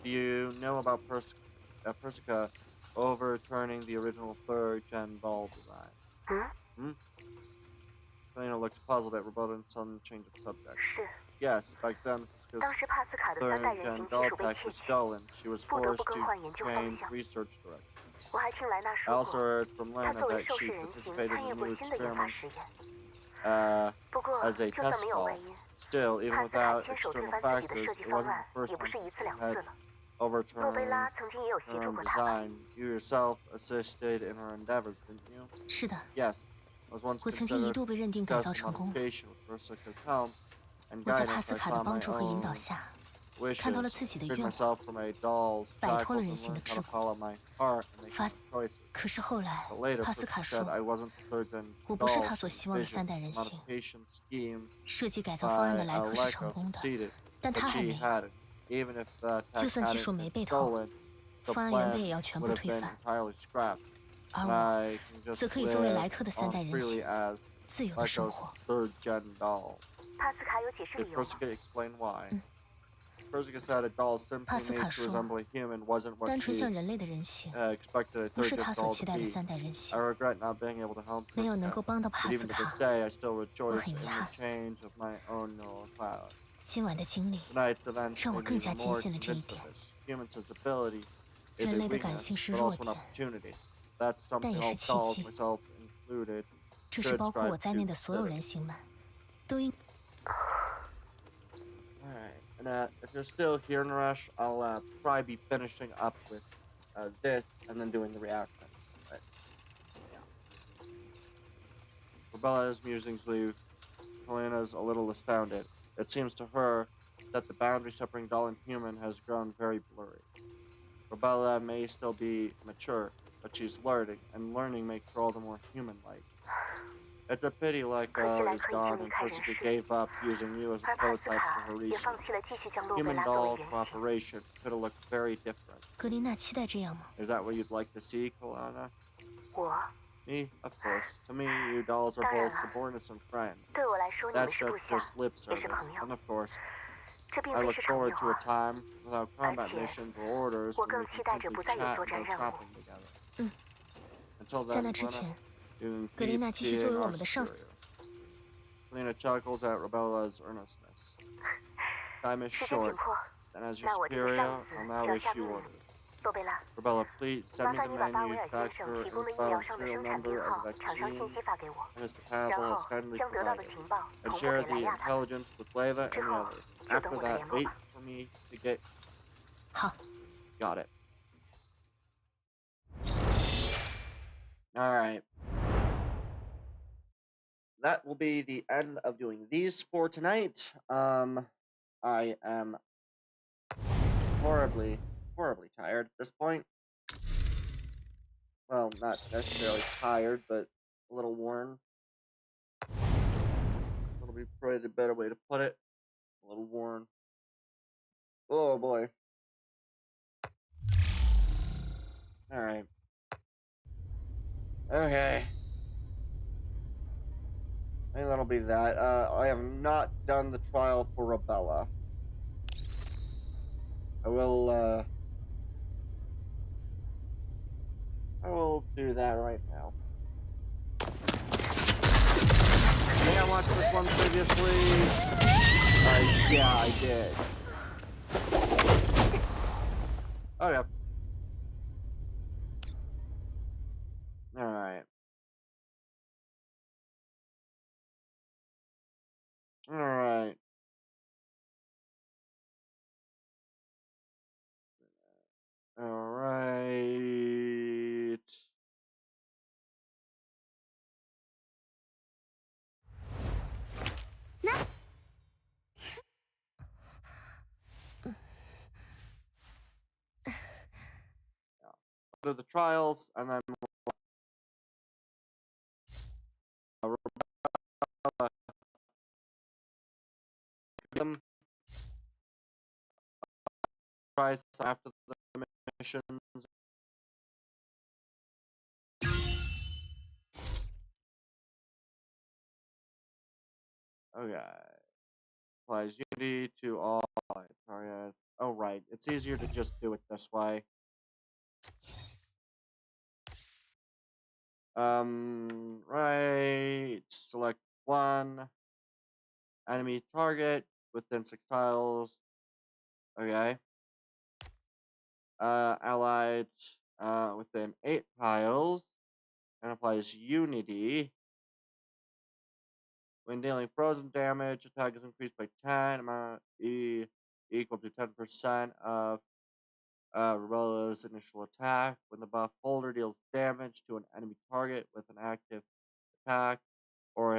do you know about Persica overturning the original third-gen doll design. Selena looks puzzled at Rebellion sudden change of subject. Yes, back then, because third-gen doll tech was stolen, she was forced to change research directions. I also heard from Lena that she participated in new experiments as a test doll. Still, even without external factors, it wasn't the first time people had overturned her own design. You yourself assisted in her endeavors, didn't you? 是的， Yes. I was once 我曾经一度被认定改造成功了。 我在帕斯卡的帮助和引导下，看到了自己的愿望，摆脱了人性的桎梏。可是后来，帕斯卡说，我不是他所希望的3代人形。设计改造方案的莱克是成功的，但他还没有。就算技术没被偷，方案原本也要全部推翻。而我则可以作为莱克的3代人形，自由的生活。帕斯卡有解释理由吗？帕斯卡说，单纯像人类的人形，不是他所期待的3代人形。没有能够帮到帕斯卡，我很遗憾。今晚的经历让我更加坚信了这一点。人类的感性是弱点，但也是契机。这是包括我在内的所有人形们都应。 And if you're still here, Naresh, I'll probably be finishing up with this and then doing the reaction. But, yeah. Rebella's musings leave. Helena's a little astounded. It seems to her that the boundary separating doll and human has grown very blurry. Rebella may still be mature, but she's learning, and learning makes her all the more human-like. It's a pity Lyko is gone and Corsica gave up using you as a prototype for her research. Human doll cooperation could have looked very different. 格琳娜期待这样吗？ Is that what you'd like to see, Kalana? Me? Of course. To me, you dolls are both subordinates and friends. That's just lip service. And of course, I look forward to a time without combat missions or orders when we can simply chat and go shopping together. Until 在 then, 那之前， 格 格 琳娜继续作为我们的上司。 Selena chuckles at Rebella's earnestness. Time is short, and as your superior, I'll now issue orders. Rebella, please send me the manufacturer and serial number of the vaccine Mr. Pavel has kindly provided. And share the intelligence with Leva and the others. After that, wait for me to get... 好。 Got it. Alright. That will be the end of doing these for tonight. I am horribly tired at this point. Well, not necessarily tired, but a little worn. That'll be probably the better way to put it. A little worn. Oh boy. Alright. Okay. I think that'll be that. I have not done the trial for Rebella. I will do that right now. I think I watched this one previously. Yeah, I did. Okay. Alright. Alright. Alright. Go to the trials, and then them tries after the missions. Okay. Applies unity to all targets. Oh right, it's easier to just do it this way. Right. Select one enemy target within 6 tiles. Okay. Allied within 8 tiles. And applies Unity. When dealing frozen damage, attack is increased by 10, amount equal to 10% of Rebella's initial attack. When the buff holder deals damage to an enemy target with an active attack, or